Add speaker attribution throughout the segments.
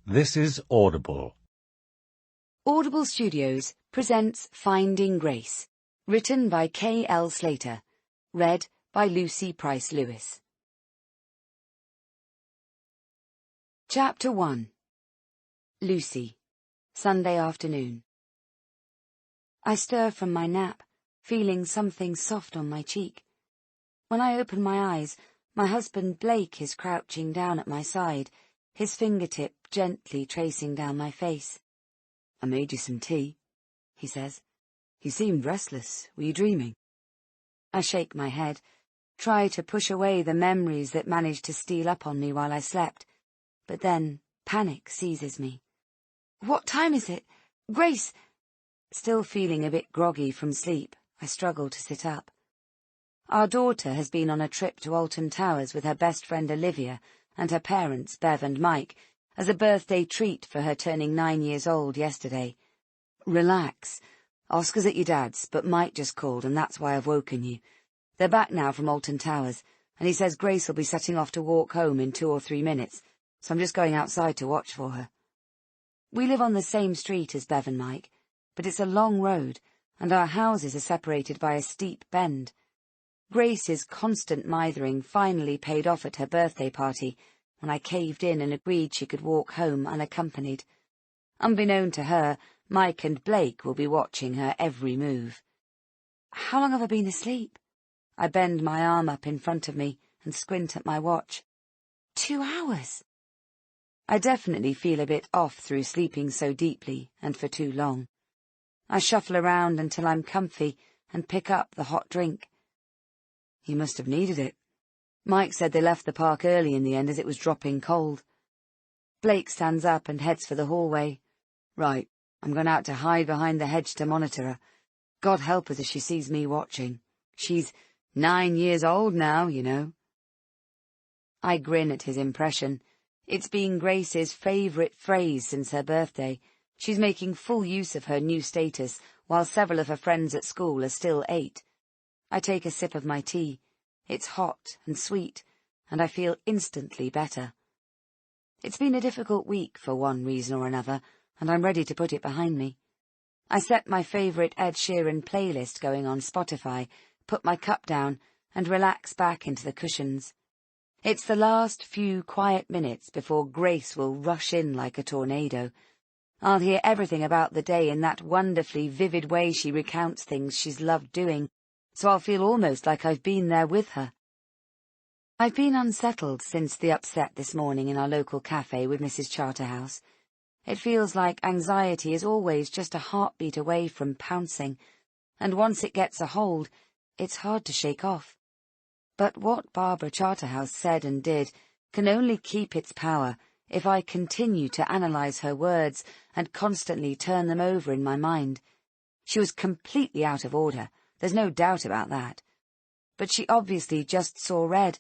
Speaker 1: This is Audible.
Speaker 2: Audible Studios presents Finding Grace, written by K.L. Slater, read by Lucy Price Lewis. Chapter 1. Lucy, Sunday afternoon. I stir from my nap, feeling something soft on my cheek. When I open my eyes, my husband Blake is crouching down at my side, his fingertip gently tracing down my face. "I made you some tea," he says. "You seemed restless. Were you dreaming?" I shake my head, try to push away the memories that managed to steal up on me while I slept, but then panic seizes me. "What time is it? Grace!" Still feeling a bit groggy from sleep, I struggle to sit up. Our daughter has been on a trip to Alton Towers with her best friend Olivia and her parents, Bev and Mike, as a birthday treat for her turning 9 years old yesterday. "Relax. Oscar's at your dad's, but Mike just called, and that's why I've woken you. They're back now from Alton Towers, and he says Grace will be setting off to walk home in 2 or 3 minutes, so I'm just going outside to watch for her." We live on the same street as Bev and Mike, but it's a long road, and our houses are separated by a steep bend. Grace's constant mithering finally paid off at her birthday party, when I caved in and agreed she could walk home unaccompanied. Unbeknown to her, Mike and Blake will be watching her every move. How long have I been asleep? I bend my arm up in front of me and squint at my watch. 2 hours. I definitely feel a bit off through sleeping so deeply and for too long. I shuffle around until I'm comfy and pick up the hot drink. "You must have needed it. Mike said they left the park early in the end as it was dropping cold." Blake stands up and heads for the hallway. "Right, I'm going out to hide behind the hedge to monitor her. God help us if she sees me watching. She's 9 years old now, you know." I grin at his impression. It's been Grace's favourite phrase since her birthday. She's making full use of her new status, while several of her friends at school are still 8. I take a sip of my tea. It's hot and sweet, and I feel instantly better. It's been a difficult week for one reason or another, and I'm ready to put it behind me. I set my favourite Ed Sheeran playlist going on Spotify, put my cup down, and relax back into the cushions. It's the last few quiet minutes before Grace will rush in like a tornado. I'll hear everything about the day in that wonderfully vivid way she recounts things she's loved doing, so I'll feel almost like I've been there with her. I've been unsettled since the upset this morning in our local cafe with Mrs. Charterhouse. It feels like anxiety is always just a heartbeat away from pouncing, and once it gets a hold, it's hard to shake off. But what Barbara Charterhouse said and did can only keep its power if I continue to analyse her words and constantly turn them over in my mind. She was completely out of order. There's no doubt about that. But she obviously just saw red,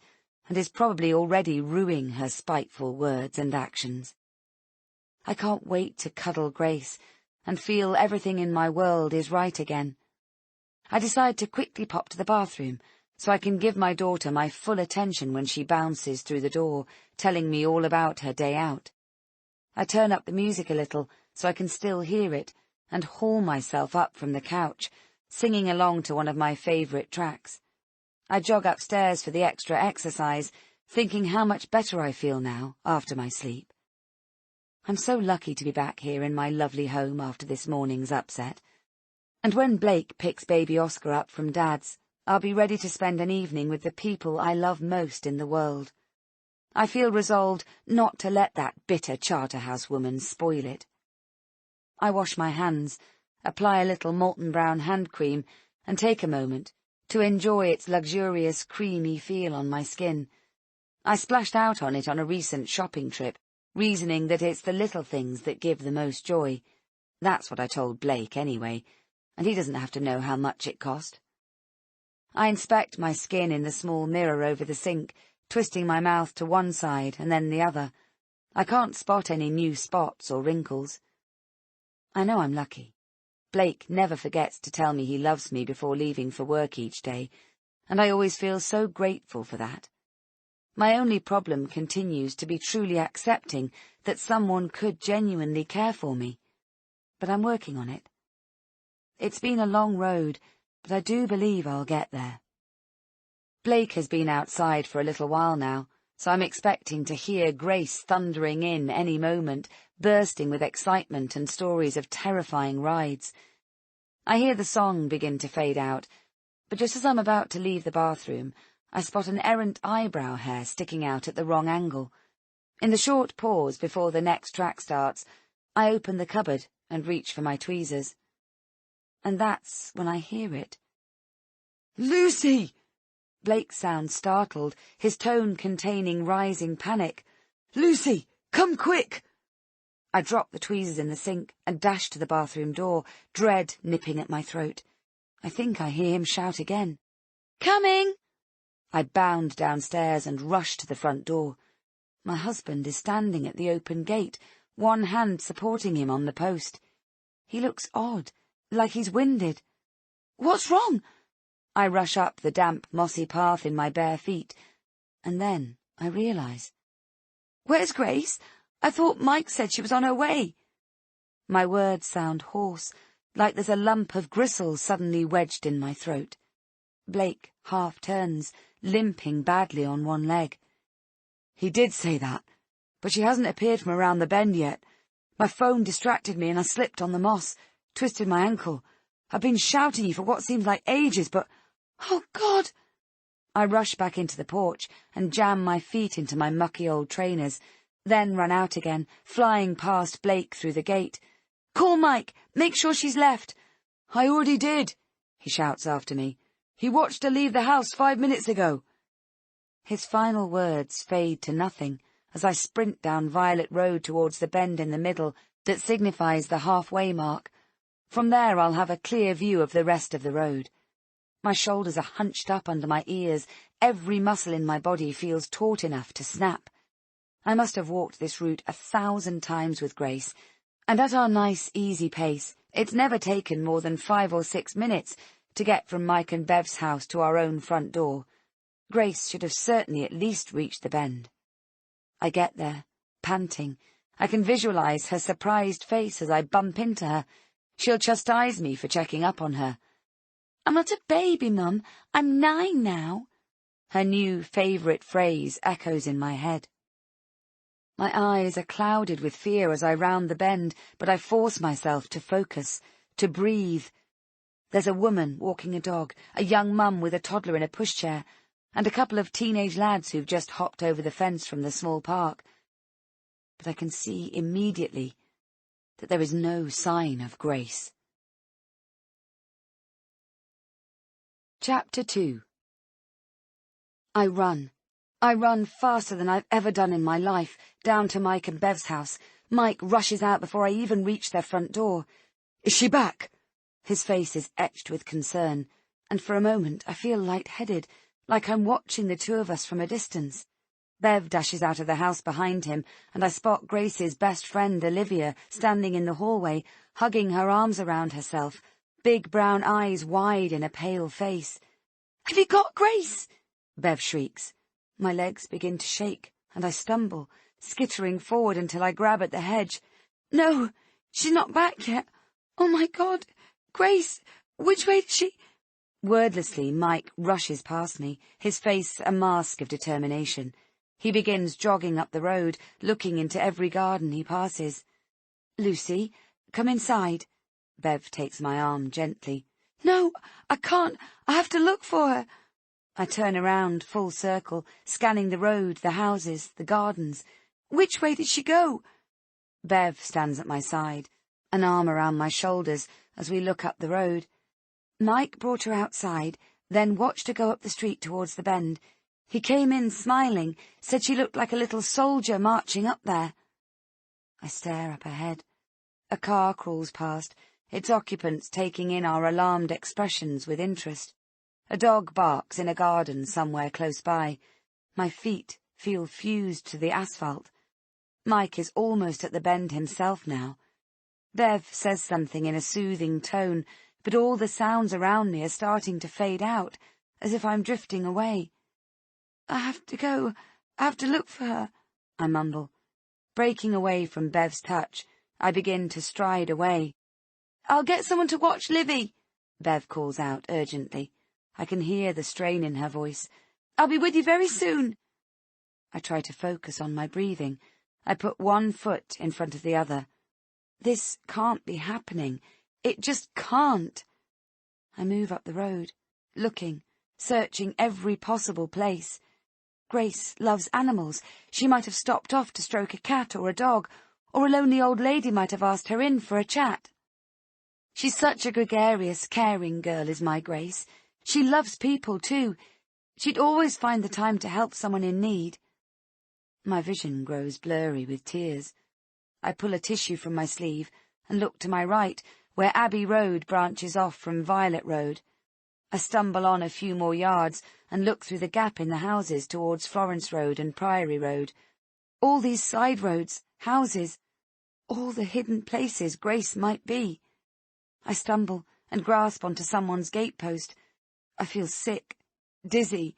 Speaker 2: and is probably already ruining her spiteful words and actions. I can't wait to cuddle Grace, and feel everything in my world is right again. I decide to quickly pop to the bathroom, so I can give my daughter my full attention when she bounces through the door, telling me all about her day out. I turn up the music a little, so I can still hear it, and haul myself up from the couch, singing along to one of my favourite tracks. I jog upstairs for the extra exercise, thinking how much better I feel now, after my sleep. I'm so lucky to be back here in my lovely home after this morning's upset. And when Blake picks baby Oscar up from Dad's, I'll be ready to spend an evening with the people I love most in the world. I feel resolved not to let that bitter Charterhouse woman spoil it. I wash my hands, apply a little Molton Brown hand cream, and take a moment to enjoy its luxurious creamy feel on my skin. I splashed out on it on a recent shopping trip, reasoning that it's the little things that give the most joy. That's what I told Blake anyway, and he doesn't have to know how much it cost. I inspect my skin in the small mirror over the sink, twisting my mouth to one side and then the other. I can't spot any new spots or wrinkles. I know I'm lucky. Blake never forgets to tell me he loves me before leaving for work each day, and I always feel so grateful for that. My only problem continues to be truly accepting that someone could genuinely care for me. But I'm working on it. It's been a long road, but I do believe I'll get there. Blake has been outside for a little while now, so I'm expecting to hear Grace thundering in any moment, bursting with excitement and stories of terrifying rides. I hear the song begin to fade out, but just as I'm about to leave the bathroom, I spot an errant eyebrow hair sticking out at the wrong angle. In the short pause before the next track starts, I open the cupboard and reach for my tweezers. And that's when I hear it. "Lucy!" Blake sounds startled, his tone containing rising panic. "Lucy, come quick!" I drop the tweezers in the sink and dash to the bathroom door, dread nipping at my throat. I think I hear him shout again. "Coming!" I bound downstairs and rush to the front door. My husband is standing at the open gate, one hand supporting him on the post. He looks odd, like he's winded. "What's wrong?" I rush up the damp, mossy path in my bare feet, and then I realise. "Where's Grace? I thought Mike said she was on her way." My words sound hoarse, like there's a lump of gristle suddenly wedged in my throat. Blake half turns, limping badly on one leg. "He did say that, but she hasn't appeared from around the bend yet. My phone distracted me and I slipped on the moss, twisted my ankle. I've been shouting you for what seems like ages, but... Oh, God!" I rush back into the porch and jam my feet into my mucky old trainers, then run out again, flying past Blake through the gate. "Call Mike! Make sure she's left!" "I already did," he shouts after me. "He watched her leave the house 5 minutes ago." His final words fade to nothing as I sprint down Violet Road towards the bend in the middle that signifies the halfway mark. From there I'll have a clear view of the rest of the road. My shoulders are hunched up under my ears, every muscle in my body feels taut enough to snap. I must have walked this route 1,000 times with Grace, and at our nice, easy pace, it's never taken more than 5 or 6 minutes to get from Mike and Bev's house to our own front door. Grace should have certainly at least reached the bend. I get there, panting. I can visualize her surprised face as I bump into her. She'll chastise me for checking up on her. "I'm not a baby, Mum. I'm 9 now." Her new favourite phrase echoes in my head. My eyes are clouded with fear as I round the bend, but I force myself to focus, to breathe. There's a woman walking a dog, a young mum with a toddler in a pushchair, and a couple of teenage lads who've just hopped over the fence from the small park. But I can see immediately that there is no sign of Grace. Chapter 2. I run faster than I've ever done in my life, down to Mike and Bev's house. Mike rushes out before I even reach their front door. "Is she back?" His face is etched with concern, and for a moment I feel lightheaded, like I'm watching the two of us from a distance. Bev dashes out of the house behind him, and I spot Grace's best friend, Olivia, standing in the hallway, hugging her arms around herself, big brown eyes wide in a pale face. "Have you got Grace?" Bev shrieks. My legs begin to shake, and I stumble, skittering forward until I grab at the hedge. "No, she's not back yet. Oh, my God! Grace, which way did she—" Wordlessly, Mike rushes past me, his face a mask of determination. He begins jogging up the road, looking into every garden he passes. "Lucy, come inside." Bev takes my arm gently. "No, I can't. I have to look for her." I turn around, full circle, scanning the road, the houses, the gardens. "Which way did she go?" Bev stands at my side, an arm around my shoulders, as we look up the road. "Mike brought her outside, then watched her go up the street towards the bend. He came in smiling, said she looked like a little soldier marching up there." I stare up ahead. A car crawls past, its occupants taking in our alarmed expressions with interest. A dog barks in a garden somewhere close by. My feet feel fused to the asphalt. Mike is almost at the bend himself now. Bev says something in a soothing tone, but all the sounds around me are starting to fade out, as if I'm drifting away. "I have to go. I have to look for her, I mumble. Breaking away from Bev's touch, I begin to stride away. I'll get someone to watch Livy, Bev calls out urgently. I can hear the strain in her voice. I'll be with you very soon. I try to focus on my breathing. I put one foot in front of the other. This can't be happening. It just can't. I move up the road, looking, searching every possible place. Grace loves animals. She might have stopped off to stroke a cat or a dog, or a lonely old lady might have asked her in for a chat. She's such a gregarious, caring girl, is my Grace. She loves people, too. She'd always find the time to help someone in need. My vision grows blurry with tears. I pull a tissue from my sleeve and look to my right, where Abbey Road branches off from Violet Road. I stumble on a few more yards and look through the gap in the houses towards Florence Road and Priory Road. All these side roads, houses, all the hidden places Grace might be. I stumble and grasp onto someone's gatepost. I feel sick, dizzy.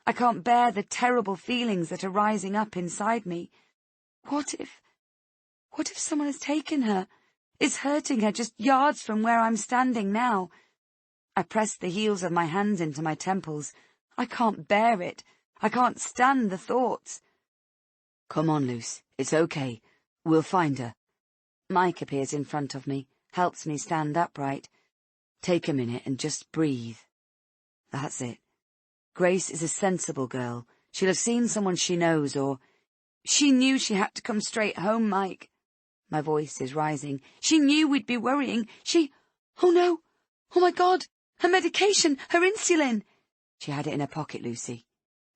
Speaker 2: I can't bear the terrible feelings that are rising up inside me. What if someone has taken her, is hurting her just yards from where I'm standing now? I press the heels of my hands into my temples. I can't bear it. I can't stand the thoughts. Come on, Luce. It's okay. We'll find her. Mike appears in front of me, helps me stand upright. Take a minute and just breathe. That's it. Grace is a sensible girl. She'll have seen someone she knows, or... She knew she had to come straight home, Mike. My voice is rising. She knew we'd be worrying. Oh no! Oh my God! Her medication! Her insulin! She had it in her pocket, Lucy.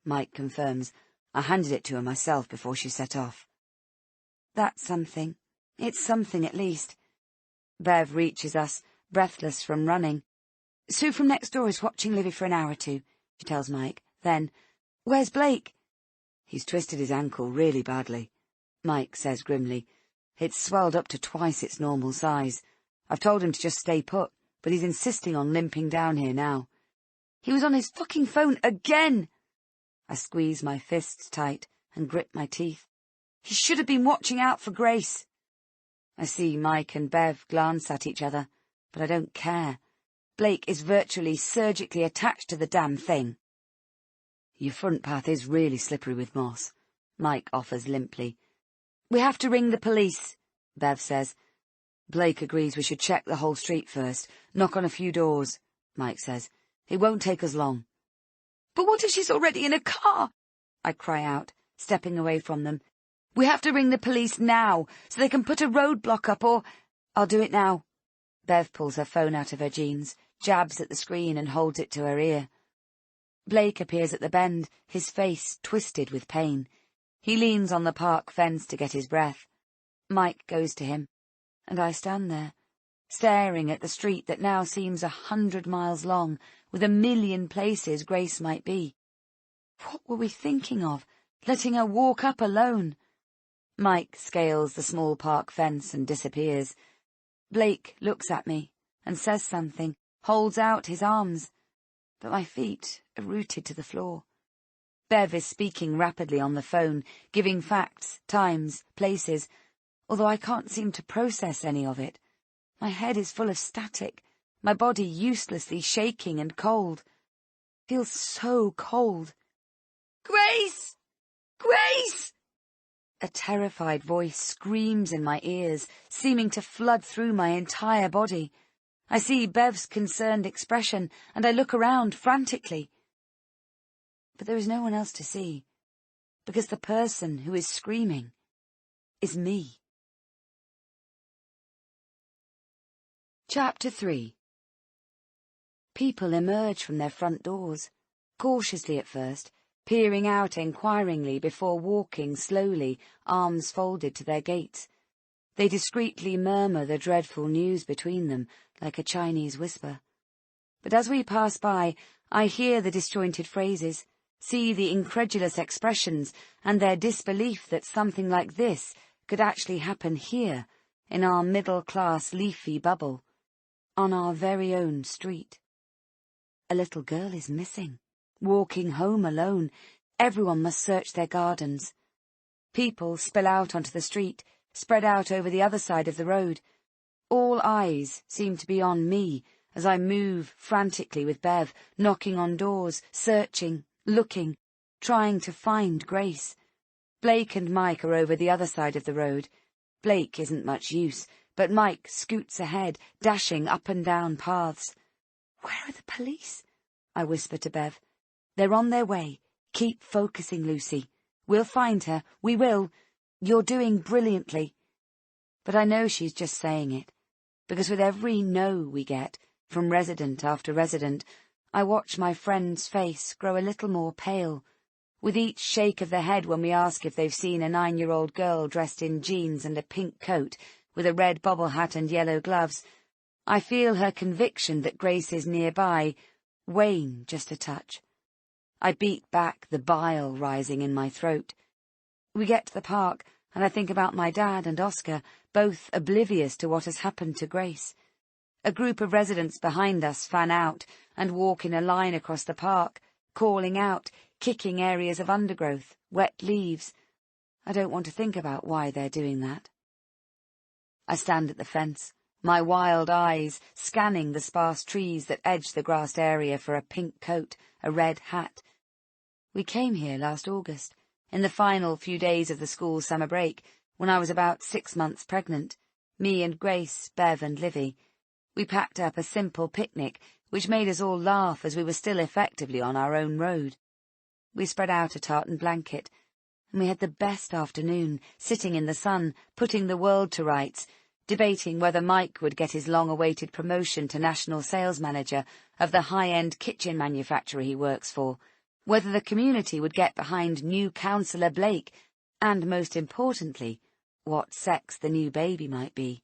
Speaker 2: Mike confirms. I handed it to her myself before she set off. That's something. It's something at least. Bev reaches us, breathless from running. Sue from next door is watching Livy for an hour or two, she tells Mike. Then, where's Blake? He's twisted his ankle really badly, Mike says grimly. It's swelled up to twice its normal size. I've told him to just stay put, but he's insisting on limping down here now. He was on his fucking phone again! I squeeze my fists tight and grip my teeth. He should have been watching out for Grace. I see Mike and Bev glance at each other, but I don't care. Blake is virtually surgically attached to the damn thing. Your front path is really slippery with moss, Mike offers limply. We have to ring the police, Bev says. Blake agrees we should check the whole street first, knock on a few doors, Mike says. It won't take us long. But what if she's already in a car? I cry out, stepping away from them. We have to ring the police now, so they can put a roadblock up, or... I'll do it now. Bev pulls her phone out of her jeans, jabs at the screen and holds it to her ear. Blake appears at the bend, his face twisted with pain. He leans on the park fence to get his breath. Mike goes to him, and I stand there, staring at the street that now seems 100 miles long, with a million places Grace might be. What were we thinking of, letting her walk up alone? Mike scales the small park fence and disappears. Blake looks at me and says something, holds out his arms, but my feet are rooted to the floor. Bev is speaking rapidly on the phone, giving facts, times, places, although I can't seem to process any of it. My head is full of static, my body uselessly shaking and cold. Feels so cold. Grace! Grace! A terrified voice screams in my ears, seeming to flood through my entire body. I see Bev's concerned expression, and I look around frantically. But there is no one else to see, because the person who is screaming is me. Chapter 3. People emerge from their front doors, cautiously at first, peering out inquiringly before walking slowly, arms folded to their gates. They discreetly murmur the dreadful news between them, like a Chinese whisper. But as we pass by, I hear the disjointed phrases, see the incredulous expressions, and their disbelief that something like this could actually happen here, in our middle-class leafy bubble, on our very own street. A little girl is missing, walking home alone. Everyone must search their gardens. People spill out onto the street, spread out over the other side of the road. All eyes seem to be on me as I move frantically with Bev, knocking on doors, searching, looking, trying to find Grace. Blake and Mike are over the other side of the road. Blake isn't much use, but Mike scoots ahead, dashing up and down paths. "Where are the police?" I whisper to Bev. "They're on their way. Keep focusing, Lucy. We'll find her. We will. You're doing brilliantly." But I know she's just saying it, because with every no we get, from resident after resident, I watch my friend's face grow a little more pale. With each shake of the head when we ask if they've seen a 9-year-old girl dressed in jeans and a pink coat, with a red bobble hat and yellow gloves, I feel her conviction that Grace is nearby wane just a touch. I beat back the bile rising in my throat. We get to the park, and I think about my dad and Oscar, both oblivious to what has happened to Grace. A group of residents behind us fan out and walk in a line across the park, calling out, kicking areas of undergrowth, wet leaves. I don't want to think about why they're doing that. I stand at the fence, my wild eyes scanning the sparse trees that edge the grassed area for a pink coat, a red hat. We came here last August, in the final few days of the school summer break, when I was about 6 months pregnant, me and Grace, Bev and Livy. We packed up a simple picnic, which made us all laugh as we were still effectively on our own road. We spread out a tartan blanket, and we had the best afternoon, sitting in the sun, putting the world to rights, debating whether Mike would get his long-awaited promotion to national sales manager of the high-end kitchen manufacturer he works for, whether the community would get behind new Councillor Blake, and, most importantly, what sex the new baby might be.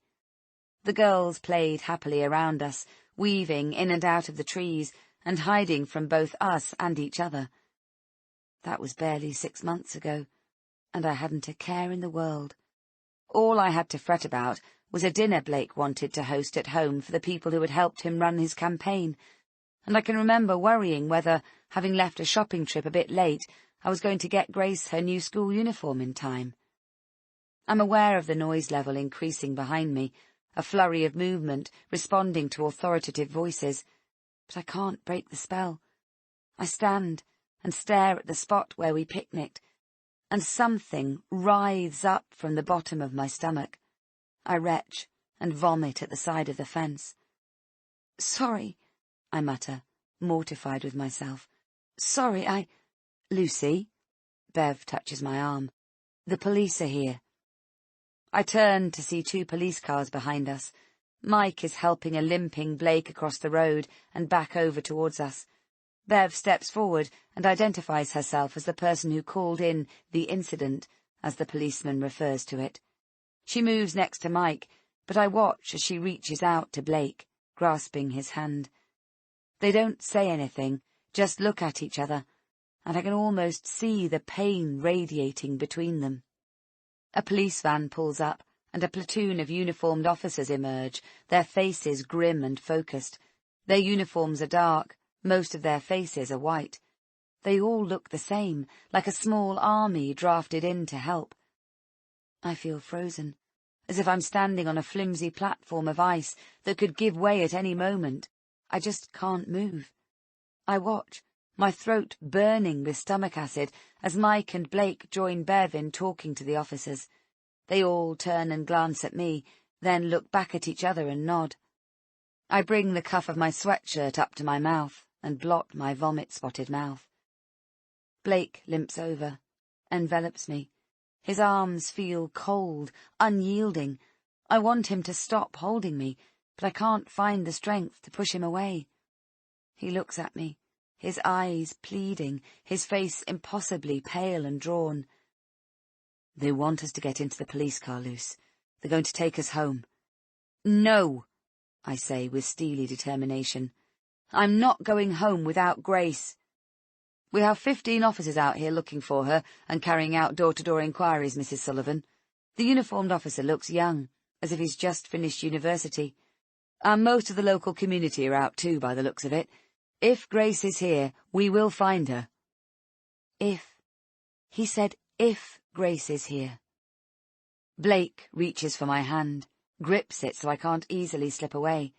Speaker 2: The girls played happily around us, weaving in and out of the trees, and hiding from both us and each other. That was barely 6 months ago, and I hadn't a care in the world. All I had to fret about was a dinner Blake wanted to host at home for the people who had helped him run his campaign, and I can remember worrying whether, having left a shopping trip a bit late, I was going to get Grace her new school uniform in time. I'm aware of the noise level increasing behind me, a flurry of movement, responding to authoritative voices, but I can't break the spell. I stand and stare at the spot where we picnicked, and something writhes up from the bottom of my stomach. I retch and vomit at the side of the fence. "Sorry," I mutter, mortified with myself. "Sorry, Lucy," Bev touches my arm. "The police are here." I turn to see 2 police cars behind us. Mike is helping a limping Blake across the road and back over towards us. Bev steps forward and identifies herself as the person who called in the incident, as the policeman refers to it. She moves next to Mike, but I watch as she reaches out to Blake, grasping his hand. They don't say anything, just look at each other, and I can almost see the pain radiating between them. A police van pulls up, and a platoon of uniformed officers emerge, their faces grim and focused. Their uniforms are dark, most of their faces are white. They all look the same, like a small army drafted in to help. I feel frozen, as if I'm standing on a flimsy platform of ice that could give way at any moment. I just can't move. I watch, my throat burning with stomach acid, as Mike and Blake join Bev in talking to the officers. They all turn and glance at me, then look back at each other and nod. I bring the cuff of my sweatshirt up to my mouth and blot my vomit-spotted mouth. Blake limps over, envelops me. His arms feel cold, unyielding. I want him to stop holding me, but I can't find the strength to push him away. He looks at me, his eyes pleading, his face impossibly pale and drawn. "They want us to get into the police car, Luce. They're going to take us home." "No," I say with steely determination. "I'm not going home without Grace. We have 15 officers out here looking for her and carrying out door-to-door inquiries, Mrs. Sullivan. The uniformed officer looks young, as if he's just finished university. And most of the local community are out too, by the looks of it. If Grace is here, we will find her." "If," He said, if Grace is here. Blake reaches for my hand, grips it so I can't easily slip away.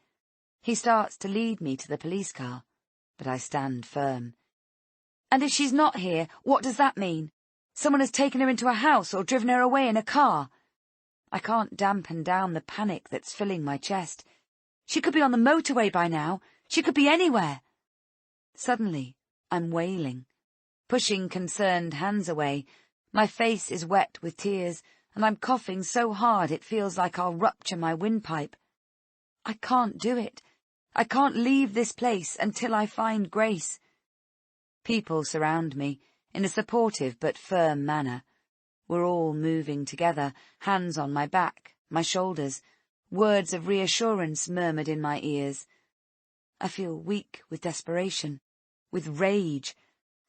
Speaker 2: He starts to lead me to the police car, but I stand firm. And if she's not here, what does that mean? Someone has taken her into a house or driven her away in a car. I can't dampen down the panic that's filling my chest. She could be on the motorway by now. She could be anywhere. Suddenly, I'm wailing, pushing concerned hands away. My face is wet with tears, and I'm coughing so hard it feels like I'll rupture my windpipe. I can't do it. I can't leave this place until I find Grace. People surround me, in a supportive but firm manner. We're all moving together, hands on my back, my shoulders, words of reassurance murmured in my ears. I feel weak with desperation, with rage.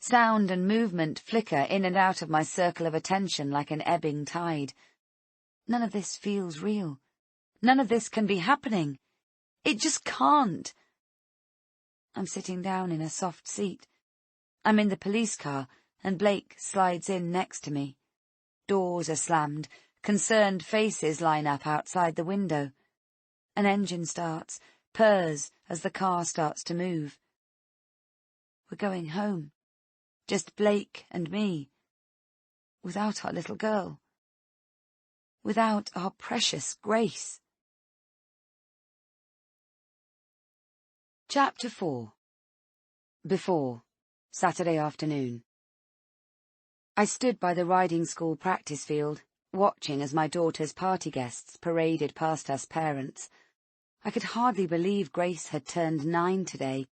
Speaker 2: Sound and movement flicker in and out of my circle of attention like an ebbing tide. None of this feels real. None of this can be happening. It just can't. I'm sitting down in a soft seat. I'm in the police car, and Blake slides in next to me. Doors are slammed, concerned faces line up outside the window. An engine starts, purrs as the car starts to move. We're going home. Just Blake and me. Without our little girl. Without our precious Grace. Chapter 4. Before, Saturday afternoon. I stood by the riding school practice field, watching as my daughter's party guests paraded past us parents. I could hardly believe Grace had turned 9 today.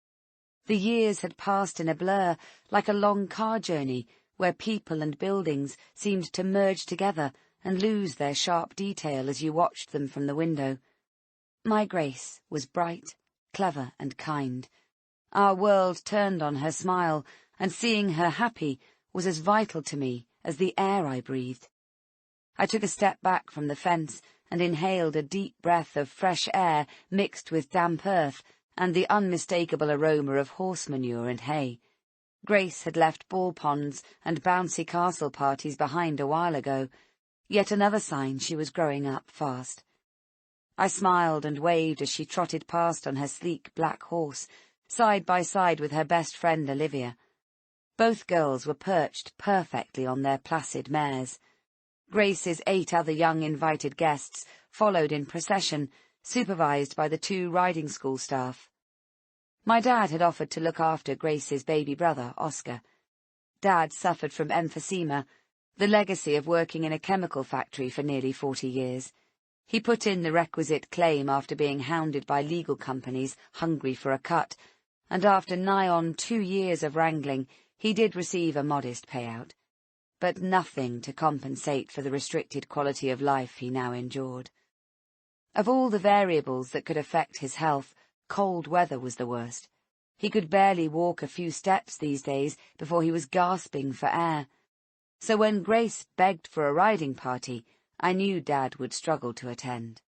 Speaker 2: The years had passed in a blur, like a long car journey, where people and buildings seemed to merge together and lose their sharp detail as you watched them from the window. My Grace was bright, clever, and kind. Our world turned on her smile, and seeing her happy was as vital to me as the air I breathed. I took a step back from the fence and inhaled a deep breath of fresh air mixed with damp earth and the unmistakable aroma of horse manure and hay. Grace had left ball ponds and bouncy castle parties behind a while ago, yet another sign she was growing up fast. I smiled and waved as she trotted past on her sleek black horse, side by side with her best friend Olivia. Both girls were perched perfectly on their placid mares. Grace's 8 other young invited guests followed in procession, supervised by the 2 riding school staff. My dad had offered to look after Grace's baby brother, Oscar. Dad suffered from emphysema, the legacy of working in a chemical factory for nearly 40 years. He put in the requisite claim after being hounded by legal companies hungry for a cut, and after nigh on 2 years of wrangling, he did receive a modest payout, but nothing to compensate for the restricted quality of life he now endured. Of all the variables that could affect his health, cold weather was the worst. He could barely walk a few steps these days before he was gasping for air. So when Grace begged for a riding party, I knew Dad would struggle to attend.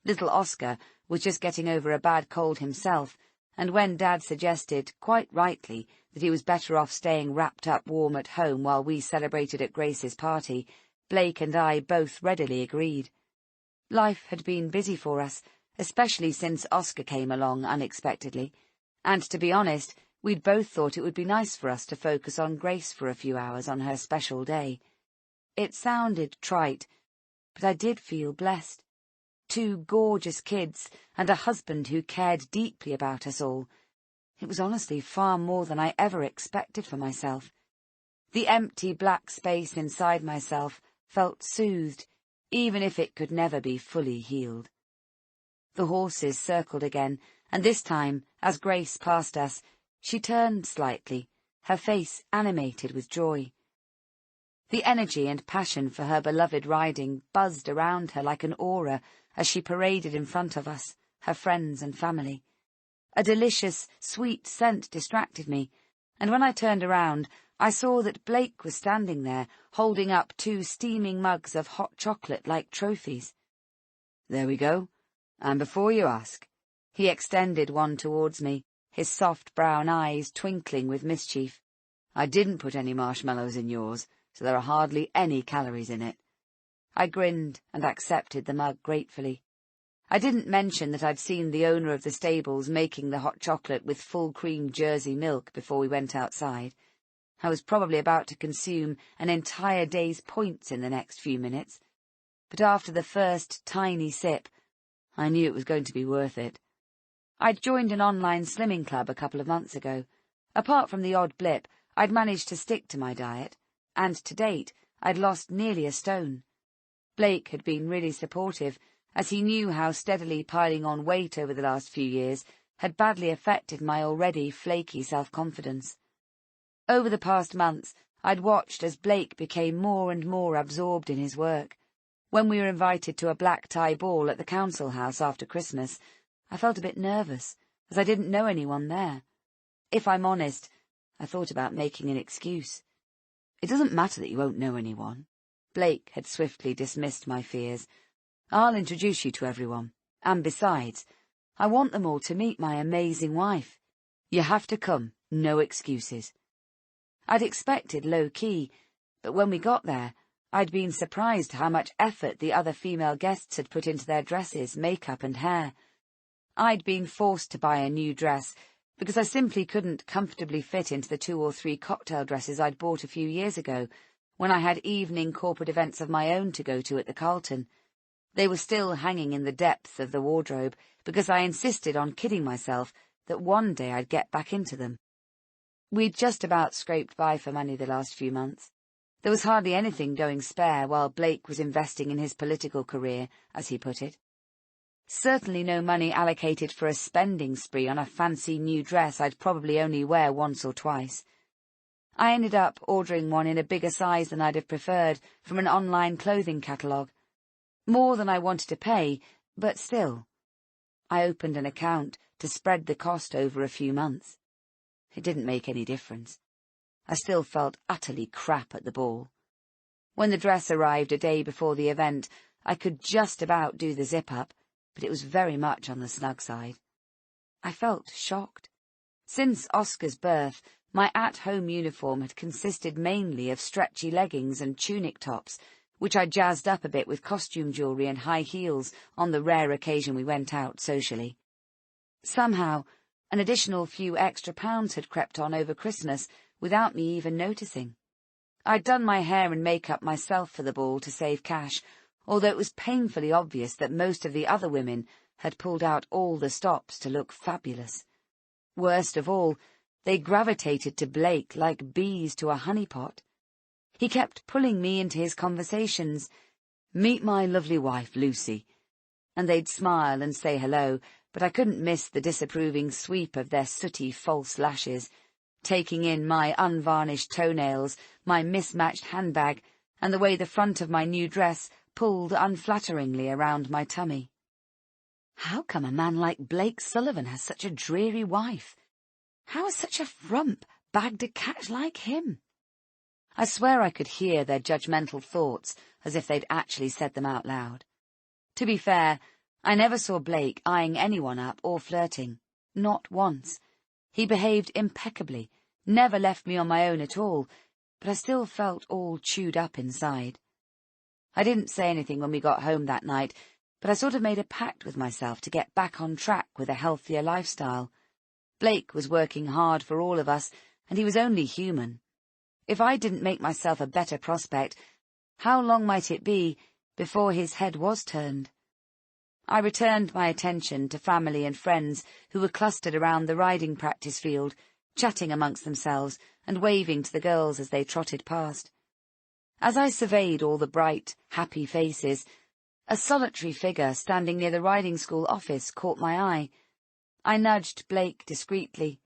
Speaker 2: Little Oscar was just getting over a bad cold himself, and when Dad suggested, quite rightly, that he was better off staying wrapped up warm at home while we celebrated at Grace's party, Blake and I both readily agreed. Life had been busy for us, especially since Oscar came along unexpectedly, and to be honest, we'd both thought it would be nice for us to focus on Grace for a few hours on her special day. It sounded trite, but I did feel blessed. 2 gorgeous kids, and a husband who cared deeply about us all. It was honestly far more than I ever expected for myself. The empty black space inside myself felt soothed, even if it could never be fully healed. The horses circled again, and this time, as Grace passed us, she turned slightly, her face animated with joy. The energy and passion for her beloved riding buzzed around her like an aura as she paraded in front of us, her friends and family. A delicious, sweet scent distracted me, and when I turned around, I saw that Blake was standing there, holding up 2 steaming mugs of hot chocolate like trophies. "There we go, and before you ask," he extended one towards me, his soft brown eyes twinkling with mischief, "I didn't put any marshmallows in yours. so there are hardly any calories in it. I grinned and accepted the mug gratefully. I didn't mention that I'd seen the owner of the stables making the hot chocolate with full-cream Jersey milk before we went outside. I was probably about to consume an entire day's points in the next few minutes, but after the first tiny sip, I knew it was going to be worth it. I'd joined an online slimming club a couple of months ago. Apart from the odd blip, I'd managed to stick to my diet, and to date, I'd lost nearly a stone. Blake had been really supportive, as he knew how steadily piling on weight over the last few years had badly affected my already flaky self-confidence. Over the past months, I'd watched as Blake became more and more absorbed in his work. When we were invited to a black-tie ball at the council house after Christmas, I felt a bit nervous, as I didn't know anyone there. If I'm honest, I thought about making an excuse. It doesn't matter that you won't know anyone. Blake had swiftly dismissed my fears. I'll introduce you to everyone, and besides, I want them all to meet my amazing wife. You have to come, no excuses. I'd expected low-key, but when we got there, I'd been surprised how much effort the other female guests had put into their dresses, makeup and hair. I'd been forced to buy a new dress, because I simply couldn't comfortably fit into the 2 or 3 cocktail dresses I'd bought a few years ago, when I had evening corporate events of my own to go to at the Carlton. They were still hanging in the depths of the wardrobe, because I insisted on kidding myself that one day I'd get back into them. We'd just about scraped by for money the last few months. There was hardly anything going spare while Blake was investing in his political career, as he put it. Certainly no money allocated for a spending spree on a fancy new dress I'd probably only wear once or twice. I ended up ordering one in a bigger size than I'd have preferred from an online clothing catalogue. More than I wanted to pay, but still. I opened an account to spread the cost over a few months. It didn't make any difference. I still felt utterly crap at the ball. When the dress arrived a day before the event, I could just about do the zip-up, but it was very much on the snug side. I felt shocked. Since Oscar's birth, my at-home uniform had consisted mainly of stretchy leggings and tunic tops, which I jazzed up a bit with costume jewellery and high heels on the rare occasion we went out socially. Somehow, an additional few extra pounds had crept on over Christmas without me even noticing. I'd done my hair and makeup myself for the ball to save cash, although it was painfully obvious that most of the other women had pulled out all the stops to look fabulous. Worst of all, they gravitated to Blake like bees to a honeypot. He kept pulling me into his conversations. "Meet my lovely wife, Lucy." And they'd smile and say hello, but I couldn't miss the disapproving sweep of their sooty false lashes, taking in my unvarnished toenails, my mismatched handbag, and the way the front of my new dress pulled unflatteringly around my tummy. How come a man like Blake Sullivan has such a dreary wife? How has such a frump bagged a catch like him? I swear I could hear their judgmental thoughts, as if they'd actually said them out loud. To be fair, I never saw Blake eyeing anyone up or flirting. Not once. He behaved impeccably, never left me on my own at all, but I still felt all chewed up inside. I didn't say anything when we got home that night, but I sort of made a pact with myself to get back on track with a healthier lifestyle. Blake was working hard for all of us, and he was only human. If I didn't make myself a better prospect, how long might it be before his head was turned? I returned my attention to family and friends who were clustered around the riding practice field, chatting amongst themselves and waving to the girls as they trotted past. As I surveyed all the bright, happy faces, a solitary figure standing near the riding school office caught my eye. I nudged Blake discreetly.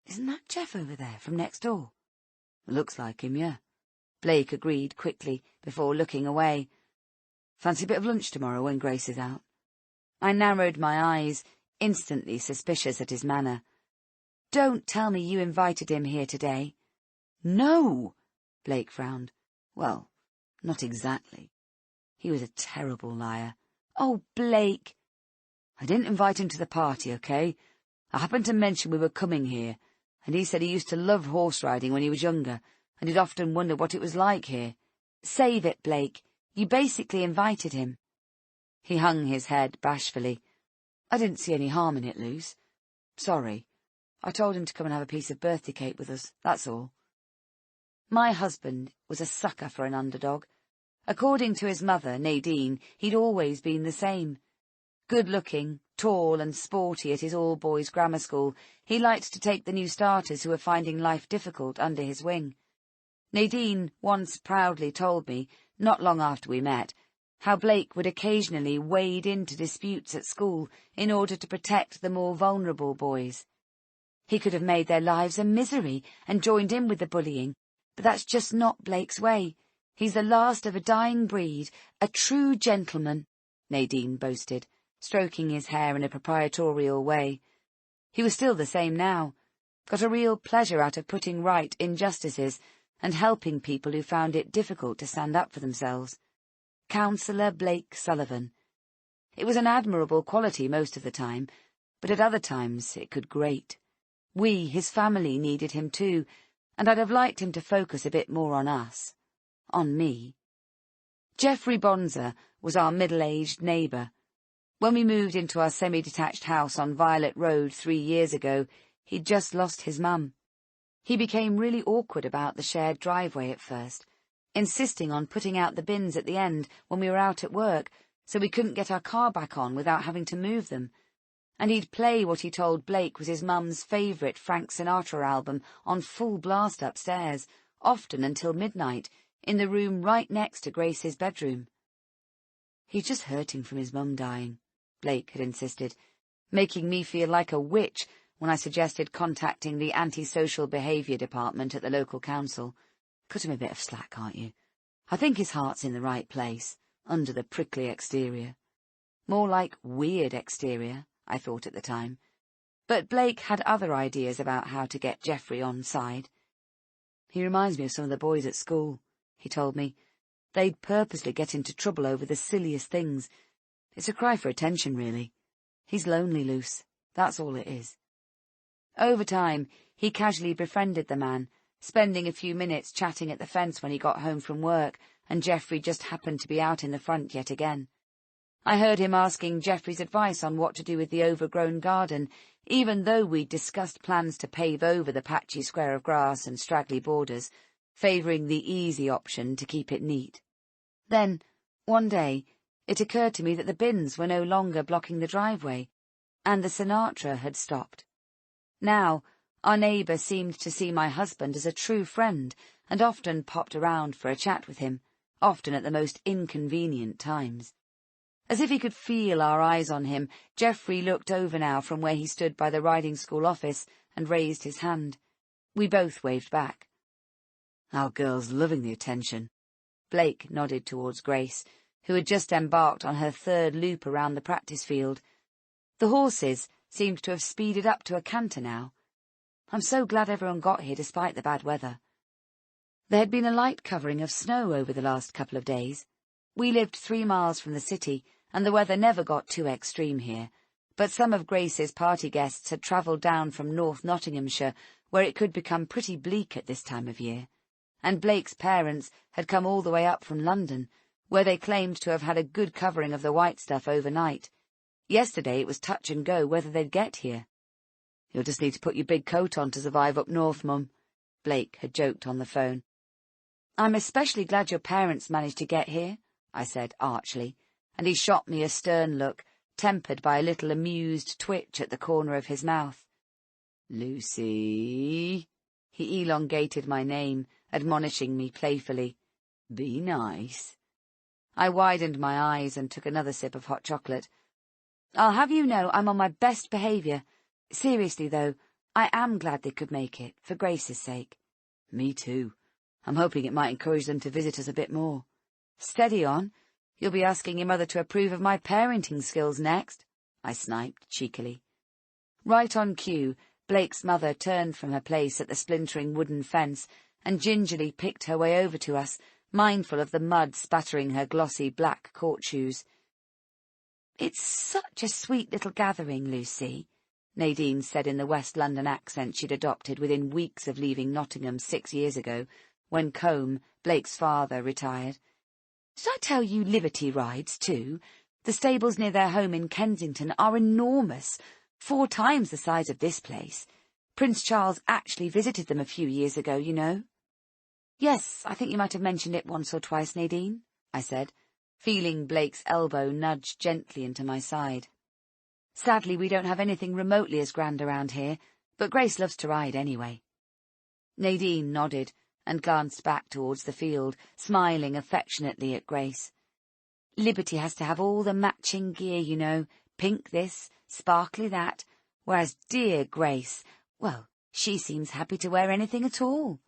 Speaker 2: "Isn't that Jeff over there from next door?" "Looks like him, yeah," Blake agreed quickly before looking away. "Fancy a bit of lunch tomorrow when Grace is out?" I narrowed my eyes, instantly suspicious at his manner. "Don't tell me you invited him here today." "No!" Blake frowned. "Well, not exactly. He was a terrible liar." "Oh, Blake!" "I didn't invite him to the party, okay? I happened to mention we were coming here, and he said he used to love horse riding when he was younger, and he'd often wonder what it was like here. Save it, Blake. You basically invited him. He hung his head bashfully. I didn't see any harm in it, Luce. Sorry. I told him to come and have a piece of birthday cake with us, that's all. My husband was a sucker for an underdog. According to his mother, Nadine, he'd always been the same. Good-looking, tall and sporty at his all-boys grammar school, he liked to take the new starters who were finding life difficult under his wing. Nadine once proudly told me, not long after we met, how Blake would occasionally wade into disputes at school in order to protect the more vulnerable boys. He could have made their lives a misery and joined in with the bullying, but that's just not Blake's way. He's the last of a dying breed, a true gentleman, Nadine boasted, stroking his hair in a proprietorial way. He was still the same now, got a real pleasure out of putting right injustices and helping people who found it difficult to stand up for themselves. Councillor Blake Sullivan. It was an admirable quality most of the time, but at other times it could grate. We, his family, needed him too, and I'd have liked him to focus a bit more on us. On me. Geoffrey Bonzer was our middle-aged neighbour. When we moved into our semi-detached house on Violet Road 3 years ago, he'd just lost his mum. He became really awkward about the shared driveway at first, insisting on putting out the bins at the end when we were out at work, so we couldn't get our car back on without having to move them. And he'd play what he told Blake was his mum's favourite Frank Sinatra album on full blast upstairs, often until midnight, in the room right next to Grace's bedroom. He's just hurting from his mum dying, Blake had insisted, making me feel like a witch when I suggested contacting the antisocial behaviour department at the local council. Cut him a bit of slack, can't you? I think his heart's in the right place, under the prickly exterior. More like weird exterior, I thought at the time. But Blake had other ideas about how to get Geoffrey on side. He reminds me of some of the boys at school, he told me. They'd purposely get into trouble over the silliest things. It's a cry for attention, really. He's lonely, Luce. That's all it is. Over time, he casually befriended the man, spending a few minutes chatting at the fence when he got home from work, and Geoffrey just happened to be out in the front yet again. I heard him asking Geoffrey's advice on what to do with the overgrown garden, even though we'd discussed plans to pave over the patchy square of grass and straggly borders, favouring the easy option to keep it neat. Then, one day, it occurred to me that the bins were no longer blocking the driveway, and the Sinatra had stopped. Now, our neighbour seemed to see my husband as a true friend, and often popped around for a chat with him, often at the most inconvenient times. As if he could feel our eyes on him, Geoffrey looked over now from where he stood by the riding school office and raised his hand. We both waved back. Our girl's loving the attention. Blake nodded towards Grace, who had just embarked on her third loop around the practice field. The horses seemed to have speeded up to a canter now. I'm so glad everyone got here despite the bad weather. There had been a light covering of snow over the last couple of days. We lived 3 miles from the city, and the weather never got too extreme here, but some of Grace's party guests had travelled down from North Nottinghamshire, where it could become pretty bleak at this time of year, and Blake's parents had come all the way up from London, where they claimed to have had a good covering of the white stuff overnight. Yesterday it was touch and go whether they'd get here. You'll just need to put your big coat on to survive up north, Mum, Blake had joked on the phone. I'm especially glad your parents managed to get here, I said archly, and he shot me a stern look, tempered by a little amused twitch at the corner of his mouth. Lucy, he elongated my name, admonishing me playfully. Be nice. I widened my eyes and took another sip of hot chocolate. I'll have you know I'm on my best behaviour. Seriously, though, I am glad they could make it, for Grace's sake. Me too. I'm hoping it might encourage them to visit us a bit more. Steady on. You'll be asking your mother to approve of my parenting skills next, I sniped cheekily. Right on cue, Blake's mother turned from her place at the splintering wooden fence and gingerly picked her way over to us, mindful of the mud spattering her glossy black court shoes. It's such a sweet little gathering, Lucy, Nadine said in the West London accent she'd adopted within weeks of leaving Nottingham 6 years ago, when Combe, Blake's father, retired. "Did I tell you Liberty rides, too? The stables near their home in Kensington are enormous, 4 times the size of this place. Prince Charles actually visited them a few years ago, you know." "Yes, I think you might have mentioned it once or twice, Nadine," I said, feeling Blake's elbow nudge gently into my side. "Sadly, we don't have anything remotely as grand around here, but Grace loves to ride anyway." Nadine nodded and glanced back towards the field, smiling affectionately at Grace. "Liberty has to have all the matching gear, you know, pink this, sparkly that, whereas dear Grace, well, she seems happy to wear anything at all."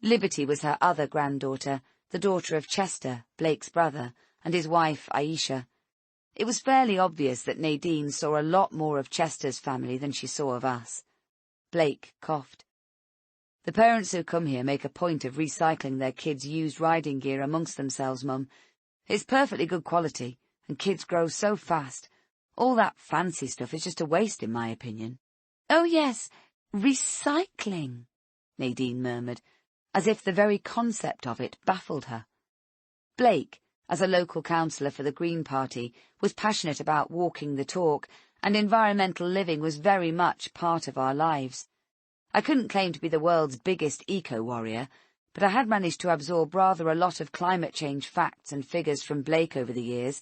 Speaker 2: Liberty was her other granddaughter, the daughter of Chester, Blake's brother, and his wife, Aisha. It was fairly obvious that Nadine saw a lot more of Chester's family than she saw of us. Blake coughed. "The parents who come here make a point of recycling their kids' used riding gear amongst themselves, Mum. It's perfectly good quality, and kids grow so fast. All that fancy stuff is just a waste, in my opinion." "Oh, yes, recycling," Nadine murmured, as if the very concept of it baffled her. Blake, as a local councillor for the Green Party, was passionate about walking the talk, and environmental living was very much part of our lives. I couldn't claim to be the world's biggest eco-warrior, but I had managed to absorb rather a lot of climate change facts and figures from Blake over the years,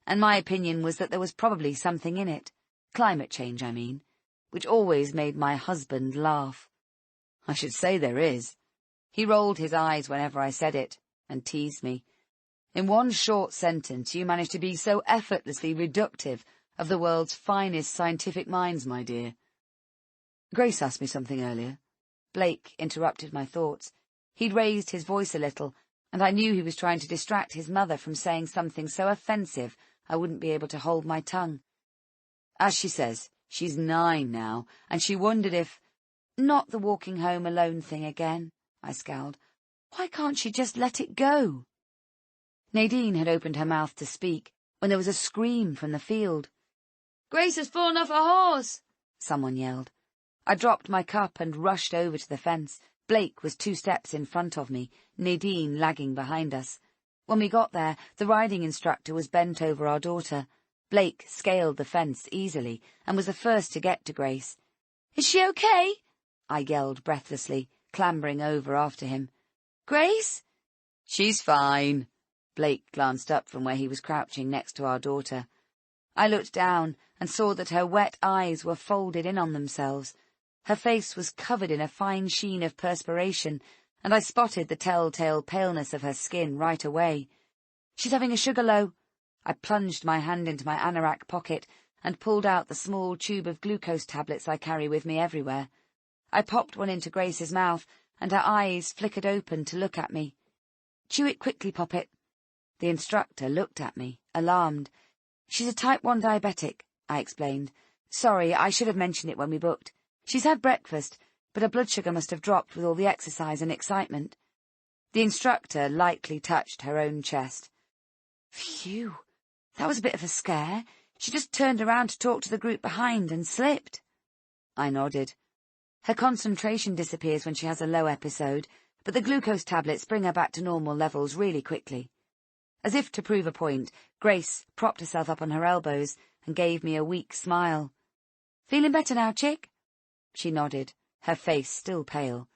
Speaker 2: and my opinion was that there was probably something in it. Climate change, I mean, which always made my husband laugh. "I should say there is." He rolled his eyes whenever I said it, and teased me. "In one short sentence you managed to be so effortlessly reductive of the world's finest scientific minds, my dear." "Grace asked me something earlier." Blake interrupted my thoughts. He'd raised his voice a little, and I knew he was trying to distract his mother from saying something so offensive I wouldn't be able to hold my tongue. "As she says, she's 9 now, and she wondered if—" "Not the walking home alone thing again," I scowled. "Why can't she just let it go?" Nadine had opened her mouth to speak when there was a scream from the field. "Grace has fallen off her horse!" someone yelled. I dropped my cup and rushed over to the fence. Blake was 2 steps in front of me, Nadine lagging behind us. When we got there, the riding instructor was bent over our daughter. Blake scaled the fence easily and was the first to get to Grace. "Is she okay?" I yelled breathlessly, clambering over after him. "Grace?" "She's fine." Blake glanced up from where he was crouching next to our daughter. I looked down and saw that her wet eyes were folded in on themselves. Her face was covered in a fine sheen of perspiration, and I spotted the telltale paleness of her skin right away. "She's having a sugar low." I plunged my hand into my anorak pocket and pulled out the small tube of glucose tablets I carry with me everywhere. I popped one into Grace's mouth, and her eyes flickered open to look at me. "Chew it quickly, Poppet." The instructor looked at me, alarmed. "She's a type 1 diabetic," I explained. "Sorry, I should have mentioned it when we booked. She's had breakfast, but her blood sugar must have dropped with all the exercise and excitement." The instructor lightly touched her own chest. "Phew, that was a bit of a scare. She just turned around to talk to the group behind and slipped." I nodded. "Her concentration disappears when she has a low episode, but the glucose tablets bring her back to normal levels really quickly." As if to prove a point, Grace propped herself up on her elbows and gave me a weak smile. "Feeling better now, chick?" She nodded, her face still pale.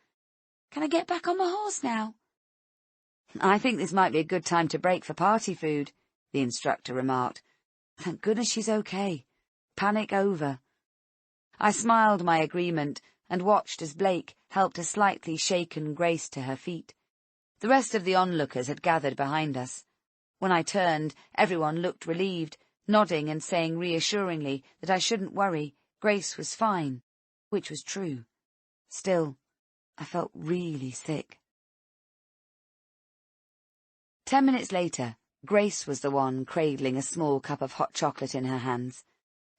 Speaker 2: "Can I get back on my horse now?" "I think this might be a good time to break for party food," the instructor remarked. "Thank goodness she's okay. Panic over." I smiled my agreement and watched as Blake helped a slightly shaken Grace to her feet. The rest of the onlookers had gathered behind us. When I turned, everyone looked relieved, nodding and saying reassuringly that I shouldn't worry, Grace was fine, which was true. Still, I felt really sick. 10 minutes later, Grace was the one cradling a small cup of hot chocolate in her hands.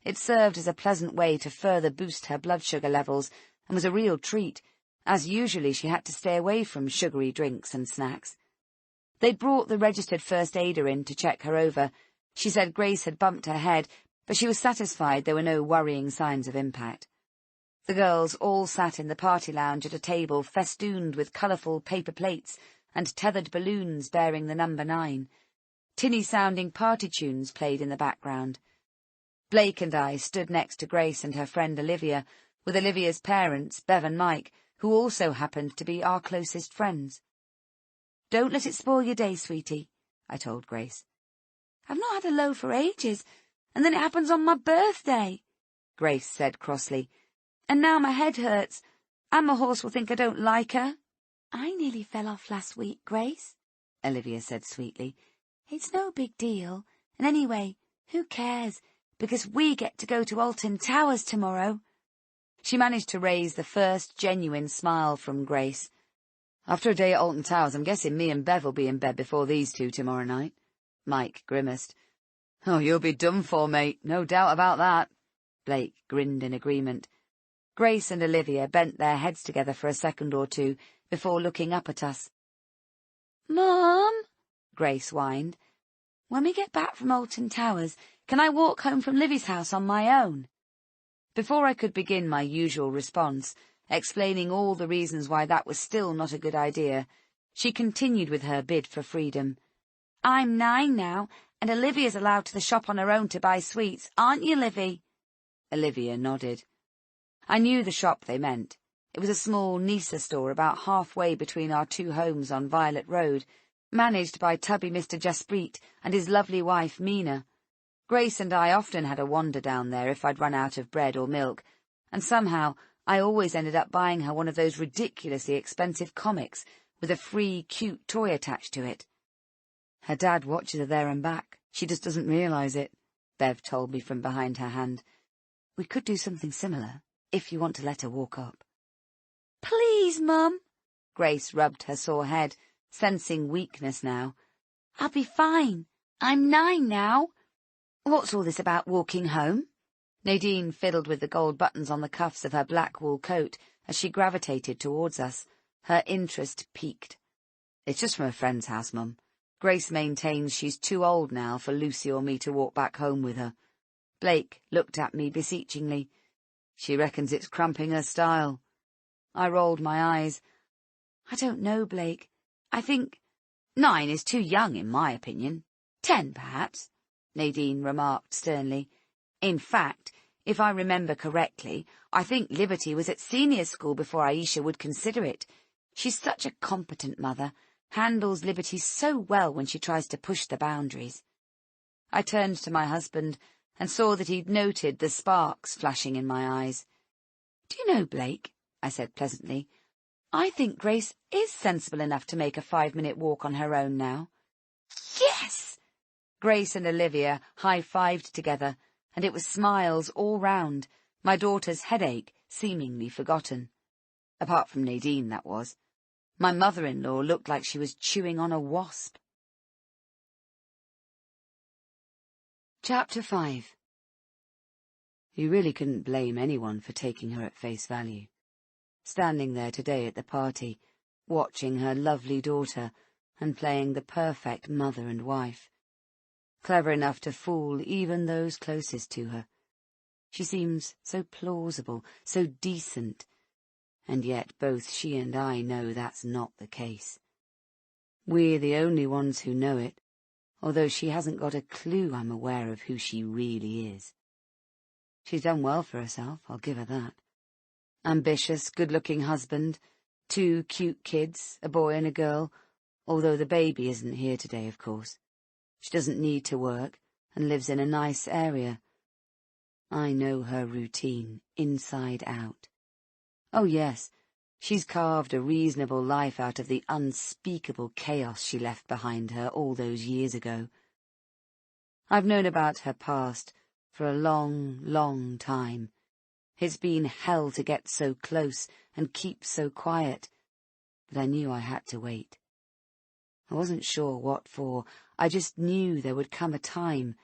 Speaker 2: It served as a pleasant way to further boost her blood sugar levels and was a real treat, as usually she had to stay away from sugary drinks and snacks. They'd brought the registered first aider in to check her over. She said Grace had bumped her head, but she was satisfied there were no worrying signs of impact. The girls all sat in the party lounge at a table festooned with colourful paper plates and tethered balloons bearing the number 9. Tinny-sounding party tunes played in the background. Blake and I stood next to Grace and her friend Olivia, with Olivia's parents, Bev and Mike, who also happened to be our closest friends. "Don't let it spoil your day, sweetie," I told Grace. "I've not had a low for ages, and then it happens on my birthday," Grace said crossly. "And now my head hurts, and my horse will think I don't like her." "I nearly fell off last week, Grace," Olivia said sweetly. "It's no big deal, and anyway, who cares, because we get to go to Alton Towers tomorrow." She managed to raise the first genuine smile from Grace. "After a day at Alton Towers, I'm guessing me and Bev will be in bed before these two tomorrow night." Mike grimaced. "Oh, you'll be done for, mate, no doubt about that." Blake grinned in agreement. Grace and Olivia bent their heads together for a second or two before looking up at us. "Mum," Grace whined, "when we get back from Alton Towers, can I walk home from Livy's house on my own?" Before I could begin my usual response, explaining all the reasons why that was still not a good idea, she continued with her bid for freedom. "I'm 9 now, and Olivia's allowed to the shop on her own to buy sweets, aren't you, Livy?" Olivia nodded. I knew the shop they meant. It was a small Nisa store about halfway between our two homes on Violet Road, managed by tubby Mr. Jasprit and his lovely wife Mina. Grace and I often had a wander down there if I'd run out of bread or milk, and somehow I always ended up buying her one of those ridiculously expensive comics with a free, cute toy attached to it. "Her dad watches her there and back. She just doesn't realise it," Bev told me from behind her hand. "We could do something similar, if you want to let her walk up." "Please, Mum." Grace rubbed her sore head, sensing weakness now. "I'll be fine. I'm 9 now." "What's all this about walking home?" Nadine fiddled with the gold buttons on the cuffs of her black wool coat as she gravitated towards us. Her interest piqued. "It's just from a friend's house, Mum. Grace maintains she's too old now for Lucy or me to walk back home with her." Blake looked at me beseechingly. "She reckons it's cramping her style." I rolled my eyes. "I don't know, Blake. I think 9 is too young, in my opinion. 10, perhaps," Nadine remarked sternly. "In fact, if I remember correctly, I think Liberty was at senior school before Aisha would consider it. She's such a competent mother, handles Liberty so well when she tries to push the boundaries." I turned to my husband and saw that he'd noted the sparks flashing in my eyes. "Do you know, Blake," I said pleasantly, "I think Grace is sensible enough to make a 5-minute walk on her own now." "Yes!" Grace and Olivia high-fived together, and it was smiles all round, my daughter's headache seemingly forgotten. Apart from Nadine, that was. My mother-in-law looked like she was chewing on a wasp. Chapter 5. You really couldn't blame anyone for taking her at face value. Standing there today at the party, watching her lovely daughter, and playing the perfect mother and wife. Clever enough to fool even those closest to her. She seems so plausible, so decent, and yet both she and I know that's not the case. We're the only ones who know it, although she hasn't got a clue I'm aware of who she really is. She's done well for herself, I'll give her that. Ambitious, good-looking husband, 2 cute kids, a boy and a girl, although the baby isn't here today, of course. She doesn't need to work, and lives in a nice area. I know her routine, inside out. Oh yes, she's carved a reasonable life out of the unspeakable chaos she left behind her all those years ago. I've known about her past for a long, long time. It's been hell to get so close and keep so quiet, but I knew I had to wait. I wasn't sure what for, I just knew there would come a time,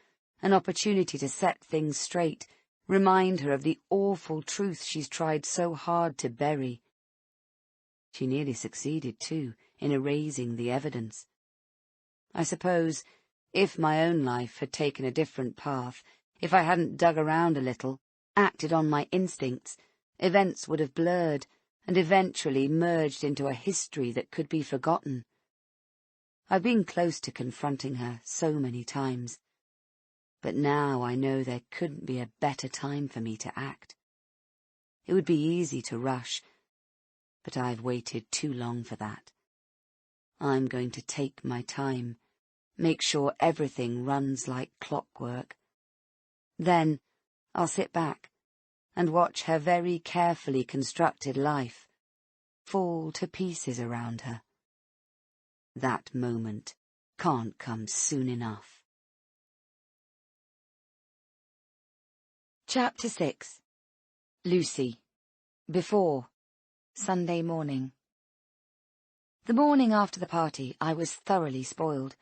Speaker 2: an opportunity to set things straight, remind her of the awful truth she's tried so hard to bury. She nearly succeeded, too, in erasing the evidence. I suppose, if my own life had taken a different path, if I hadn't dug around a little, acted on my instincts, Events would have blurred and eventually merged into a history that could be forgotten. I've been close to confronting her so many times, but now I know there couldn't be a better time for me to act. It would be easy to rush, but I've waited too long for that. I'm going to take my time, make sure everything runs like clockwork. Then I'll sit back and watch her very carefully constructed life fall to pieces around her. That moment can't come soon enough. Chapter 6. Lucy. Before. Sunday morning. The morning after the party, I was thoroughly spoiled.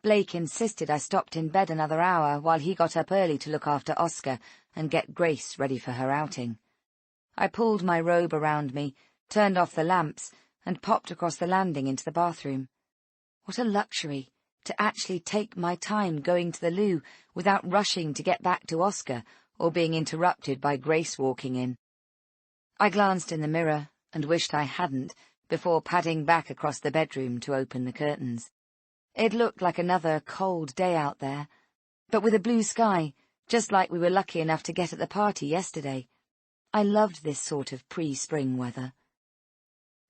Speaker 2: Blake insisted I stopped in bed another hour while he got up early to look after Oscar and get Grace ready for her outing. I pulled my robe around me, turned off the lamps, and popped across the landing into the bathroom. What a luxury, to actually take my time going to the loo without rushing to get back to Oscar or being interrupted by Grace walking in. I glanced in the mirror and wished I hadn't before padding back across the bedroom to open the curtains. It looked like another cold day out there, but with a blue sky, just like we were lucky enough to get at the party yesterday. I loved this sort of pre-spring weather.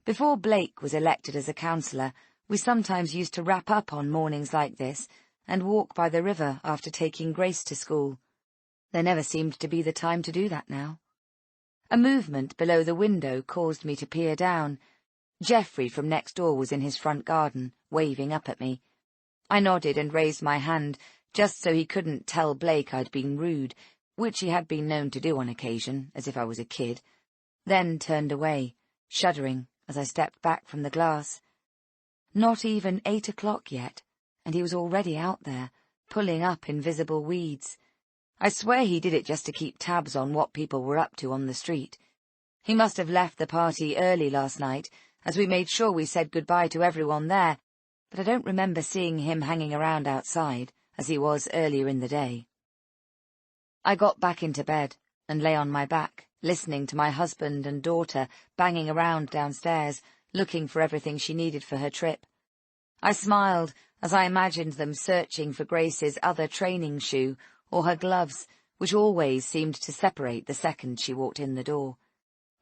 Speaker 2: Before Blake was elected as a councillor, we sometimes used to wrap up on mornings like this and walk by the river after taking Grace to school. There never seemed to be the time to do that now. A movement below the window caused me to peer down. Geoffrey from next door was in his front garden, waving up at me. I nodded and raised my hand, just so he couldn't tell Blake I'd been rude, which he had been known to do on occasion, as if I was a kid, then turned away, shuddering as I stepped back from the glass. Not even 8 o'clock yet, and he was already out there, pulling up invisible weeds. I swear he did it just to keep tabs on what people were up to on the street. He must have left the party early last night, as we made sure we said goodbye to everyone there, but I don't remember seeing him hanging around outside, as he was earlier in the day. I got back into bed and lay on my back, listening to my husband and daughter banging around downstairs, looking for everything she needed for her trip. I smiled as I imagined them searching for Grace's other training shoe or her gloves, which always seemed to separate the second she walked in the door.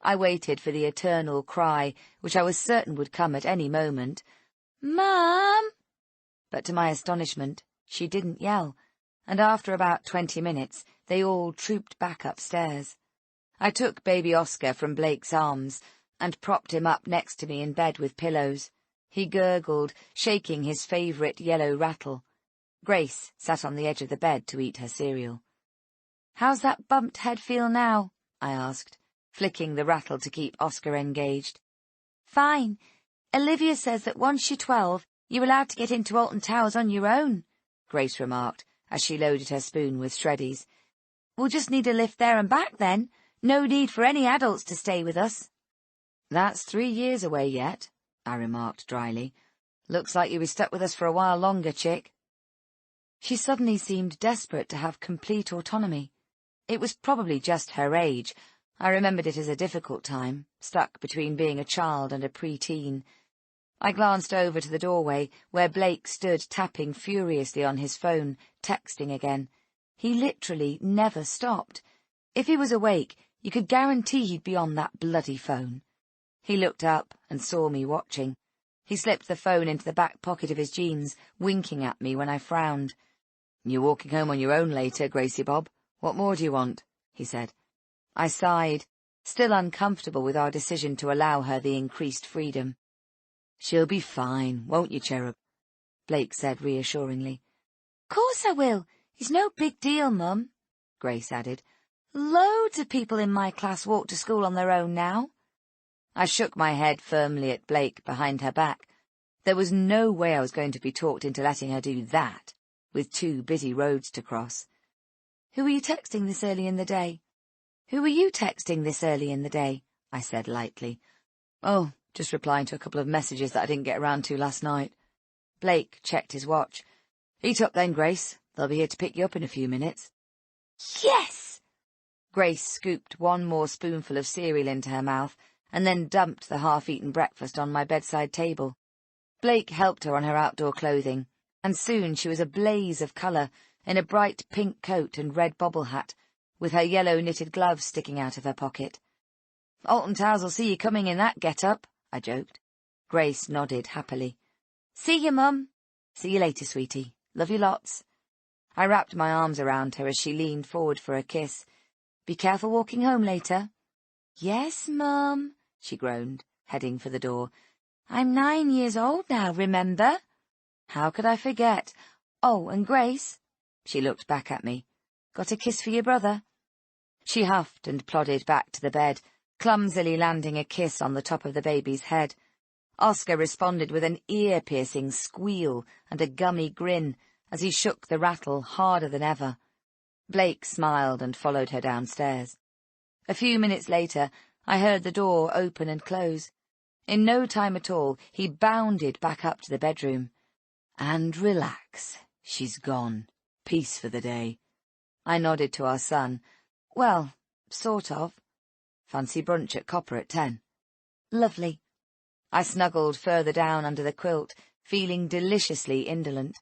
Speaker 2: I waited for the eternal cry, which I was certain would come at any moment, "Mum!" But to my astonishment, she didn't yell, and after about 20 minutes, they all trooped back upstairs. I took baby Oscar from Blake's arms and propped him up next to me in bed with pillows. He gurgled, shaking his favourite yellow rattle. Grace sat on the edge of the bed to eat her cereal. "How's that bumped head feel now?" I asked, flicking the rattle to keep Oscar engaged. "Fine. Olivia says that once you're 12, you're allowed to get into Alton Towers on your own," Grace remarked, as she loaded her spoon with Shreddies. "We'll just need a lift there and back then. No need for any adults to stay with us." "That's 3 years away yet," I remarked dryly. "Looks like you'll be stuck with us for a while longer, chick." She suddenly seemed desperate to have complete autonomy. It was probably just her age. I remembered it as a difficult time, stuck between being a child and a pre-teen. I glanced over to the doorway, where Blake stood tapping furiously on his phone, texting again. He literally never stopped. If he was awake, you could guarantee he'd be on that bloody phone. He looked up and saw me watching. He slipped the phone into the back pocket of his jeans, winking at me when I frowned. "You're walking home on your own later, Gracie Bob. What more do you want?" he said. I sighed, still uncomfortable with our decision to allow her the increased freedom. "She'll be fine, won't you, cherub?" Blake said reassuringly. "Course I will. It's no big deal, Mum," Grace added. "Loads of people in my class walk to school on their own now." I shook my head firmly at Blake behind her back. There was no way I was going to be talked into letting her do that, with 2 busy roads to cross. "Who were you texting this early in the day?" "Who were you texting this early in the day?" I said lightly. "Oh, just replying to a couple of messages that I didn't get around to last night." Blake checked his watch. "Eat up then, Grace. They'll be here to pick you up in a few minutes." "Yes!" Grace scooped one more spoonful of cereal into her mouth and then dumped the half-eaten breakfast on my bedside table. Blake helped her on her outdoor clothing, and soon she was a blaze of colour in a bright pink coat and red bobble hat, with her yellow knitted gloves sticking out of her pocket. "Alton Towers will see you coming in that get-up," I joked. Grace nodded happily. "See you, Mum." "See you later, sweetie. Love you lots." I wrapped my arms around her as she leaned forward for a kiss. "Be careful walking home later." "Yes, Mum," she groaned, heading for the door. "I'm 9 years old now, remember?" "How could I forget? Oh, and Grace," she looked back at me, "got a kiss for your brother?" She huffed and plodded back to the bed, clumsily landing a kiss on the top of the baby's head. Oscar responded with an ear-piercing squeal and a gummy grin as he shook the rattle harder than ever. Blake smiled and followed her downstairs. A few minutes later, I heard the door open and close. In no time at all, he bounded back up to the bedroom. "And relax. She's gone. Peace for the day." I nodded to our son. "Well, sort of. Fancy brunch at Copper at 10. "Lovely." I snuggled further down under the quilt, feeling deliciously indolent.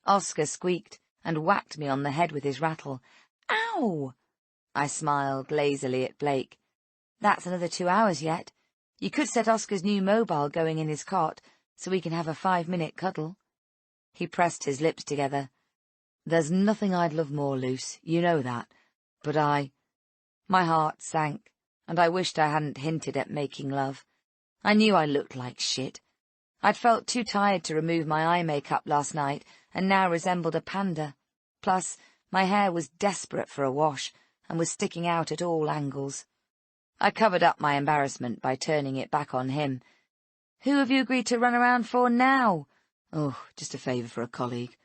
Speaker 2: Oscar squeaked and whacked me on the head with his rattle. "Ow!" I smiled lazily at Blake. "That's another 2 hours yet. You could set Oscar's new mobile going in his cot, so we can have a 5-minute cuddle." He pressed his lips together. "There's nothing I'd love more, Luce, you know that. But My heart sank, and I wished I hadn't hinted at making love. I knew I looked like shit. I'd felt too tired to remove my eye makeup last night, and now resembled a panda. Plus, my hair was desperate for a wash, and was sticking out at all angles. I covered up my embarrassment by turning it back on him. "Who have you agreed to run around for now?" "Oh, just a favour for a colleague.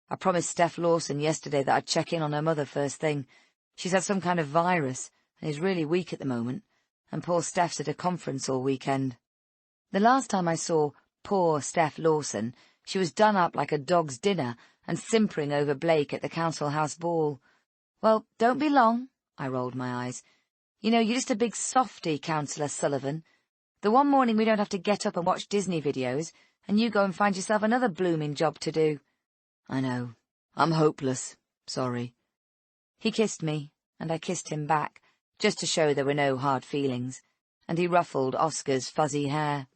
Speaker 2: I promised Steph Lawson yesterday that I'd check in on her mother first thing. She's had some kind of virus, and is really weak at the moment, and poor Steph's at a conference all weekend." The last time I saw poor Steph Lawson, she was done up like a dog's dinner and simpering over Blake at the council house ball. "Well, don't be long," I rolled my eyes. "You know, you're just a big softy, Councillor Sullivan. The one morning we don't have to get up and watch Disney videos, and you go and find yourself another blooming job to do." "I know. I'm hopeless. Sorry." He kissed me, and I kissed him back, just to show there were no hard feelings, and he ruffled Oscar's fuzzy hair.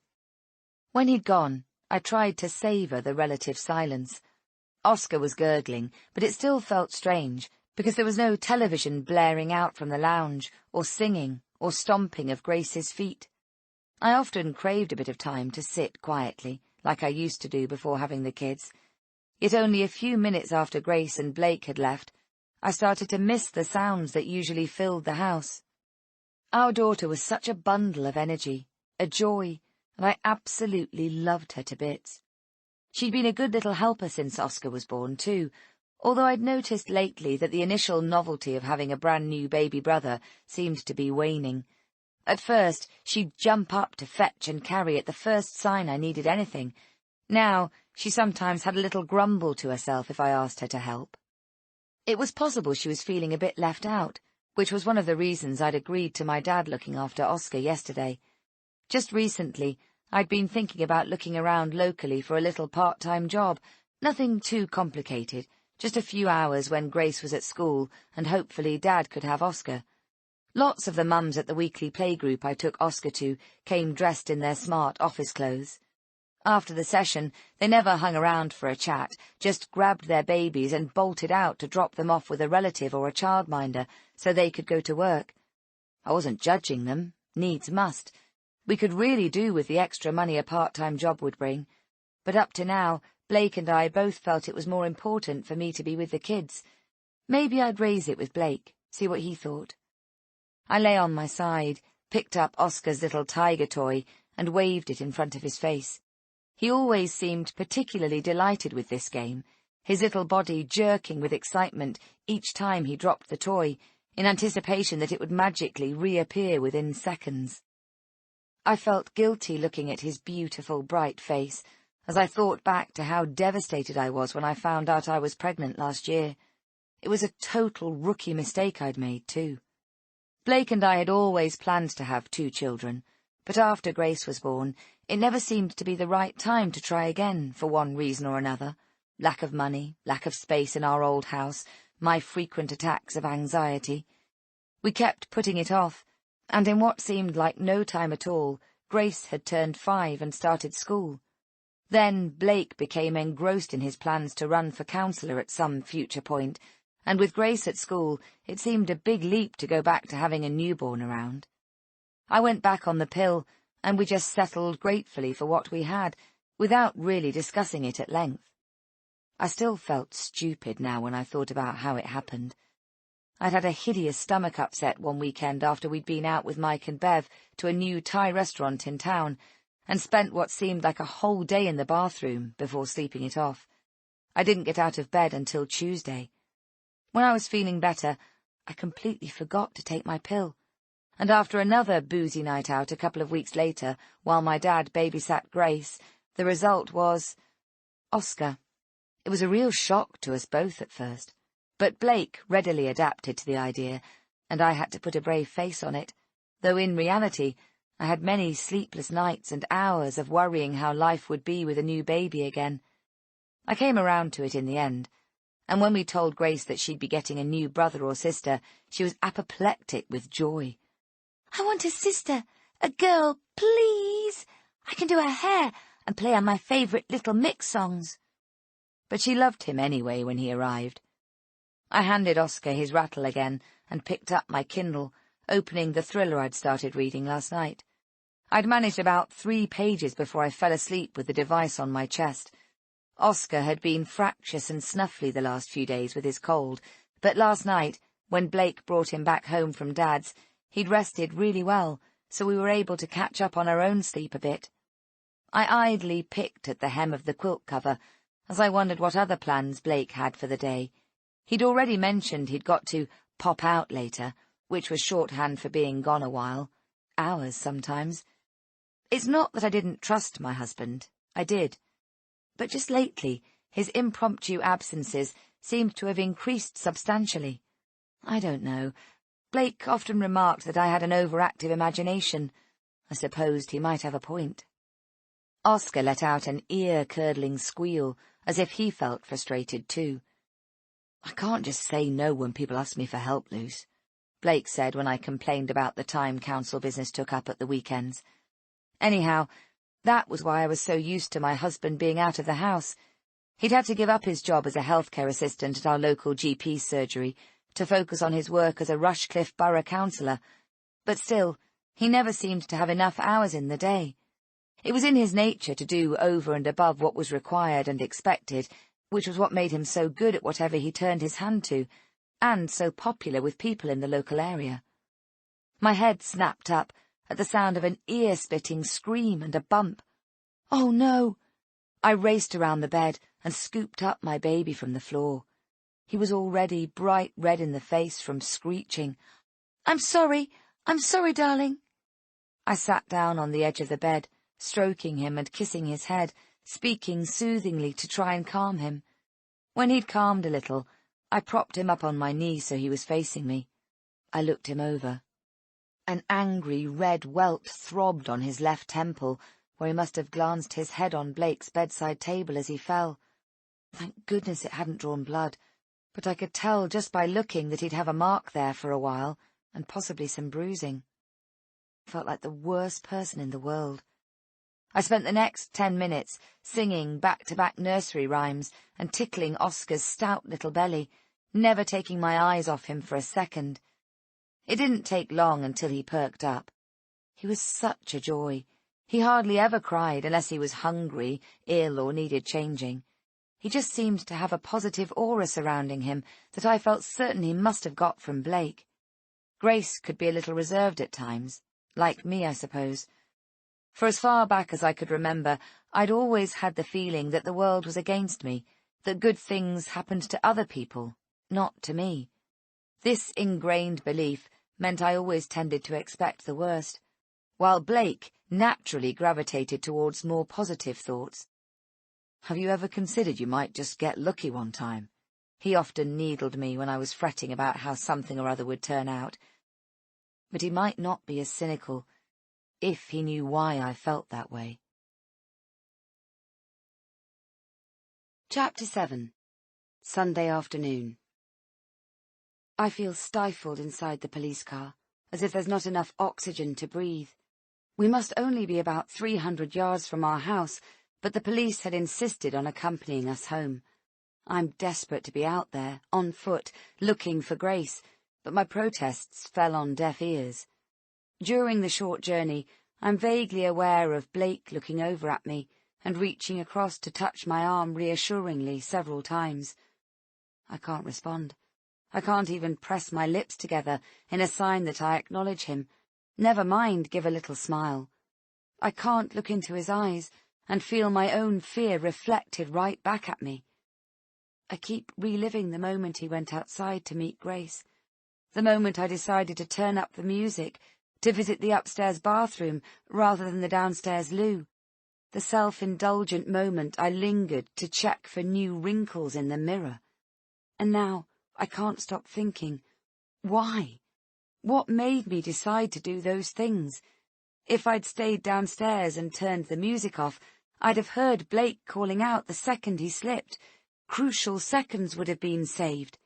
Speaker 2: When he'd gone, I tried to savour the relative silence. Oscar was gurgling, but it still felt strange, because there was no television blaring out from the lounge, or singing, or stomping of Grace's feet. I often craved a bit of time to sit quietly, like I used to do before having the kids. Yet only a few minutes after Grace and Blake had left, I started to miss the sounds that usually filled the house. Our daughter was such a bundle of energy, a joy, and I absolutely loved her to bits. She'd been a good little helper since Oscar was born, too, although I'd noticed lately that the initial novelty of having a brand-new baby brother seemed to be waning. At first, she'd jump up to fetch and carry at the first sign I needed anything. Now, she sometimes had a little grumble to herself if I asked her to help. It was possible she was feeling a bit left out, which was one of the reasons I'd agreed to my dad looking after Oscar yesterday. Just recently, I'd been thinking about looking around locally for a little part-time job, nothing too complicated, just a few hours when Grace was at school, and hopefully Dad could have Oscar. Lots of the mums at the weekly playgroup I took Oscar to came dressed in their smart office clothes. After the session, they never hung around for a chat, just grabbed their babies and bolted out to drop them off with a relative or a childminder so they could go to work. I wasn't judging them, needs must. We could really do with the extra money a part-time job would bring. But up to now, Blake and I both felt it was more important for me to be with the kids. Maybe I'd raise it with Blake, see what he thought. I lay on my side, picked up Oscar's little tiger toy, and waved it in front of his face. He always seemed particularly delighted with this game, his little body jerking with excitement each time he dropped the toy, in anticipation that it would magically reappear within seconds. I felt guilty looking at his beautiful, bright face, as I thought back to how devastated I was when I found out I was pregnant last year. It was a total rookie mistake I'd made, too. Blake and I had always planned to have 2 children, but after Grace was born, it never seemed to be the right time to try again, for one reason or another. Lack of money, lack of space in our old house, my frequent attacks of anxiety. We kept putting it off, and in what seemed like no time at all, Grace had turned 5 and started school. Then Blake became engrossed in his plans to run for councillor at some future point, and with Grace at school, it seemed a big leap to go back to having a newborn around. I went back on the pill, and we just settled gratefully for what we had, without really discussing it at length. I still felt stupid now when I thought about how it happened. I'd had a hideous stomach upset one weekend after we'd been out with Mike and Bev to a new Thai restaurant in town, and spent what seemed like a whole day in the bathroom before sleeping it off. I didn't get out of bed until Tuesday. When I was feeling better, I completely forgot to take my pill, and after another boozy night out a couple of weeks later, while my dad babysat Grace, the result was Oscar. It was a real shock to us both at first, but Blake readily adapted to the idea, and I had to put a brave face on it, though in reality I had many sleepless nights and hours of worrying how life would be with a new baby again. I came around to it in the end, and when we told Grace that she'd be getting a new brother or sister, she was apoplectic with joy. "I want a sister, a girl, please. I can do her hair and play on my favourite Little Mix songs." But she loved him anyway when he arrived. I handed Oscar his rattle again and picked up my Kindle, opening the thriller I'd started reading last night. I'd managed about 3 pages before I fell asleep with the device on my chest. Oscar had been fractious and snuffly the last few days with his cold, but last night, when Blake brought him back home from Dad's, he'd rested really well, so we were able to catch up on our own sleep a bit. I idly picked at the hem of the quilt cover, as I wondered what other plans Blake had for the day. He'd already mentioned he'd got to pop out later, which was shorthand for being gone a while, hours sometimes. It's not that I didn't trust my husband, I did. But just lately, his impromptu absences seemed to have increased substantially. I don't know. Blake often remarked that I had an overactive imagination. I supposed he might have a point. Oscar let out an ear-curdling squeal, as if he felt frustrated too. "I can't just say no when people ask me for help, Luce," Blake said when I complained about the time council business took up at the weekends. Anyhow, that was why I was so used to my husband being out of the house. He'd had to give up his job as a healthcare assistant at our local GP surgery to focus on his work as a Rushcliffe Borough councillor, but still, he never seemed to have enough hours in the day. It was in his nature to do over and above what was required and expected, which was what made him so good at whatever he turned his hand to, and so popular with people in the local area. My head snapped up at the sound of an ear-splitting scream and a bump. "Oh, no!" I raced around the bed and scooped up my baby from the floor. He was already bright red in the face from screeching. I'm sorry, darling." I sat down on the edge of the bed, stroking him and kissing his head, speaking soothingly to try and calm him. When he'd calmed a little, I propped him up on my knee so he was facing me. I looked him over. An angry red welt throbbed on his left temple, where he must have glanced his head on Blake's bedside table as he fell. Thank goodness it hadn't drawn blood, but I could tell just by looking that he'd have a mark there for a while, and possibly some bruising. I felt like the worst person in the world. I spent the next 10 minutes singing back-to-back nursery rhymes and tickling Oscar's stout little belly, never taking my eyes off him for a second. It didn't take long until he perked up. He was such a joy. He hardly ever cried unless he was hungry, ill, or needed changing. He just seemed to have a positive aura surrounding him that I felt certain he must have got from Blake. Grace could be a little reserved at times, like me, I suppose. For as far back as I could remember, I'd always had the feeling that the world was against me, that good things happened to other people, not to me. This ingrained belief meant I always tended to expect the worst, while Blake naturally gravitated towards more positive thoughts. "Have you ever considered you might just get lucky one time?" He often needled me when I was fretting about how something or other would turn out. but he might not be as cynical if he knew why I felt that way. Chapter 7. Sunday afternoon. I feel stifled inside the police car, as if there's not enough oxygen to breathe. We must only be about 300 yards from our house, but the police had insisted on accompanying us home. I'm desperate to be out there, on foot, looking for Grace, but my protests fell on deaf ears. During the short journey, I'm vaguely aware of Blake looking over at me and reaching across to touch my arm reassuringly several times. I can't respond. I can't even press my lips together in a sign that I acknowledge him, never mind give a little smile. I can't look into his eyes and feel my own fear reflected right back at me. I keep reliving the moment he went outside to meet Grace, the moment I decided to turn up the music, to visit the upstairs bathroom rather than the downstairs loo, the self-indulgent moment I lingered to check for new wrinkles in the mirror. And now I can't stop thinking, why? What made me decide to do those things? If I'd stayed downstairs and turned the music off, I'd have heard Blake calling out the second he slipped. Crucial seconds would have been saved.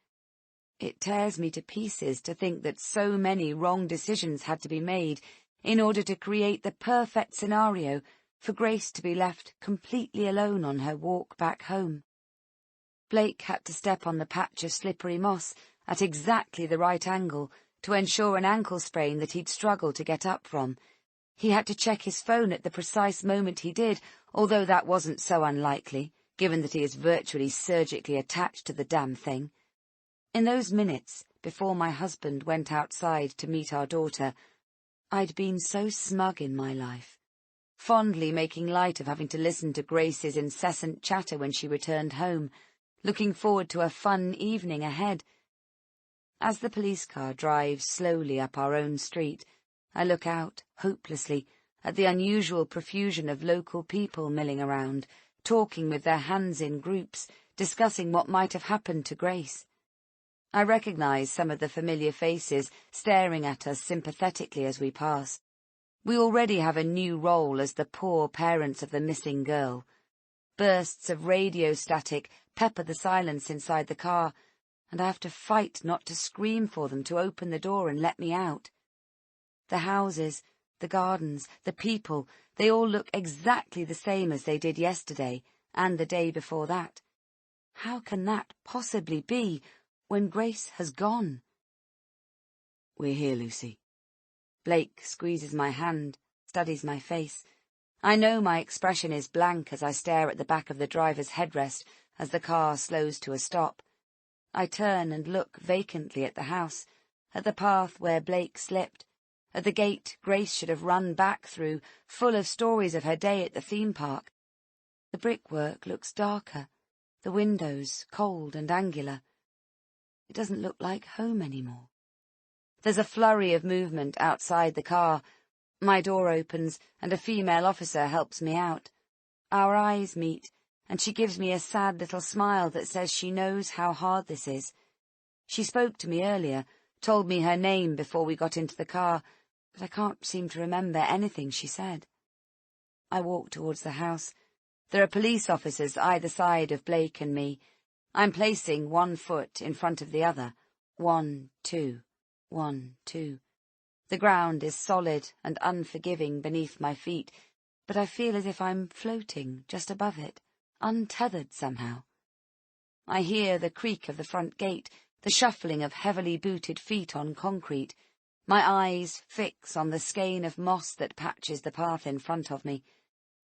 Speaker 2: It tears me to pieces to think that so many wrong decisions had to be made in order to create the perfect scenario for Grace to be left completely alone on her walk back home. Blake had to step on the patch of slippery moss at exactly the right angle to ensure an ankle sprain that he'd struggled to get up from. He had to check his phone at the precise moment he did, although that wasn't so unlikely, given that he is virtually surgically attached to the damn thing. In those minutes, before my husband went outside to meet our daughter, I'd been so smug in my life, fondly making light of having to listen to Grace's incessant chatter when she returned home, looking forward to a fun evening ahead. As the police car drives slowly up our own street, I look out, hopelessly, at the unusual profusion of local people milling around, talking with their hands in groups, discussing what might have happened to Grace. I recognize some of the familiar faces staring at us sympathetically as we pass. We already have a new role as the poor parents of the missing girl. Bursts of radio static pepper the silence inside the car, and I have to fight not to scream for them to open the door and let me out. The houses, the gardens, the people, they all look exactly the same as they did yesterday and the day before that. How can that possibly be when Grace has gone? "We're here, Lucy." Blake squeezes my hand, studies my face. I know my expression is blank as I stare at the back of the driver's headrest as the car slows to a stop. I turn and look vacantly at the house, at the path where Blake slipped, at the gate Grace should have run back through, full of stories of her day at the theme park. The brickwork looks darker, the windows cold and angular. It doesn't look like home anymore. There's a flurry of movement outside the car. My door opens, and a female officer helps me out. Our eyes meet, and she gives me a sad little smile that says she knows how hard this is. She spoke to me earlier, told me her name before we got into the car, but I can't seem to remember anything she said. I walk towards the house. There are police officers either side of Blake and me. I'm placing one foot in front of the other. 1, 2, 1, 2. The ground is solid and unforgiving beneath my feet, but I feel as if I'm floating just above it, untethered somehow. I hear the creak of the front gate, the shuffling of heavily booted feet on concrete. My eyes fix on the skein of moss that patches the path in front of me.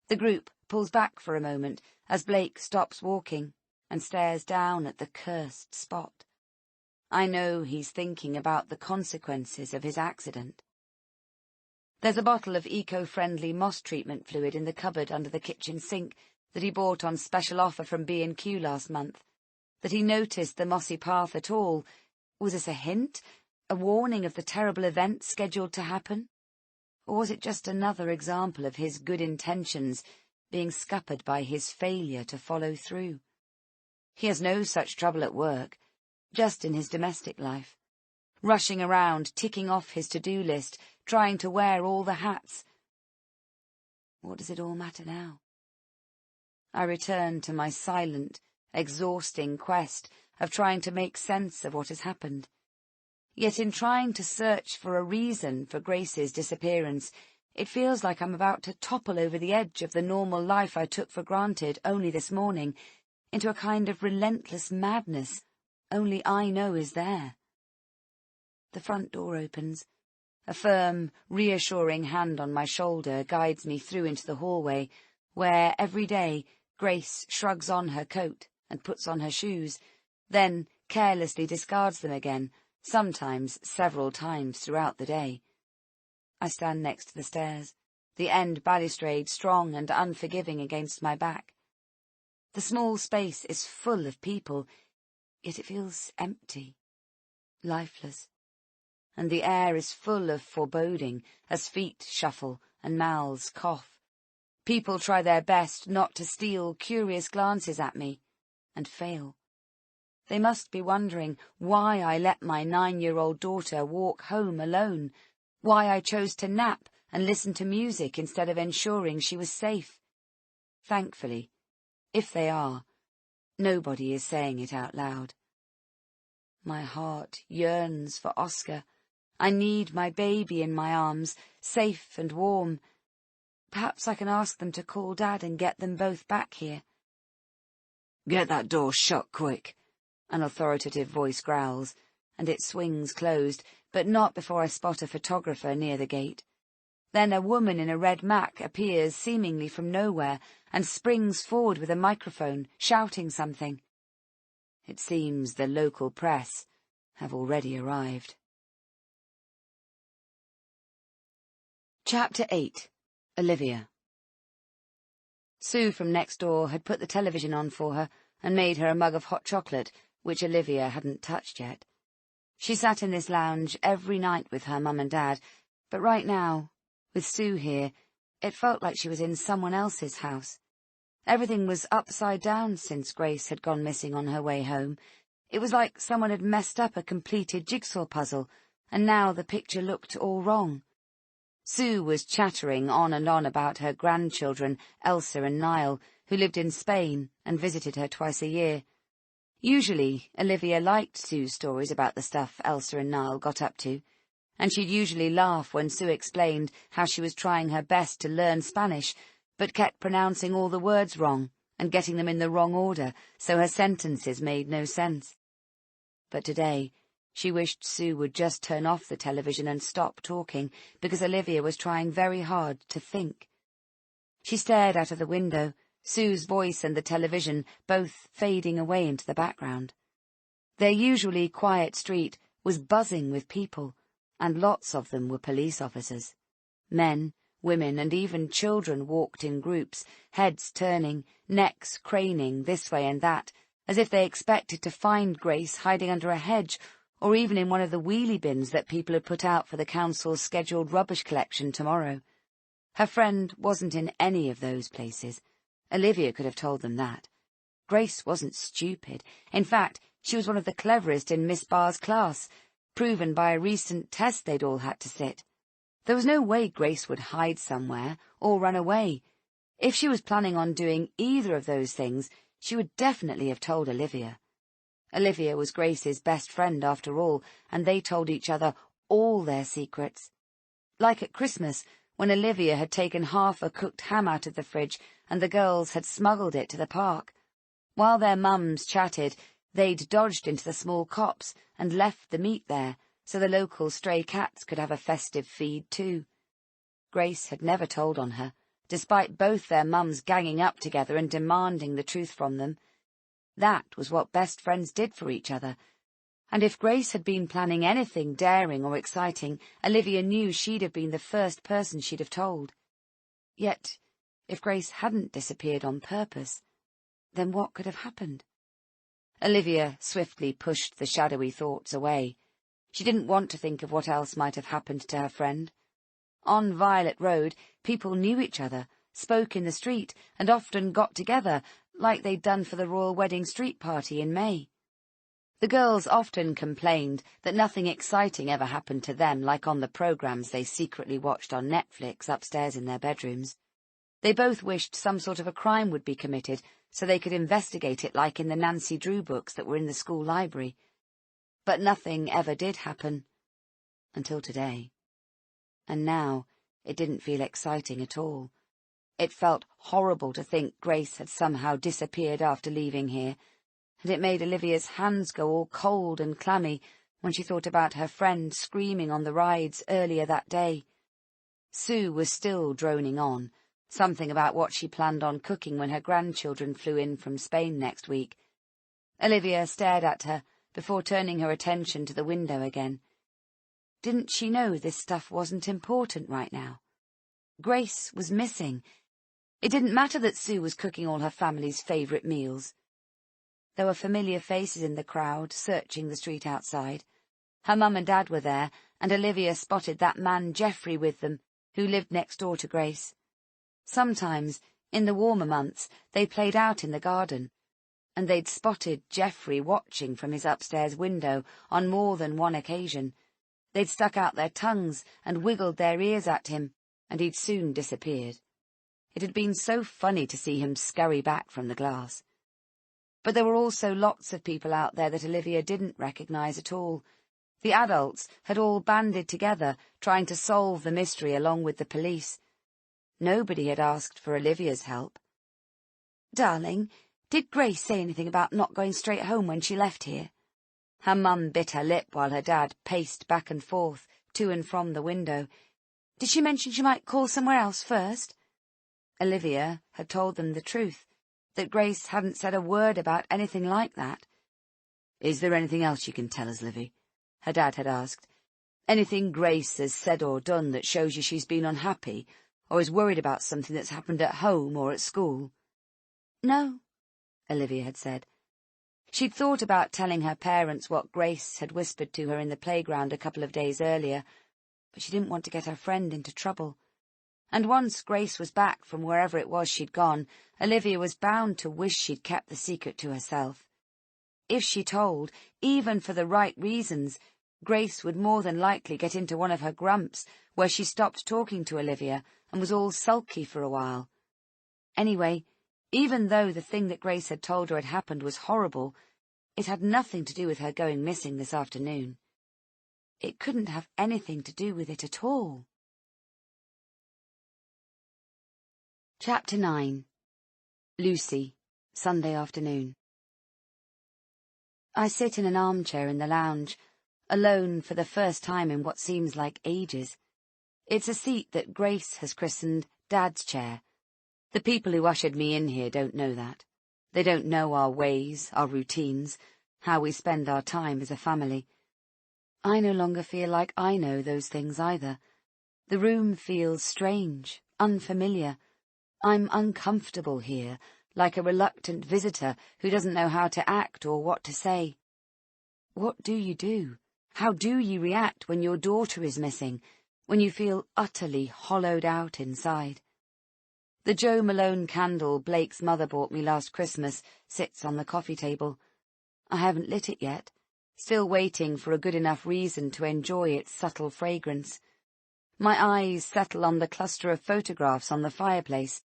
Speaker 2: The group pulls back for a moment as Blake stops walking and stares down at the cursed spot. I know he's thinking about the consequences of his accident. There's a bottle of eco-friendly moss treatment fluid in the cupboard under the kitchen sink that he bought on special offer from B&Q last month. That he noticed the mossy path at all. Was this a hint? A warning of the terrible event scheduled to happen? Or was it just another example of his good intentions being scuppered by his failure to follow through? He has no such trouble at work, just in his domestic life. rushing around, ticking off his to-do list, trying to wear all the hats. What does it all matter now? I return to my silent, exhausting quest of trying to make sense of what has happened. Yet in trying to search for a reason for Grace's disappearance, it feels like I'm about to topple over the edge of the normal life I took for granted only this morning, into a kind of relentless madness only I know is there. The front door opens. A firm, reassuring hand on my shoulder guides me through into the hallway, where, every day, Grace shrugs on her coat and puts on her shoes, then carelessly discards them again, sometimes several times throughout the day. I stand next to the stairs, the end balustrade strong and unforgiving against my back. The small space is full of people, yet it feels empty, lifeless, and the air is full of foreboding as feet shuffle and mouths cough. People try their best not to steal curious glances at me, and fail. They must be wondering why I let my 9-year-old daughter walk home alone, why I chose to nap and listen to music instead of ensuring she was safe. Thankfully, if they are, nobody is saying it out loud. My heart yearns for Oscar. I need my baby in my arms, safe and warm. Perhaps I can ask them to call Dad and get them both back here. "Get that door shut, quick," an authoritative voice growls, and it swings closed, but not before I spot a photographer near the gate. Then a woman in a red mac appears seemingly from nowhere and springs forward with a microphone, shouting something. It seems the local press have already arrived. Chapter 8. Olivia. Sue from next door had put the television on for her and made her a mug of hot chocolate, which Olivia hadn't touched yet. She sat in this lounge every night with her mum and dad, but right now, with Sue here, it felt like she was in someone else's house. Everything was upside down since Grace had gone missing on her way home. It was like someone had messed up a completed jigsaw puzzle, and now the picture looked all wrong. Sue was chattering on and on about her grandchildren, Elsa and Niall, who lived in Spain and visited her twice a year. Usually, Olivia liked Sue's stories about the stuff Elsa and Niall got up to, and she'd usually laugh when Sue explained how she was trying her best to learn Spanish, but kept pronouncing all the words wrong and getting them in the wrong order, so her sentences made no sense. But today, she wished Sue would just turn off the television and stop talking, because Olivia was trying very hard to think. She stared out of the window, Sue's voice and the television both fading away into the background. Their usually quiet street was buzzing with people, and lots of them were police officers. Men, women, and even children walked in groups, heads turning, necks craning this way and that, as if they expected to find Grace hiding under a hedge, or even in one of the wheelie bins that people had put out for the council's scheduled rubbish collection tomorrow. Her friend wasn't in any of those places. Olivia could have told them that. Grace wasn't stupid. In fact, she was one of the cleverest in Miss Barr's class, proven by a recent test they'd all had to sit. There was no way Grace would hide somewhere or run away. If she was planning on doing either of those things, she would definitely have told Olivia. Olivia was Grace's best friend after all, and they told each other all their secrets. Like at Christmas, when Olivia had taken half a cooked ham out of the fridge and the girls had smuggled it to the park. While their mums chatted, they'd dodged into the small copse and left the meat there, so the local stray cats could have a festive feed too. Grace had never told on her, despite both their mums ganging up together and demanding the truth from them. That was what best friends did for each other, and if Grace had been planning anything daring or exciting, Olivia knew she'd have been the first person she'd have told. Yet, if Grace hadn't disappeared on purpose, then what could have happened? Olivia swiftly pushed the shadowy thoughts away. She didn't want to think of what else might have happened to her friend. On Violet Road, people knew each other, spoke in the street, and often got together, like they'd done for the Royal Wedding Street Party in May. The girls often complained that nothing exciting ever happened to them, like on the programmes they secretly watched on Netflix upstairs in their bedrooms. They both wished some sort of a crime would be committed so they could investigate it like in the Nancy Drew books that were in the school library. But nothing ever did happen. Until today. And now it didn't feel exciting at all. It felt horrible to think Grace had somehow disappeared after leaving here, and it made Olivia's hands go all cold and clammy when she thought about her friend screaming on the rides earlier that day. Sue was still droning on, something about what she planned on cooking when her grandchildren flew in from Spain next week. Olivia stared at her before turning her attention to the window again. Didn't she know this stuff wasn't important right now? Grace was missing. It didn't matter that Sue was cooking all her family's favourite meals. There were familiar faces in the crowd, searching the street outside. Her mum and dad were there, and Olivia spotted that man Geoffrey with them, who lived next door to Grace. Sometimes, in the warmer months, they played out in the garden, and they'd spotted Geoffrey watching from his upstairs window on more than one occasion. They'd stuck out their tongues and wiggled their ears at him, and he'd soon disappeared. It had been so funny to see him scurry back from the glass. But there were also lots of people out there that Olivia didn't recognise at all. The adults had all banded together, trying to solve the mystery along with the police. Nobody had asked for Olivia's help. "Darling, did Grace say anything about not going straight home when she left here?" Her mum bit her lip while her dad paced back and forth, to and from the window. "Did she mention she might call somewhere else first?" Olivia had told them the truth, that Grace hadn't said a word about anything like that. "Is there anything else you can tell us, Livy?" her dad had asked. "Anything Grace has said or done that shows you she's been unhappy, or is worried about something that's happened at home or at school?" "No," Olivia had said. She'd thought about telling her parents what Grace had whispered to her in the playground a couple of days earlier, but she didn't want to get her friend into trouble. And once Grace was back from wherever it was she'd gone, Olivia was bound to wish she'd kept the secret to herself. If she told, even for the right reasons, Grace would more than likely get into one of her grumps, where she stopped talking to Olivia and was all sulky for a while. Anyway, even though the thing that Grace had told her had happened was horrible, it had nothing to do with her going missing this afternoon. It couldn't have anything to do with it at all. Chapter 9. Lucy, Sunday afternoon. I sit in an armchair in the lounge, alone for the first time in what seems like ages. It's a seat that Grace has christened Dad's chair. The people who ushered me in here don't know that. They don't know our ways, our routines, how we spend our time as a family. I no longer feel like I know those things either. The room feels strange, unfamiliar. I'm uncomfortable here, like a reluctant visitor who doesn't know how to act or what to say. What do you do? How do you react when your daughter is missing, when you feel utterly hollowed out inside? The Jo Malone candle Blake's mother bought me last Christmas sits on the coffee table. I haven't lit it yet, still waiting for a good enough reason to enjoy its subtle fragrance. My eyes settle on the cluster of photographs on the fireplace.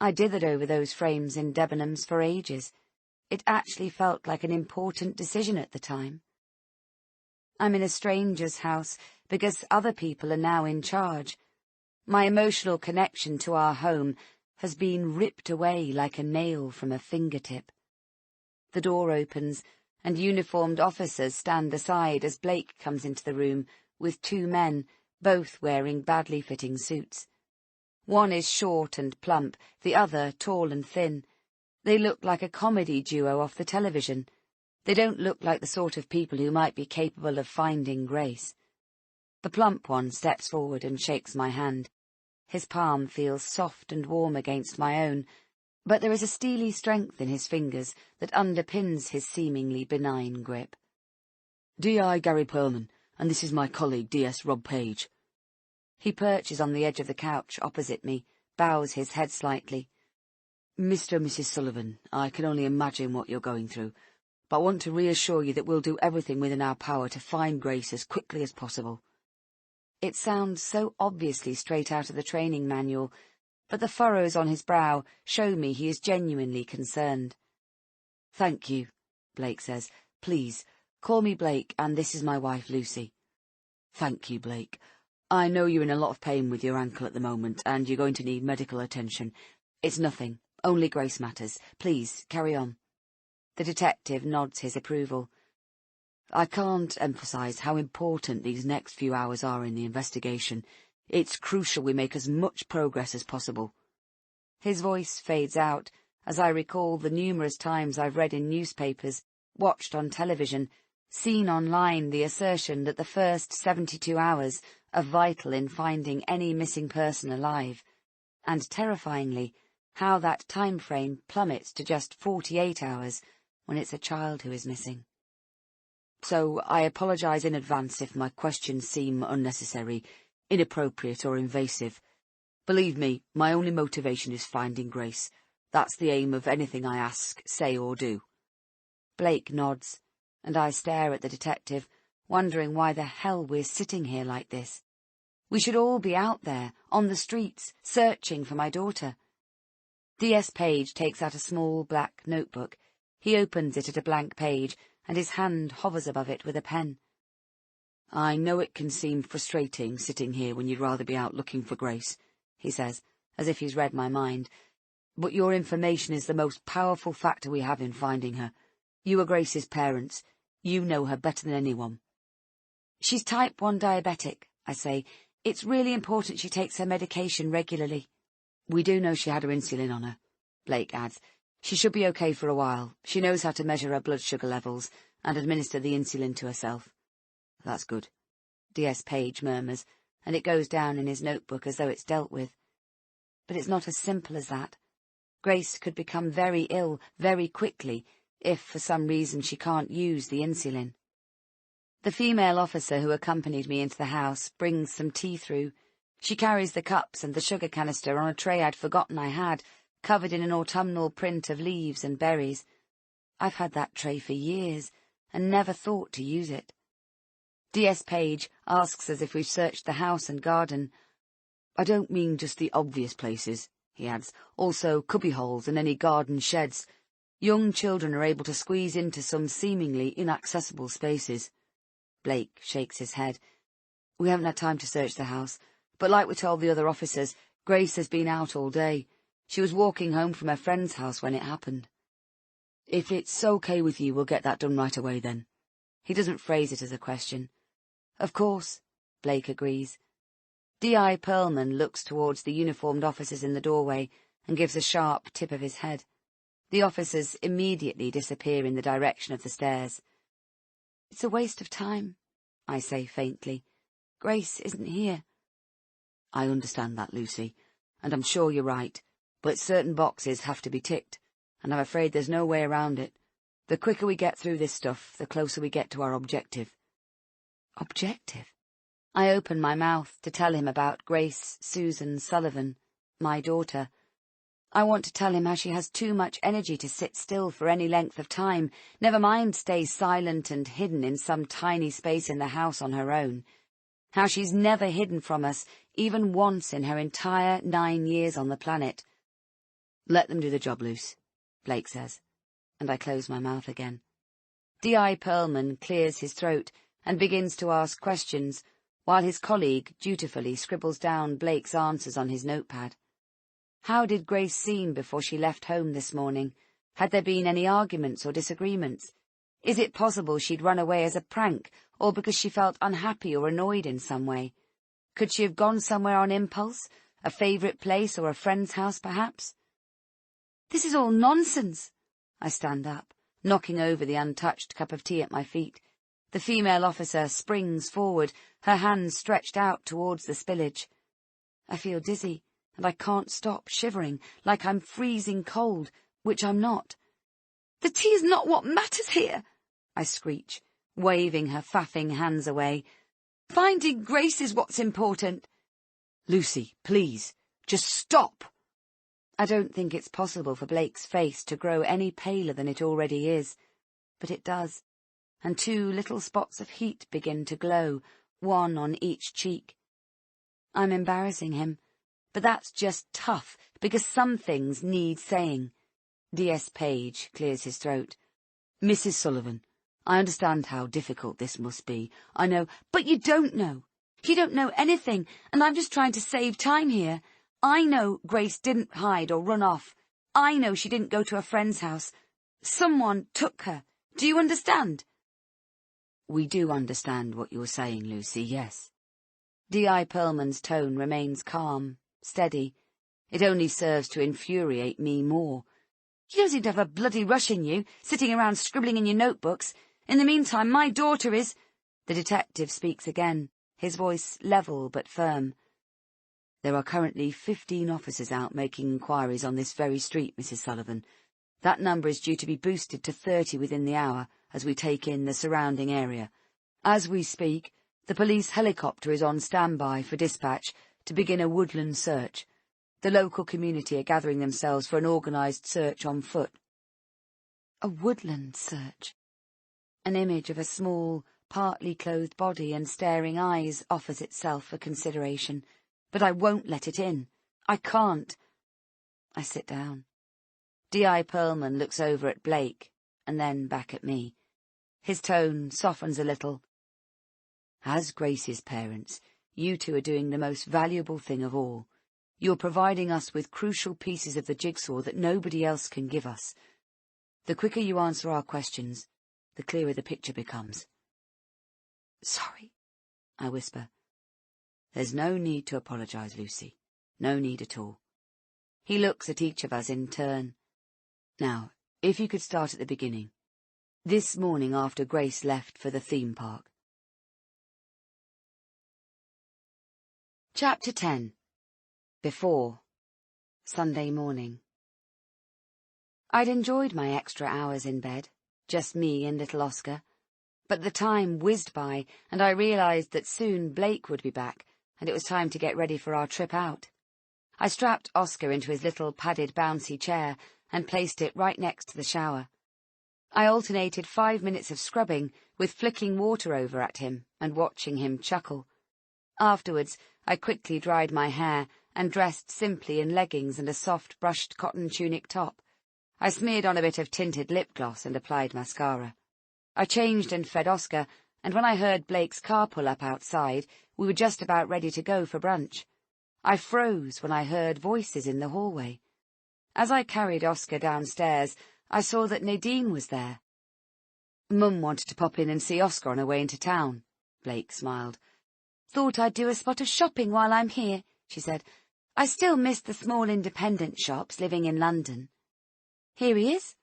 Speaker 2: I dithered over those frames in Debenhams for ages. It actually felt like an important decision at the time. I'm in a stranger's house because other people are now in charge. My emotional connection to our home has been ripped away like a nail from a fingertip. The door opens, and uniformed officers stand aside as Blake comes into the room with two men, both wearing badly fitting suits. One is short and plump, the other tall and thin. They look like a comedy duo off the television. They don't look like the sort of people who might be capable of finding Grace. The plump one steps forward and shakes my hand. His palm feels soft and warm against my own, but there is a steely strength in his fingers that underpins his seemingly benign grip. "D.I. Gary Perlman, and this is my colleague D.S. Rob Page." He perches on the edge of the couch opposite me, bows his head slightly. "Mr. and Mrs. Sullivan, I can only imagine what you're going through. but I want to reassure you that we'll do everything within our power to find Grace as quickly as possible." It sounds so obviously straight out of the training manual, but the furrows on his brow show me he is genuinely concerned. "Thank you," Blake says. "Please, call me Blake, and this is my wife, Lucy." "Thank you, Blake. I know you're in a lot of pain with your ankle at the moment, and you're going to need medical attention. It's nothing, only Grace matters. Please, carry on." The detective nods his approval. "I can't emphasize how important these next few hours are in the investigation. It's crucial we make as much progress as possible." His voice fades out as I recall the numerous times I've read in newspapers, watched on television, seen online the assertion that the first 72 hours are vital in finding any missing person alive, and terrifyingly, how that time frame plummets to just 48 hours when it's a child who is missing. So I apologize in advance if my questions seem unnecessary, inappropriate or invasive. Believe me, my only motivation is finding Grace. That's the aim of anything I ask, say or do." Blake nods, and I stare at the detective, wondering why the hell we're sitting here like this. We should all be out there, on the streets, searching for my daughter. D.S. Page takes out a small black notebook. He opens it at a blank page, and his hand hovers above it with a pen. "I know it can seem frustrating sitting here when you'd rather be out looking for Grace," he says, as if he's read my mind. "But your information is the most powerful factor we have in finding her. You are Grace's parents. You know her better than anyone." "She's type 1 diabetic," I say. "It's really important she takes her medication regularly." "We do know she had her insulin on her," Blake adds. "She should be okay for a while. She knows how to measure her blood sugar levels and administer the insulin to herself." "That's good," D.S. Page murmurs, and it goes down in his notebook as though it's dealt with. But it's not as simple as that. Grace could become very ill very quickly if, for some reason, she can't use the insulin. The female officer who accompanied me into the house brings some tea through. She carries the cups and the sugar canister on a tray I'd forgotten I had, covered in an autumnal print of leaves and berries. I've had that tray for years, and never thought to use it. D.S. Page asks us if we've searched the house and garden. "I don't mean just the obvious places," he adds, "also cubbyholes and any garden sheds. Young children are able to squeeze into some seemingly inaccessible spaces." Blake shakes his head. "We haven't had time to search the house, but like we told the other officers, Grace has been out all day. She was walking home from her friend's house when it happened." "If it's okay with you, we'll get that done right away then." He doesn't phrase it as a question. "Of course," Blake agrees. D.I. Pearlman looks towards the uniformed officers in the doorway and gives a sharp tip of his head. The officers immediately disappear in the direction of the stairs. "It's a waste of time," I say faintly. "Grace isn't here." "I understand that, Lucy, and I'm sure you're right, but certain boxes have to be ticked, and I'm afraid there's no way around it. The quicker we get through this stuff, the closer we get to our objective." Objective? I open my mouth to tell him about Grace Susan Sullivan, my daughter. I want to tell him how she has too much energy to sit still for any length of time, never mind stay silent and hidden in some tiny space in the house on her own. How she's never hidden from us, even once in her entire 9 years on the planet. "Let them do the job, Luce," Blake says, and I close my mouth again. D.I. Pearlman clears his throat and begins to ask questions, while his colleague dutifully scribbles down Blake's answers on his notepad. How did Grace seem before she left home this morning? Had there been any arguments or disagreements? Is it possible she'd run away as a prank, or because she felt unhappy or annoyed in some way? Could she have gone somewhere on impulse, a favourite place or a friend's house, perhaps? "This is all nonsense." I stand up, knocking over the untouched cup of tea at my feet. The female officer springs forward, her hands stretched out towards the spillage. I feel dizzy, and I can't stop shivering, like I'm freezing cold, which I'm not. "The tea is not what matters here," I screech, waving her faffing hands away. "Finding Grace is what's important." "Lucy, please, just stop." I don't think it's possible for Blake's face to grow any paler than it already is, but it does, and 2 little spots of heat begin to glow, 1 on each cheek. I'm embarrassing him, but that's just tough, because some things need saying. D.S. Page clears his throat. Mrs. Sullivan, I understand how difficult this must be. I know, but you don't know. You don't know anything, and I'm just trying to save time here. I know Grace didn't hide or run off. I know she didn't go to a friend's house. Someone took her. Do you understand? We do understand what you're saying, Lucy, yes. D.I. Pearlman's tone remains calm, steady. It only serves to infuriate me more. You don't seem to have a bloody rush in you, sitting around scribbling in your notebooks. In the meantime, my daughter is— The detective speaks again, his voice level but firm. There are currently 15 officers out making inquiries on this very street, Mrs. Sullivan. That number is due to be boosted to 30 within the hour as we take in the surrounding area. As we speak, the police helicopter is on standby for dispatch to begin a woodland search. The local community are gathering themselves for an organised search on foot. A woodland search. An image of a small, partly clothed body and staring eyes offers itself for consideration, but I won't let it in. I can't. I sit down. D.I. Pearlman looks over at Blake, and then back at me. His tone softens a little. As Grace's parents, you two are doing the most valuable thing of all. You're providing us with crucial pieces of the jigsaw that nobody else can give us. The quicker you answer our questions, the clearer the picture becomes. Sorry, I whisper. There's no need to apologise, Lucy. No need at all. He looks at each of us in turn. Now, if you could start at the beginning. This morning after Grace left for the theme park. Chapter 10. Before. Sunday morning. I'd enjoyed my extra hours in bed, just me and little Oscar, but the time whizzed by and I realised that soon Blake would be back and it was time to get ready for our trip out. I strapped Oscar into his little padded bouncy chair and placed it right next to the shower. I alternated 5 minutes of scrubbing with flicking water over at him and watching him chuckle. Afterwards, I quickly dried my hair and dressed simply in leggings and a soft brushed cotton tunic top. I smeared on a bit of tinted lip gloss and applied mascara. I changed and fed Oscar, and when I heard Blake's car pull up outside, we were just about ready to go for brunch. I froze when I heard voices in the hallway. As I carried Oscar downstairs, I saw that Nadine was there. Mum wanted to pop in and see Oscar on her way into town. Blake smiled. Thought I'd do a spot of shopping while I'm here, she said. I still miss the small independent shops living in London. Here he is.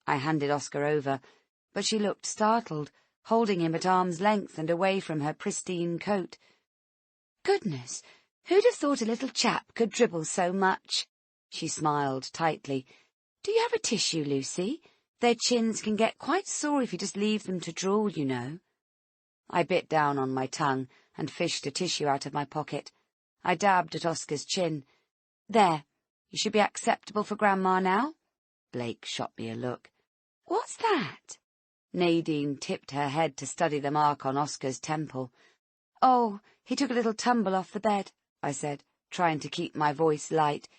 Speaker 2: I handed Oscar over, but she looked startled, holding him at arm's length and away from her pristine coat. Goodness, who'd have thought a little chap could dribble so much? She smiled tightly. Do you have a tissue, Lucy? Their chins can get quite sore if you just leave them to drool, you know. I bit down on my tongue and fished a tissue out of my pocket. I dabbed at Oscar's chin. There, you should be acceptable for Grandma now. Blake shot me a look. What's that? Nadine tipped her head to study the mark on Oscar's temple. Oh, he took a little tumble off the bed, I said, trying to keep my voice light.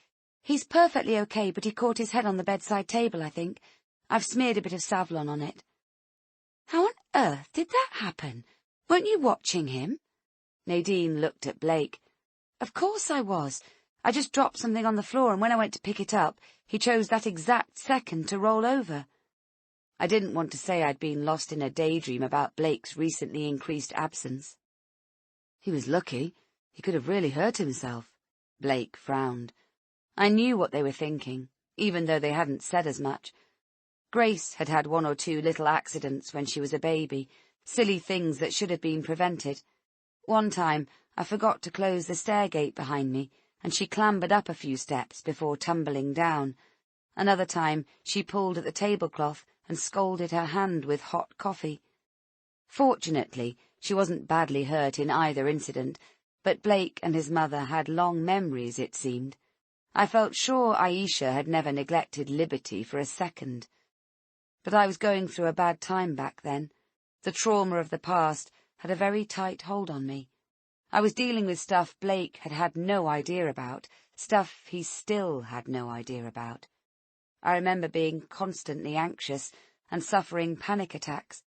Speaker 2: He's perfectly okay, but he caught his head on the bedside table, I think. I've smeared a bit of Savlon on it. How on earth did that happen? Weren't you watching him? Nadine looked at Blake. Of course I was. I just dropped something on the floor, and when I went to pick it up, he chose that exact second to roll over. I didn't want to say I'd been lost in a daydream about Blake's recently increased absence. He was lucky. He could have really hurt himself. Blake frowned. I knew what they were thinking, even though they hadn't said as much. Grace had had 1 or 2 little accidents when she was a baby, silly things that should have been prevented. One time, I forgot to close the stair gate behind me, and she clambered up a few steps before tumbling down. Another time, she pulled at the tablecloth and scalded her hand with hot coffee. Fortunately, she wasn't badly hurt in either incident, but Blake and his mother had long memories, it seemed. I felt sure Aisha had never neglected liberty for a second. But I was going through a bad time back then. The trauma of the past had a very tight hold on me. I was dealing with stuff Blake had had no idea about, stuff he still had no idea about. I remember being constantly anxious and suffering panic attacks.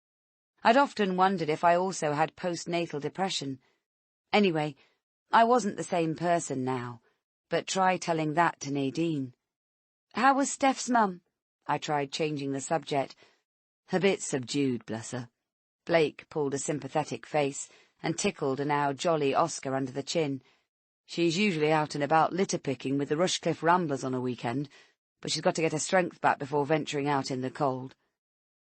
Speaker 2: I'd often wondered if I also had postnatal depression. Anyway, I wasn't the same person now, but try telling that to Nadine. "How was Steph's mum?" I tried changing the subject. "A bit subdued, bless her." Blake pulled a sympathetic face and tickled a now jolly Oscar under the chin. "She's usually out and about litter-picking with the Rushcliffe Ramblers on a weekend, but she's got to get her strength back before venturing out in the cold."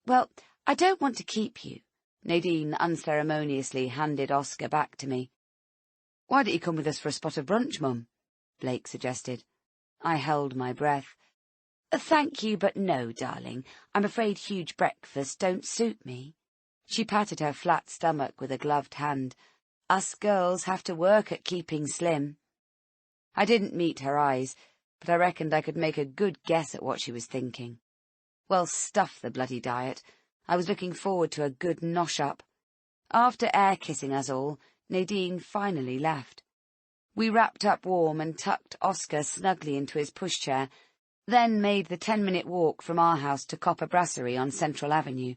Speaker 2: "Well, I don't want to keep you." Nadine unceremoniously handed Oscar back to me. "Why don't you come with us for a spot of brunch, Mum?" Blake suggested. I held my breath. "Thank you, but no, darling. I'm afraid huge breakfasts don't suit me." She patted her flat stomach with a gloved hand. "Us girls have to work at keeping slim." I didn't meet her eyes, but I reckoned I could make a good guess at what she was thinking. Well, stuff the bloody diet. I was looking forward to a good nosh-up. After air-kissing us all, Nadine finally left. We wrapped up warm and tucked Oscar snugly into his pushchair, then made the 10-minute walk from our house to Copper Brasserie on Central Avenue.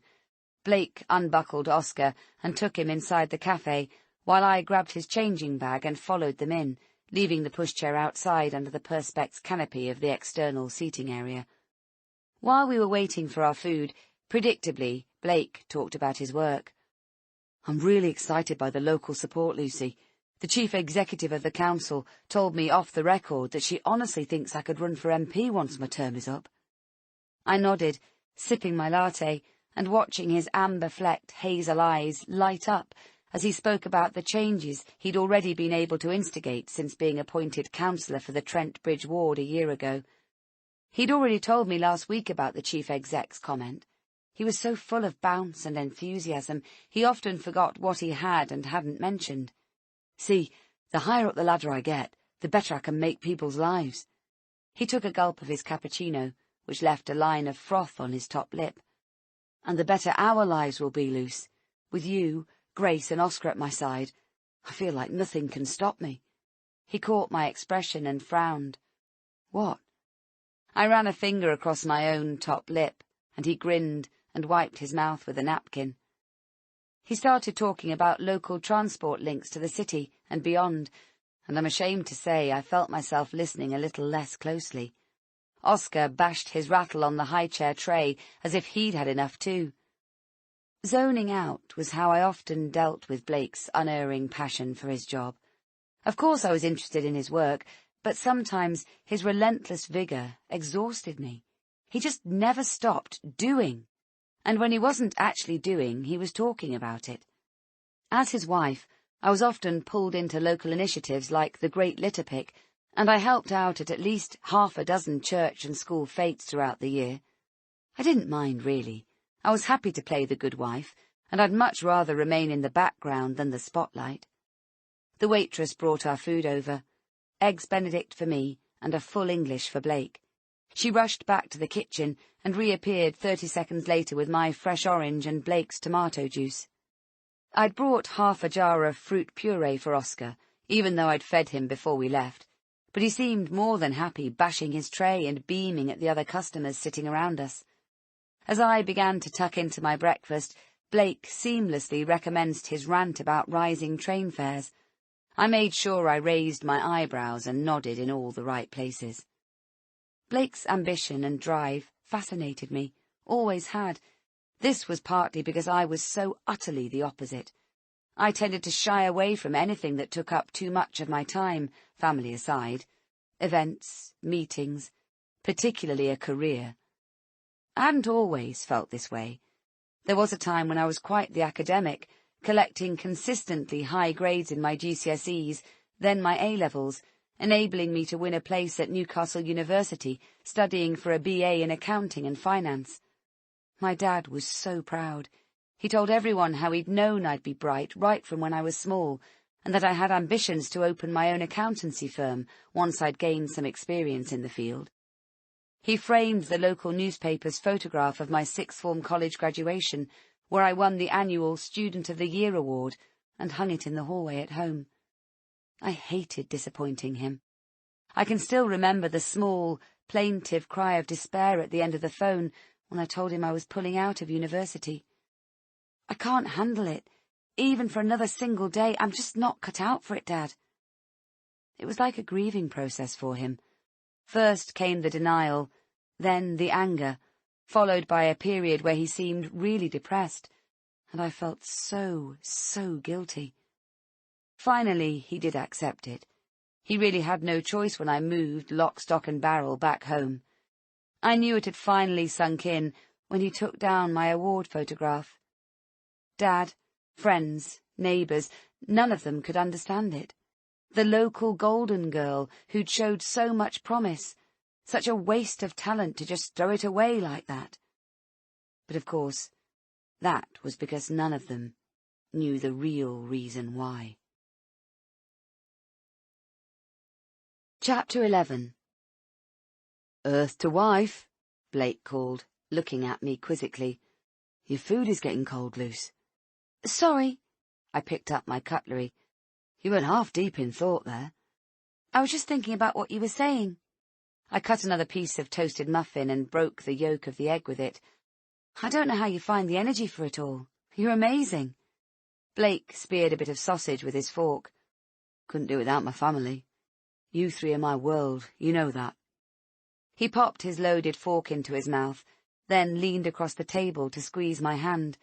Speaker 2: Blake unbuckled Oscar and took him inside the cafe, while I grabbed his changing bag and followed them in, leaving the pushchair outside under the perspex canopy of the external seating area. While we were waiting for our food, predictably, Blake talked about his work. "I'm really excited by the local support, Lucy. The chief executive of the council told me off the record that she honestly thinks I could run for MP once my term is up." I nodded, sipping my latte and watching his amber-flecked hazel eyes light up as he spoke about the changes he'd already been able to instigate since being appointed councillor for the Trent Bridge ward a year ago. He'd already told me last week about the chief exec's comment. He was so full of bounce and enthusiasm, he often forgot what he had and hadn't mentioned. "See, the higher up the ladder I get, the better I can make people's lives." He took a gulp of his cappuccino, which left a line of froth on his top lip. "And the better our lives will be, Luce. With you, Grace and Oscar at my side, I feel like nothing can stop me." He caught my expression and frowned. "What?" I ran a finger across my own top lip, and he grinned and wiped his mouth with a napkin. He started talking about local transport links to the city and beyond, and I'm ashamed to say I felt myself listening a little less closely. Oscar bashed his rattle on the high-chair tray as if he'd had enough too. Zoning out was how I often dealt with Blake's unerring passion for his job. Of course I was interested in his work, but sometimes his relentless vigour exhausted me. He just never stopped doing. And when he wasn't actually doing, he was talking about it. As his wife, I was often pulled into local initiatives like the Great Litter Pick, and I helped out at least half a dozen church and school fetes throughout the year. I didn't mind, really. I was happy to play the good wife, and I'd much rather remain in the background than the spotlight. The waitress brought our food over, eggs Benedict for me and a full English for Blake. She rushed back to the kitchen and reappeared 30 seconds later with my fresh orange and Blake's tomato juice. I'd brought half a jar of fruit puree for Oscar, even though I'd fed him before we left, but he seemed more than happy bashing his tray and beaming at the other customers sitting around us. As I began to tuck into my breakfast, Blake seamlessly recommenced his rant about rising train fares. I made sure I raised my eyebrows and nodded in all the right places. Blake's ambition and drive fascinated me, always had. This was partly because I was so utterly the opposite. I tended to shy away from anything that took up too much of my time, family aside. Events, meetings, particularly a career. I hadn't always felt this way. There was a time when I was quite the academic, collecting consistently high grades in my GCSEs, then my A-levels, enabling me to win a place at Newcastle University, studying for a BA in accounting and finance. My dad was so proud. He told everyone how he'd known I'd be bright right from when I was small, and that I had ambitions to open my own accountancy firm once I'd gained some experience in the field. He framed the local newspaper's photograph of my sixth form college graduation, where I won the annual Student of the Year award, and hung it in the hallway at home. I hated disappointing him. I can still remember the small, plaintive cry of despair at the end of the phone when I told him I was pulling out of university. I can't handle it, even for another single day. I'm just not cut out for it, Dad. It was like a grieving process for him. First came the denial, then the anger, followed by a period where he seemed really depressed, and I felt so guilty. Finally, he did accept it. He really had no choice when I moved, lock, stock and barrel, back home. I knew it had finally sunk in when he took down my award photograph. Dad, friends, neighbours, none of them could understand it. The local golden girl who'd showed so much promise, such a waste of talent to just throw it away like that. But of course, that was because none of them knew the real reason why. Chapter 11. "Earth to wife," Blake called, looking at me quizzically. "Your food is getting cold, Luce." "Sorry." I picked up my cutlery. "You went half deep in thought there." "I was just thinking about what you were saying." I cut another piece of toasted muffin and broke the yolk of the egg with it. "I don't know how you find the energy for it all. You're amazing." Blake speared a bit of sausage with his fork. "Couldn't do without my family. You three are my world, you know that." He popped his loaded fork into his mouth, then leaned across the table to squeeze my hand.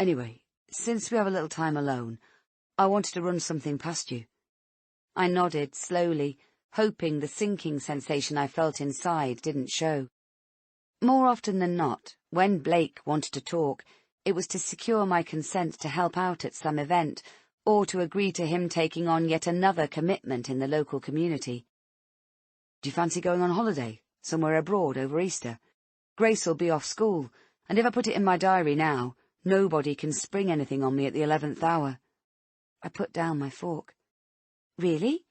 Speaker 2: "Anyway, since we have a little time alone, I wanted to run something past you." I nodded slowly, hoping the sinking sensation I felt inside didn't show. More often than not, when Blake wanted to talk, it was to secure my consent to help out at some event, or to agree to him taking on yet another commitment in the local community. "Do you fancy going on holiday, somewhere abroad over Easter? Grace will be off school, and if I put it in my diary now, nobody can spring anything on me at the 11th hour. I put down my fork. "Really?"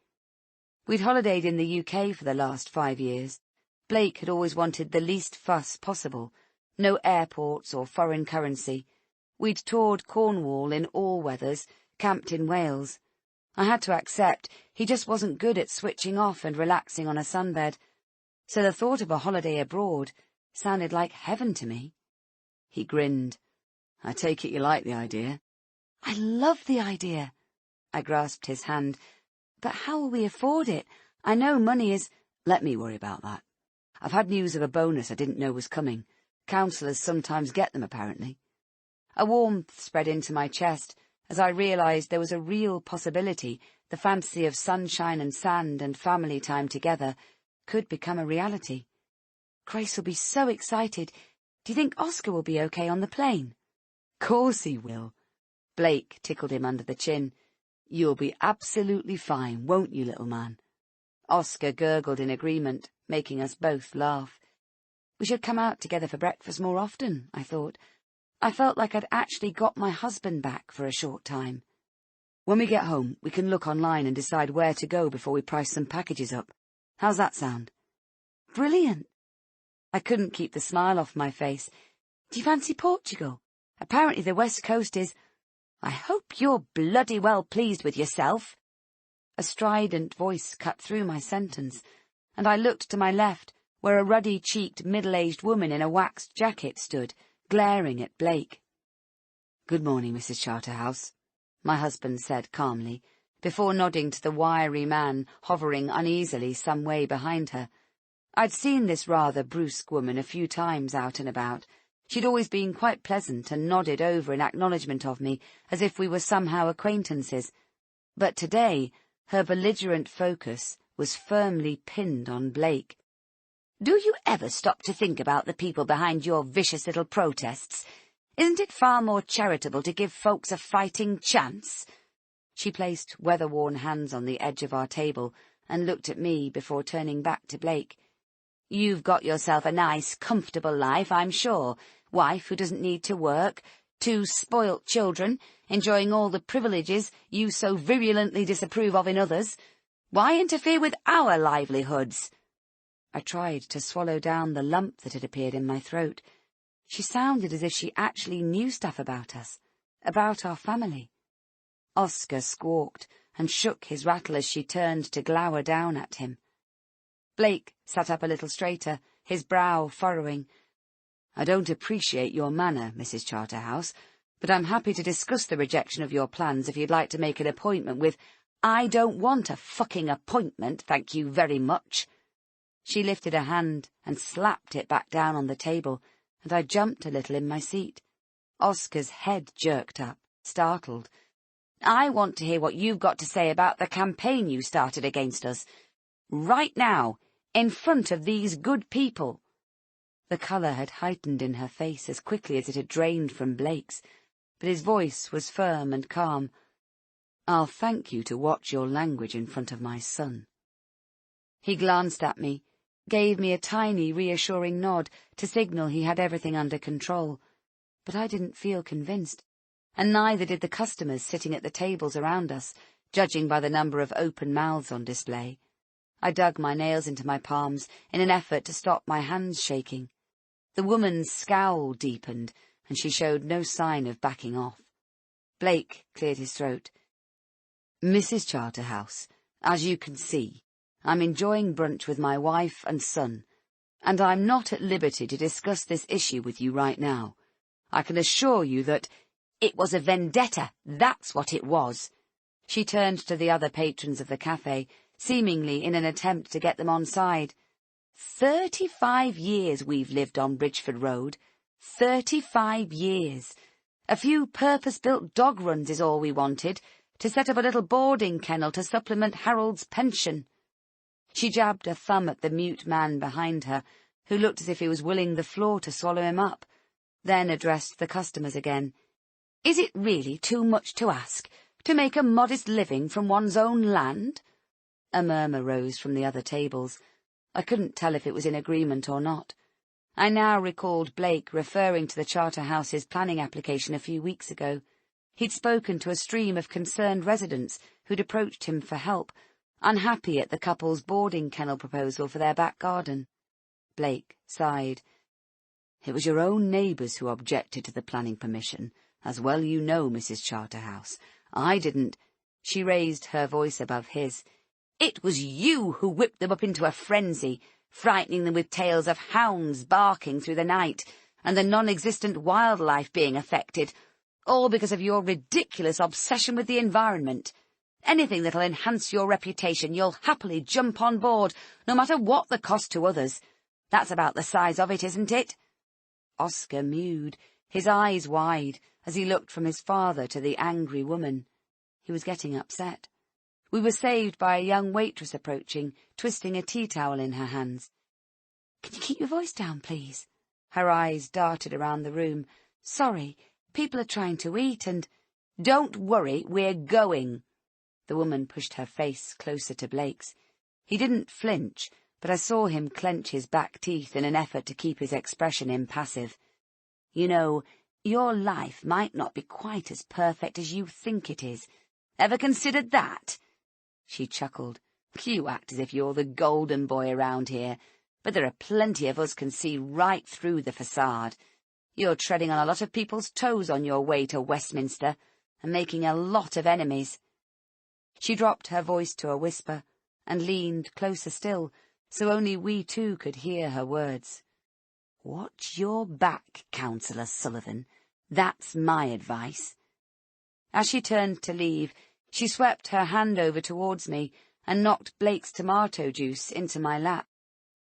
Speaker 2: We'd holidayed in the UK for the last 5 years. Blake had always wanted the least fuss possible, no airports or foreign currency. We'd toured Cornwall in all weathers, camped in Wales. I had to accept he just wasn't good at switching off and relaxing on a sunbed, so the thought of a holiday abroad sounded like heaven to me. He grinned. "I take it you like the idea." "I love the idea." I grasped his hand. "But how will we afford it? I know money is—" "Let me worry about that. I've had news of a bonus I didn't know was coming. Counsellors sometimes get them, apparently." A warmth spread into my chest as I realised there was a real possibility the fantasy of sunshine and sand and family time together could become a reality. "Grace will be so excited. Do you think Oscar will be okay on the plane?" "Course he will." Blake tickled him under the chin. "You'll be absolutely fine, won't you, little man?" Oscar gurgled in agreement, making us both laugh. We should come out together for breakfast more often, I thought. I felt like I'd actually got my husband back for a short time. "When we get home, we can look online and decide where to go before we price some packages up. How's that sound?" "Brilliant." I couldn't keep the smile off my face. "Do you fancy Portugal? Apparently the West Coast is—" "I hope you're bloody well pleased with yourself." A strident voice cut through my sentence, and I looked to my left, where a ruddy-cheeked, middle-aged woman in a waxed jacket stood, glaring at Blake. "Good morning, Mrs. Charterhouse," my husband said calmly, before nodding to the wiry man hovering uneasily some way behind her. I'd seen this rather brusque woman a few times out and about. She'd always been quite pleasant and nodded over in acknowledgement of me, as if we were somehow acquaintances. But today, her belligerent focus was firmly pinned on Blake. "Do you ever stop to think about the people behind your vicious little protests? Isn't it far more charitable to give folks a fighting chance?" She placed weather-worn hands on the edge of our table and looked at me before turning back to Blake. "You've got yourself a nice, comfortable life, I'm sure. Wife who doesn't need to work, 2 spoilt children, enjoying all the privileges you so virulently disapprove of in others. Why interfere with our livelihoods?" I tried to swallow down the lump that had appeared in my throat. She sounded as if she actually knew stuff about us, about our family. Oscar squawked and shook his rattle as she turned to glower down at him. Blake sat up a little straighter, his brow furrowing. "I don't appreciate your manner, Mrs. Charterhouse, but I'm happy to discuss the rejection of your plans if you'd like to make an appointment with—" "I don't want a fucking appointment, thank you very much." She lifted a hand and slapped it back down on the table, and I jumped a little in my seat. Oscar's head jerked up, startled. "I want to hear what you've got to say about the campaign you started against us. Right now, in front of these good people." The colour had heightened in her face as quickly as it had drained from Blake's, but his voice was firm and calm. "I'll thank you to watch your language in front of my son." He glanced at me, gave me a tiny, reassuring nod to signal he had everything under control, but I didn't feel convinced, and neither did the customers sitting at the tables around us, judging by the number of open mouths on display. I dug my nails into my palms in an effort to stop my hands shaking. The woman's scowl deepened, and she showed no sign of backing off. Blake cleared his throat. "Mrs. Charterhouse, as you can see, I'm enjoying brunch with my wife and son, and I'm not at liberty to discuss this issue with you right now. I can assure you that—" "It was a vendetta, that's what it was." She turned to the other patrons of the cafe, seemingly in an attempt to get them on side. 35 years we've lived on Bridgeford Road. 35 years. A few purpose-built dog runs is all we wanted, to set up a little boarding kennel to supplement Harold's pension. She jabbed a thumb at the mute man behind her, who looked as if he was willing the floor to swallow him up, then addressed the customers again. "Is it really too much to ask, to make a modest living from one's own land?" A murmur rose from the other tables. I couldn't tell if it was in agreement or not. I now recalled Blake referring to the Charterhouse's planning application a few weeks ago. He'd spoken to a stream of concerned residents who'd approached him for help, unhappy at the couple's boarding kennel proposal for their back garden. Blake sighed. "It was your own neighbours who objected to the planning permission, as well you know, Mrs. Charterhouse. I didn't—" She raised her voice above his. "It was you who whipped them up into a frenzy, frightening them with tales of hounds barking through the night, and the non-existent wildlife being affected, all because of your ridiculous obsession with the environment. Anything that'll enhance your reputation you'll happily jump on board, no matter what the cost to others. That's about the size of it, isn't it?" Oscar mewed, his eyes wide, as he looked from his father to the angry woman. He was getting upset. We were saved by a young waitress approaching, twisting a tea towel in her hands. "Can you keep your voice down, please?" Her eyes darted around the room. "Sorry, people are trying to eat and—" "Don't worry, we're going." The woman pushed her face closer to Blake's. He didn't flinch, but I saw him clench his back teeth in an effort to keep his expression impassive. "You know, your life might not be quite as perfect as you think it is. Ever considered that?" She chuckled. "You act as if you're the golden boy around here, but there are plenty of us can see right through the facade. You're treading on a lot of people's toes on your way to Westminster, and making a lot of enemies." She dropped her voice to a whisper, and leaned closer still, so only we two could hear her words. "Watch your back, Councillor Sullivan. That's my advice." As she turned to leave, she swept her hand over towards me and knocked Blake's tomato juice into my lap.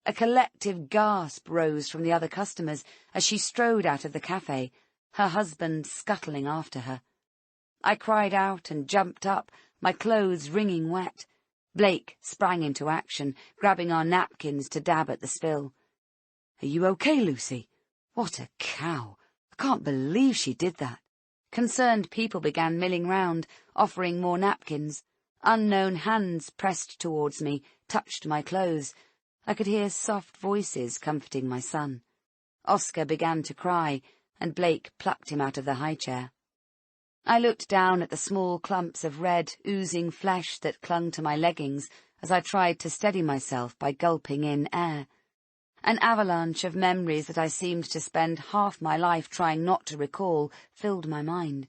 Speaker 2: A collective gasp rose from the other customers as she strode out of the cafe, her husband scuttling after her. I cried out and jumped up, my clothes wringing wet. Blake sprang into action, grabbing our napkins to dab at the spill. "Are you okay, Lucy? What a cow! I can't believe she did that." Concerned people began milling round, offering more napkins. Unknown hands pressed towards me, touched my clothes. I could hear soft voices comforting my son. Oscar began to cry, and Blake plucked him out of the high chair. I looked down at the small clumps of red, oozing flesh that clung to my leggings as I tried to steady myself by gulping in air. An avalanche of memories that I seemed to spend half my life trying not to recall filled my mind.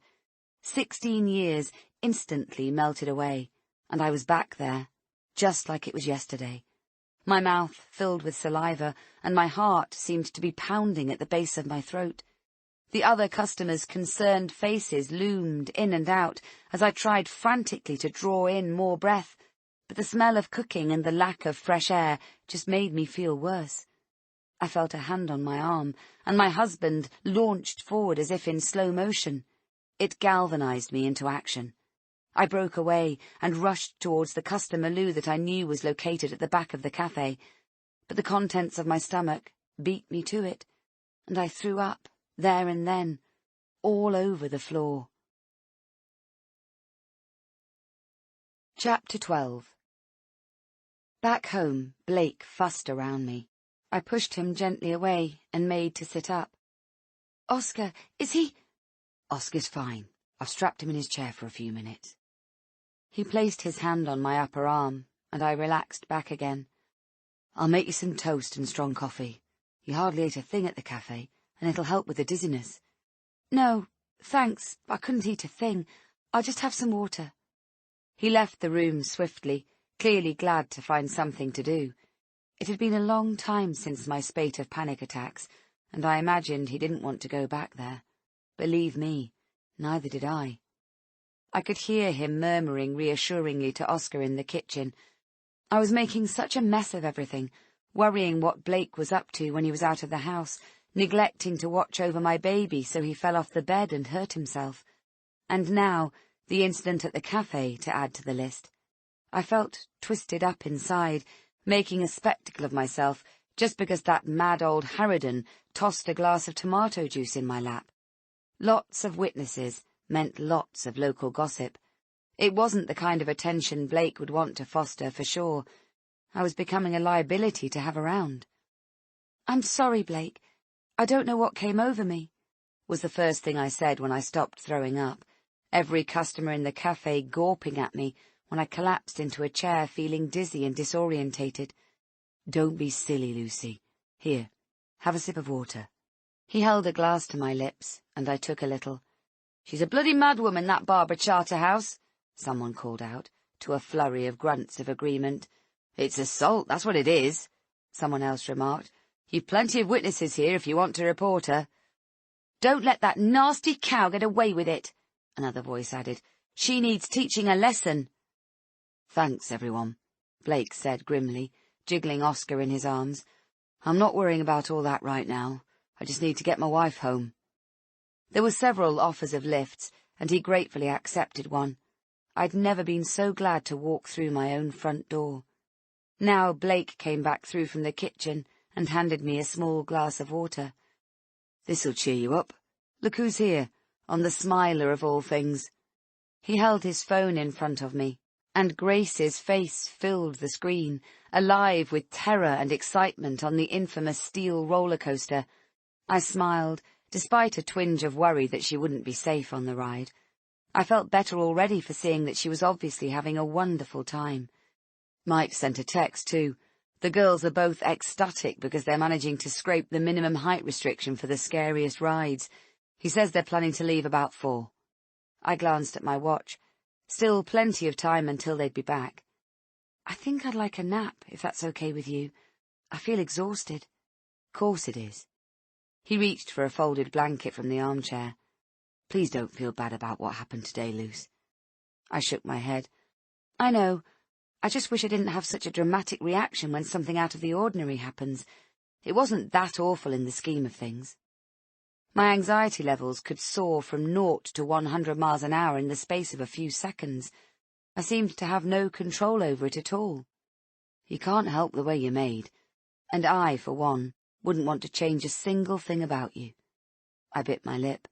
Speaker 2: 16 years instantly melted away, and I was back there, just like it was yesterday. My mouth filled with saliva, and my heart seemed to be pounding at the base of my throat. The other customers' concerned faces loomed in and out as I tried frantically to draw in more breath, but the smell of cooking and the lack of fresh air just made me feel worse. I felt a hand on my arm, and my husband launched forward as if in slow motion. It galvanized me into action. I broke away and rushed towards the customer loo that I knew was located at the back of the cafe, but the contents of my stomach beat me to it, and I threw up, there and then, all over the floor. Chapter 12. Back home, Blake fussed around me. I pushed him gently away and made to sit up. "Oscar, is he—" "Oscar's fine. I've strapped him in his chair for a few minutes." He placed his hand on my upper arm, and I relaxed back again. "I'll make you some toast and strong coffee. You hardly ate a thing at the cafe, and it'll help with the dizziness." "No, thanks, I couldn't eat a thing. I'll just have some water." He left the room swiftly, clearly glad to find something to do. It had been a long time since my spate of panic attacks, and I imagined he didn't want to go back there. Believe me, neither did I. I could hear him murmuring reassuringly to Oscar in the kitchen. I was making such a mess of everything, worrying what Blake was up to when he was out of the house, neglecting to watch over my baby so he fell off the bed and hurt himself. And now, the incident at the cafe to add to the list. I felt twisted up inside, making a spectacle of myself just because that mad old harridan tossed a glass of tomato juice in my lap. Lots of witnesses meant lots of local gossip. It wasn't the kind of attention Blake would want to foster, for sure. I was becoming a liability to have around. "I'm sorry, Blake. I don't know what came over me," was the first thing I said when I stopped throwing up, every customer in the cafe gawping at me when I collapsed into a chair feeling dizzy and disorientated. "Don't be silly, Lucy. Here, have a sip of water." He held a glass to my lips, and I took a little. "She's a bloody mad woman, that Barbara Charterhouse," someone called out, to a flurry of grunts of agreement. "It's assault, that's what it is," someone else remarked. "You've plenty of witnesses here if you want to report her." "Don't let that nasty cow get away with it," another voice added. "She needs teaching a lesson." "Thanks, everyone," Blake said grimly, jiggling Oscar in his arms. "I'm not worrying about all that right now. I just need to get my wife home." There were several offers of lifts, and he gratefully accepted one. I'd never been so glad to walk through my own front door. Now Blake came back through from the kitchen and handed me a small glass of water. "This'll cheer you up. Look who's here, on the Smiler of all things." He held his phone in front of me, and Grace's face filled the screen, alive with terror and excitement on the infamous steel roller coaster. I smiled, despite a twinge of worry that she wouldn't be safe on the ride. I felt better already for seeing that she was obviously having a wonderful time. Mike sent a text, too. The girls are both ecstatic because they're managing to scrape the minimum height restriction for the scariest rides. He says they're planning to leave about 4. I glanced at my watch. Still plenty of time until they'd be back. "I think I'd like a nap, if that's okay with you. I feel exhausted." "Course it is." He reached for a folded blanket from the armchair. "Please don't feel bad about what happened today, Luce." I shook my head. "I know. I just wish I didn't have such a dramatic reaction when something out of the ordinary happens. It wasn't that awful in the scheme of things." My anxiety levels could soar from 0 to 100 miles an hour in the space of a few seconds. I seemed to have no control over it at all. "You can't help the way you're made, and I, for one, wouldn't want to change a single thing about you." I bit my lip.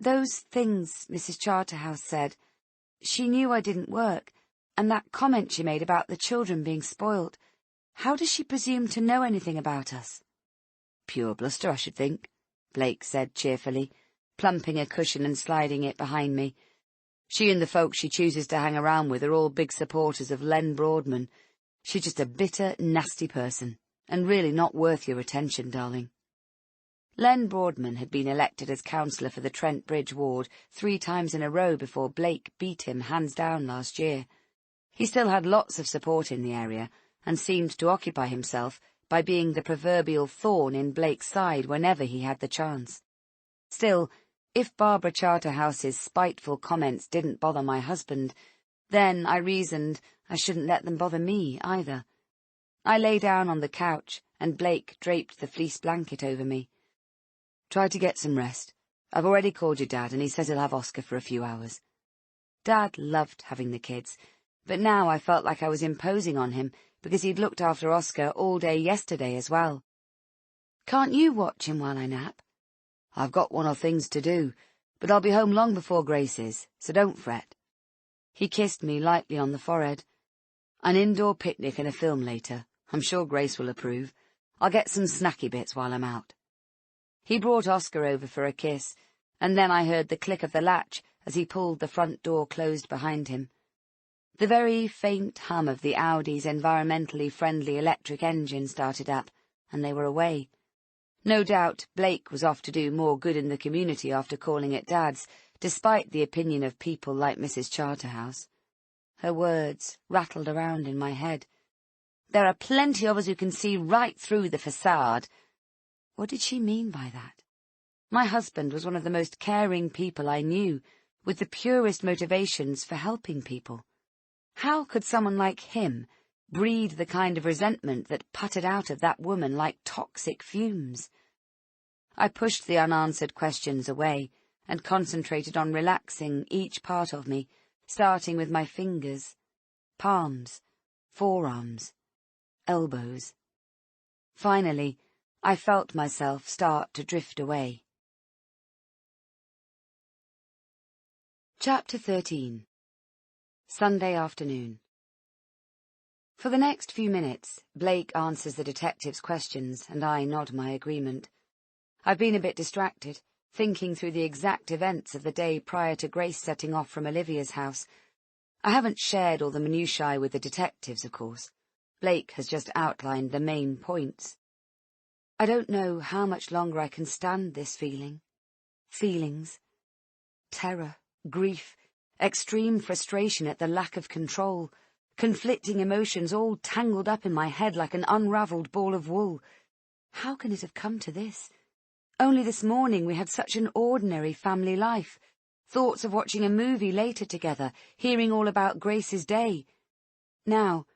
Speaker 2: "Those things Mrs. Charterhouse said, she knew I didn't work, and that comment she made about the children being spoilt. How does she presume to know anything about us?" "Pure bluster, I should think," Blake said cheerfully, plumping a cushion and sliding it behind me. She and the folks she chooses to hang around with are all big supporters of Len Broadman. She's just a bitter, nasty person, and really not worth your attention, darling." Len Broadman had been elected as councillor for the Trent Bridge ward 3 times in a row before Blake beat him hands down last year. He still had lots of support in the area, and seemed to occupy himself by being the proverbial thorn in Blake's side whenever he had the chance. Still, if Barbara Charterhouse's spiteful comments didn't bother my husband, then, I reasoned, I shouldn't let them bother me either. I lay down on the couch, and Blake draped the fleece blanket over me. "Try to get some rest. I've already called your dad, and he says he'll have Oscar for a few hours." Dad loved having the kids, but now I felt like I was imposing on him because he'd looked after Oscar all day yesterday as well. "Can't you watch him while I nap?" "I've got one or things to do, but I'll be home long before Grace is, so don't fret." He kissed me lightly on the forehead. "An indoor picnic and a film later. I'm sure Grace will approve. I'll get some snacky bits while I'm out." He brought Oscar over for a kiss, and then I heard the click of the latch as he pulled the front door closed behind him. The very faint hum of the Audi's environmentally friendly electric engine started up, and they were away. No doubt Blake was off to do more good in the community after calling it Dad's, despite the opinion of people like Mrs. Charterhouse. Her words rattled around in my head. "There are plenty of us who can see right through the facade." What did she mean by that? My husband was one of the most caring people I knew, with the purest motivations for helping people. How could someone like him breed the kind of resentment that puttered out of that woman like toxic fumes? I pushed the unanswered questions away and concentrated on relaxing each part of me, starting with my fingers, palms, forearms, elbows. Finally, I felt myself start to drift away. Chapter 13. Sunday afternoon. For the next few minutes, Blake answers the detective's questions, and I nod my agreement. I've been a bit distracted, thinking through the exact events of the day prior to Grace setting off from Olivia's house. I haven't shared all the minutiae with the detectives, of course. Blake has just outlined the main points. I don't know how much longer I can stand this feeling. Feelings. Terror, grief, extreme frustration at the lack of control, conflicting emotions all tangled up in my head like an unravelled ball of wool. How can it have come to this? Only this morning we had such an ordinary family life. Thoughts of watching a movie later together, hearing all about Grace's day. Now,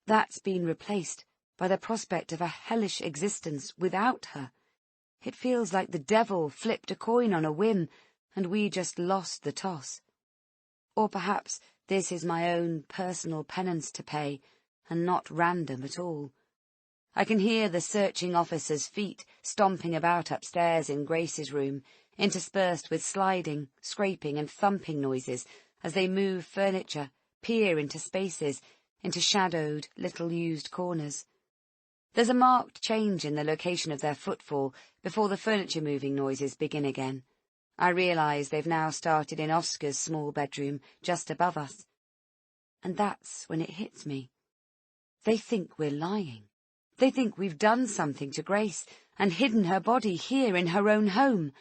Speaker 2: that's been replaced by the prospect of a hellish existence without her. It feels like the devil flipped a coin on a whim, and we just lost the toss. Or perhaps this is my own personal penance to pay, and not random at all. I can hear the searching officer's feet stomping about upstairs in Grace's room, interspersed with sliding, scraping and thumping noises as they move furniture, peer into spaces, into shadowed, little-used corners. There's a marked change in the location of their footfall before the furniture-moving noises begin again. I realise they've now started in Oscar's small bedroom just above us. And that's when it hits me. They think we're lying. They think we've done something to Grace and hidden her body here in her own home.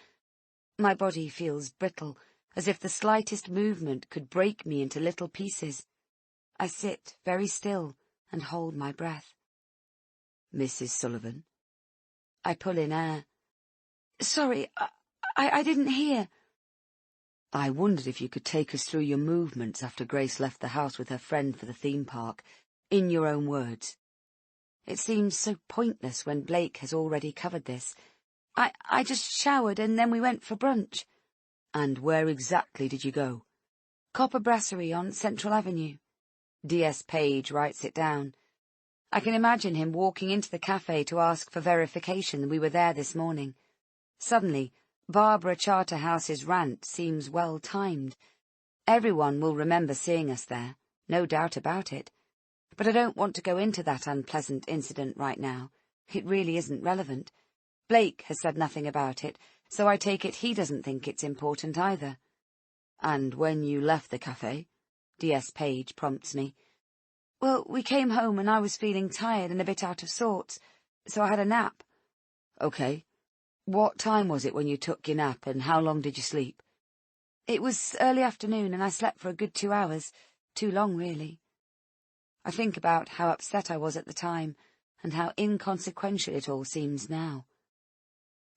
Speaker 2: My body feels brittle, as if the slightest movement could break me into little pieces. I sit very still and hold my breath. "Mrs. Sullivan?" I pull in air. "Sorry, I didn't hear." "I wondered if you could take us through your movements after Grace left the house with her friend for the theme park, in your own words." It seems so pointless when Blake has already covered this. I just showered and then we went for brunch." "And where exactly did you go?" "Copper Brasserie on Central Avenue." D.S. Page writes it down. I can imagine him walking into the cafe to ask for verification that we were there this morning. Suddenly, Barbara Charterhouse's rant seems well-timed. Everyone will remember seeing us there, no doubt about it. But I don't want to go into that unpleasant incident right now. It really isn't relevant. Blake has said nothing about it, so I take it he doesn't think it's important either. And when you left the cafe? DS Page prompts me. Well, we came home and I was feeling tired and a bit out of sorts, so I had a nap. Okay. What time was it when you took your nap, and how long did you sleep? It was early afternoon, and I slept for a good 2 hours. Too long, really. I think about how upset I was at the time, and how inconsequential it all seems now.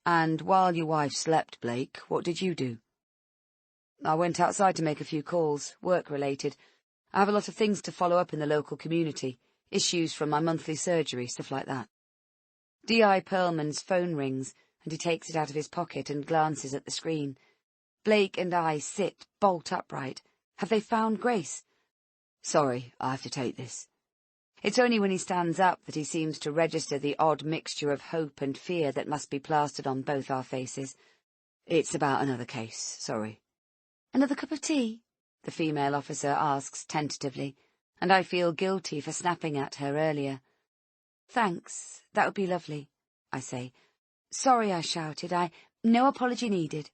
Speaker 2: And while your wife slept, Blake, what did you do? I went outside to make a few calls, work-related. I have a lot of things to follow up in the local community, issues from my monthly surgery, stuff like that. D.I. Perlman's phone rings, and he takes it out of his pocket and glances at the screen. Blake and I sit bolt upright. Have they found Grace? Sorry, I have to take this. It's only when he stands up that he seems to register the odd mixture of hope and fear that must be plastered on both our faces. It's about another case, sorry. Another cup of tea? The female officer asks tentatively, and I feel guilty for snapping at her earlier. Thanks, that would be lovely, I say. Sorry I shouted, no apology needed.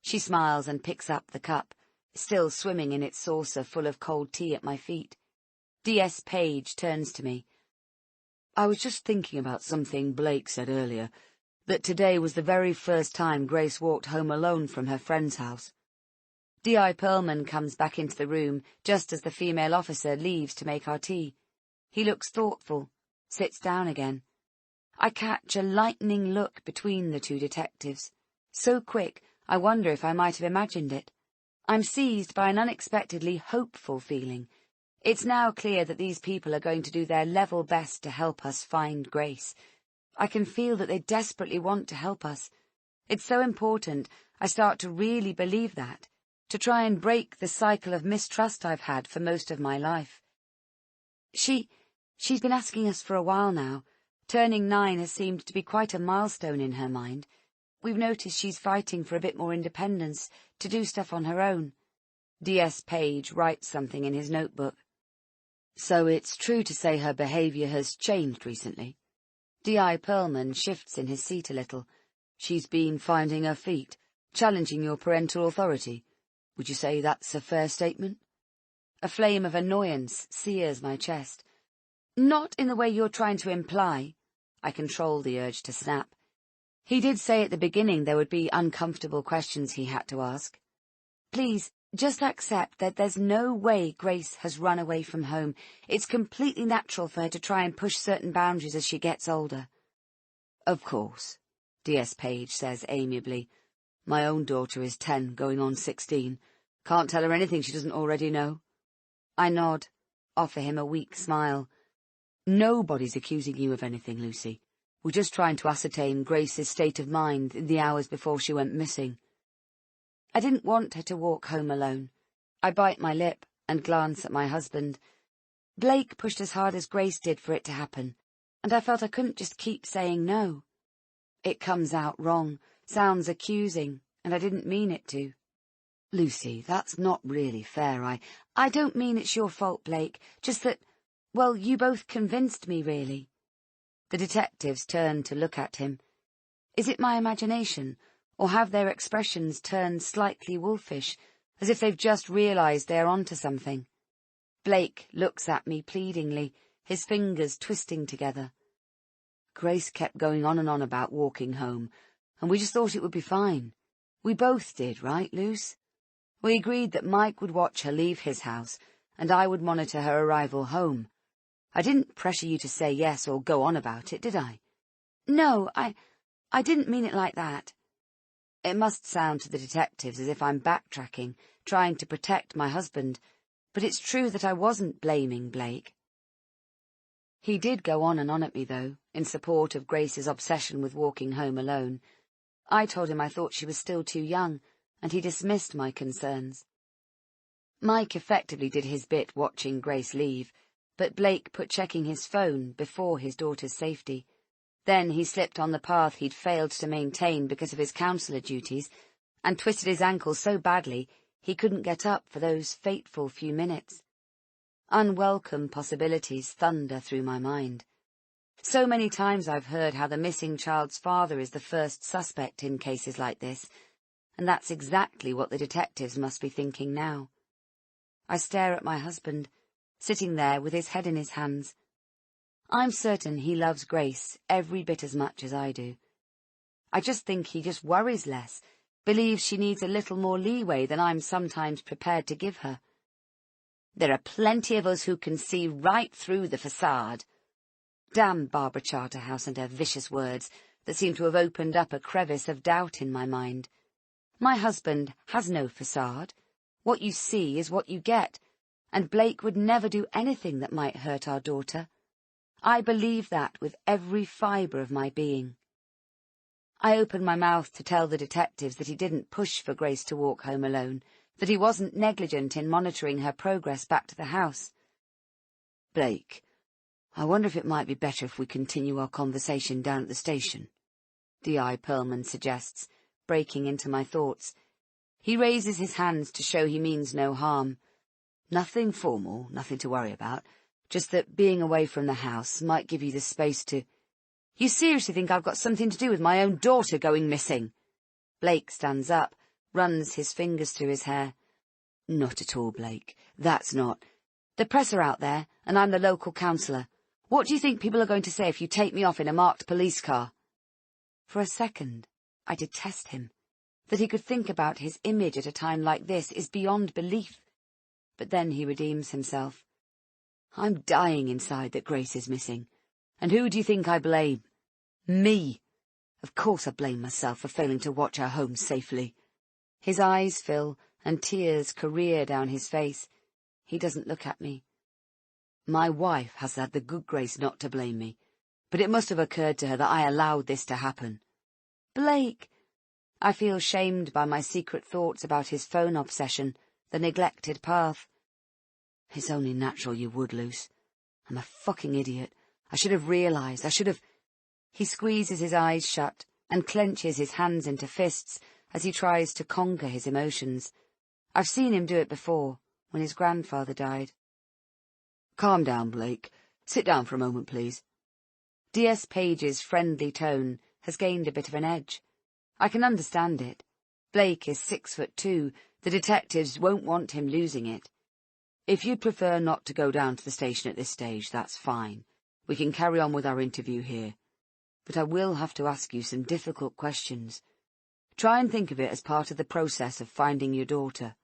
Speaker 2: She smiles and picks up the cup, still swimming in its saucer full of cold tea at my feet. DS Page turns to me. I was just thinking about something Blake said earlier, that today was the very first time Grace walked home alone from her friend's house. D.I. Perlman comes back into the room just as the female officer leaves to make our tea. He looks thoughtful, sits down again. I catch a lightning look between the two detectives, so quick I wonder if I might have imagined it. I'm seized by an unexpectedly hopeful feeling. It's now clear that these people are going to do their level best to help us find Grace. I can feel that they desperately want to help us. It's so important I start to really believe that, to try and break the cycle of mistrust I've had for most of my life. She's been asking us for a while now. Turning 9 has seemed to be quite a milestone in her mind. We've noticed she's fighting for a bit more independence, to do stuff on her own. DS Page writes something in his notebook. So it's true to say her behaviour has changed recently. D.I. Perlman shifts in his seat a little. She's been finding her feet, challenging your parental authority. Would you say that's a fair statement? A flame of annoyance sears my chest. Not in the way you're trying to imply. I control the urge to snap. He did say at the beginning there would be uncomfortable questions he had to ask. Please, just accept that there's no way Grace has run away from home. It's completely natural for her to try and push certain boundaries as she gets older. Of course, DS Page says amiably. My own daughter is 10, going on 16. Can't tell her anything she doesn't already know. I nod, offer him a weak smile. Nobody's accusing you of anything, Lucy. We're just trying to ascertain Grace's state of mind in the hours before she went missing. I didn't want her to walk home alone. I bite my lip and glance at my husband. Blake pushed as hard as Grace did for it to happen, and I felt I couldn't just keep saying no. It comes out wrong, sounds accusing, and I didn't mean it to. Lucy, that's not really fair. I don't mean it's your fault, Blake, just that, well, you both convinced me, really. The detectives turned to look at him. Is it my imagination, or have their expressions turned slightly wolfish, as if they've just realized they're onto something? Blake looks at me pleadingly, his fingers twisting together. Grace kept going on and on about walking home, and we just thought it would be fine. We both did, right, Luce? We agreed that Mike would watch her leave his house, and I would monitor her arrival home. I didn't pressure you to say yes or go on about it, did I? No, I didn't mean it like that. It must sound to the detectives as if I'm backtracking, trying to protect my husband, but it's true that I wasn't blaming Blake. He did go on and on at me, though, in support of Grace's obsession with walking home alone. I told him I thought she was still too young, and he dismissed my concerns. Mike effectively did his bit watching Grace leave, but Blake put checking his phone before his daughter's safety. Then he slipped on the path he'd failed to maintain because of his counsellor duties, and twisted his ankle so badly he couldn't get up for those fateful few minutes. Unwelcome possibilities thunder through my mind. So many times I've heard how the missing child's father is the first suspect in cases like this, and that's exactly what the detectives must be thinking now. I stare at my husband, sitting there with his head in his hands. I'm certain he loves Grace every bit as much as I do. I just think he just worries less, believes she needs a little more leeway than I'm sometimes prepared to give her. There are plenty of us who can see right through the facade. Damn Barbara Charterhouse and her vicious words that seem to have opened up a crevice of doubt in my mind. My husband has no facade. What you see is what you get, and Blake would never do anything that might hurt our daughter. I believe that with every fibre of my being. I opened my mouth to tell the detectives that he didn't push for Grace to walk home alone, that he wasn't negligent in monitoring her progress back to the house. "Blake, I wonder if it might be better if we continue our conversation down at the station," D.I. Pearlman suggests, breaking into my thoughts. He raises his hands to show he means no harm. "Nothing formal, nothing to worry about, just that being away from the house might give you the space to—" "You seriously think I've got something to do with my own daughter going missing?" Blake stands up, runs his fingers through his hair. "Not at all, Blake. That's not—" "The press are out there, and I'm the local councillor. What do you think people are going to say if you take me off in a marked police car?" For a second, I detest him. That he could think about his image at a time like this is beyond belief. But then he redeems himself. "I'm dying inside that Grace is missing. And who do you think I blame? Me. Of course I blame myself for failing to watch her home safely." His eyes fill, and tears career down his face. He doesn't look at me. "My wife has had the good grace not to blame me, but it must have occurred to her that I allowed this to happen." "Blake!" I feel shamed by my secret thoughts about his phone obsession, the neglected path. "It's only natural you would, Luce. I'm a fucking idiot. I should have realised. I should have—" He squeezes his eyes shut and clenches his hands into fists as he tries to conquer his emotions. I've seen him do it before, when his grandfather died. "Calm down, Blake. Sit down for a moment, please." D.S. Page's friendly tone has gained a bit of an edge. I can understand it. Blake is 6'2". The detectives won't want him losing it. "If you'd prefer not to go down to the station at this stage, that's fine. We can carry on with our interview here. But I will have to ask you some difficult questions. Try and think of it as part of the process of finding your daughter."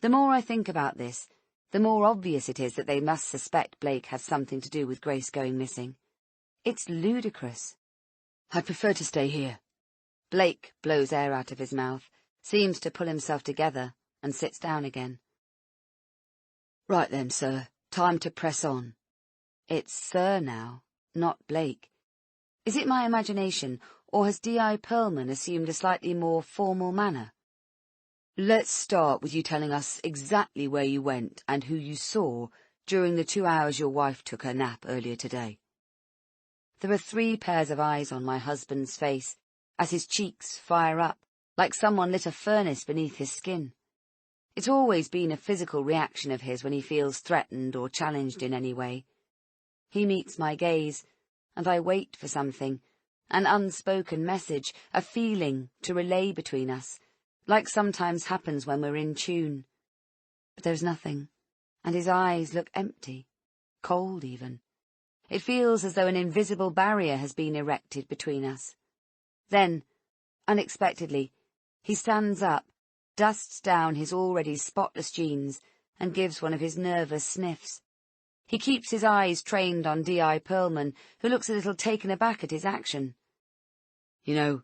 Speaker 2: The more I think about this, the more obvious it is that they must suspect Blake has something to do with Grace going missing. It's ludicrous. "I'd prefer to stay here." Blake blows air out of his mouth, seems to pull himself together, and sits down again. "Right then, sir. Time to press on." It's Sir now, not Blake. Is it my imagination, or has D.I. Pearlman assumed a slightly more formal manner? "Let's start with you telling us exactly where you went and who you saw during the 2 hours your wife took her nap earlier today." There are 3 pairs of eyes on my husband's face, as his cheeks fire up, like someone lit a furnace beneath his skin. It's always been a physical reaction of his when he feels threatened or challenged in any way. He meets my gaze, and I wait for something, an unspoken message, a feeling to relay between us, like sometimes happens when we're in tune. But there's nothing, and his eyes look empty, cold even. It feels as though an invisible barrier has been erected between us. Then, unexpectedly, he stands up, dusts down his already spotless jeans, and gives one of his nervous sniffs. He keeps his eyes trained on D.I. Pearlman, who looks a little taken aback at his action. "You know,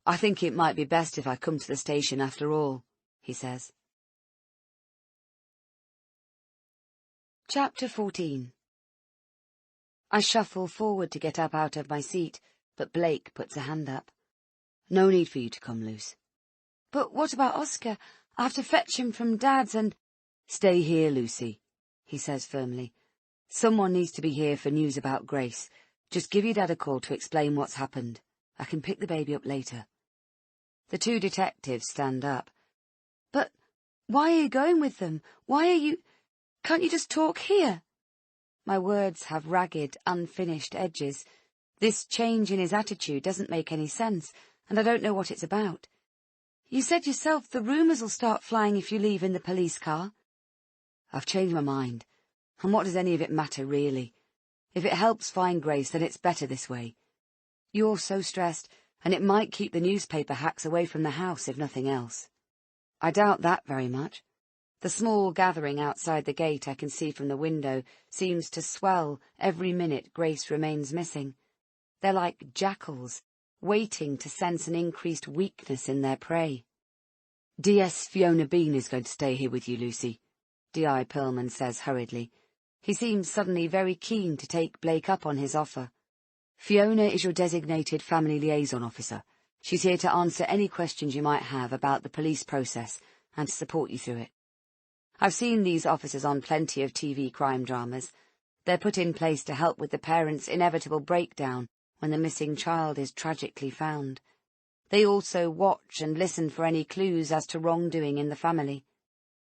Speaker 2: I think it might be best if I come to the station after all," he says. Chapter 14. I shuffle forward to get up out of my seat, but Blake puts a hand up. "No need for you to come, Luce." "But what about Oscar? I have to fetch him from Dad's and—" "Stay here, Lucy," he says firmly. "Someone needs to be here for news about Grace. Just give your dad a call to explain what's happened. I can pick the baby up later." The 2 detectives stand up. "But why are you going with them? Why are you— Can't you just talk here?" My words have ragged, unfinished edges. This change in his attitude doesn't make any sense, and I don't know what it's about. You said yourself the rumours will start flying if you leave in the police car. I've changed my mind. And what does any of it matter, really? If it helps find Grace, then it's better this way. You're so stressed, and it might keep the newspaper hacks away from the house, if nothing else. I doubt that very much. The small gathering outside the gate I can see from the window seems to swell every minute Grace remains missing. They're like jackals, waiting to sense an increased weakness in their prey. DS Fiona Bean is going to stay here with you, Lucy, D.I. Perlman says hurriedly. He seems suddenly very keen to take Blake up on his offer. Fiona is your designated family liaison officer. She's here to answer any questions you might have about the police process and to support you through it. I've seen these officers on plenty of TV crime dramas. They're put in place to help with the parents' inevitable breakdown when the missing child is tragically found. They also watch and listen for any clues as to wrongdoing in the family.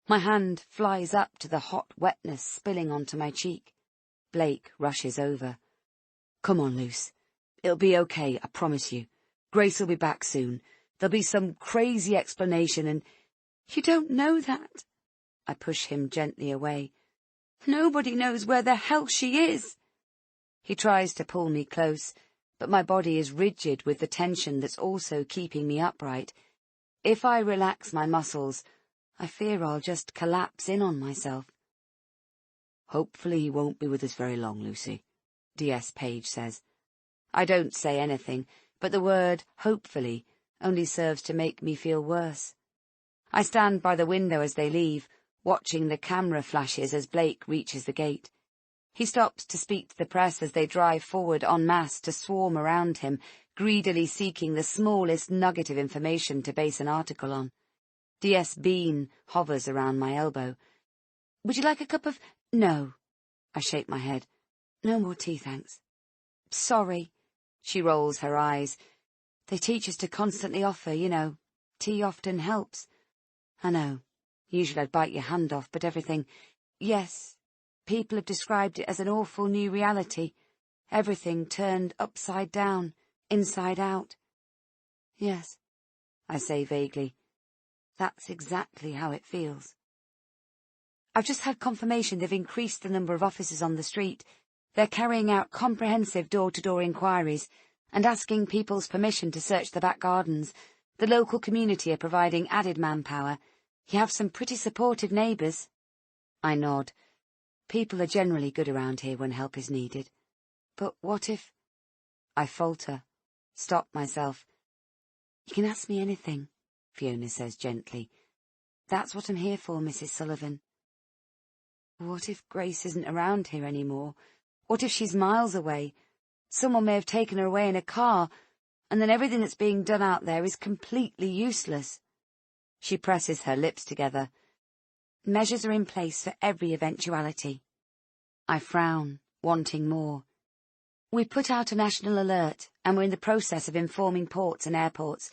Speaker 2: My hand flies up to the hot wetness spilling onto my cheek. Blake rushes over. Come on, Luce. It'll be okay, I promise you. Grace will be back soon. There'll be some crazy explanation and— You don't know that. I push him gently away. Nobody knows where the hell she is. He tries to pull me close, but my body is rigid with the tension that's also keeping me upright. If I relax my muscles, I fear I'll just collapse in on myself. Hopefully he won't be with us very long, Lucy, D.S. Page says. I don't say anything, but the word hopefully only serves to make me feel worse. I stand by the window as they leave, watching the camera flashes as Blake reaches the gate. He stops to speak to the press as they drive forward en masse to swarm around him, greedily seeking the smallest nugget of information to base an article on. D.S. Bean hovers around my elbow. Would you like a cup of— No. I shake my head. No more tea, thanks. Sorry. She rolls her eyes. They teach us to constantly offer, you know. Tea often helps. I know. Usually I'd bite your hand off, but everything— Yes. People have described it as an awful new reality. Everything turned upside down, inside out. Yes, I say vaguely. That's exactly how it feels. I've just had confirmation they've increased the number of officers on the street. They're carrying out comprehensive door-to-door inquiries and asking people's permission to search the back gardens. The local community are providing added manpower. You have some pretty supportive neighbours. I nod. People are generally good around here when help is needed. But what if— I falter, stop myself. You can ask me anything, Fiona says gently. That's what I'm here for, Mrs. Sullivan. What if Grace isn't around here anymore? What if she's miles away? Someone may have taken her away in a car, and then everything that's being done out there is completely useless. She presses her lips together. Measures are in place for every eventuality. I frown, wanting more. We put out a national alert, and we're in the process of informing ports and airports.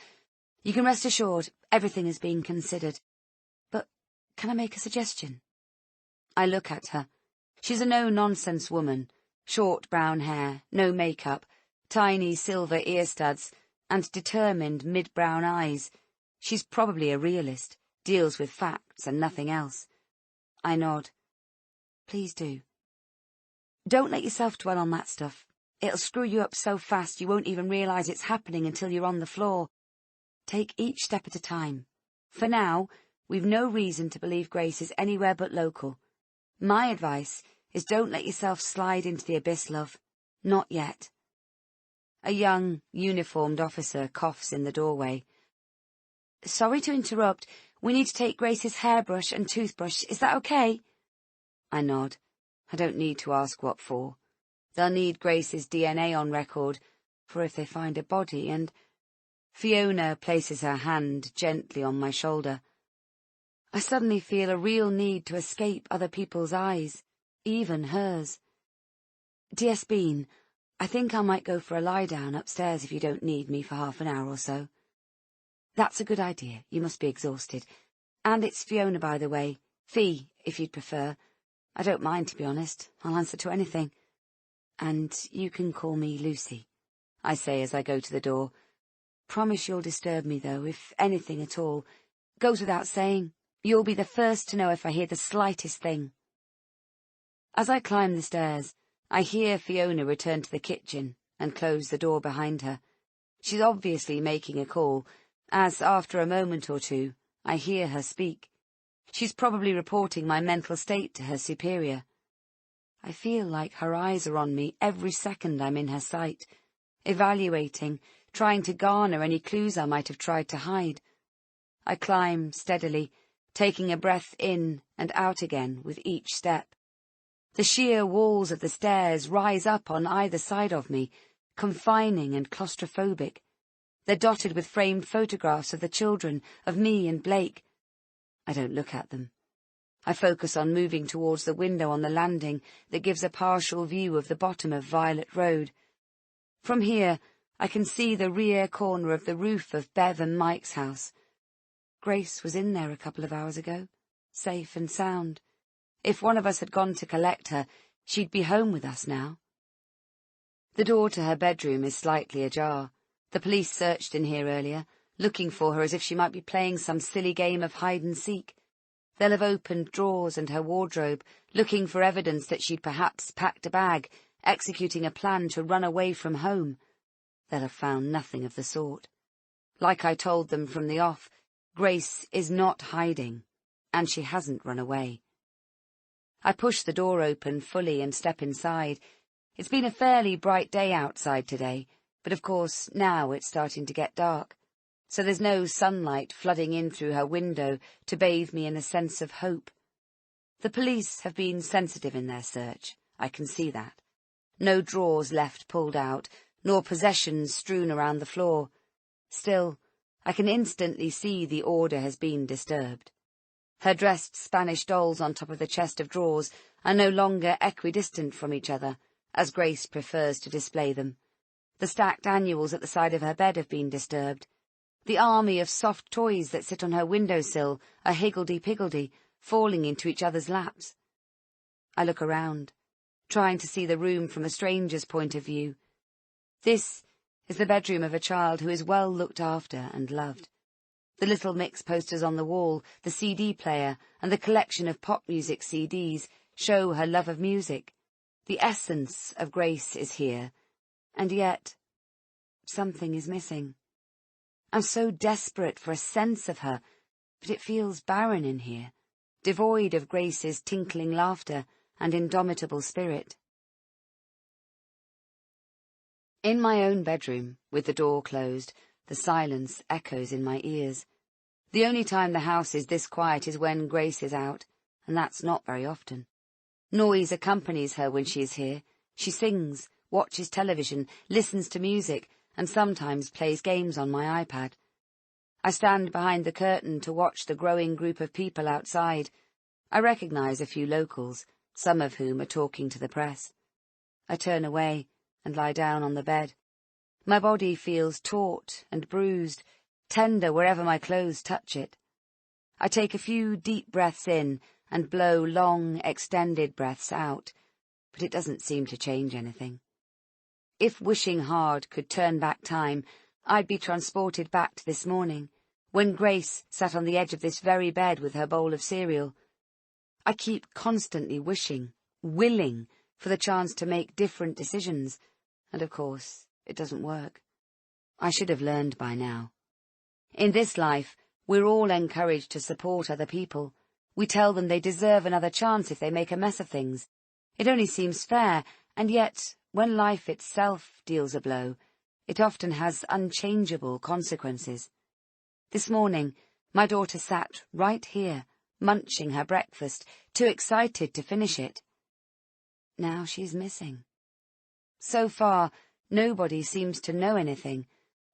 Speaker 2: You can rest assured everything is being considered. But can I make a suggestion? I look at her. She's a no-nonsense woman. Short brown hair, no makeup, tiny silver ear studs, and determined mid-brown eyes. She's probably a realist, deals with facts and nothing else. I nod. Please do. Don't let yourself dwell on that stuff. It'll screw you up so fast you won't even realise it's happening until you're on the floor. Take each step at a time. For now, we've no reason to believe Grace is anywhere but local. My advice is don't let yourself slide into the abyss, love. Not yet. A young, uniformed officer coughs in the doorway. Sorry to interrupt. We need to take Grace's hairbrush and toothbrush. Is that okay? I nod. I don't need to ask what for. They'll need Grace's DNA on record, for if they find a body, and— Fiona places her hand gently on my shoulder. I suddenly feel a real need to escape other people's eyes, even hers. D.S. Bean, I think I might go for a lie-down upstairs if you don't need me for half an hour or so. That's a good idea. You must be exhausted. And it's Fiona, by the way. Fee, if you'd prefer. I don't mind, to be honest. I'll answer to anything. And you can call me Lucy, I say as I go to the door. Promise you'll disturb me, though, if anything at all. Goes without saying. You'll be the first to know if I hear the slightest thing. As I climb the stairs, I hear Fiona return to the kitchen and close the door behind her. She's obviously making a call, as, after a moment or two, I hear her speak. She's probably reporting my mental state to her superior. I feel like her eyes are on me every second I'm in her sight, evaluating, trying to garner any clues I might have tried to hide. I climb steadily, taking a breath in and out again with each step. The sheer walls of the stairs rise up on either side of me, confining and claustrophobic. They're dotted with framed photographs of the children, of me and Blake. I don't look at them. I focus on moving towards the window on the landing that gives a partial view of the bottom of Violet Road. From here, I can see the rear corner of the roof of Bev and Mike's house. Grace was in there a couple of hours ago, safe and sound. If one of us had gone to collect her, she'd be home with us now. The door to her bedroom is slightly ajar. The police searched in here earlier, looking for her as if she might be playing some silly game of hide-and-seek. They'll have opened drawers and her wardrobe, looking for evidence that she'd perhaps packed a bag, executing a plan to run away from home. They'll have found nothing of the sort. Like I told them from the off, Grace is not hiding, and she hasn't run away. I push the door open fully and step inside. It's been a fairly bright day outside today, but of course now it's starting to get dark, so there's no sunlight flooding in through her window to bathe me in a sense of hope. The police have been sensitive in their search, I can see that. No drawers left pulled out, nor possessions strewn around the floor. Still, I can instantly see the order has been disturbed. Her dressed Spanish dolls on top of the chest of drawers are no longer equidistant from each other, as Grace prefers to display them. The stacked annuals at the side of her bed have been disturbed. The army of soft toys that sit on her windowsill are higgledy-piggledy, falling into each other's laps. I look around, trying to see the room from a stranger's point of view. This is the bedroom of a child who is well looked after and loved. The little mix posters on the wall, the CD player, and the collection of pop music CDs show her love of music. The essence of Grace is here, and yet something is missing. I'm so desperate for a sense of her, but it feels barren in here, devoid of Grace's tinkling laughter and indomitable spirit. In my own bedroom, with the door closed, the silence echoes in my ears. The only time the house is this quiet is when Grace is out, and that's not very often. Noise accompanies her when she is here. She sings, watches television, listens to music, and sometimes plays games on my iPad. I stand behind the curtain to watch the growing group of people outside. I recognize a few locals, some of whom are talking to the press. I turn away and lie down on the bed. My body feels taut and bruised, tender wherever my clothes touch it. I take a few deep breaths in and blow long, extended breaths out, but it doesn't seem to change anything. If wishing hard could turn back time, I'd be transported back to this morning, when Grace sat on the edge of this very bed with her bowl of cereal. I keep constantly wishing, willing, for the chance to make different decisions, and of course, it doesn't work. I should have learned by now. In this life, we're all encouraged to support other people. We tell them they deserve another chance if they make a mess of things. It only seems fair, and yet, when life itself deals a blow, it often has unchangeable consequences. This morning, my daughter sat right here, munching her breakfast, too excited to finish it. Now she's missing. So far, nobody seems to know anything.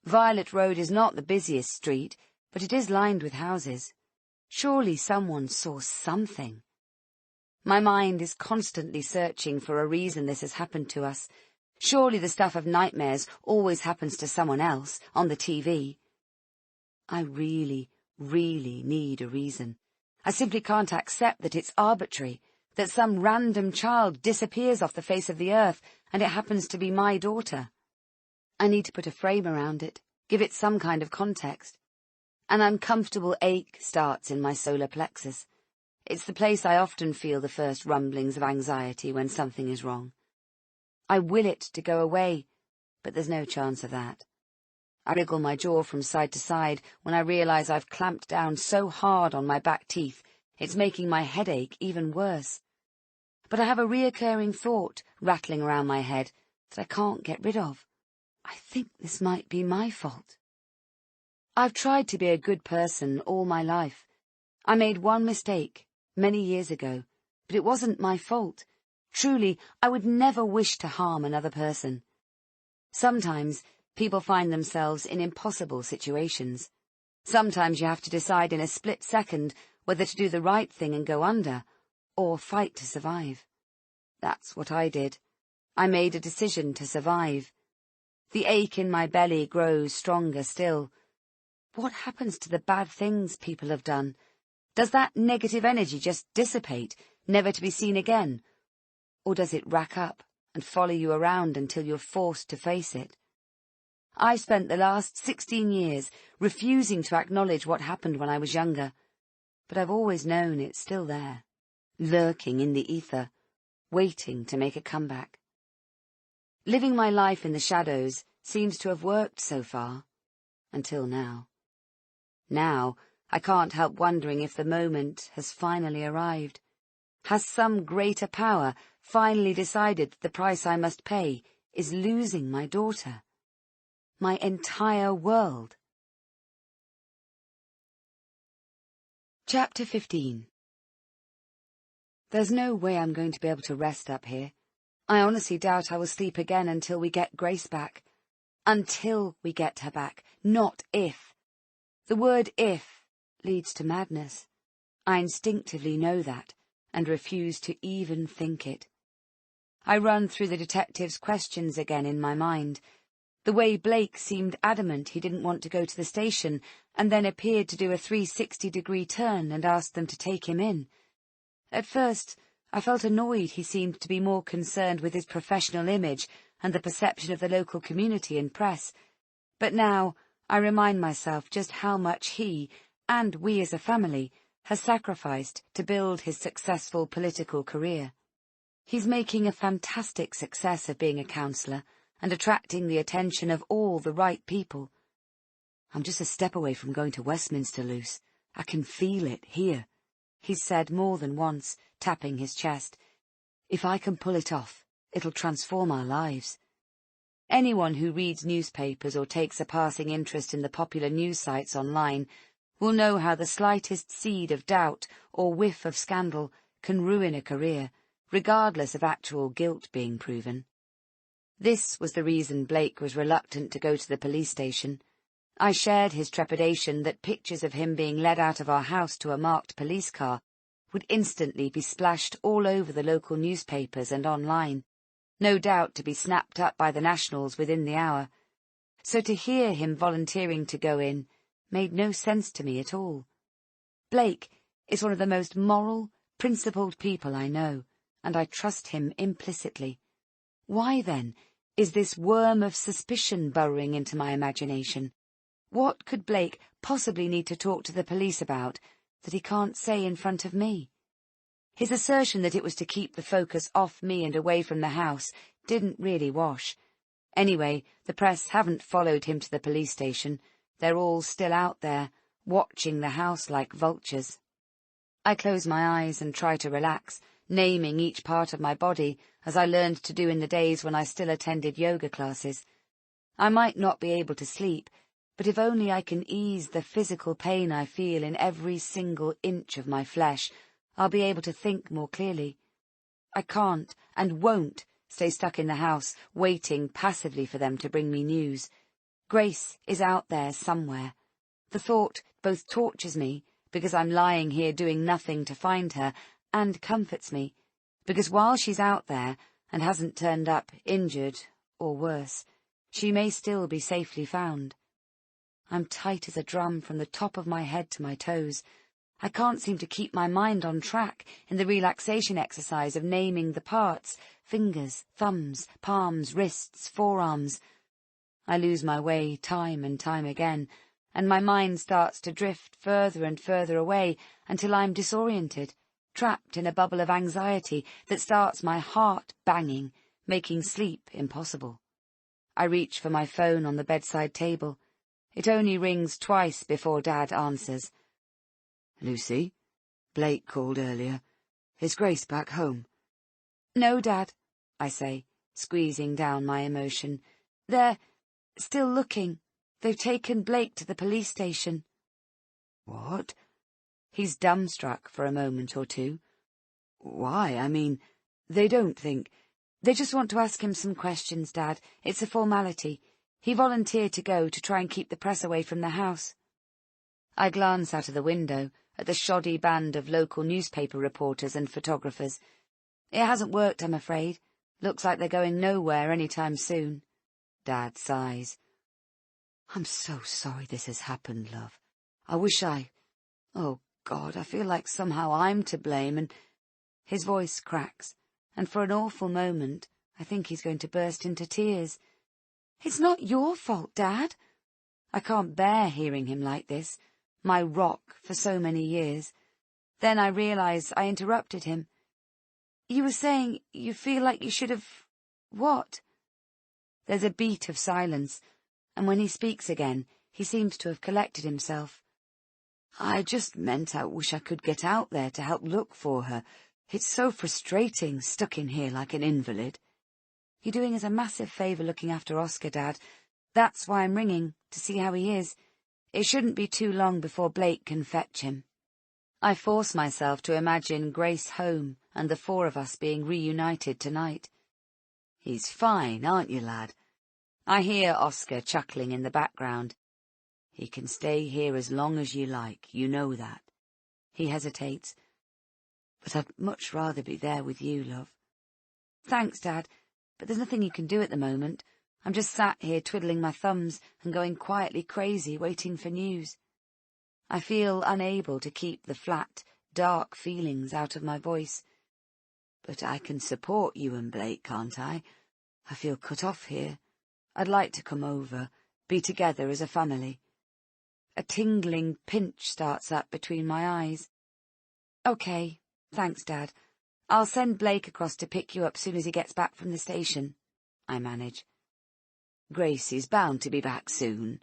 Speaker 2: Violet Road is not the busiest street, but it is lined with houses. Surely someone saw something. My mind is constantly searching for a reason this has happened to us. Surely the stuff of nightmares always happens to someone else, on the TV. I really, really need a reason. I simply can't accept that it's arbitrary, that some random child disappears off the face of the earth, and it happens to be my daughter. I need to put a frame around it, give it some kind of context. An uncomfortable ache starts in my solar plexus. It's the place I often feel the first rumblings of anxiety when something is wrong. I will it to go away, but there's no chance of that. I wriggle my jaw from side to side when I realize I've clamped down so hard on my back teeth, it's making my headache even worse. But I have a reoccurring thought rattling around my head that I can't get rid of. I think this might be my fault. I've tried to be a good person all my life. I made one mistake many years ago, but it wasn't my fault. Truly, I would never wish to harm another person. Sometimes people find themselves in impossible situations. Sometimes you have to decide in a split second whether to do the right thing and go under, or fight to survive. That's what I did. I made a decision to survive. The ache in my belly grows stronger still. What happens to the bad things people have done? Does that negative energy just dissipate, never to be seen again? Or does it rack up and follow you around until you're forced to face it? I spent the last 16 years refusing to acknowledge what happened when I was younger, but I've always known it's still there, lurking in the ether, waiting to make a comeback. Living my life in the shadows seems to have worked so far, until now. Now, I can't help wondering if the moment has finally arrived. Has some greater power finally decided that the price I must pay is losing my daughter? My entire world. Chapter 15. There's no way I'm going to be able to rest up here. I honestly doubt I will sleep again until we get Grace back. Until we get her back, not if. The word if leads to madness. I instinctively know that, and refuse to even think it. I run through the detective's questions again in my mind. The way Blake seemed adamant he didn't want to go to the station, and then appeared to do a 360-degree turn and asked them to take him in. At first, I felt annoyed he seemed to be more concerned with his professional image and the perception of the local community and press, but now I remind myself just how much he, and we as a family, has sacrificed to build his successful political career. He's making a fantastic success of being a councillor and attracting the attention of all the right people. I'm just a step away from going to Westminster, Luce. I can feel it here, he's said more than once, tapping his chest. If I can pull it off, it'll transform our lives. Anyone who reads newspapers or takes a passing interest in the popular news sites online will know how the slightest seed of doubt or whiff of scandal can ruin a career, regardless of actual guilt being proven. This was the reason Blake was reluctant to go to the police station. I shared his trepidation that pictures of him being led out of our house to a marked police car would instantly be splashed all over the local newspapers and online, no doubt to be snapped up by the nationals within the hour. So to hear him volunteering to go in made no sense to me at all. Blake is one of the most moral, principled people I know, and I trust him implicitly. Why, then, is this worm of suspicion burrowing into my imagination? What could Blake possibly need to talk to the police about that he can't say in front of me? His assertion that it was to keep the focus off me and away from the house didn't really wash. Anyway, the press haven't followed him to the police station. They're all still out there, watching the house like vultures. I close my eyes and try to relax, naming each part of my body, as I learned to do in the days when I still attended yoga classes. I might not be able to sleep, but if only I can ease the physical pain I feel in every single inch of my flesh, I'll be able to think more clearly. I can't and won't stay stuck in the house, waiting passively for them to bring me news. Grace is out there somewhere. The thought both tortures me, because I'm lying here doing nothing to find her, and comforts me, because while she's out there and hasn't turned up injured, or worse, she may still be safely found. I'm tight as a drum from the top of my head to my toes. I can't seem to keep my mind on track in the relaxation exercise of naming the parts, fingers, thumbs, palms, wrists, forearms. I lose my way time and time again, and my mind starts to drift further and further away until I'm disoriented, trapped in a bubble of anxiety that starts my heart banging, making sleep impossible. I reach for my phone on the bedside table. It only rings twice before Dad answers.
Speaker 1: "Lucy, Blake called earlier. Is Grace back home?"
Speaker 2: "No, Dad," I say, squeezing down my emotion. "They're still looking. They've taken Blake to the police station."
Speaker 1: "What?"
Speaker 2: He's dumbstruck for a moment or two.
Speaker 1: "Why? I mean, they don't think—"
Speaker 2: "They just want to ask him some questions, Dad. It's a formality. He volunteered to go to try and keep the press away from the house." I glance out of the window at the shoddy band of local newspaper reporters and photographers. It hasn't worked, I'm afraid. Looks like they're going nowhere any time soon. Dad sighs.
Speaker 1: "I'm so sorry this has happened, love. I wish Oh, God, I feel like somehow I'm to blame, and—"
Speaker 2: His voice cracks, and for an awful moment I think he's going to burst into tears. "It's not your fault, Dad." I can't bear hearing him like this, my rock for so many years. Then I realize I interrupted him. "You were saying you feel like you should have—" "What?" There's a beat of silence, and when he speaks again, he seems to have collected himself.
Speaker 1: "I just meant I wish I could get out there to help look for her. It's so frustrating, stuck in here like an invalid."
Speaker 2: "You're doing us a massive favour looking after Oscar, Dad. That's why I'm ringing, to see how he is. It shouldn't be too long before Blake can fetch him." I force myself to imagine Grace home and the four of us being reunited tonight.
Speaker 1: "He's fine, aren't you, lad?"
Speaker 2: I hear Oscar chuckling in the background.
Speaker 1: "He can stay here as long as you like, you know that."
Speaker 2: He hesitates.
Speaker 1: "But I'd much rather be there with you, love."
Speaker 2: "Thanks, Dad, but there's nothing you can do at the moment. I'm just sat here twiddling my thumbs and going quietly crazy, waiting for news." I feel unable to keep the flat, dark feelings out of my voice.
Speaker 1: "But I can support you and Blake, can't I? I feel cut off here. I'd like to come over, be together as a family."
Speaker 2: A tingling pinch starts up between my eyes. "Okay, thanks, Dad. I'll send Blake across to pick you up soon as he gets back from the station," I manage.
Speaker 1: "Gracie's bound to be back soon."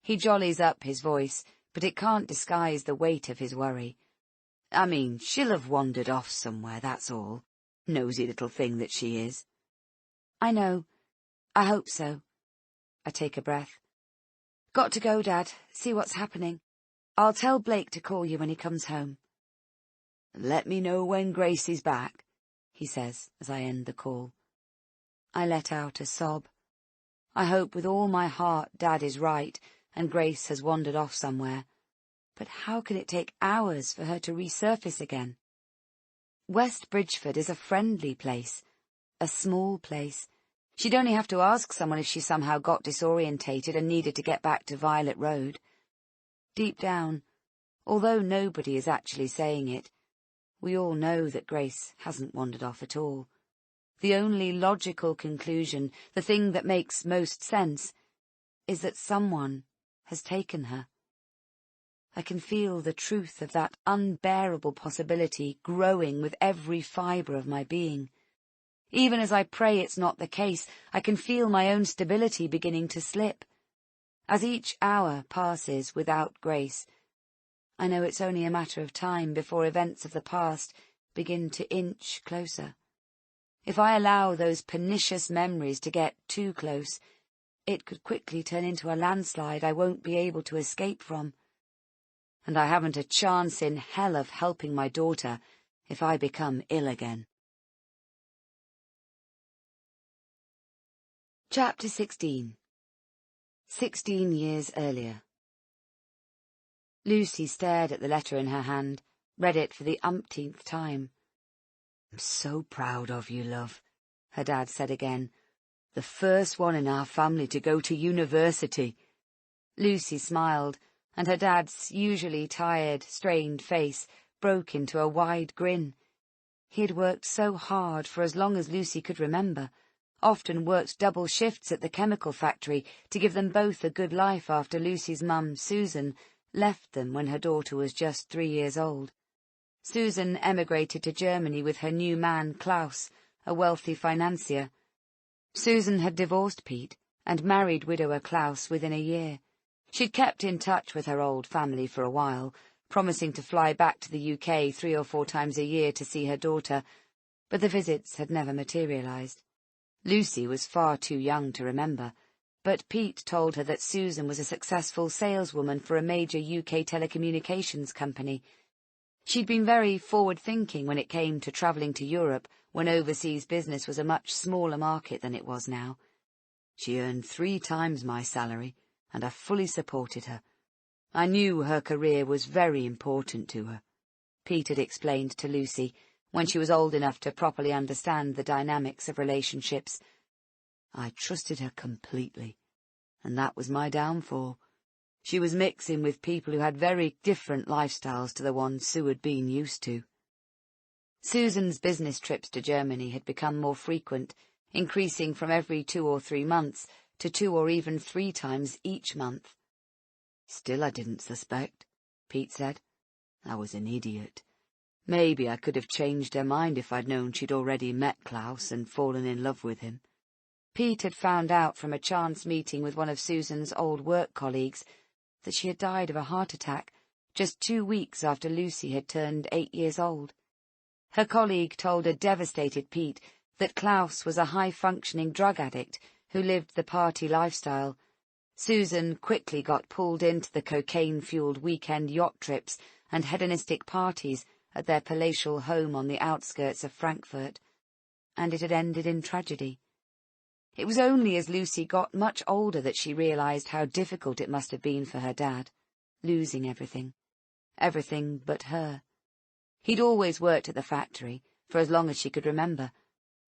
Speaker 2: He jollies up his voice, but it can't disguise the weight of his worry.
Speaker 1: "I mean, she'll have wandered off somewhere, that's all. Nosy little thing that she is."
Speaker 2: "I know. I hope so." I take a breath. "Got to go, Dad. See what's happening. I'll tell Blake to call you when he comes home."
Speaker 1: "Let me know when Gracie's back,"
Speaker 2: he says as I end the call. I let out a sob. I hope with all my heart Dad is right and Grace has wandered off somewhere. But how can it take hours for her to resurface again? West Bridgeford is a friendly place, a small place. She'd only have to ask someone if she somehow got disorientated and needed to get back to Violet Road. Deep down, although nobody is actually saying it, we all know that Grace hasn't wandered off at all. The only logical conclusion, the thing that makes most sense, is that someone has taken her. I can feel the truth of that unbearable possibility growing with every fibre of my being. Even as I pray it's not the case, I can feel my own stability beginning to slip. As each hour passes without Grace, I know it's only a matter of time before events of the past begin to inch closer. If I allow those pernicious memories to get too close, it could quickly turn into a landslide I won't be able to escape from. And I haven't a chance in hell of helping my daughter if I become ill again. Chapter 16. 16 years earlier. Lucy stared at the letter in her hand, read it for the umpteenth time.
Speaker 1: "I'm so proud of you, love," her dad said again. "The first one in our family to go to university."
Speaker 2: Lucy smiled, and her dad's usually tired, strained face broke into a wide grin. He had worked so hard for as long as Lucy could remember, often worked double shifts at the chemical factory to give them both a good life after Lucy's mum, Susan, left them when her daughter was just 3 years old. Susan emigrated to Germany with her new man, Klaus, a wealthy financier. Susan had divorced Pete and married widower Klaus within a year. She'd kept in touch with her old family for a while, promising to fly back to the UK 3 or 4 times a year to see her daughter, but the visits had never materialized. Lucy was far too young to remember, but Pete told her that Susan was a successful saleswoman for a major UK telecommunications company. She'd been very forward-thinking when it came to travelling to Europe when overseas business was a much smaller market than it was now. She earned 3 times my salary, and I fully supported her. I knew her career was very important to her, Pete had explained to Lucy when she was old enough to properly understand the dynamics of relationships. I trusted her completely, and that was my downfall. She was mixing with people who had very different lifestyles to the ones Sue had been used to. Susan's business trips to Germany had become more frequent, increasing from every 2 or 3 months to 2 or even 3 times each month. Still I didn't suspect, Pete said. I was an idiot. Maybe I could have changed her mind if I'd known she'd already met Klaus and fallen in love with him. Pete had found out from a chance meeting with one of Susan's old work colleagues that she had died of a heart attack just 2 weeks after Lucy had turned 8 years old. Her colleague told a devastated Pete that Klaus was a high-functioning drug addict who lived the party lifestyle. Susan quickly got pulled into the cocaine-fueled weekend yacht trips and hedonistic parties at their palatial home on the outskirts of Frankfurt, and it had ended in tragedy. It was only as Lucy got much older that she realized how difficult it must have been for her dad, losing everything. Everything but her. He'd always worked at the factory, for as long as she could remember.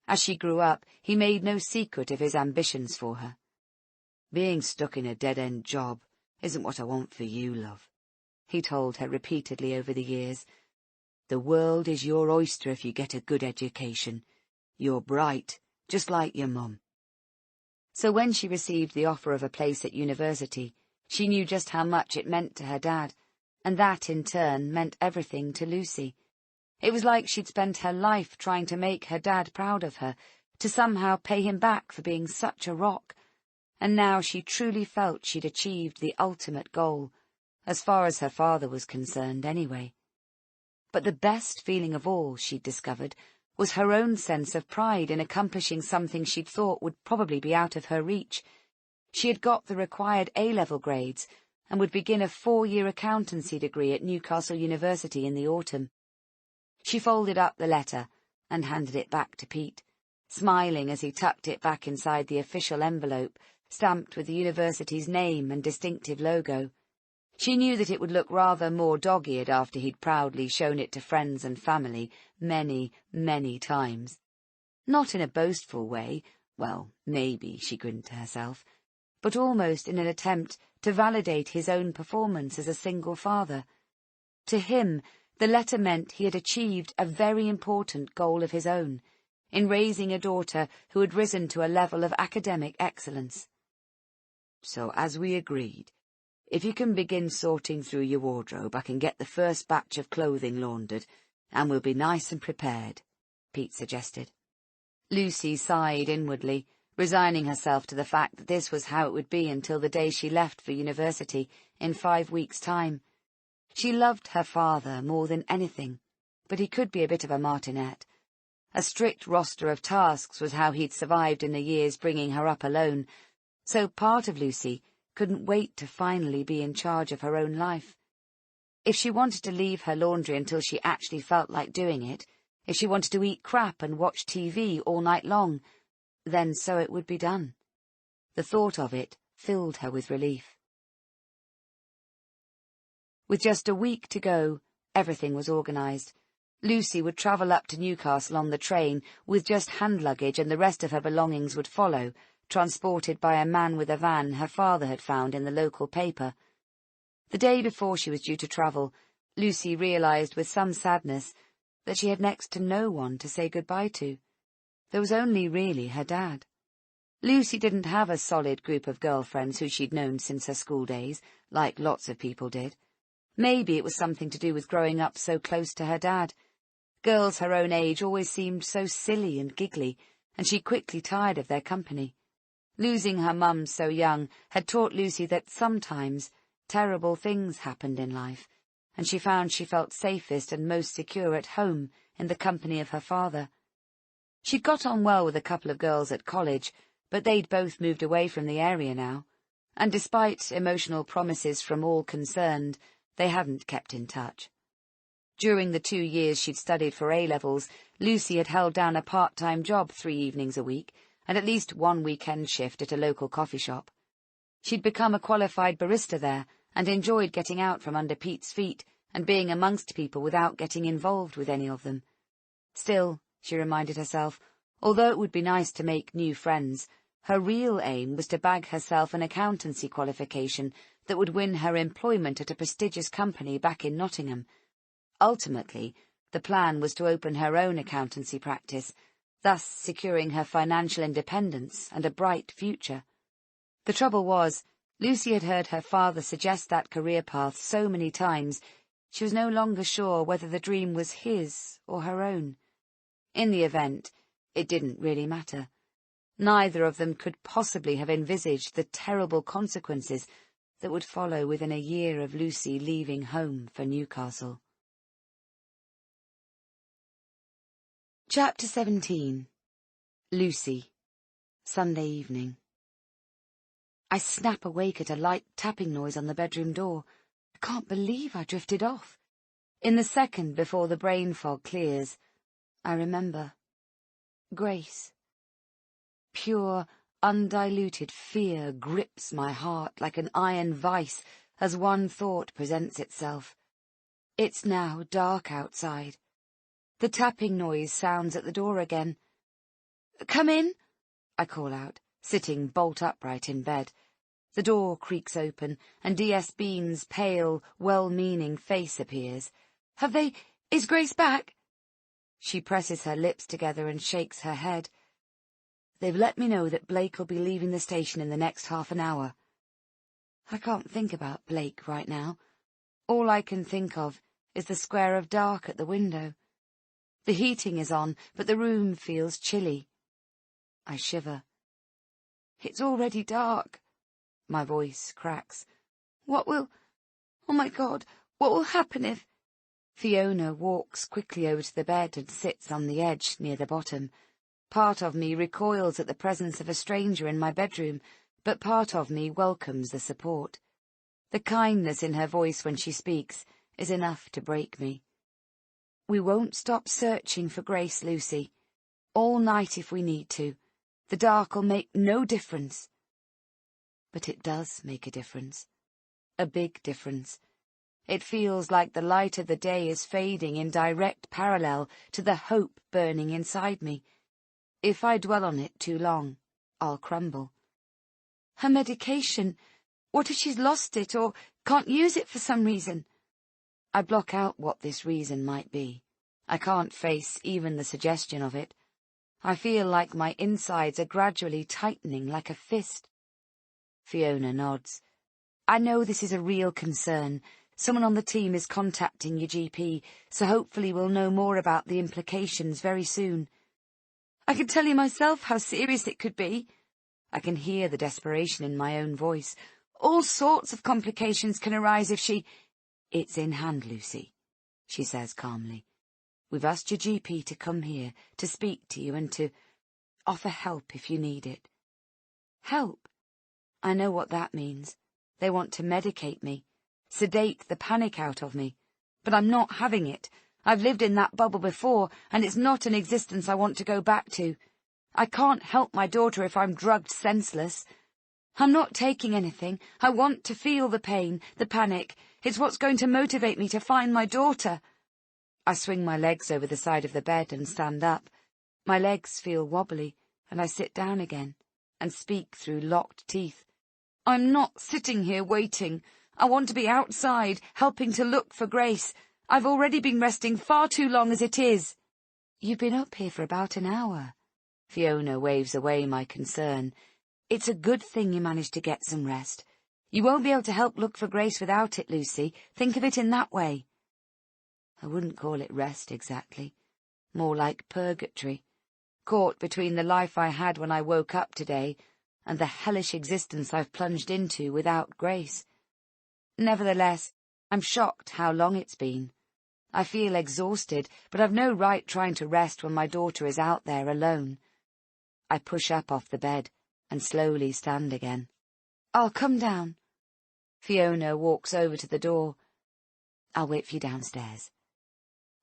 Speaker 2: As she grew up, he made no secret of his ambitions for her. Being stuck in a dead-end job isn't what I want for you, love, he told her repeatedly over the years. The world is your oyster if you get a good education. You're bright, just like your mum. So when she received the offer of a place at university, she knew just how much it meant to her dad, and that, in turn, meant everything to Lucy. It was like she'd spent her life trying to make her dad proud of her, to somehow pay him back for being such a rock, and now she truly felt she'd achieved the ultimate goal, as far as her father was concerned anyway. But the best feeling of all, she'd discovered, was her own sense of pride in accomplishing something she'd thought would probably be out of her reach. She had got the required A-level grades and would begin a 4-year accountancy degree at Newcastle University in the autumn. She folded up the letter and handed it back to Pete, smiling as he tucked it back inside the official envelope, stamped with the university's name and distinctive logo. She knew that it would look rather more dog-eared after he'd proudly shown it to friends and family many, many times. Not in a boastful way, well, maybe, she grinned to herself, but almost in an attempt to validate his own performance as a single father. To him, the letter meant he had achieved a very important goal of his own, in raising a daughter who had risen to a level of academic excellence. So, as we agreed, if you can begin sorting through your wardrobe, I can get the first batch of clothing laundered, and we'll be nice and prepared, Pete suggested. Lucy sighed inwardly, resigning herself to the fact that this was how it would be until the day she left for university in 5 weeks' time. She loved her father more than anything, but he could be a bit of a martinet. A strict roster of tasks was how he'd survived in the years bringing her up alone, so part of Lucy couldn't wait to finally be in charge of her own life. If she wanted to leave her laundry until she actually felt like doing it, if she wanted to eat crap and watch TV all night long, then so it would be done. The thought of it filled her with relief. With just a week to go, everything was organised. Lucy would travel up to Newcastle on the train with just hand luggage, and the rest of her belongings would follow, transported by a man with a van her father had found in the local paper. The day before she was due to travel, Lucy realised with some sadness that she had next to no one to say goodbye to. There was only really her dad. Lucy didn't have a solid group of girlfriends who she'd known since her school days, like lots of people did. Maybe it was something to do with growing up so close to her dad. Girls her own age always seemed so silly and giggly, and she quickly tired of their company. Losing her mum so young had taught Lucy that sometimes terrible things happened in life, and she found she felt safest and most secure at home in the company of her father. She'd got on well with a couple of girls at college, but they'd both moved away from the area now, and despite emotional promises from all concerned, they hadn't kept in touch. During the 2 years she'd studied for A-levels, Lucy had held down a part-time job 3 evenings a week, and at least 1 weekend shift at a local coffee shop. She'd become a qualified barista there, and enjoyed getting out from under Pete's feet and being amongst people without getting involved with any of them. Still, she reminded herself, although it would be nice to make new friends, her real aim was to bag herself an accountancy qualification that would win her employment at a prestigious company back in Nottingham. Ultimately, the plan was to open her own accountancy practice, thus securing her financial independence and a bright future. The trouble was, Lucy had heard her father suggest that career path so many times, she was no longer sure whether the dream was his or her own. In the event, it didn't really matter. Neither of them could possibly have envisaged the terrible consequences that would follow within a year of Lucy leaving home for Newcastle. Chapter 17. Lucy. Sunday evening. I snap awake at a light tapping noise on the bedroom door. I can't believe I drifted off. In the second before the brain fog clears, I remember. Grace. Pure, undiluted fear grips my heart like an iron vice as one thought presents itself. It's now dark outside. The tapping noise sounds at the door again. "Come in," I call out, sitting bolt upright in bed. The door creaks open, and D.S. Bean's pale, well-meaning face appears. Is Grace back?" She presses her lips together and shakes her head. "They've let me know that Blake will be leaving the station in the next half an hour." I can't think about Blake right now. All I can think of is the square of dark at the window. The heating is on, but the room feels chilly. I shiver. "It's already dark." My voice cracks. Oh my God, what will happen if—" Fiona walks quickly over to the bed and sits on the edge near the bottom. Part of me recoils at the presence of a stranger in my bedroom, but part of me welcomes the support. The kindness in her voice when she speaks is enough to break me. "We won't stop searching for Grace, Lucy. All night if we need to. The dark'll make no difference." But it does make a difference. A big difference. It feels like the light of the day is fading in direct parallel to the hope burning inside me. If I dwell on it too long, I'll crumble. "Her medication. What if she's lost it or can't use it for some reason?" I block out what this reason might be. I can't face even the suggestion of it. I feel like my insides are gradually tightening like a fist. Fiona nods. "I know this is a real concern. Someone on the team is contacting your GP, so hopefully we'll know more about the implications very soon." "I can tell you myself how serious it could be." I can hear the desperation in my own voice. "All sorts of complications can arise if she—" "It's in hand, Lucy," she says calmly. "We've asked your GP to come here, to speak to you and to offer help if you need it." Help? I know what that means. They want to medicate me, sedate the panic out of me. But I'm not having it. I've lived in that bubble before, and it's not an existence I want to go back to. I can't help my daughter if I'm drugged senseless. I'm not taking anything. I want to feel the pain, the panic. It's what's going to motivate me to find my daughter. I swing my legs over the side of the bed and stand up. My legs feel wobbly, and I sit down again, and speak through locked teeth. I'm not sitting here waiting. I want to be outside, helping to look for Grace. I've already been resting far too long as it is. You've been up here for about an hour. Fiona waves away my concern. It's a good thing you managed to get some rest. You won't be able to help look for Grace without it, Lucy. Think of it in that way. I wouldn't call it rest exactly. More like purgatory. Caught between the life I had when I woke up today and the hellish existence I've plunged into without Grace. Nevertheless, I'm shocked how long it's been. I feel exhausted, but I've no right trying to rest when my daughter is out there alone. I push up off the bed and slowly stand again. I'll come down. Fiona walks over to the door. I'll wait for you downstairs.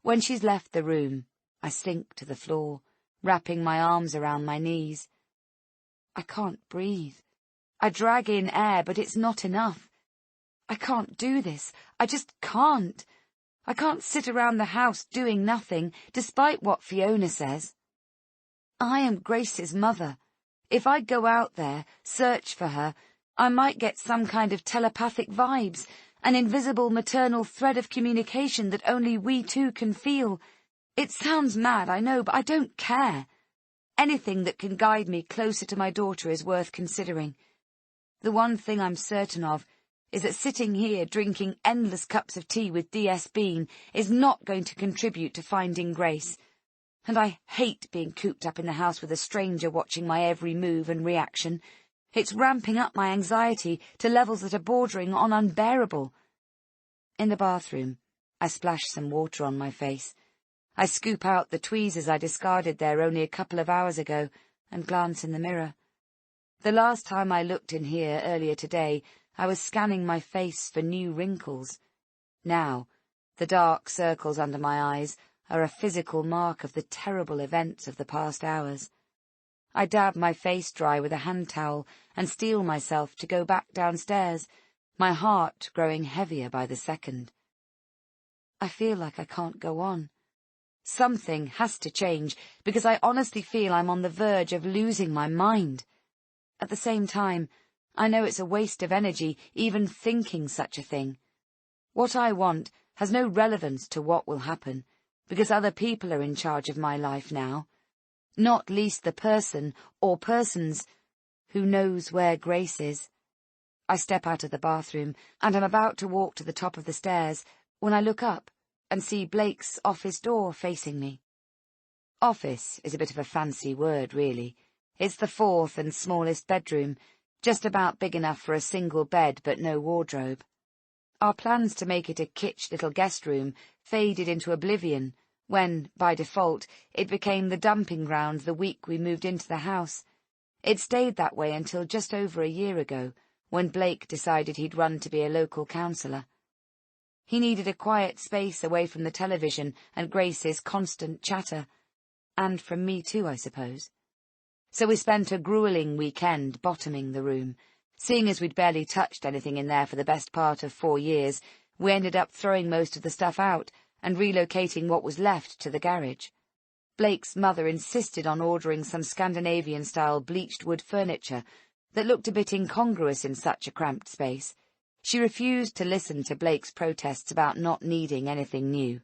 Speaker 2: When she's left the room, I sink to the floor, wrapping my arms around my knees. I can't breathe. I drag in air, but it's not enough. I can't do this. I just can't. I can't sit around the house doing nothing, despite what Fiona says. I am Grace's mother. If I go out there, search for her, I might get some kind of telepathic vibes, an invisible maternal thread of communication that only we two can feel. It sounds mad, I know, but I don't care. Anything that can guide me closer to my daughter is worth considering. The one thing I'm certain of is that sitting here drinking endless cups of tea with D.S. Bean is not going to contribute to finding Grace. And I hate being cooped up in the house with a stranger watching my every move and reaction. It's ramping up my anxiety to levels that are bordering on unbearable. In the bathroom, I splash some water on my face. I scoop out the tweezers I discarded there only a couple of hours ago and glance in the mirror. The last time I looked in here earlier today, I was scanning my face for new wrinkles. Now, the dark circles under my eyes are a physical mark of the terrible events of the past hours. I dab my face dry with a hand towel and steel myself to go back downstairs, my heart growing heavier by the second. I feel like I can't go on. Something has to change, because I honestly feel I'm on the verge of losing my mind. At the same time, I know it's a waste of energy even thinking such a thing. What I want has no relevance to what will happen, because other people are in charge of my life now. Not least the person, or persons, who knows where Grace is. I step out of the bathroom, and am about to walk to the top of the stairs, when I look up and see Blake's office door facing me. Office is a bit of a fancy word, really. It's the fourth and smallest bedroom, just about big enough for a single bed but no wardrobe. Our plans to make it a kitsch little guest room faded into oblivion when, by default, it became the dumping ground the week we moved into the house. It stayed that way until just over a year ago, when Blake decided he'd run to be a local councillor. He needed a quiet space away from the television and Grace's constant chatter, and from me too, I suppose. So we spent a gruelling weekend bottoming the room. Seeing as we'd barely touched anything in there for the best part of 4 years, we ended up throwing most of the stuff out and relocating what was left to the garage. Blake's mother insisted on ordering some Scandinavian-style bleached wood furniture that looked a bit incongruous in such a cramped space. She refused to listen to Blake's protests about not needing anything new.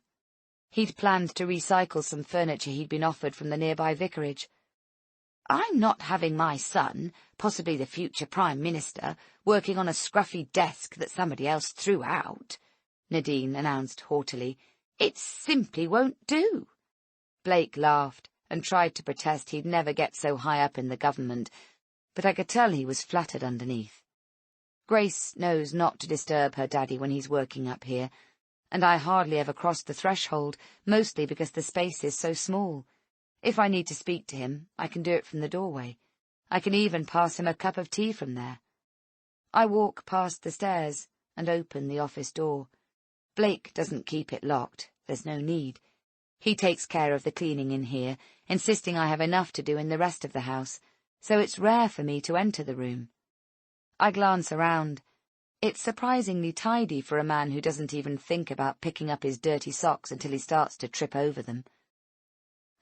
Speaker 2: He'd planned to recycle some furniture he'd been offered from the nearby vicarage. "I'm not having my son, possibly the future Prime Minister, working on a scruffy desk that somebody else threw out," Nadine announced haughtily. "It simply won't do." Blake laughed and tried to protest he'd never get so high up in the government, but I could tell he was flattered underneath. Grace knows not to disturb her daddy when he's working up here, and I hardly ever cross the threshold, mostly because the space is so small. If I need to speak to him, I can do it from the doorway. I can even pass him a cup of tea from there. I walk past the stairs and open the office door. Blake doesn't keep it locked. There's no need. He takes care of the cleaning in here, insisting I have enough to do in the rest of the house, so it's rare for me to enter the room. I glance around. It's surprisingly tidy for a man who doesn't even think about picking up his dirty socks until he starts to trip over them.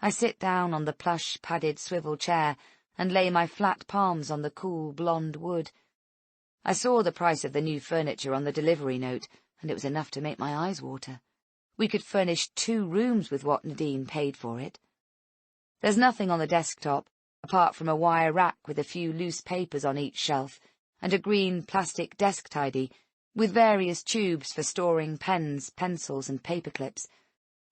Speaker 2: I sit down on the plush, padded swivel chair and lay my flat palms on the cool, blonde wood. I saw the price of the new furniture on the delivery note, and it was enough to make my eyes water. We could furnish 2 rooms with what Nadine paid for it. There's nothing on the desktop, apart from a wire rack with a few loose papers on each shelf, and a green plastic desk tidy, with various tubes for storing pens, pencils, and paper clips.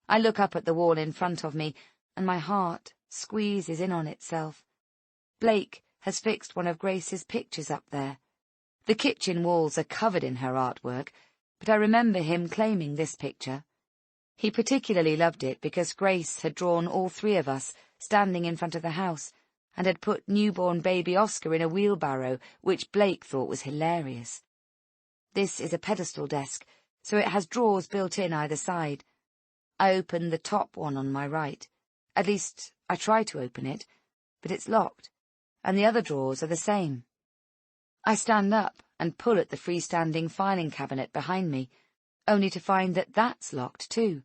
Speaker 2: I look up at the wall in front of me, and my heart squeezes in on itself. Blake has fixed one of Grace's pictures up there. The kitchen walls are covered in her artwork, but I remember him claiming this picture. He particularly loved it because Grace had drawn all three of us standing in front of the house, and had put newborn baby Oscar in a wheelbarrow, which Blake thought was hilarious. This is a pedestal desk, so it has drawers built in either side. I open the top one on my right. At least, I try to open it, but it's locked, and the other drawers are the same. I stand up and pull at the freestanding filing cabinet behind me, only to find that that's locked too.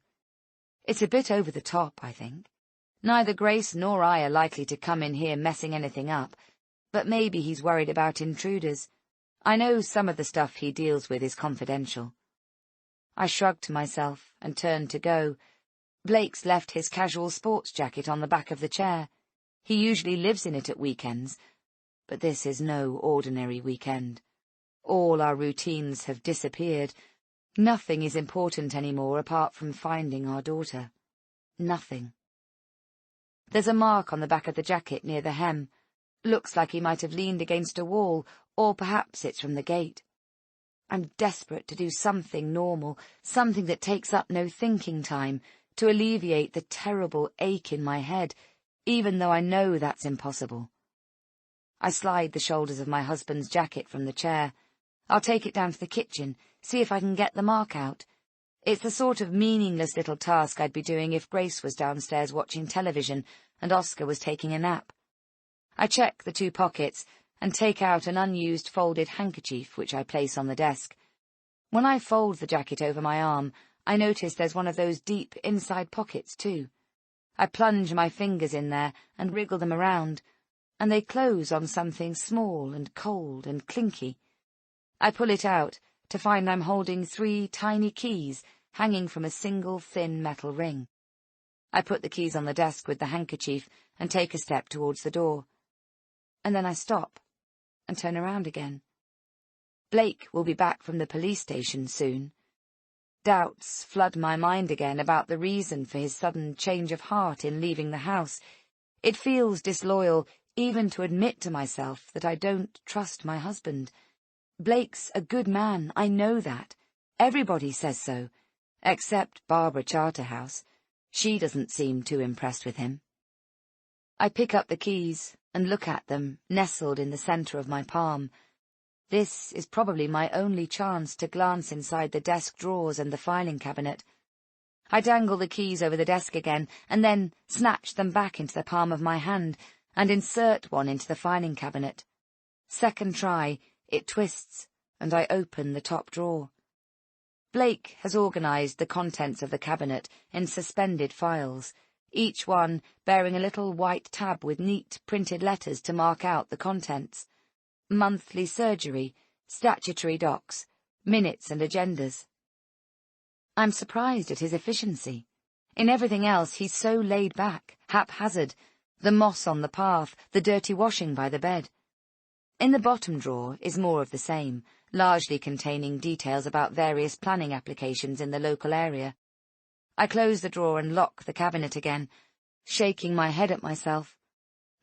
Speaker 2: It's a bit over the top, I think. Neither Grace nor I are likely to come in here messing anything up, but maybe he's worried about intruders. I know some of the stuff he deals with is confidential. I shrugged to myself and turned to go. Blake's left his casual sports jacket on the back of the chair. He usually lives in it at weekends, but this is no ordinary weekend. All our routines have disappeared. Nothing is important anymore apart from finding our daughter. Nothing. There's a mark on the back of the jacket near the hem. Looks like he might have leaned against a wall, or perhaps it's from the gate. I'm desperate to do something normal, something that takes up no thinking time, to alleviate the terrible ache in my head, even though I know that's impossible. I slide the shoulders of my husband's jacket from the chair. I'll take it down to the kitchen, see if I can get the mark out. It's the sort of meaningless little task I'd be doing if Grace was downstairs watching television and Oscar was taking a nap. I check the two pockets and take out an unused folded handkerchief which I place on the desk. When I fold the jacket over my arm, I notice there's one of those deep inside pockets too. I plunge my fingers in there and wriggle them around, and they close on something small and cold and clinky. I pull it out to find I'm holding 3 tiny keys hanging from a single thin metal ring. I put the keys on the desk with the handkerchief and take a step towards the door. And then I stop and turn around again. Blake will be back from the police station soon. Doubts flood my mind again about the reason for his sudden change of heart in leaving the house. It feels disloyal even to admit to myself that I don't trust my husband. Blake's a good man, I know that. Everybody says so, except Barbara Charterhouse. She doesn't seem too impressed with him. I pick up the keys and look at them, nestled in the centre of my palm. This is probably my only chance to glance inside the desk drawers and the filing cabinet. I dangle the keys over the desk again, and then snatch them back into the palm of my hand, and insert one into the filing cabinet. Second try, it twists, and I open the top drawer. Blake has organised the contents of the cabinet in suspended files, each one bearing a little white tab with neat printed letters to mark out the contents. Monthly surgery, statutory docs, minutes and agendas. I'm surprised at his efficiency. In everything else he's so laid back, haphazard, the moss on the path, the dirty washing by the bed. In the bottom drawer is more of the same, largely containing details about various planning applications in the local area. I close the drawer and lock the cabinet again, shaking my head at myself.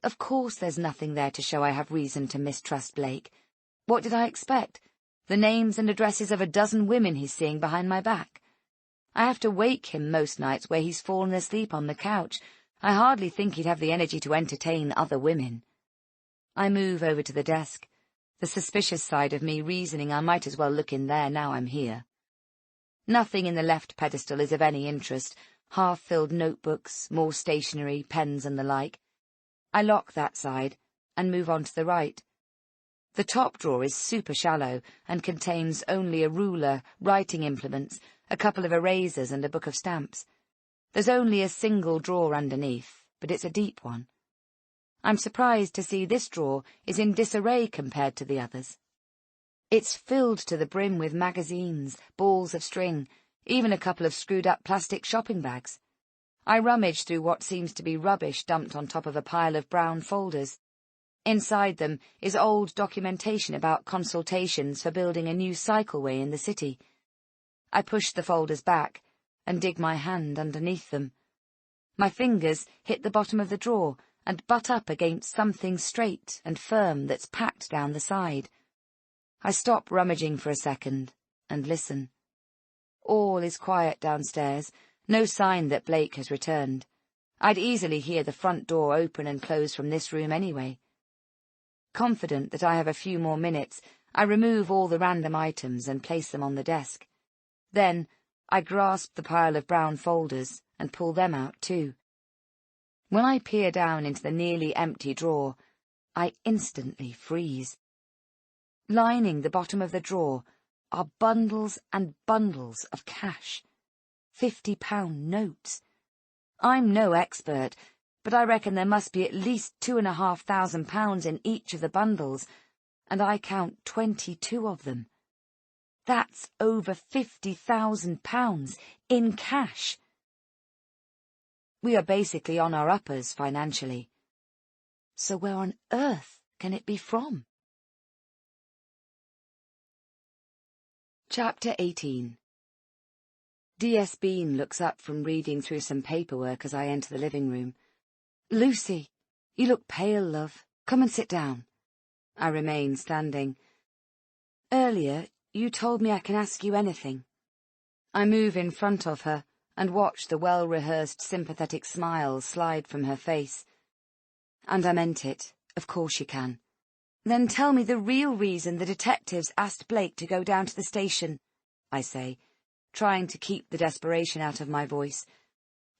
Speaker 2: Of course there's nothing there to show I have reason to mistrust Blake. What did I expect? The names and addresses of a dozen women he's seeing behind my back. I have to wake him most nights where he's fallen asleep on the couch. I hardly think he'd have the energy to entertain other women. I move over to the desk, the suspicious side of me reasoning I might as well look in there now I'm here. Nothing in the left pedestal is of any interest, half-filled notebooks, more stationery, pens and the like. I lock that side and move on to the right. The top drawer is super shallow and contains only a ruler, writing implements, a couple of erasers and a book of stamps. There's only a single drawer underneath, but it's a deep one. I'm surprised to see this drawer is in disarray compared to the others. It's filled to the brim with magazines, balls of string, even a couple of screwed-up plastic shopping bags. I rummage through what seems to be rubbish dumped on top of a pile of brown folders. Inside them is old documentation about consultations for building a new cycleway in the city. I push the folders back and dig my hand underneath them. My fingers hit the bottom of the drawer and butt up against something straight and firm that's packed down the side. I stop rummaging for a second and listen. All is quiet downstairs, no sign that Blake has returned. I'd easily hear the front door open and close from this room anyway. Confident that I have a few more minutes, I remove all the random items and place them on the desk. Then I grasp the pile of brown folders and pull them out too. When I peer down into the nearly empty drawer, I instantly freeze. Lining the bottom of the drawer are bundles and bundles of cash. £50 notes. I'm no expert, but I reckon there must be at least £2,500 in each of the bundles, and I count 22 of them. That's over £50,000 in cash. We are basically on our uppers financially. So where on earth can it be from? Chapter 18. D.S. Bean looks up from reading through some paperwork as I enter the living room. "Lucy, you look pale, love. Come and sit down." I remain standing. "Earlier, you told me I can ask you anything." I move in front of her and watch the well-rehearsed sympathetic smile slide from her face. "And I meant it. Of course you can." "Then tell me the real reason the detectives asked Blake to go down to the station," I say, trying to keep the desperation out of my voice.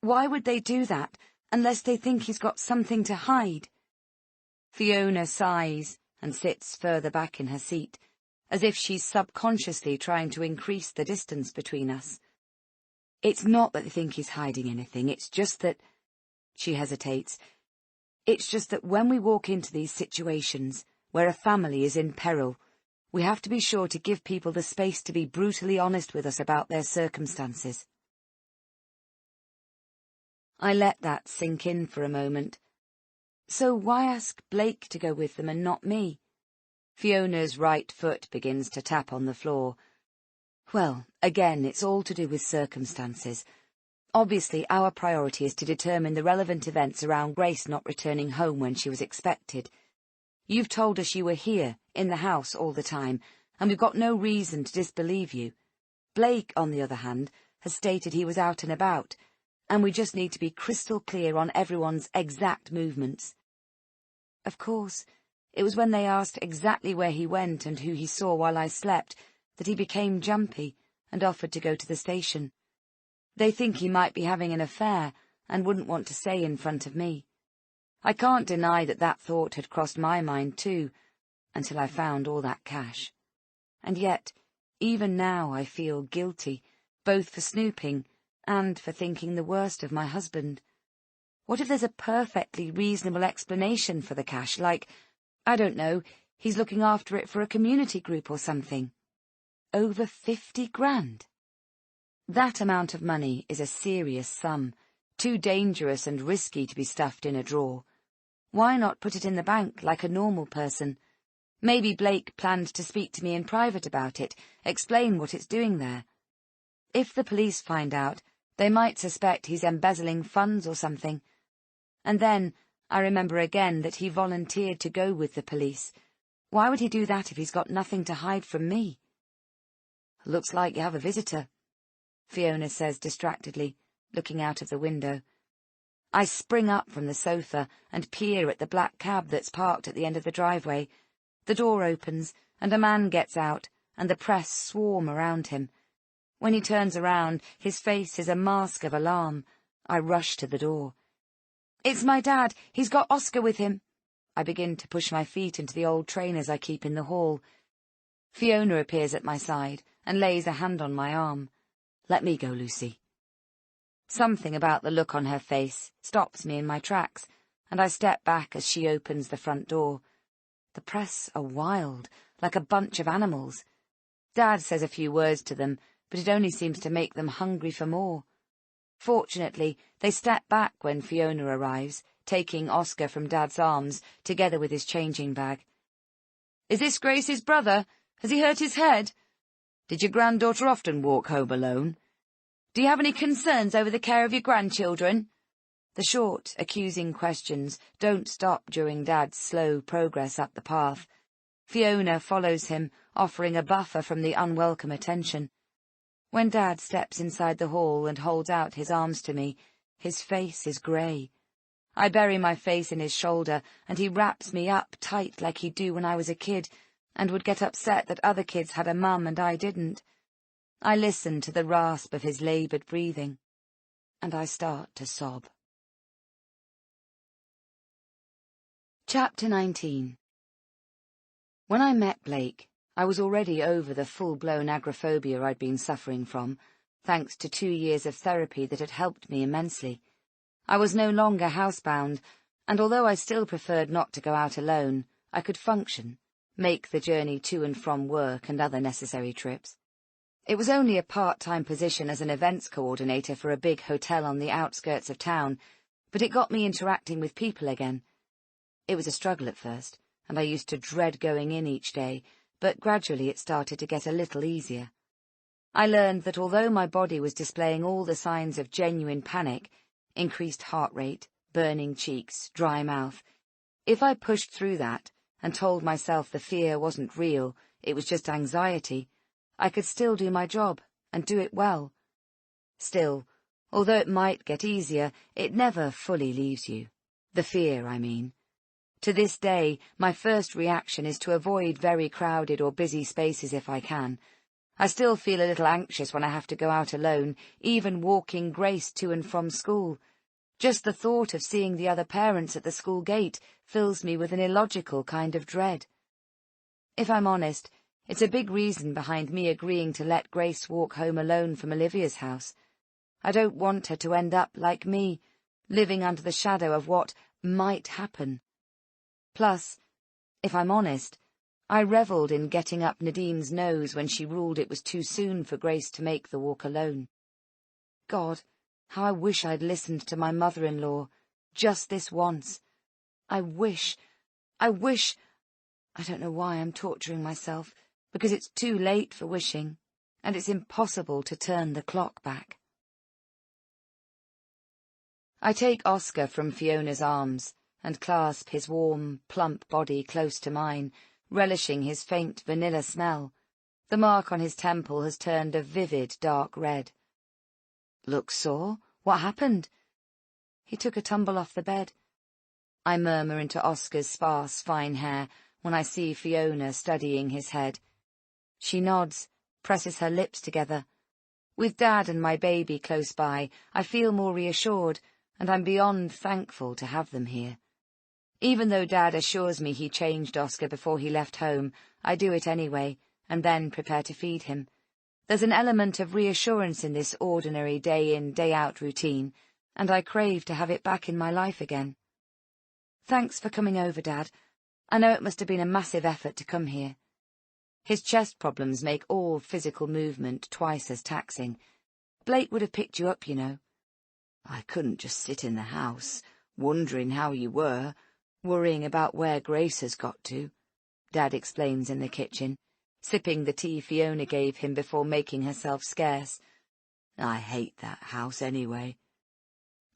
Speaker 2: "Why would they do that, unless they think he's got something to hide?" Fiona sighs and sits further back in her seat, as if she's subconsciously trying to increase the distance between us. "It's not that they think he's hiding anything, it's just that—" She hesitates. "It's just that when we walk into these situations, where a family is in peril, we have to be sure to give people the space to be brutally honest with us about their circumstances." I let that sink in for a moment. "So why ask Blake to go with them and not me?" Fiona's right foot begins to tap on the floor. "Well, again, it's all to do with circumstances. Obviously, our priority is to determine the relevant events around Grace not returning home when she was expected. You've told us you were here, in the house, all the time, and we've got no reason to disbelieve you. Blake, on the other hand, has stated he was out and about, and we just need to be crystal clear on everyone's exact movements. Of course, it was when they asked exactly where he went and who he saw while I slept that he became jumpy and offered to go to the station. They think he might be having an affair and wouldn't want to say in front of me. I can't deny that that thought had crossed my mind too, until I found all that cash. And yet, even now I feel guilty, both for snooping and for thinking the worst of my husband. What if there's a perfectly reasonable explanation for the cash, like, I don't know, he's looking after it for a community group or something? Over 50 grand. That amount of money is a serious sum, too dangerous and risky to be stuffed in a drawer. Why not put it in the bank like a normal person? Maybe Blake planned to speak to me in private about it, explain what it's doing there. If the police find out, they might suspect he's embezzling funds or something. And then I remember again that he volunteered to go with the police. Why would he do that if he's got nothing to hide from me? "Looks like you have a visitor," Fiona says distractedly, looking out of the window. I spring up from the sofa and peer at the black cab that's parked at the end of the driveway. The door opens, and a man gets out, and the press swarm around him. When he turns around, his face is a mask of alarm. I rush to the door. "It's my dad. He's got Oscar with him." I begin to push my feet into the old trainers I keep in the hall. Fiona appears at my side and lays a hand on my arm. "Let me go, Lucy." Something about the look on her face stops me in my tracks, and I step back as she opens the front door. The press are wild, like a bunch of animals. Dad says a few words to them, but it only seems to make them hungry for more. Fortunately, they step back when Fiona arrives, taking Oscar from Dad's arms, together with his changing bag. "Is this Grace's brother? Has he hurt his head? Did your granddaughter often walk home alone? Do you have any concerns over the care of your grandchildren?" The short, accusing questions don't stop during Dad's slow progress up the path. Fiona follows him, offering a buffer from the unwelcome attention. When Dad steps inside the hall and holds out his arms to me, his face is grey. I bury my face in his shoulder, and he wraps me up tight like he'd do when I was a kid, and would get upset that other kids had a mum and I didn't. I listen to the rasp of his laboured breathing, and I start to sob. Chapter 19. When I met Blake, I was already over the full-blown agoraphobia I'd been suffering from, thanks to 2 years of therapy that had helped me immensely. I was no longer housebound, and although I still preferred not to go out alone, I could function, make the journey to and from work and other necessary trips. It was only a part-time position as an events coordinator for a big hotel on the outskirts of town, but it got me interacting with people again. It was a struggle at first, and I used to dread going in each day, but gradually it started to get a little easier. I learned that although my body was displaying all the signs of genuine panic, increased heart rate, burning cheeks, dry mouth, if I pushed through that and told myself the fear wasn't real, it was just anxiety, I could still do my job, and do it well. Still, although it might get easier, it never fully leaves you. The fear, I mean. To this day, my first reaction is to avoid very crowded or busy spaces if I can. I still feel a little anxious when I have to go out alone, even walking Grace to and from school. Just the thought of seeing the other parents at the school gate fills me with an illogical kind of dread. If I'm honest, it's a big reason behind me agreeing to let Grace walk home alone from Olivia's house. I don't want her to end up like me, living under the shadow of what might happen. Plus, if I'm honest, I revelled in getting up Nadine's nose when she ruled it was too soon for Grace to make the walk alone. God, how I wish I'd listened to my mother-in-law, just this once. I wish... I don't know why I'm torturing myself, because it's too late for wishing, and it's impossible to turn the clock back. I take Oscar from Fiona's arms and clasp his warm, plump body close to mine, relishing his faint vanilla smell. The mark on his temple has turned a vivid dark red. "Look sore? What happened?" "He took a tumble off the bed," I murmur into Oscar's sparse, fine hair when I see Fiona studying his head. She nods, presses her lips together. With Dad and my baby close by, I feel more reassured, and I'm beyond thankful to have them here. Even though Dad assures me he changed Oscar before he left home, I do it anyway, and then prepare to feed him. There's an element of reassurance in this ordinary day-in, day-out routine, and I crave to have it back in my life again. "Thanks for coming over, Dad. I know it must have been a massive effort to come here." His chest problems make all physical movement twice as taxing. "Blake would have picked you up, you know." "I couldn't just sit in the house, wondering how you were, worrying about where Grace has got to," Dad explains in the kitchen, sipping the tea Fiona gave him before making herself scarce. "I hate that house anyway."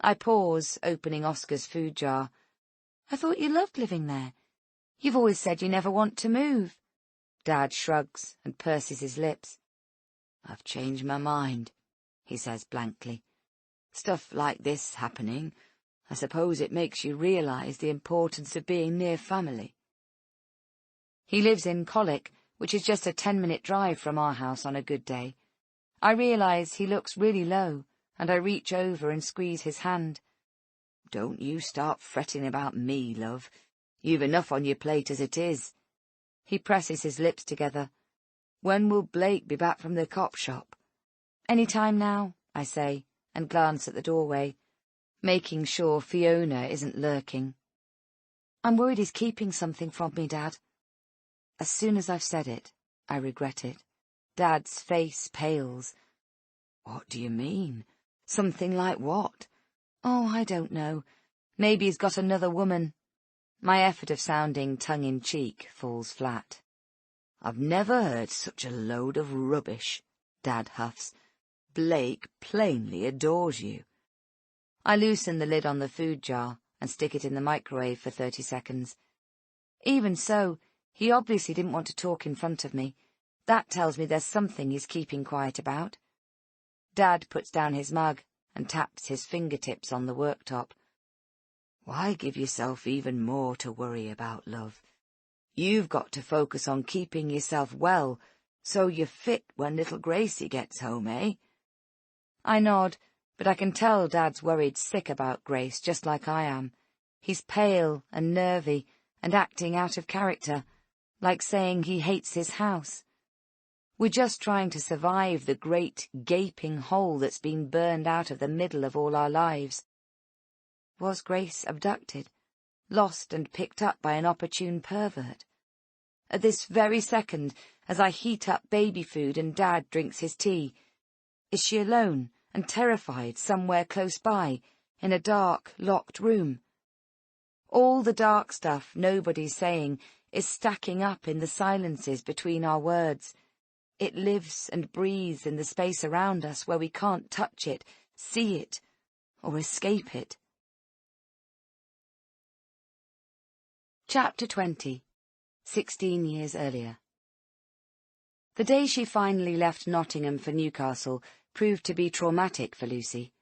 Speaker 2: I pause, opening Oscar's food jar. "I thought you loved living there. You've always said you never want to move." Dad shrugs and purses his lips. "I've changed my mind," he says blankly. "Stuff like this happening, I suppose it makes you realise the importance of being near family." He lives in Colic, which is just a 10-minute drive from our house on a good day. I realise he looks really low, and I reach over and squeeze his hand. "Don't you start fretting about me, love. You've enough on your plate as it is." He presses his lips together. "When will Blake be back from the cop shop?" "Any time now," I say, and glance at the doorway, making sure Fiona isn't lurking. "I'm worried he's keeping something from me, Dad." As soon as I've said it, I regret it. Dad's face pales. "What do you mean?
Speaker 1: Something like what? Oh, I don't know. Maybe he's got another woman. My effort of sounding tongue-in-cheek falls flat. I've never heard such a load of rubbish, Dad huffs. Blake plainly adores you. I loosen the lid on the food jar and stick it in the microwave for 30 seconds. Even so, he obviously didn't want to talk in front of me. That tells me there's something he's keeping quiet about. Dad puts down his mug and taps his fingertips on the worktop. Why give yourself even more to worry about, love? You've got to focus on keeping yourself well, so you're fit when little Gracie gets home, eh? I nod, but I can tell Dad's worried sick about Grace, just like I am. He's pale and nervy and acting out of character, like saying he hates his house. We're just trying to survive the great gaping hole that's been burned out of the middle of all our lives. Was Grace abducted, lost and picked up by an opportune pervert? At this very second, as I heat up baby food and Dad drinks his tea, is she alone and terrified somewhere close by, in a dark, locked room? All the dark stuff nobody's saying is stacking up in the silences between our words. It lives and breathes in the space around us where we can't touch it, see it, or escape it. Chapter 20. 16 years earlier. The day she finally left Nottingham for Newcastle proved to be traumatic for Lucy.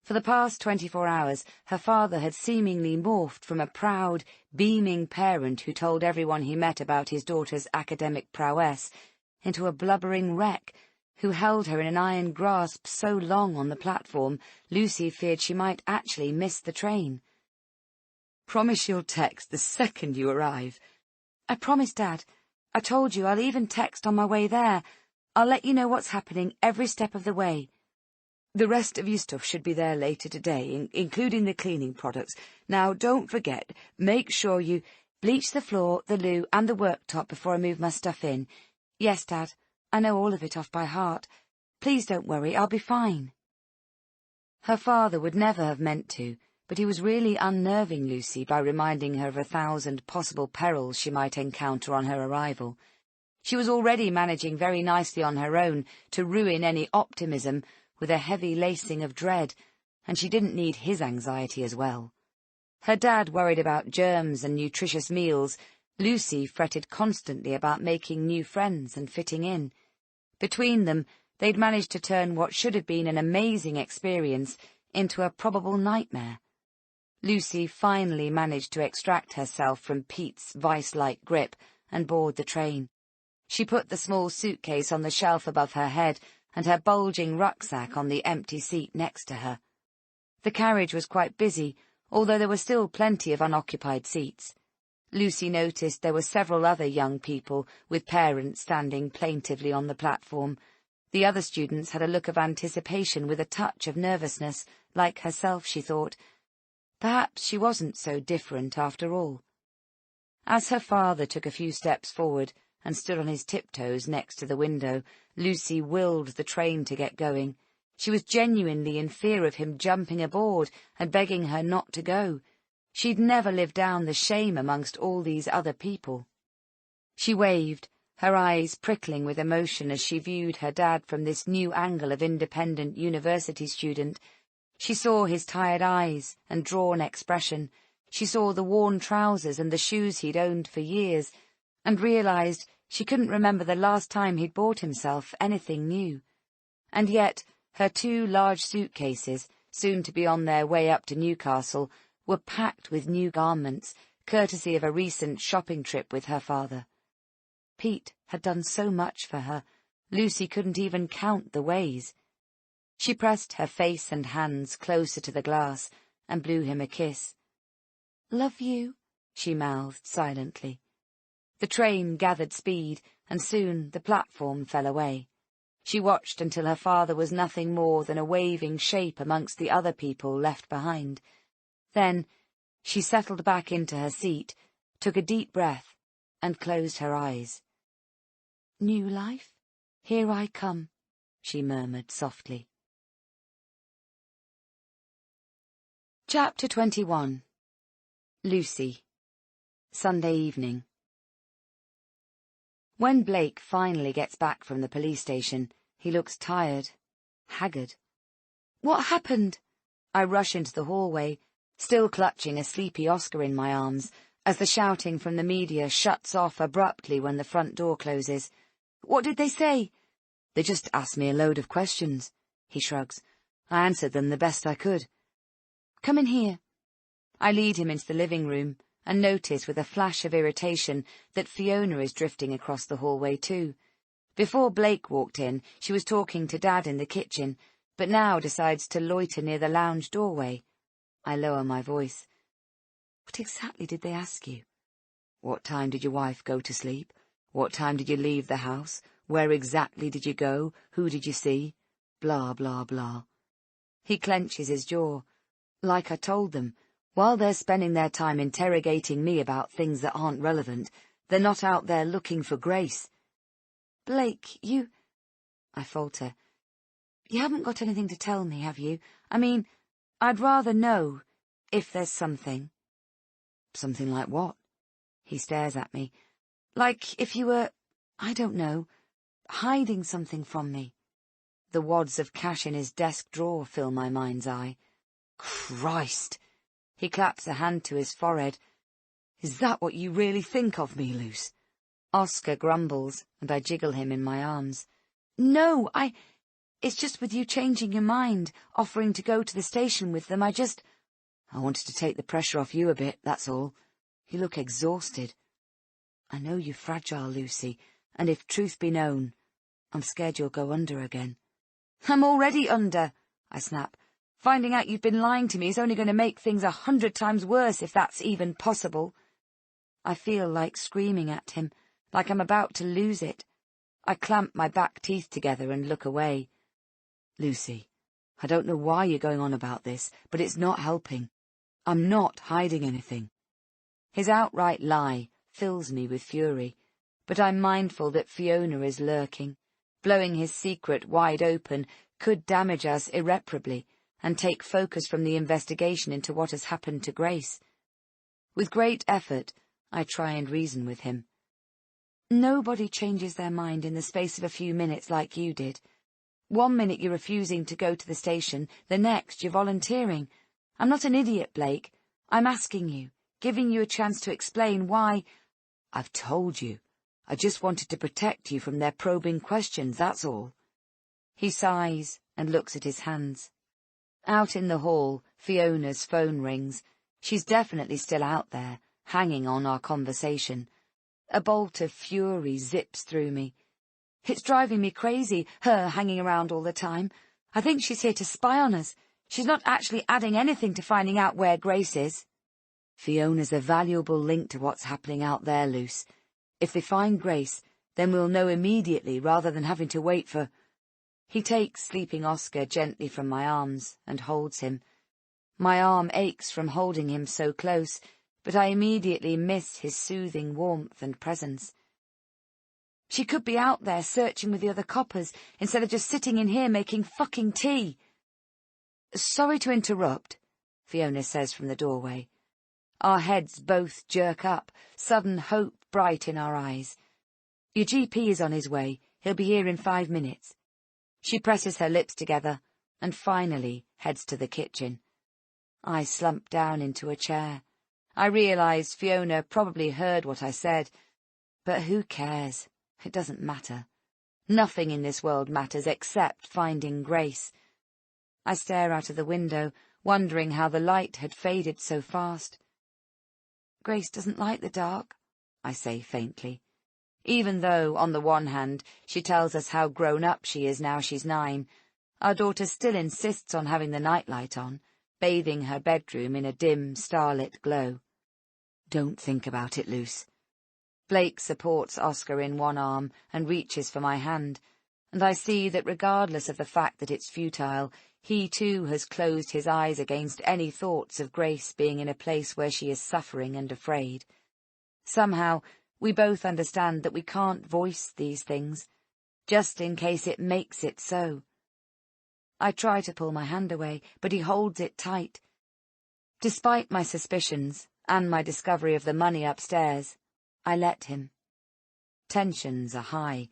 Speaker 1: For the past 24 hours, her father had seemingly morphed from a proud, beaming parent who told everyone he met about his daughter's academic prowess into a blubbering wreck who held her in an iron grasp so long on the platform Lucy feared she might actually miss the train. "Promise you'll text the second you arrive." "I promise, Dad. I told you I'll even text on my way there. I'll let you know what's happening every step of the way." "The rest of your stuff should be there later today, including the cleaning products. Now, don't forget, make sure you bleach the floor, the loo, and the worktop before I move my stuff in." "Yes, Dad. I know all of it off by heart. Please don't worry, I'll be fine." Her father would never have meant to, but he was really unnerving Lucy by reminding her of 1,000 possible perils she might encounter on her arrival. She was already managing very nicely on her own to ruin any optimism with a heavy lacing of dread, and she didn't need his anxiety as well. Her dad worried about germs and nutritious meals. Lucy fretted constantly about making new friends and fitting in. Between them, they'd managed to turn what should have been an amazing experience into a probable nightmare. Lucy finally managed to extract herself from Pete's vice-like grip and board the train. She put the small suitcase on the shelf above her head and her bulging rucksack on the empty seat next to her. The carriage was quite busy, although there were still plenty of unoccupied seats. Lucy noticed there were several other young people with parents standing plaintively on the platform. The other students had a look of anticipation with a touch of nervousness, like herself, she thought. Perhaps she wasn't so different after all. As her father took a few steps forward and stood on his tiptoes next to the window, Lucy willed the train to get going. She was genuinely in fear of him jumping aboard and begging her not to go. She'd never lived down the shame amongst all these other people. She waved, her eyes prickling with emotion as she viewed her dad from this new angle of independent university student. She saw his tired eyes and drawn expression. She saw the worn trousers and the shoes he'd owned for years, and realized she couldn't remember the last time he'd bought himself anything new. And yet her 2 large suitcases, soon to be on their way up to Newcastle, were packed with new garments, courtesy of a recent shopping trip with her father. Pete had done so much for her, Lucy couldn't even count the ways. She pressed her face and hands closer to the glass and blew him a kiss. "Love you," she mouthed silently. The train gathered speed, and soon the platform fell away. She watched until her father was nothing more than a waving shape amongst the other people left behind. Then she settled back into her seat, took a deep breath, and closed her eyes. "New life, here I come," she murmured softly. Chapter 21. Lucy. Sunday evening. When Blake finally gets back from the police station, he looks tired, haggard. What happened? I rush into the hallway, still clutching a sleepy Oscar in my arms, as the shouting from the media shuts off abruptly when the front door closes. What did they say? They just asked me a load of questions. He shrugs. I answered them the best I could. Come in here. I lead him into the living room and notice with a flash of irritation that Fiona is drifting across the hallway too. Before Blake walked in, she was talking to Dad in the kitchen, but now decides to loiter near the lounge doorway. I lower my voice. What exactly did they ask you? What time did your wife go to sleep? What time did you leave the house? Where exactly did you go? Who did you see? Blah, blah, blah. He clenches his jaw. Like I told them, while they're spending their time interrogating me about things that aren't relevant, they're not out there looking for Grace. Blake, you... I falter. You haven't got anything to tell me, have you? I mean, I'd rather know, if there's something. Something like what? He stares at me. Like if you were, I don't know, hiding something from me. The wads of cash in his desk drawer fill my mind's eye. Christ! He claps a hand to his forehead. Is that what you really think of me, Luce? Oscar grumbles, and I jiggle him in my arms. No, it's just with you changing your mind, offering to go to the station with them, I wanted to take the pressure off you a bit, that's all. You look exhausted. I know you're fragile, Lucy, and if truth be known, I'm scared you'll go under again. I'm already under, I snap. Finding out you've been lying to me is only going to make things 100 times worse, if that's even possible. I feel like screaming at him, like I'm about to lose it. I clamp my back teeth together and look away. Lucy, I don't know why you're going on about this, but it's not helping. I'm not hiding anything. His outright lie fills me with fury, but I'm mindful that Fiona is lurking. Blowing his secret wide open could damage us irreparably and take focus from the investigation into what has happened to Grace. With great effort, I try and reason with him. Nobody changes their mind in the space of a few minutes like you did. 1 minute you're refusing to go to the station, the next you're volunteering. I'm not an idiot, Blake. I'm asking you, giving you a chance to explain why... I've told you. I just wanted to protect you from their probing questions, that's all. He sighs and looks at his hands. Out in the hall, Fiona's phone rings. She's definitely still out there, hanging on our conversation. A bolt of fury zips through me. It's driving me crazy, her hanging around all the time. I think she's here to spy on us. She's not actually adding anything to finding out where Grace is. Fiona's a valuable link to what's happening out there, Luce. If they find Grace, then we'll know immediately rather than having to wait for... He takes sleeping Oscar gently from my arms and holds him. My arm aches from holding him so close, but I immediately miss his soothing warmth and presence. She could be out there searching with the other coppers, instead of just sitting in here making fucking tea. Sorry to interrupt, Fiona says from the doorway. Our heads both jerk up, sudden hope bright in our eyes. Your GP is on his way. He'll be here in 5 minutes. She presses her lips together and finally heads to the kitchen. I slump down into a chair. I realize Fiona probably heard what I said, but who cares? It doesn't matter. Nothing in this world matters except finding Grace. I stare out of the window, wondering how the light had faded so fast. Grace doesn't like the dark, I say faintly. Even though, on the one hand, she tells us how grown up she is now she's 9, our daughter still insists on having the nightlight on, bathing her bedroom in a dim, starlit glow. Don't think about it, Luce. Blake supports Oscar in one arm and reaches for my hand, and I see that regardless of the fact that it's futile, he too has closed his eyes against any thoughts of Grace being in a place where she is suffering and afraid. Somehow, we both understand that we can't voice these things, just in case it makes it so. I try to pull my hand away, but he holds it tight. Despite my suspicions and my discovery of the money upstairs, I let him. Tensions are high.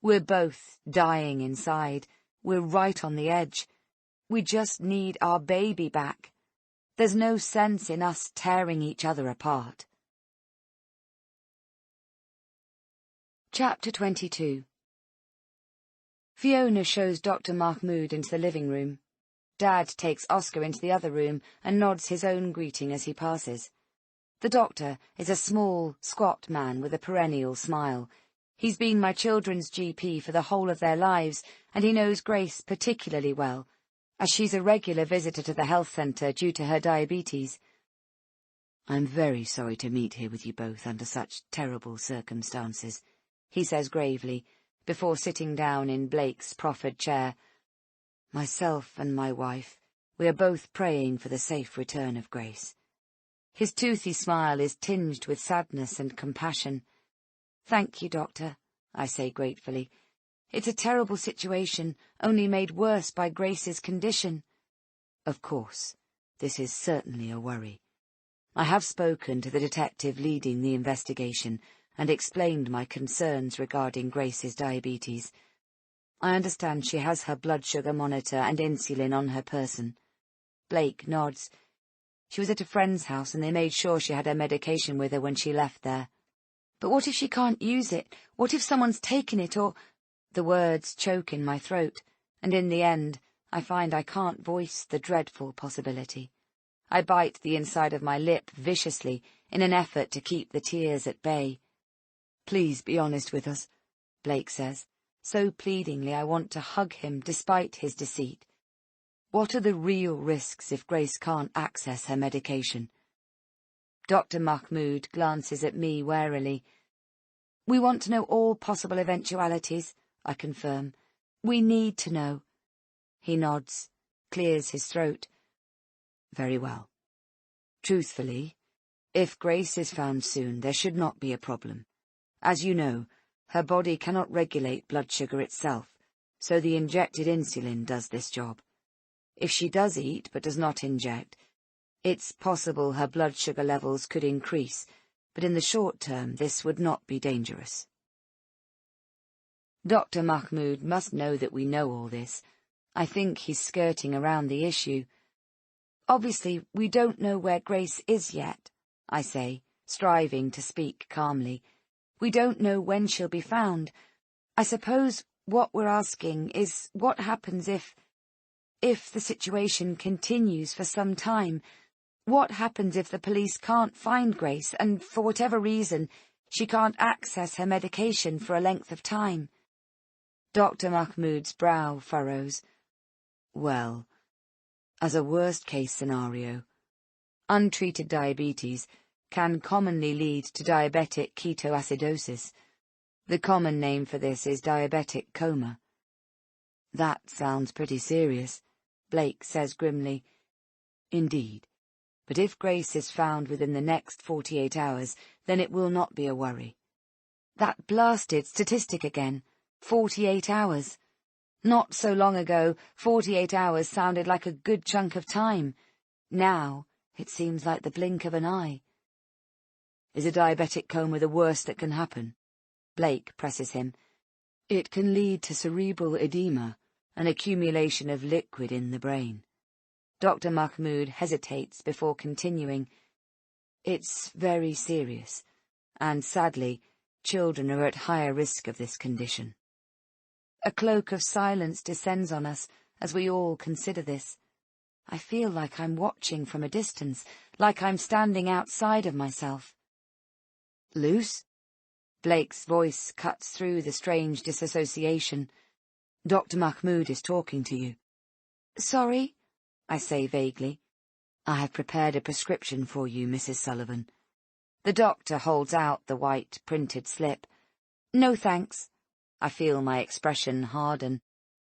Speaker 1: We're both dying inside. We're right on the edge. We just need our baby back. There's no sense in us tearing each other apart. Chapter 22. Fiona shows Dr. Mahmoud into the living room. Dad takes Oscar into the other room and nods his own greeting as he passes. The doctor is a small, squat man with a perennial smile. He's been my children's GP for the whole of their lives, and he knows Grace particularly well, as she's a regular visitor to the health centre due to her diabetes. "I'm very sorry to meet here with you both under such terrible circumstances," he says gravely, before sitting down in Blake's proffered chair. "Myself and my wife, we are both praying for the safe return of Grace." His toothy smile is tinged with sadness and compassion. "Thank you, Doctor," I say gratefully. "It's a terrible situation, only made worse by Grace's condition." "Of course, this is certainly a worry. I have spoken to the detective leading the investigation and explained my concerns regarding Grace's diabetes. I understand she has her blood sugar monitor and insulin on her person." Blake nods. "She was at a friend's house and they made sure she had her medication with her when she left there." "But what if she can't use it? What if someone's taken it or—" The words choke in my throat, and in the end I find I can't voice the dreadful possibility. I bite the inside of my lip viciously in an effort to keep the tears at bay. "Please be honest with us," Blake says, so pleadingly I want to hug him despite his deceit. "What are the real risks if Grace can't access her medication?" Dr. Mahmoud glances at me warily. "We want to know all possible eventualities," I confirm. "We need to know." He nods, clears his throat. "Very well. Truthfully, if Grace is found soon, there should not be a problem. As you know, her body cannot regulate blood sugar itself, so the injected insulin does this job. If she does eat but does not inject, it's possible her blood sugar levels could increase, but in the short term this would not be dangerous." Dr. Mahmoud must know that we know all this. I think he's skirting around the issue. "Obviously, we don't know where Grace is yet," I say, striving to speak calmly. "We don't know when she'll be found. I suppose what we're asking is what happens if the situation continues for some time. What happens if the police can't find Grace and, for whatever reason, she can't access her medication for a length of time?" Dr. Mahmoud's brow furrows. "Well, as a worst-case scenario, untreated diabetes can commonly lead to diabetic ketoacidosis. The common name for this is diabetic coma." "That sounds pretty serious," Blake says grimly. "Indeed. But if Grace is found within the next 48 hours, then it will not be a worry." That blasted statistic again. 48 hours. Not so long ago, 48 hours sounded like a good chunk of time. Now, it seems like the blink of an eye. "Is a diabetic coma the worst that can happen?" Blake presses him. "It can lead to cerebral edema, an accumulation of liquid in the brain." Dr. Mahmoud hesitates before continuing. "It's very serious, and sadly, children are at higher risk of this condition." A cloak of silence descends on us as we all consider this. I feel like I'm watching from a distance, like I'm standing outside of myself. "Luce?" Blake's voice cuts through the strange disassociation. "Dr. Mahmoud is talking to you." "Sorry?" I say vaguely. "I have prepared a prescription for you, Mrs. Sullivan." The doctor holds out the white printed slip. "No thanks." I feel my expression harden.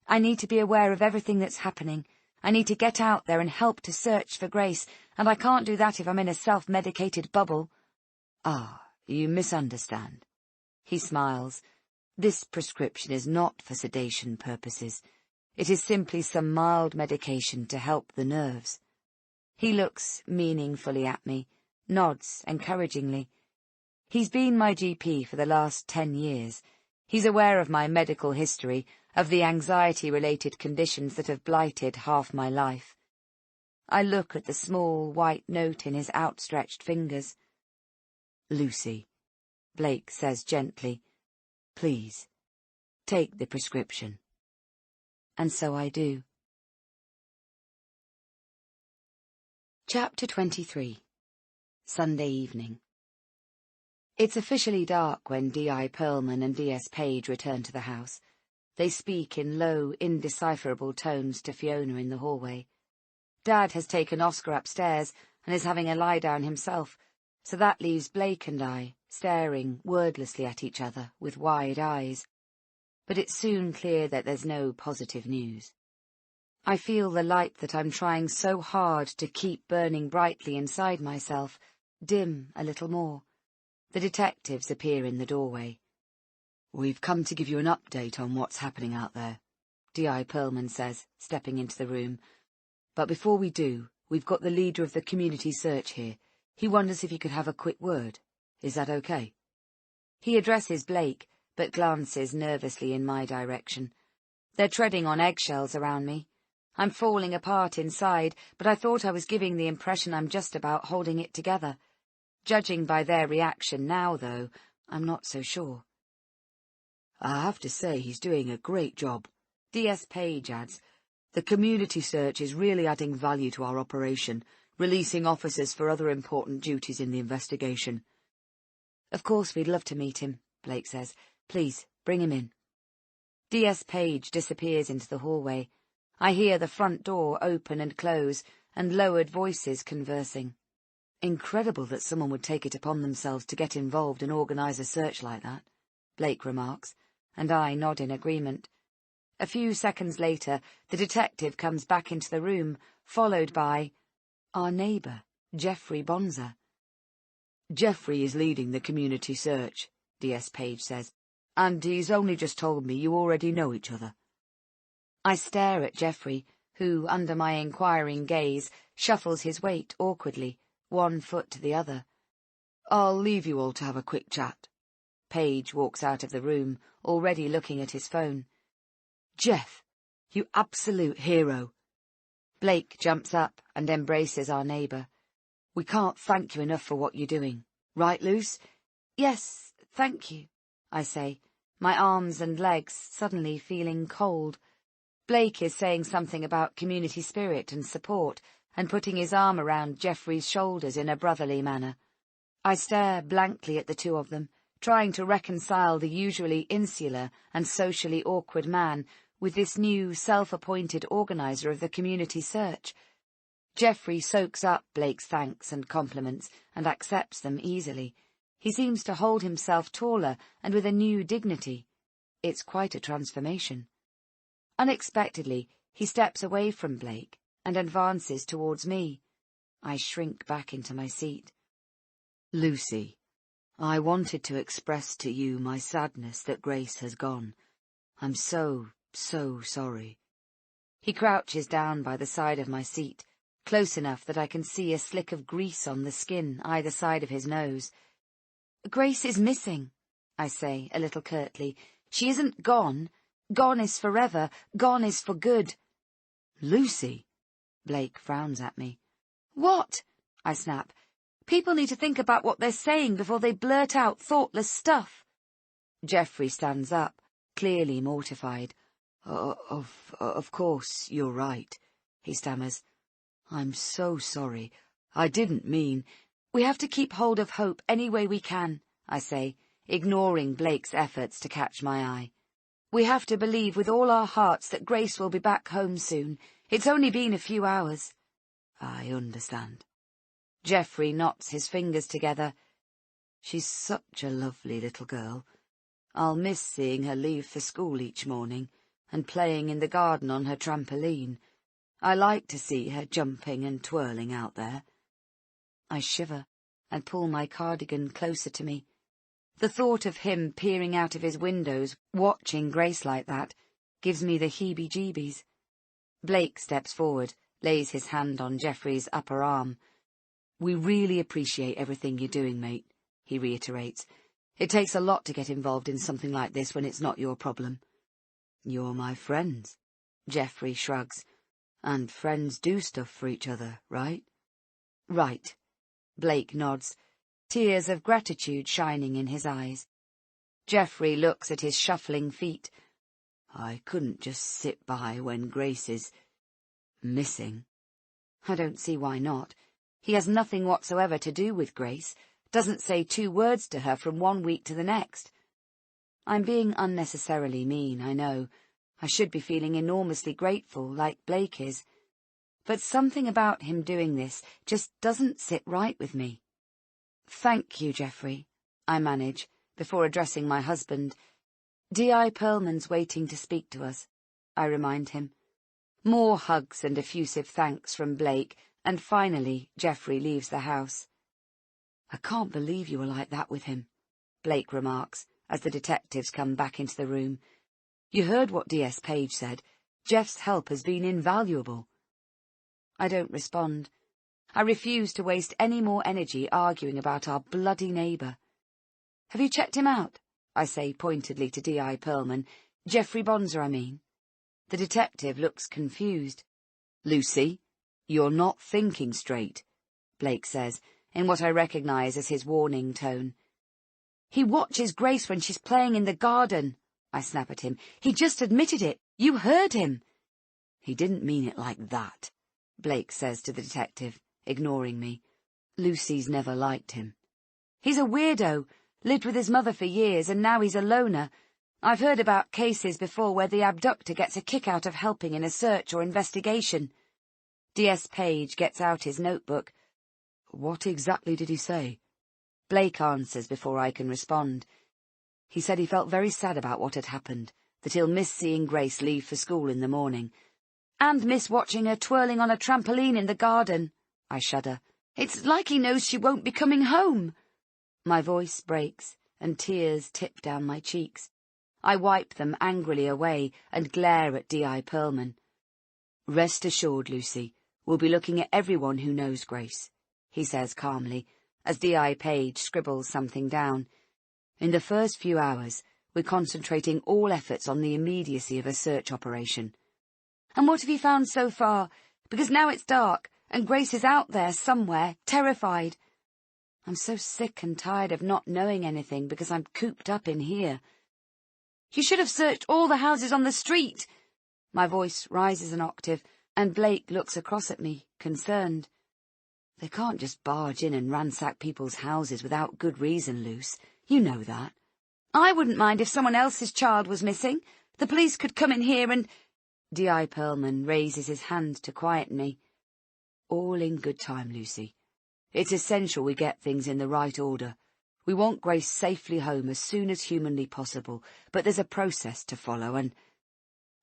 Speaker 1: "I need to be aware of everything that's happening. I need to get out there and help to search for Grace, and I can't do that if I'm in a self-medicated bubble." "Ah, you misunderstand." He smiles. "This prescription is not for sedation purposes. It is simply some mild medication to help the nerves." He looks meaningfully at me, nods encouragingly. He's been my GP for the last 10 years. He's aware of my medical history, of the anxiety-related conditions that have blighted half my life. I look at the small white note in his outstretched fingers. "Lucy," Blake says gently, "please, take the prescription." And so I do. Chapter 23. Sunday evening. It's officially dark when D.I. Pearlman and D.S. Page return to the house. They speak in low, indecipherable tones to Fiona in the hallway. Dad has taken Oscar upstairs and is having a lie-down himself, so that leaves Blake and I staring wordlessly at each other with wide eyes. But it's soon clear that there's no positive news. I feel the light that I'm trying so hard to keep burning brightly inside myself dim a little more. The detectives appear in the doorway. "We've come to give you an update on what's happening out there," D.I. Pearlman says, stepping into the room. "But before we do, we've got the leader of the community search here. He wonders if he could have a quick word. Is that okay?" He addresses Blake, but glances nervously in my direction. They're treading on eggshells around me. I'm falling apart inside, but I thought I was giving the impression I'm just about holding it together. Judging by their reaction now, though, I'm not so sure. "I have to say he's doing a great job," D.S. Page adds. "The community search is really adding value to our operation, releasing officers for other important duties in the investigation." "Of course we'd love to meet him," Blake says. "Please, bring him in." D.S. Page disappears into the hallway. I hear the front door open and close, and lowered voices conversing. "Incredible that someone would take it upon themselves to get involved and organize a search like that," Blake remarks, and I nod in agreement. A few seconds later, the detective comes back into the room, followed by our neighbour, Geoffrey Bonzer. "Geoffrey is leading the community search," D.S. Page says, "and he's only just told me you already know each other." I stare at Geoffrey, who, under my inquiring gaze, shuffles his weight awkwardly, one foot to the other. "I'll leave you all to have a quick chat." Page walks out of the room, already looking at his phone. "Jeff, you absolute hero." Blake jumps up and embraces our neighbour. "We can't thank you enough for what you're doing. Right, Luce?" "Yes, thank you," I say, my arms and legs suddenly feeling cold. Blake is saying something about community spirit and support, and putting his arm around Geoffrey's shoulders in a brotherly manner. I stare blankly at the two of them, trying to reconcile the usually insular and socially awkward man with this new self-appointed organizer of the community search. Geoffrey soaks up Blake's thanks and compliments and accepts them easily. He seems to hold himself taller and with a new dignity. It's quite a transformation. Unexpectedly, he steps away from Blake and advances towards me. I shrink back into my seat. "Lucy, I wanted to express to you my sadness that Grace has gone. I'm so sorry." He crouches down by the side of my seat, close enough that I can see a slick of grease on the skin either side of his nose. "Grace is missing," I say, a little curtly. "She isn't gone. Gone is forever. Gone is for good." "Lucy!" Blake frowns at me. "What?" I snap. "People need to think about what they're saying before they blurt out thoughtless stuff." Geoffrey stands up, clearly mortified. Of course, you're right," he stammers. "I'm so sorry. I didn't mean—" "We have to keep hold of hope any way we can," I say, ignoring Blake's efforts to catch my eye. "We have to believe with all our hearts that Grace will be back home soon. It's only been a few hours." "I understand." Geoffrey knots his fingers together. "She's such a lovely little girl. I'll miss seeing her leave for school each morning and playing in the garden on her trampoline. I like to see her jumping and twirling out there." I shiver and pull my cardigan closer to me. The thought of him peering out of his windows, watching Grace like that, gives me the heebie-jeebies. Blake steps forward, lays his hand on Geoffrey's upper arm. "We really appreciate everything you're doing, mate," he reiterates. "It takes a lot to get involved in something like this when it's not your problem." "You're my friends," Geoffrey shrugs. "And friends do stuff for each other, right?" "Right." Blake nods, tears of gratitude shining in his eyes. Geoffrey looks at his shuffling feet. "I couldn't just sit by when Grace is missing." I don't see why not. He has nothing whatsoever to do with Grace, doesn't say 2 words to her from one week to the next. I'm being unnecessarily mean, I know. I should be feeling enormously grateful, like Blake is. But something about him doing this just doesn't sit right with me. "Thank you, Geoffrey," I manage, before addressing my husband. "D.I. Pearlman's waiting to speak to us," I remind him. More hugs and effusive thanks from Blake, and finally Geoffrey leaves the house. "I can't believe you were like that with him," Blake remarks, as the detectives come back into the room. "You heard what D.S. Page said. Jeff's help has been invaluable." I don't respond. I refuse to waste any more energy arguing about our bloody neighbour. "Have you checked him out?" I say pointedly to D.I. Pearlman. "Geoffrey Bonser, I mean." The detective looks confused. "Lucy, you're not thinking straight," Blake says, in what I recognise as his warning tone. "He watches Grace when she's playing in the garden," I snap at him. "He just admitted it. You heard him." "He didn't mean it like that," Blake says to the detective, ignoring me. "Lucy's never liked him." "He's a weirdo. Lived with his mother for years, and now he's a loner. I've heard about cases before where the abductor gets a kick out of helping in a search or investigation." D.S. Page gets out his notebook. "What exactly did he say?" Blake answers before I can respond. "He said he felt very sad about what had happened, that he'll miss seeing Grace leave for school in the morning. And miss watching her twirling on a trampoline in the garden." I shudder. "It's like he knows she won't be coming home." My voice breaks, and tears tip down my cheeks. I wipe them angrily away and glare at D.I. Pearlman. "Rest assured, Lucy, we'll be looking at everyone who knows Grace," he says calmly, as D.I. Page scribbles something down. "In the first few hours, we're concentrating all efforts on the immediacy of a search operation." "And what have you found so far? Because now it's dark, and Grace is out there somewhere, terrified. I'm so sick and tired of not knowing anything because I'm cooped up in here." "You should have searched all the houses on the street." My voice rises an octave, and Blake looks across at me, concerned. "They can't just barge in and ransack people's houses without good reason, Luce. You know that." "I wouldn't mind if someone else's child was missing. The police could come in here and—" D.I. Pearlman raises his hand to quiet me. "All in good time, Lucy. It's essential we get things in the right order. We want Grace safely home as soon as humanly possible, but there's a process to follow, and—"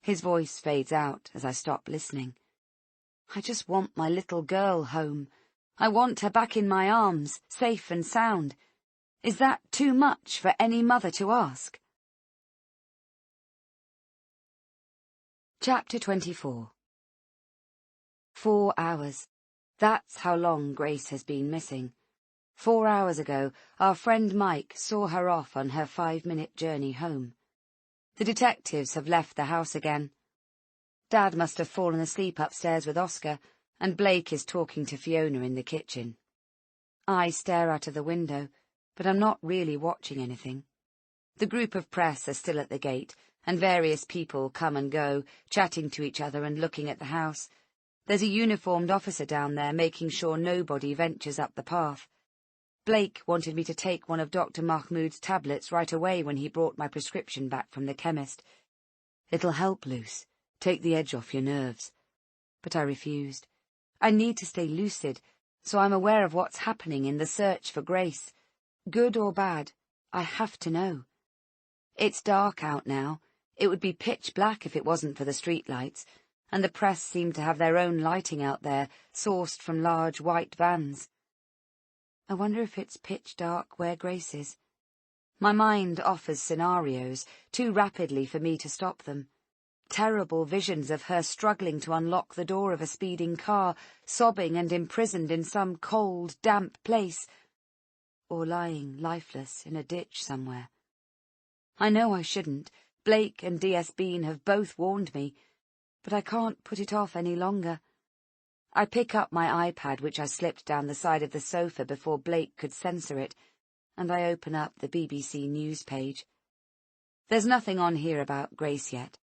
Speaker 1: His voice fades out as I stop listening. "I just want my little girl home. I want her back in my arms, safe and sound. Is that too much for any mother to ask?" Chapter 24. 4 hours. That's how long Grace has been missing. 4 hours ago, our friend Mike saw her off on her 5-minute journey home. The detectives have left the house again. Dad must have fallen asleep upstairs with Oscar, and Blake is talking to Fiona in the kitchen. I stare out of the window, but I'm not really watching anything. The group of press are still at the gate, and various people come and go, chatting to each other and looking at the house. There's a uniformed officer down there making sure nobody ventures up the path. Blake wanted me to take one of Dr. Mahmoud's tablets right away when he brought my prescription back from the chemist. "It'll help, Luce. Take the edge off your nerves." But I refused. I need to stay lucid, so I'm aware of what's happening in the search for Grace. Good or bad, I have to know. It's dark out now. It would be pitch black if it wasn't for the streetlights, and the press seem to have their own lighting out there, sourced from large white vans. I wonder if it's pitch dark where Grace is. My mind offers scenarios, too rapidly for me to stop them. terrible visions of her struggling to unlock the door of a speeding car, sobbing and imprisoned in some cold, damp place, or lying lifeless in a ditch somewhere. I know I shouldn't. Blake and D.S. Bean have both warned me, but I can't put it off any longer. I pick up my iPad, which I slipped down the side of the sofa before Blake could censor it, and I open up the BBC News page. There's nothing on here about Grace yet,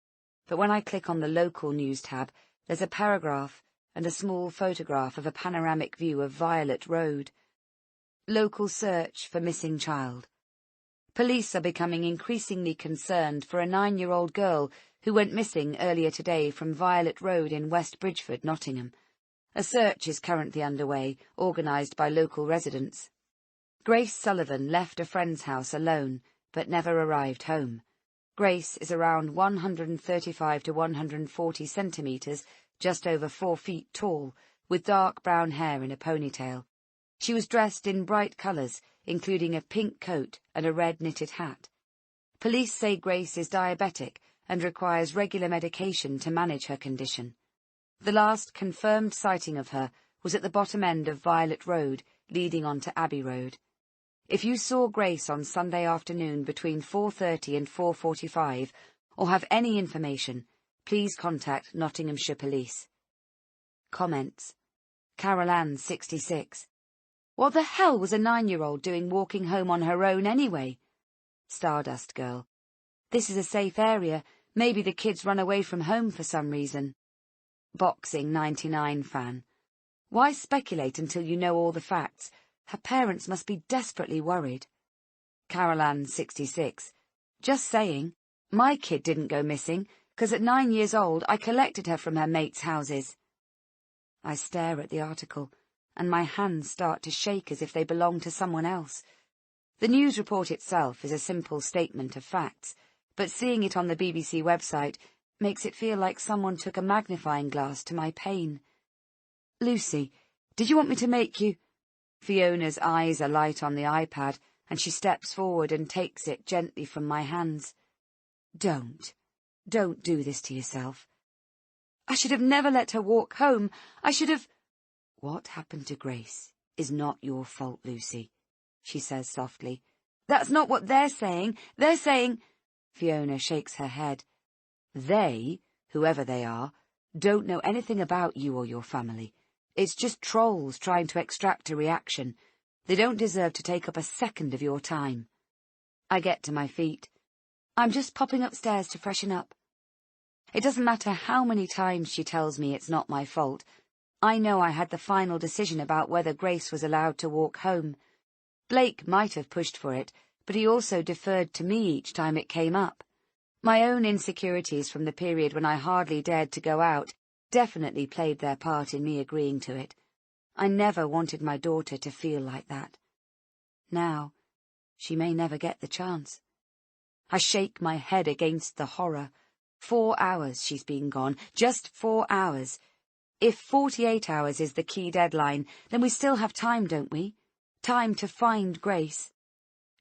Speaker 1: but when I click on the local news tab, there's a paragraph and a small photograph of a panoramic view of Violet Road. Local search for missing child. Police are becoming increasingly concerned for a 9-year-old girl who went missing earlier today from Violet Road in West Bridgford, Nottingham. A search is currently underway, organised by local residents. Grace Sullivan left a friend's house alone, but never arrived home. Grace is around 135 to 140 centimetres, just over 4 feet tall, with dark brown hair in a ponytail. She was dressed in bright colours, including a pink coat and a red knitted hat. Police say Grace is diabetic and requires regular medication to manage her condition. The last confirmed sighting of her was at the bottom end of Violet Road, leading on to Abbey Road. If you saw Grace on Sunday afternoon between 4:30 and 4:45, or have any information, please contact Nottinghamshire Police. Comments. Carol Ann, 66. What the hell was a 9-year-old doing walking home on her own anyway? Stardust Girl. This is a safe area. Maybe the kids run away from home for some reason. Boxing 99 fan. Why speculate until you know all the facts? Her parents must be desperately worried. Carol Ann, 66. Just saying. My kid didn't go missing, 'cause at 9 years old I collected her from her mates' houses. I stare at the article, and my hands start to shake as if they belong to someone else. The news report itself is a simple statement of facts, but seeing it on the BBC website makes it feel like someone took a magnifying glass to my pain. Lucy, did you want me to make you— Fiona's eyes are light on the iPad, and she steps forward and takes it gently from my hands. Don't do this to yourself. I should have never let her walk home. I should have— What happened to Grace is not your fault, Lucy, she says softly. That's not what they're saying. They're saying— Fiona shakes her head. They, whoever they are, don't know anything about you or your family. It's just trolls trying to extract a reaction. They don't deserve to take up a second of your time. I get to my feet. I'm just popping upstairs to freshen up. It doesn't matter how many times she tells me it's not my fault. I know I had the final decision about whether Grace was allowed to walk home. Blake might have pushed for it, but he also deferred to me each time it came up. My own insecurities from the period when I hardly dared to go out definitely played their part in me agreeing to it. I never wanted my daughter to feel like that. Now, she may never get the chance. I shake my head against the horror. 4 hours she's been gone, just 4 hours. If 48 hours is the key deadline, then we still have time, don't we? Time to find Grace.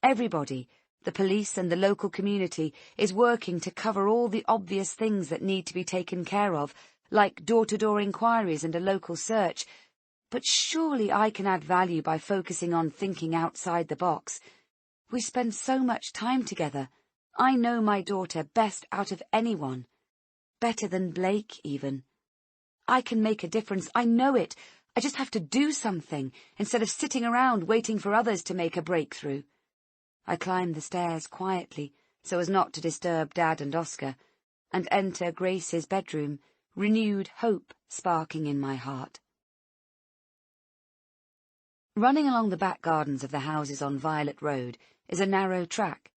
Speaker 1: Everybody, the police and the local community, is working to cover all the obvious things that need to be taken care of, like door-to-door inquiries and a local search. But surely I can add value by focusing on thinking outside the box. We spend so much time together. I know my daughter best out of anyone. Better than Blake, even. I can make a difference, I know it. I just have to do something, instead of sitting around waiting for others to make a breakthrough. I climb the stairs quietly, so as not to disturb Dad and Oscar, and enter Grace's bedroom, renewed hope sparking in my heart. Running along the back gardens of the houses on Violet Road is a narrow track.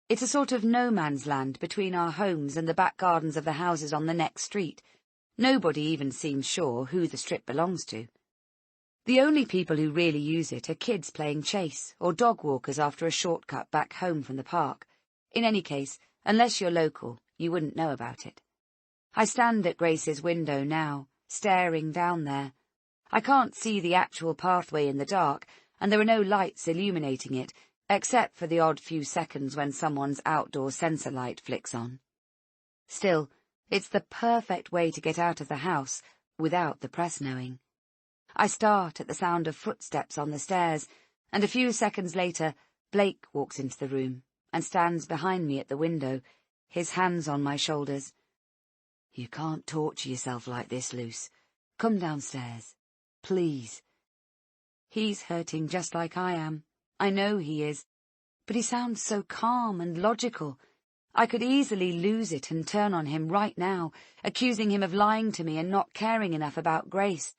Speaker 1: It's a sort of no-man's land between our homes and the back gardens of the houses on the next street. Nobody even seems sure who the strip belongs to. The only people who really use it are kids playing chase or dog walkers after a shortcut back home from the park. In any case, unless you're local, you wouldn't know about it. I stand at Grace's window now, staring down there. I can't see the actual pathway in the dark, and there are no lights illuminating it, except for the odd few seconds when someone's outdoor sensor light flicks on. Still, It's the perfect way to get out of the house without the press knowing. I start at the sound of footsteps on the stairs, and a few seconds later, Blake walks into the room and stands behind me at the window, his hands on my shoulders. You can't torture yourself like this, Luce. Come downstairs. Please. He's hurting just like I am. I know he is. But he sounds so calm and logical. I could easily lose it and turn on him right now, accusing him of lying to me and not caring enough about Grace.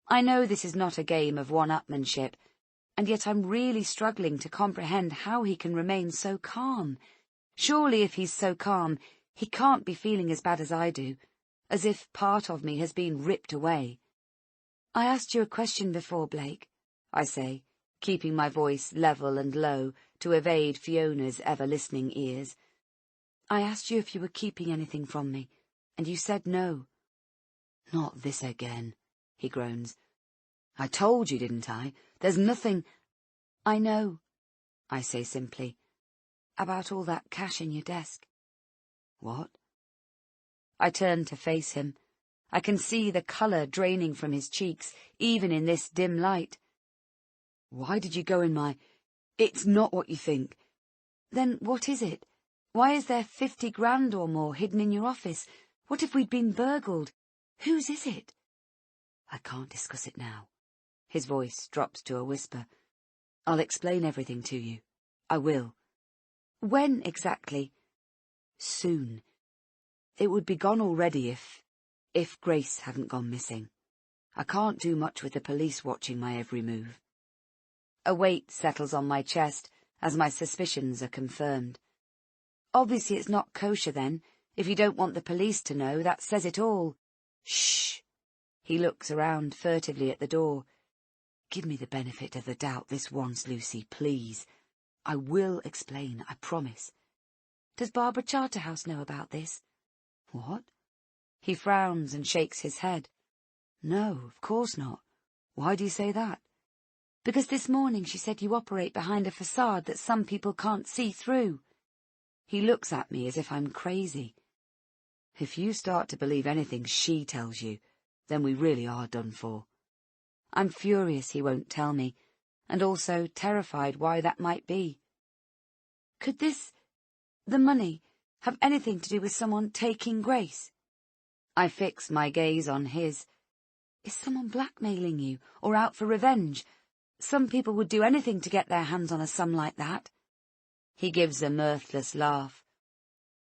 Speaker 1: I know this is not a game of one-upmanship, and yet I'm really struggling to comprehend how he can remain so calm. Surely if he's so calm, he can't be feeling as bad as I do, as if part of me has been ripped away. I asked you a question before, Blake, I say, keeping my voice level and low to evade Fiona's ever-listening ears. I asked you if you were keeping anything from me, and you said no. Not this again, he groans. I told you, didn't I? There's nothing... I know, I say simply, about all that cash in your desk. What? I turn to face him. I can see the colour draining from his cheeks, even in this dim light. Why did you go in my... It's not what you think. Then what is it? Why is there 50 grand or more hidden in your office? What if we'd been burgled? Whose is it? I can't discuss it now. His voice drops to a whisper. I'll explain everything to you. I will. When exactly? Soon. It would be gone already if Grace hadn't gone missing. I can't do much with the police watching my every move. A weight settles on my chest as my suspicions are confirmed. Obviously it's not kosher then. If you don't want the police to know, that says it all. Shh! He looks around furtively at the door. Give me the benefit of the doubt this once, Lucy, please. I will explain, I promise. Does Barbara Charterhouse know about this? What? He frowns and shakes his head. No, of course not. Why do you say that? Because this morning she said you operate behind a facade that some people can't see through. He looks at me as if I'm crazy. If you start to believe anything she tells you, then we really are done for. I'm furious he won't tell me, and also terrified why that might be. Could the money, have anything to do with someone taking Grace? I fix my gaze on his. Is someone blackmailing you, or out for revenge? Some people would do anything to get their hands on a sum like that. He gives a mirthless laugh.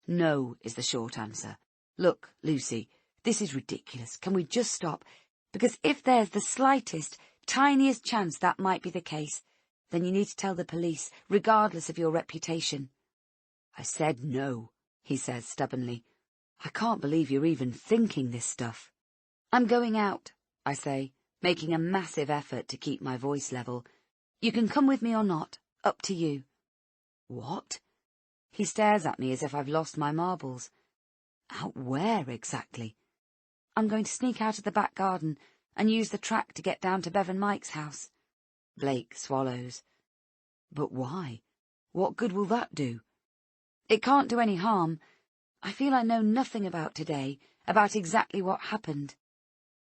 Speaker 1: No, is the short answer. Look, Lucy, this is ridiculous. Can we just stop? Because if there's the slightest, tiniest chance that might be the case, then you need to tell the police, regardless of your reputation. I said no, he says stubbornly. I can't believe you're even thinking this stuff. I'm going out, I say, making a massive effort to keep my voice level. You can come with me or not, up to you. What? He stares at me as if I've lost my marbles. Out where, exactly? I'm going to sneak out of the back garden and use the track to get down to Bev and Mike's house. Blake swallows. But why? What good will that do? It can't do any harm. I feel I know nothing about today, about exactly what happened.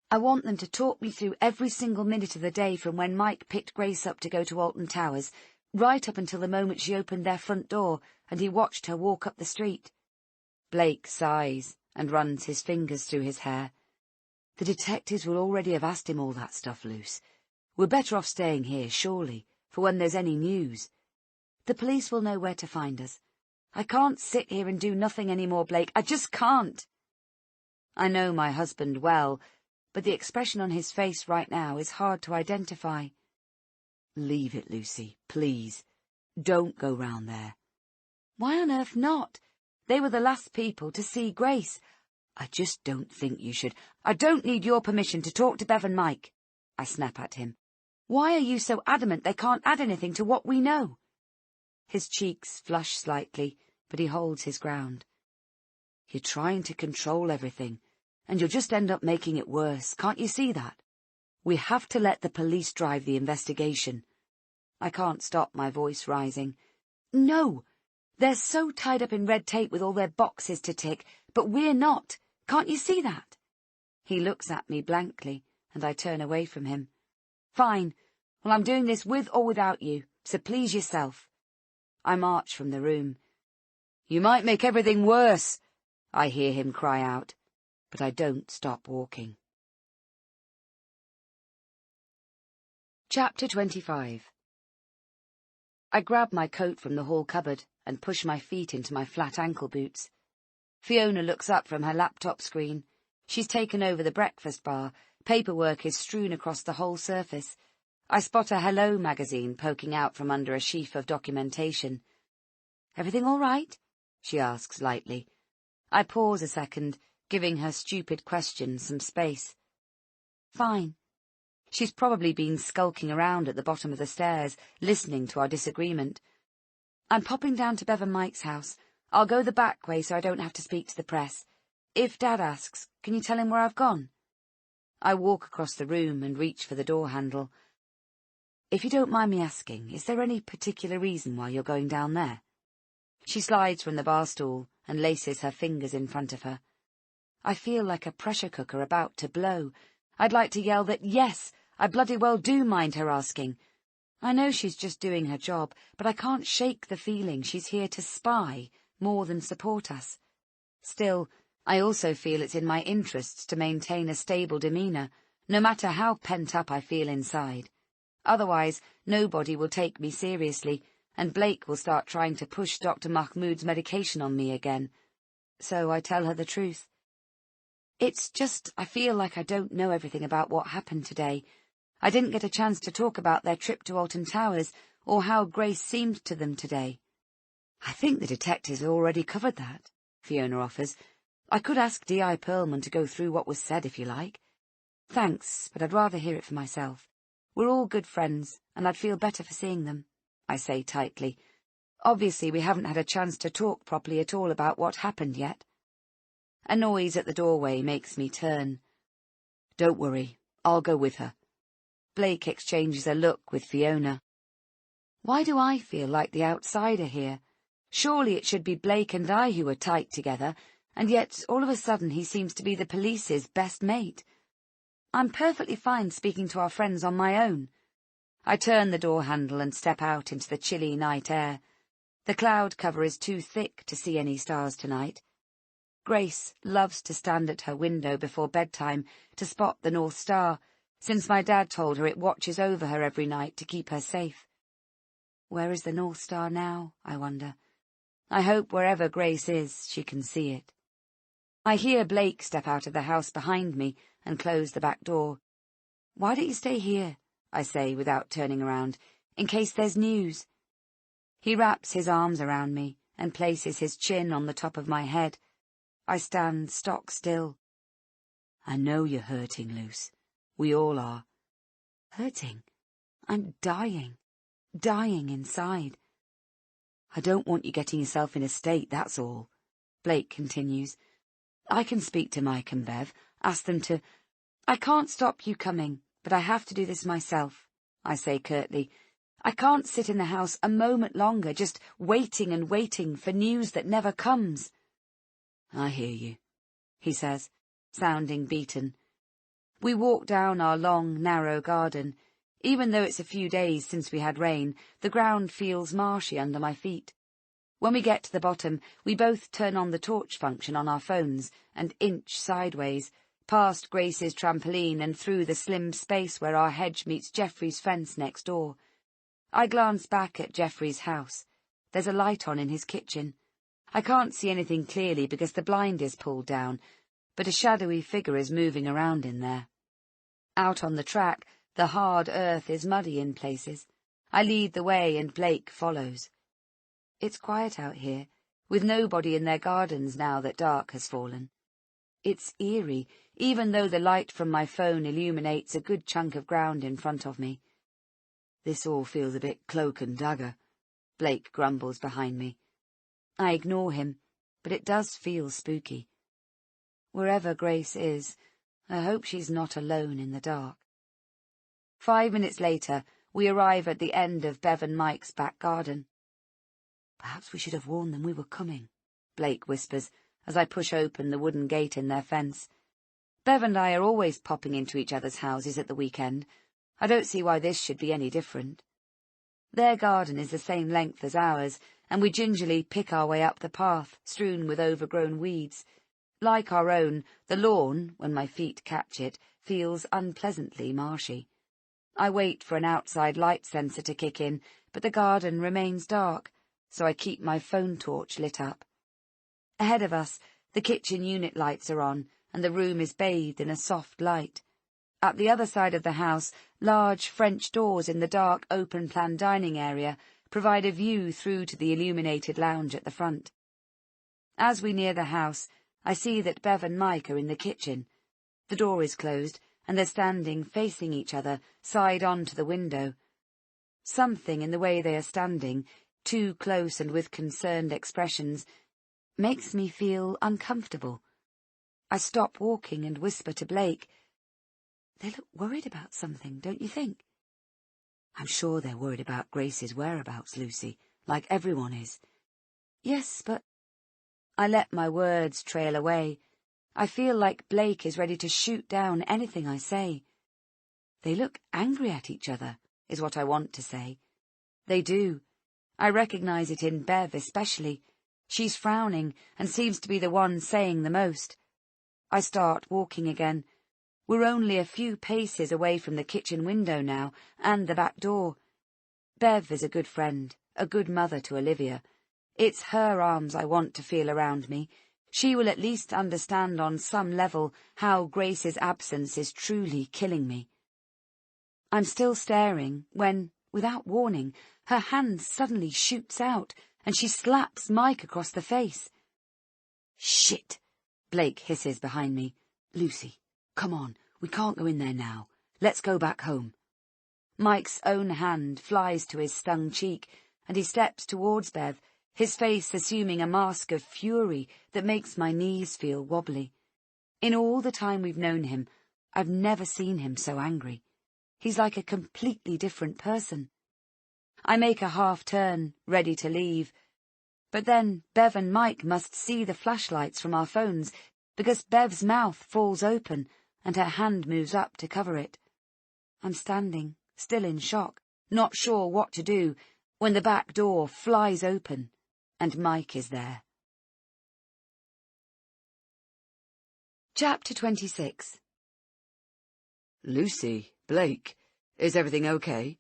Speaker 1: I want them to talk me through every single minute of the day from when Mike picked Grace up to go to Alton Towers, right up until the moment she opened their front door and he watched her walk up the street. Blake sighs and runs his fingers through his hair. The detectives will already have asked him all that stuff, Luce. We're better off staying here, surely, for when there's any news. The police will know where to find us. I can't sit here and do nothing any more, Blake. I just can't. I know my husband well, but the expression on his face right now is hard to identify. Leave it, Lucy, please. Don't go round there. Why on earth not? They were the last people to see Grace. I just don't think you should. I don't need your permission to talk to Bev and Mike. I snap at him. Why are you so adamant they can't add anything to what we know? His cheeks flush slightly, but he holds his ground. You're trying to control everything, and you'll just end up making it worse. Can't you see that? We have to let the police drive the investigation. I can't stop my voice rising. No! They're so tied up in red tape with all their boxes to tick, but we're not. Can't you see that? He looks at me blankly, and I turn away from him. Fine. Well, I'm doing this with or without you, so please yourself. I march from the room. You might make everything worse, I hear him cry out, but I don't stop walking. Chapter 25. I grab my coat from the hall cupboard and push my feet into my flat ankle boots. Fiona looks up from her laptop screen. She's taken over the breakfast bar. Paperwork is strewn across the whole surface. I spot a Hello magazine poking out from under a sheaf of documentation. Everything all right? She asks lightly. I pause a second, giving her stupid question some space. Fine. She's probably been skulking around at the bottom of the stairs, listening to our disagreement. I'm popping down to Bev and Mike's house. I'll go the back way so I don't have to speak to the press. If Dad asks, can you tell him where I've gone? I walk across the room and reach for the door handle. If you don't mind me asking, is there any particular reason why you're going down there? She slides from the bar stool and laces her fingers in front of her. I feel like a pressure cooker about to blow. I'd like to yell that, yes, I bloody well do mind her asking. I know she's just doing her job, but I can't shake the feeling she's here to spy more than support us. Still, I also feel it's in my interests to maintain a stable demeanour, no matter how pent up I feel inside. Otherwise, nobody will take me seriously, and Blake will start trying to push Dr. Mahmoud's medication on me again. So I tell her the truth. It's just I feel like I don't know everything about what happened today. I didn't get a chance to talk about their trip to Alton Towers, or how Grace seemed to them today. I think the detectives have already covered that, Fiona offers. I could ask D.I. Perlman to go through what was said if you like. Thanks, but I'd rather hear it for myself. We're all good friends, and I'd feel better for seeing them, I say tightly. Obviously we haven't had a chance to talk properly at all about what happened yet. A noise at the doorway makes me turn. Don't worry, I'll go with her. Blake exchanges a look with Fiona. Why do I feel like the outsider here? Surely it should be Blake and I who are tight together, and yet all of a sudden he seems to be the police's best mate. I'm perfectly fine speaking to our friends on my own. I turn the door handle and step out into the chilly night air. The cloud cover is too thick to see any stars tonight. Grace loves to stand at her window before bedtime to spot the North Star, since my dad told her it watches over her every night to keep her safe. Where is the North Star now, I wonder? I hope wherever Grace is, she can see it. I hear Blake step out of the house behind me and close the back door. Why don't you stay here, I say without turning around, in case there's news? He wraps his arms around me and places his chin on the top of my head. I stand stock still. I know you're hurting, Luce. We all are. Hurting? I'm dying inside. I don't want you getting yourself in a state, that's all, Blake continues. I can speak to Mike and Bev, ask them to... I can't stop you coming, but I have to do this myself, I say curtly. I can't sit in the house a moment longer, just waiting and waiting for news that never comes. I hear you, he says, sounding beaten. We walk down our long, narrow garden. Even though it's a few days since we had rain, the ground feels marshy under my feet. When we get to the bottom, we both turn on the torch function on our phones and inch sideways, past Grace's trampoline and through the slim space where our hedge meets Geoffrey's fence next door. I glance back at Geoffrey's house. There's a light on in his kitchen. I can't see anything clearly because the blind is pulled down, but a shadowy figure is moving around in there. Out on the track, the hard earth is muddy in places. I lead the way and Blake follows. It's quiet out here, with nobody in their gardens now that dark has fallen. It's eerie, even though the light from my phone illuminates a good chunk of ground in front of me. This all feels a bit cloak and dagger, Blake grumbles behind me. I ignore him, but it does feel spooky. Wherever Grace is, I hope she's not alone in the dark. 5 minutes later, we arrive at the end of Bev and Mike's back garden. Perhaps we should have warned them we were coming, Blake whispers, as I push open the wooden gate in their fence. Bev and I are always popping into each other's houses at the weekend. I don't see why this should be any different. Their garden is the same length as ours, and we gingerly pick our way up the path, strewn with overgrown weeds. Like our own, the lawn, when my feet catch it, feels unpleasantly marshy. I wait for an outside light sensor to kick in, but the garden remains dark, so I keep my phone torch lit up. Ahead of us, the kitchen unit lights are on, and the room is bathed in a soft light. At the other side of the house, large French doors in the dark, open-plan dining area provide a view through to the illuminated lounge at the front. As we near the house, I see that Bev and Mike are in the kitchen. The door is closed, and they're standing facing each other, side on to the window. Something in the way they are standing, too close and with concerned expressions, makes me feel uncomfortable. I stop walking and whisper to Blake, "They look worried about something, don't you think?" "I'm sure they're worried about Grace's whereabouts, Lucy, like everyone is." "Yes, but—" I let my words trail away. I feel like Blake is ready to shoot down anything I say. "They look angry at each other," is what I want to say. They do. I recognize it in Bev especially. She's frowning and seems to be the one saying the most. I start walking again. We're only a few paces away from the kitchen window now, and the back door. Bev is a good friend, a good mother to Olivia. It's her arms I want to feel around me. She will at least understand on some level how Grace's absence is truly killing me. I'm still staring when, without warning, her hand suddenly shoots out, and she slaps Mike across the face. "Shit!" Blake hisses behind me. "Lucy, come on, we can't go in there now. Let's go back home." Mike's own hand flies to his stung cheek, and he steps towards Bev, his face assuming a mask of fury that makes my knees feel wobbly. In all the time we've known him, I've never seen him so angry. He's like a completely different person. I make a half-turn, ready to leave. But then Bev and Mike must see the flashlights from our phones, because Bev's mouth falls open and her hand moves up to cover it. I'm standing, still in shock, not sure what to do, when the back door flies open, and Mike is there. Chapter 26.
Speaker 2: "Lucy, Blake, is everything okay?"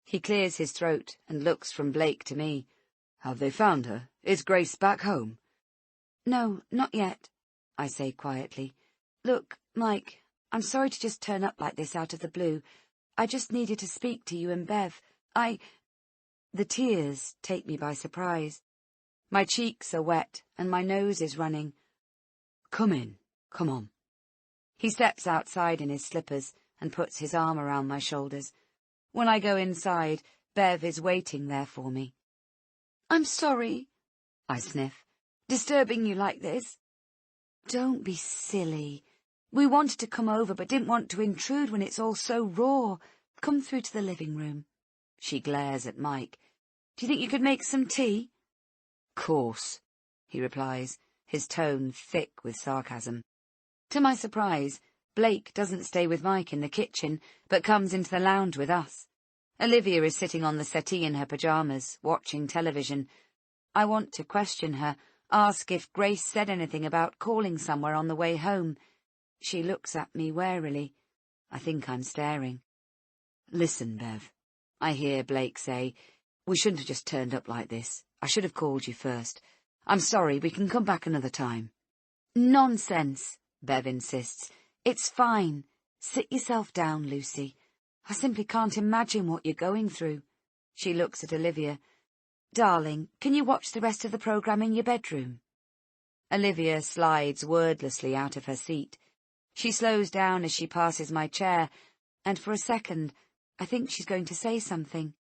Speaker 1: He clears his throat and looks from Blake to me.
Speaker 2: "Have they found her? Is Grace back home?"
Speaker 1: "No, not yet," I say quietly. "Look, Mike, I'm sorry to just turn up like this out of the blue. I just needed to speak to you and Bev. The tears take me by surprise. My cheeks are wet and my nose is running.
Speaker 2: "Come in, come on."
Speaker 1: He steps outside in his slippers and puts his arm around my shoulders. When I go inside, Bev is waiting there for me. "I'm sorry," I sniff, "disturbing you like this." "Don't be silly. We wanted to come over but didn't want to intrude when it's all so raw. Come through to the living room." She glares at Mike. "Do you think you could make some tea?"
Speaker 2: "Course,"
Speaker 1: he replies, his tone thick with sarcasm. To my surprise, Blake doesn't stay with Mike in the kitchen, but comes into the lounge with us. Olivia is sitting on the settee in her pyjamas, watching television. I want to question her, ask if Grace said anything about calling somewhere on the way home. She looks at me warily. I think I'm staring.
Speaker 2: "Listen, Bev,"
Speaker 1: I hear Blake say,
Speaker 2: "we shouldn't have just turned up like this. I should have called you first. I'm sorry, we can come back another time."
Speaker 1: "Nonsense," Bev insists. "It's fine. Sit yourself down, Lucy. I simply can't imagine what you're going through." She looks at Olivia. "Darling, can you watch the rest of the programme in your bedroom?" Olivia slides wordlessly out of her seat. She slows down as she passes my chair, and for a second, I think she's going to say something.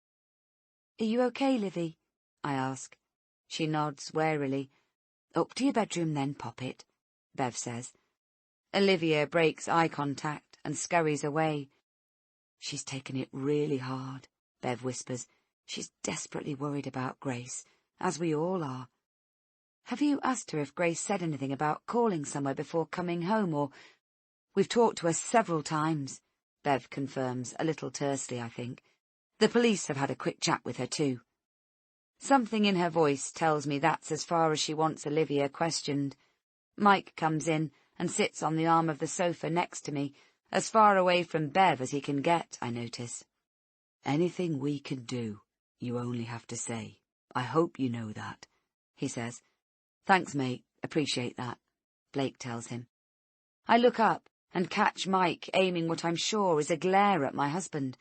Speaker 1: "Are you okay, Livy?" I ask. She nods warily. "Up to your bedroom then, Poppet," Bev says. Olivia breaks eye contact and scurries away.
Speaker 2: "She's taken it really hard," Bev whispers. "She's desperately worried about Grace, as we all are." Have you asked her if Grace said anything about calling somewhere before coming home, or— We've talked to her several times, Bev confirms, a little tersely, I think. The police have had a quick chat with her too. Something in her voice tells me that's as far as she wants Olivia questioned. Mike comes in and sits on the arm of the sofa next to me, as far away from Bev as he can get, I notice. Anything we can do, you only have to say. I hope you know that, he says. Thanks, mate. Appreciate that, Blake tells him. I look up and catch Mike aiming what I'm sure is a glare at my husband.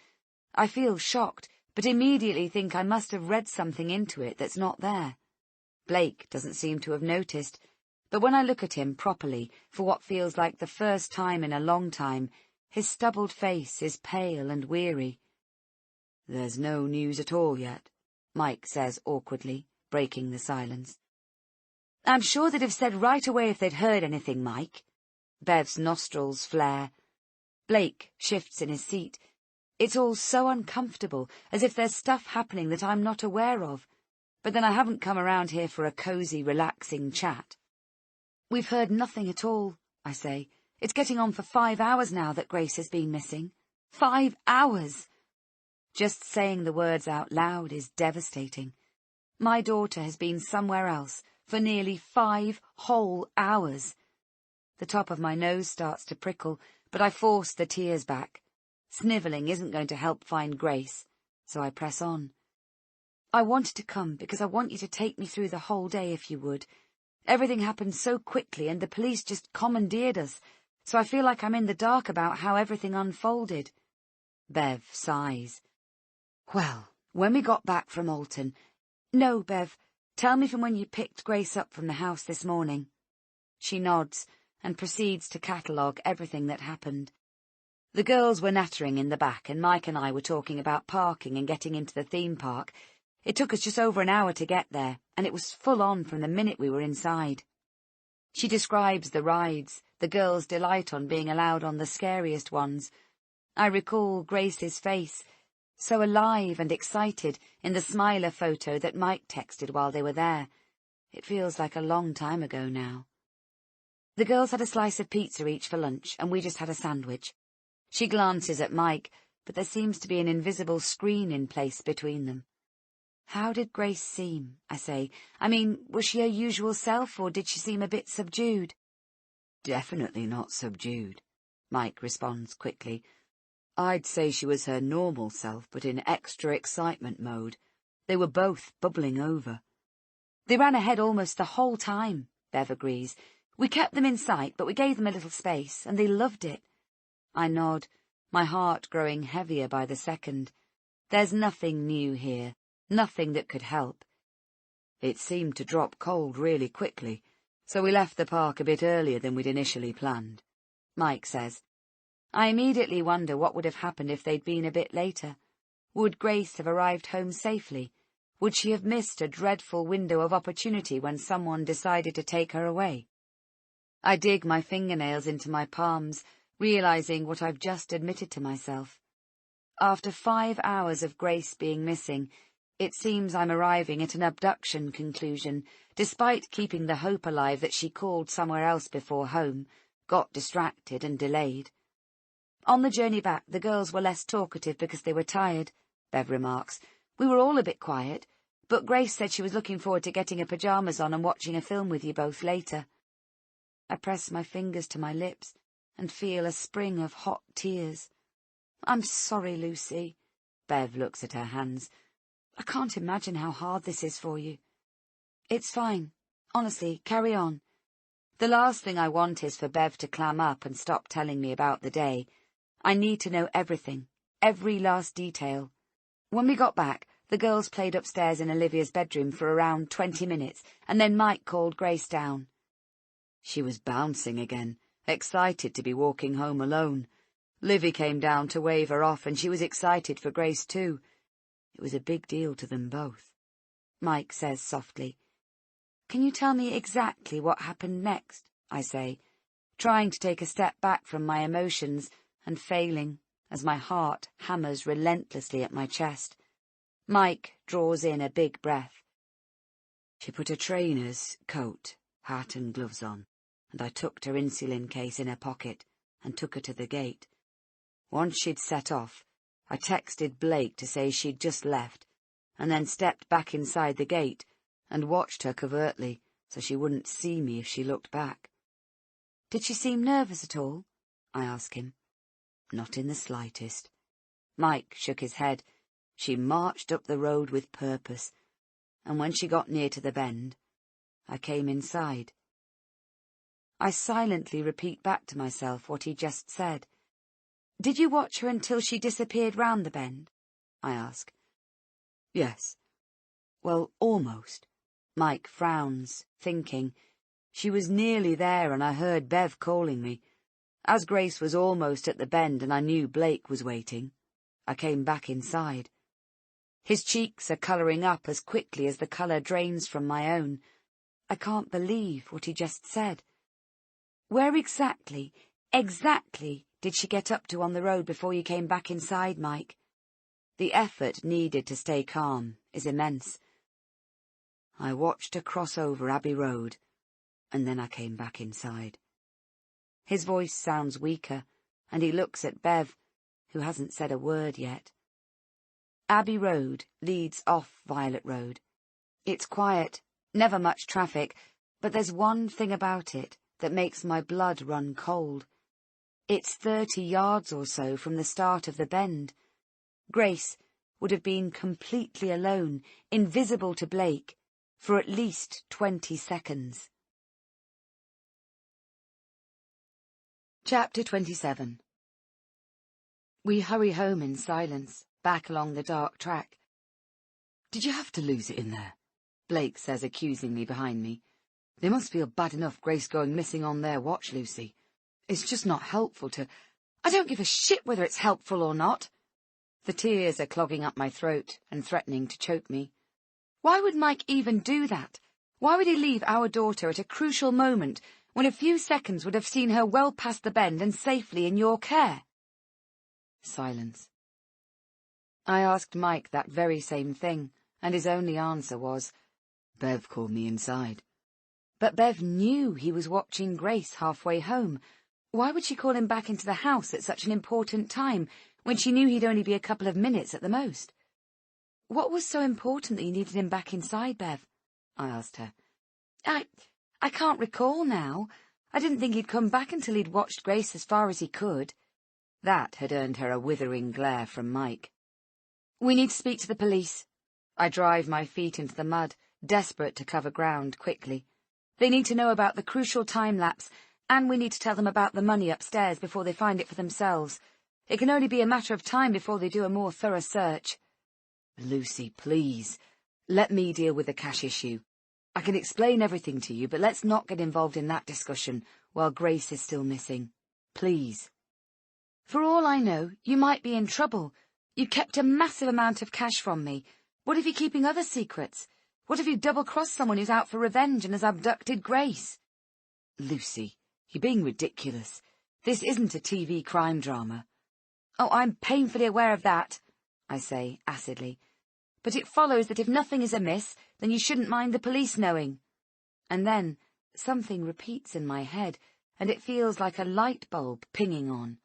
Speaker 2: I feel shocked, but immediately think I must have read something into it that's not there. Blake doesn't seem to have noticed, but when I look at him properly, for what feels like the first time in a long time, his stubbled face is pale and weary. There's no news at all yet, Mike says awkwardly, breaking the silence. I'm sure they'd have said right away if they'd heard anything, Mike. Bev's nostrils flare. Blake shifts in his seat. It's all so uncomfortable, as if there's stuff happening that I'm not aware of. But then I haven't come around here for a cosy, relaxing chat. We've heard nothing at all, I say. It's getting on for 5 hours now that Grace has been missing. 5 hours! Just saying the words out loud is devastating. My daughter has been somewhere else for nearly 5 whole hours. The top of my nose starts to prickle, but I force the tears back. Snivelling isn't going to help find Grace, so I press on. I wanted to come because I want you to take me through the whole day if you would. Everything happened so quickly and the police just commandeered us, so I feel like I'm in the dark about how everything unfolded. Bev sighs. Well, when we got back from Alton— No, Bev, tell me from when you picked Grace up from the house this morning. She nods and proceeds to catalogue everything that happened. The girls were nattering in the back, and Mike and I were talking about parking and getting into the theme park. It took us just over an hour to get there, and it was full on from the minute we were inside. She describes the rides, the girls' delight on being allowed on the scariest ones. I recall Grace's face, so alive and excited, in the Smiler photo that Mike texted while they were there. It feels like a long time ago now. The girls had a slice of pizza each for lunch, and we just had a sandwich. She glances at Mike, but there seems to be an invisible screen in place between them. How did Grace seem, I say? I mean, was she her usual self, or did she seem a bit subdued? Definitely not subdued, Mike responds quickly. I'd say she was her normal self, but in extra excitement mode. They were both bubbling over. They ran ahead almost the whole time, Bev agrees. We kept them in sight, but we gave them a little space, and they loved it. I nod, my heart growing heavier by the second. There's nothing new here, nothing that could help. It seemed to drop cold really quickly, so we left the park a bit earlier than we'd initially planned, Mike says. I immediately wonder what would have happened if they'd been a bit later. Would Grace have arrived home safely? Would she have missed a dreadful window of opportunity when someone decided to take her away? I dig my fingernails into my palms, realizing what I've just admitted to myself. After 5 hours of Grace being missing, it seems I'm arriving at an abduction conclusion, despite keeping the hope alive that she called somewhere else before home, got distracted and delayed. On the journey back, the girls were less talkative because they were tired, Bev remarks. We were all a bit quiet, but Grace said she was looking forward to getting her pyjamas on and watching a film with you both later. I press my fingers to my lips and feel a spring of hot tears. I'm sorry, Lucy. Bev looks at her hands. I can't imagine how hard this is for you. It's fine. Honestly, carry on. The last thing I want is for Bev to clam up and stop telling me about the day. I need to know everything, every last detail. When we got back, the girls played upstairs in Olivia's bedroom for around 20 minutes, and then Mike called Grace down. She was bouncing again, excited to be walking home alone. Livy came down to wave her off, and she was excited for Grace too. It was a big deal to them both. Mike says softly. Can you tell me exactly what happened next? I say, trying to take a step back from my emotions and failing as my heart hammers relentlessly at my chest. Mike draws in a big breath.
Speaker 1: She put her trainer's coat, hat and gloves on, and I tucked her insulin case in her pocket and took her to the gate. Once she'd set off, I texted Blake to say she'd just left, and then stepped back inside the gate and watched her covertly so she wouldn't see me if she looked back.
Speaker 2: Did she seem nervous at all? I asked him.
Speaker 1: Not in the slightest. Mike shook his head. She marched up the road with purpose, and when she got near to the bend, I came inside.
Speaker 2: I silently repeat back to myself what he just said. Did you watch her until she disappeared round the bend? I ask.
Speaker 1: Yes. Well, almost. Mike frowns, thinking. She was nearly there and I heard Bev calling me. As Grace was almost at the bend and I knew Blake was waiting, I came back inside. His cheeks are colouring up as quickly as the colour drains from my own.
Speaker 2: I can't believe what he just said. Where exactly did she get up to on the road before you came back inside, Mike?
Speaker 1: The effort needed to stay calm is immense. I watched her cross over Abbey Road, and then I came back inside. His voice sounds weaker, and he looks at Bev, who hasn't said a word yet. Abbey Road leads off Violet Road. It's quiet, never much traffic, but there's one thing about it that makes my blood run cold. It's 30 yards or so from the start of the bend. Grace would have been completely alone, invisible to Blake, for at least 20 seconds.
Speaker 2: Chapter 27. We hurry home in silence, back along the dark track.
Speaker 1: Did you have to lose it in there? Blake says accusingly behind me. They must feel bad enough Grace going missing on their watch, Lucy. It's just not helpful to...
Speaker 2: I don't give a shit whether it's helpful or not.
Speaker 1: The tears are clogging up my throat and threatening to choke me.
Speaker 2: Why would Mike even do that? Why would he leave our daughter at a crucial moment when a few seconds would have seen her well past the bend and safely in your care?
Speaker 1: Silence. I asked Mike that very same thing, and his only answer was, Bev called me inside.
Speaker 2: But Bev knew he was watching Grace halfway home. Why would she call him back into the house at such an important time, when she knew he'd only be a couple of minutes at the most? What was so important that you needed him back inside, Bev? I asked her. I can't recall now. I didn't think he'd come back until he'd watched Grace as far as he could.
Speaker 1: That had earned her a withering glare from Mike.
Speaker 2: We need to speak to the police.
Speaker 1: I drive my feet into the mud, desperate to cover ground quickly.
Speaker 2: They need to know about the crucial time-lapse, and we need to tell them about the money upstairs before they find it for themselves. It can only be a matter of time before they do a more thorough search.
Speaker 1: Lucy, please. Let me deal with the cash issue. I can explain everything to you, but let's not get involved in that discussion while Grace is still missing. Please.
Speaker 2: For all I know, you might be in trouble. You kept a massive amount of cash from me. What if you're keeping other secrets? What if you double-crossed someone who's out for revenge and has abducted Grace?
Speaker 1: Lucy, you're being ridiculous. This isn't a TV crime drama.
Speaker 2: Oh, I'm painfully aware of that, I say acidly. But it follows that if nothing is amiss, then you shouldn't mind the police knowing.
Speaker 1: And then something repeats in my head, and it feels like a light bulb pinging on.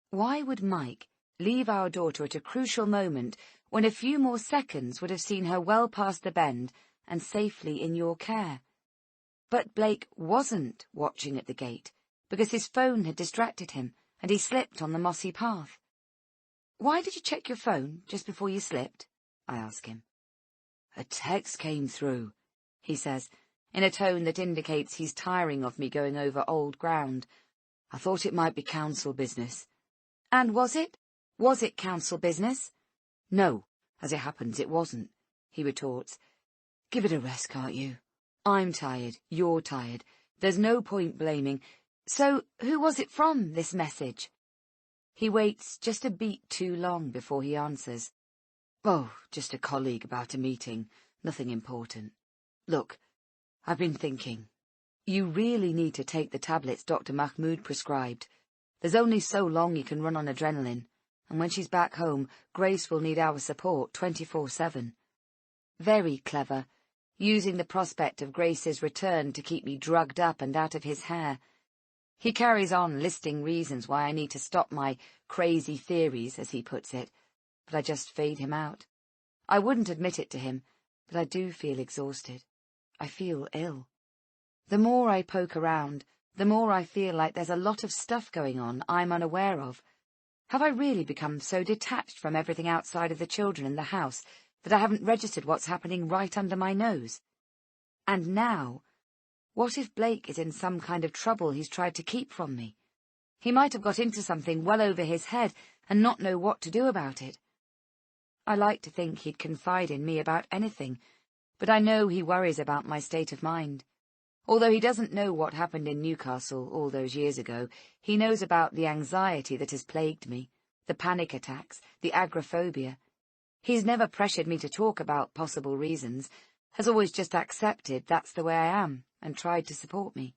Speaker 1: Why would Mike leave our daughter at a crucial moment when a few more seconds would have seen her well past the bend and safely in your care? But Blake wasn't watching at the gate, because his phone had distracted him, and he slipped on the mossy path.
Speaker 2: Why did you check your phone just before you slipped? I ask him.
Speaker 1: A text came through, he says, in a tone that indicates he's tiring of me going over old ground. I thought it might be council business.
Speaker 2: And was it? Was it council business?
Speaker 1: No, as it happens, it wasn't, he retorts. Give it a rest, can't you? I'm tired, you're tired. There's no point blaming.
Speaker 2: So, who was it from, this message?
Speaker 1: He waits just a beat too long before he answers. Oh, just a colleague about a meeting. Nothing important. Look, I've been thinking. You really need to take the tablets Dr. Mahmoud prescribed. There's only so long you can run on adrenaline, and when she's back home, Grace will need our support 24/7.
Speaker 2: Very clever.
Speaker 1: using the prospect of Grace's return to keep me drugged up and out of his hair. He carries on listing reasons why I need to stop my crazy theories, as he puts it, but I just fade him out. I wouldn't admit it to him, but I do feel exhausted. I feel ill. The more I poke around, the more I feel like there's a lot of stuff going on I'm unaware of. Have I really become so detached from everything outside of the children in the house that I haven't registered what's happening right under my nose? And now, what if Blake is in some kind of trouble he's tried to keep from me? He might have got into something well over his head and not know what to do about it. I like to think he'd confide in me about anything, but I know he worries about my state of mind. Although he doesn't know what happened in Newcastle all those years ago, he knows about the anxiety that has plagued me, the panic attacks, the agoraphobia. He's never pressured me to talk about possible reasons, has always just accepted that's the way I am, and tried to support me.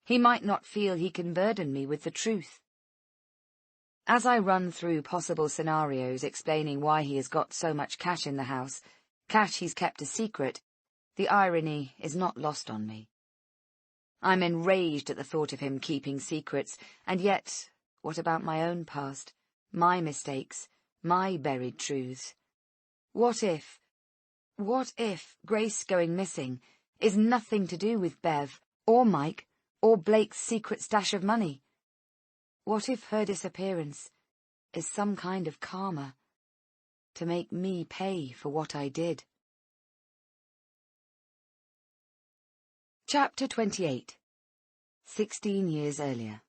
Speaker 1: He might not feel he can burden me with the truth. As I run through possible scenarios explaining why he has got so much cash in the house, cash he's kept a secret, the irony is not lost on me. I'm enraged at the thought of him keeping secrets, and yet, what about my own past, my mistakes, my buried truths? What if Grace going missing is nothing to do with Bev, or Mike, or Blake's secret stash of money? What if her disappearance is some kind of karma, to make me pay for what I did? Chapter 28. 16 years earlier.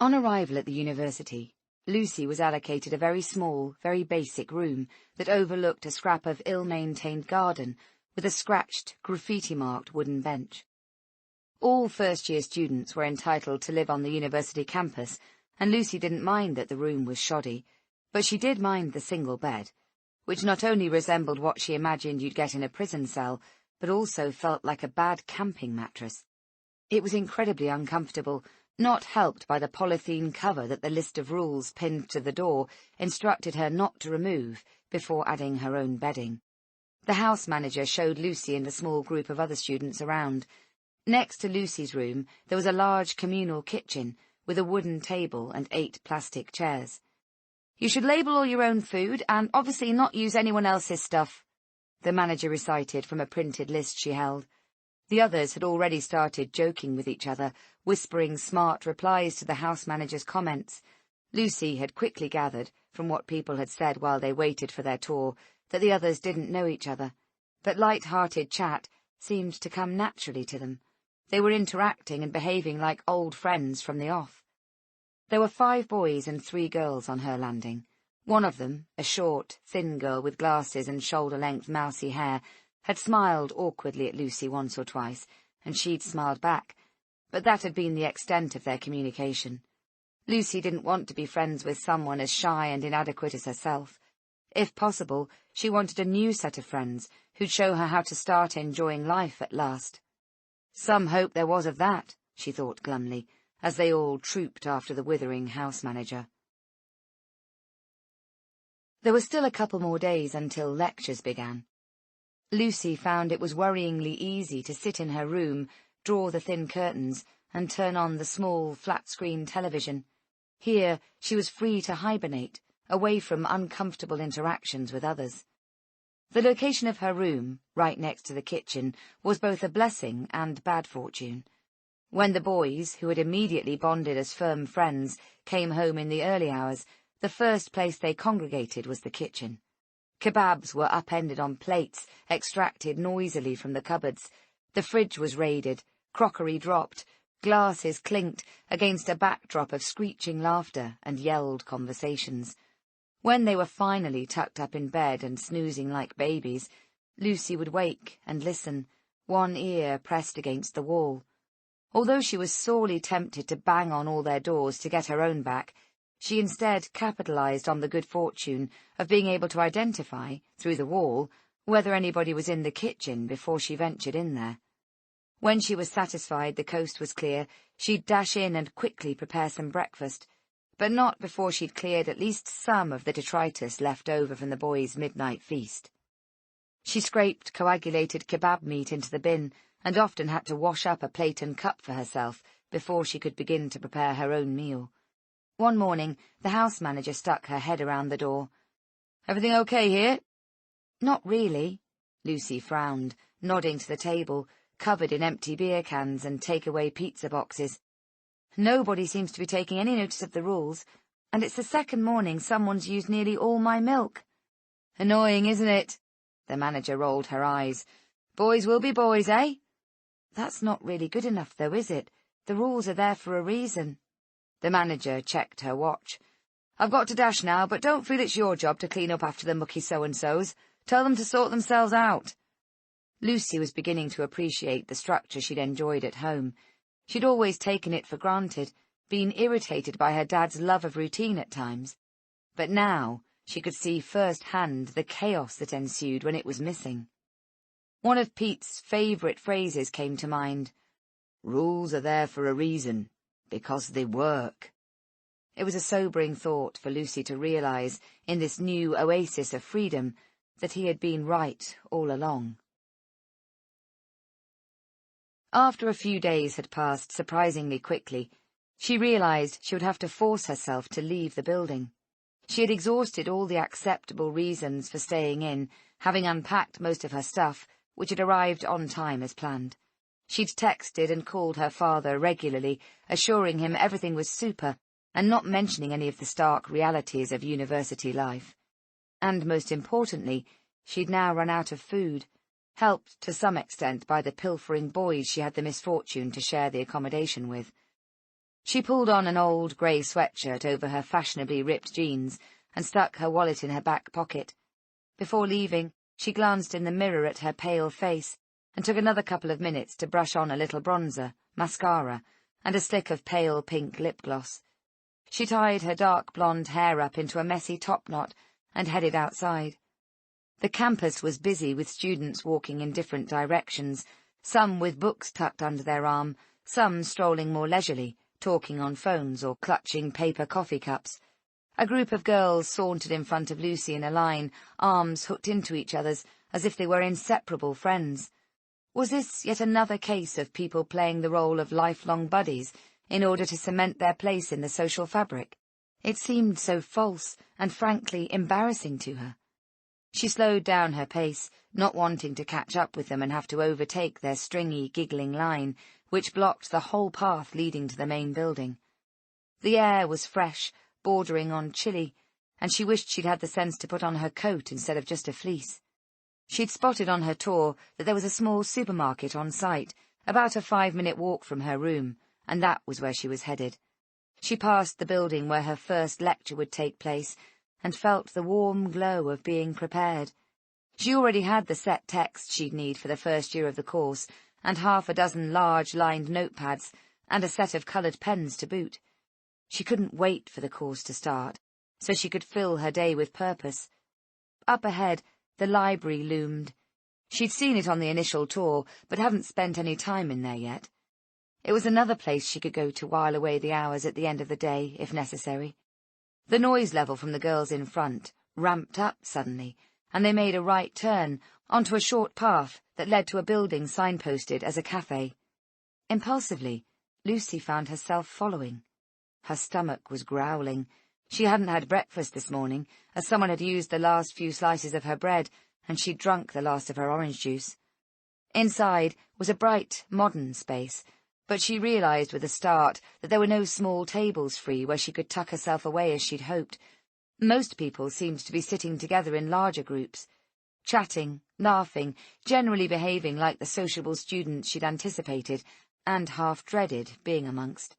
Speaker 1: On arrival at the university, Lucy was allocated a very small, very basic room that overlooked a scrap of ill-maintained garden with a scratched, graffiti-marked wooden bench. All first-year students were entitled to live on the university campus, and Lucy didn't mind that the room was shoddy, but she did mind the single bed, which not only resembled what she imagined you'd get in a prison cell, but also felt like a bad camping mattress. It was incredibly uncomfortable, not helped by the polythene cover that the list of rules pinned to the door instructed her not to remove before adding her own bedding. The house manager showed Lucy and a small group of other students around. Next to Lucy's room there was a large communal kitchen with a wooden table and 8 plastic chairs. "You should label all your own food and obviously not use anyone else's stuff," the manager recited from a printed list she held. The others had already started joking with each other, whispering smart replies to the house manager's comments. Lucy had quickly gathered, from what people had said while they waited for their tour, that the others didn't know each other, but light-hearted chat seemed to come naturally to them. They were interacting and behaving like old friends from the off. There were 5 boys and 3 girls on her landing. One of them, a short, thin girl with glasses and shoulder-length mousy hair, had smiled awkwardly at Lucy once or twice, and she'd smiled back, but that had been the extent of their communication. Lucy didn't want to be friends with someone as shy and inadequate as herself. If possible, she wanted a new set of friends who'd show her how to start enjoying life at last. Some hope there was of that, she thought glumly, as they all trooped after the withering house manager. There were still a couple more days until lectures began. Lucy found it was worryingly easy to sit in her room, draw the thin curtains, and turn on the small, flat-screen television. Here she was free to hibernate, away from uncomfortable interactions with others. The location of her room, right next to the kitchen, was both a blessing and bad fortune. When the boys, who had immediately bonded as firm friends, came home in the early hours, the first place they congregated was the kitchen. Kebabs were upended on plates, extracted noisily from the cupboards. The fridge was raided, crockery dropped, glasses clinked against a backdrop of screeching laughter and yelled conversations. When they were finally tucked up in bed and snoozing like babies, Lucy would wake and listen, one ear pressed against the wall. Although she was sorely tempted to bang on all their doors to get her own back, she instead capitalized on the good fortune of being able to identify, through the wall, whether anybody was in the kitchen before she ventured in there. When she was satisfied the coast was clear, she'd dash in and quickly prepare some breakfast, but not before she'd cleared at least some of the detritus left over from the boys' midnight feast. She scraped coagulated kebab meat into the bin and often had to wash up a plate and cup for herself before she could begin to prepare her own meal. One morning, the house manager stuck her head around the door. "Everything okay here?" "Not really." Lucy frowned, nodding to the table, covered in empty beer cans and takeaway pizza boxes. "Nobody seems to be taking any notice of the rules, and it's the second morning someone's used nearly all my milk." "Annoying, isn't it?" The manager rolled her eyes. "Boys will be boys, eh?" "That's not really good enough, though, is it? The rules are there for a reason." The manager checked her watch. "I've got to dash now, but don't feel it's your job to clean up after the mucky so-and-sos. Tell them to sort themselves out." Lucy was beginning to appreciate the structure she'd enjoyed at home. She'd always taken it for granted, been irritated by her dad's love of routine at times. But now she could see firsthand the chaos that ensued when it was missing. One of Pete's favourite phrases came to mind. "Rules are there for a reason, because they work." It was a sobering thought for Lucy to realise, in this new oasis of freedom, that he had been right all along. After a few days had passed surprisingly quickly, she realised she would have to force herself to leave the building. She had exhausted all the acceptable reasons for staying in, having unpacked most of her stuff, which had arrived on time as planned. She'd texted and called her father regularly, assuring him everything was super, and not mentioning any of the stark realities of university life. And most importantly, she'd now run out of food, helped to some extent by the pilfering boys she had the misfortune to share the accommodation with. She pulled on an old grey sweatshirt over her fashionably ripped jeans and stuck her wallet in her back pocket. Before leaving, she glanced in the mirror at her pale face and took another couple of minutes to brush on a little bronzer, mascara, and a stick of pale pink lip gloss. She tied her dark blonde hair up into a messy topknot and headed outside. The campus was busy with students walking in different directions, some with books tucked under their arm, some strolling more leisurely, talking on phones or clutching paper coffee cups. A group of girls sauntered in front of Lucy in a line, arms hooked into each other's, as if they were inseparable friends. Was this yet another case of people playing the role of lifelong buddies in order to cement their place in the social fabric? It seemed so false and frankly embarrassing to her. She slowed down her pace, not wanting to catch up with them and have to overtake their stringy, giggling line, which blocked the whole path leading to the main building. The air was fresh, bordering on chilly, and she wished she'd had the sense to put on her coat instead of just a fleece. She'd spotted on her tour that there was a small supermarket on site, about a 5-minute walk from her room, and that was where she was headed. She passed the building where her first lecture would take place, and felt the warm glow of being prepared. She already had the set text she'd need for the first year of the course, and half a dozen large lined notepads, and a set of coloured pens to boot. She couldn't wait for the course to start, so she could fill her day with purpose. Up ahead, the library loomed. She'd seen it on the initial tour, but hadn't spent any time in there yet. It was another place she could go to while away the hours at the end of the day, if necessary. The noise level from the girls in front ramped up suddenly, and they made a right turn onto a short path that led to a building signposted as a cafe. Impulsively, Lucy found herself following. Her stomach was growling. She hadn't had breakfast this morning, as someone had used the last few slices of her bread, and she'd drunk the last of her orange juice. Inside was a bright, modern space, but she realised with a start that there were no small tables free where she could tuck herself away as she'd hoped. Most people seemed to be sitting together in larger groups, chatting, laughing, generally behaving like the sociable students she'd anticipated and half dreaded being amongst.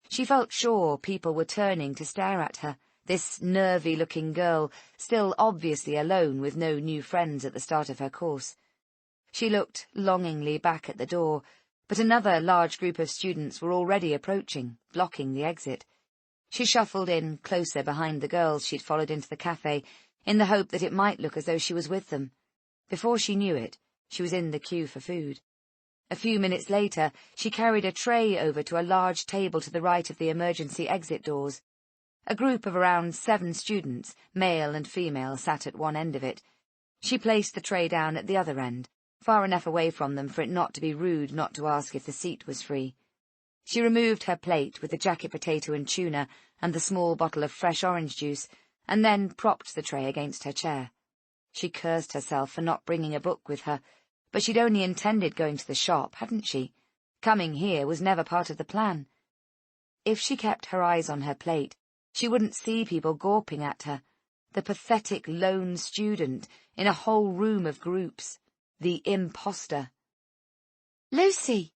Speaker 1: She felt sure people were turning to stare at her, this nervy-looking girl, still obviously alone with no new friends at the start of her course. She looked longingly back at the door, but another large group of students were already approaching, blocking the exit. She shuffled in closer behind the girls she'd followed into the cafe, in the hope that it might look as though she was with them. Before she knew it, she was in the queue for food. A few minutes later, she carried a tray over to a large table to the right of the emergency exit doors. A group of around 7 students, male and female, sat at one end of it. She placed the tray down at the other end, far enough away from them for it not to be rude not to ask if the seat was free. She removed her plate with the jacket potato and tuna and the small bottle of fresh orange juice, and then propped the tray against her chair. She cursed herself for not bringing a book with her, but she'd only intended going to the shop, hadn't she? Coming here was never part of the plan. If she kept her eyes on her plate, she wouldn't see people gawping at her, the pathetic lone student in a whole room of groups, the imposter. "Lucy!"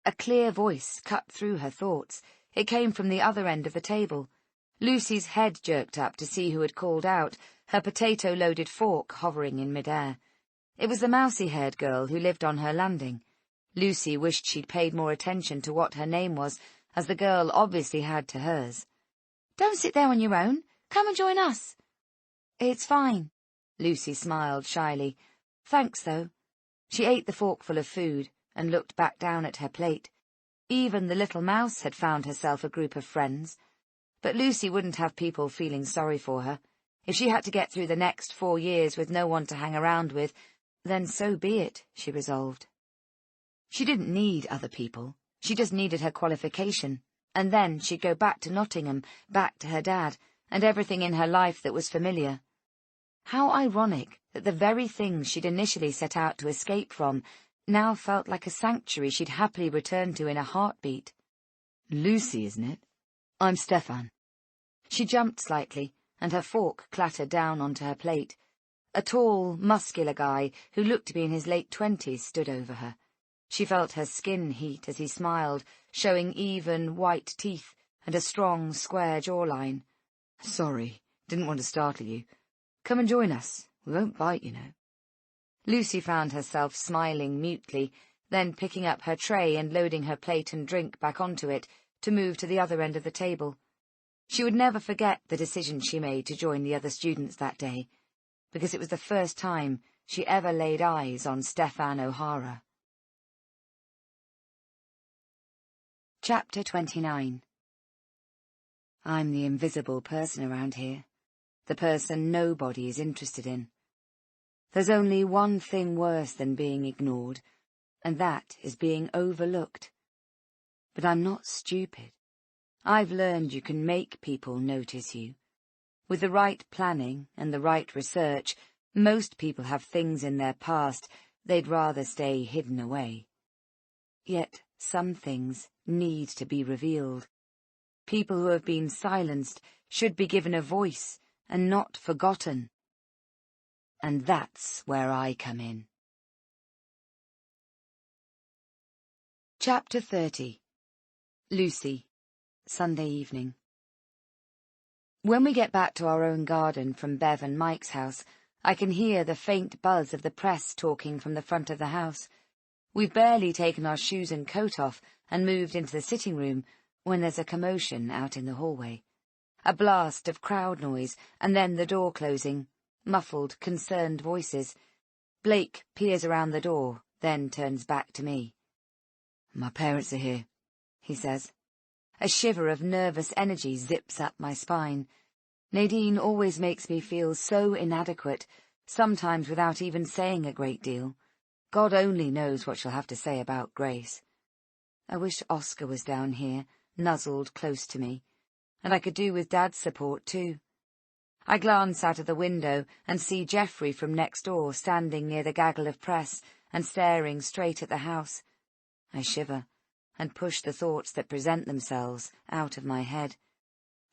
Speaker 1: A clear voice cut through her thoughts. It came from the other end of the table. Lucy's head jerked up to see who had called out, her potato-loaded fork hovering in mid-air. It was the mousy-haired girl who lived on her landing. Lucy wished she'd paid more attention to what her name was, as the girl obviously had to hers. "Don't sit there on your own. Come and join us." "It's fine." Lucy smiled shyly. "Thanks, though." She ate the forkful of food and looked back down at her plate. Even the little mouse had found herself a group of friends. But Lucy wouldn't have people feeling sorry for her. If she had to get through the next 4 years with no one to hang around with, then so be it, she resolved. She didn't need other people. She just needed her qualification, and then she'd go back to Nottingham, back to her dad, and everything in her life that was familiar. How ironic that the very things she'd initially set out to escape from now felt like a sanctuary she'd happily return to in a heartbeat. "Lucy, isn't it? I'm Stefan." She jumped slightly, and her fork clattered down onto her plate. A tall, muscular guy who looked to be in his late 20s stood over her. She felt her skin heat as he smiled, showing even, white teeth and a strong, square jawline. "Sorry, didn't want to startle you. Come and join us. We won't bite, you know." Lucy found herself smiling mutely, then picking up her tray and loading her plate and drink back onto it to move to the other end of the table. She would never forget the decision she made to join the other students that day, because it was the first time she ever laid eyes on Stefan O'Hara. Chapter 29. I'm the invisible person around here, the person nobody is interested in. There's only one thing worse than being ignored, and that is being overlooked. But I'm not stupid. I've learned you can make people notice you. With the right planning and the right research, most people have things in their past they'd rather stay hidden away. Yet some things need to be revealed. People who have been silenced should be given a voice and not forgotten. And that's where I come in. Chapter 30. Lucy. Sunday evening. When we get back to our own garden from Bev and Mike's house, I can hear the faint buzz of the press talking from the front of the house. We've barely taken our shoes and coat off and moved into the sitting room when there's a commotion out in the hallway. A blast of crowd noise, and then the door closing. Muffled, concerned voices. Blake peers around the door, then turns back to me. "My parents are here," he says. A shiver of nervous energy zips up my spine. Nadine always makes me feel so inadequate, sometimes without even saying a great deal. God only knows what she'll have to say about Grace. I wish Oscar was down here, nuzzled close to me, and I could do with Dad's support too. I glance out of the window and see Geoffrey from next door standing near the gaggle of press and staring straight at the house. I shiver and push the thoughts that present themselves out of my head.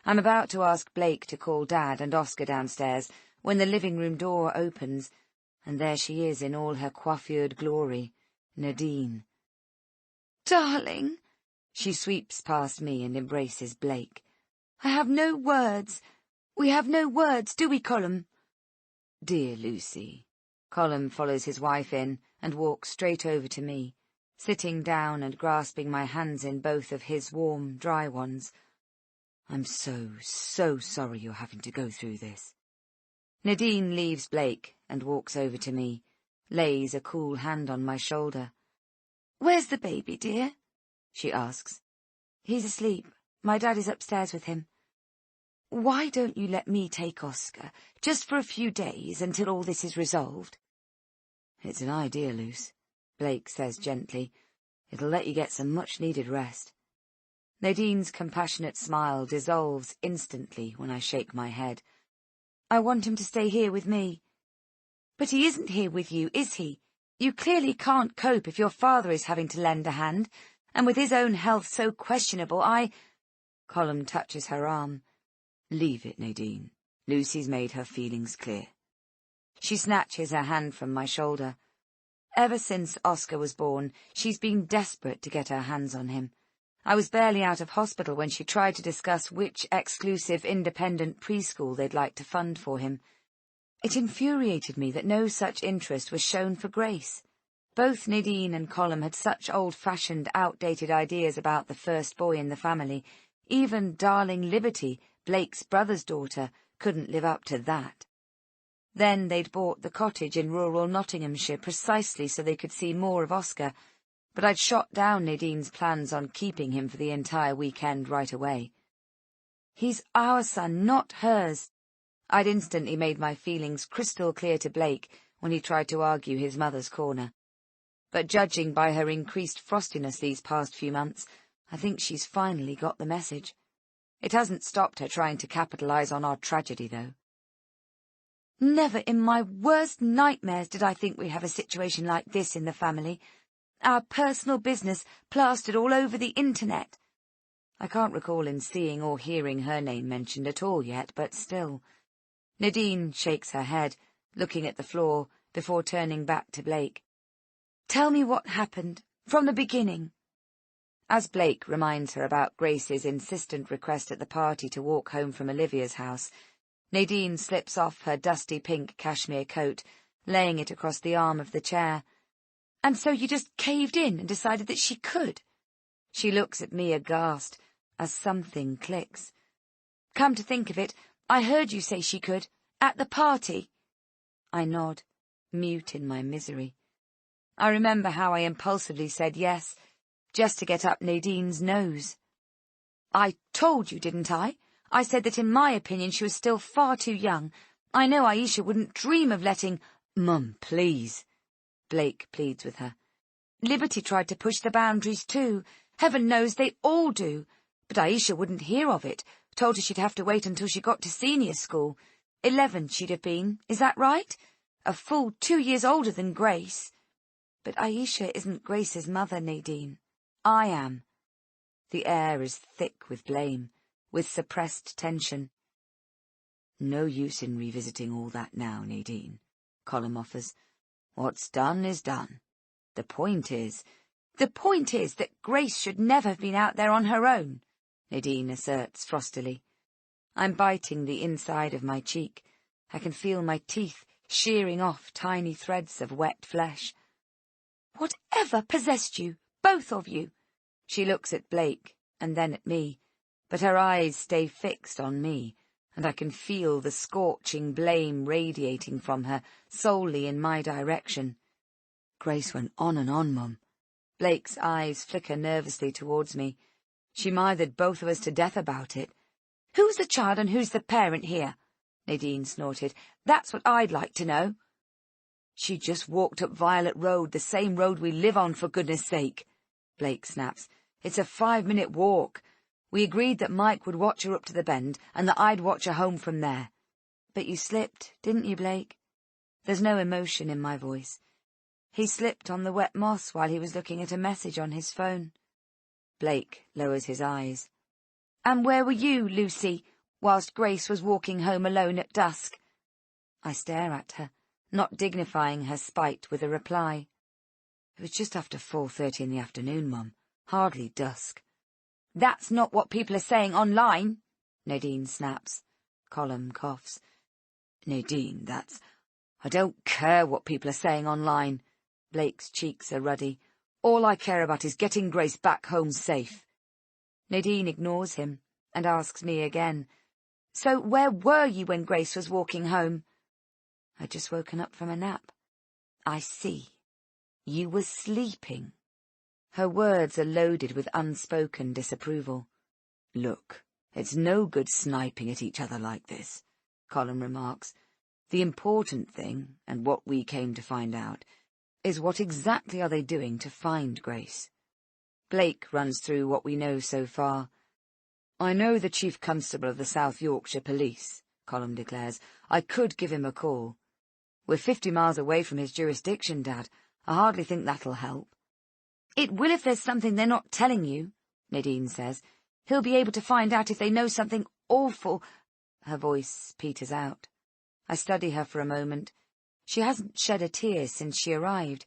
Speaker 1: I'm about to ask Blake to call Dad and Oscar downstairs when the living-room door opens, and there she is in all her coiffured glory, Nadine. "Darling!" She sweeps past me and embraces Blake. "I have no words. We have no words, do we, Colm?" "Dear Lucy." Colm follows his wife in and walks straight over to me, sitting down and grasping my hands in both of his warm, dry ones. "I'm so sorry you're having to go through this." Nadine leaves Blake and walks over to me, lays a cool hand on my shoulder. "Where's the baby, dear?" she asks. "He's asleep. My dad is upstairs with him."
Speaker 2: Why don't you let me take Oscar, just for a few days, until all this is resolved?
Speaker 1: It's an idea, Luce, Blake says gently. It'll let you get some much-needed rest. Nadine's compassionate smile dissolves instantly when I shake my head.
Speaker 2: I want him to stay here with me. But he isn't here with you, is he? You clearly can't cope if your father is having to lend a hand, and with his own health so questionable,
Speaker 1: Colm touches her arm. Leave it, Nadine. Lucy's made her feelings clear. She snatches her hand from my shoulder. Ever since Oscar was born, she's been desperate to get her hands on him. I was barely out of hospital when she tried to discuss which exclusive independent preschool they'd like to fund for him. It infuriated me that no such interest was shown for Grace. Both Nadine and Colm had such old-fashioned, outdated ideas about the first boy in the family. Even darling Liberty, Blake's brother's daughter, couldn't live up to that. Then they'd bought the cottage in rural Nottinghamshire precisely so they could see more of Oscar, but I'd shot down Nadine's plans on keeping him for the entire weekend right away.
Speaker 2: He's our son, not hers.
Speaker 1: I'd instantly made my feelings crystal clear to Blake when he tried to argue his mother's corner. But judging by her increased frostiness these past few months, I think she's finally got the message. It hasn't stopped her trying to capitalize on our tragedy, though.
Speaker 2: Never in my worst nightmares did I think we'd have a situation like this in the family. Our personal business plastered all over the internet.
Speaker 1: I can't recall in seeing or hearing her name mentioned at all yet, but still. Nadine shakes her head, looking at the floor, before turning back to Blake.
Speaker 2: Tell me what happened, from the beginning.
Speaker 1: As Blake reminds her about Grace's insistent request at the party to walk home from Olivia's house, Nadine slips off her dusty pink cashmere coat, laying it across the arm of the chair.
Speaker 2: And so you just caved in and decided that she could?
Speaker 1: She looks at me aghast, as something clicks.
Speaker 2: Come to think of it, I heard you say she could, at the party.
Speaker 1: I nod, mute in my misery. I remember how I impulsively said yes, just to get up Nadine's nose.
Speaker 2: I told you, didn't I? I said that in my opinion she was still far too young. I know Aisha wouldn't dream of letting—
Speaker 1: Mum, please. Blake pleads with her.
Speaker 2: Liberty tried to push the boundaries too. Heaven knows they all do. But Aisha wouldn't hear of it, told her she'd have to wait until she got to senior school. 11 she'd have been, is that right? A full 2 years older than Grace. But Aisha isn't Grace's mother, Nadine. I am.
Speaker 1: The air is thick with blame, with suppressed tension. No use in revisiting all that now, Nadine, Colm offers. What's done is done. The point is
Speaker 2: that Grace should never have been out there on her own,
Speaker 1: Nadine asserts frostily. I'm biting the inside of my cheek. I can feel my teeth shearing off tiny threads of wet flesh.
Speaker 2: Whatever possessed you, both of you?
Speaker 1: She looks at Blake and then at me, but her eyes stay fixed on me, and I can feel the scorching blame radiating from her solely in my direction. Grace went on and on, Mum. Blake's eyes flicker nervously towards me. She mithered both of us to death about it.
Speaker 2: Who's the child and who's the parent here? Nadine snorted. That's what I'd like to know.
Speaker 1: She just walked up Violet Road, the same road we live on, for goodness sake, Blake snaps. It's a 5-minute walk. We agreed that Mike would watch her up to the bend and that I'd watch her home from there. But you slipped, didn't you, Blake? There's no emotion in my voice. He slipped on the wet moss while he was looking at a message on his phone. Blake lowers his eyes.
Speaker 2: And where were you, Lucy, whilst Grace was walking home alone at dusk?
Speaker 1: I stare at her, not dignifying her spite with a reply. It was just after 4:30 in the afternoon, Mum. Hardly dusk.
Speaker 2: That's not what people are saying online,
Speaker 1: Nadine snaps. Colm coughs. Nadine, I don't care what people are saying online. Blake's cheeks are ruddy. All I care about is getting Grace back home safe.
Speaker 2: Nadine ignores him and asks me again. So where were you when Grace was walking home?
Speaker 1: I'd just woken up from a nap.
Speaker 2: I see. You were sleeping.
Speaker 1: Her words are loaded with unspoken disapproval. Look,
Speaker 2: It's no good sniping at each other like this, Colin remarks. The important thing, and what we came to find out, is what exactly are they doing to find Grace? Blake runs through what we know so far. I know the Chief Constable of the South Yorkshire Police, Colin declares. I could give him a call. We're 50 miles away from his jurisdiction, Dad. I hardly think that'll help. It will if there's something they're not telling you, Nadine says. He'll be able to find out if they know something awful. Her voice peters out. I study her for a moment. She hasn't shed a tear since she arrived.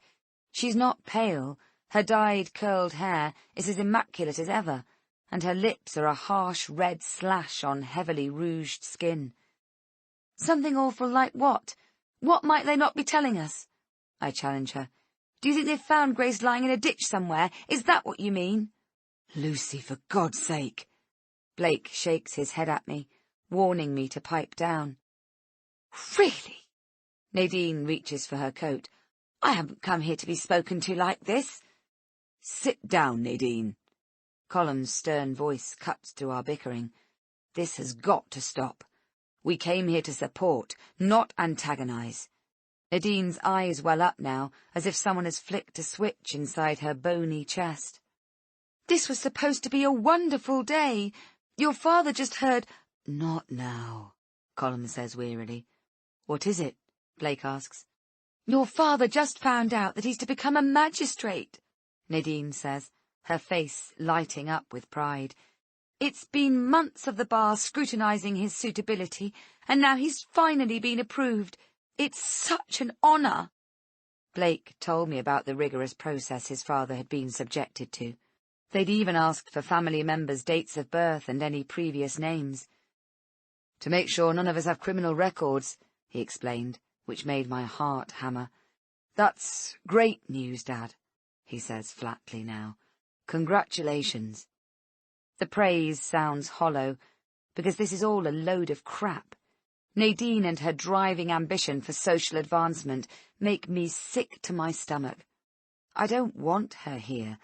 Speaker 2: She's not pale. Her dyed, curled hair is as immaculate as ever, and her lips are a harsh red slash on heavily rouged skin. Something awful like what? What might they not be telling us? I challenge her. Do you think they've found Grace lying in a ditch somewhere? Is that what you mean? Lucy, for God's sake. Blake shakes his head at me, warning me to pipe down. Really? Nadine reaches for her coat. I haven't come here to be spoken to like this. Sit down, Nadine. Colin's stern voice cuts through our bickering. This has got to stop. We came here to support, not antagonize. Nadine's eyes well up now, as if someone has flicked a switch inside her bony chest. This was supposed to be a wonderful day. Your father just heard— Not now, Colin says wearily. What is it? Blake asks. Your father just found out that he's to become a magistrate, Nadine says, her face lighting up with pride. It's been months of the bar scrutinizing his suitability, and now he's finally been approved. It's such an honour. Blake told me about the rigorous process his father had been subjected to. They'd even asked for family members' dates of birth and any previous names. To make sure none of us have criminal records, he explained, which made my heart hammer. That's great news, Dad, he says flatly now. Congratulations. The praise sounds hollow, because this is all a load of crap. Nadine and her driving ambition for social advancement make me sick to my stomach. I don't want her here.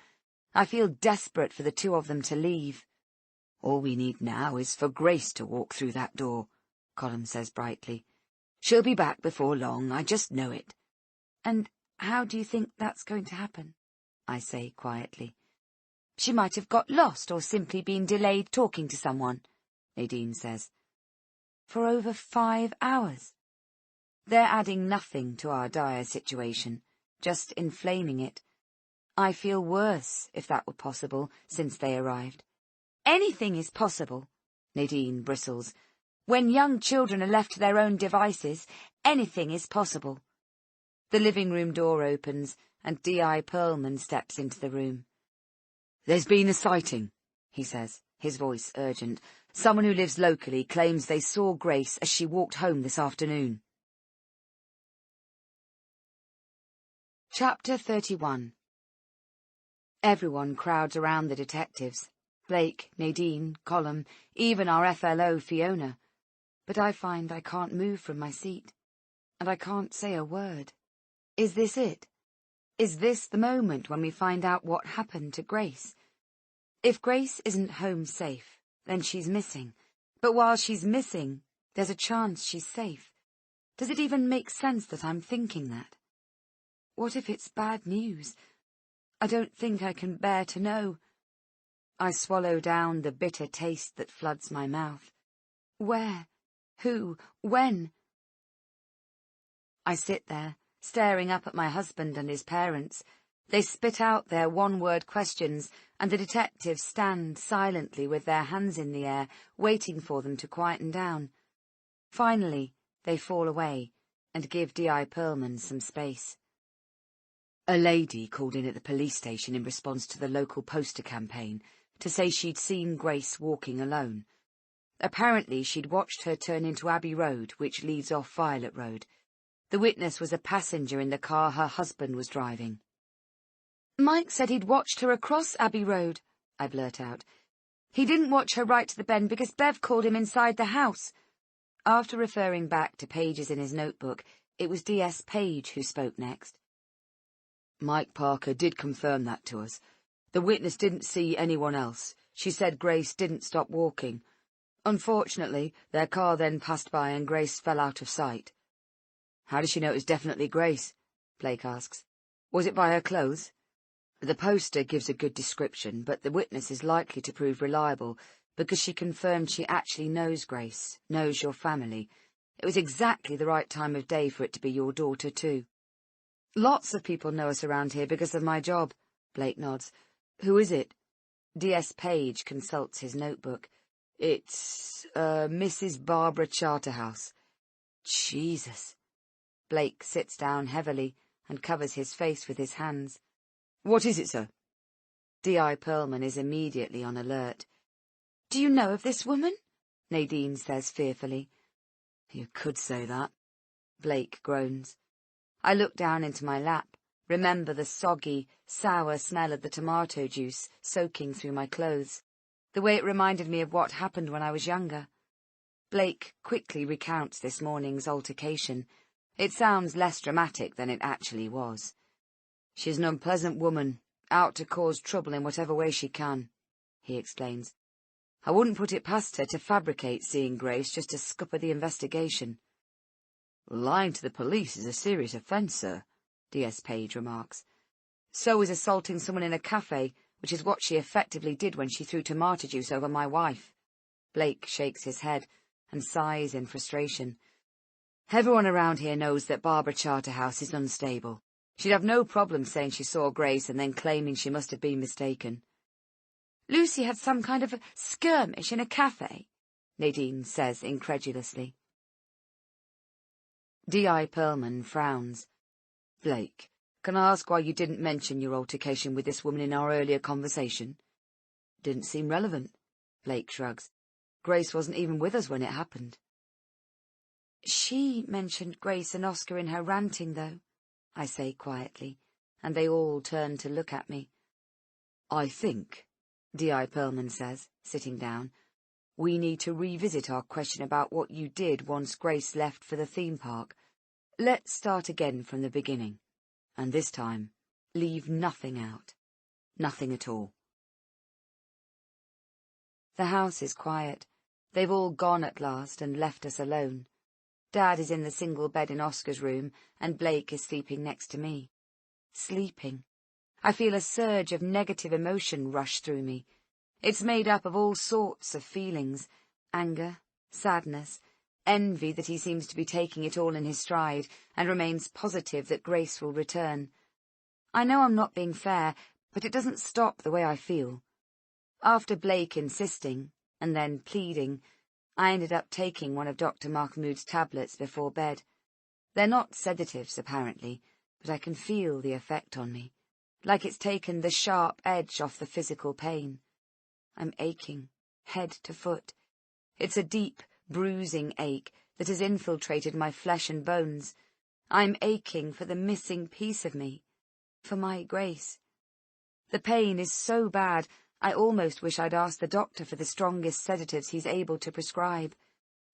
Speaker 2: I feel desperate for the two of them to leave. All we need now is for Grace to walk through that door, Colin says brightly. She'll be back before long, I just know it. And how do you think that's going to happen? I say quietly. She might have got lost or simply been delayed talking to someone, Nadine says. For over 5 hours. They're adding nothing to our dire situation, just inflaming it. I feel worse, if that were possible, since they arrived. Anything is possible, Nadine bristles. When young children are left to their own devices, anything is possible. The living room door opens, and D.I. Perlman steps into the room. There's been a sighting, he says, his voice urgent. Someone who lives locally claims they saw Grace as she walked home this afternoon. Chapter 31. Everyone crowds around the detectives. Blake, Nadine, Colin, even our FLO, Fiona. But I find I can't move from my seat, and I can't say a word. Is this it? Is this the moment when we find out what happened to Grace? If Grace isn't home safe, then she's missing. But while she's missing, there's a chance she's safe. Does it even make sense that I'm thinking that? What if it's bad news? I don't think I can bear to know. I swallow down the bitter taste that floods my mouth. Where? Who? When? I sit there, staring up at my husband and his parents. They spit out their one-word questions, and the detectives stand silently with their hands in the air, waiting for them to quieten down. Finally, they fall away, and give D.I. Perlman some space. A lady called in at the police station in response to the local poster campaign to say she'd seen Grace walking alone. Apparently she'd watched her turn into Abbey Road, which leads off Violet Road. The witness was a passenger in the car her husband was driving. Mike said he'd watched her across Abbey Road, I blurt out. He didn't watch her right to the bend because Bev called him inside the house. After referring back to pages in his notebook, it was D.S. Page who spoke next. Mike Parker did confirm that to us. The witness didn't see anyone else. She said Grace didn't stop walking. Unfortunately, their car then passed by and Grace fell out of sight. How does she know it was definitely Grace? Blake asks. Was it by her clothes? The poster gives a good description, but the witness is likely to prove reliable because she confirmed she actually knows Grace, knows your family. It was exactly the right time of day for it to be your daughter, too. Lots of people know us around here because of my job, Blake nods. Who is it? D.S. Page consults his notebook. It's, Mrs. Barbara Charterhouse. Jesus. Blake sits down heavily and covers his face with his hands. What is it, sir? D.I. Pearlman is immediately on alert. Do you know of this woman? Nadine says fearfully. You could say that. Blake groans. I look down into my lap, remember the soggy, sour smell of the tomato juice soaking through my clothes, the way it reminded me of what happened when I was younger. Blake quickly recounts this morning's altercation. It sounds less dramatic than it actually was. She's an unpleasant woman, out to cause trouble in whatever way she can, he explains. I wouldn't put it past her to fabricate seeing Grace just to scupper the investigation. Lying to the police is a serious offence, sir, D.S. Page remarks. So is assaulting someone in a cafe, which is what she effectively did when she threw tomato juice over my wife. Blake shakes his head and sighs in frustration. Everyone around here knows that Barbara Charterhouse is unstable. She'd have no problem saying she saw Grace and then claiming she must have been mistaken. Lucy had some kind of a skirmish in a cafe, Nadine says incredulously. D.I. Pearlman frowns. Blake, can I ask why you didn't mention your altercation with this woman in our earlier conversation? Didn't seem relevant, Blake shrugs. Grace wasn't even with us when it happened. She mentioned Grace and Oscar in her ranting, though, I say quietly, and they all turn to look at me. I think, D.I. Pearlman says, sitting down, we need to revisit our question about what you did once Grace left for the theme park. Let's start again from the beginning, and this time, leave nothing out. Nothing at all. The house is quiet. They've all gone at last and left us alone. Dad is in the single bed in Oscar's room, and Blake is sleeping next to me. Sleeping. I feel a surge of negative emotion rush through me. It's made up of all sorts of feelings, anger, sadness, envy that he seems to be taking it all in his stride and remains positive that Grace will return. I know I'm not being fair, but it doesn't stop the way I feel. After Blake insisting, and then pleading, I ended up taking one of Dr. Mahmoud's tablets before bed. They're not sedatives, apparently, but I can feel the effect on me, like it's taken the sharp edge off the physical pain. I'm aching, head to foot. It's a deep, bruising ache that has infiltrated my flesh and bones. I'm aching for the missing piece of me, for my Grace. The pain is so bad, I almost wish I'd asked the doctor for the strongest sedatives he's able to prescribe.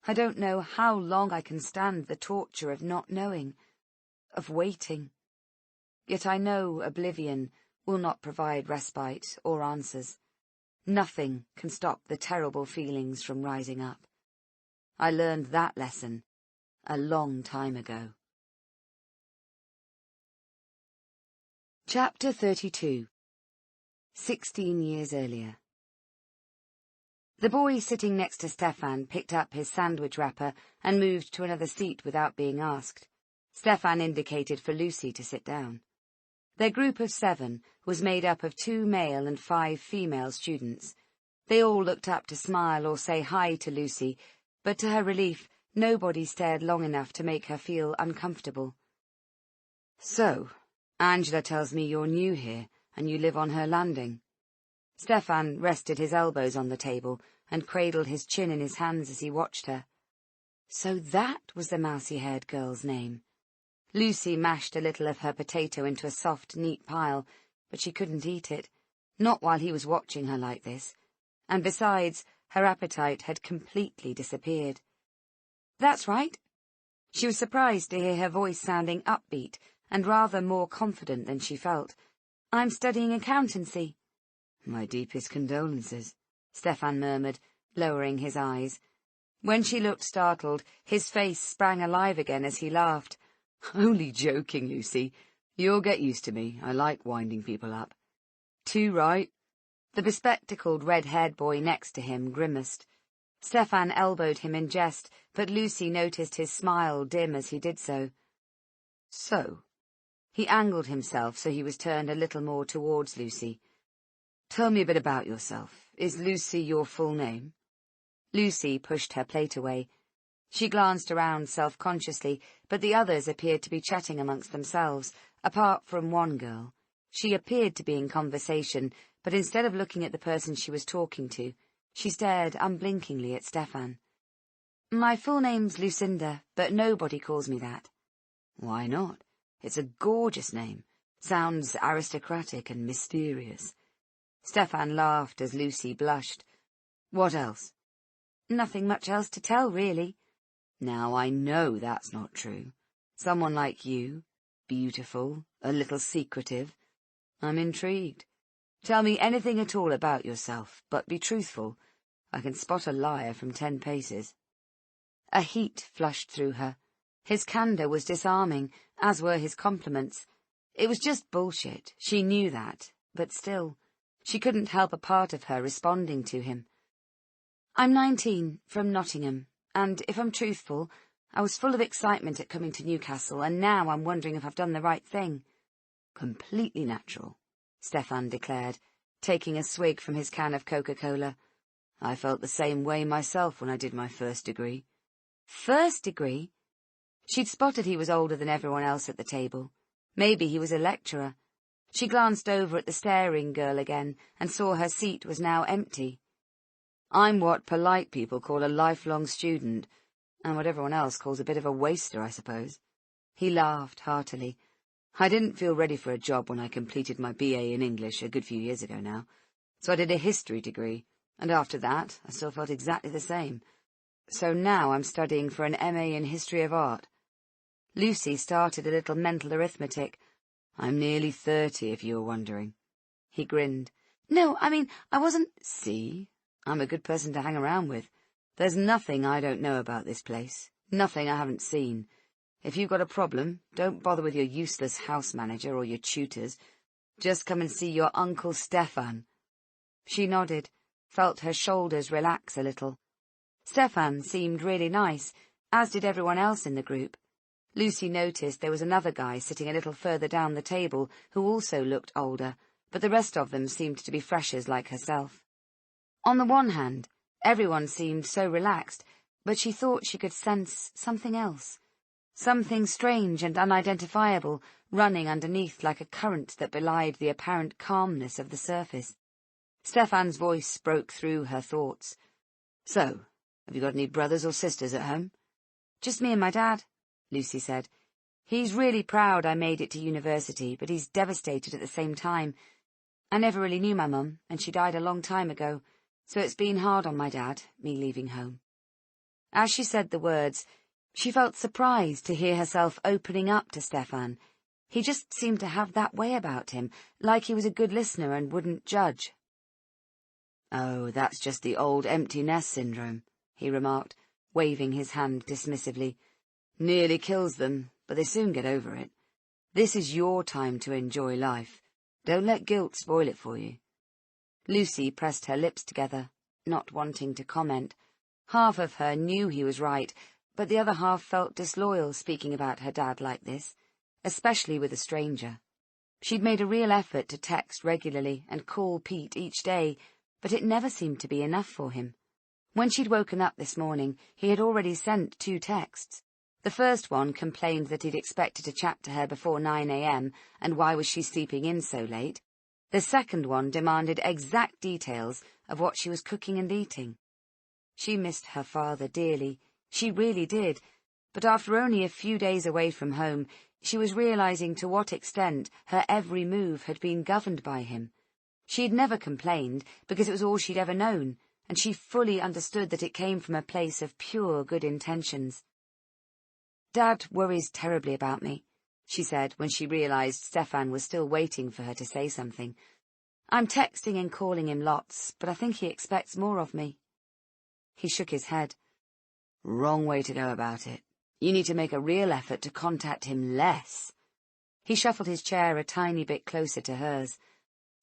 Speaker 2: I don't know how long I can stand the torture of not knowing, of waiting. Yet I know oblivion will not provide respite or answers. Nothing can stop the terrible feelings from rising up. I learned that lesson a long time ago. Chapter 32. 16 years earlier. The boy sitting next to Stefan picked up his sandwich wrapper and moved to another seat without being asked. Stefan indicated for Lucy to sit down. Their group of 7 was made up of 2 male and 5 female students. They all looked up to smile or say hi to Lucy, but to her relief, nobody stared long enough to make her feel uncomfortable. So, Angela tells me you're new here, and you live on her landing. Stefan rested his elbows on the table and cradled his chin in his hands as he watched her. So that was the mousy-haired girl's name. Lucy mashed a little of her potato into a soft, neat pile, but she couldn't eat it, not while he was watching her like this, and besides, her appetite had completely disappeared. That's right. She was surprised to hear her voice sounding upbeat and rather more confident than she felt. I'm studying accountancy. My deepest condolences, Stefan murmured,
Speaker 1: lowering his eyes. When she looked startled, his face sprang alive again as he laughed. "Only joking, Lucy. You'll get used to me. I like winding people up." "Too right." The bespectacled, red-haired boy next to him grimaced. Stefan elbowed him in jest, but Lucy noticed his smile dim as he did so. "So?" He angled himself so he was turned a little more towards Lucy. "Tell me a bit about yourself. Is Lucy your full name?" Lucy pushed her plate away. She glanced around self-consciously, but the others appeared to be chatting amongst themselves, apart from one girl. She appeared to be in conversation, but instead of looking at the person she was talking to, she stared unblinkingly at Stefan. "My full name's Lucinda, but nobody calls me that." "Why not? It's a gorgeous name. Sounds aristocratic and mysterious." Stefan laughed as Lucy blushed. "What else?" "Nothing much else to tell, really." "Now I know that's not true. Someone like you, beautiful, a little secretive. I'm intrigued. Tell me anything at all about yourself, but be truthful. I can spot a liar from 10 paces. A heat flushed through her. His candour was disarming, as were his compliments. It was just bullshit, she knew that, but still, she couldn't help a part of her responding to him. "I'm 19, from Nottingham, and if I'm truthful, I was full of excitement at coming to Newcastle, and now I'm wondering if I've done the right thing." "Completely natural," Stefan declared, taking a swig from his can of Coca-Cola. "I felt the same way myself when I did my first degree." "First degree?" She'd spotted he was older than everyone else at the table. Maybe he was a lecturer. She glanced over at the staring girl again and saw her seat was now empty. "I'm what polite people call a lifelong student, and what everyone else calls a bit of a waster, I suppose." He laughed heartily. "I didn't feel ready for a job when I completed my BA in English a good few years ago now, so I did a history degree, and after that I still felt exactly the same. So now I'm studying for an MA in History of Art." Lucy started a little mental arithmetic. "I'm nearly 30, if you were wondering." He grinned. "No, I mean, I wasn't—" "See? I'm a good person to hang around with. There's nothing I don't know about this place, nothing I haven't seen. If you've got a problem, don't bother with your useless house manager or your tutors. Just come and see your Uncle Stefan." She nodded, felt her shoulders relax a little. Stefan seemed really nice, as did everyone else in the group. Lucy noticed there was another guy sitting a little further down the table who also looked older, but the rest of them seemed to be freshers like herself. On the one hand, everyone seemed so relaxed, but she thought she could sense something else, something strange and unidentifiable, running underneath like a current that belied the apparent calmness of the surface. Stefan's voice broke through her thoughts. "So, have you got any brothers or sisters at home?" "Just me and my dad," Lucy said. "He's really proud I made it to university, but he's devastated at the same time. I never really knew my mum, and she died a long time ago, so it's been hard on my dad, me leaving home." As she said the words, she felt surprised to hear herself opening up to Stefan. He just seemed to have that way about him, like he was a good listener and wouldn't judge. "Oh, that's just the old empty nest syndrome," he remarked, waving his hand dismissively. "Nearly kills them, but they soon get over it. This is your time to enjoy life. Don't let guilt spoil it for you." Lucy pressed her lips together, not wanting to comment. Half of her knew he was right, but the other half felt disloyal speaking about her dad like this, especially with a stranger. She'd made a real effort to text regularly and call Pete each day, but it never seemed to be enough for him. When she'd woken up this morning, he had already sent 2 texts. The first one complained that he'd expected to chat to her before 9 a.m, and why was she sleeping in so late. The second one demanded exact details of what she was cooking and eating. She missed her father dearly, she really did, but after only a few days away from home, she was realizing to what extent her every move had been governed by him. She'd never complained, because it was all she'd ever known, and she fully understood that it came from a place of pure good intentions. "Dad worries terribly about me," she said when she realized Stefan was still waiting for her to say something. "I'm texting and calling him lots, but I think he expects more of me." He shook his head. Wrong way to go about it. You need to make a real effort to contact him less. He shuffled his chair a tiny bit closer to hers.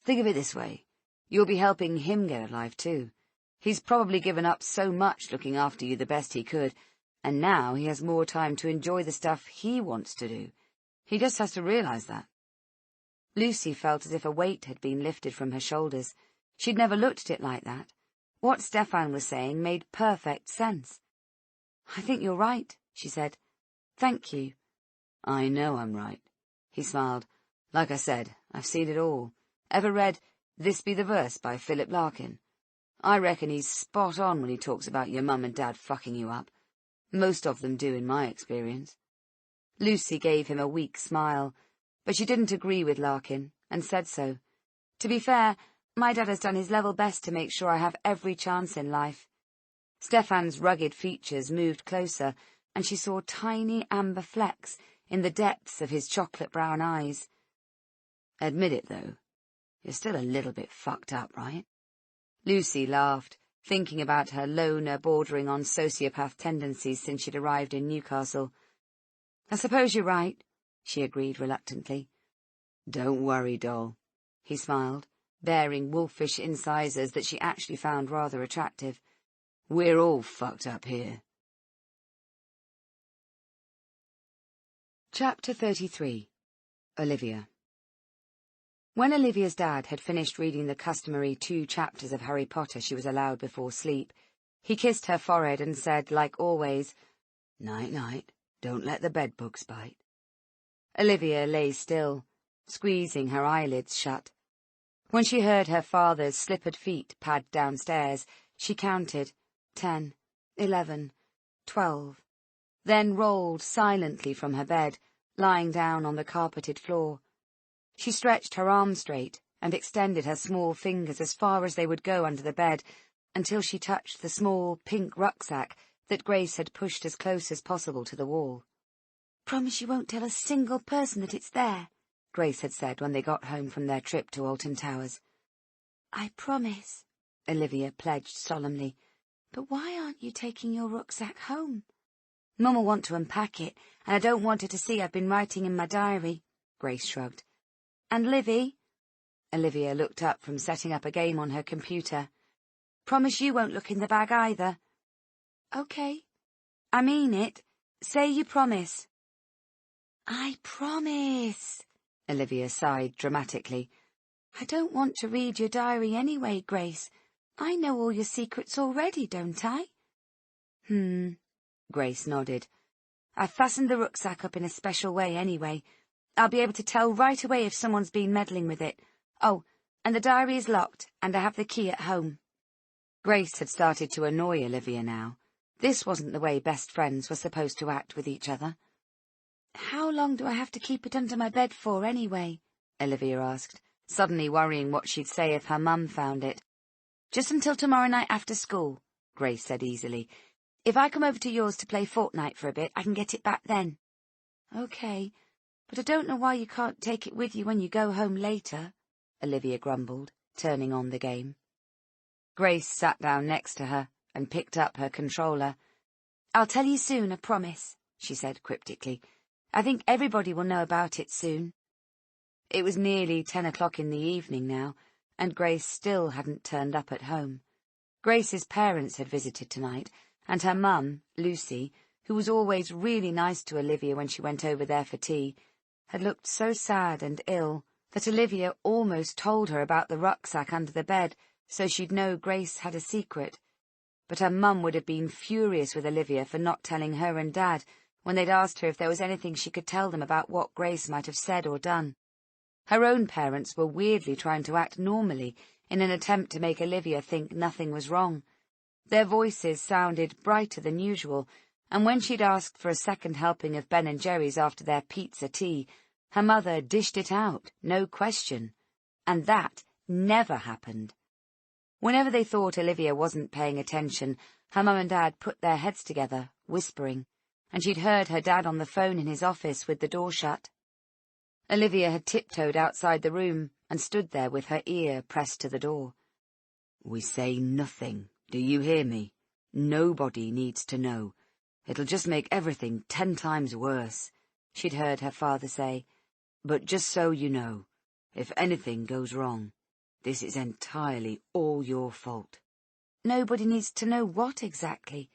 Speaker 1: Think of it this way. You'll be helping him get a life too. He's probably given up so much looking after you the best he could, and now he has more time to enjoy the stuff he wants to do. He just has to realize that. Lucy felt as if a weight had been lifted from her shoulders. She'd never looked at it like that. What Stefan was saying made perfect sense. I think you're right, she said. Thank you. I know I'm right. He smiled. Like I said, I've seen it all. Ever read This Be the Verse by Philip Larkin? I reckon he's spot on when he talks about your mum and dad fucking you up. Most of them do in my experience. Lucy gave him a weak smile, but she didn't agree with Larkin, and said so. To be fair, my dad has done his level best to make sure I have every chance in life. Stefan's rugged features moved closer, and she saw tiny amber flecks in the depths of his chocolate-brown eyes. Admit it, though. You're still a little bit fucked up, right? Lucy laughed, thinking about her loner bordering on sociopath tendencies since she'd arrived in Newcastle. I suppose you're right, she agreed reluctantly. Don't worry, doll. He smiled, baring wolfish incisors that she actually found rather attractive. We're all fucked up here. Chapter 33. Olivia. When Olivia's dad had finished reading the customary 2 chapters of Harry Potter she was allowed before sleep, he kissed her forehead and said, like always, Night-night, don't let the bedbugs bite. Olivia lay still, squeezing her eyelids shut. When she heard her father's slippered feet pad downstairs, she counted 10, 11, 12, then rolled silently from her bed, lying down on the carpeted floor. She stretched her arms straight and extended her small fingers as far as they would go under the bed, until she touched the small pink rucksack that Grace had pushed as close as possible to the wall. "Promise you won't tell a single person that it's there," Grace had said when they got home from their trip to Alton Towers. "I promise," Olivia pledged solemnly. "But why aren't you taking your rucksack home?" "Mum'll want to unpack it, and I don't want her to see I've been writing in my diary," Grace shrugged. "And Livy?" Olivia looked up from setting up a game on her computer. "Promise you won't look in the bag either." "Okay. I mean it. Say you promise." "I promise," Olivia sighed dramatically. "I don't want to read your diary anyway, Grace. I know all your secrets already, don't I?" Grace nodded. "I've fastened the rucksack up in a special way anyway. I'll be able to tell right away if someone's been meddling with it. Oh, and the diary is locked, and I have the key at home." Grace had started to annoy Olivia now. This wasn't the way best friends were supposed to act with each other. "How long do I have to keep it under my bed for, anyway?" Olivia asked, suddenly worrying what she'd say if her mum found it. "Just until tomorrow night after school," Grace said easily. "If I come over to yours to play Fortnite for a bit, I can get it back then." "Okay, but I don't know why you can't take it with you when you go home later," Olivia grumbled, turning on the game. Grace sat down next to her and picked up her controller. "I'll tell you soon, I promise," she said cryptically. "I think everybody will know about it soon." It was nearly 10 o'clock in the evening now, and Grace still hadn't turned up at home. Grace's parents had visited tonight, and her mum, Lucy, who was always really nice to Olivia when she went over there for tea, had looked so sad and ill that Olivia almost told her about the rucksack under the bed so she'd know Grace had a secret. But her mum would have been furious with Olivia for not telling her and Dad when they'd asked her if there was anything she could tell them about what Grace might have said or done. Her own parents were weirdly trying to act normally in an attempt to make Olivia think nothing was wrong. Their voices sounded brighter than usual, and when she'd asked for a second helping of Ben & Jerry's after their pizza tea, her mother dished it out, no question. And that never happened. Whenever they thought Olivia wasn't paying attention, her mum and Dad put their heads together, whispering, and she'd heard her dad on the phone in his office with the door shut. Olivia had tiptoed outside the room and stood there with her ear pressed to the door. "We say nothing, do you hear me? Nobody needs to know. It'll just make everything 10 times worse, she'd heard her father say. But just so you know, if anything goes wrong, this is entirely all your fault.
Speaker 2: Nobody needs to know what exactly?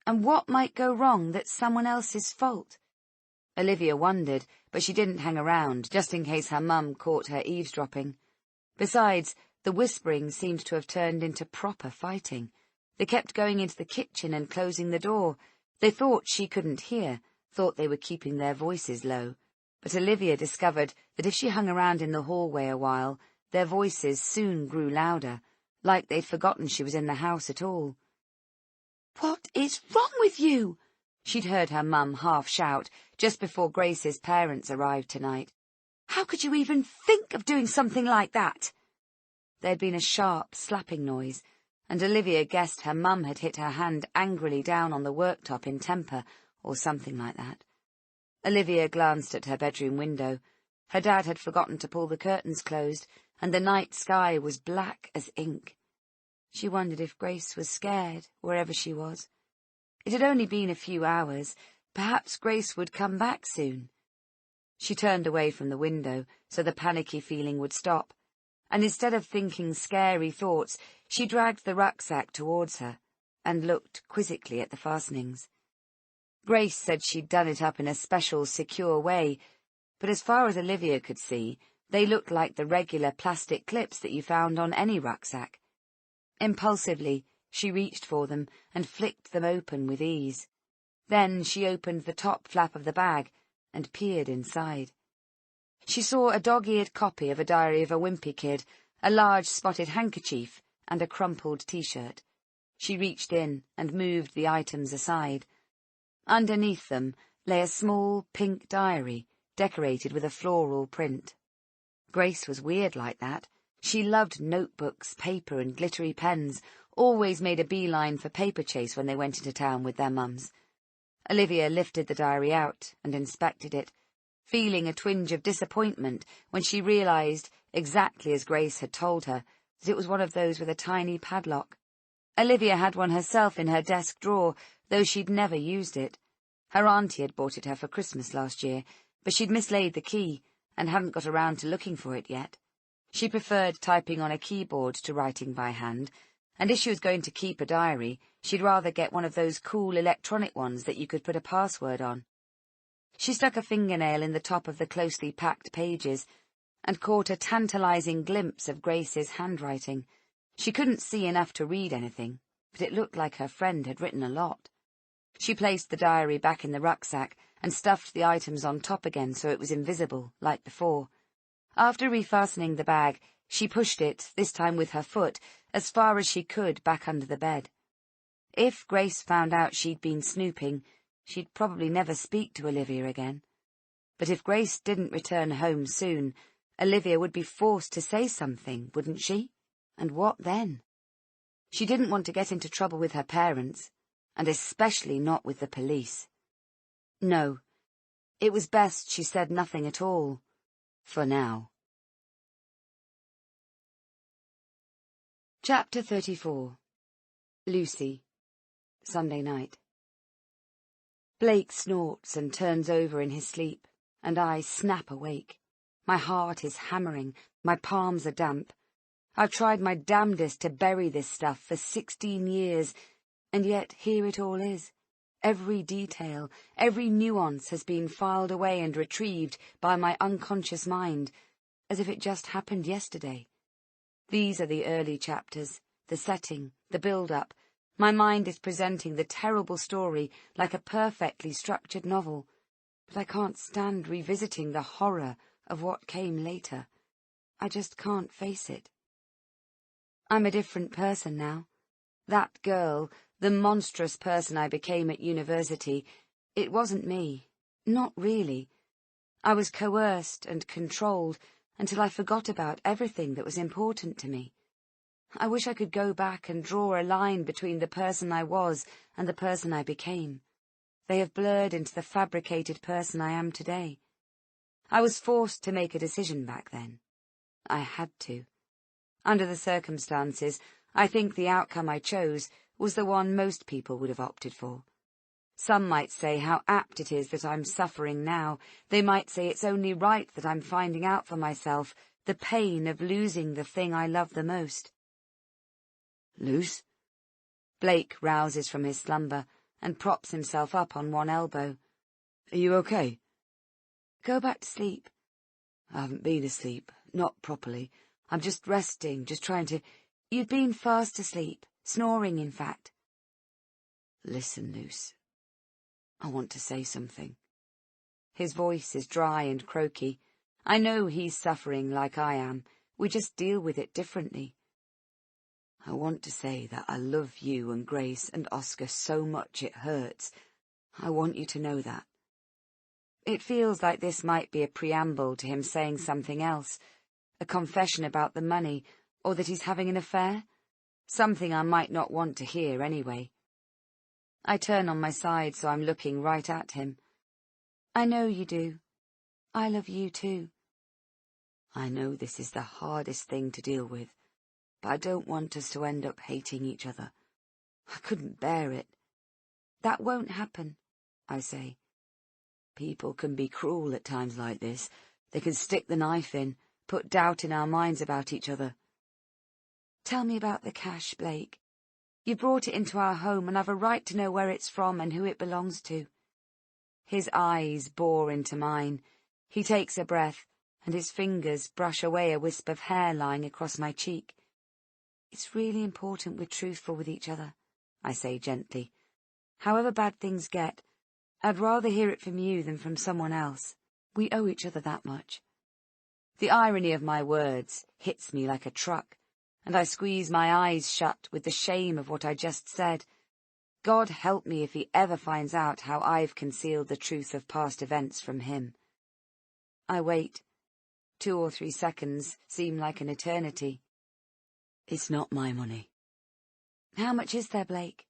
Speaker 2: And what might go wrong that's someone else's fault?
Speaker 1: Olivia wondered, but she didn't hang around, just in case her mum caught her eavesdropping. Besides, the whispering seemed to have turned into proper fighting. They kept going into the kitchen and closing the door. They thought she couldn't hear, thought they were keeping their voices low. But Olivia discovered that if she hung around in the hallway a while, their voices soon grew louder, like they'd forgotten she was in the house at all.
Speaker 2: "What is wrong with you?"
Speaker 1: she'd heard her mum half shout just before Grace's parents arrived tonight.
Speaker 2: "How could you even think of doing something like that?"
Speaker 1: There'd been a sharp slapping noise, and Olivia guessed her mum had hit her hand angrily down on the worktop in temper, or something like that. Olivia glanced at her bedroom window. Her dad had forgotten to pull the curtains closed, and the night sky was black as ink. She wondered if Grace was scared, wherever she was. It had only been a few hours. Perhaps Grace would come back soon. She turned away from the window so the panicky feeling would stop, and instead of thinking scary thoughts, she dragged the rucksack towards her and looked quizzically at the fastenings. Grace said she'd done it up in a special, secure way, but as far as Olivia could see, they looked like the regular plastic clips that you found on any rucksack. Impulsively, she reached for them and flicked them open with ease. Then she opened the top flap of the bag and peered inside. She saw a dog-eared copy of A Diary of a Wimpy Kid, a large spotted handkerchief, and a crumpled T-shirt. She reached in and moved the items aside. Underneath them lay a small pink diary, decorated with a floral print. Grace was weird like that. She loved notebooks, paper, and glittery pens, always made a beeline for Paperchase when they went into town with their mums. Olivia lifted the diary out and inspected it, feeling a twinge of disappointment when she realized, exactly as Grace had told her, that it was one of those with a tiny padlock. Olivia had one herself in her desk drawer, though she'd never used it. Her auntie had bought it her for Christmas last year, but she'd mislaid the key and hadn't got around to looking for it yet. She preferred typing on a keyboard to writing by hand, and if she was going to keep a diary, she'd rather get one of those cool electronic ones that you could put a password on. She stuck a fingernail in the top of the closely packed pages and caught a tantalizing glimpse of Grace's handwriting. She couldn't see enough to read anything, but it looked like her friend had written a lot. She placed the diary back in the rucksack and stuffed the items on top again so it was invisible, like before. After refastening the bag, she pushed it, this time with her foot, as far as she could back under the bed. If Grace found out she'd been snooping, she'd probably never speak to Olivia again. But if Grace didn't return home soon, Olivia would be forced to say something, wouldn't she? And what then? She didn't want to get into trouble with her parents, and especially not with the police. No, it was best she said nothing at all, for now. Chapter 34. Lucy. Sunday night. Blake snorts and turns over in his sleep, and I snap awake. My heart is hammering, my palms are damp. I've tried my damnedest to bury this stuff for 16 years, and yet here it all is. Every detail, every nuance has been filed away and retrieved by my unconscious mind, as if it just happened yesterday. These are the early chapters, the setting, the build-up. My mind is presenting the terrible story like a perfectly structured novel, but I can't stand revisiting the horror of what came later. I just can't face it. I'm a different person now. That girl, the monstrous person I became at university, it wasn't me. Not really. I was coerced and controlled until I forgot about everything that was important to me. I wish I could go back and draw a line between the person I was and the person I became. They have blurred into the fabricated person I am today. I was forced to make a decision back then. I had to. Under the circumstances, I think the outcome I chose was the one most people would have opted for. Some might say how apt it is that I'm suffering now. They might say it's only right that I'm finding out for myself the pain of losing the thing I love the most. Luce? Blake rouses from his slumber and props himself up on one elbow. Are you okay? Go back to sleep. I haven't been asleep, not properly. I'm just resting, just trying to... You've been fast asleep, snoring, in fact. Listen, Luce. I want to say something. His voice is dry and croaky. I know he's suffering like I am. We just deal with it differently. I want to say that I love you and Grace and Oscar so much it hurts. I want you to know that. It feels like this might be a preamble to him saying something else, a confession about the money, or that he's having an affair. Something I might not want to hear anyway. I turn on my side so I'm looking right at him. I know you do. I love you too. I know this is the hardest thing to deal with, but I don't want us to end up hating each other. I couldn't bear it. That won't happen, I say. People can be cruel at times like this. They can stick the knife in, put doubt in our minds about each other. Tell me about the cash, Blake. You brought it into our home, and I've a right to know where it's from and who it belongs to. His eyes bore into mine. He takes a breath, and his fingers brush away a wisp of hair lying across my cheek. It's really important we're truthful with each other, I say gently. However bad things get, I'd rather hear it from you than from someone else. We owe each other that much. The irony of my words hits me like a truck, and I squeeze my eyes shut with the shame of what I just said. God help me if he ever finds out how I've concealed the truth of past events from him. I wait. 2 or 3 seconds seem like an eternity. It's not my money. How much is there, Blake?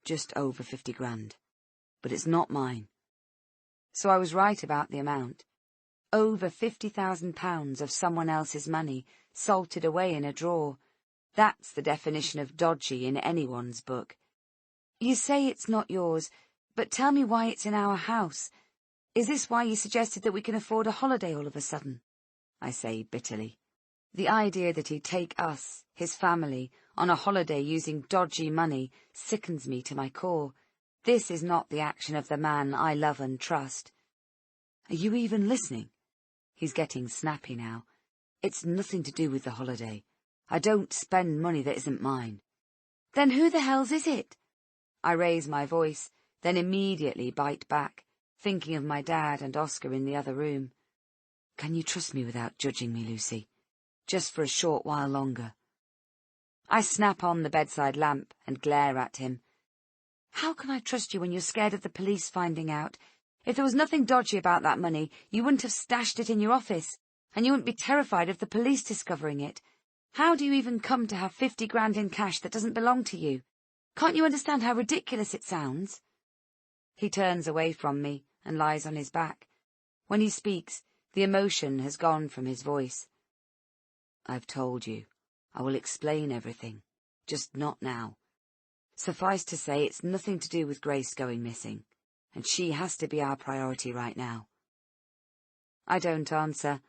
Speaker 1: Just over 50 grand. But it's not mine. So I was right about the amount. Over £50,000 of someone else's money, salted away in a drawer. That's the definition of dodgy in anyone's book. You say it's not yours, but tell me why it's in our house. Is this why you suggested that we can afford a holiday all of a sudden? I say bitterly. The idea that he'd take us, his family, on a holiday using dodgy money sickens me to my core. This is not the action of the man I love and trust. Are you even listening? He's getting snappy now. It's nothing to do with the holiday. I don't spend money that isn't mine. Then who the hell's is it? I raise my voice, then immediately bite back, thinking of my dad and Oscar in the other room. Can you trust me without judging me, Lucy? Just for a short while longer. I snap on the bedside lamp and glare at him. How can I trust you when you're scared of the police finding out? If there was nothing dodgy about that money, you wouldn't have stashed it in your office, and you wouldn't be terrified of the police discovering it. How do you even come to have 50 grand in cash that doesn't belong to you? Can't you understand how ridiculous it sounds? He turns away from me and lies on his back. When he speaks, the emotion has gone from his voice. I've told you. I will explain everything. Just not now. Suffice to say, it's nothing to do with Grace going missing, and she has to be our priority right now. I don't answer.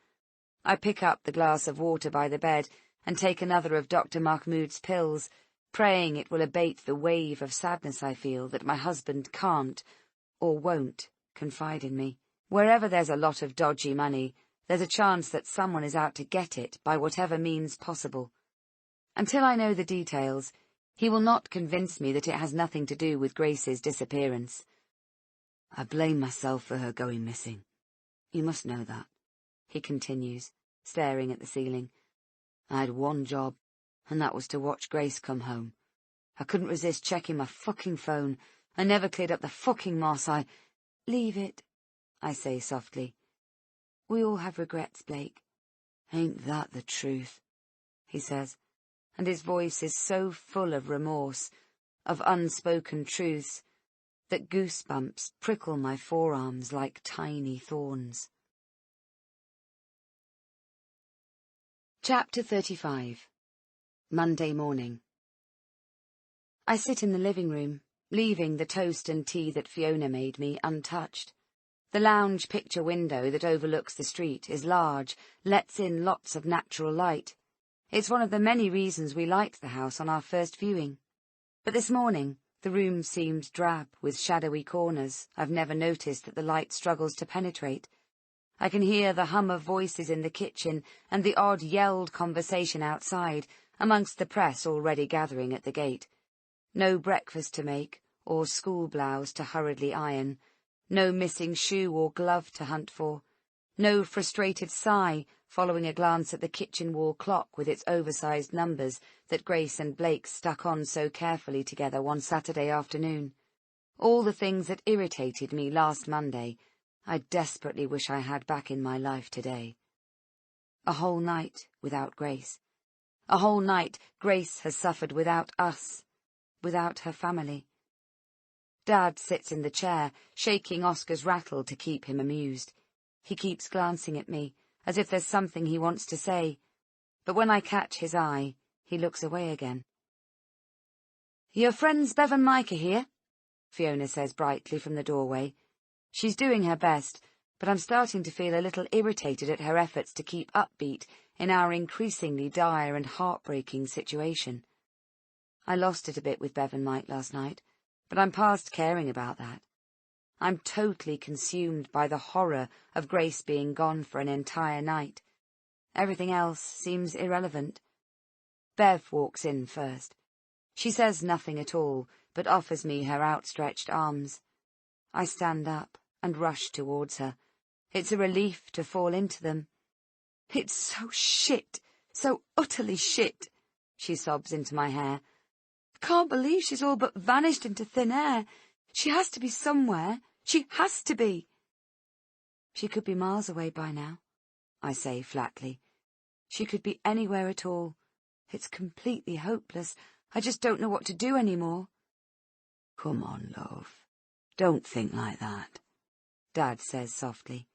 Speaker 1: I pick up the glass of water by the bed and take another of Dr. Mahmoud's pills, praying it will abate the wave of sadness I feel that my husband can't, or won't, confide in me. Wherever there's a lot of dodgy money, there's a chance that someone is out to get it by whatever means possible. Until I know the details, he will not convince me that it has nothing to do with Grace's disappearance. I blame myself for her going missing. You must know that, he continues, staring at the ceiling. I had one job, and that was to watch Grace come home. I couldn't resist checking my fucking phone. I never cleared up the fucking moss. Leave it, I say softly. We all have regrets, Blake. Ain't that the truth? He says, and his voice is so full of remorse, of unspoken truths, that goosebumps prickle my forearms like tiny thorns. Chapter 35. Monday morning. I sit in the living room, leaving the toast and tea that Fiona made me untouched. The lounge picture window that overlooks the street is large, lets in lots of natural light. It's one of the many reasons we liked the house on our first viewing. But this morning, the room seemed drab, with shadowy corners I've never noticed that the light struggles to penetrate. I can hear the hum of voices in the kitchen and the odd yelled conversation outside, amongst the press already gathering at the gate. No breakfast to make, or school blouse to hurriedly iron. No missing shoe or glove to hunt for. No frustrated sigh following a glance at the kitchen wall clock with its oversized numbers that Grace and Blake stuck on so carefully together one Saturday afternoon. All the things that irritated me last Monday, I desperately wish I had back in my life today. A whole night without Grace. A whole night Grace has suffered without us, without her family. Dad sits in the chair, shaking Oscar's rattle to keep him amused. He keeps glancing at me, as if there's something he wants to say, but when I catch his eye, he looks away again. "Your friends Bev and Mike are here," Fiona says brightly from the doorway. She's doing her best, but I'm starting to feel a little irritated at her efforts to keep upbeat in our increasingly dire and heartbreaking situation. I lost it a bit with Bev and Mike last night, but I'm past caring about that. I'm totally consumed by the horror of Grace being gone for an entire night. Everything else seems irrelevant. Bev walks in first. She says nothing at all, but offers me her outstretched arms. I stand up and rush towards her. It's a relief to fall into them. "It's so shit, so utterly shit," she sobs into my hair. "Can't believe she's all but vanished into thin air. She has to be somewhere. She has to be." "She could be miles away by now," I say flatly. "She could be anywhere at all. It's completely hopeless. I just don't know what to do anymore."
Speaker 2: "Come on, love. Don't think like that," Dad says softly.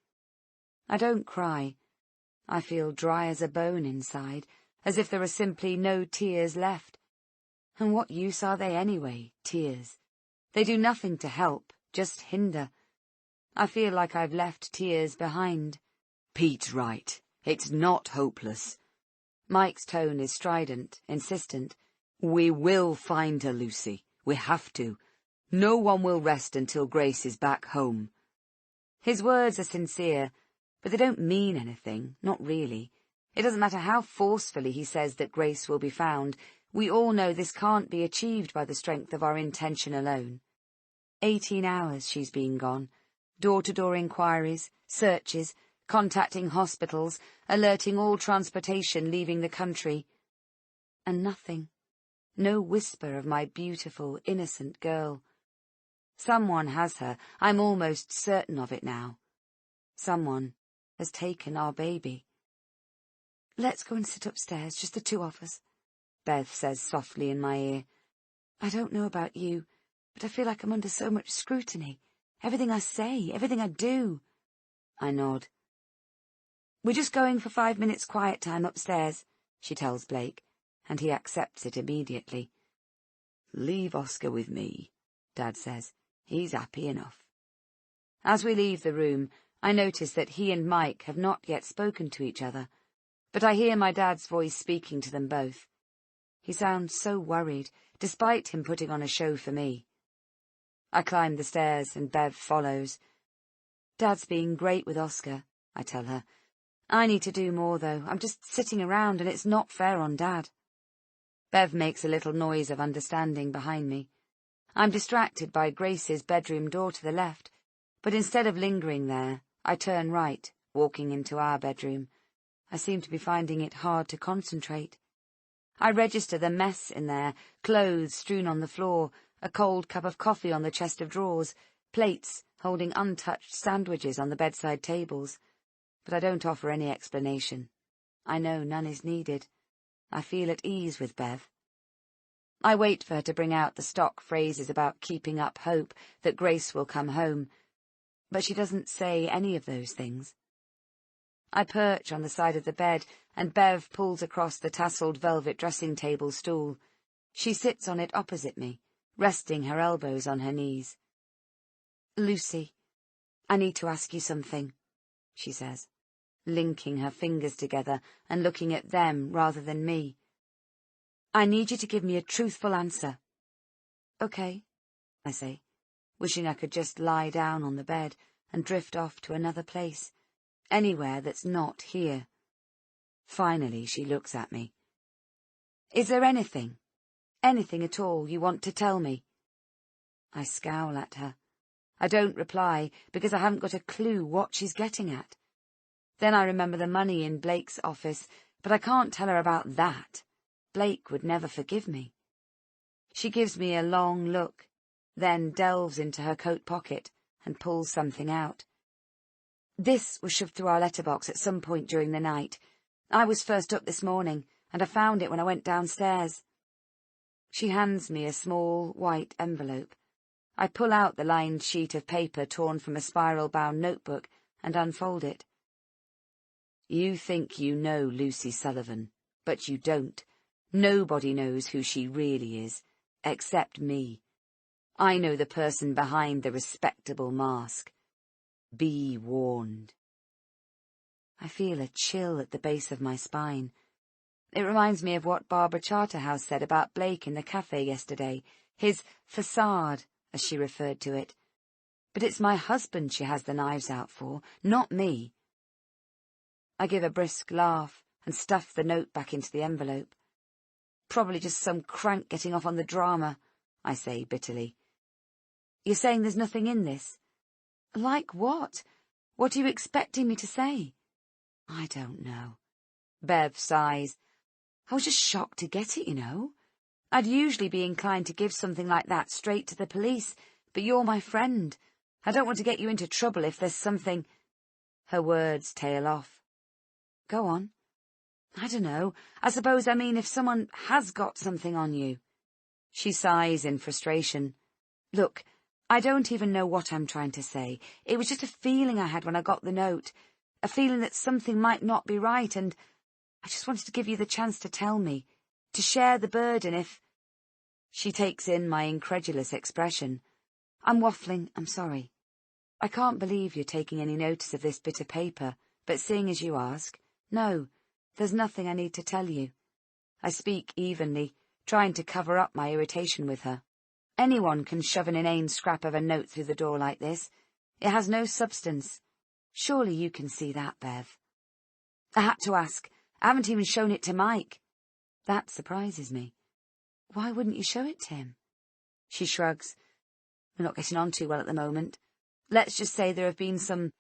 Speaker 1: I don't cry. I feel dry as a bone inside, as if there are simply no tears left. And what use are they anyway, tears? They do nothing to help, just hinder. I feel like I've left tears behind.
Speaker 2: "Pete's right. It's not hopeless."
Speaker 1: Mike's tone is strident, insistent.
Speaker 2: "We will find her, Lucy. We have to. No one will rest until Grace is back home."
Speaker 1: His words are sincere, but they don't mean anything, not really. It doesn't matter how forcefully he says that Grace will be found. We all know this can't be achieved by the strength of our intention alone. 18 hours she's been gone. Door-to-door inquiries, searches, contacting hospitals, alerting all transportation leaving the country. And nothing. No whisper of my beautiful, innocent girl. Someone has her. I'm almost certain of it now. Someone has taken our baby. "Let's go and sit upstairs, just the two of us," Bev says softly in my ear. "I don't know about you, but I feel like I'm under so much scrutiny. Everything I say, everything I do." I nod. "We're just going for 5 minutes quiet time upstairs," she tells Blake, and he accepts it immediately.
Speaker 2: "Leave Oscar with me," Dad says. "He's happy enough."
Speaker 1: As we leave the room, I notice that he and Mike have not yet spoken to each other, but I hear my dad's voice speaking to them both. He sounds so worried, despite him putting on a show for me. I climb the stairs and Bev follows. "Dad's being great with Oscar," I tell her. "I need to do more, though. I'm just sitting around and it's not fair on Dad." Bev makes a little noise of understanding behind me. I'm distracted by Grace's bedroom door to the left, but instead of lingering there, I turn right, walking into our bedroom. I seem to be finding it hard to concentrate. I register the mess in there, clothes strewn on the floor, a cold cup of coffee on the chest of drawers, plates holding untouched sandwiches on the bedside tables. But I don't offer any explanation. I know none is needed. I feel at ease with Bev. I wait for her to bring out the stock phrases about keeping up hope that Grace will come home, but she doesn't say any of those things. I perch on the side of the bed, and Bev pulls across the tasselled velvet dressing-table stool. She sits on it opposite me, resting her elbows on her knees. "Lucy, I need to ask you something," she says, linking her fingers together and looking at them rather than me. "I need you to give me a truthful answer." "Okay," I say, wishing I could just lie down on the bed and drift off to another place, anywhere that's not here. Finally, she looks at me. "Is there anything at all you want to tell me?" I scowl at her. I don't reply because I haven't got a clue what she's getting at. Then I remember the money in Blake's office, but I can't tell her about that. Blake would never forgive me. She gives me a long look, then delves into her coat pocket and pulls something out. "This was shoved through our letterbox at some point during the night. I was first up this morning, and I found it when I went downstairs." She hands me a small, white envelope. I pull out the lined sheet of paper torn from a spiral-bound notebook and unfold it. "You think you know Lucy Sullivan, but you don't. Nobody knows who she really is, except me. I know the person behind the respectable mask. Be warned." I feel a chill at the base of my spine. It reminds me of what Barbara Charterhouse said about Blake in the cafe yesterday, his facade, as she referred to it. But it's my husband she has the knives out for, not me. I give a brisk laugh and stuff the note back into the envelope. "Probably just some crank getting off on the drama," I say bitterly. "You're saying there's nothing in this?" "Like what? What are you expecting me to say?" "I don't know." Bev sighs. "I was just shocked to get it, you know. I'd usually be inclined to give something like that straight to the police, but you're my friend. I don't want to get you into trouble if there's something—" Her words tail off. "Go on." "I don't know. I suppose I mean if someone has got something on you." She sighs in frustration. "Look, I don't even know what I'm trying to say. It was just a feeling I had when I got the note, a feeling that something might not be right, and I just wanted to give you the chance to tell me, to share the burden if—" She takes in my incredulous expression. "I'm waffling, I'm sorry. I can't believe you're taking any notice of this bit of paper, but seeing as you ask, no, there's nothing I need to tell you." I speak evenly, trying to cover up my irritation with her. Anyone can shove an inane scrap of a note through the door like this. It has no substance. Surely you can see that, Bev. "I had to ask. I haven't even shown it to Mike." That surprises me. "Why wouldn't you show it to him?" She shrugs. "We're not getting on too well at the moment. Let's just say there have been some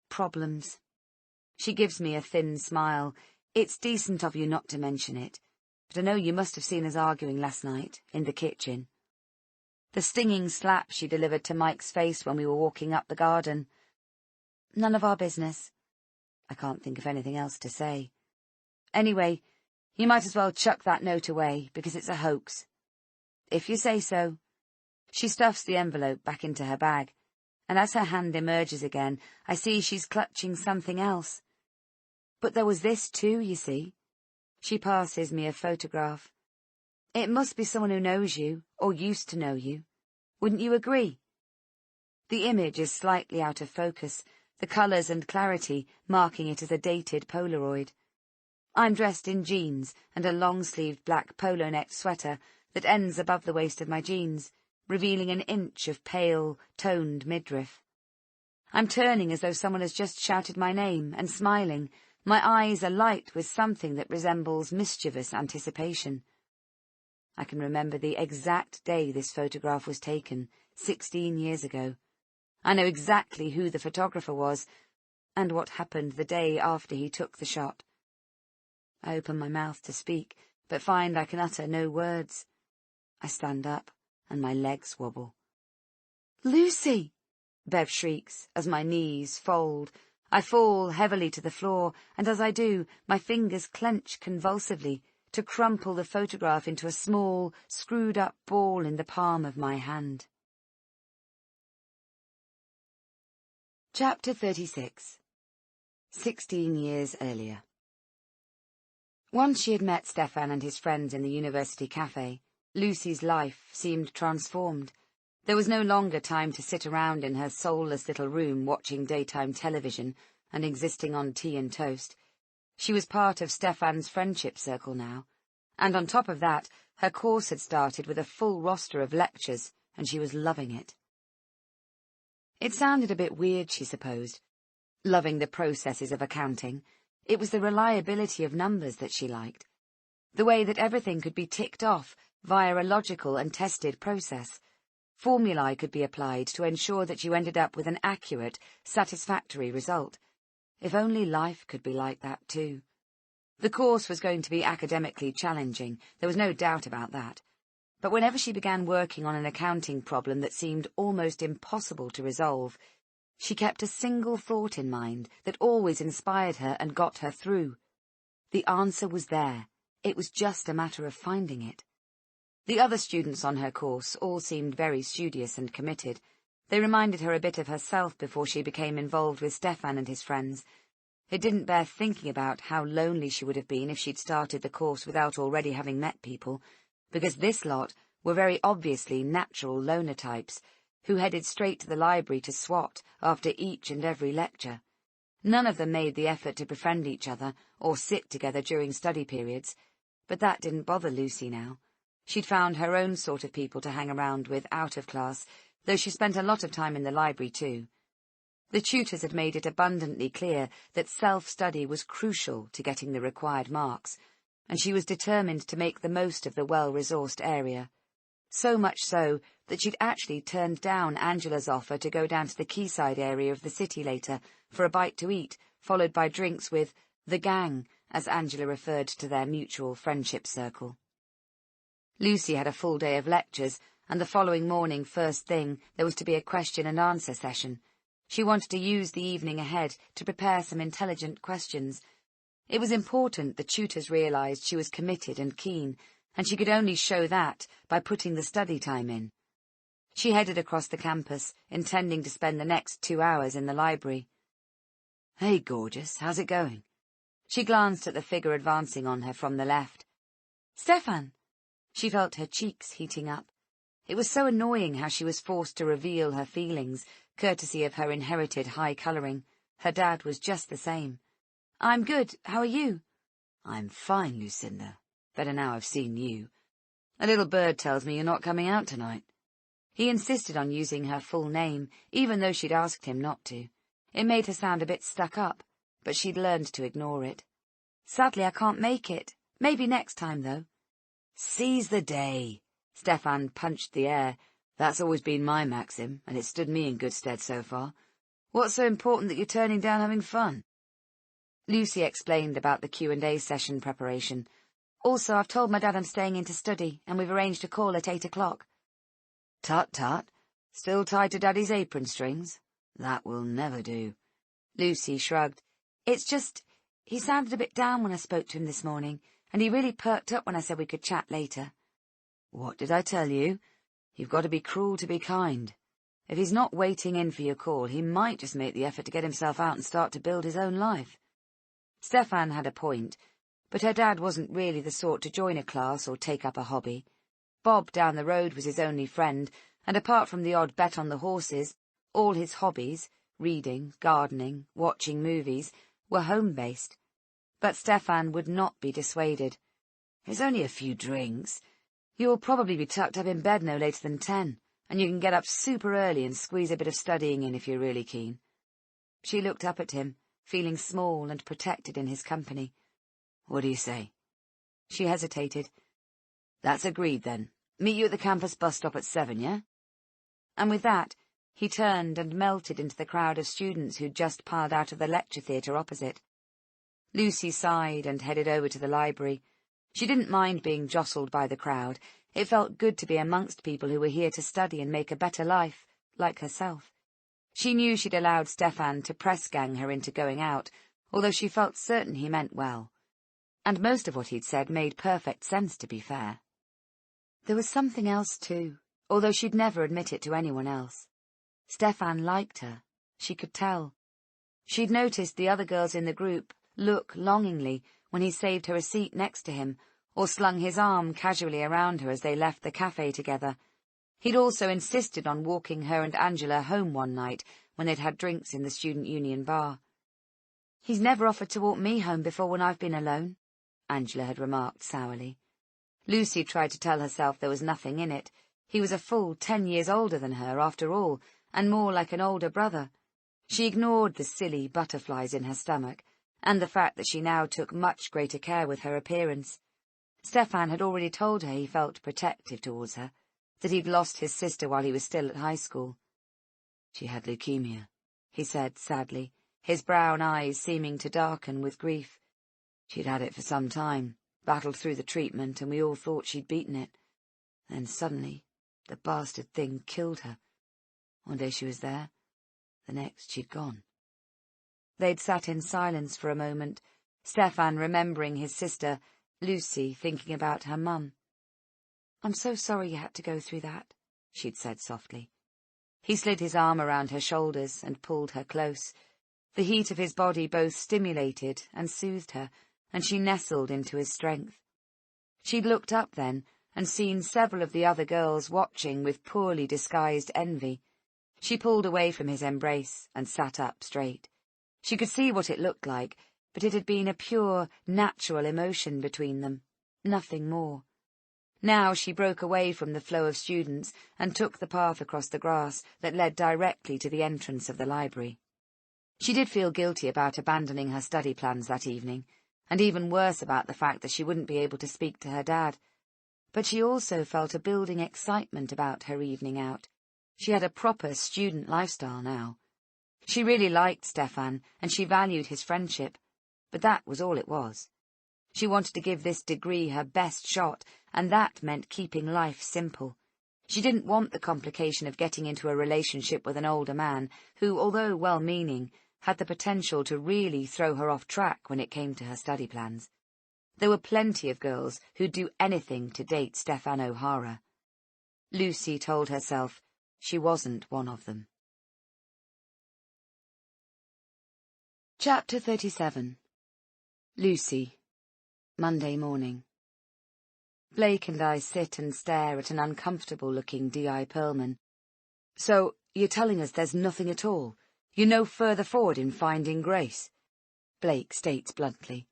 Speaker 1: problems." She gives me a thin smile. "It's decent of you not to mention it, but I know you must have seen us arguing last night, in the kitchen." The stinging slap she delivered to Mike's face when we were walking up the garden. "None of our business." I can't think of anything else to say. "Anyway, you might as well chuck that note away, because it's a hoax." "If you say so." She stuffs the envelope back into her bag, and as her hand emerges again, I see she's clutching something else. "But there was this too, you see." She passes me a photograph. "It must be someone who knows you, or used to know you. Wouldn't you agree?" The image is slightly out of focus, the colours and clarity marking it as a dated Polaroid. I'm dressed in jeans and a long-sleeved black polo-necked sweater that ends above the waist of my jeans, revealing an inch of pale, toned midriff. I'm turning as though someone has just shouted my name and smiling, my eyes alight with something that resembles mischievous anticipation. I can remember the exact day this photograph was taken, 16 years ago. I know exactly who the photographer was, and what happened the day after he took the shot. I open my mouth to speak, but find I can utter no words. I stand up, and my legs wobble. "Lucy!" Bev shrieks, as my knees fold. I fall heavily to the floor, and as I do, my fingers clench convulsively to crumple the photograph into a small, screwed-up ball in the palm of my hand. Chapter 36. 16 years earlier. Once she had met Stefan and his friends in the university cafe, Lucy's life seemed transformed. There was no longer time to sit around in her soulless little room watching daytime television and existing on tea and toast. She was part of Stefan's friendship circle now, and on top of that, her course had started with a full roster of lectures, and she was loving it. It sounded a bit weird, she supposed, loving the processes of accounting. It was the reliability of numbers that she liked, the way that everything could be ticked off via a logical and tested process. Formulae could be applied to ensure that you ended up with an accurate, satisfactory result. If only life could be like that too. The course was going to be academically challenging, there was no doubt about that. But whenever she began working on an accounting problem that seemed almost impossible to resolve, she kept a single thought in mind that always inspired her and got her through. The answer was there. It was just a matter of finding it. The other students on her course all seemed very studious and committed. They reminded her a bit of herself before she became involved with Stefan and his friends. It didn't bear thinking about how lonely she would have been if she'd started the course without already having met people, because this lot were very obviously natural loner types, who headed straight to the library to swat after each and every lecture. None of them made the effort to befriend each other or sit together during study periods, but that didn't bother Lucy now. She'd found her own sort of people to hang around with out of class, though she spent a lot of time in the library too. The tutors had made it abundantly clear that self-study was crucial to getting the required marks, and she was determined to make the most of the well-resourced area. So much so that she'd actually turned down Angela's offer to go down to the quayside area of the city later for a bite to eat, followed by drinks with the gang, as Angela referred to their mutual friendship circle. Lucy had a full day of lectures, and the following morning, first thing, there was to be a question-and-answer session. She wanted to use the evening ahead to prepare some intelligent questions. It was important the tutors realized she was committed and keen, and she could only show that by putting the study time in. She headed across the campus, intending to spend the next 2 hours in the library. "Hey, gorgeous, how's it going?" She glanced at the figure advancing on her from the left. "Stefan!" She felt her cheeks heating up. It was so annoying how she was forced to reveal her feelings, courtesy of her inherited high colouring. Her dad was just the same. "I'm good. How are you?" "I'm fine, Lucinda. Better now I've seen you. A little bird tells me you're not coming out tonight." He insisted on using her full name, even though she'd asked him not to. It made her sound a bit stuck up, but she'd learned to ignore it. "Sadly, I can't make it. Maybe next time, though." "Seize the day." Stefan punched the air. "That's always been my maxim, and it's stood me in good stead so far. What's so important that you're turning down having fun?" Lucy explained about the Q&A session preparation. "Also, I've told my dad I'm staying in to study, and we've arranged a call at 8 o'clock. "Tut-tut. Still tied to Daddy's apron strings? That will never do." Lucy shrugged. "It's just, he sounded a bit down when I spoke to him this morning, and he really perked up when I said we could chat later." "What did I tell you? You've got to be cruel to be kind. If he's not waiting in for your call, he might just make the effort to get himself out and start to build his own life." Stefan had a point, but her dad wasn't really the sort to join a class or take up a hobby. Bob down the road was his only friend, and apart from the odd bet on the horses, all his hobbies, reading, gardening, watching movies, were home-based. But Stefan would not be dissuaded. "It's only a few drinks. You'll probably be tucked up in bed no later than 10, and you can get up super early and squeeze a bit of studying in if you're really keen." She looked up at him, feeling small and protected in his company. "What do you say?" She hesitated. "That's agreed, then. Meet you at the campus bus stop at 7, yeah?" And with that, he turned and melted into the crowd of students who'd just piled out of the lecture theatre opposite. Lucy sighed and headed over to the library. She didn't mind being jostled by the crowd. It felt good to be amongst people who were here to study and make a better life, like herself. She knew she'd allowed Stefan to press-gang her into going out, although she felt certain he meant well. And most of what he'd said made perfect sense, to be fair. There was something else, too, although she'd never admit it to anyone else. Stefan liked her. She could tell. She'd noticed the other girls in the group look longingly when he saved her a seat next to him, or slung his arm casually around her as they left the cafe together. He'd also insisted on walking her and Angela home one night when they'd had drinks in the Student Union bar. "He's never offered to walk me home before when I've been alone," Angela had remarked sourly. Lucy tried to tell herself there was nothing in it. He was a full 10 years older than her, after all, and more like an older brother. She ignored the silly butterflies in her stomach, and the fact that she now took much greater care with her appearance. Stefan had already told her he felt protective towards her, that he'd lost his sister while he was still at high school. "She had leukemia," he said sadly, his brown eyes seeming to darken with grief. "She'd had it for some time, battled through the treatment, and we all thought she'd beaten it. Then suddenly, the bastard thing killed her. One day she was there, the next she'd gone." They'd sat in silence for a moment, Stefan remembering his sister, Lucy thinking about her mum. "I'm so sorry you had to go through that," she'd said softly. He slid his arm around her shoulders and pulled her close. The heat of his body both stimulated and soothed her, and she nestled into his strength. She'd looked up then and seen several of the other girls watching with poorly disguised envy. She pulled away from his embrace and sat up straight. She could see what it looked like, but it had been a pure, natural emotion between them, nothing more. Now she broke away from the flow of students and took the path across the grass that led directly to the entrance of the library. She did feel guilty about abandoning her study plans that evening, and even worse about the fact that she wouldn't be able to speak to her dad. But she also felt a building excitement about her evening out. She had a proper student lifestyle now. She really liked Stefan, and she valued his friendship, but that was all it was. She wanted to give this degree her best shot, and that meant keeping life simple. She didn't want the complication of getting into a relationship with an older man who, although well-meaning, had the potential to really throw her off track when it came to her study plans. There were plenty of girls who'd do anything to date Stefan O'Hara. Lucy told herself she wasn't one of them. Chapter 37. Lucy. Monday morning. Blake and I sit and stare at an uncomfortable-looking D.I. Perlman. "So, you're telling us there's nothing at all? You're no further forward in finding Grace?" Blake states bluntly.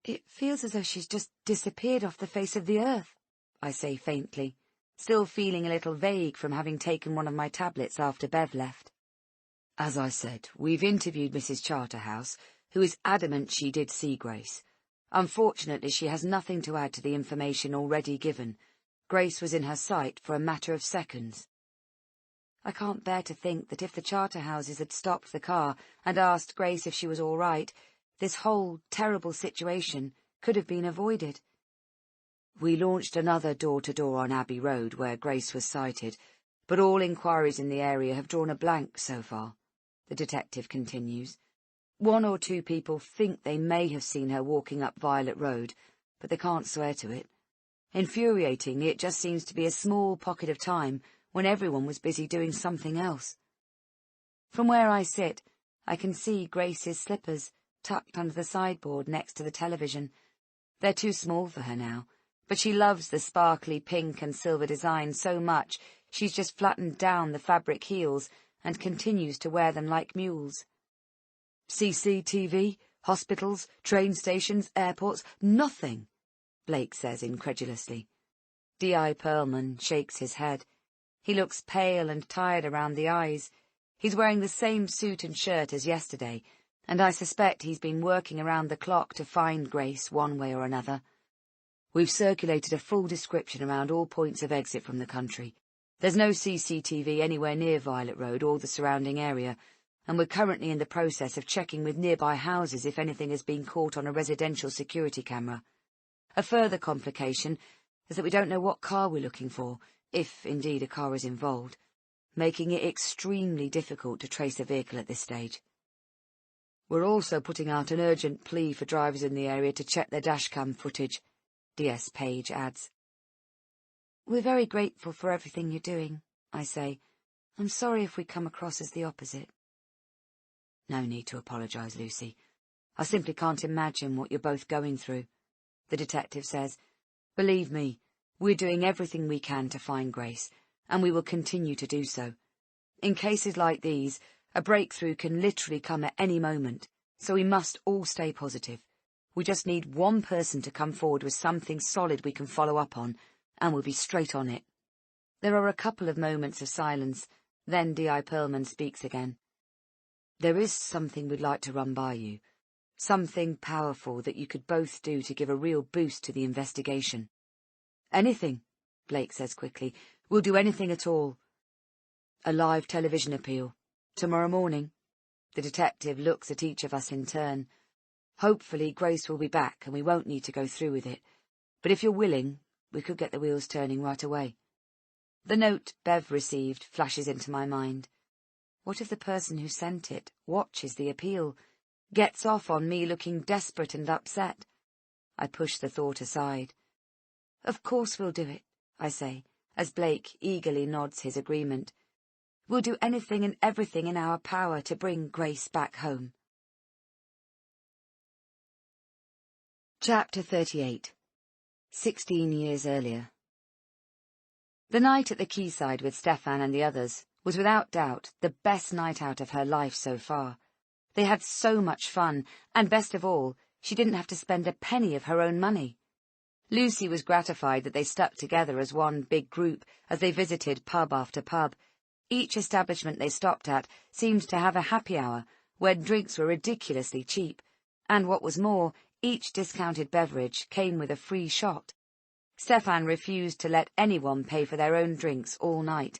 Speaker 1: "It feels as though she's just disappeared off the face of the earth," I say faintly, still feeling a little vague from having taken one of my tablets after Bev left. "As I said, we've interviewed Mrs. Charterhouse, who is adamant she did see Grace. Unfortunately, she has nothing to add to the information already given. Grace was in her sight for a matter of seconds." I can't bear to think that if the Charterhouses had stopped the car and asked Grace if she was all right, this whole terrible situation could have been avoided. "We launched another door-to-door on Abbey Road where Grace was sighted, but all inquiries in the area have drawn a blank so far," the detective continues. "One or two people think they may have seen her walking up Violet Road, but they can't swear to it. Infuriatingly, it just seems to be a small pocket of time when everyone was busy doing something else." From where I sit, I can see Grace's slippers tucked under the sideboard next to the television. They're too small for her now, but she loves the sparkly pink and silver design so much she's just flattened down the fabric heels and continues to wear them like mules. "CCTV, hospitals, train stations, airports, nothing," Blake says incredulously. D.I. Perlman shakes his head. He looks pale and tired around the eyes. He's wearing the same suit and shirt as yesterday, and I suspect he's been working around the clock to find Grace one way or another. "We've circulated a full description around all points of exit from the country. There's no CCTV anywhere near Violet Road or the surrounding area, and we're currently in the process of checking with nearby houses if anything has been caught on a residential security camera. A further complication is that we don't know what car we're looking for, if indeed a car is involved, making it extremely difficult to trace a vehicle at this stage. We're also putting out an urgent plea for drivers in the area to check their dashcam footage," D.S. Page adds. "We're very grateful for everything you're doing," I say. "I'm sorry if we come across as the opposite." "No need to apologise, Lucy. I simply can't imagine what you're both going through. the detective says. "Believe me, we're doing everything we can to find Grace, and we will continue to do so. In cases like these, a breakthrough can literally come at any moment, so we must all stay positive. We just need one person to come forward with something solid we can follow up on, and we'll be straight on it." There are a couple of moments of silence, then D.I. Perlman speaks again. "There is something we'd like to run by you. Something powerful that you could both do to give a real boost to the investigation." "Anything," Blake says quickly. "We'll do anything at all." "A live television appeal. Tomorrow morning." The detective looks at each of us in turn. "Hopefully Grace will be back and we won't need to go through with it. But if you're willing, we could get the wheels turning right away." The note Bev received flashes into my mind. What if the person who sent it watches the appeal, gets off on me looking desperate and upset? I push the thought aside. "Of course we'll do it," I say, as Blake eagerly nods his agreement. "We'll do anything and everything in our power to bring Grace back home." Chapter 38. 16 years earlier. The night at the quayside with Stefan and the others was without doubt the best night out of her life so far. They had so much fun, and best of all, she didn't have to spend a penny of her own money. Lucy was gratified that they stuck together as one big group as they visited pub after pub. Each establishment they stopped at seemed to have a happy hour, where drinks were ridiculously cheap, and what was more, each discounted beverage came with a free shot. Stefan refused to let anyone pay for their own drinks all night.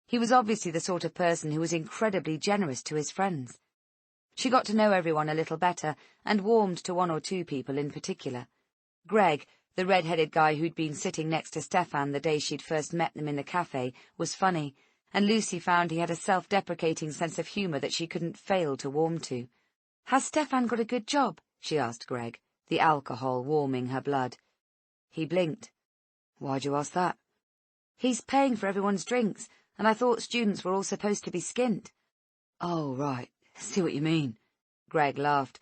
Speaker 1: He was obviously the sort of person who was incredibly generous to his friends. She got to know everyone a little better, and warmed to one or two people in particular. Greg, the red-headed guy who'd been sitting next to Stefan the day she'd first met them in the cafe, was funny, and Lucy found he had a self-deprecating sense of humour that she couldn't fail to warm to. "Has Stefan got a good job?" she asked Greg, the alcohol warming her blood. He blinked. "Why'd you ask that?" "He's paying for everyone's drinks, and I thought students were all supposed to be skint." "Oh, right. See what you mean." Greg laughed.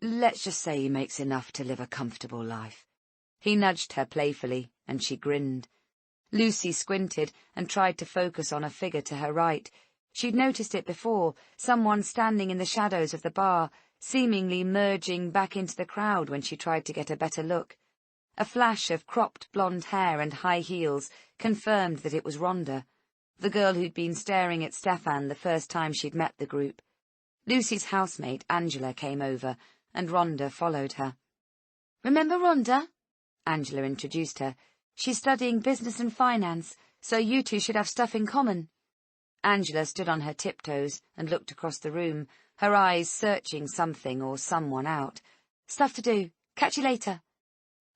Speaker 1: "Let's just say he makes enough to live a comfortable life." He nudged her playfully, and she grinned. Lucy squinted and tried to focus on a figure to her right. She'd noticed it before, someone standing in the shadows of the bar, seemingly merging back into the crowd when she tried to get a better look. A flash of cropped blonde hair and high heels confirmed that it was Rhonda, the girl who'd been staring at Stefan the first time she'd met the group. Lucy's housemate, Angela, came over, and Rhonda followed her. "Remember Rhonda?" Angela introduced her. "She's studying business and finance, so you two should have stuff in common." Angela stood on her tiptoes and looked across the room, her eyes searching something or someone out. "Stuff to do. Catch you later."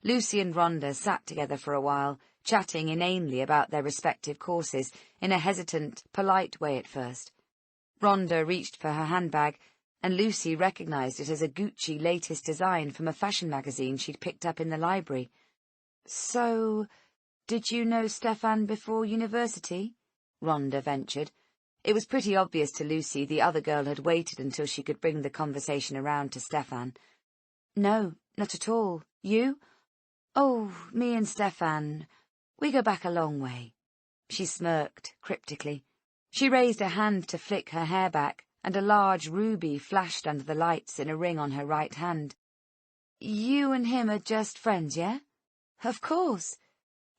Speaker 1: Lucy and Rhonda sat together for a while, chatting inanely about their respective courses, in a hesitant, polite way at first. Rhonda reached for her handbag, and Lucy recognized it as a Gucci latest design from a fashion magazine she'd picked up in the library. "So, did you know Stefan before university?" Rhonda ventured. It was pretty obvious to Lucy the other girl had waited until she could bring the conversation around to Stefan. "No, not at all. You?" "Oh, me and Stefan, we go back a long way." She smirked cryptically. She raised a hand to flick her hair back, and a large ruby flashed under the lights in a ring on her right hand. "You and him are just friends, yeah?" "Of course."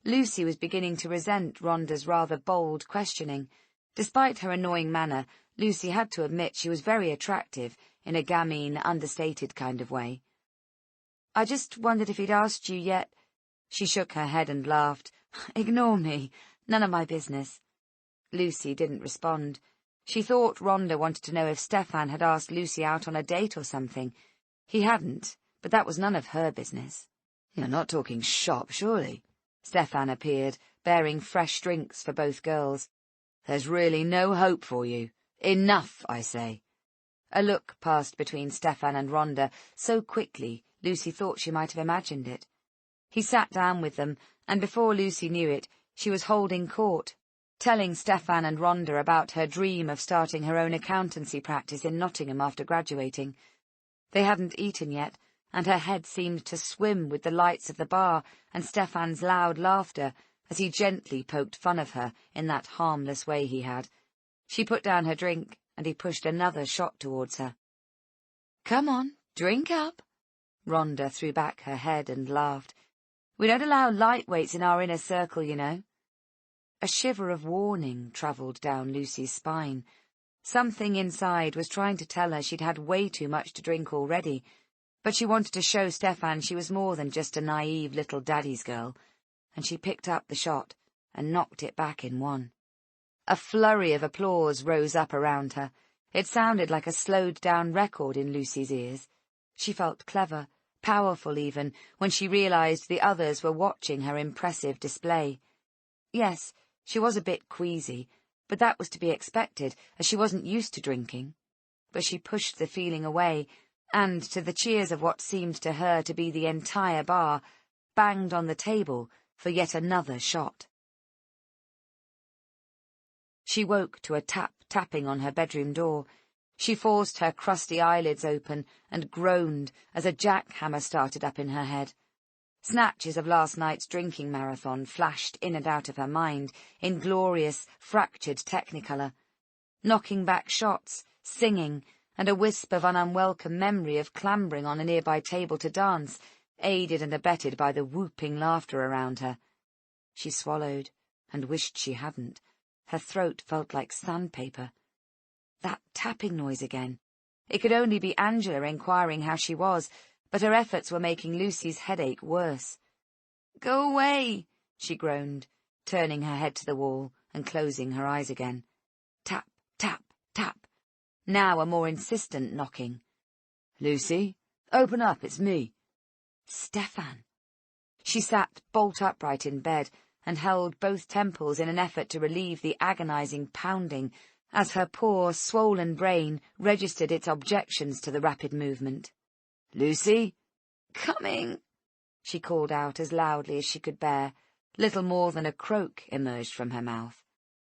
Speaker 1: Lucy was beginning to resent Rhonda's rather bold questioning. Despite her annoying manner, Lucy had to admit she was very attractive, in a gamine, understated kind of way. "I just wondered if he'd asked you yet." She shook her head and laughed. "Ignore me. None of my business." Lucy didn't respond. She thought Rhonda wanted to know if Stefan had asked Lucy out on a date or something. He hadn't, but that was none of her business. "You're not talking shop, surely?" Stefan appeared, bearing fresh drinks for both girls. "There's really no hope for you. Enough, I say." A look passed between Stefan and Rhonda so quickly Lucy thought she might have imagined it. He sat down with them, and before Lucy knew it, she was holding court, telling Stefan and Rhonda about her dream of starting her own accountancy practice in Nottingham after graduating. They hadn't eaten yet, and her head seemed to swim with the lights of the bar and Stefan's loud laughter as he gently poked fun of her in that harmless way he had. She put down her drink, and he pushed another shot towards her. "Come on, drink up." Rhonda threw back her head and laughed. "We don't allow lightweights in our inner circle, you know." A shiver of warning travelled down Lucy's spine. Something inside was trying to tell her she'd had way too much to drink already, but she wanted to show Stefan she was more than just a naive little daddy's girl, and she picked up the shot and knocked it back in one. A flurry of applause rose up around her. It sounded like a slowed-down record in Lucy's ears. She felt clever, powerful even, when she realized the others were watching her impressive display. Yes, she was a bit queasy, but that was to be expected, as she wasn't used to drinking. But she pushed the feeling away, and, to the cheers of what seemed to her to be the entire bar, banged on the table for yet another shot. She woke to a tapping on her bedroom door. She forced her crusty eyelids open and groaned as a jackhammer started up in her head. Snatches of last night's drinking marathon flashed in and out of her mind in glorious, fractured technicolor. Knocking back shots, singing, and a wisp of an unwelcome memory of clambering on a nearby table to dance, aided and abetted by the whooping laughter around her. She swallowed, and wished she hadn't. Her throat felt like sandpaper. That tapping noise again. It could only be Angela inquiring how she was, but her efforts were making Lucy's headache worse. "Go away," she groaned, turning her head to the wall and closing her eyes again. Tap, tap, tap. Now a more insistent knocking. "Lucy, open up, it's me." Stefan. She sat bolt upright in bed and held both temples in an effort to relieve the agonizing pounding as her poor, swollen brain registered its objections to the rapid movement. "Lucy?" "Coming," she called out as loudly as she could bear. Little more than a croak emerged from her mouth.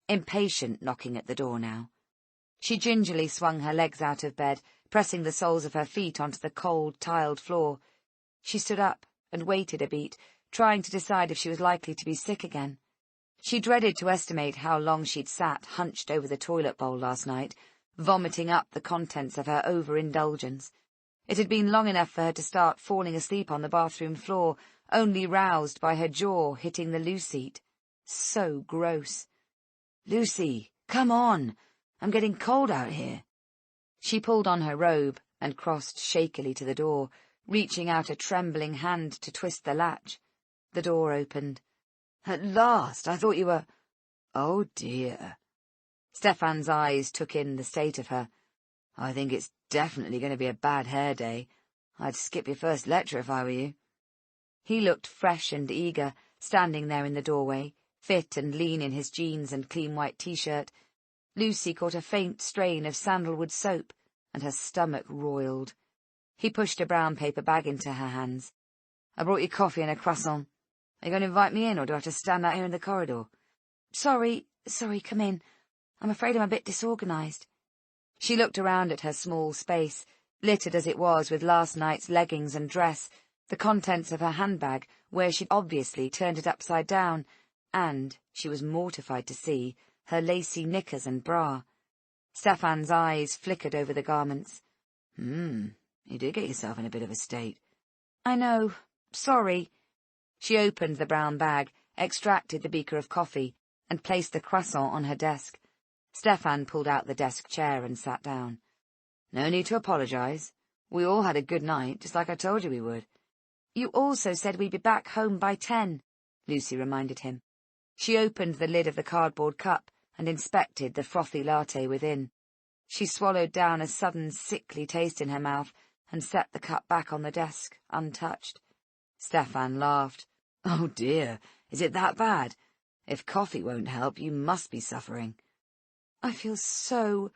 Speaker 1: Impatient knocking at the door now. She gingerly swung her legs out of bed, pressing the soles of her feet onto the cold, tiled floor. She stood up and waited a beat, trying to decide if she was likely to be sick again. She dreaded to estimate how long she'd sat hunched over the toilet bowl last night, vomiting up the contents of her overindulgence. It had been long enough for her to start falling asleep on the bathroom floor, only roused by her jaw hitting the loo seat. So gross. "Lucy, come on! I'm getting cold out here." She pulled on her robe and crossed shakily to the door, reaching out a trembling hand to twist the latch. The door opened. "At last! I thought you were—" "Oh, dear." Stefan's eyes took in the state of her. "I think it's definitely going to be a bad hair day. I'd skip your first lecture if I were you." He looked fresh and eager, standing there in the doorway, fit and lean in his jeans and clean white t-shirt. Lucy caught a faint strain of sandalwood soap, and her stomach roiled. He pushed a brown paper bag into her hands. "I brought you coffee and a croissant. Are you going to invite me in, or do I have to stand out here in the corridor?" Sorry, come in. I'm afraid I'm a bit disorganized." She looked around at her small space, littered as it was with last night's leggings and dress, the contents of her handbag, where she'd obviously turned it upside down, and, she was mortified to see, her lacy knickers and bra. Stefan's eyes flickered over the garments. You did get yourself in a bit of a state." "I know. Sorry." She opened the brown bag, extracted the beaker of coffee, and placed the croissant on her desk. Stefan pulled out the desk chair and sat down. "No need to apologize. We all had a good night, just like I told you we would." "You also said we'd be back home by 10, Lucy reminded him. She opened the lid of the cardboard cup and inspected the frothy latte within. She swallowed down a sudden sickly taste in her mouth and set the cup back on the desk, untouched. Stefan laughed. "Oh dear, is it that bad? If coffee won't help, you must be suffering." "I feel so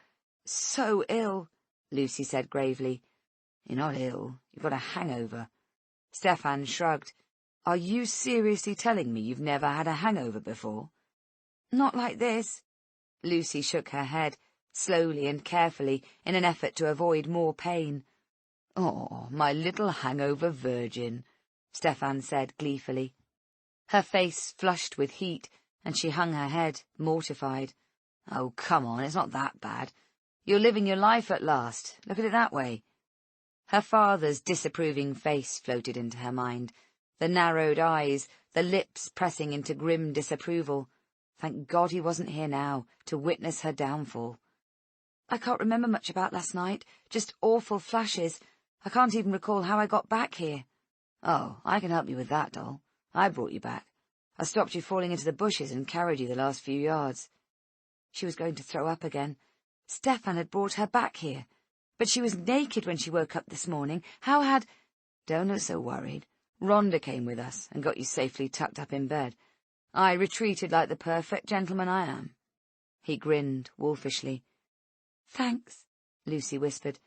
Speaker 1: ill," Lucy said gravely. "You're not ill. You've got a hangover." Stefan shrugged. "Are you seriously telling me you've never had a hangover before?" "Not like this." Lucy shook her head, slowly and carefully, in an effort to avoid more pain. "Oh, my little hangover virgin," Stefan said gleefully. Her face flushed with heat, and she hung her head, mortified. "Oh, come on, it's not that bad. You're living your life at last. Look at it that way." Her father's disapproving face floated into her mind, the narrowed eyes, the lips pressing into grim disapproval. Thank God he wasn't here now, to witness her downfall. "I can't remember much about last night, just awful flashes. I can't even recall how I got back here." "Oh, I can help you with that, doll. I brought you back. I stopped you falling into the bushes and carried you the last few yards." She was going to throw up again. Stefan had brought her back here. But she was naked when she woke up this morning. How had— "Don't look so worried. Rhonda came with us and got you safely tucked up in bed. I retreated like the perfect gentleman I am." He grinned wolfishly. "Thanks," Lucy whispered,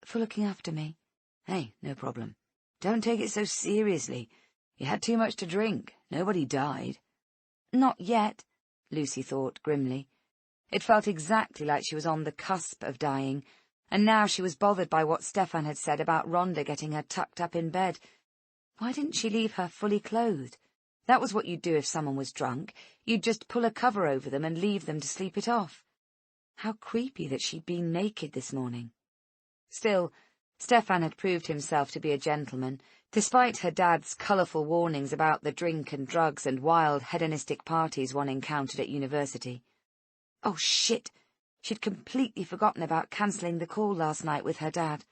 Speaker 1: "for looking after me." "Hey, no problem. Don't take it so seriously. You had too much to drink. Nobody died." "Not yet," Lucy thought grimly. It felt exactly like she was on the cusp of dying, and now she was bothered by what Stefan had said about Rhonda getting her tucked up in bed. Why didn't she leave her fully clothed? That was what you'd do if someone was drunk. You'd just pull a cover over them and leave them to sleep it off. How creepy that she'd been naked this morning. Still, Stefan had proved himself to be a gentleman, despite her dad's colourful warnings about the drink and drugs and wild hedonistic parties one encountered at university. Oh, shit! She'd completely forgotten about cancelling the call last night with her dad.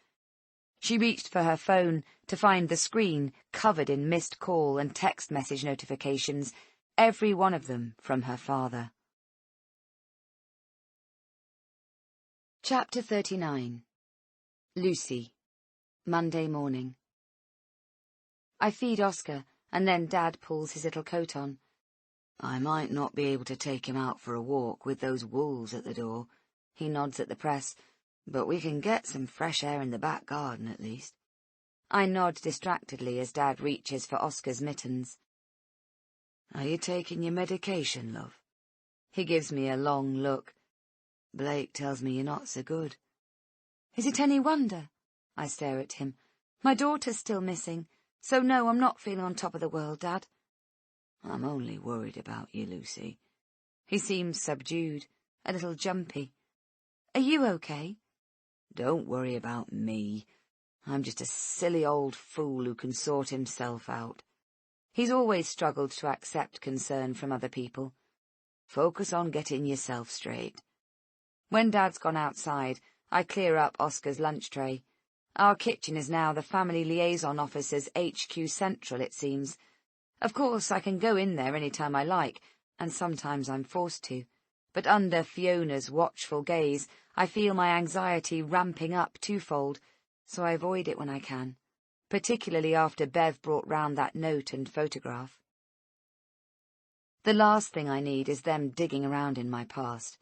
Speaker 1: She reached for her phone to find the screen covered in missed call and text message notifications, every one of them from her father. Chapter 39. Lucy. Monday morning. I feed Oscar, and then Dad pulls his little coat on. "I might not be able to take him out for a walk with those wolves at the door," he nods at the press, "but we can get some fresh air in the back garden at least." I nod distractedly as Dad reaches for Oscar's mittens. "Are you taking your medication, love?" He gives me a long look. "Blake tells me you're not so good." "Is it any wonder?" I stare at him. "My daughter's still missing, so no, I'm not feeling on top of the world, Dad." "I'm only worried about you, Lucy." He seems subdued, a little jumpy. "Are you okay?" "Don't worry about me. I'm just a silly old fool who can sort himself out." He's always struggled to accept concern from other people. "Focus on getting yourself straight." When Dad's gone outside, I clear up Oscar's lunch tray. Our kitchen is now the Family Liaison Officer's HQ Central, it seems. Of course, I can go in there any time I like, and sometimes I'm forced to. But under Fiona's watchful gaze, I feel my anxiety ramping up twofold, so I avoid it when I can, particularly after Bev brought round that note and photograph. The last thing I need is them digging around in my past.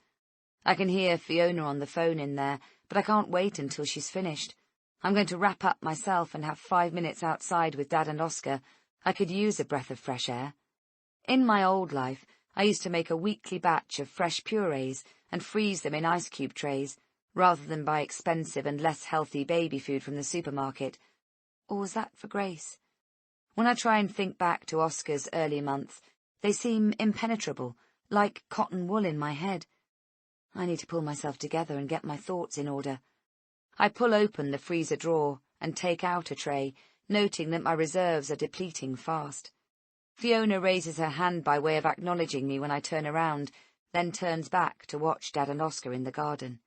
Speaker 1: I can hear Fiona on the phone in there, but I can't wait until she's finished. I'm going to wrap up myself and have 5 minutes outside with Dad and Oscar. I could use a breath of fresh air. In my old life, I used to make a weekly batch of fresh purees and freeze them in ice cube trays, rather than buy expensive and less healthy baby food from the supermarket. Or was that for Grace? When I try and think back to Oscar's early months, they seem impenetrable, like cotton wool in my head. I need to pull myself together and get my thoughts in order. I pull open the freezer drawer and take out a tray, noting that my reserves are depleting fast. Fiona raises her hand by way of acknowledging me when I turn around, then turns back to watch Dad and Oscar in the garden.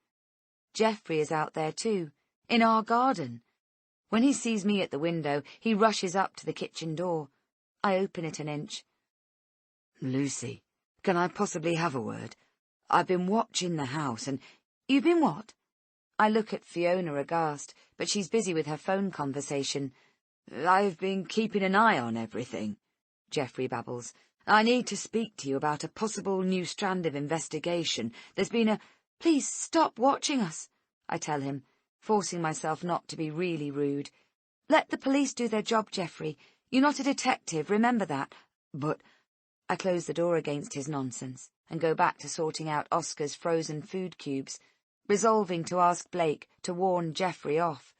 Speaker 1: Geoffrey is out there too, in our garden. When he sees me at the window, he rushes up to the kitchen door. I open it an inch. "Lucy, can I possibly have a word? I've been watching the house and—" "You've been what?" I look at Fiona aghast, but she's busy with her phone conversation.
Speaker 3: "I've been keeping an eye on everything," Geoffrey babbles. "I need to speak to you about a possible new strand of investigation. There's been a—"
Speaker 2: "Please stop watching us," I tell him, forcing myself not to be really rude. "Let the police do their job, Geoffrey. You're not a detective, remember that."
Speaker 3: "But—"
Speaker 2: I close the door against his nonsense and go back to sorting out Oscar's frozen food cubes, resolving to ask Blake to warn Geoffrey off.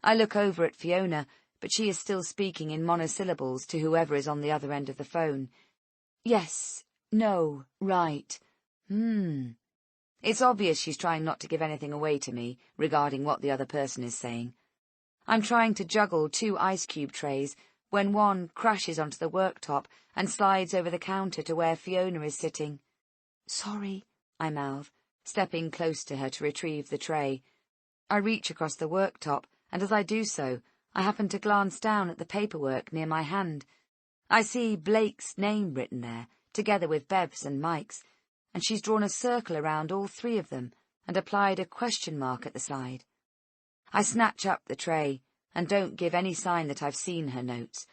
Speaker 1: I look over at Fiona, but she is still speaking in monosyllables to whoever is on the other end of the phone. Yes, no, right. It's obvious she's trying not to give anything away to me regarding what the other person is saying. I'm trying to juggle 2 ice cube trays when one crashes onto the worktop and slides over the counter to where Fiona is sitting. Sorry, I mouth, stepping close to her to retrieve the tray. I reach across the worktop, and as I do so, I happen to glance down at the paperwork near my hand. I see Blake's name written there, together with Bev's and Mike's, and she's drawn a circle around all 3 of them and applied a question mark at the side. I snatch up the tray and don't give any sign that I've seen her notes.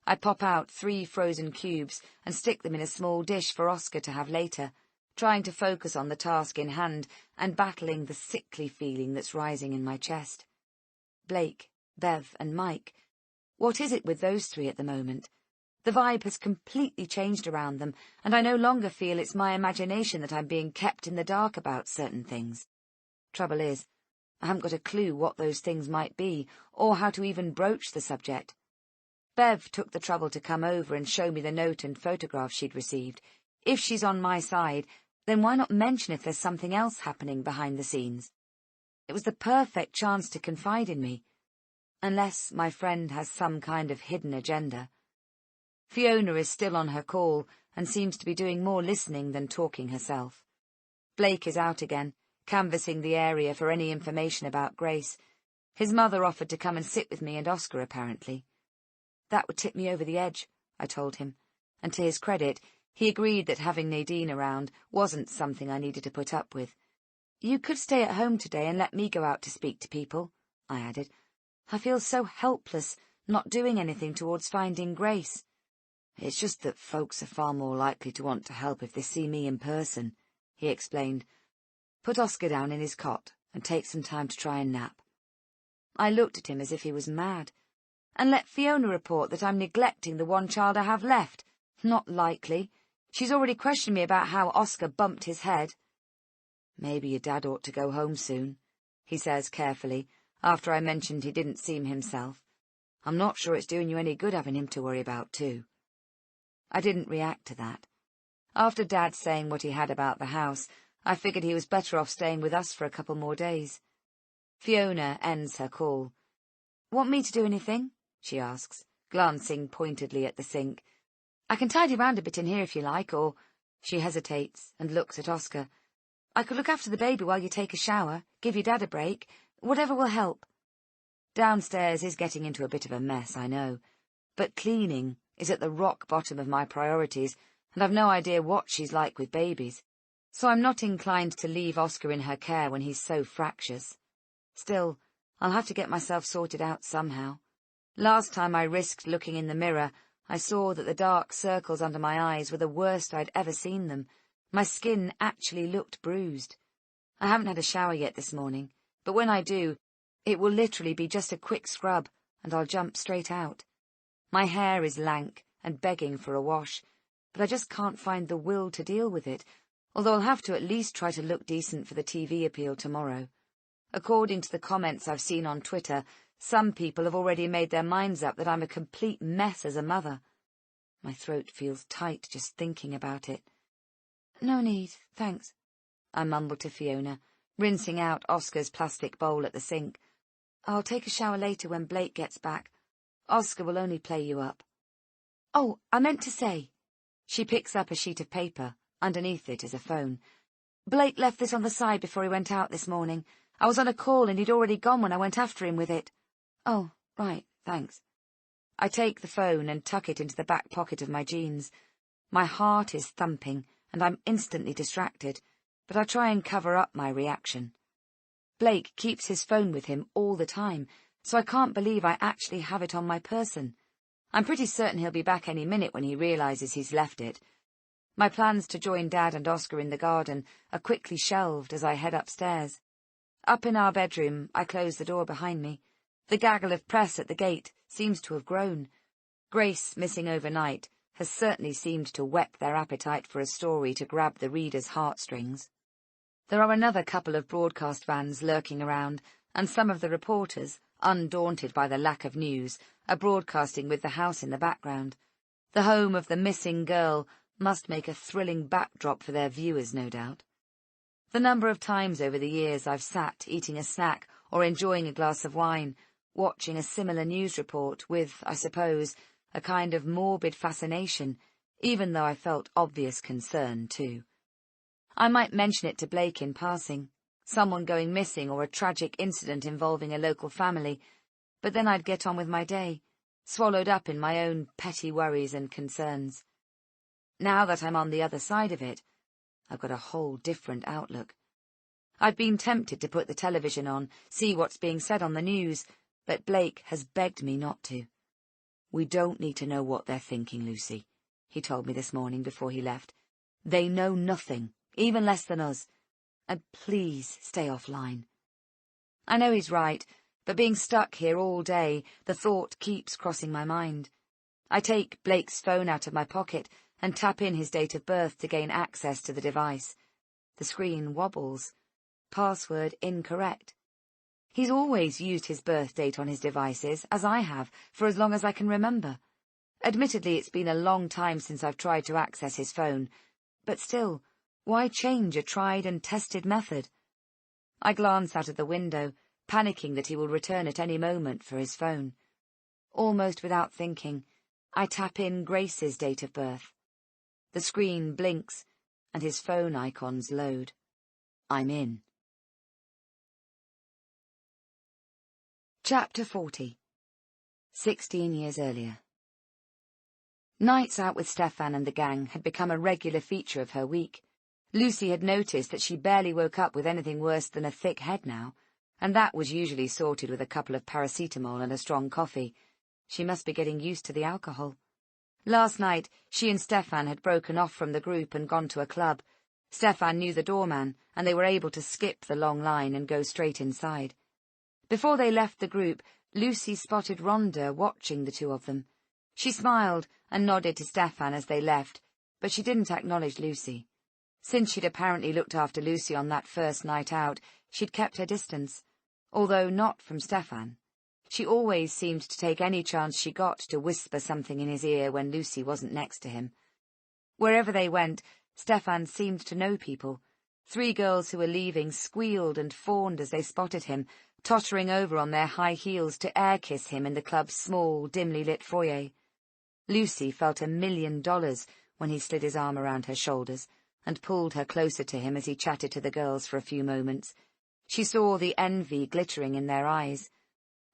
Speaker 1: I pop out 3 frozen cubes and stick them in a small dish for Oscar to have later, trying to focus on the task in hand and battling the sickly feeling that's rising in my chest. Blake, Bev, and Mike. What is it with those 3 at the moment? The vibe has completely changed around them, and I no longer feel it's my imagination that I'm being kept in the dark about certain things. Trouble is, I haven't got a clue what those things might be, or how to even broach the subject. Bev took the trouble to come over and show me the note and photograph she'd received. If she's on my side, then why not mention if there's something else happening behind the scenes? It was the perfect chance to confide in me, unless my friend has some kind of hidden agenda. Fiona is still on her call and seems to be doing more listening than talking herself. Blake is out again, canvassing the area for any information about Grace. His mother offered to come and sit with me and Oscar, apparently. That would tip me over the edge, I told him, and to his credit, he agreed that having Nadine around wasn't something I needed to put up with. You could stay at home today and let me go out to speak to people, I added. I feel so helpless, not doing anything towards finding Grace. It's just that folks are far more likely to want to help if they see me in person, he explained. Put Oscar down in his cot and take some time to try and nap. I looked at him as if he was mad. And let Fiona report that I'm neglecting the one child I have left. Not likely. She's already questioned me about how Oscar bumped his head. Maybe your dad ought to go home soon, he says carefully, after I mentioned he didn't seem himself. I'm not sure it's doing you any good having him to worry about, too. I didn't react to that. After Dad saying what he had about the house, I figured he was better off staying with us for a couple more days. Fiona ends her call. Want me to do anything? She asks, glancing pointedly at the sink. I can tidy round a bit in here if you like, or... She hesitates and looks at Oscar. I could look after the baby while you take a shower, give your dad a break. Whatever will help. Downstairs is getting into a bit of a mess, I know. But cleaning is at the rock bottom of my priorities, and I've no idea what she's like with babies. So I'm not inclined to leave Oscar in her care when he's so fractious. Still, I'll have to get myself sorted out somehow. Last time I risked looking in the mirror, I saw that the dark circles under my eyes were the worst I'd ever seen them. My skin actually looked bruised. I haven't had a shower yet this morning, but when I do, it will literally be just a quick scrub, and I'll jump straight out. My hair is lank and begging for a wash, but I just can't find the will to deal with it, although I'll have to at least try to look decent for the TV appeal tomorrow. According to the comments I've seen on Twitter, some people have already made their minds up that I'm a complete mess as a mother. My throat feels tight just thinking about it. No need, thanks, I mumbled to Fiona, rinsing out Oscar's plastic bowl at the sink. I'll take a shower later when Blake gets back. Oscar will only play you up. Oh, I meant to say. She picks up a sheet of paper. Underneath it is a phone. Blake left this on the side before he went out this morning. I was on a call and he'd already gone when I went after him with it. Oh, right, thanks. I take the phone and tuck it into the back pocket of my jeans. My heart is thumping, and I'm instantly distracted, but I try and cover up my reaction. Blake keeps his phone with him all the time, so I can't believe I actually have it on my person. I'm pretty certain he'll be back any minute when he realizes he's left it. My plans to join Dad and Oscar in the garden are quickly shelved as I head upstairs. Up in our bedroom, I close the door behind me. The gaggle of press at the gate seems to have grown. Grace, missing overnight, has certainly seemed to whet their appetite for a story to grab the reader's heartstrings. There are another couple of broadcast vans lurking around, and some of the reporters, undaunted by the lack of news, are broadcasting with the house in the background. The home of the missing girl must make a thrilling backdrop for their viewers, no doubt. The number of times over the years I've sat eating a snack or enjoying a glass of wine, watching a similar news report with, I suppose, a kind of morbid fascination, even though I felt obvious concern, too. I might mention it to Blake in passing, someone going missing or a tragic incident involving a local family, but then I'd get on with my day, swallowed up in my own petty worries and concerns. Now that I'm on the other side of it, I've got a whole different outlook. I've been tempted to put the television on, see what's being said on the news, but Blake has begged me not to. "We don't need to know what they're thinking, Lucy," he told me this morning before he left. "They know nothing, even less than us, and please stay offline." I know he's right, but being stuck here all day, the thought keeps crossing my mind. I take Blake's phone out of my pocket and tap in his date of birth to gain access to the device. The screen wobbles. Password incorrect. He's always used his birth date on his devices, as I have, for as long as I can remember. Admittedly, it's been a long time since I've tried to access his phone, but still, why change a tried and tested method? I glance out of the window, panicking that he will return at any moment for his phone. Almost without thinking, I tap in Grace's date of birth. The screen blinks, and his phone icons load. I'm in. Chapter 40. 16 years earlier. Nights out with Stefan and the gang had become a regular feature of her week. Lucy had noticed that she barely woke up with anything worse than a thick head now, and that was usually sorted with a couple of paracetamol and a strong coffee. She must be getting used to the alcohol. Last night, she and Stefan had broken off from the group and gone to a club. Stefan knew the doorman, and they were able to skip the long line and go straight inside. Before they left the group, Lucy spotted Rhonda watching the two of them. She smiled and nodded to Stefan as they left, but she didn't acknowledge Lucy. Since she'd apparently looked after Lucy on that first night out, she'd kept her distance, although not from Stefan. She always seemed to take any chance she got to whisper something in his ear when Lucy wasn't next to him. Wherever they went, Stefan seemed to know people. 3 girls who were leaving squealed and fawned as they spotted him, tottering over on their high heels to air-kiss him in the club's small, dimly lit foyer. Lucy felt $1 million when he slid his arm around her shoulders and pulled her closer to him as he chatted to the girls for a few moments. She saw the envy glittering in their eyes.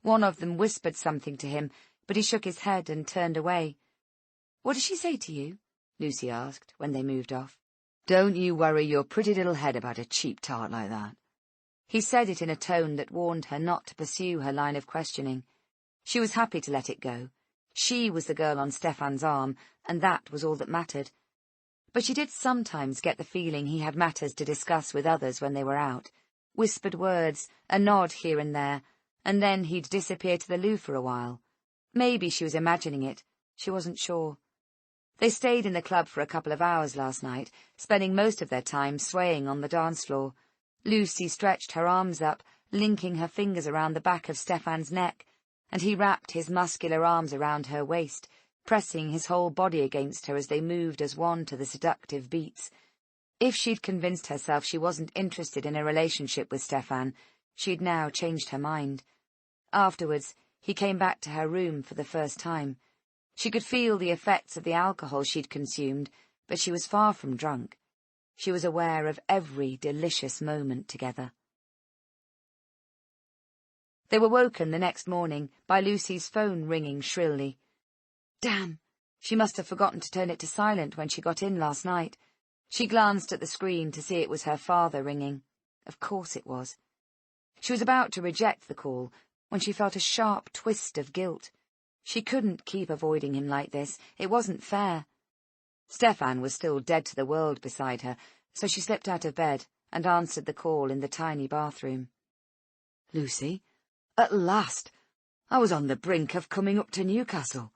Speaker 1: One of them whispered something to him, but he shook his head and turned away. "What did she say to you?" Lucy asked when they moved off. "Don't you worry your pretty little head about a cheap tart like that." He said it in a tone that warned her not to pursue her line of questioning. She was happy to let it go. She was the girl on Stefan's arm, and that was all that mattered. But she did sometimes get the feeling he had matters to discuss with others when they were out. Whispered words, a nod here and there, and then he'd disappear to the loo for a while. Maybe she was imagining it. She wasn't sure. They stayed in the club for a couple of hours last night, spending most of their time swaying on the dance floor. Lucy stretched her arms up, linking her fingers around the back of Stefan's neck, and he wrapped his muscular arms around her waist, pressing his whole body against her as they moved as one to the seductive beats. If she'd convinced herself she wasn't interested in a relationship with Stefan, she'd now changed her mind. Afterwards, he came back to her room for the first time. She could feel the effects of the alcohol she'd consumed, but she was far from drunk. She was aware of every delicious moment together. They were woken the next morning by Lucy's phone ringing shrilly. Damn! She must have forgotten to turn it to silent when she got in last night. She glanced at the screen to see it was her father ringing. Of course it was. She was about to reject the call when she felt a sharp twist of guilt. She couldn't keep avoiding him like this. It wasn't fair. Stefan was still dead to the world beside her, so she slipped out of bed and answered the call in the tiny bathroom. Lucy, at last! I was on the brink of coming up to Newcastle.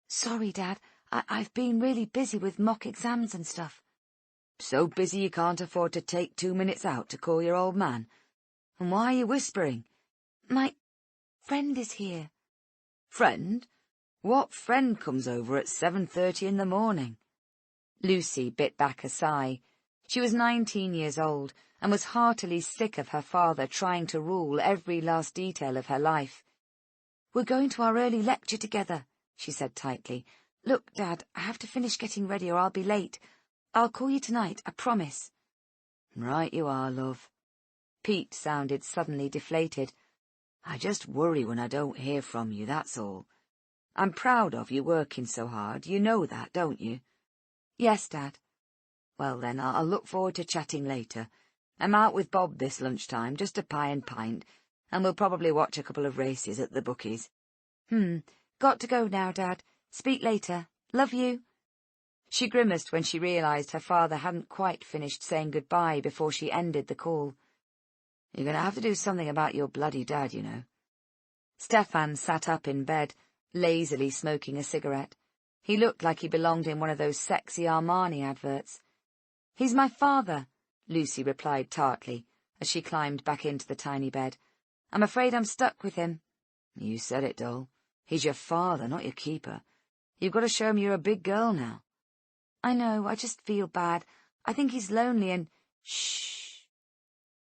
Speaker 1: Sorry, Dad. I've been really busy with mock exams and stuff. So busy you can't afford to take 2 minutes out to call your old man? And why are you whispering? My
Speaker 2: friend is here."
Speaker 3: "Friend? What friend comes over at 7:30 in the morning?"
Speaker 1: Lucy bit back a sigh. She was 19 years old and was heartily sick of her father trying to rule every last detail of her life.
Speaker 2: "We're going to our early lecture together," she said tightly. "Look, Dad, I have to finish getting ready or I'll be late. I'll call you tonight, I promise."
Speaker 3: "Right you are, love." Pete sounded suddenly deflated. "I just worry when I don't hear from you, that's all. I'm proud of you working so hard, you know that, don't you?"
Speaker 2: "Yes, Dad."
Speaker 3: "Well then, I'll look forward to chatting later. I'm out with Bob this lunchtime, just a pie and pint, and we'll probably watch a couple of races at the bookies."
Speaker 2: Got to go now, Dad. Speak later. Love you."
Speaker 1: She grimaced when she realised her father hadn't quite finished saying goodbye before she ended the call.
Speaker 3: "You're going to have to do something about your bloody dad, you know."
Speaker 1: Stefan sat up in bed, lazily smoking a cigarette. He looked like he belonged in one of those sexy Armani adverts. "He's my father," Lucy replied tartly, as she climbed back into the tiny bed. "I'm afraid I'm stuck with him."
Speaker 3: "You said it, doll. He's your father, not your keeper. You've got to show him you're a big girl now."
Speaker 2: "I know, I just feel bad. I think he's lonely and—"
Speaker 1: "Shh."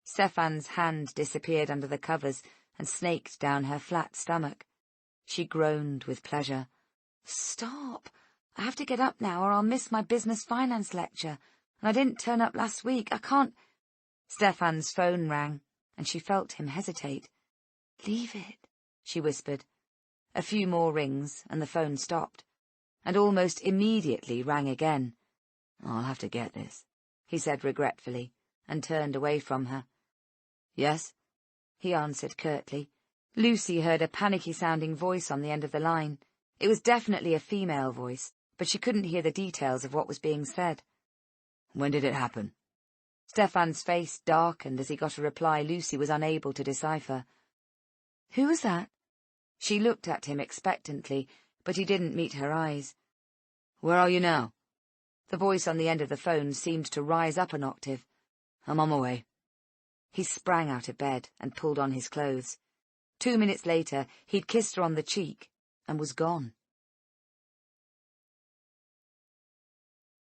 Speaker 1: Stefan's hand disappeared under the covers and snaked down her flat stomach. She groaned with pleasure.
Speaker 2: "Stop. I have to get up now or I'll miss my business finance lecture. And I didn't turn up last week. I can't—"
Speaker 1: Stefan's phone rang, and she felt him hesitate.
Speaker 2: "Leave it,"
Speaker 1: she whispered. A few more rings, and the phone stopped, and almost immediately rang again.
Speaker 3: "I'll have to get this,"
Speaker 1: he said regretfully, and turned away from her.
Speaker 3: "Yes?"
Speaker 1: he answered curtly. Lucy heard a panicky-sounding voice on the end of the line. It was definitely a female voice, but she couldn't hear the details of what was being said.
Speaker 3: "When did it happen?"
Speaker 1: Stefan's face darkened as he got a reply Lucy was unable to decipher.
Speaker 2: "Who was that?"
Speaker 1: She looked at him expectantly, but he didn't meet her eyes.
Speaker 3: "Where are you now?"
Speaker 1: The voice on the end of the phone seemed to rise up an octave.
Speaker 3: "I'm on my way."
Speaker 1: He sprang out of bed and pulled on his clothes. 2 minutes later, he'd kissed her on the cheek and was gone.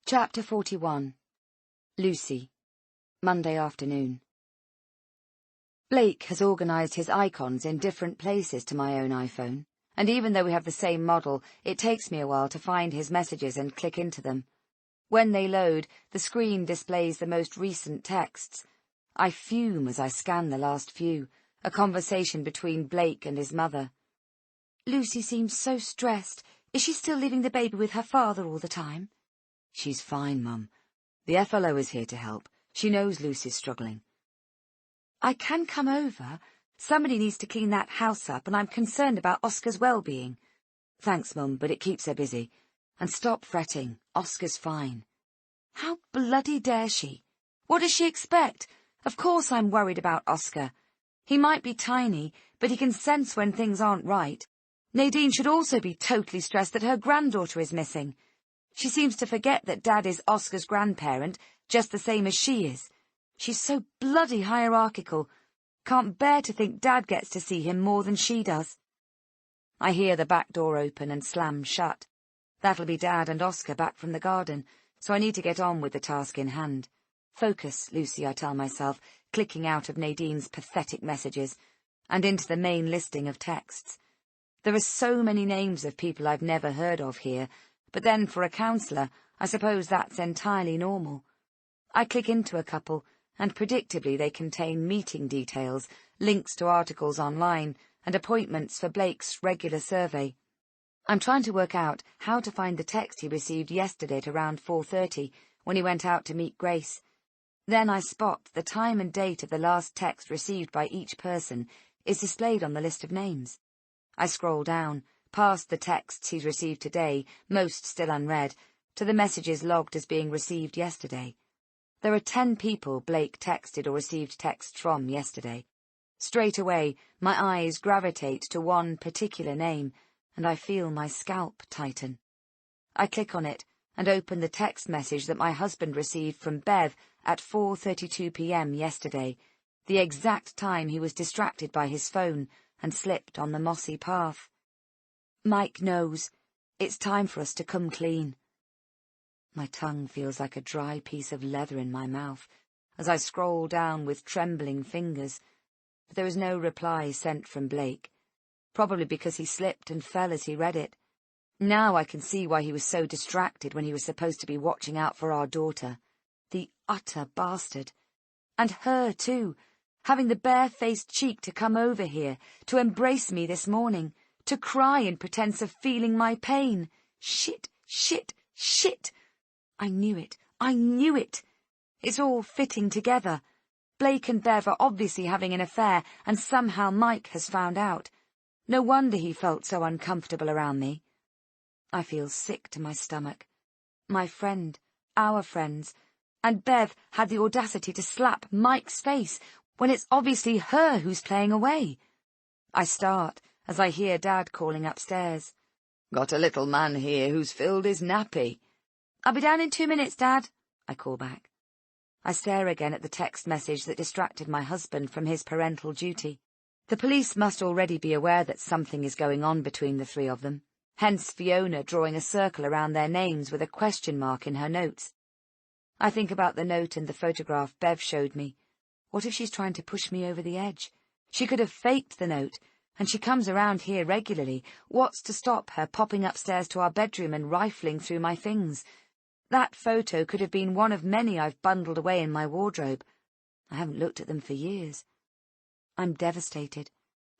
Speaker 1: Chapter 41. Lucy. Monday afternoon. Blake has organised his icons in different places to my own iPhone, and even though we have the same model, it takes me a while to find his messages and click into them. When they load, the screen displays the most recent texts. I fume as I scan the last few, a conversation between Blake and his mother.
Speaker 2: "Lucy seems so stressed. Is she still leaving the baby with her father all the time?"
Speaker 3: "She's fine, Mum. The FLO is here to help. She knows Lucy's struggling."
Speaker 2: "I can come over. Somebody needs to clean that house up, and I'm concerned about Oscar's well-being."
Speaker 3: "Thanks, Mum, but it keeps her busy. And stop fretting. Oscar's fine."
Speaker 2: "How bloody dare she? What does she expect? Of course I'm worried about Oscar. He might be tiny, but he can sense when things aren't right. Nadine should also be totally stressed that her granddaughter is missing. She seems to forget that Dad is Oscar's grandparent, just the same as she is. She's so bloody hierarchical. Can't bear to think Dad gets to see him more than she does."
Speaker 1: I hear the back door open and slam shut. That'll be Dad and Oscar back from the garden, so I need to get on with the task in hand. Focus, Lucy, I tell myself, clicking out of Nadine's pathetic messages, and into the main listing of texts. There are so many names of people I've never heard of here, but then for a counsellor, I suppose that's entirely normal. I click into a couple, and predictably they contain meeting details, links to articles online, and appointments for Blake's regular survey. I'm trying to work out how to find the text he received yesterday at around 4:30, when he went out to meet Grace. Then I spot the time and date of the last text received by each person is displayed on the list of names. I scroll down, past the texts he's received today, most still unread, to the messages logged as being received yesterday. There are 10 people Blake texted or received texts from yesterday. Straight away, my eyes gravitate to one particular name, and I feel my scalp tighten. I click on it and open the text message that my husband received from Bev at 4:32 p.m. yesterday, the exact time he was distracted by his phone, and slipped on the mossy path. Mike knows. It's time for us to come clean. My tongue feels like a dry piece of leather in my mouth as I scroll down with trembling fingers, but there is no reply sent from Blake, probably because he slipped and fell as he read it. Now I can see why he was so distracted when he was supposed to be watching out for our daughter. The utter bastard. And her, too, having the bare-faced cheek to come over here, to embrace me this morning, to cry in pretence of feeling my pain. Shit, shit, shit! I knew it. I knew it. It's all fitting together. Blake and Bev are obviously having an affair, and somehow Mike has found out. No wonder he felt so uncomfortable around me. I feel sick to my stomach. My friend, our friends, and Bev had the audacity to slap Mike's face when it's obviously her who's playing away. I start as I hear Dad calling upstairs.
Speaker 3: Got a little man here who's filled his nappy.
Speaker 1: I'll be down in 2 minutes, Dad, I call back. I stare again at the text message that distracted my husband from his parental duty. The police must already be aware that something is going on between the three of them, hence Fiona drawing a circle around their names with a question mark in her notes. I think about the note and the photograph Bev showed me. What if she's trying to push me over the edge? She could have faked the note, and she comes around here regularly. What's to stop her popping upstairs to our bedroom and rifling through my things? That photo could have been one of many I've bundled away in my wardrobe. I haven't looked at them for years. I'm devastated,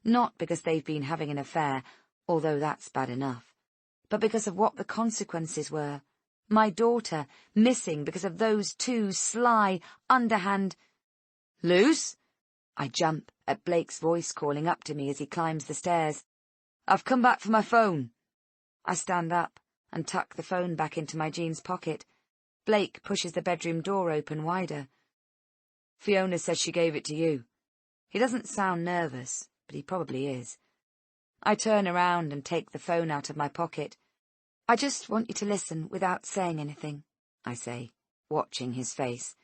Speaker 1: not because they've been having an affair, although that's bad enough, but because of what the consequences were. My daughter missing because of those two sly, underhand...
Speaker 3: Luce?
Speaker 1: I jump at Blake's voice calling up to me as he climbs the stairs.
Speaker 3: I've come back for my phone.
Speaker 1: I stand up and tuck the phone back into my jeans pocket. Blake pushes the bedroom door open wider.
Speaker 3: Fiona says she gave it to you.
Speaker 1: He doesn't sound nervous, but he probably is. I turn around and take the phone out of my pocket. I just want you to listen without saying anything, I say, watching his face.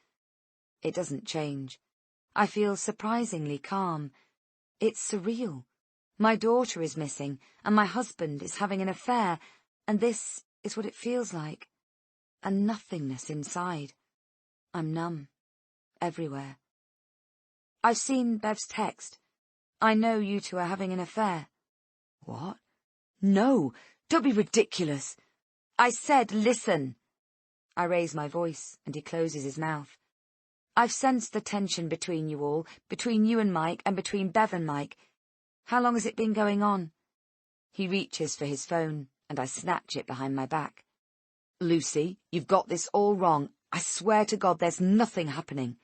Speaker 1: It doesn't change. I feel surprisingly calm. It's surreal. My daughter is missing, and my husband is having an affair, and this is what it feels like. A nothingness inside. I'm numb. Everywhere. I've seen Bev's text. I know you two are having an affair.
Speaker 3: What? No, don't be ridiculous.
Speaker 1: I said listen. I raise my voice, and he closes his mouth. I've sensed the tension between you all, between you and Mike, and between Bev and Mike. How long has it been going on? He reaches for his phone, and I snatch it behind my back.
Speaker 3: Lucy, you've got this all wrong. I swear to God there's nothing happening.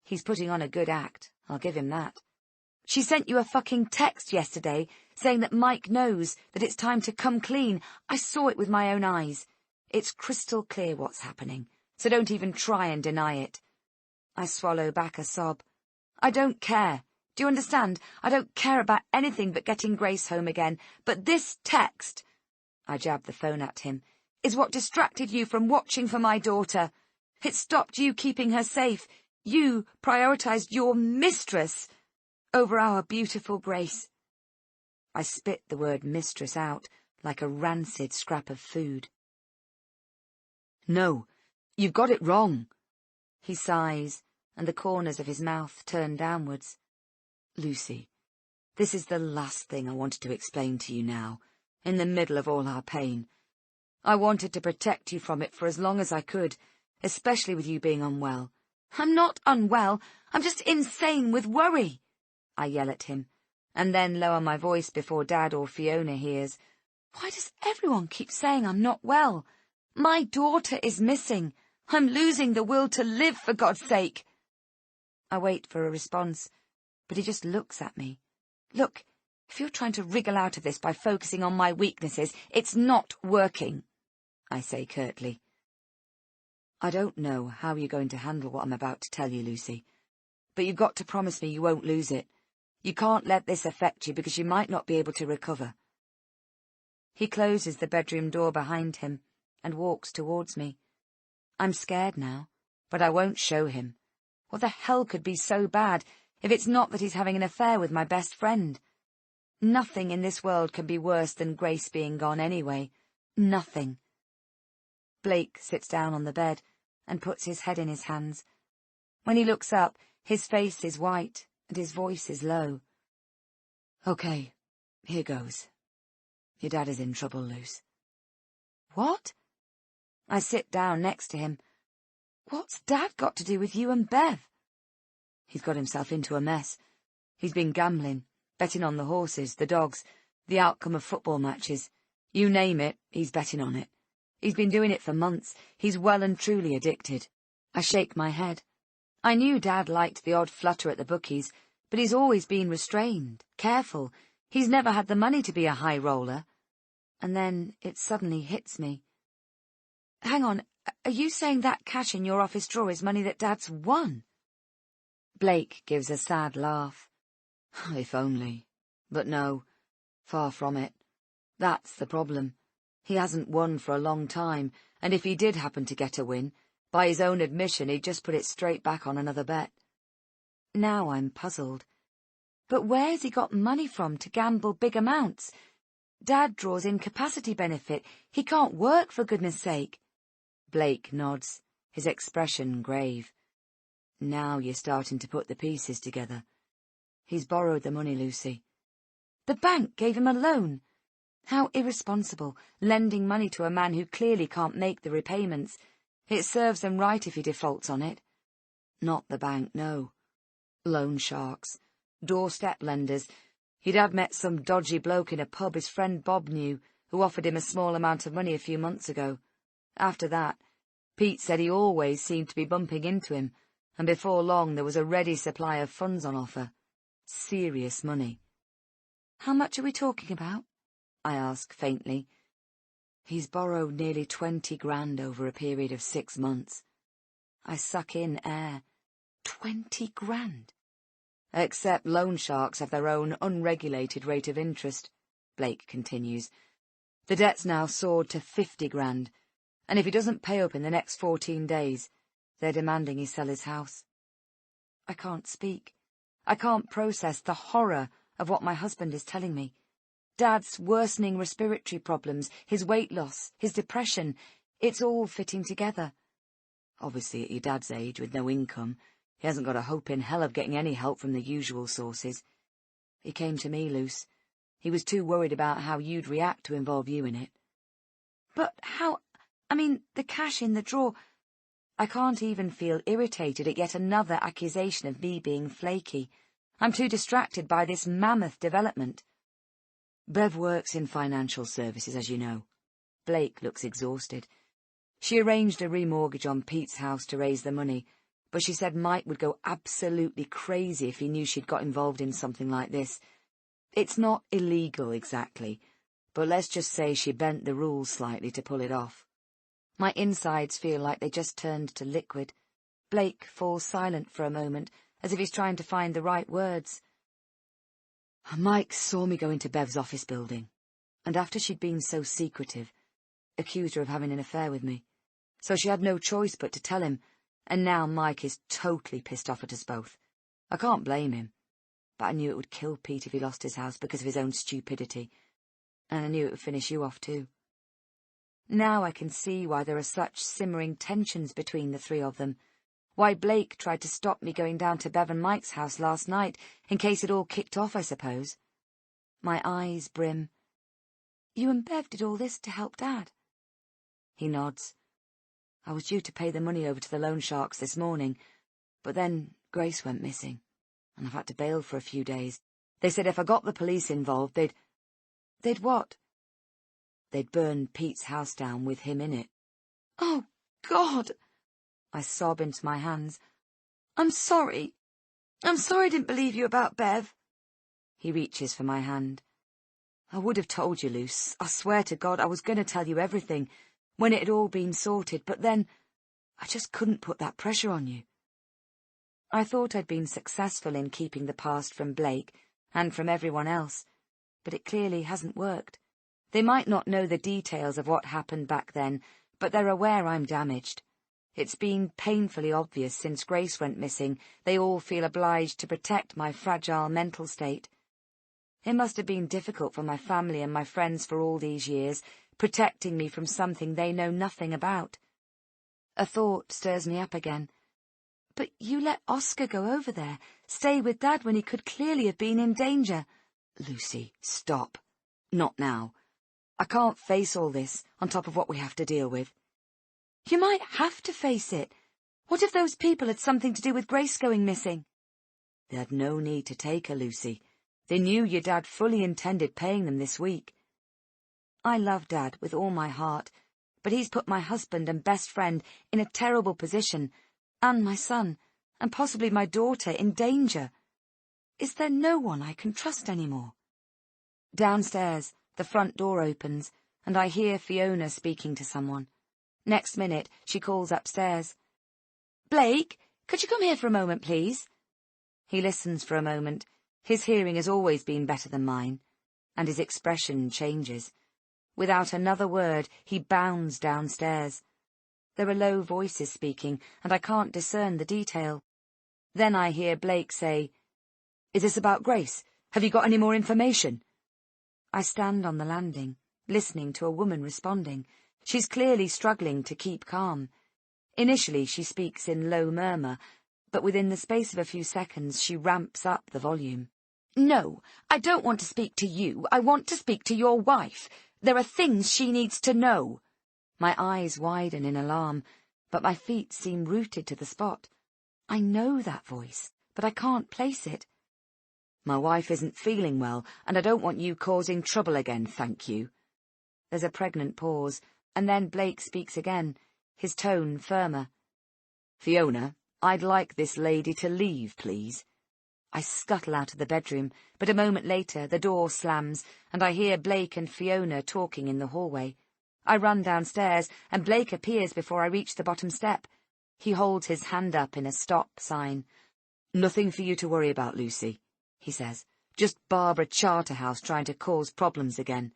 Speaker 1: He's putting on a good act, I'll give him that. She sent you a fucking text yesterday saying that Mike knows that it's time to come clean. I saw it with my own eyes. It's crystal clear what's happening, so don't even try and deny it. I swallow back a sob. I don't care. Do you understand? I don't care about anything but getting Grace home again. But this text, I jab the phone at him, is what distracted you from watching for my daughter. It stopped you keeping her safe. You prioritized your mistress over our beautiful Grace. I spit the word mistress out like a rancid scrap of food.
Speaker 3: No, you've got it wrong.
Speaker 1: He sighs, and the corners of his mouth turn downwards.
Speaker 3: Lucy, this is the last thing I wanted to explain to you now, in the middle of all our pain. I wanted to protect you from it for as long as I could, especially with you being unwell.
Speaker 1: I'm not unwell. I'm just insane with worry. I yell at him, and then lower my voice before Dad or Fiona hears. Why does everyone keep saying I'm not well? My daughter is missing. I'm losing the will to live, for God's sake. I wait for a response, but he just looks at me. Look, if you're trying to wriggle out of this by focusing on my weaknesses, it's not working, I say curtly.
Speaker 3: I don't know how you're going to handle what I'm about to tell you, Lucy, but you've got to promise me you won't lose it. You can't let this affect you because you might not be able to recover.
Speaker 1: He closes the bedroom door behind him and walks towards me. I'm scared now, but I won't show him. What the hell could be so bad if it's not that he's having an affair with my best friend? Nothing in this world can be worse than Grace being gone anyway. Nothing. Blake sits down on the bed and puts his head in his hands. When he looks up, his face is white and his voice is low. Okay, here goes. Your dad is in trouble, Luce. What? I sit down next to him. What's Dad got to do with you and Bev? He's got himself into a mess. He's been gambling, betting on the horses, the dogs, the outcome of football matches. You name it, he's betting on it. He's been doing it for months. He's well and truly addicted. I shake my head. I knew Dad liked the odd flutter at the bookies, but he's always been restrained, careful. He's never had the money to be a high roller. And then it suddenly hits me. Hang on, are you saying that cash in your office drawer is money that Dad's won? Blake gives a sad laugh. If only. But no, far from it. That's the problem. He hasn't won for a long time, and if he did happen to get a win, by his own admission he'd just put it straight back on another bet. Now I'm puzzled. But where's he got money from to gamble big amounts? Dad draws incapacity benefit. He can't work, for goodness sake. Blake nods, his expression grave. Now you're starting to put the pieces together. He's borrowed the money, Lucy. The bank gave him a loan. How irresponsible, lending money to a man who clearly can't make the repayments. It serves them right if he defaults on it. Not the bank, no. Loan sharks. Doorstep lenders. He'd had met some dodgy bloke in a pub his friend Bob knew, who offered him a small amount of money a few months ago. After that, Pete said he always seemed to be bumping into him, and before long there was a ready supply of funds on offer. Serious money. How much are we talking about? I ask faintly. He's borrowed nearly 20 grand over a period of 6 months. I suck in air. 20 grand? Except loan sharks have their own unregulated rate of interest, Blake continues. The debt's now soared to 50 grand, and if he doesn't pay up in the next 14 days, they're demanding he sell his house. I can't speak. I can't process the horror of what my husband is telling me. Dad's worsening respiratory problems, his weight loss, his depression, it's all fitting together. Obviously at your dad's age, with no income, he hasn't got a hope in hell of getting any help from the usual sources. He came to me, Luce. He was too worried about how you'd react to involve you in it. But how... the cash in the drawer... I can't even feel irritated at yet another accusation of me being flaky. I'm too distracted by this mammoth development. Bev works in financial services, as you know. Blake looks exhausted. She arranged a remortgage on Pete's house to raise the money, but she said Mike would go absolutely crazy if he knew she'd got involved in something like this. It's not illegal exactly, but let's just say she bent the rules slightly to pull it off. My insides feel like they just turned to liquid. Blake falls silent for a moment, as if he's trying to find the right words. Mike saw me go into Bev's office building, and after she'd been so secretive, accused her of having an affair with me. So she had no choice but to tell him, and now Mike is totally pissed off at us both. I can't blame him, but I knew it would kill Pete if he lost his house because of his own stupidity, and I knew it would finish you off too. Now I can see why there are such simmering tensions between the three of them, why Blake tried to stop me going down to Bev and Mike's house last night, in case it all kicked off, I suppose. My eyes brim. You and Bev did all this to help Dad? He nods. I was due to pay the money over to the loan sharks this morning, but then Grace went missing, and I've had to bail for a few days. They said if I got the police involved, They'd what? They'd burn Pete's house down with him in it. Oh, God! I sob into my hands. I'm sorry. I'm sorry I didn't believe you about Bev. He reaches for my hand. I would have told you, Luce. I swear to God I was going to tell you everything, when it had all been sorted, but then I just couldn't put that pressure on you. I thought I'd been successful in keeping the past from Blake, and from everyone else, but it clearly hasn't worked. They might not know the details of what happened back then, but they're aware I'm damaged. It's been painfully obvious since Grace went missing. They all feel obliged to protect my fragile mental state. It must have been difficult for my family and my friends for all these years, protecting me from something they know nothing about. A thought stirs me up again. But you let Oscar go over there, stay with Dad when he could clearly have been in danger.
Speaker 3: Lucy, stop. Not now. I can't face all this, on top of what we have to deal with.
Speaker 1: You might have to face it. What if those people had something to do with Grace going missing?
Speaker 3: They had no need to take her, Lucy. They knew your dad fully intended paying them this week.
Speaker 1: I love Dad with all my heart, but he's put my husband and best friend in a terrible position, and my son, and possibly my daughter, in danger. Is there no one I can trust anymore? Downstairs, the front door opens, and I hear Fiona speaking to someone. Next minute, she calls upstairs. "Blake, could you come here for a moment, please?" He listens for a moment. His hearing has always been better than mine, and his expression changes. Without another word, he bounds downstairs. There are low voices speaking, and I can't discern the detail. Then I hear Blake say,
Speaker 3: "Is this about Grace? Have you got any more information?"
Speaker 1: I stand on the landing, listening to a woman responding. She's clearly struggling to keep calm. Initially she speaks in low murmur, but within the space of a few seconds she ramps up the volume. "No, I don't want to speak to you. I want to speak to your wife. There are things she needs to know." My eyes widen in alarm, but my feet seem rooted to the spot. I know that voice, but I can't place it.
Speaker 3: "My wife isn't feeling well, and I don't want you causing trouble again, thank you."
Speaker 1: There's a pregnant pause, and then Blake speaks again, his tone firmer.
Speaker 3: "Fiona, I'd like this lady to leave, please."
Speaker 1: I scuttle out of the bedroom, but a moment later the door slams, and I hear Blake and Fiona talking in the hallway. I run downstairs, and Blake appears before I reach the bottom step. He holds his hand up in a stop sign.
Speaker 3: "Nothing for you to worry about, Lucy," he says. "Just Barbara Charterhouse trying to cause problems again."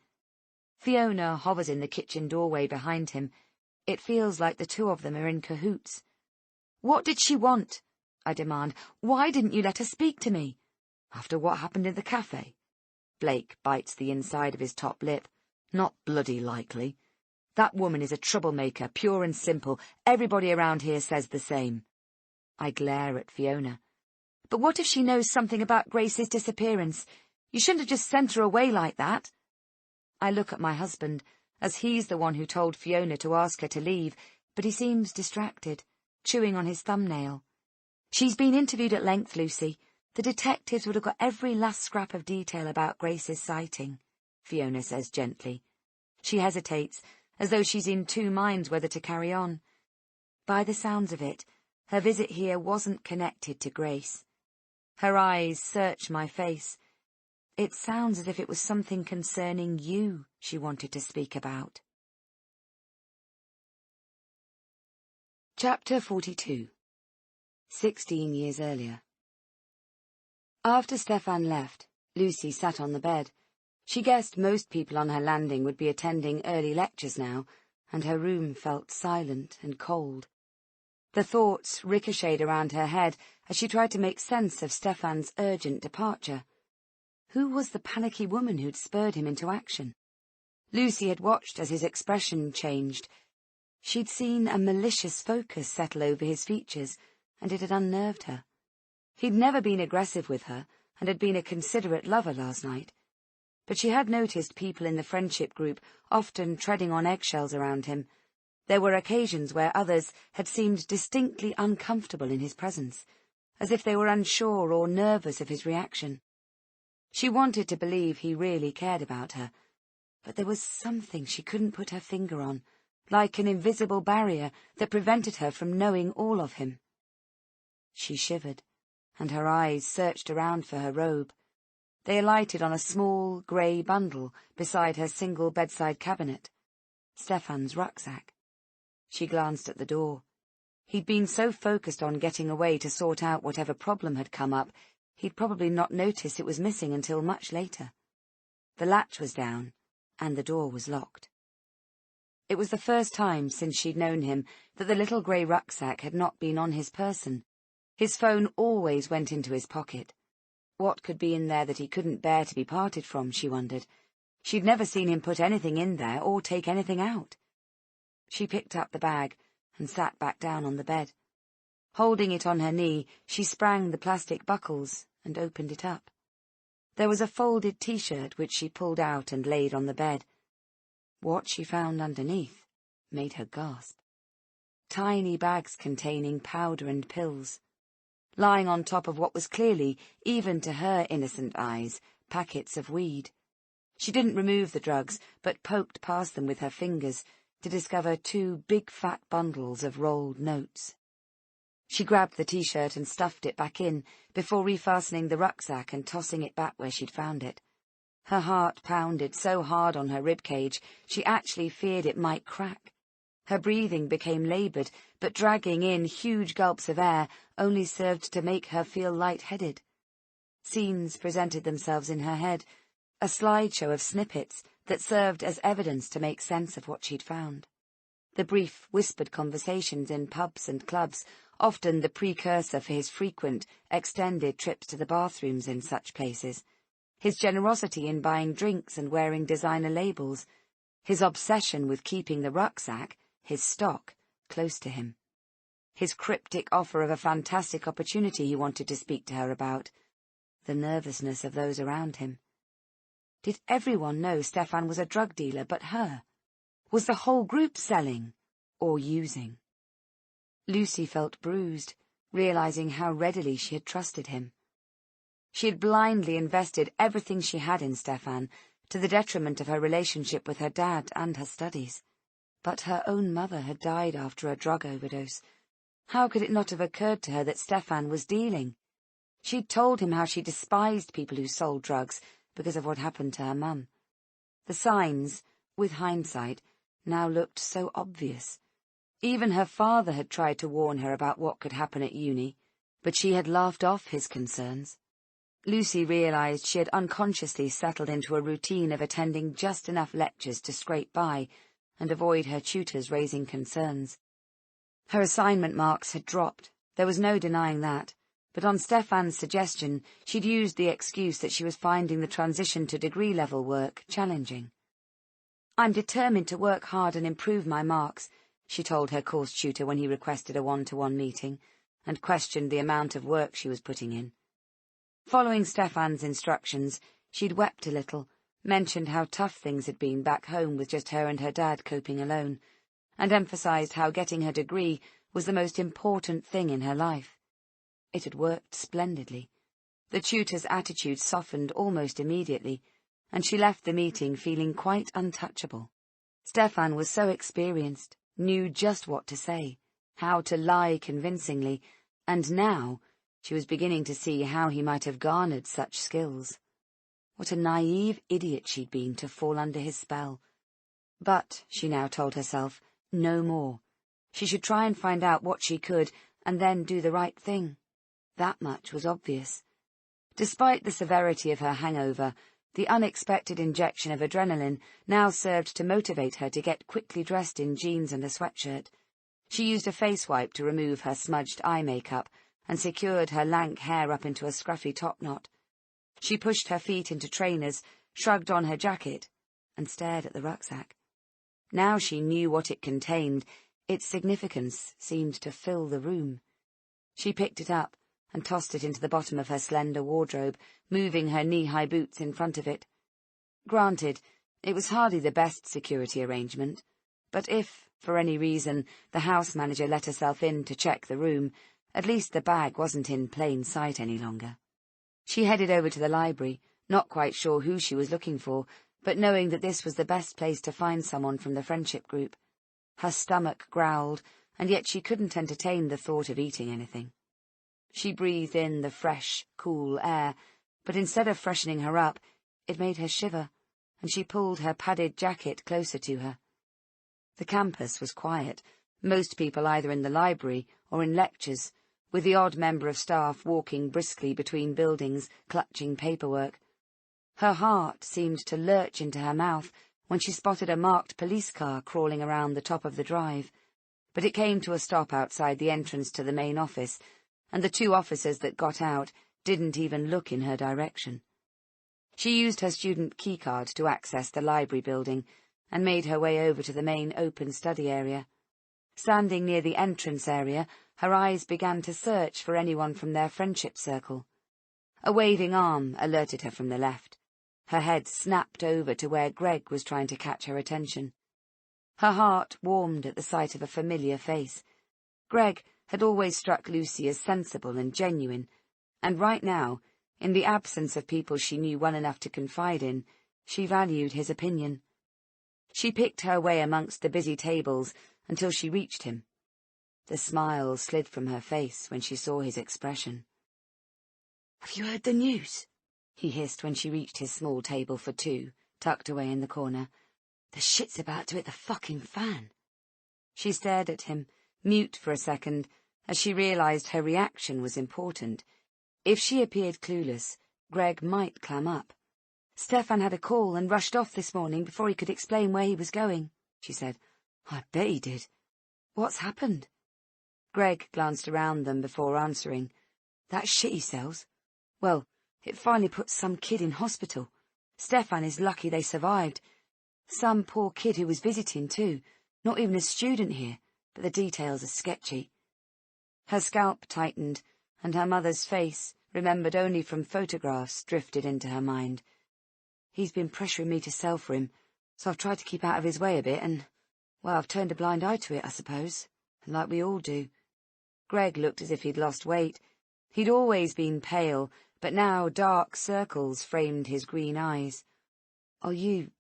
Speaker 1: Fiona hovers in the kitchen doorway behind him. It feels like the two of them are in cahoots. "What did she want?" I demand. "Why didn't you let her speak to me?"
Speaker 3: "After what happened in the cafe?" Blake bites the inside of his top lip. "Not bloody likely. That woman is a troublemaker, pure and simple. Everybody around here says the same."
Speaker 1: I glare at Fiona. "But what if she knows something about Grace's disappearance? You shouldn't have just sent her away like that." I look at my husband, as he's the one who told Fiona to ask her to leave, but he seems distracted, chewing on his thumbnail. "She's been interviewed at length, Lucy. The detectives would have got every last scrap of detail about Grace's sighting," Fiona says gently. She hesitates, as though she's in two minds whether to carry on. By the sounds of it, her visit here wasn't connected to Grace. Her eyes search my face. It sounds as if it was something concerning you she wanted to speak about. Chapter 42. 16 years earlier. After Stefan left, Lucy sat on the bed. She guessed most people on her landing would be attending early lectures now, and her room felt silent and cold. The thoughts ricocheted around her head as she tried to make sense of Stefan's urgent departure. Who was the panicky woman who'd spurred him into action? Lucy had watched as his expression changed. She'd seen a malicious focus settle over his features, and it had unnerved her. He'd never been aggressive with her, and had been a considerate lover last night. But she had noticed people in the friendship group often treading on eggshells around him. There were occasions where others had seemed distinctly uncomfortable in his presence, as if they were unsure or nervous of his reaction. She wanted to believe he really cared about her, but there was something she couldn't put her finger on, like an invisible barrier that prevented her from knowing all of him. She shivered, and her eyes searched around for her robe. They alighted on a small, grey bundle beside her single bedside cabinet. Stefan's rucksack. She glanced at the door. He'd been so focused on getting away to sort out whatever problem had come up, he'd probably not noticed it was missing until much later. The latch was down, and the door was locked. It was the first time since she'd known him that the little grey rucksack had not been on his person. His phone always went into his pocket. What could be in there that he couldn't bear to be parted from, she wondered. She'd never seen him put anything in there or take anything out. She picked up the bag and sat back down on the bed. Holding it on her knee, she sprang the plastic buckles and opened it up. There was a folded T-shirt which she pulled out and laid on the bed. What she found underneath made her gasp. Tiny bags containing powder and pills. Lying on top of what was clearly, even to her innocent eyes, packets of weed. She didn't remove the drugs, but poked past them with her fingers to discover 2 big fat bundles of rolled notes. She grabbed the T-shirt and stuffed it back in, before refastening the rucksack and tossing it back where she'd found it. Her heart pounded so hard on her ribcage, she actually feared it might crack. Her breathing became laboured, but dragging in huge gulps of air only served to make her feel light-headed. Scenes presented themselves in her head, a slideshow of snippets that served as evidence to make sense of what she'd found. The brief, whispered conversations in pubs and clubs, often the precursor for his frequent, extended trips to the bathrooms in such places. His generosity in buying drinks and wearing designer labels. His obsession with keeping the rucksack, his stock, close to him. His cryptic offer of a fantastic opportunity he wanted to speak to her about. The nervousness of those around him. Did everyone know Stefan was a drug dealer but her? Was the whole group selling or using? Lucy felt bruised, realizing how readily she had trusted him. She had blindly invested everything she had in Stefan, to the detriment of her relationship with her dad and her studies. But her own mother had died after a drug overdose. How could it not have occurred to her that Stefan was dealing? She'd told him how she despised people who sold drugs because of what happened to her mum. The signs, with hindsight, now looked so obvious. Even her father had tried to warn her about what could happen at uni, but she had laughed off his concerns. Lucy realized she had unconsciously settled into a routine of attending just enough lectures to scrape by and avoid her tutors raising concerns. Her assignment marks had dropped, there was no denying that, but on Stefan's suggestion she'd used the excuse that she was finding the transition to degree-level work challenging. "I'm determined to work hard and improve my marks," she told her course tutor when he requested a one-to-one meeting, and questioned the amount of work she was putting in. Following Stefan's instructions, she'd wept a little, mentioned how tough things had been back home with just her and her dad coping alone, and emphasized how getting her degree was the most important thing in her life. It had worked splendidly. The tutor's attitude softened almost immediately, and she left the meeting feeling quite untouchable. Stefan was so experienced, knew just what to say, how to lie convincingly, and now she was beginning to see how he might have garnered such skills. What a naive idiot she'd been to fall under his spell. But, she now told herself, no more. She should try and find out what she could, and then do the right thing. That much was obvious. Despite the severity of her hangover, the unexpected injection of adrenaline now served to motivate her to get quickly dressed in jeans and a sweatshirt. She used a face wipe to remove her smudged eye makeup and secured her lank hair up into a scruffy topknot. She pushed her feet into trainers, shrugged on her jacket, and stared at the rucksack. Now she knew what it contained. Its significance seemed to fill the room. She picked it up and tossed it into the bottom of her slender wardrobe, moving her knee-high boots in front of it. Granted, it was hardly the best security arrangement, but if, for any reason, the house manager let herself in to check the room, at least the bag wasn't in plain sight any longer. She headed over to the library, not quite sure who she was looking for, but knowing that this was the best place to find someone from the friendship group. Her stomach growled, and yet she couldn't entertain the thought of eating anything. She breathed in the fresh, cool air, but instead of freshening her up, it made her shiver, and she pulled her padded jacket closer to her. The campus was quiet, most people either in the library or in lectures, with the odd member of staff walking briskly between buildings, clutching paperwork. Her heart seemed to lurch into her mouth when she spotted a marked police car crawling around the top of the drive, but it came to a stop outside the entrance to the main office, and the 2 officers that got out didn't even look in her direction. She used her student keycard to access the library building and made her way over to the main open study area. Standing near the entrance area, her eyes began to search for anyone from their friendship circle. A waving arm alerted her from the left. Her head snapped over to where Greg was trying to catch her attention. Her heart warmed at the sight of a familiar face. Greg had always struck Lucy as sensible and genuine, and right now, in the absence of people she knew well enough to confide in, she valued his opinion. She picked her way amongst the busy tables until she reached him. The smile slid from her face when she saw his expression. "Have you heard the news?" he hissed when she reached his small table for two, tucked away in the corner. "The shit's about to hit the fucking fan." She stared at him, mute for a second, as she realized her reaction was important. If she appeared clueless, Greg might clam up. "Stefan had a call and rushed off this morning before he could explain where he was going," she said. "I bet he did. What's happened?" Greg glanced around them before answering. "That shit he sells? Well, it finally put some kid in hospital. Stefan is lucky they survived. Some poor kid who was visiting, too. Not even a student here, but the details are sketchy." Her scalp tightened, and her mother's face, remembered only from photographs, drifted into her mind. "He's been pressuring me to sell for him, so I've tried to keep out of his way a bit, and, well, I've turned a blind eye to it, I suppose, like we all do." Greg looked as if he'd lost weight. He'd always been pale, but now dark circles framed his green eyes. "Are you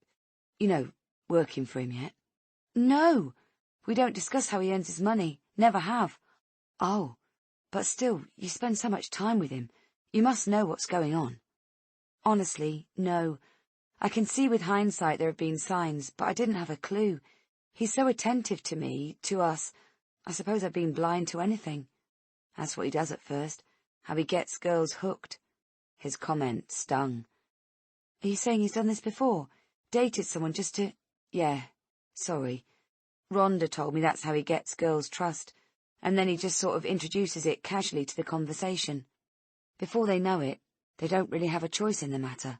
Speaker 1: working for him yet?" "No. We don't discuss how he earns his money. Never have." "Oh, but still, you spend so much time with him. You must know what's going on." "Honestly, no. I can see with hindsight there have been signs, but I didn't have a clue. He's so attentive to me, to us. I suppose I've been blind to anything. That's what he does at first, how he gets girls hooked." His comment stung. "Are you saying he's done this before? Dated someone just to—" "Yeah, sorry. Rhonda told me that's how he gets girls' trust, and then he just sort of introduces it casually to the conversation. Before they know it, they don't really have a choice in the matter."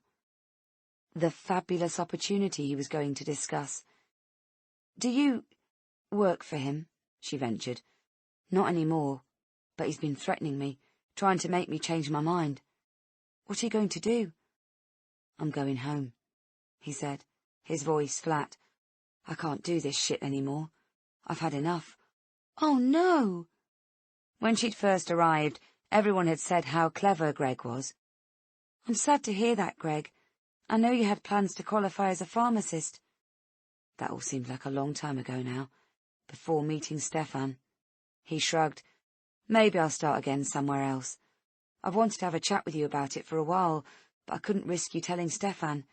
Speaker 1: The fabulous opportunity he was going to discuss. "Do you work for him?" she ventured. "Not anymore, but he's been threatening me, trying to make me change my mind." "What are you going to do?" "I'm going home," he said, his voice flat. "I can't do this shit anymore. I've had enough." "Oh, no!" When she'd first arrived, everyone had said how clever Greg was. "I'm sad to hear that, Greg. I know you had plans to qualify as a pharmacist." That all seemed like a long time ago now, before meeting Stefan. He shrugged. "Maybe I'll start again somewhere else. I've wanted to have a chat with you about it for a while, but I couldn't risk you telling Stefan.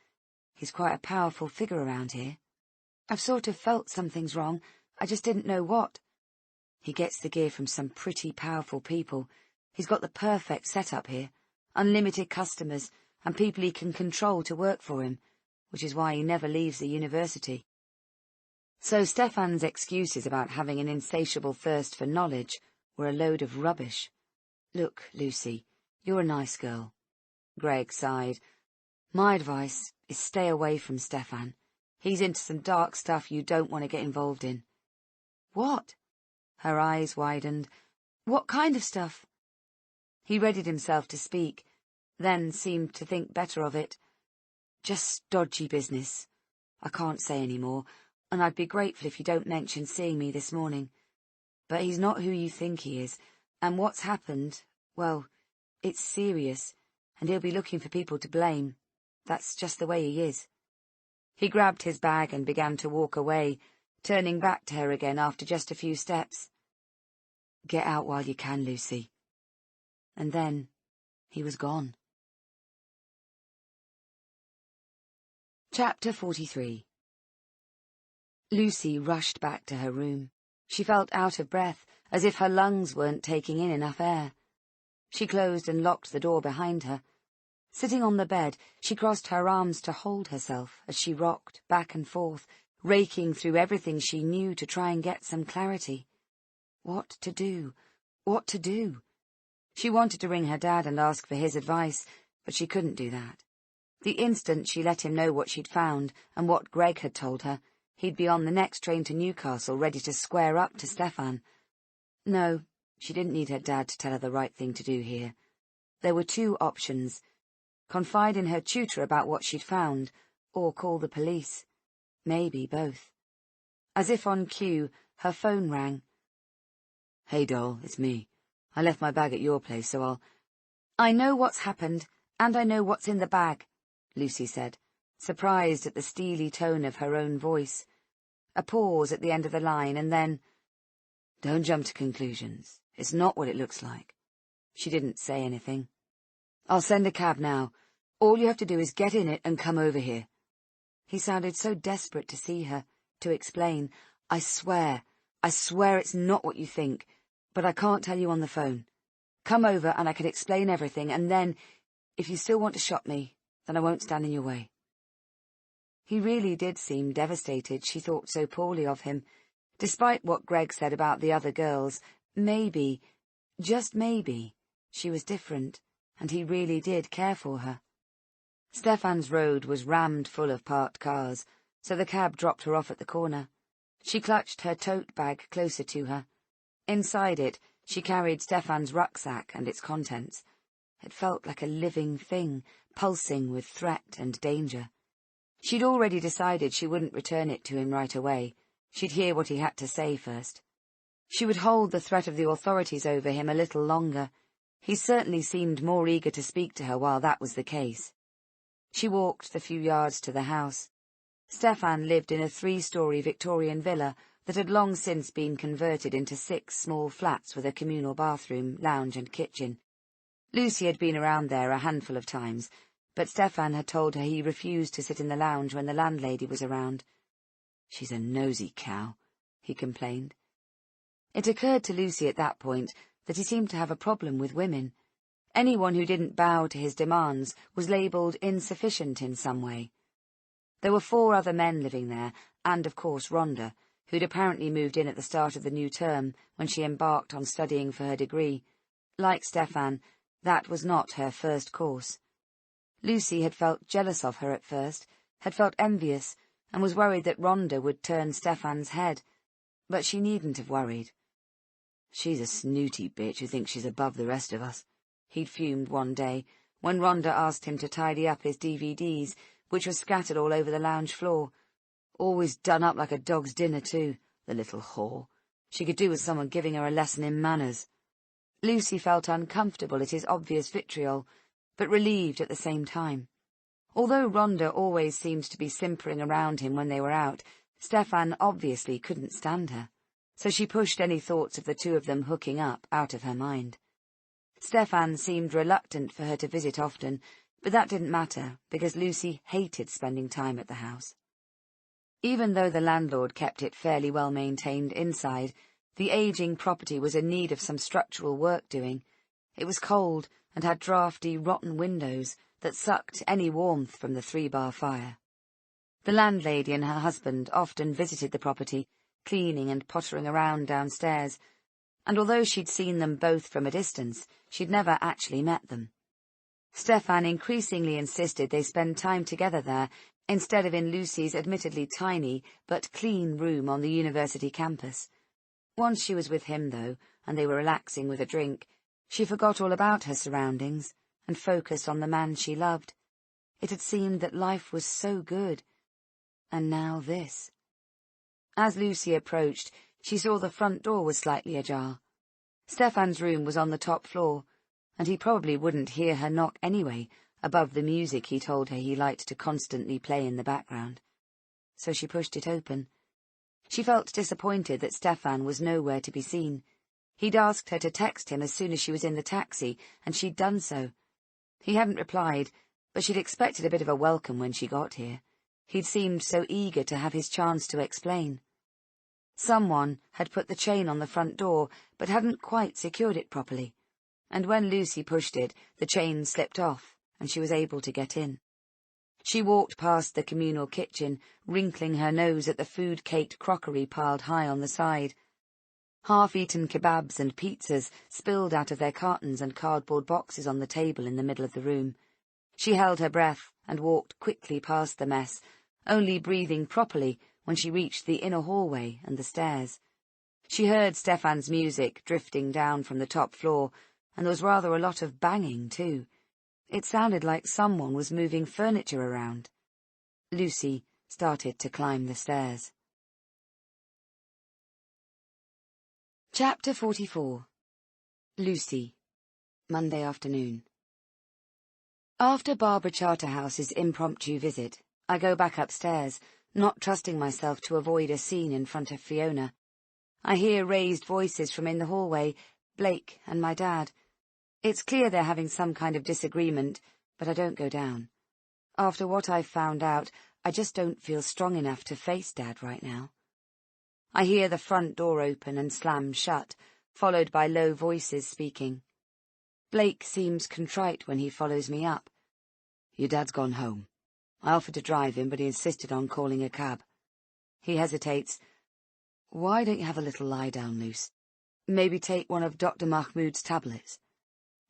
Speaker 1: He's quite a powerful figure around here. I've sort of felt something's wrong, I just didn't know what. He gets the gear from some pretty powerful people. He's got the perfect setup here. Unlimited customers, and people he can control to work for him, which is why he never leaves the university." So Stefan's excuses about having an insatiable thirst for knowledge were a load of rubbish. "Look, Lucy, you're a nice girl." Greg sighed. "My advice is stay away from Stefan. He's into some dark stuff you don't want to get involved in." "What?" Her eyes widened. "What kind of stuff?" He readied himself to speak, then seemed to think better of it. "Just dodgy business. I can't say any more, and I'd be grateful if you don't mention seeing me this morning. But he's not who you think he is, and what's happened, well, it's serious, and he'll be looking for people to blame. That's just the way he is." He grabbed his bag and began to walk away, turning back to her again after just a few steps. "Get out while you can, Lucy." And then he was gone. Chapter 43. Lucy rushed back to her room. She felt out of breath, as if her lungs weren't taking in enough air. She closed and locked the door behind her. Sitting on the bed, she crossed her arms to hold herself as she rocked back and forth, raking through everything she knew to try and get some clarity. What to do? What to do? She wanted to ring her dad and ask for his advice, but she couldn't do that. The instant she let him know what she'd found and what Greg had told her, he'd be on the next train to Newcastle, ready to square up to Stefan. No, she didn't need her dad to tell her the right thing to do here. There were two options: confide in her tutor about what she'd found, or call the police. Maybe both. As if on cue, her phone rang.
Speaker 3: "Hey, doll, it's me. I left my bag at your place, so I'll—"
Speaker 1: "I know what's happened, and I know what's in the bag," Lucy said, surprised at the steely tone of her own voice. A pause at the end of the line, and then,
Speaker 3: "Don't jump to conclusions. It's not what it looks like."
Speaker 1: She didn't say anything. "I'll send a cab now. All you have to do is get in it and come over here." He sounded so desperate to see her, to explain. I swear it's not what you think, but I can't tell you on the phone. Come over and I can explain everything, and then, if you still want to shop me, then I won't stand in your way." He really did seem devastated. She thought so poorly of him. Despite what Greg said about the other girls, maybe, just maybe, she was different, and he really did care for her. Stefan's road was rammed full of parked cars, so the cab dropped her off at the corner. She clutched her tote bag closer to her. Inside it, she carried Stefan's rucksack and its contents. It felt like a living thing, pulsing with threat and danger. She'd already decided she wouldn't return it to him right away. She'd hear what he had to say first. She would hold the threat of the authorities over him a little longer. He certainly seemed more eager to speak to her while that was the case. She walked the few yards to the house. Stefan lived in a 3-story Victorian villa that had long since been converted into 6 small flats with a communal bathroom, lounge and kitchen. Lucy had been around there a handful of times, but Stefan had told her he refused to sit in the lounge when the landlady was around.
Speaker 3: "She's a nosy cow," he complained.
Speaker 1: It occurred to Lucy at that point that he seemed to have a problem with women. Anyone who didn't bow to his demands was labelled insufficient in some way. There were 4 other men living there, and of course Rhonda, who'd apparently moved in at the start of the new term when she embarked on studying for her degree. Like Stefan, that was not her first course. Lucy had felt jealous of her at first, had felt envious, and was worried that Rhonda would turn Stefan's head. But she needn't have worried.
Speaker 3: "She's a snooty bitch who thinks she's above the rest of us," he'd fumed one day, when Rhonda asked him to tidy up his DVDs, which were scattered all over the lounge floor. "Always done up like a dog's dinner, too, the little whore. She could do with someone giving her a lesson in manners." Lucy felt uncomfortable at his obvious vitriol, but relieved at the same time. Although Rhonda always seemed to be simpering around him when they were out, Stefan obviously couldn't stand her, so she pushed any thoughts of the two of them hooking up out of her mind. Stefan seemed reluctant for her to visit often, but that didn't matter, because Lucy hated spending time at the house. Even though the landlord kept it fairly well maintained inside, the ageing property was in need of some structural work doing. It was cold and had draughty, rotten windows that sucked any warmth from the 3-bar fire. The landlady and her husband often visited the property, cleaning and pottering around downstairs, and although she'd seen them both from a distance, she'd never actually met them. Stefan increasingly insisted they spend time together there, instead of in Lucy's admittedly tiny but clean room on the university campus. Once she was with him, though, and they were relaxing with a drink, she forgot all about her surroundings and focused on the man she loved. It had seemed that life was so good. And now this. As Lucy approached, she saw the front door was slightly ajar. Stefan's room was on the top floor, and he probably wouldn't hear her knock anyway, above the music he told her he liked to constantly play in the background. So she pushed it open. She felt disappointed that Stefan was nowhere to be seen. He'd asked her to text him as soon as she was in the taxi, and she'd done so. He hadn't replied, but she'd expected a bit of a welcome when she got here. He'd seemed so eager to have his chance to explain. Someone had put the chain on the front door, but hadn't quite secured it properly, and when Lucy pushed it, the chain slipped off, and she was able to get in. She walked past the communal kitchen, wrinkling her nose at the food-caked crockery piled high on the side.
Speaker 1: Half-eaten kebabs and pizzas spilled out of their cartons and cardboard boxes on the table in the middle of the room. She held her breath and walked quickly past the mess, only breathing properly when she reached the inner hallway and the stairs. She heard Stefan's music drifting down from the top floor, and there was rather a lot of banging, too. It sounded like someone was moving furniture around. Lucy started to climb the stairs. Chapter 44. Lucy. Monday afternoon. After Barbara Charterhouse's impromptu visit, I go back upstairs, not trusting myself to avoid a scene in front of Fiona. I hear raised voices from in the hallway, Blake and my dad. It's clear they're having some kind of disagreement, but I don't go down. After what I've found out, I just don't feel strong enough to face Dad right now. I hear the front door open and slam shut, followed by low voices speaking. Blake seems contrite when he follows me up. Your dad's gone home. I offered to drive him, but he insisted on calling a cab. He hesitates. Why don't you have a little lie down, Luce? Maybe take one of Dr. Mahmoud's tablets.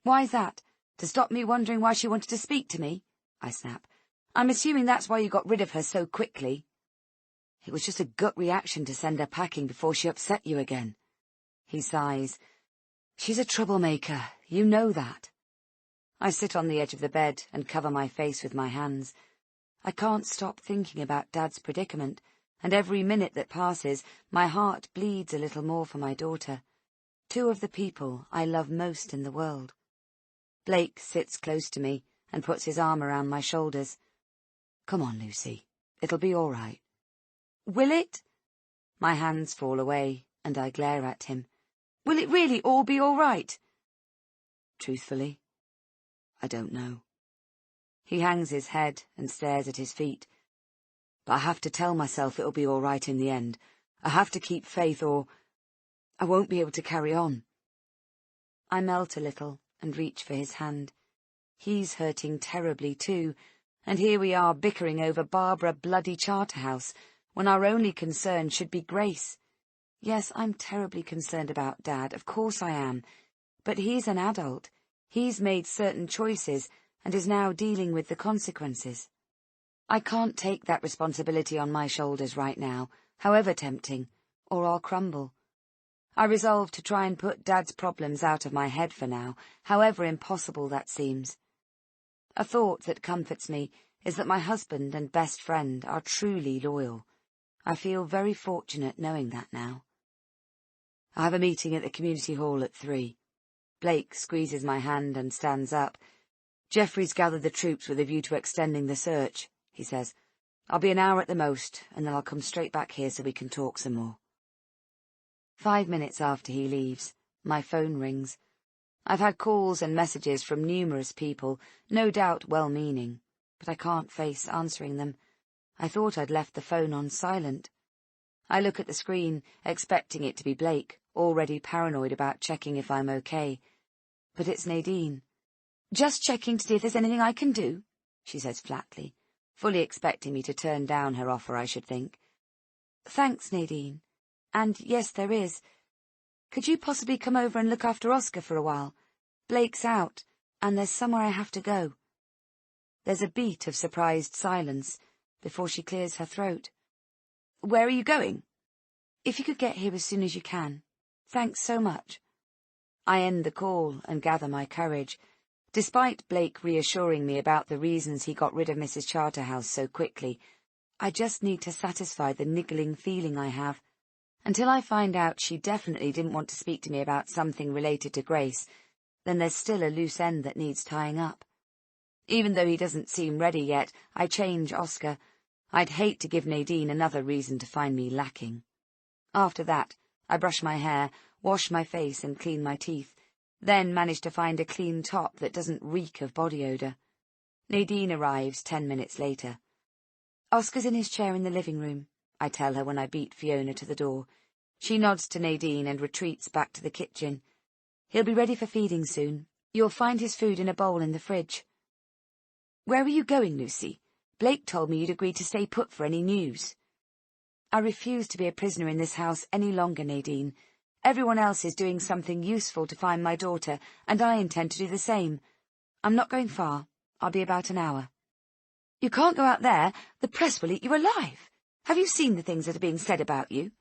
Speaker 1: Why's that? To stop me wondering why she wanted to speak to me? I snap. I'm assuming that's why you got rid of her so quickly. It was just a gut reaction to send her packing before she upset you again. He sighs. She's a troublemaker, you know that. I sit on the edge of the bed and cover my face with my hands. I can't stop thinking about Dad's predicament, and every minute that passes, my heart bleeds a little more for my daughter, two of the people I love most in the world. Blake sits close to me and puts his arm around my shoulders. Come on, Lucy. It'll be all right. Will it? My hands fall away, and I glare at him. Will it really all be all right? Truthfully, I don't know. He hangs his head and stares at his feet. But I have to tell myself it'll be all right in the end. I have to keep faith or I won't be able to carry on. I melt a little and reach for his hand. He's hurting terribly too, and here we are bickering over Barbara bloody Charterhouse, when our only concern should be Grace. Yes, I'm terribly concerned about Dad, of course I am, but he's an adult. He's made certain choices and is now dealing with the consequences. I can't take that responsibility on my shoulders right now, however tempting, or I'll crumble. I resolve to try and put Dad's problems out of my head for now, however impossible that seems. A thought that comforts me is that my husband and best friend are truly loyal. I feel very fortunate knowing that now. I have a meeting at the community hall at 3. Blake squeezes my hand and stands up. Jeffrey's gathered the troops with a view to extending the search, he says. I'll be an hour at the most, and then I'll come straight back here so we can talk some more. 5 minutes after he leaves, my phone rings. I've had calls and messages from numerous people, no doubt well-meaning, but I can't face answering them. I thought I'd left the phone on silent. I look at the screen, expecting it to be Blake, already paranoid about checking if I'm okay. But it's Nadine. Just checking to see if there's anything I can do, she says flatly, fully expecting me to turn down her offer, I should think. Thanks, Nadine. And yes, there is. Could you possibly come over and look after Oscar for a while? Blake's out, and there's somewhere I have to go. There's a beat of surprised silence before she clears her throat. Where are you going? If you could get here as soon as you can. Thanks so much. I end the call and gather my courage. Despite Blake reassuring me about the reasons he got rid of Mrs. Charterhouse so quickly, I just need to satisfy the niggling feeling I have. Until I find out she definitely didn't want to speak to me about something related to Grace, then there's still a loose end that needs tying up. Even though he doesn't seem ready yet, I change Oscar. I'd hate to give Nadine another reason to find me lacking. After that, I brush my hair, wash my face and clean my teeth, then manage to find a clean top that doesn't reek of body odour. Nadine arrives 10 minutes later. Oscar's in his chair in the living room, I tell her when I beat Fiona to the door. She nods to Nadine and retreats back to the kitchen. He'll be ready for feeding soon. You'll find his food in a bowl in the fridge. Where are you going, Lucy? Blake told me you'd agreed to stay put for any news. I refuse to be a prisoner in this house any longer, Nadine. Everyone else is doing something useful to find my daughter, and I intend to do the same. I'm not going far. I'll be about an hour. You can't go out there. The press will eat you alive. Have you seen the things that are being said about you?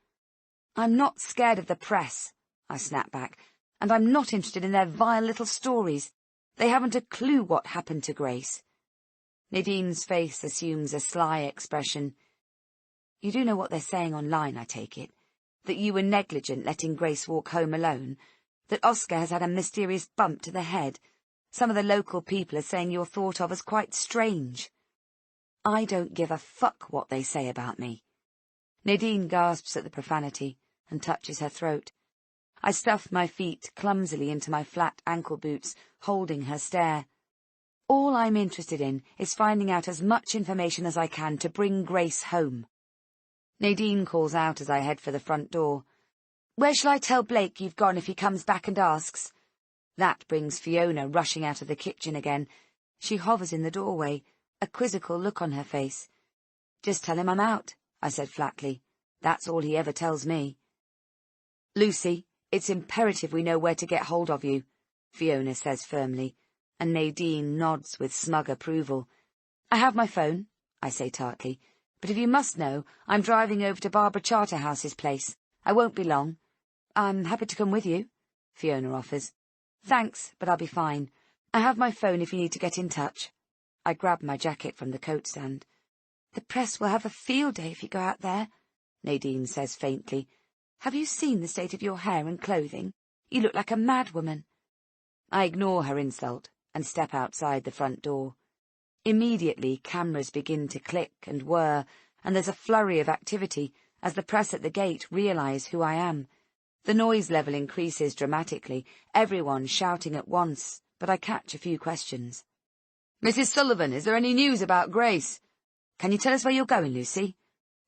Speaker 1: I'm not scared of the press, I snapped back, and I'm not interested in their vile little stories. They haven't a clue what happened to Grace. Nadine's face assumes a sly expression. You do know what they're saying online, I take it? That you were negligent letting Grace walk home alone? That Oscar has had a mysterious bump to the head? Some of the local people are saying you're thought of as quite strange. I don't give a fuck what they say about me. Nadine gasps at the profanity and touches her throat. I stuff my feet clumsily into my flat ankle boots, holding her stare. All I'm interested in is finding out as much information as I can to bring Grace home. Nadine calls out as I head for the front door. Where shall I tell Blake you've gone if he comes back and asks? That brings Fiona rushing out of the kitchen again. She hovers in the doorway, a quizzical look on her face. Just tell him I'm out, I said flatly. That's all he ever tells me. Lucy, it's imperative we know where to get hold of you, Fiona says firmly, and Nadine nods with smug approval. I have my phone, I say tartly, but if you must know, I'm driving over to Barbara Charterhouse's place. I won't be long. I'm happy to come with you, Fiona offers. Thanks, but I'll be fine. I have my phone if you need to get in touch. I grab my jacket from the coat stand. The press will have a field day if you go out there, Nadine says faintly. Have you seen the state of your hair and clothing? You look like a madwoman. I ignore her insult and step outside the front door. Immediately, cameras begin to click and whir, and there's a flurry of activity as the press at the gate realise who I am. The noise level increases dramatically, everyone shouting at once, but I catch a few questions. Mrs. Sullivan, is there any news about Grace? Can you tell us where you're going, Lucy?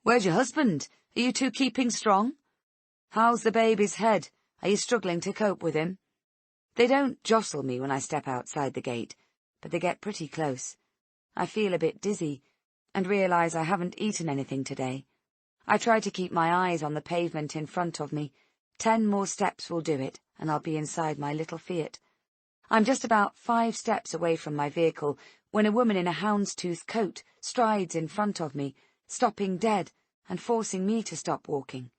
Speaker 1: Where's your husband? Are you two keeping strong? How's the baby's head? Are you struggling to cope with him? They don't jostle me when I step outside the gate, but they get pretty close. I feel a bit dizzy, and realise I haven't eaten anything today. I try to keep my eyes on the pavement in front of me. 10 more steps will do it, and I'll be inside my little Fiat. I'm just about 5 steps away from my vehicle when a woman in a houndstooth coat strides in front of me, stopping dead and forcing me to stop walking.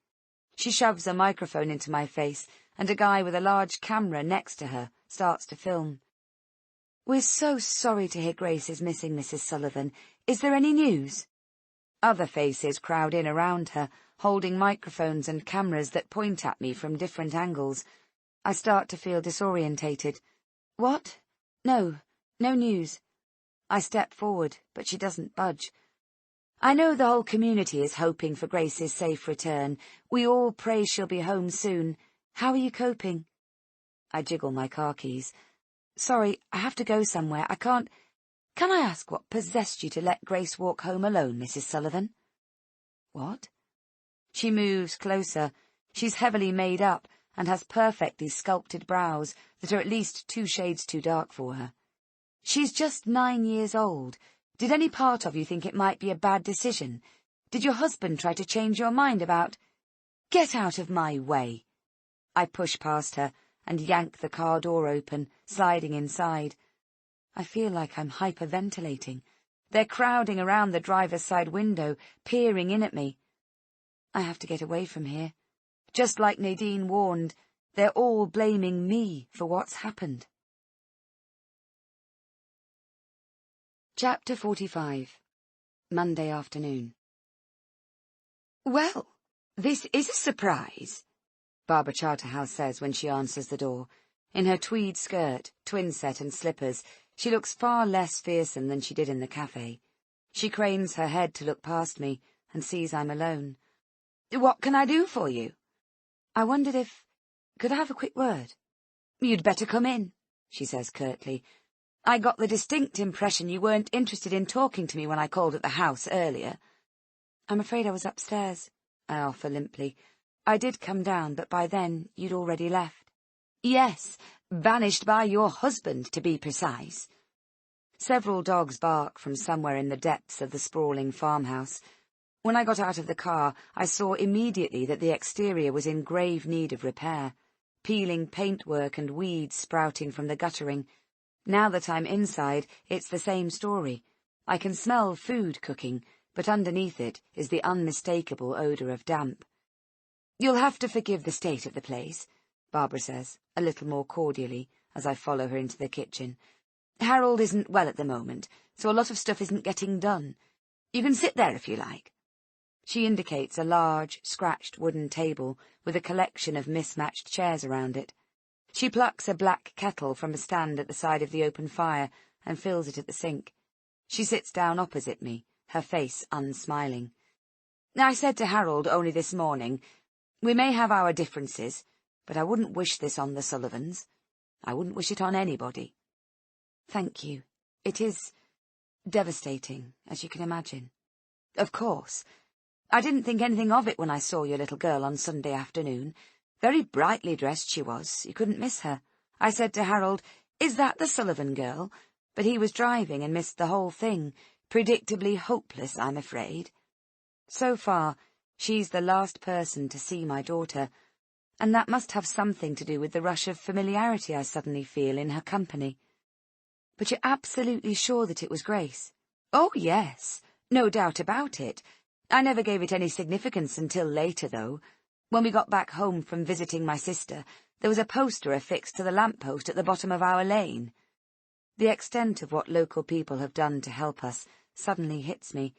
Speaker 1: She shoves a microphone into my face, and a guy with a large camera next to her starts to film. We're so sorry to hear Grace is missing, Mrs. Sullivan. Is there any news? Other faces crowd in around her, holding microphones and cameras that point at me from different angles. I start to feel disorientated. What? No news. I step forward, but she doesn't budge. I know the whole community is hoping for Grace's safe return. We all pray she'll be home soon. How are you coping? I jiggle my car keys. Sorry, I have to go somewhere. I can't... Can I ask what possessed you to let Grace walk home alone, Mrs. Sullivan? What? She moves closer. She's heavily made up and has perfectly sculpted brows that are at least 2 shades too dark for her. She's just 9 years old. Did any part of you think it might be a bad decision? Did your husband try to change your mind about... Get out of my way. I push past her and yank the car door open, sliding inside. I feel like I'm hyperventilating. They're crowding around the driver's side window, peering in at me. I have to get away from here. Just like Nadine warned, they're all blaming me for what's happened. Chapter 45. Monday afternoon. Well, this is a surprise, Barbara Charterhouse says when she answers the door. In her tweed skirt, twin set and slippers, she looks far less fearsome than she did in the cafe. She cranes her head to look past me and sees I'm alone. What can I do for you? I wondered if... Could I have a quick word? You'd better come in, she says curtly. I got the distinct impression you weren't interested in talking to me when I called at the house earlier. I'm afraid I was upstairs, I offer limply. I did come down, but by then you'd already left. Yes, banished by your husband, to be precise. Several dogs bark from somewhere in the depths of the sprawling farmhouse. When I got out of the car, I saw immediately that the exterior was in grave need of repair. Peeling paintwork and weeds sprouting from the guttering. Now that I'm inside, it's the same story. I can smell food cooking, but underneath it is the unmistakable odour of damp. "You'll have to forgive the state of the place," Barbara says, a little more cordially, as I follow her into the kitchen. "Harold isn't well at the moment, so a lot of stuff isn't getting done. You can sit there if you like." She indicates a large, scratched wooden table with a collection of mismatched chairs around it. She plucks a black kettle from a stand at the side of the open fire and fills it at the sink. She sits down opposite me, her face unsmiling. "I said to Harold only this morning, we may have our differences, but I wouldn't wish this on the Sullivans. I wouldn't wish it on anybody." "Thank you. It is devastating, as you can imagine." "Of course. I didn't think anything of it when I saw your little girl on Sunday afternoon. Very brightly dressed she was. You couldn't miss her. I said to Harold, 'Is that the Sullivan girl?' But he was driving and missed the whole thing. Predictably hopeless, I'm afraid. So far, she's the last person to see my daughter, and that must have something to do with the rush of familiarity I suddenly feel in her company." "But you're absolutely sure that it was Grace?" "Oh, yes. No doubt about it. I never gave it any significance until later, though. When we got back home from visiting my sister, there was a poster affixed to the lamp-post at the bottom of our lane." The extent of what local people have done to help us suddenly hits me,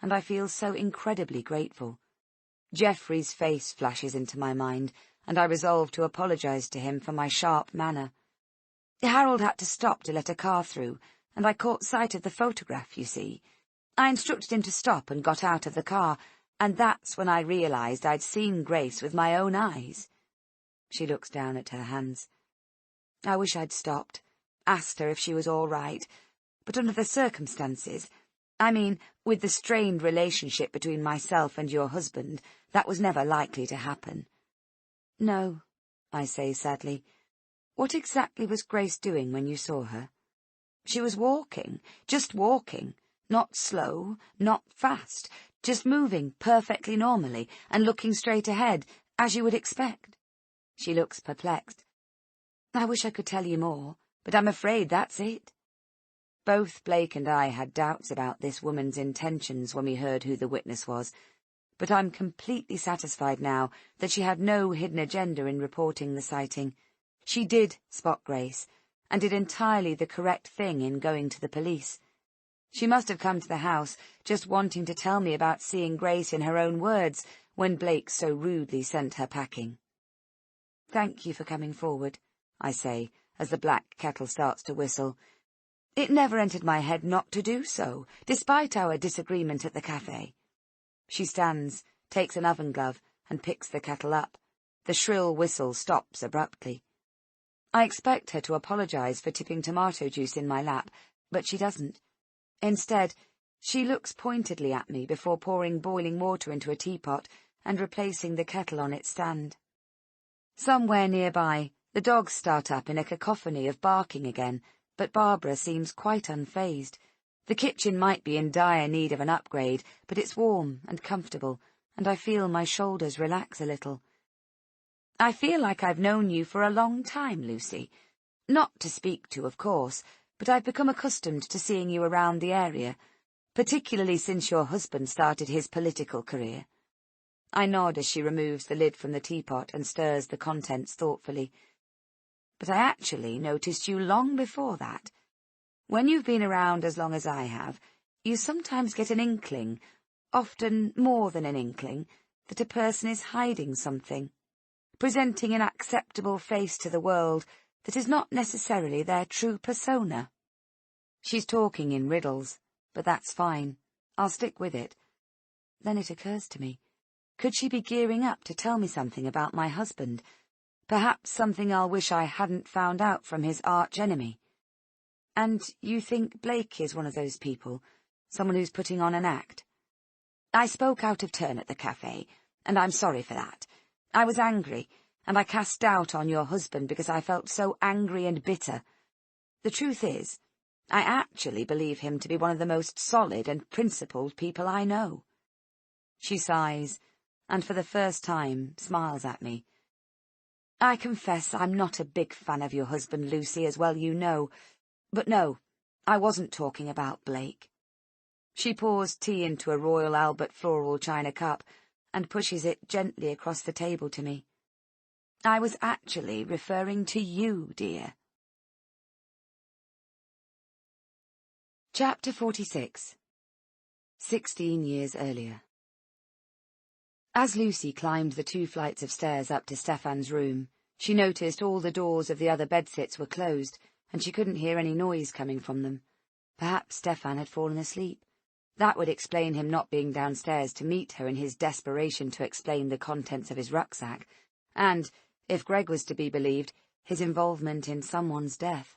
Speaker 1: and I feel so incredibly grateful. Geoffrey's face flashes into my mind, and I resolve to apologize to him for my sharp manner. "Harold had to stop to let a car through, and I caught sight of the photograph, you see. I instructed him to stop and got out of the car, and that's when I realized I'd seen Grace with my own eyes." She looks down at her hands. "I wish I'd stopped, asked her if she was all right, but under the circumstances, I mean, with the strained relationship between myself and your husband, that was never likely to happen." "No," I say sadly. "What exactly was Grace doing when you saw her?" "She was walking, just walking. Not slow, not fast, just moving perfectly normally and looking straight ahead, as you would expect." She looks perplexed. "I wish I could tell you more, but I'm afraid that's it." Both Blake and I had doubts about this woman's intentions when we heard who the witness was, but I'm completely satisfied now that she had no hidden agenda in reporting the sighting. She did spot Grace, and did entirely the correct thing in going to the police. She must have come to the house just wanting to tell me about seeing Grace in her own words when Blake so rudely sent her packing. "Thank you for coming forward," I say, as the black kettle starts to whistle. "It never entered my head not to do so, despite our disagreement at the cafe." She stands, takes an oven glove, and picks the kettle up. The shrill whistle stops abruptly. I expect her to apologize for tipping tomato juice in my lap, but she doesn't. Instead, she looks pointedly at me before pouring boiling water into a teapot and replacing the kettle on its stand. Somewhere nearby, the dogs start up in a cacophony of barking again, but Barbara seems quite unfazed. The kitchen might be in dire need of an upgrade, but it's warm and comfortable, and I feel my shoulders relax a little. "I feel like I've known you for a long time, Lucy. Not to speak to, of course, but I've become accustomed to seeing you around the area, particularly since your husband started his political career." I nod as she removes the lid from the teapot and stirs the contents thoughtfully. "But I actually noticed you long before that. When you've been around as long as I have, you sometimes get an inkling, often more than an inkling, that a person is hiding something, presenting an acceptable face to the world that is not necessarily their true persona." She's talking in riddles, but that's fine. I'll stick with it. Then it occurs to me. Could she be gearing up to tell me something about my husband? Perhaps something I'll wish I hadn't found out from his arch-enemy. "And you think Blake is one of those people? Someone who's putting on an act?" "I spoke out of turn at the cafe, and I'm sorry for that. I was angry, and I cast doubt on your husband because I felt so angry and bitter. The truth is, I actually believe him to be one of the most solid and principled people I know." She sighs, and for the first time smiles at me. I confess I'm not a big fan of your husband, Lucy, as well you know. But no, I wasn't talking about Blake. She pours tea into a Royal Albert floral china cup and pushes it gently across the table to me. I was actually referring to you, dear. Chapter 46. 16 years earlier. As Lucy climbed the 2 flights of stairs up to Stefan's room, she noticed all the doors of the other bedsits were closed, and she couldn't hear any noise coming from them. Perhaps Stefan had fallen asleep. That would explain him not being downstairs to meet her in his desperation to explain the contents of his rucksack, and, if Greg was to be believed, his involvement in someone's death.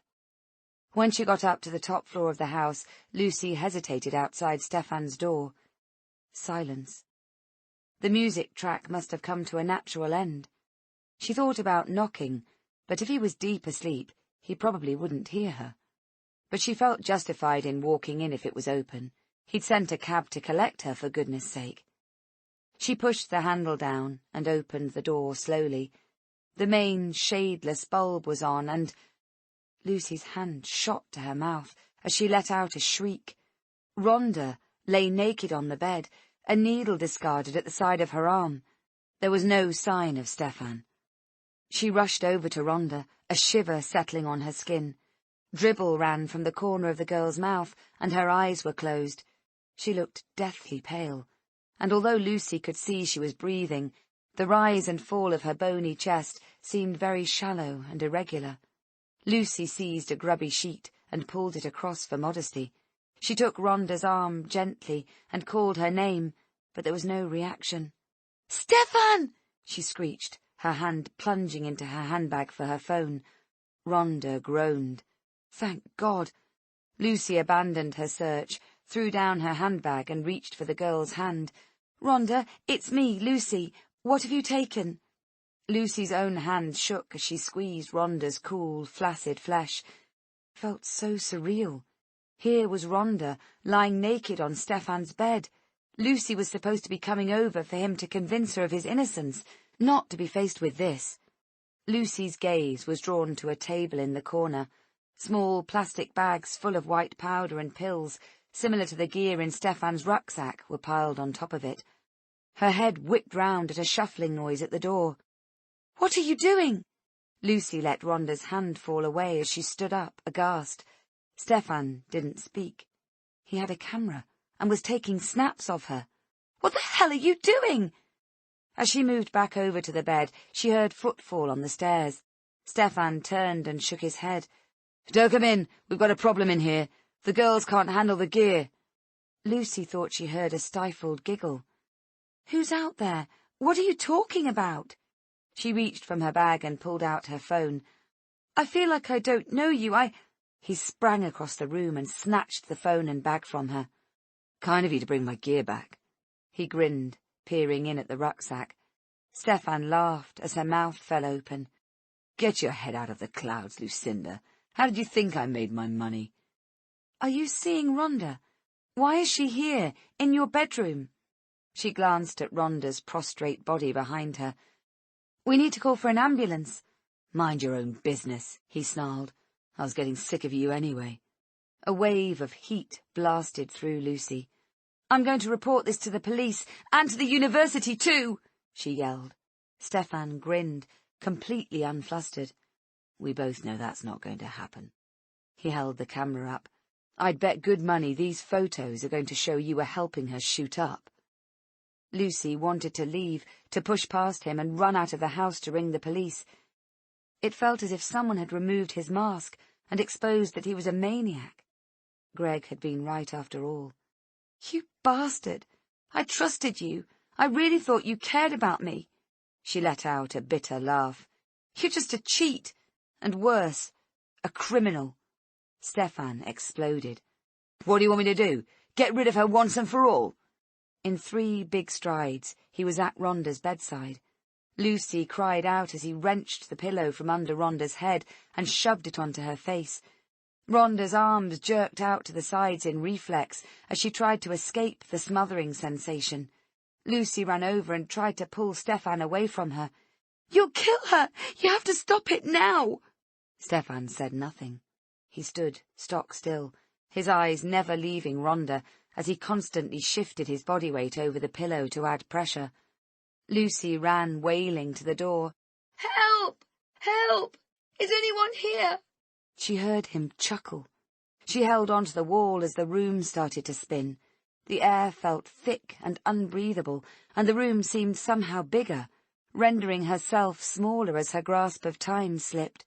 Speaker 1: When she got up to the top floor of the house, Lucy hesitated outside Stefan's door. Silence. The music track must have come to a natural end. She thought about knocking, but if he was deep asleep, he probably wouldn't hear her. But she felt justified in walking in if it was open. He'd sent a cab to collect her, for goodness sake. She pushed the handle down and opened the door slowly. The main, shadeless bulb was on, and Lucy's hand shot to her mouth as she let out a shriek. Rhonda lay naked on the bed, a needle discarded at the side of her arm. There was no sign of Stefan. She rushed over to Rhonda, a shiver settling on her skin. Dribble ran from the corner of the girl's mouth, and her eyes were closed. She looked deathly pale, and although Lucy could see she was breathing, the rise and fall of her bony chest seemed very shallow and irregular. Lucy seized a grubby sheet and pulled it across for modesty. She took Rhonda's arm gently and called her name, but there was no reaction. "Stefan!" she screeched, her hand plunging into her handbag for her phone. Rhonda groaned. Thank God. Lucy abandoned her search, threw down her handbag and reached for the girl's hand. "Rhonda, it's me, Lucy. What have you taken?" Lucy's own hand shook as she squeezed Rhonda's cool, flaccid flesh. It felt so surreal. Here was Rhonda, lying naked on Stefan's bed. Lucy was supposed to be coming over for him to convince her of his innocence, not to be faced with this. Lucy's gaze was drawn to a table in the corner. Small plastic bags full of white powder and pills, similar to the gear in Stefan's rucksack, were piled on top of it. Her head whipped round at a shuffling noise at the door. "What are you doing?" Lucy let Rhonda's hand fall away as she stood up, aghast. Stefan didn't speak. He had a camera and was taking snaps of her. "What the hell are you doing?" As she moved back over to the bed, she heard footfall on the stairs. Stefan turned and shook his head. "Don't come in. We've got a problem in here. The girls can't handle the gear." Lucy thought she heard a stifled giggle. "Who's out there? What are you talking about?" She reached from her bag and pulled out her phone. "I feel like I don't know you. He sprang across the room and snatched the phone and bag from her. "Kind of you to bring my gear back." He grinned, peering in at the rucksack. Stefan laughed as her mouth fell open. "Get your head out of the clouds, Lucinda. How did you think I made my money?" "Are you seeing Rhonda? Why is she here, in your bedroom?" She glanced at Rhonda's prostrate body behind her. "We need to call for an ambulance." "Mind your own business," he snarled. "I was getting sick of you anyway." A wave of heat blasted through Lucy. "I'm going to report this to the police, and to the university too," she yelled. Stefan grinned, completely unflustered. "We both know that's not going to happen." He held the camera up. "I'd bet good money these photos are going to show you were helping her shoot up." Lucy wanted to leave, to push past him and run out of the house to ring the police. It felt as if someone had removed his mask and exposed that he was a maniac. Greg had been right after all. "You bastard! I trusted you. I really thought you cared about me." She let out a bitter laugh. "You're just a cheat, and worse, a criminal." Stefan exploded. "What do you want me to do? Get rid of her once and for all?" In 3 big strides, he was at Rhonda's bedside. Lucy cried out as he wrenched the pillow from under Rhonda's head and shoved it onto her face. Rhonda's arms jerked out to the sides in reflex as she tried to escape the smothering sensation. Lucy ran over and tried to pull Stefan away from her. "You'll kill her! You have to stop it now!" Stefan said nothing. He stood stock still, his eyes never leaving Rhonda, as he constantly shifted his body weight over the pillow to add pressure. Lucy ran wailing to the door. "Help! Help! Is anyone here?" She heard him chuckle. She held onto the wall as the room started to spin. The air felt thick and unbreathable, and the room seemed somehow bigger, rendering herself smaller as her grasp of time slipped.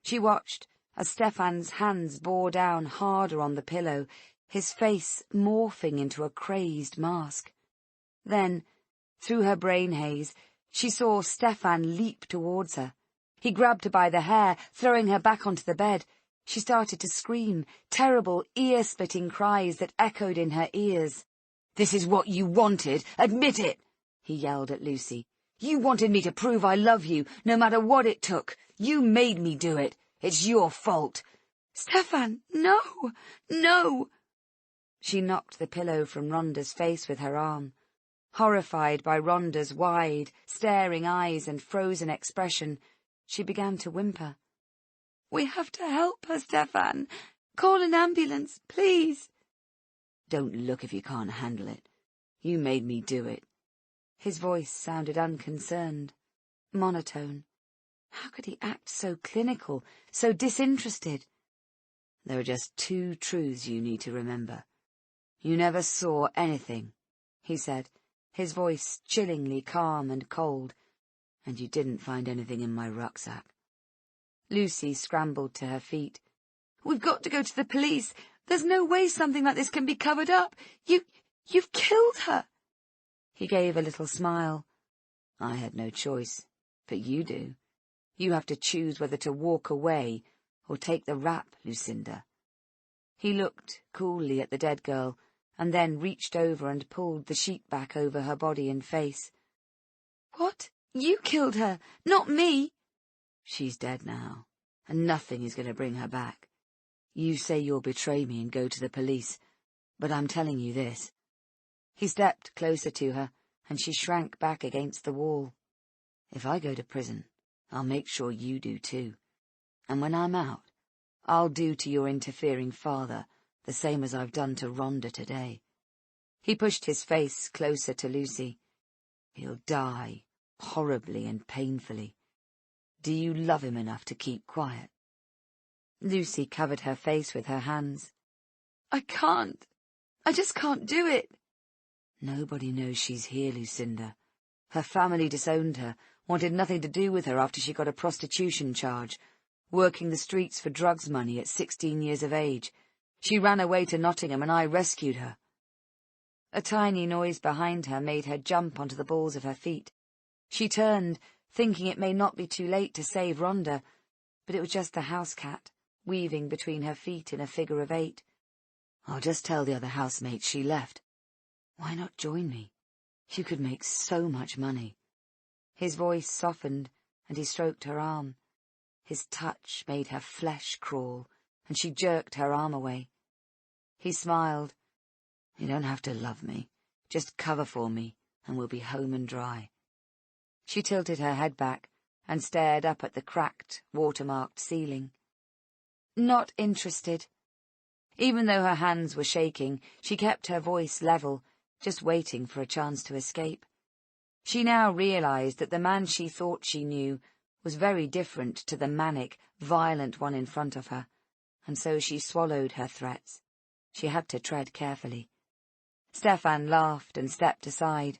Speaker 1: She watched as Stefan's hands bore down harder on the pillow, his face morphing into a crazed mask. Then, through her brain haze, she saw Stefan leap towards her. He grabbed her by the hair, throwing her back onto the bed. She started to scream, terrible, ear-splitting cries that echoed in her ears. "This is what you wanted! Admit it!" he yelled at Lucy. "You wanted me to prove I love you, no matter what it took. You made me do it. It's your fault." "Stefan, no! No!" She knocked the pillow from Rhonda's face with her arm. Horrified by Rhonda's wide, staring eyes and frozen expression, she began to whimper. "We have to help her, Stefan. Call an ambulance, please." "Don't look if you can't handle it. You made me do it." His voice sounded unconcerned, monotone. How could he act so clinical, so disinterested? "There are just two truths you need to remember. You never saw anything," he said, his voice chillingly calm and cold, "and you didn't find anything in my rucksack." Lucy scrambled to her feet. "We've got to go to the police. There's no way something like this can be covered up. You've killed her." He gave a little smile. "I had no choice, but you do. You have to choose whether to walk away or take the rap, Lucinda." He looked coolly at the dead girl, and then reached over and pulled the sheet back over her body and face. "What? You killed her, not me." "She's dead now, and nothing is going to bring her back. You say you'll betray me and go to the police, but I'm telling you this." He stepped closer to her, and she shrank back against the wall. "If I go to prison, I'll make sure you do too. And when I'm out, I'll do to your interfering father the same as I've done to Rhonda today." He pushed his face closer to Lucy. "He'll die, horribly and painfully. Do you love him enough to keep quiet?" Lucy covered her face with her hands. "I can't. I just can't do it." "Nobody knows she's here, Lucinda. Her family disowned her, wanted nothing to do with her after she got a prostitution charge, working the streets for drugs money at 16 years of age. She ran away to Nottingham and I rescued her." A tiny noise behind her made her jump onto the balls of her feet. She turned, thinking it may not be too late to save Rhonda, but it was just the house cat, weaving between her feet in a figure of 8. "I'll just tell the other housemates she left. Why not join me? You could make so much money." His voice softened, and he stroked her arm. His touch made her flesh crawl, and she jerked her arm away. He smiled. "You don't have to love me. Just cover for me, and we'll be home and dry." She tilted her head back and stared up at the cracked, watermarked ceiling. "Not interested." Even though her hands were shaking, she kept her voice level, just waiting for a chance to escape. She now realized that the man she thought she knew was very different to the manic, violent one in front of her, and so she swallowed her threats. She had to tread carefully. Stefan laughed and stepped aside.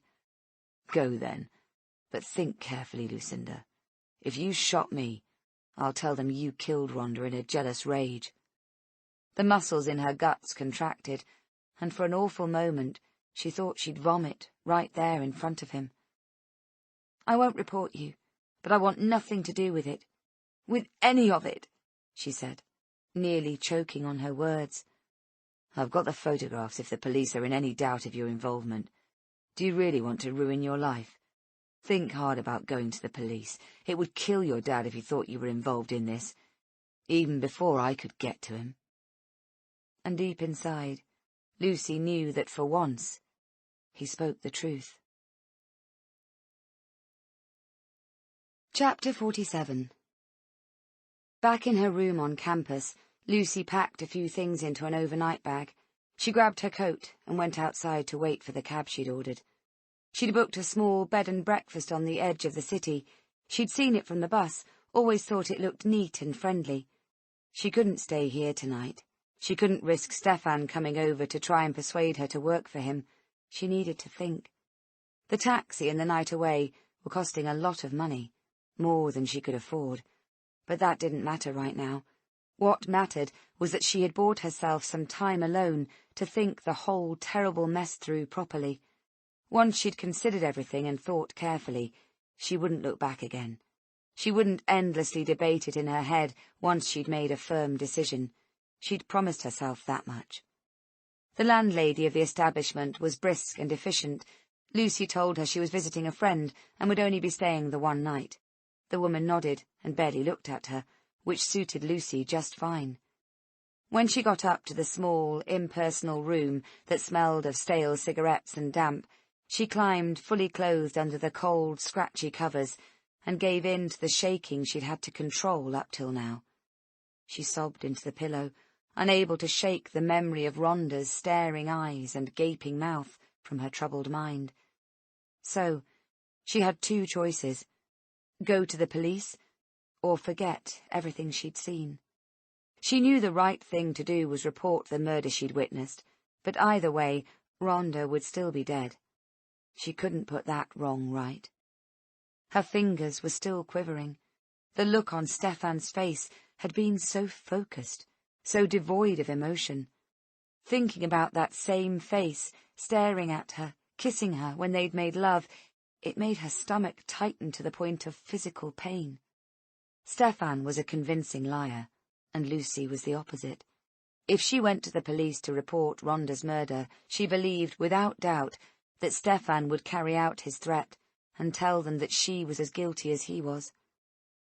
Speaker 1: "Go then. But think carefully, Lucinda. If you shot me, I'll tell them you killed Rhonda in a jealous rage." The muscles in her guts contracted, and for an awful moment she thought she'd vomit right there in front of him. "I won't report you, but I want nothing to do with it. With any of it," she said, nearly choking on her words. "I've got the photographs if the police are in any doubt of your involvement. Do you really want to ruin your life? Think hard about going to the police. It would kill your dad if he thought you were involved in this, even before I could get to him." And deep inside, Lucy knew that for once, he spoke the truth. Chapter 47. Back in her room on campus, Lucy packed a few things into an overnight bag. She grabbed her coat and went outside to wait for the cab she'd ordered. She'd booked a small bed and breakfast on the edge of the city. She'd seen it from the bus, always thought it looked neat and friendly. She couldn't stay here tonight. She couldn't risk Stefan coming over to try and persuade her to work for him. She needed to think. The taxi and the night away were costing a lot of money, more than she could afford. But that didn't matter right now. What mattered was that she had bought herself some time alone to think the whole terrible mess through properly. Once she'd considered everything and thought carefully, she wouldn't look back again. She wouldn't endlessly debate it in her head once she'd made a firm decision. She'd promised herself that much. The landlady of the establishment was brisk and efficient. Lucy told her she was visiting a friend and would only be staying the one night. The woman nodded and barely looked at her, which suited Lucy just fine. When she got up to the small, impersonal room that smelled of stale cigarettes and damp, she climbed fully clothed under the cold, scratchy covers and gave in to the shaking she'd had to control up till now. She sobbed into the pillow, unable to shake the memory of Rhonda's staring eyes and gaping mouth from her troubled mind. So, she had two choices: go to the police, or forget everything she'd seen. She knew the right thing to do was report the murder she'd witnessed, but either way, Rhonda would still be dead. She couldn't put that wrong right. Her fingers were still quivering. The look on Stefan's face had been so focused, so devoid of emotion. Thinking about that same face, staring at her, kissing her when they'd made love, it made her stomach tighten to the point of physical pain. Stefan was a convincing liar, and Lucy was the opposite. If she went to the police to report Rhonda's murder, she believed, without doubt, that Stefan would carry out his threat and tell them that she was as guilty as he was.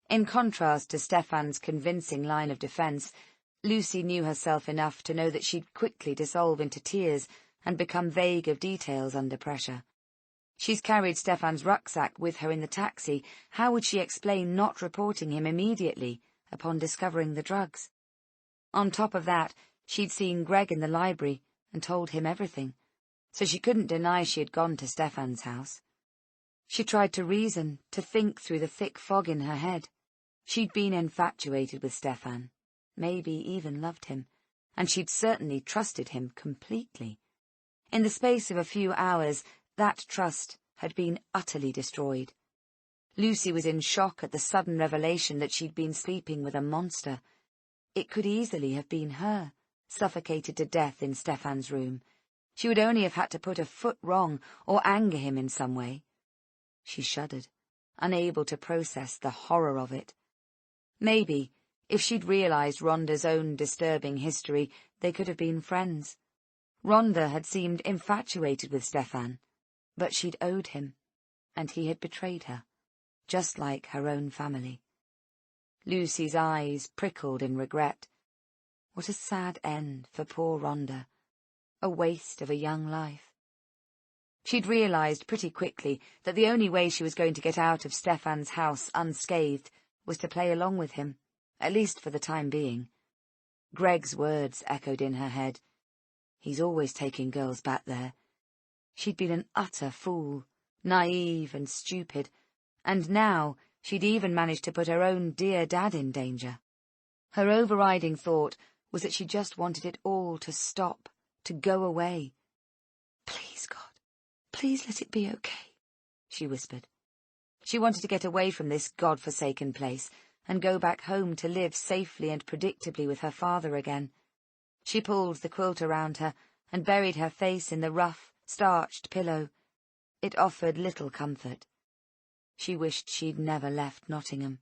Speaker 1: In contrast to Stefan's convincing line of defence, Lucy knew herself enough to know that she'd quickly dissolve into tears and become vague of details under pressure. She's carried Stefan's rucksack with her in the taxi. How would she explain not reporting him immediately upon discovering the drugs? On top of that, she'd seen Greg in the library and told him everything, so she couldn't deny she had gone to Stefan's house. She tried to reason, to think through the thick fog in her head. She'd been infatuated with Stefan, maybe even loved him, and she'd certainly trusted him completely. In the space of a few hours, that trust had been utterly destroyed. Lucy was in shock at the sudden revelation that she'd been sleeping with a monster. It could easily have been her, suffocated to death in Stefan's room. She would only have had to put a foot wrong or anger him in some way. She shuddered, unable to process the horror of it. Maybe, if she'd realized Rhonda's own disturbing history, they could have been friends. Rhonda had seemed infatuated with Stefan, but she'd owed him, and he had betrayed her, just like her own family. Lucy's eyes prickled in regret. What a sad end for poor Rhonda. A waste of a young life. She'd realized pretty quickly that the only way she was going to get out of Stefan's house unscathed was to play along with him, at least for the time being. Greg's words echoed in her head. He's always taking girls back there. She'd been an utter fool, naive and stupid, and now she'd even managed to put her own dear dad in danger. Her overriding thought was that she just wanted it all to stop, to go away. "Please, God, please let it be okay," she whispered. She wanted to get away from this God-forsaken place and go back home to live safely and predictably with her father again. She pulled the quilt around her and buried her face in the rough, starched pillow. It offered little comfort. She wished she'd never left Nottingham.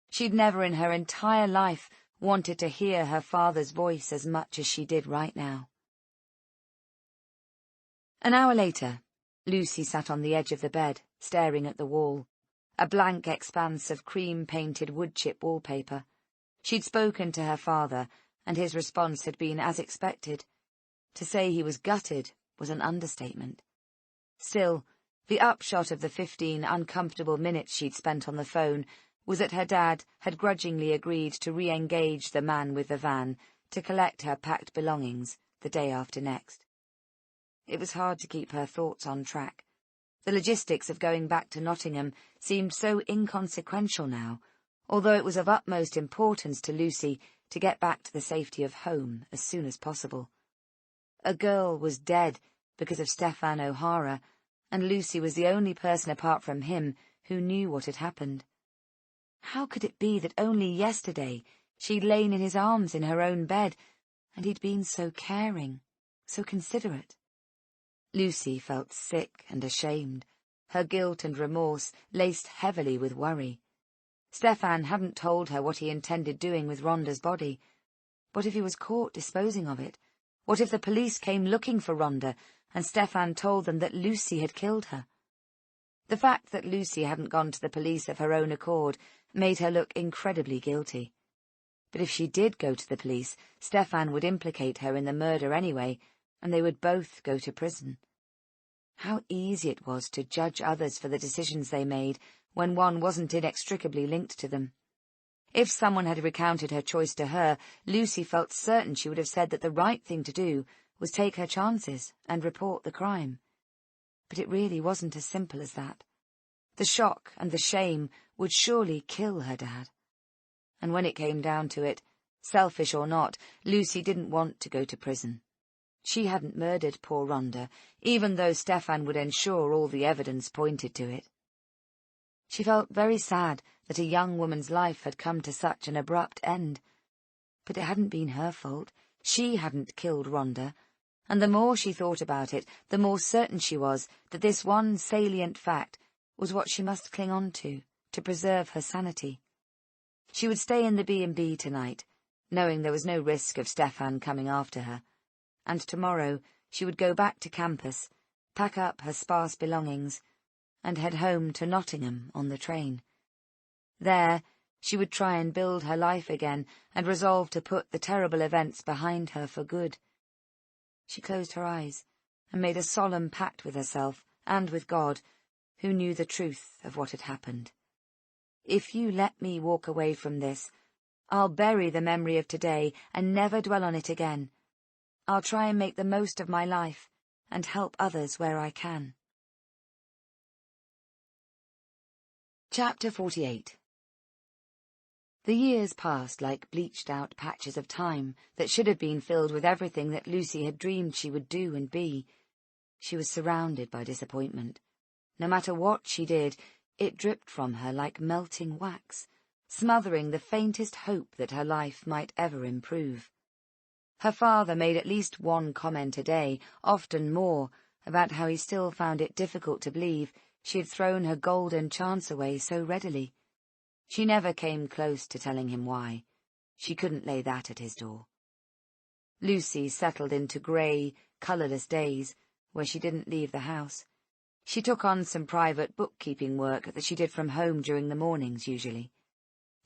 Speaker 1: She'd never in her entire life wanted to hear her father's voice as much as she did right now. An hour later, Lucy sat on the edge of the bed, staring at the wall, a blank expanse of cream-painted wood-chip wallpaper. She'd spoken to her father, and his response had been as expected. To say he was gutted was an understatement. Still, the upshot of the 15 uncomfortable minutes she'd spent on the phone was that her dad had grudgingly agreed to re-engage the man with the van to collect her packed belongings the day after next. It was hard to keep her thoughts on track. The logistics of going back to Nottingham seemed so inconsequential now, although it was of utmost importance to Lucy to get back to the safety of home as soon as possible. A girl was dead because of Stefan O'Hara, and Lucy was the only person apart from him who knew what had happened. How could it be that only yesterday she'd lain in his arms in her own bed, and he'd been so caring, so considerate? Lucy felt sick and ashamed, her guilt and remorse laced heavily with worry. Stefan hadn't told her what he intended doing with Rhonda's body. What if he was caught disposing of it? What if the police came looking for Rhonda, and Stefan told them that Lucy had killed her? The fact that Lucy hadn't gone to the police of her own accord made her look incredibly guilty. But if she did go to the police, Stefan would implicate her in the murder anyway, and they would both go to prison. How easy it was to judge others for the decisions they made when one wasn't inextricably linked to them. If someone had recounted her choice to her, Lucy felt certain she would have said that the right thing to do was take her chances and report the crime. But it really wasn't as simple as that. The shock and the shame would surely kill her dad. And when it came down to it, selfish or not, Lucy didn't want to go to prison. She hadn't murdered poor Rhonda, even though Stefan would ensure all the evidence pointed to it. She felt very sad that a young woman's life had come to such an abrupt end. But it hadn't been her fault. She hadn't killed Rhonda, and the more she thought about it, the more certain she was that this one salient fact was what she must cling on to preserve her sanity. She would stay in the B&B tonight, knowing there was no risk of Stefan coming after her, and tomorrow she would go back to campus, pack up her sparse belongings, and head home to Nottingham on the train. There, she would try and build her life again and resolve to put the terrible events behind her for good. She closed her eyes and made a solemn pact with herself and with God, who knew the truth of what had happened. If you let me walk away from this, I'll bury the memory of today and never dwell on it again. I'll try and make the most of my life and help others where I can. Chapter 48. The years passed like bleached-out patches of time that should have been filled with everything that Lucy had dreamed she would do and be. She was surrounded by disappointment. No matter what she did, it dripped from her like melting wax, smothering the faintest hope that her life might ever improve. Her father made at least one comment a day, often more, about how he still found it difficult to believe she had thrown her golden chance away so readily. She never came close to telling him why. She couldn't lay that at his door. Lucy settled into grey, colourless days, where she didn't leave the house. She took on some private bookkeeping work that she did from home during the mornings, usually.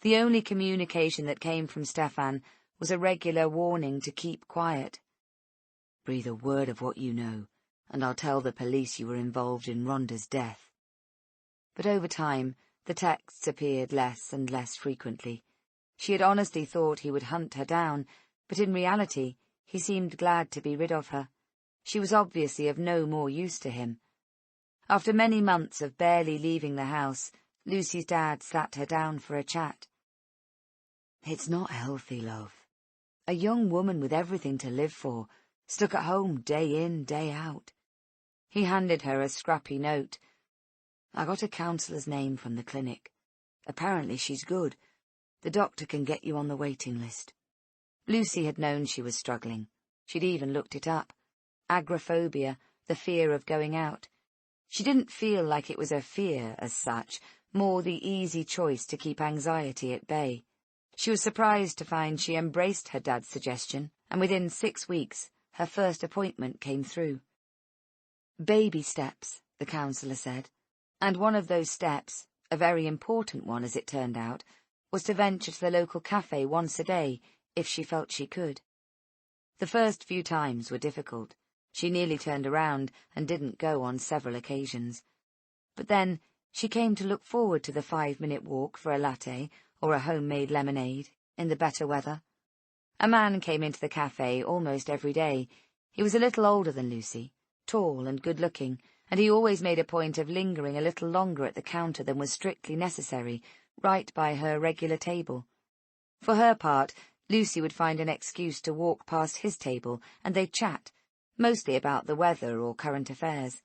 Speaker 1: The only communication that came from Stefan was a regular warning to keep quiet. "Breathe a word of what you know, and I'll tell the police you were involved in Rhonda's death." But over time, the texts appeared less and less frequently. She had honestly thought he would hunt her down, but in reality, he seemed glad to be rid of her. She was obviously of no more use to him. After many months of barely leaving the house, Lucy's dad sat her down for a chat. "It's not healthy, love. A young woman with everything to live for, stuck at home day in, day out." He handed her a scrappy note. "I got a counsellor's name from the clinic. Apparently she's good. The doctor can get you on the waiting list." Lucy had known she was struggling. She'd even looked it up. Agoraphobia, the fear of going out. She didn't feel like it was a fear as such, more the easy choice to keep anxiety at bay. She was surprised to find she embraced her dad's suggestion, and within 6 weeks, her first appointment came through. "Baby steps," the counsellor said, and one of those steps, a very important one as it turned out, was to venture to the local cafe once a day, if she felt she could. The first few times were difficult. She nearly turned around and didn't go on several occasions. But then, She came to look forward to the 5-minute walk for a latte or a homemade lemonade in the better weather. A man came into the cafe almost every day. He was a little older than Lucy, tall and good-looking, and he always made a point of lingering a little longer at the counter than was strictly necessary, right by her regular table. For her part, Lucy would find an excuse to walk past his table, and they'd chat, mostly about the weather or current affairs.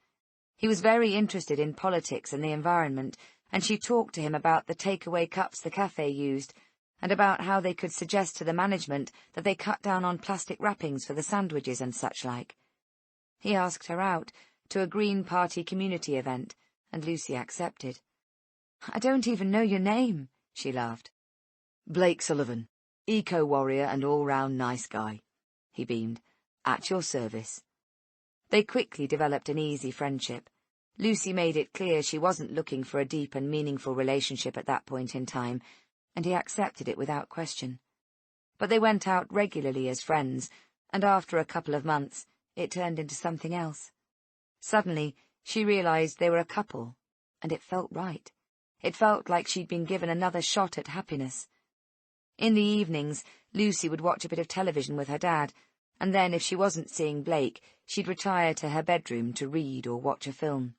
Speaker 1: He was very interested in politics and the environment, and she talked to him about the takeaway cups the cafe used, and about how they could suggest to the management that they cut down on plastic wrappings for the sandwiches and such like. He asked her out to a Green Party community event, and Lucy accepted. "I don't even know your name," she laughed.
Speaker 3: "Blake Sullivan, eco-warrior and all-round nice guy," he beamed. "At your service."
Speaker 1: They quickly developed an easy friendship. Lucy made it clear she wasn't looking for a deep and meaningful relationship at that point in time, and he accepted it without question. But they went out regularly as friends, and after a couple of months, it turned into something else. Suddenly, she realized they were a couple, and it felt right. It felt like she'd been given another shot at happiness. In the evenings, Lucy would watch a bit of television with her dad, and then, if she wasn't seeing Blake, she'd retire to her bedroom to read or watch a film.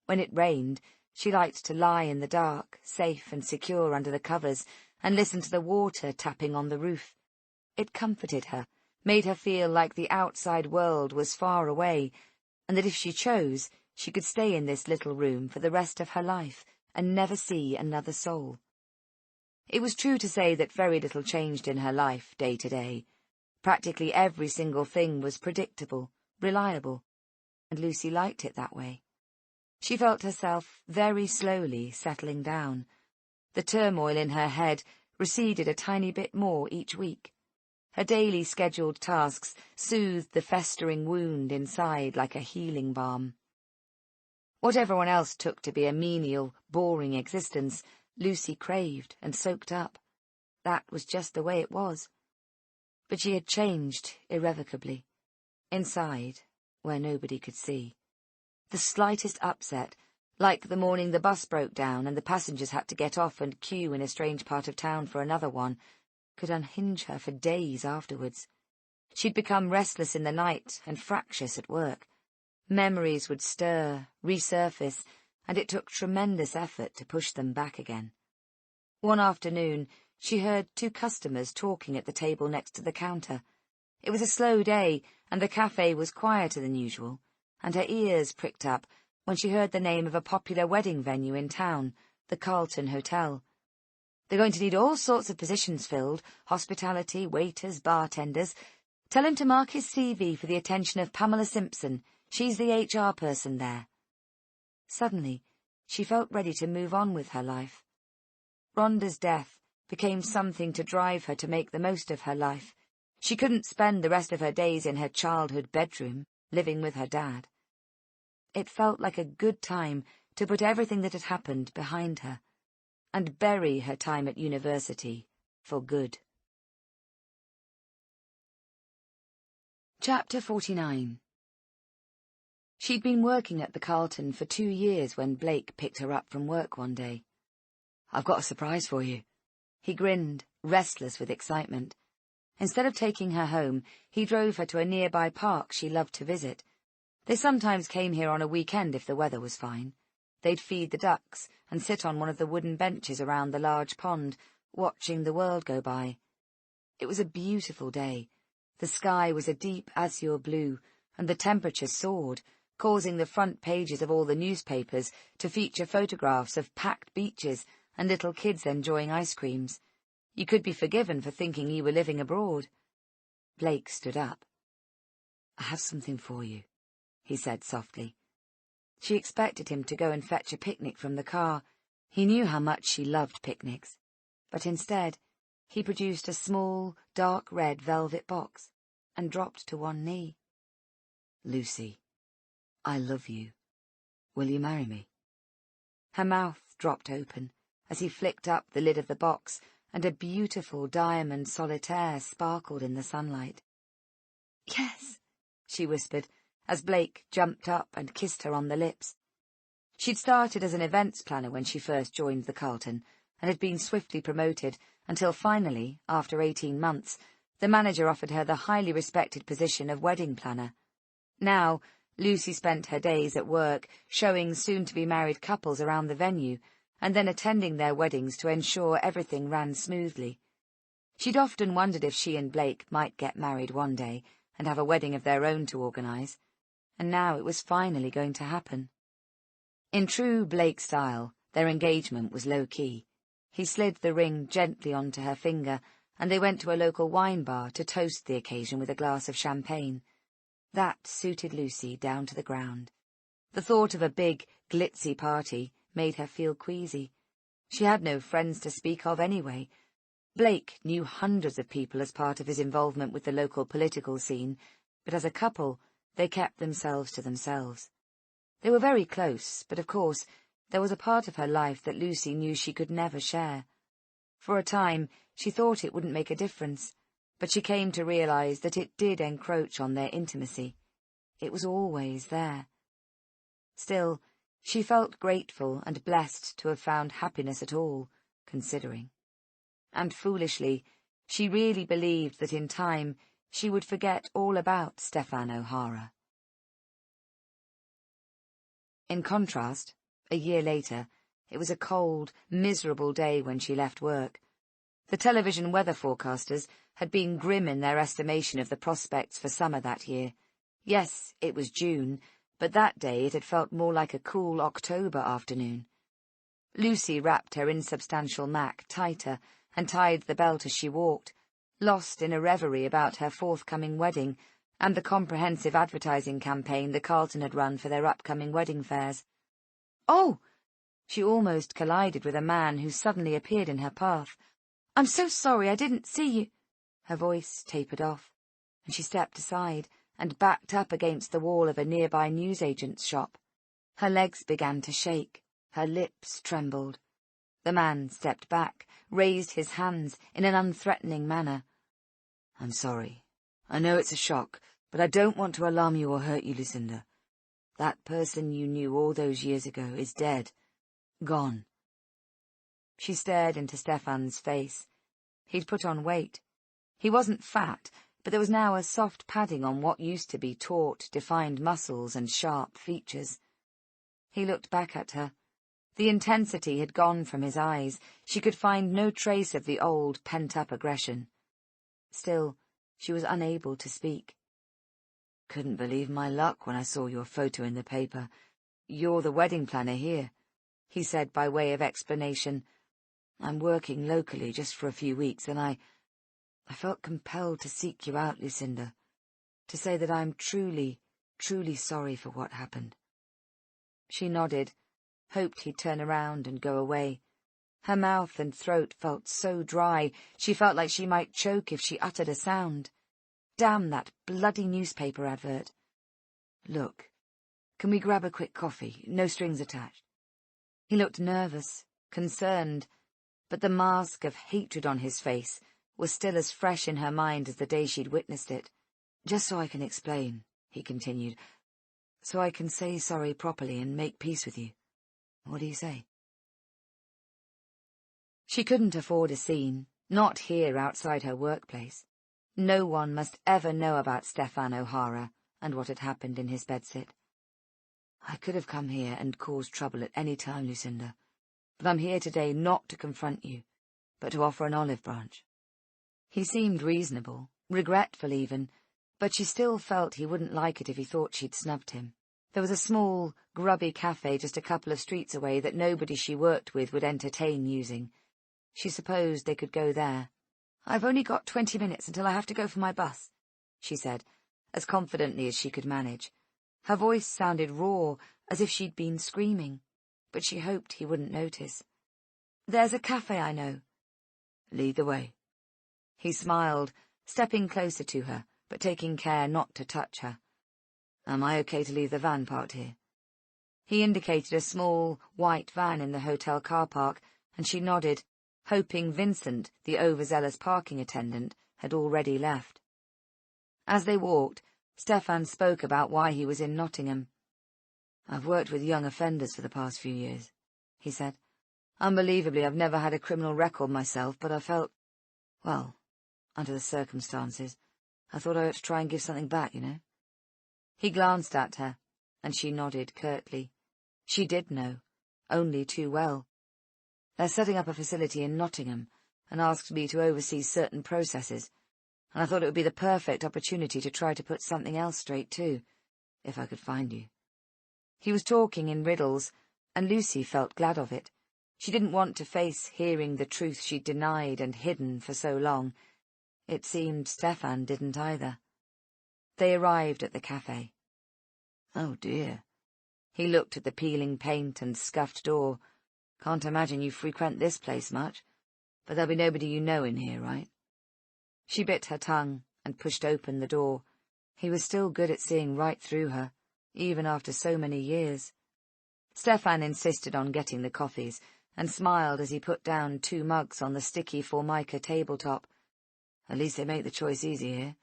Speaker 1: When it rained, she liked to lie in the dark, safe and secure under the covers, and listen to the water tapping on the roof. It comforted her, made her feel like the outside world was far away, and that if she chose, she could stay in this little room for the rest of her life and never see another soul. It was true to say that very little changed in her life day to day. Practically every single thing was predictable, reliable, and Lucy liked it that way. She felt herself very slowly settling down. The turmoil in her head receded a tiny bit more each week. Her daily scheduled tasks soothed the festering wound inside like a healing balm. What everyone else took to be a menial, boring existence, Lucy craved and soaked up. That was just the way it was. But she had changed irrevocably. Inside, where nobody could see. The slightest upset, like the morning the bus broke down and the passengers had to get off and queue in a strange part of town for another one, could unhinge her for days afterwards. She'd become restless in the night and fractious at work. Memories would stir, resurface, and it took tremendous effort to push them back again. One afternoon, she heard 2 customers talking at the table next to the counter. It was a slow day, and the cafe was quieter than usual, and her ears pricked up when she heard the name of a popular wedding venue in town, the Carlton Hotel. "They're going to need all sorts of positions filled, hospitality, waiters, bartenders. Tell him to mark his CV for the attention of Pamela Simpson. She's the HR person there." Suddenly, she felt ready to move on with her life. Rhonda's death became something to drive her to make the most of her life. She couldn't spend the rest of her days in her childhood bedroom, living with her dad. It felt like a good time to put everything that had happened behind her, and bury her time at university for good. Chapter 49. She'd been working at the Carlton for 2 years when Blake picked her up from work one day.
Speaker 3: "I've got a surprise for you."
Speaker 1: He grinned, restless with excitement. Instead of taking her home, he drove her to a nearby park she loved to visit. They sometimes came here on a weekend if the weather was fine. They'd feed the ducks and sit on one of the wooden benches around the large pond, watching the world go by. It was a beautiful day. The sky was a deep azure blue, and the temperature soared, causing the front pages of all the newspapers to feature photographs of packed beaches and little kids enjoying ice creams. You could be forgiven for thinking you were living abroad. Blake stood up.
Speaker 3: "I have something for you,"
Speaker 1: he said softly. She expected him to go and fetch a picnic from the car. He knew how much she loved picnics. But instead, he produced a small, dark red velvet box and dropped to one knee.
Speaker 3: "Lucy, I love you. Will you marry me?"
Speaker 1: Her mouth dropped open as he flicked up the lid of the box, and a beautiful diamond solitaire sparkled in the sunlight. "Yes," she whispered, as Blake jumped up and kissed her on the lips. She'd started as an events planner when she first joined the Carlton, and had been swiftly promoted until finally, after 18 months, the manager offered her the highly respected position of wedding planner. Now, Lucy spent her days at work showing soon-to-be-married couples around the venue, and then attending their weddings to ensure everything ran smoothly. She'd often wondered if she and Blake might get married one day and have a wedding of their own to organise, and now it was finally going to happen. In true Blake style, their engagement was low-key. He slid the ring gently onto her finger, and they went to a local wine bar to toast the occasion with a glass of champagne. That suited Lucy down to the ground. The thought of a big, glitzy party made her feel queasy. She had no friends to speak of anyway. Blake knew hundreds of people as part of his involvement with the local political scene, but as a couple, they kept themselves to themselves. They were very close, but of course, there was a part of her life that Lucy knew she could never share. For a time, she thought it wouldn't make a difference, but she came to realize that it did encroach on their intimacy. It was always there. Still, she felt grateful and blessed to have found happiness at all, considering. And foolishly, she really believed that in time she would forget all about Stefan O'Hara. In contrast, a year later, it was a cold, miserable day when she left work. The television weather forecasters had been grim in their estimation of the prospects for summer that year. Yes, it was June, but that day it had felt more like a cool October afternoon. Lucy wrapped her insubstantial Mac tighter and tied the belt as she walked, lost in a reverie about her forthcoming wedding and the comprehensive advertising campaign the Carlton had run for their upcoming wedding fairs. "Oh!" She almost collided with a man who suddenly appeared in her path. "I'm so sorry, I didn't see you." Her voice tapered off, and she stepped aside and backed up against the wall of a nearby newsagent's shop. Her legs began to shake, her lips trembled. The man stepped back, raised his hands in an unthreatening manner. "I'm sorry. I know it's a shock, but I don't want to alarm you or hurt you, Lucinda. That person you knew all those years ago is dead. Gone." She stared into Stefan's face. He'd put on weight. He wasn't fat, but there was now a soft padding on what used to be taut, defined muscles and sharp features. He looked back at her. The intensity had gone from his eyes. She could find no trace of the old, pent-up aggression. Still, she was unable to speak. "Couldn't believe my luck when I saw your photo in the paper. You're the wedding planner here," he said by way of explanation. "I'm working locally just for a few weeks, and I felt compelled to seek you out, Lucinda, to say that I'm truly, truly sorry for what happened." She nodded, hoped he'd turn around and go away. Her mouth and throat felt so dry, she felt like she might choke if she uttered a sound. Damn that bloody newspaper advert. "Look, can we grab a quick coffee? No strings attached." He looked nervous, concerned, but the mask of hatred on his face was still as fresh in her mind as the day she'd witnessed it. "Just so I can explain," he continued, "so I can say sorry properly and make peace with you. What do you say?" She couldn't afford a scene, not here outside her workplace. No one must ever know about Stefan O'Hara and what had happened in his bedsit. "I could have come here and caused trouble at any time, Lucinda, but I'm here today not to confront you, but to offer an olive branch." He seemed reasonable, regretful even, but she still felt he wouldn't like it if he thought she'd snubbed him. There was a small, grubby cafe just a couple of streets away that nobody she worked with would entertain using. She supposed they could go there. "I've only got 20 minutes until I have to go for my bus," she said, as confidently as she could manage. Her voice sounded raw, as if she'd been screaming, but she hoped he wouldn't notice. "There's a cafe I know." "Lead the way." He smiled, stepping closer to her, but taking care not to touch her. "Am I okay to leave the van parked here?" He indicated a small, white van in the hotel car park, and she nodded, hoping Vincent, the overzealous parking attendant, had already left. As they walked, Stefan spoke about why he was in Nottingham.
Speaker 3: I've worked with young offenders for the past few years, he said. Unbelievably, I've never had a criminal record myself, but I felt, well, under the circumstances, I thought I ought to try and give something back, you know. He glanced at her, and she nodded curtly. She did know, only too well. They're setting up a facility in Nottingham, and asked me to oversee certain processes, and I thought it would be the perfect opportunity to try to put something else straight too, if I could find you. He was talking in riddles, and Lucy felt glad of it. She didn't want to face hearing the truth she'd denied and hidden for so long. It seemed Stefan didn't either. They arrived at the cafe. Oh dear. He looked at the peeling paint and scuffed door. Can't imagine you frequent this place much, but there'll be nobody you know in here, right? She bit her tongue and pushed open the door. He was still good at seeing right through her, even after so many years. Stefan insisted on getting the coffees, and smiled as he put down 2 mugs on the sticky Formica tabletop. At least they make the choice easy here.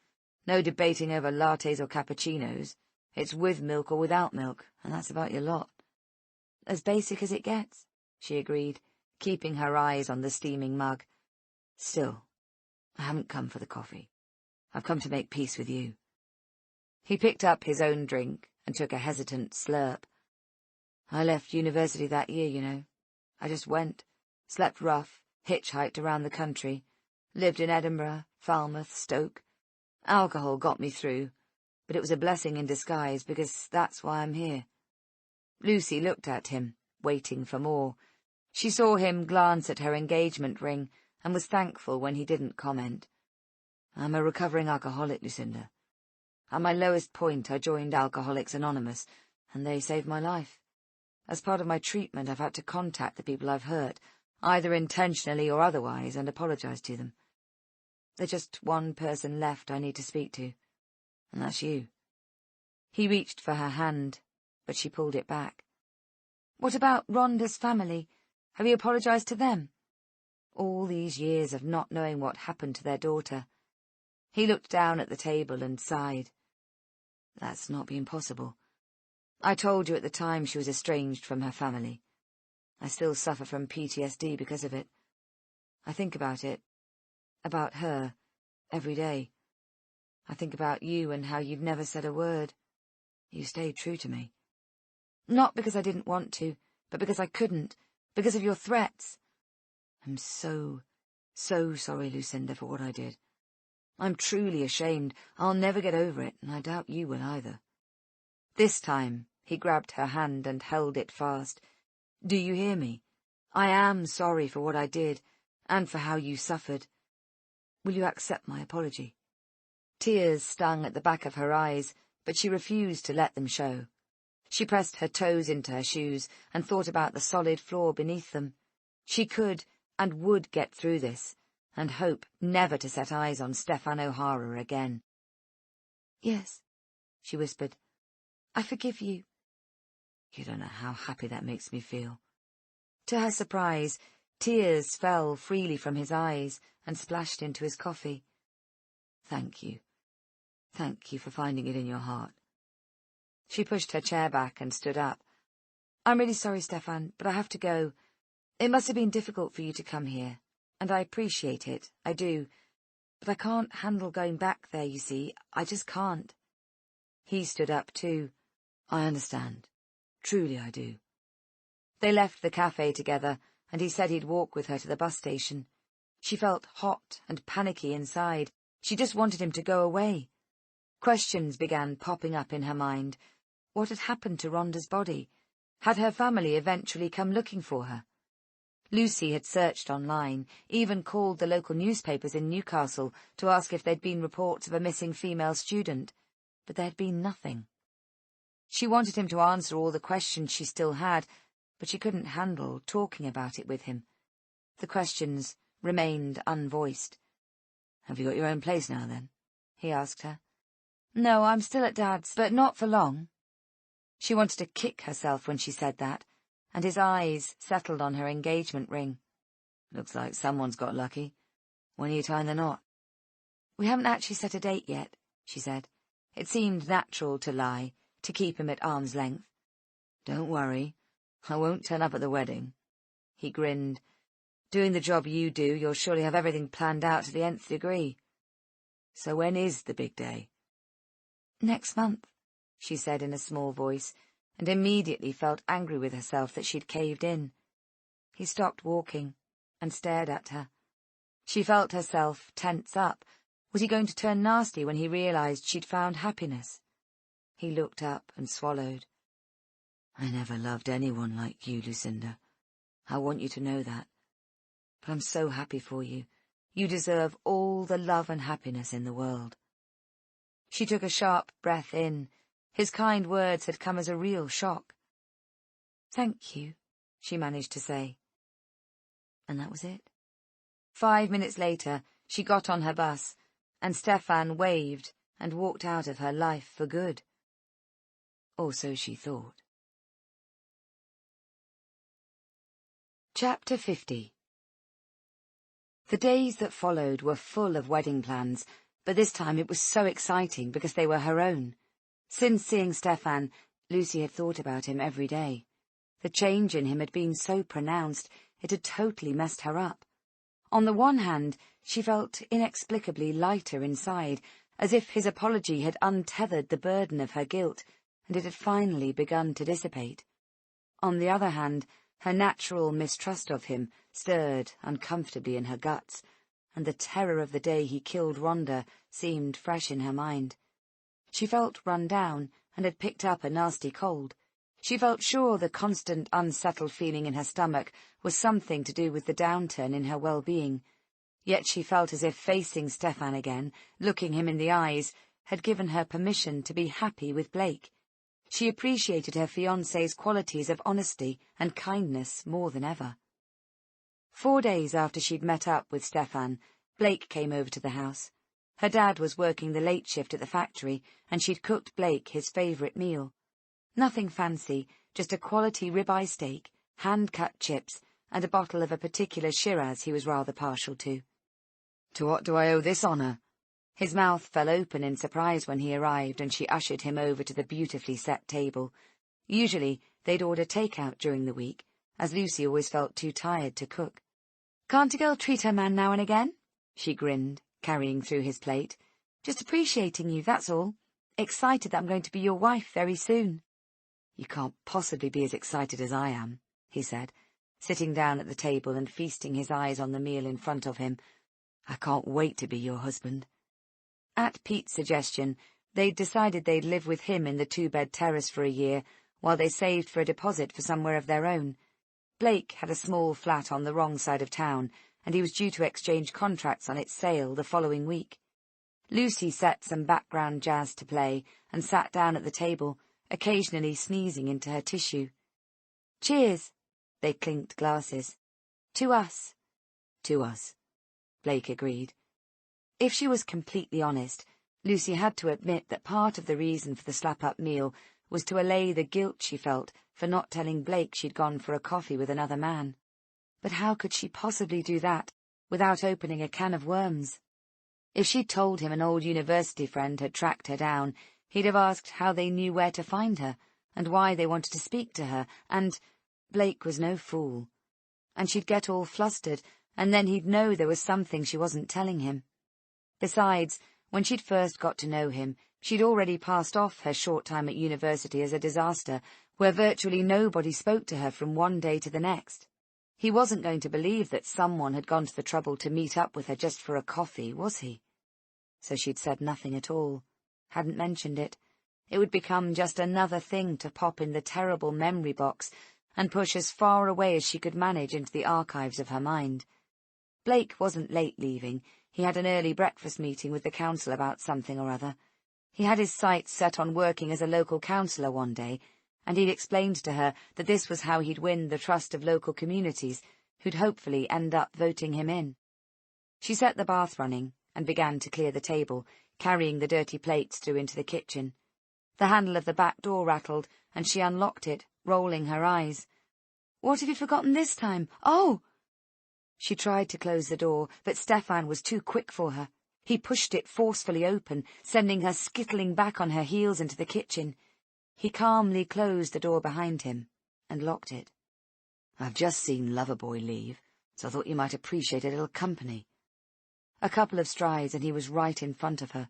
Speaker 3: No debating over lattes or cappuccinos. It's with milk or without milk, and that's about your lot. As basic as it gets, she agreed, keeping her eyes on the steaming mug. Still, I haven't come for the coffee. I've come to make peace with you. He picked up his own drink and took a hesitant slurp. I left university that year, you know. I just went, slept rough, hitchhiked around the country, lived in Edinburgh, Falmouth, Stoke. Alcohol got me through, but it was a blessing in disguise because that's why I'm here. Lucy looked at him, waiting for more. She saw him glance at her engagement ring and was thankful when he didn't comment. I'm a recovering alcoholic, Lucinda. At my lowest point, I joined Alcoholics Anonymous, and they saved my life. As part of my treatment, I've had to contact the people I've hurt, either intentionally or otherwise, and apologize to them. There's just one person left I need to speak to, and that's you. He reached for her hand, but she pulled it back. What about Rhonda's family? Have you apologized to them? All these years of not knowing what happened to their daughter. He looked down at the table and sighed. That's not been possible. I told you at the time she was estranged from her family. I still suffer from PTSD because of it. I think about it, about her, every day. I think about you and how you've never said a word. You stayed true to me. Not because I didn't want to, but because I couldn't, because of your threats. I'm so sorry, Lucinda, for what I did. I'm truly ashamed. I'll never get over it, and I doubt you will either. This time, he grabbed her hand and held it fast. Do you hear me? I am sorry for what I did, and for how you suffered. Will you accept my apology? Tears stung at the back of her eyes, but she refused to let them show. She pressed her toes into her shoes and thought about the solid floor beneath them. She could and would get through this, and hope never to set eyes on Stefan O'Hara again. Yes, she whispered. I forgive you. You don't know how happy that makes me feel. To her surprise, tears fell freely from his eyes and splashed into his coffee. Thank you. Thank you for finding it in your heart. She pushed her chair back and stood up. I'm really sorry, Stefan, but I have to go. It must have been difficult for you to come here, and I appreciate it, I do. But I can't handle going back there, you see. I just can't. He stood up too. I understand. Truly I do. They left the cafe together, and he said he'd walk with her to the bus station. She felt hot and panicky inside. She just wanted him to go away. Questions began popping up in her mind. What had happened to Rhonda's body? Had her family eventually come looking for her? Lucy had searched online, even called the local newspapers in Newcastle to ask if there'd been reports of a missing female student, but there had been nothing. She wanted him to answer all the questions she still had, but she couldn't handle talking about it with him. The questions remained unvoiced. Have you got your own place now, then? He asked her. No, I'm still at Dad's, but not for long. She wanted to kick herself when she said that, and his eyes settled on her engagement ring. Looks like someone's got lucky. When are you tying the knot? We haven't actually set a date yet, she said. It seemed natural to lie, to keep him at arm's length. Don't worry, I won't turn up at the wedding. He grinned. Doing the job you do, you'll surely have everything planned out to the nth degree. So when is the big day?
Speaker 1: Next month,
Speaker 2: she said in a small voice, and immediately felt angry with herself that she'd caved in. He stopped walking and stared at her. She felt herself tense up. Was he going to turn nasty when he realized she'd found happiness? He looked up and swallowed. I never loved anyone like you, Lucinda. I want you to know that. But I'm so happy for you. You deserve all the love and happiness in the world. She took a sharp breath in. His kind words had come as a real shock. Thank you, she managed to say. And that was it. 5 minutes later, she got on her bus, and Stefan waved and walked out of her life for good. Or so she thought. Chapter 50. The days that followed were full of wedding plans, but this time it was so exciting because they were her own. Since seeing Stefan, Lucy had thought about him every day. The change in him had been so pronounced, it had totally messed her up. On the one hand, she felt inexplicably lighter inside, as if his apology had untethered the burden of her guilt, and it had finally begun to dissipate. On the other hand, her natural mistrust of him stirred uncomfortably in her guts, and the terror of the day he killed Rhonda seemed fresh in her mind. She felt run down and had picked up a nasty cold. She felt sure the constant unsettled feeling in her stomach was something to do with the downturn in her well-being. Yet she felt as if facing Stefan again, looking him in the eyes, had given her permission to be happy with Blake. She appreciated her fiancé's qualities of honesty and kindness more than ever. 4 days after she'd met up with Stefan, Blake came over to the house. Her dad was working the late shift at the factory, and she'd cooked Blake his favourite meal. Nothing fancy, just a quality ribeye steak, hand-cut chips, and a bottle of a particular Shiraz he was rather partial to. To what do I owe this honour? His mouth fell open in surprise when he arrived, and she ushered him over to the beautifully set table. Usually they'd order takeout during the week, as Lucy always felt too tired to cook. Can't a girl treat her man now and again? She grinned, carrying through his plate. Just appreciating you, that's all. Excited that I'm going to be your wife very soon. You can't possibly be as excited as I am, he said, sitting down at the table and feasting his eyes on the meal in front of him. I can't wait to be your husband. At Pete's suggestion, they'd decided they'd live with him in the 2-bed terrace for a year, while they saved for a deposit for somewhere of their own. Blake had a small flat on the wrong side of town, and he was due to exchange contracts on its sale the following week. Lucy set some background jazz to play and sat down at the table, occasionally sneezing into her tissue. Cheers! They clinked glasses. To us. To us, Blake agreed. If she was completely honest, Lucy had to admit that part of the reason for the slap-up meal was to allay the guilt she felt for not telling Blake she'd gone for a coffee with another man. But how could she possibly do that without opening a can of worms? If she'd told him an old university friend had tracked her down, he'd have asked how they knew where to find her, and why they wanted to speak to her, and Blake was no fool. And she'd get all flustered, and then he'd know there was something she wasn't telling him. Besides, when she'd first got to know him, she'd already passed off her short time at university as a disaster, where virtually nobody spoke to her from one day to the next. He wasn't going to believe that someone had gone to the trouble to meet up with her just for a coffee, was he? So she'd said nothing at all, hadn't mentioned it. It would become just another thing to pop in the terrible memory box and push as far away as she could manage into the archives of her mind. Blake wasn't late leaving. He had an early breakfast meeting with the council about something or other. He had his sights set on working as a local councillor one day, and he'd explained to her that this was how he'd win the trust of local communities, who'd hopefully end up voting him in. She set the bath running and began to clear the table, carrying the dirty plates through into the kitchen. The handle of the back door rattled, and she unlocked it, rolling her eyes. "What have you forgotten this time? Oh!" She tried to close the door, but Stefan was too quick for her. He pushed it forcefully open, sending her skittling back on her heels into the kitchen.
Speaker 1: He calmly closed the door behind him and locked it.
Speaker 3: "I've just seen Loverboy leave, so I thought you might appreciate a little company."
Speaker 1: A couple of strides and he was right in front of her.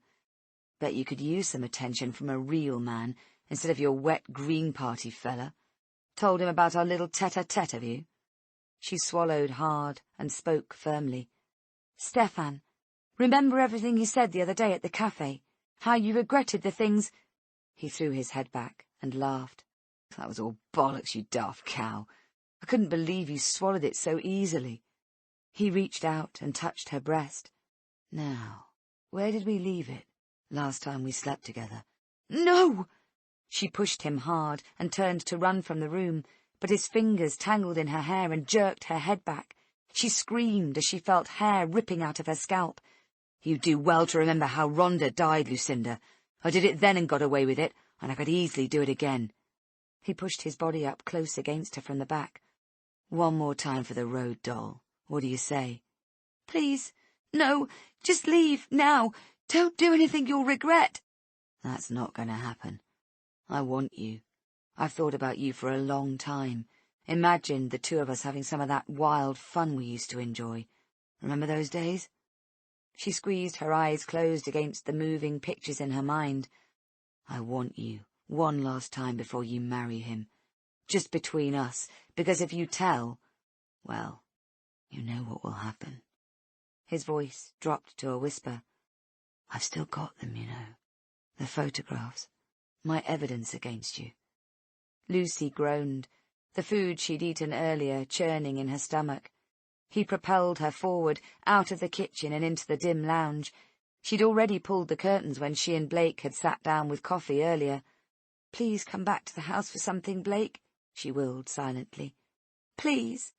Speaker 3: "Bet you could use some attention from a real man instead of your wet Green Party fella. Told him about our little tete-a-tete, have you?"
Speaker 1: She swallowed hard and spoke firmly. "Stefan, remember everything you said the other day at the cafe? How you regretted the things—"
Speaker 3: He threw his head back and laughed. "That was all bollocks, you daft cow. I couldn't believe you swallowed it so easily."
Speaker 1: He reached out and touched her breast.
Speaker 3: "Now, where did we leave it last time we slept together?"
Speaker 1: "No!" She pushed him hard and turned to run from the room, but his fingers tangled in her hair and jerked her head back. She screamed as she felt hair ripping out of her scalp.
Speaker 3: "You do well to remember how Rhonda died, Lucinda. I did it then and got away with it, and I could easily do it again."
Speaker 1: He pushed his body up close against her from the back.
Speaker 3: "One more time for the road, doll. What do you say?"
Speaker 1: "Please, no, just leave, now. Don't do anything you'll regret."
Speaker 3: "That's not going to happen. I want you. I've thought about you for a long time. Imagined the two of us having some of that wild fun we used to enjoy. Remember those days?"
Speaker 1: She squeezed her eyes closed against the moving pictures in her mind.
Speaker 3: "I want you one last time before you marry him. Just between us, because if you tell, well, you know what will happen."
Speaker 1: His voice dropped to a whisper.
Speaker 3: "I've still got them, you know. The photographs. My evidence against you."
Speaker 1: Lucy groaned, the food she'd eaten earlier churning in her stomach. He propelled her forward, out of the kitchen and into the dim lounge. She'd already pulled the curtains when she and Blake had sat down with coffee earlier. "Please come back to the house for something, Blake," she willed silently. "Please."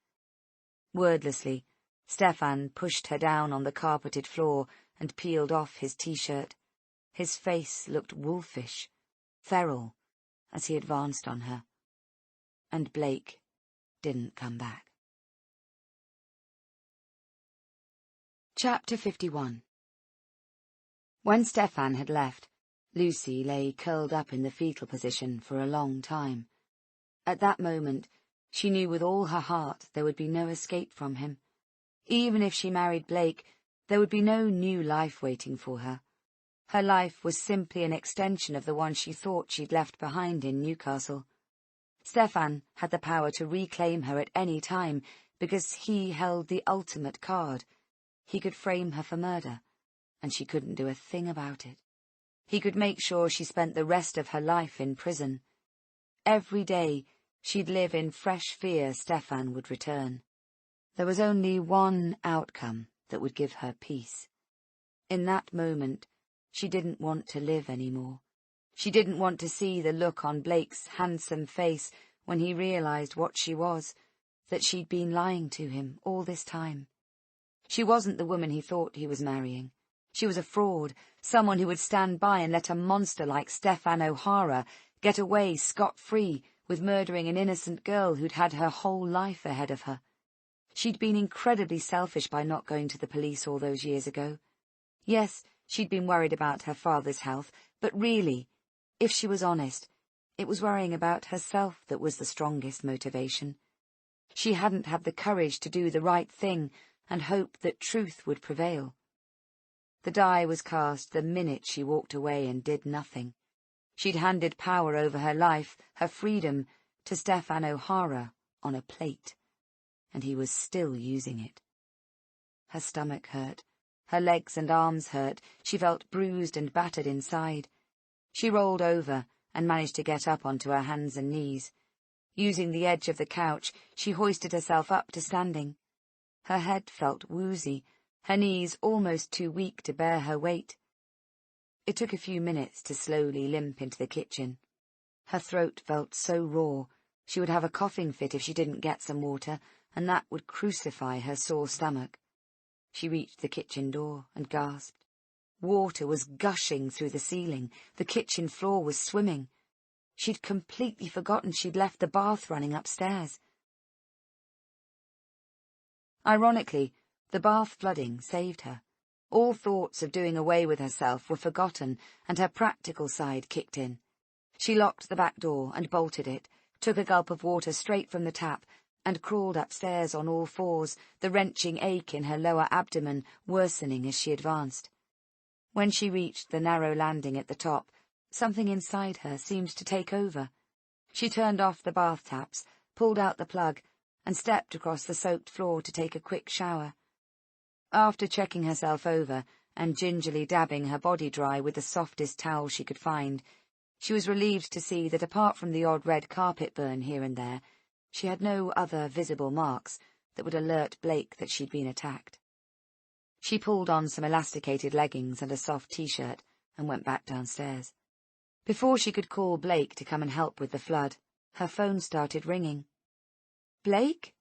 Speaker 1: Wordlessly, Stefan pushed her down on the carpeted floor and peeled off his t-shirt. His face looked wolfish, feral, as he advanced on her. And Blake didn't come back. Chapter 51. When Stefan had left, Lucy lay curled up in the fetal position for a long time. At that moment, she knew with all her heart there would be no escape from him. Even if she married Blake, there would be no new life waiting for her. Her life was simply an extension of the one she thought she'd left behind in Newcastle. Stefan had the power to reclaim her at any time because he held the ultimate card. He could frame her for murder, and she couldn't do a thing about it. He could make sure she spent the rest of her life in prison. Every day, she'd live in fresh fear Stefan would return. There was only one outcome that would give her peace. In that moment, she didn't want to live anymore. She didn't want to see the look on Blake's handsome face when he realized what she was, that she'd been lying to him all this time. She wasn't the woman he thought he was marrying. She was a fraud, someone who would stand by and let a monster like Stefan O'Hara get away scot-free with murdering an innocent girl who'd had her whole life ahead of her. She'd been incredibly selfish by not going to the police all those years ago. Yes, she'd been worried about her father's health, but really, if she was honest, it was worrying about herself that was the strongest motivation. She hadn't had the courage to do the right thing and hope that truth would prevail. The die was cast the minute she walked away and did nothing. She'd handed power over her life, her freedom, to Stefan O'Hara on a plate, and he was still using it. Her stomach hurt, her legs and arms hurt, she felt bruised and battered inside. She rolled over and managed to get up onto her hands and knees. Using the edge of the couch, she hoisted herself up to standing. Her head felt woozy, her knees almost too weak to bear her weight. It took a few minutes to slowly limp into the kitchen. Her throat felt so raw, she would have a coughing fit if she didn't get some water, and that would crucify her sore stomach. She reached the kitchen door and gasped. Water was gushing through the ceiling, the kitchen floor was swimming. She'd completely forgotten she'd left the bath running upstairs. Ironically, the bath flooding saved her. All thoughts of doing away with herself were forgotten, and her practical side kicked in. She locked the back door and bolted it, took a gulp of water straight from the tap, and crawled upstairs on all fours, the wrenching ache in her lower abdomen worsening as she advanced. When she reached the narrow landing at the top, something inside her seemed to take over. She turned off the bath taps, pulled out the plug, and stepped across the soaked floor to take a quick shower. After checking herself over and gingerly dabbing her body dry with the softest towel she could find, she was relieved to see that apart from the odd red carpet burn here and there, she had no other visible marks that would alert Blake that she'd been attacked. She pulled on some elasticated leggings and a soft t-shirt and went back downstairs. Before she could call Blake to come and help with the flood, her phone started ringing. "Blake?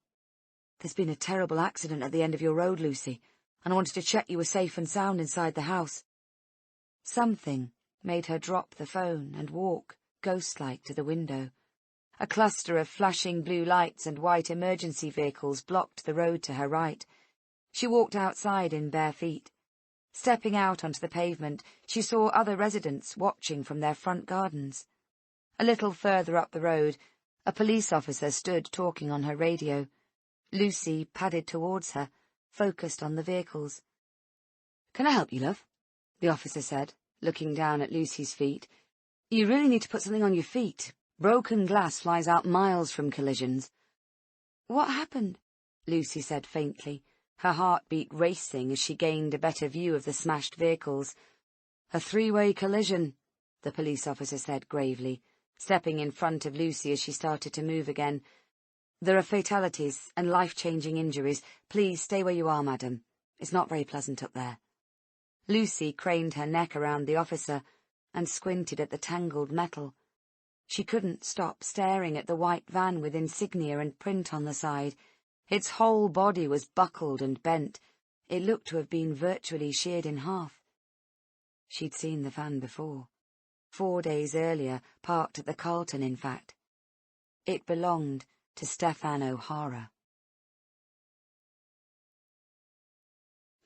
Speaker 1: There's been a terrible accident at the end of your road, Lucy, and I wanted to check you were safe and sound inside the house." Something made her drop the phone and walk, ghost-like, to the window. A cluster of flashing blue lights and white emergency vehicles blocked the road to her right. She walked outside in bare feet. Stepping out onto the pavement, she saw other residents watching from their front gardens. A little further up the road, a police officer stood talking on her radio. Lucy padded towards her, focused on the vehicles. "Can I help you, love?" the officer said, looking down at Lucy's feet. "You really need to put something on your feet. Broken glass flies out miles from collisions." "What happened?" Lucy said faintly, her heartbeat racing as she gained a better view of the smashed vehicles. "A three-way collision," the police officer said gravely, stepping in front of Lucy as she started to move again. "There are fatalities and life-changing injuries. Please stay where you are, madam. It's not very pleasant up there." Lucy craned her neck around the officer and squinted at the tangled metal. She couldn't stop staring at the white van with insignia and print on the side. Its whole body was buckled and bent. It looked to have been virtually sheared in half. She'd seen the van before. 4 days earlier, parked at the Carlton, in fact. It belonged to Stefan O'Hara.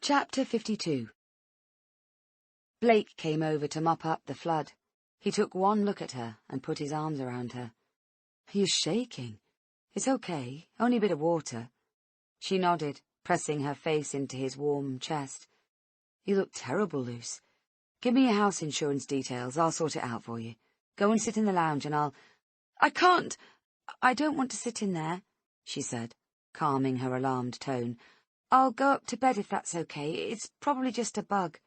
Speaker 1: Chapter 52. Blake came over to mop up the flood. He took one look at her and put his arms around her. "You're shaking. It's okay, only a bit of water." She nodded, pressing her face into his warm chest. "You look terrible, Luce. Give me your house insurance details, I'll sort it out for you. Go and sit in the lounge and I'll—" "I can't! I don't want to sit in there," she said, calming her alarmed tone. "I'll go up to bed if that's okay. It's probably just a bug."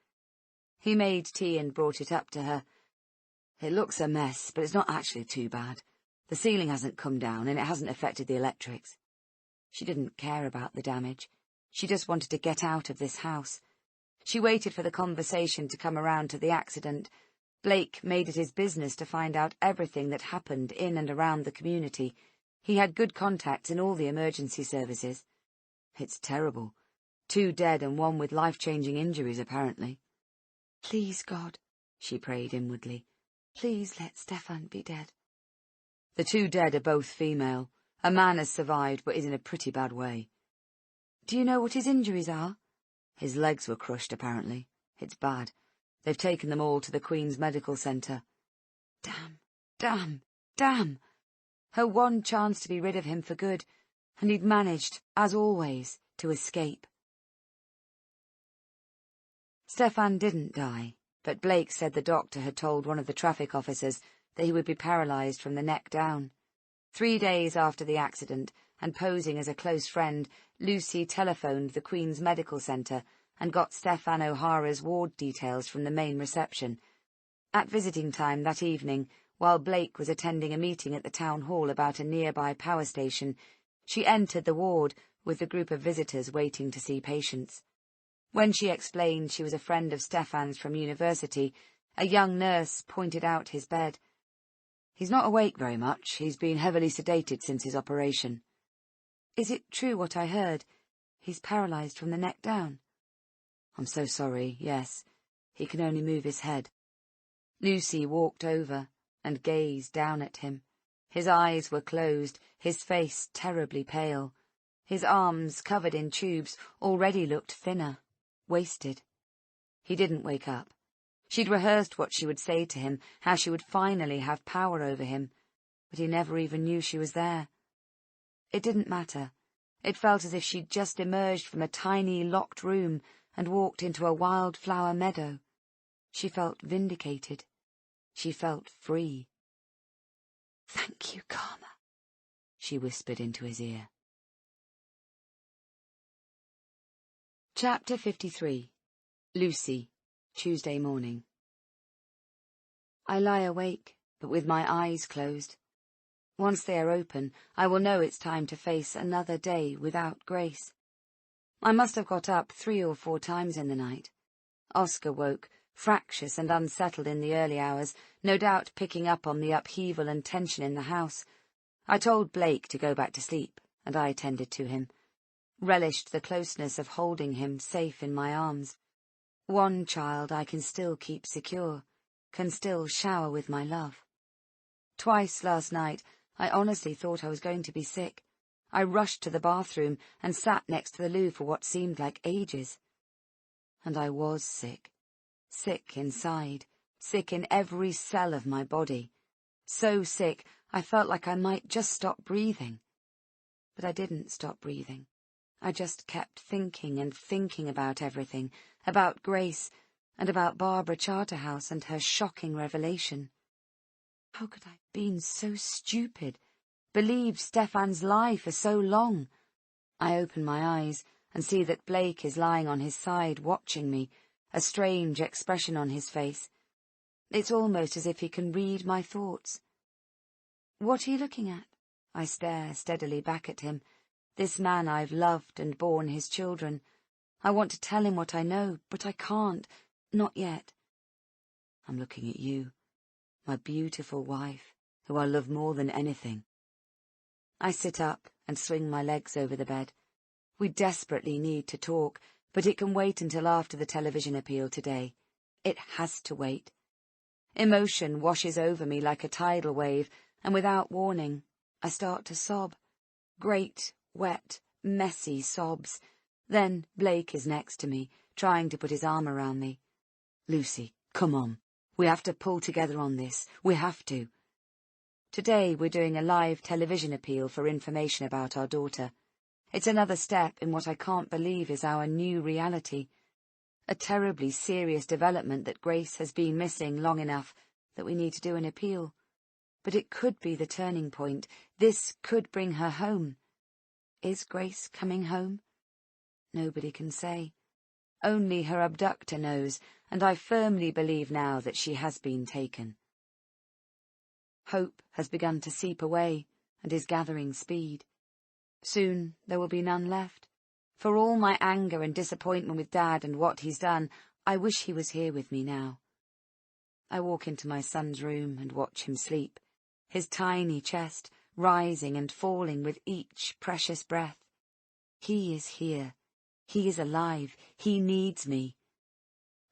Speaker 1: He made tea and brought it up to her. "It looks a mess, but it's not actually too bad. The ceiling hasn't come down and it hasn't affected the electrics." She didn't care about the damage. She just wanted to get out of this house. She waited for the conversation to come around to the accident. Blake made it his business to find out everything that happened in and around the community. He had good contacts in all the emergency services. "It's terrible. 2 dead and 1 with life-changing injuries, apparently." "Please, God," she prayed inwardly, "please let Stefan be dead." "The 2 dead are both female. A man has survived, but is in a pretty bad way." "Do you know what his injuries are?" "His legs were crushed, apparently. It's bad. They've taken them all to the Queen's Medical Centre." Damn, damn, damn. Her one chance to be rid of him for good, and he'd managed, as always, to escape. Stefan didn't die, but Blake said the doctor had told one of the traffic officers that he would be paralysed from the neck down. 3 days after the accident, and posing as a close friend, Lucy telephoned the Queen's Medical Centre and got Stefan O'Hara's ward details from the main reception. At visiting time that evening, while Blake was attending a meeting at the town hall about a nearby power station, she entered the ward with the group of visitors waiting to see patients. When she explained she was a friend of Stefan's from university, a young nurse pointed out his bed. "He's not awake very much. He's been heavily sedated since his operation." "Is it true what I heard? He's paralysed from the neck down?" "I'm so sorry, yes. He can only move his head." Lucy walked over and gazed down at him. His eyes were closed, his face terribly pale. His arms, covered in tubes, already looked thinner, wasted. He didn't wake up. She'd rehearsed what she would say to him, how she would finally have power over him, but he never even knew she was there. It didn't matter. It felt as if she'd just emerged from a tiny, locked room and walked into a wildflower meadow. She felt vindicated. She felt free. "Thank you, Karma," she whispered into his ear. Chapter 53. Lucy, Tuesday morning. I lie awake, but with my eyes closed. Once they are open, I will know it's time to face another day without Grace. I must have got up 3 or 4 times in the night. Oscar woke, fractious and unsettled in the early hours, no doubt picking up on the upheaval and tension in the house. I told Blake to go back to sleep, and I tended to him. Relished the closeness of holding him safe in my arms. One child I can still keep secure, can still shower with my love. Twice last night, I honestly thought I was going to be sick. I rushed to the bathroom and sat next to the loo for what seemed like ages. And I was sick. Sick inside, sick in every cell of my body. So sick, I felt like I might just stop breathing. But I didn't stop breathing. I just kept thinking and thinking about everything, about Grace, and about Barbara Charterhouse and her shocking revelation. How could I have been so stupid, believed Stefan's lie for so long? I open my eyes and see that Blake is lying on his side watching me, a strange expression on his face. It's almost as if he can read my thoughts. "What are you looking at?" I stare steadily back at him, this man I've loved and borne his children. I want to tell him what I know, but I can't, not yet. "I'm looking at you, my beautiful wife, who I love more than anything." I sit up and swing my legs over the bed. We desperately need to talk, but it can wait until after the television appeal today. It has to wait. Emotion washes over me like a tidal wave, and without warning, I start to sob. Great, wet, messy sobs. Then Blake is next to me, trying to put his arm around me. "Lucy, come on. We have to pull together on this. We have to." Today we're doing a live television appeal for information about our daughter. It's another step in what I can't believe is our new reality. A terribly serious development that Grace has been missing long enough that we need to do an appeal. But it could be the turning point. This could bring her home. Is Grace coming home? Nobody can say. Only her abductor knows, and I firmly believe now that she has been taken. Hope has begun to seep away and is gathering speed. Soon there will be none left. For all my anger and disappointment with Dad and what he's done, I wish he was here with me now. I walk into my son's room and watch him sleep, his tiny chest rising and falling with each precious breath. He is here. He is alive. He needs me.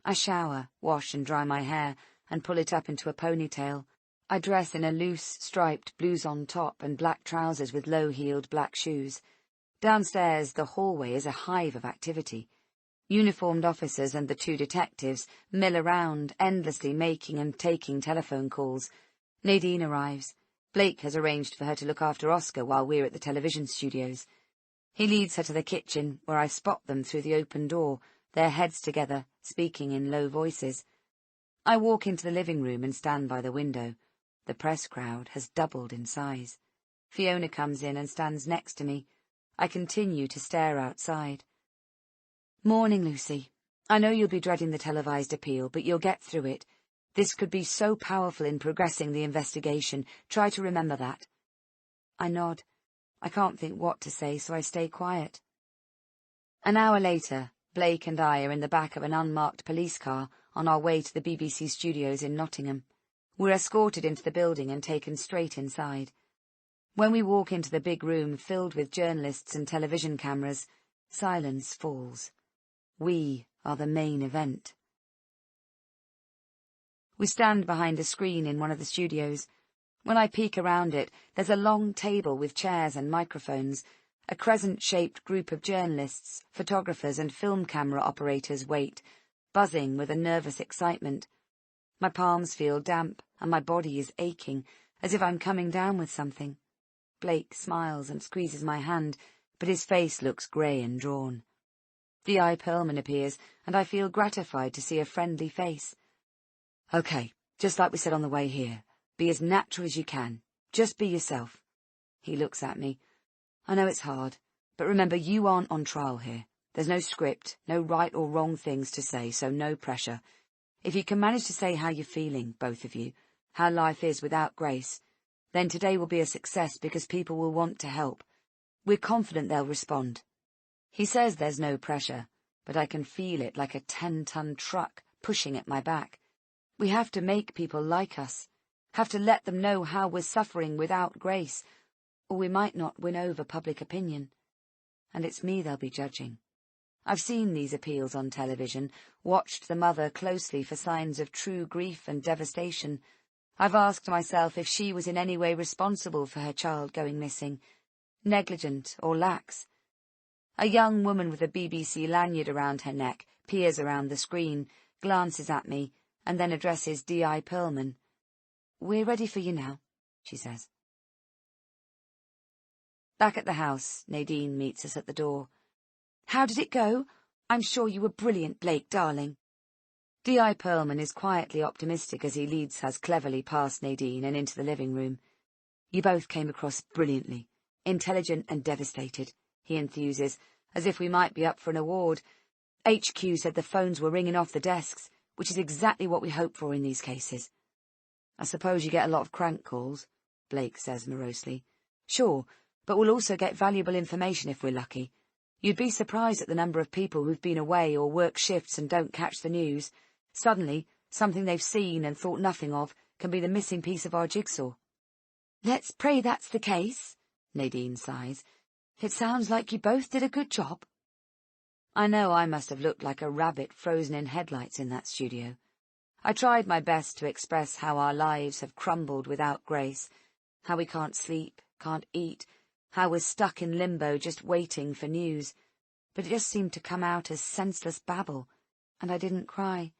Speaker 1: I shower, wash and dry my hair, and pull it up into a ponytail. I dress in a loose, striped blouson top and black trousers with low-heeled black shoes. Downstairs, the hallway is a hive of activity. Uniformed officers and the 2 detectives mill around, endlessly making and taking telephone calls. Nadine arrives. Blake has arranged for her to look after Oscar while we're at the television studios. He leads her to the kitchen, where I spot them through the open door, their heads together, speaking in low voices. I walk into the living room and stand by the window. The press crowd has doubled in size. Fiona comes in and stands next to me. I continue to stare outside. "Morning, Lucy. I know you'll be dreading the televised appeal, but you'll get through it. This could be so powerful in progressing the investigation. Try to remember that." I nod. I can't think what to say, so I stay quiet. An hour later, Blake and I are in the back of an unmarked police car on our way to the BBC studios in Nottingham. We're escorted into the building and taken straight inside. When we walk into the big room filled with journalists and television cameras, silence falls. We are the main event. We stand behind a screen in one of the studios. When I peek around it, there's a long table with chairs and microphones. A crescent-shaped group of journalists, photographers and film camera operators wait, buzzing with a nervous excitement. My palms feel damp, and my body is aching, as if I'm coming down with something. Blake smiles and squeezes my hand, but his face looks grey and drawn. D.I. Pearlman appears, and I feel gratified to see a friendly face. "Okay, just like we said on the way here. Be as natural as you can. Just be yourself." He looks at me. "I know it's hard, but remember, you aren't on trial here. There's no script, no right or wrong things to say, so no pressure. If you can manage to say how you're feeling, both of you, how life is without Grace, then today will be a success because people will want to help. We're confident they'll respond." He says there's no pressure, but I can feel it like a 10-ton truck pushing at my back. We have to make people like us, have to let them know how we're suffering without Grace, or we might not win over public opinion. And it's me they'll be judging. I've seen these appeals on television, watched the mother closely for signs of true grief and devastation. I've asked myself if she was in any way responsible for her child going missing, negligent or lax. A young woman with a BBC lanyard around her neck peers around the screen, glances at me, and then addresses D.I. Pearlman. "We're ready for you now," she says. Back at the house, Nadine meets us at the door. "How did it go? I'm sure you were brilliant, Blake, darling." D.I. Pearlman is quietly optimistic as he leads us cleverly past Nadine and into the living room. "You both came across brilliantly, intelligent and devastated," he enthuses, as if we might be up for an award. "HQ said the phones were ringing off the desks, which is exactly what we hope for in these cases." "I suppose you get a lot of crank calls," Blake says morosely. "Sure, but we'll also get valuable information if we're lucky. You'd be surprised at the number of people who've been away or work shifts and don't catch the news. Suddenly, something they've seen and thought nothing of can be the missing piece of our jigsaw." "Let's pray that's the case," Nadine sighs. "It sounds like you both did a good job." I know I must have looked like a rabbit frozen in headlights in that studio. I tried my best to express how our lives have crumbled without Grace, how we can't sleep, can't eat, how we're stuck in limbo just waiting for news, but it just seemed to come out as senseless babble, and I didn't cry.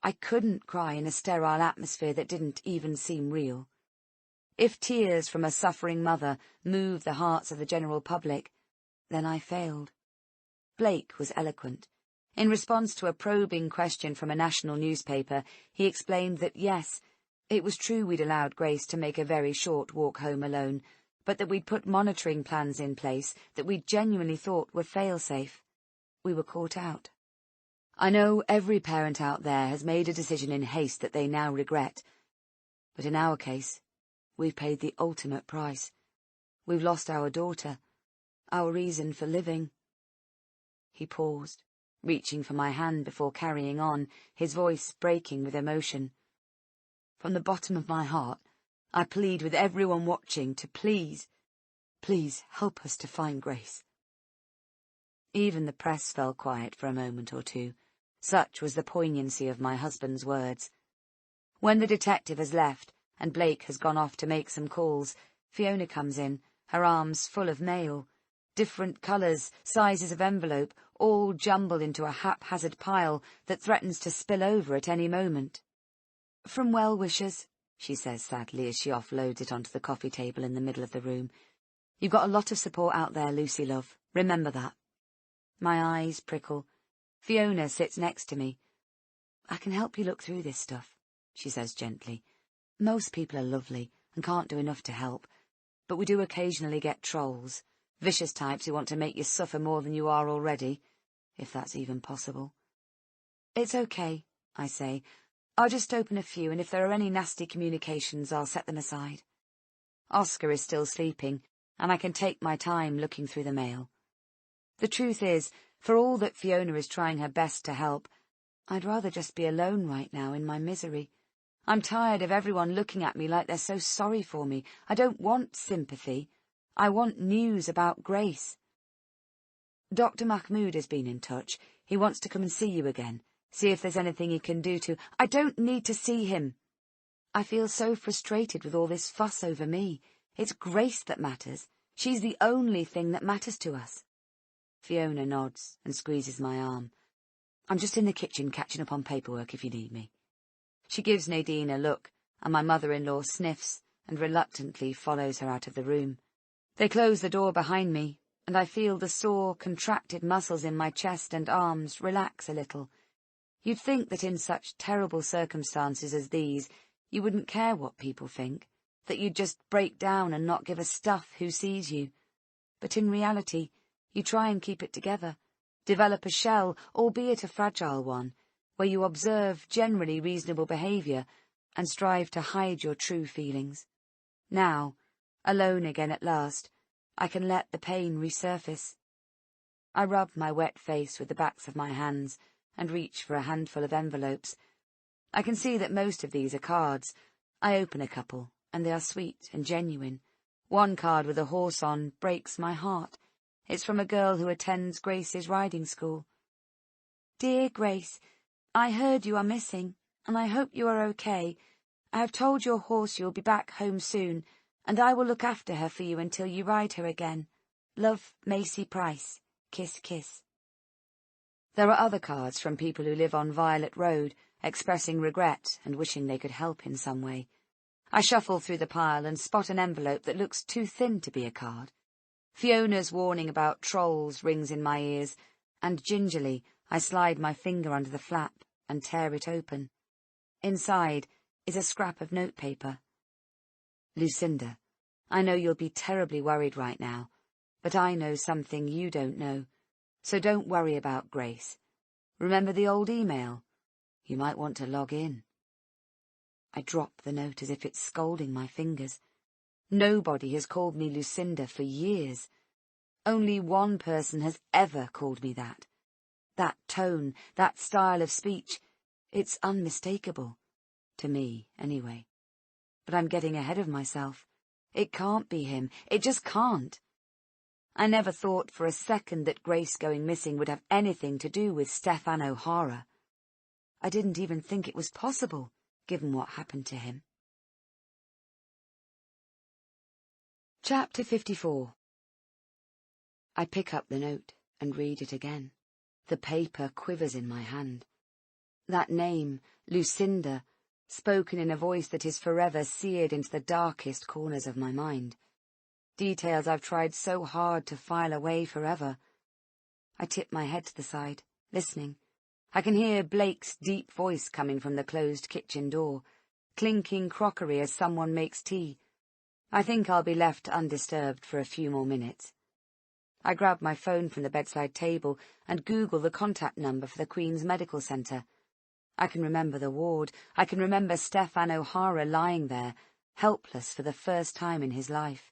Speaker 1: I couldn't cry in a sterile atmosphere that didn't even seem real. If tears from a suffering mother move the hearts of the general public, then I failed. Blake was eloquent. In response to a probing question from a national newspaper, he explained that yes, it was true we'd allowed Grace to make a very short walk home alone, but that we'd put monitoring plans in place that we genuinely thought were fail-safe. We were caught out. I know every parent out there has made a decision in haste that they now regret, but in our case, we've paid the ultimate price. We've lost our daughter, our reason for living." He paused, reaching for my hand before carrying on, his voice breaking with emotion. "From the bottom of my heart, I plead with everyone watching to please, please help us to find Grace." Even the press fell quiet for a moment or two. Such was the poignancy of my husband's words. When the detective has left and Blake has gone off to make some calls, Fiona comes in, her arms full of mail. Different colours, sizes of envelope, all jumbled into a haphazard pile that threatens to spill over at any moment. "From well-wishers," she says sadly as she offloads it onto the coffee table in the middle of the room. "You've got a lot of support out there, Lucy, love. Remember that." My eyes prickle. Fiona sits next to me. "I can help you look through this stuff," she says gently. "Most people are lovely and can't do enough to help, but we do occasionally get trolls. Vicious types who want to make you suffer more than you are already, if that's even possible." "It's okay," I say. "I'll just open a few, and if there are any nasty communications, I'll set them aside." Oscar is still sleeping, and I can take my time looking through the mail. The truth is, for all that Fiona is trying her best to help, I'd rather just be alone right now in my misery. I'm tired of everyone looking at me like they're so sorry for me. I don't want sympathy. I want news about Grace. "Dr. Mahmood has been in touch. He wants to come and see you again. See if there's anything he can do to—" "I don't need to see him. I feel so frustrated with all this fuss over me. It's Grace that matters. She's the only thing that matters to us." Fiona nods and squeezes my arm. "I'm just in the kitchen catching up on paperwork if you need me." She gives Nadine a look, and my mother-in-law sniffs and reluctantly follows her out of the room. They close the door behind me, and I feel the sore, contracted muscles in my chest and arms relax a little. You'd think that in such terrible circumstances as these, you wouldn't care what people think, that you'd just break down and not give a stuff who sees you. But in reality, you try and keep it together, develop a shell, albeit a fragile one, where you observe generally reasonable behaviour and strive to hide your true feelings. Now, alone again at last, I can let the pain resurface. I rub my wet face with the backs of my hands and reach for a handful of envelopes. I can see that most of these are cards. I open a couple, and they are sweet and genuine. One card with a horse on breaks my heart. It's from a girl who attends Grace's riding school. Dear Grace, I heard you are missing, and I hope you are okay. I have told your horse you will be back home soon, and I will look after her for you until you ride her again. Love, Macy Price. Kiss, kiss. There are other cards from people who live on Violet Road, expressing regret and wishing they could help in some way. I shuffle through the pile and spot an envelope that looks too thin to be a card. Fiona's warning about trolls rings in my ears, and gingerly I slide my finger under the flap and tear it open. Inside is a scrap of notepaper. Lucinda, I know you'll be terribly worried right now, but I know something you don't know, so don't worry about Grace. Remember the old email? You might want to log in. I drop the note as if it's scalding my fingers. Nobody has called me Lucinda for years. Only one person has ever called me that. That tone, that style of speech, it's unmistakable. To me, anyway. But I'm getting ahead of myself. It can't be him. It just can't. I never thought for a second that Grace going missing would have anything to do with Stefan O'Hara. I didn't even think it was possible, given what happened to him. Chapter 54. I pick up the note and read it again. The paper quivers in my hand. That name, Lucinda, spoken in a voice that is forever seared into the darkest corners of my mind. Details I've tried so hard to file away forever. I tip my head to the side, listening. I can hear Blake's deep voice coming from the closed kitchen door, clinking crockery as someone makes tea. I think I'll be left undisturbed for a few more minutes. I grab my phone from the bedside table and Google the contact number for the Queen's Medical Centre. I can remember the ward. I can remember Stefan O'Hara lying there, helpless for the first time in his life,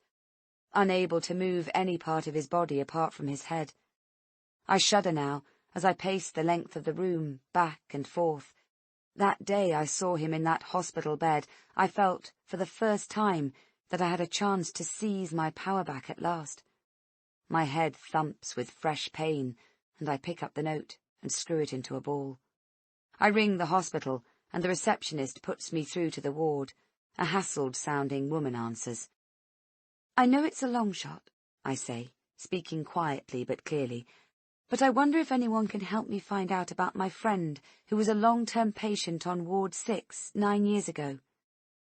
Speaker 1: unable to move any part of his body apart from his head. I shudder now as I pace the length of the room, back and forth. That day I saw him in that hospital bed, I felt, for the first time, that I had a chance to seize my power back at last. My head thumps with fresh pain, and I pick up the note and screw it into a ball. I ring the hospital, and the receptionist puts me through to the ward. A hassled-sounding woman answers. I know it's a long shot, I say, speaking quietly but clearly, but I wonder if anyone can help me find out about my friend who was a long-term patient on Ward 6 9 years ago.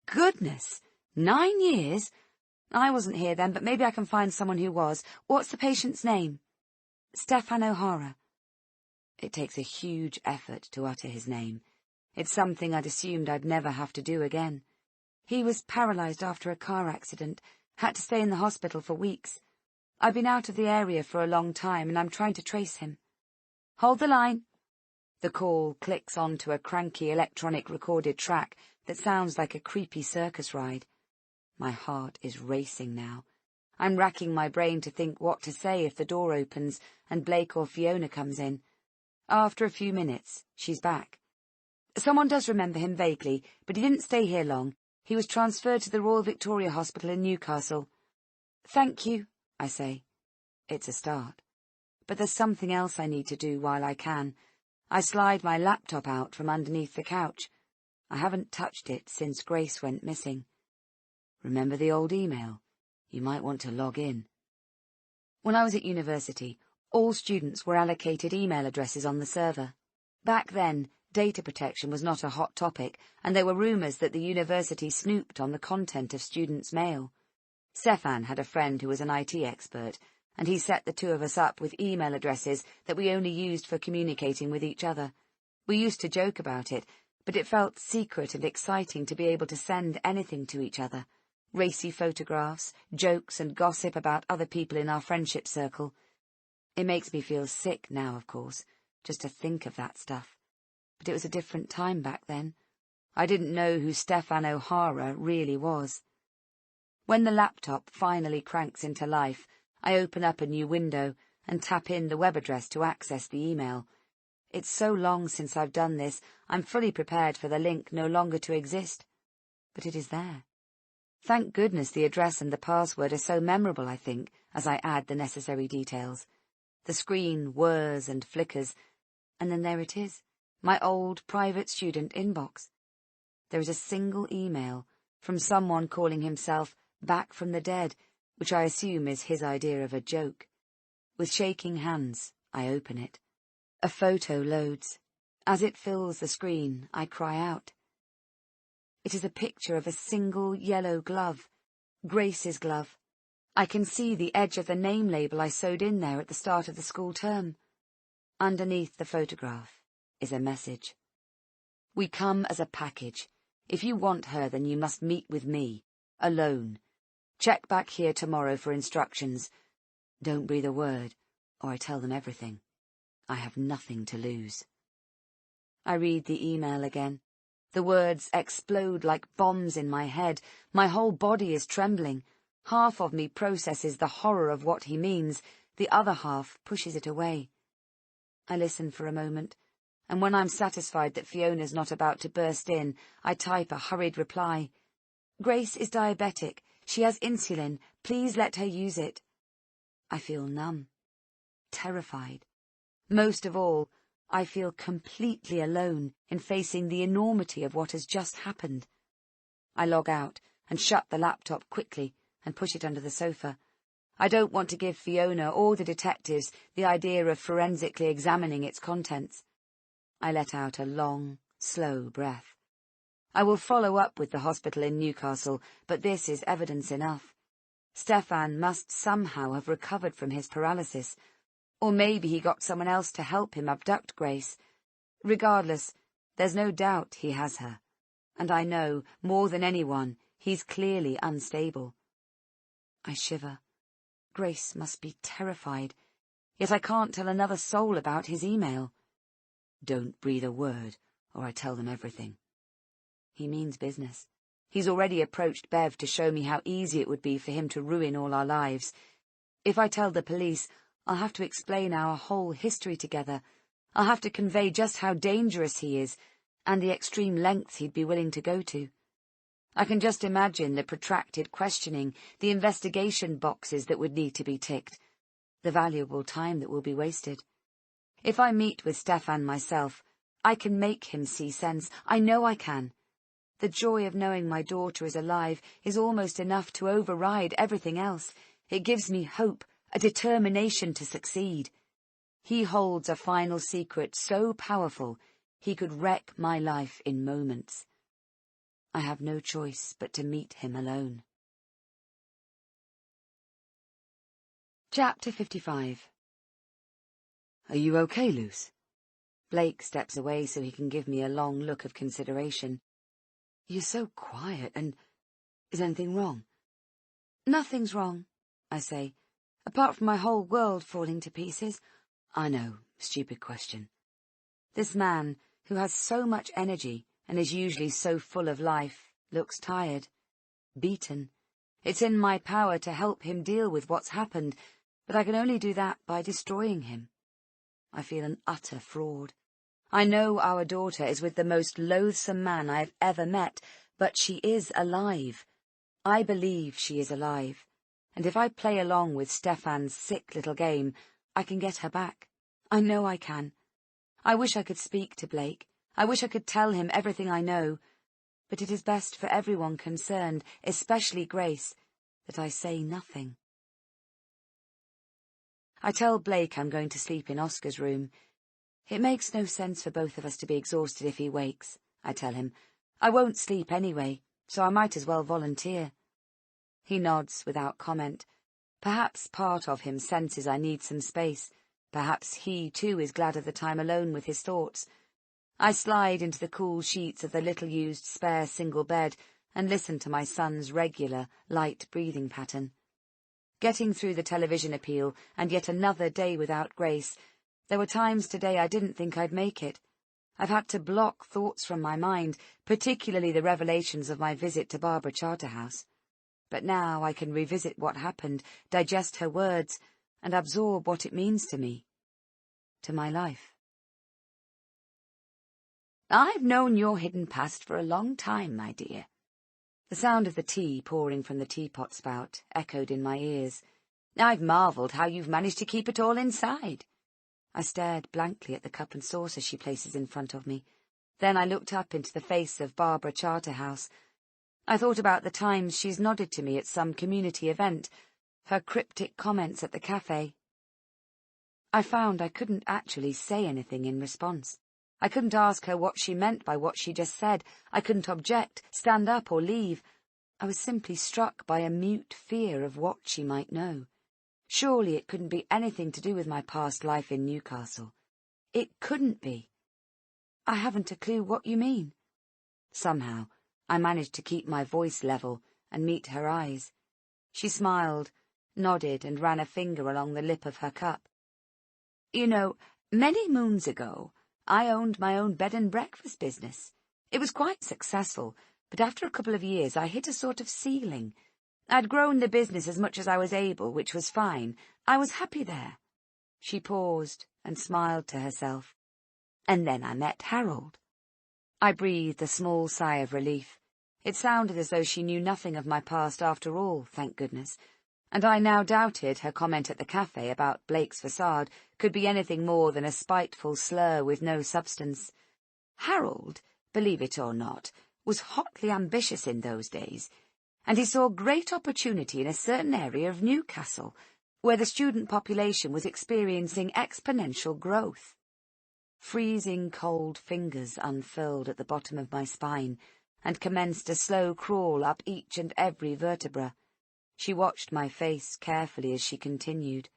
Speaker 1: Goodness! 9 years? I wasn't here then, but maybe I can find someone who was. What's the patient's name? Stefan O'Hara. It takes a huge effort to utter his name. It's something I'd assumed I'd never have to do again. He was paralysed after a car accident, had to stay in the hospital for weeks. I've been out of the area for a long time, and I'm trying to trace him. Hold the line. The call clicks onto a cranky electronic recorded track that sounds like a creepy circus ride. My heart is racing now. I'm racking my brain to think what to say if the door opens and Blake or Fiona comes in. After a few minutes, she's back. Someone does remember him vaguely, but he didn't stay here long. He was transferred to the Royal Victoria Hospital in Newcastle. Thank you, I say. It's a start. But there's something else I need to do while I can. I slide my laptop out from underneath the couch. I haven't touched it since Grace went missing. Remember the old email? You might want to log in. When I was at university, all students were allocated email addresses on the server. Back then, Data protection was not a hot topic, and there were rumours that the university snooped on the content of students' mail. Stefan had a friend who was an IT expert, and he set the two of us up with email addresses that we only used for communicating with each other. We used to joke about it, but it felt secret and exciting to be able to send anything to each other. Racy photographs, jokes and gossip about other people in our friendship circle. It makes me feel sick now, of course, just to think of that stuff. But it was a different time back then. I didn't know who Stefan O'Hara really was. When the laptop finally cranks into life, I open up a new window and tap in the web address to access the email. It's so long since I've done this, I'm fully prepared for the link no longer to exist. But it is there. Thank goodness the address and the password are so memorable, I think, as I add the necessary details. The screen whirs and flickers, and then there it is, my old private student inbox. There is a single email from someone calling himself Back from the Dead, which I assume is his idea of a joke. With shaking hands, I open it. A photo loads. As it fills the screen, I cry out. It is a picture of a single yellow glove, Grace's glove. I can see the edge of the name label I sewed in there at the start of the school term. Underneath the photograph is a message. We come as a package. If you want her, then you must meet with me, alone. Check back here tomorrow for instructions. Don't breathe a word, or I tell them everything. I have nothing to lose. I read the email again. The words explode like bombs in my head. My whole body is trembling. Half of me processes the horror of what he means. The other half pushes it away. I listen for a moment, and when I'm satisfied that Fiona's not about to burst in, I type a hurried reply. Grace is diabetic. She has insulin. Please let her use it. I feel numb, terrified. Most of all, I feel completely alone in facing the enormity of what has just happened. I log out and shut the laptop quickly and push it under the sofa. I don't want to give Fiona or the detectives the idea of forensically examining its contents. I let out a long, slow breath. I will follow up with the hospital in Newcastle, but this is evidence enough. Stefan must somehow have recovered from his paralysis, or maybe he got someone else to help him abduct Grace. Regardless, there's no doubt he has her, and I know, more than anyone, he's clearly unstable. I shiver. Grace must be terrified, yet I can't tell another soul about his email. Don't breathe a word, or I tell them everything. He means business. He's already approached Bev to show me how easy it would be for him to ruin all our lives. If I tell the police, I'll have to explain our whole history together. I'll have to convey just how dangerous he is, and the extreme lengths he'd be willing to go to. I can just imagine the protracted questioning, the investigation boxes that would need to be ticked, the valuable time that will be wasted. If I meet with Stefan myself, I can make him see sense. I know I can. The joy of knowing my daughter is alive is almost enough to override everything else. It gives me hope, a determination to succeed. He holds a final secret so powerful he could wreck my life in moments. I have no choice but to meet him alone. Chapter 55. Are you okay, Luce? Blake steps away so he can give me a long look of consideration. You're so quiet, and is anything wrong? Nothing's wrong, I say, apart from my whole world falling to pieces. I know, stupid question. This man, who has so much energy and is usually so full of life, looks tired, beaten. It's in my power to help him deal with what's happened, but I can only do that by destroying him. I feel an utter fraud. I know our daughter is with the most loathsome man I have ever met, but she is alive. I believe she is alive, and if I play along with Stefan's sick little game, I can get her back. I know I can. I wish I could speak to Blake. I wish I could tell him everything I know, but it is best for everyone concerned, especially Grace, that I say nothing. I tell Blake I'm going to sleep in Oscar's room. It makes no sense for both of us to be exhausted if he wakes, I tell him. I won't sleep anyway, so I might as well volunteer. He nods without comment. Perhaps part of him senses I need some space. Perhaps he, too, is glad of the time alone with his thoughts. I slide into the cool sheets of the little-used spare single bed and listen to my son's regular, light breathing pattern. Getting through the television appeal and yet another day without Grace, there were times today I didn't think I'd make it. I've had to block thoughts from my mind, particularly the revelations of my visit to Barbara Charterhouse. But now I can revisit what happened, digest her words, and absorb what it means to me, to my life. I've known your hidden past for a long time, my dear. The sound of the tea pouring from the teapot spout echoed in my ears. I've marvelled how you've managed to keep it all inside. I stared blankly at the cup and saucer she places in front of me. Then I looked up into the face of Barbara Charterhouse. I thought about the times she's nodded to me at some community event, her cryptic comments at the cafe. I found I couldn't actually say anything in response. I couldn't ask her what she meant by what she just said. I couldn't object, stand up, or leave. I was simply struck by a mute fear of what she might know. Surely it couldn't be anything to do with my past life in Newcastle. It couldn't be. I haven't a clue what you mean. Somehow, I managed to keep my voice level and meet her eyes. She smiled, nodded, and ran a finger along the lip of her cup. You know, many moons ago, I owned my own bed and breakfast business. It was quite successful, but after a couple of years I hit a sort of ceiling. I'd grown the business as much as I was able, which was fine. I was happy there. She paused and smiled to herself. And then I met Harold. I breathed a small sigh of relief. It sounded as though she knew nothing of my past after all, thank goodness, and I now doubted her comment at the cafe about Blake's facade could be anything more than a spiteful slur with no substance. Harold, believe it or not, was hotly ambitious in those days, and he saw great opportunity in a certain area of Newcastle, where the student population was experiencing exponential growth. Freezing cold fingers unfurled at the bottom of my spine and commenced a slow crawl up each and every vertebra. She watched my face carefully as she continued.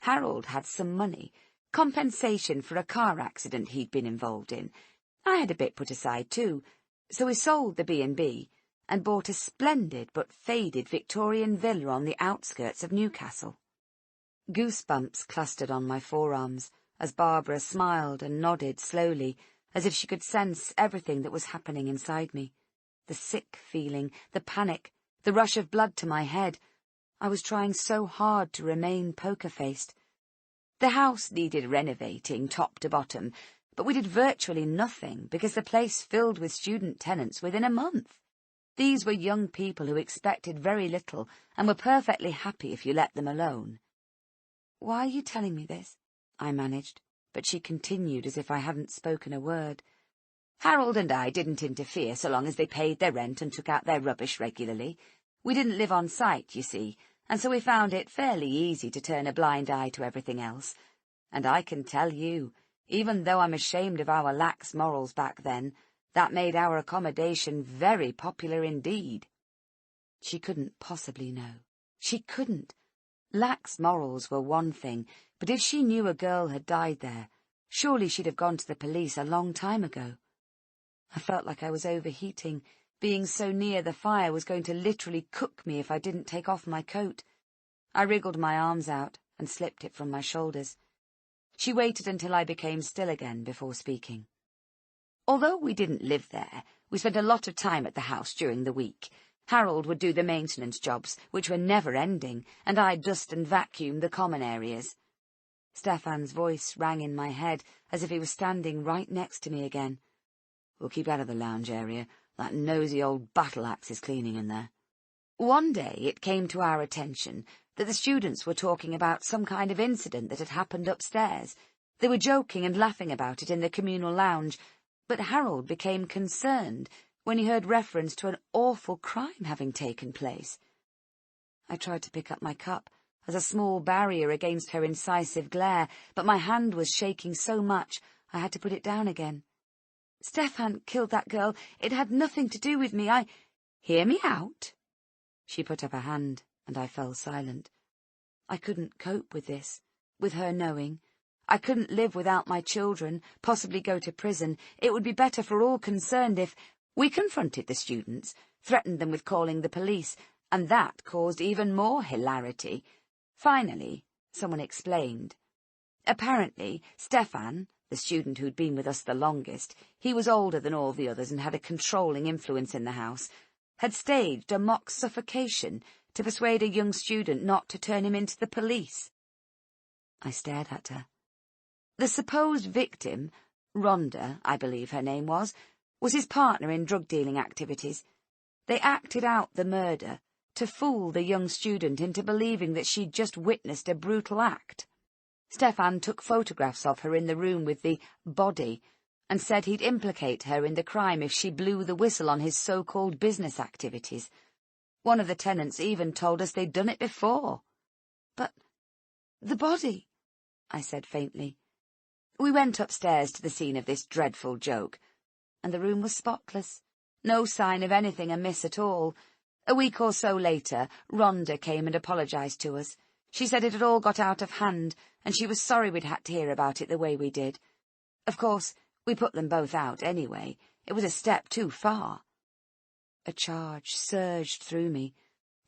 Speaker 1: Harold had some money, compensation for a car accident he'd been involved in. I had a bit put aside too, so we sold the B&B and bought a splendid but faded Victorian villa on the outskirts of Newcastle. Goosebumps clustered on my forearms as Barbara smiled and nodded slowly, as if she could sense everything that was happening inside me. The sick feeling, the panic, the rush of blood to my head. I was trying so hard to remain poker-faced. The house needed renovating top to bottom, but we did virtually nothing because the place filled with student tenants within a month. These were young people who expected very little and were perfectly happy if you let them alone. "Why are you telling me this?" I managed, but she continued as if I hadn't spoken a word. Harold and I didn't interfere so long as they paid their rent and took out their rubbish regularly. We didn't live on site, you see, and so we found it fairly easy to turn a blind eye to everything else. And I can tell you, even though I'm ashamed of our lax morals back then, that made our accommodation very popular indeed. She couldn't possibly know. She couldn't. Lax morals were one thing, but if she knew a girl had died there, surely she'd have gone to the police a long time ago. I felt like I was overheating. Being so near the fire was going to literally cook me if I didn't take off my coat. I wriggled my arms out and slipped it from my shoulders. She waited until I became still again before speaking. Although we didn't live there, we spent a lot of time at the house during the week. Harold would do the maintenance jobs, which were never-ending, and I'd dust and vacuum the common areas. Stefan's voice rang in my head as if he was standing right next to me again. "We'll keep out of the lounge area. That nosy old battle-axe is cleaning in there." One day it came to our attention that the students were talking about some kind of incident that had happened upstairs. They were joking and laughing about it in the communal lounge, but Harold became concerned when he heard reference to an awful crime having taken place. I tried to pick up my cup, as a small barrier against her incisive glare, but my hand was shaking so much I had to put it down again. "Stefan killed that girl. It had nothing to do with me. Hear me out." She put up a hand, and I fell silent. I couldn't cope with this, with her knowing. I couldn't live without my children, possibly go to prison. It would be better for all concerned if we confronted the students, threatened them with calling the police, and that caused even more hilarity. Finally, someone explained. Apparently, Stefan, the student who'd been with us the longest, he was older than all the others and had a controlling influence in the house, had staged a mock suffocation to persuade a young student not to turn him into the police. I stared at her. The supposed victim, Rhonda, I believe her name was his partner in drug-dealing activities. They acted out the murder to fool the young student into believing that she'd just witnessed a brutal act. Stefan took photographs of her in the room with the body and said he'd implicate her in the crime if she blew the whistle on his so-called business activities. One of the tenants even told us they'd done it before. "But the body," I said faintly. We went upstairs to the scene of this dreadful joke, and the room was spotless. No sign of anything amiss at all. A week or so later, Rhonda came and apologized to us. She said it had all got out of hand, and she was sorry we'd had to hear about it the way we did. Of course, we put them both out anyway. It was a step too far. A charge surged through me.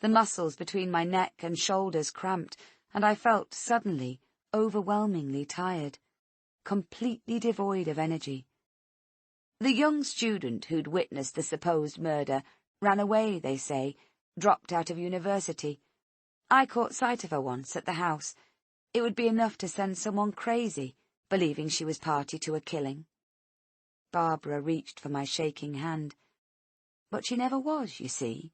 Speaker 1: The muscles between my neck and shoulders cramped, and I felt suddenly overwhelmingly tired, completely devoid of energy. The young student who'd witnessed the supposed murder ran away, they say, dropped out of university. I caught sight of her once at the house. It would be enough to send someone crazy, believing she was party to a killing. Barbara reached for my shaking hand. But she never was, you see.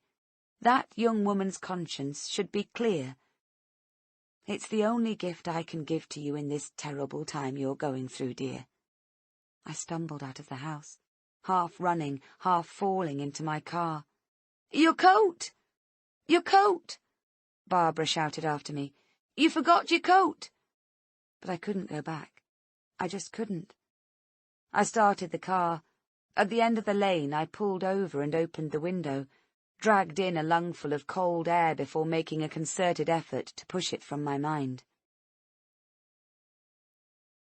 Speaker 1: That young woman's conscience should be clear. It's the only gift I can give to you in this terrible time you're going through, dear. I stumbled out of the house, half running, half falling into my car. "Your coat! Your coat!" Barbara shouted after me. "You forgot your coat!" But I couldn't go back. I just couldn't. I started the car. At the end of the lane, I pulled over and opened the window, dragged in a lungful of cold air before making a concerted effort to push it from my mind.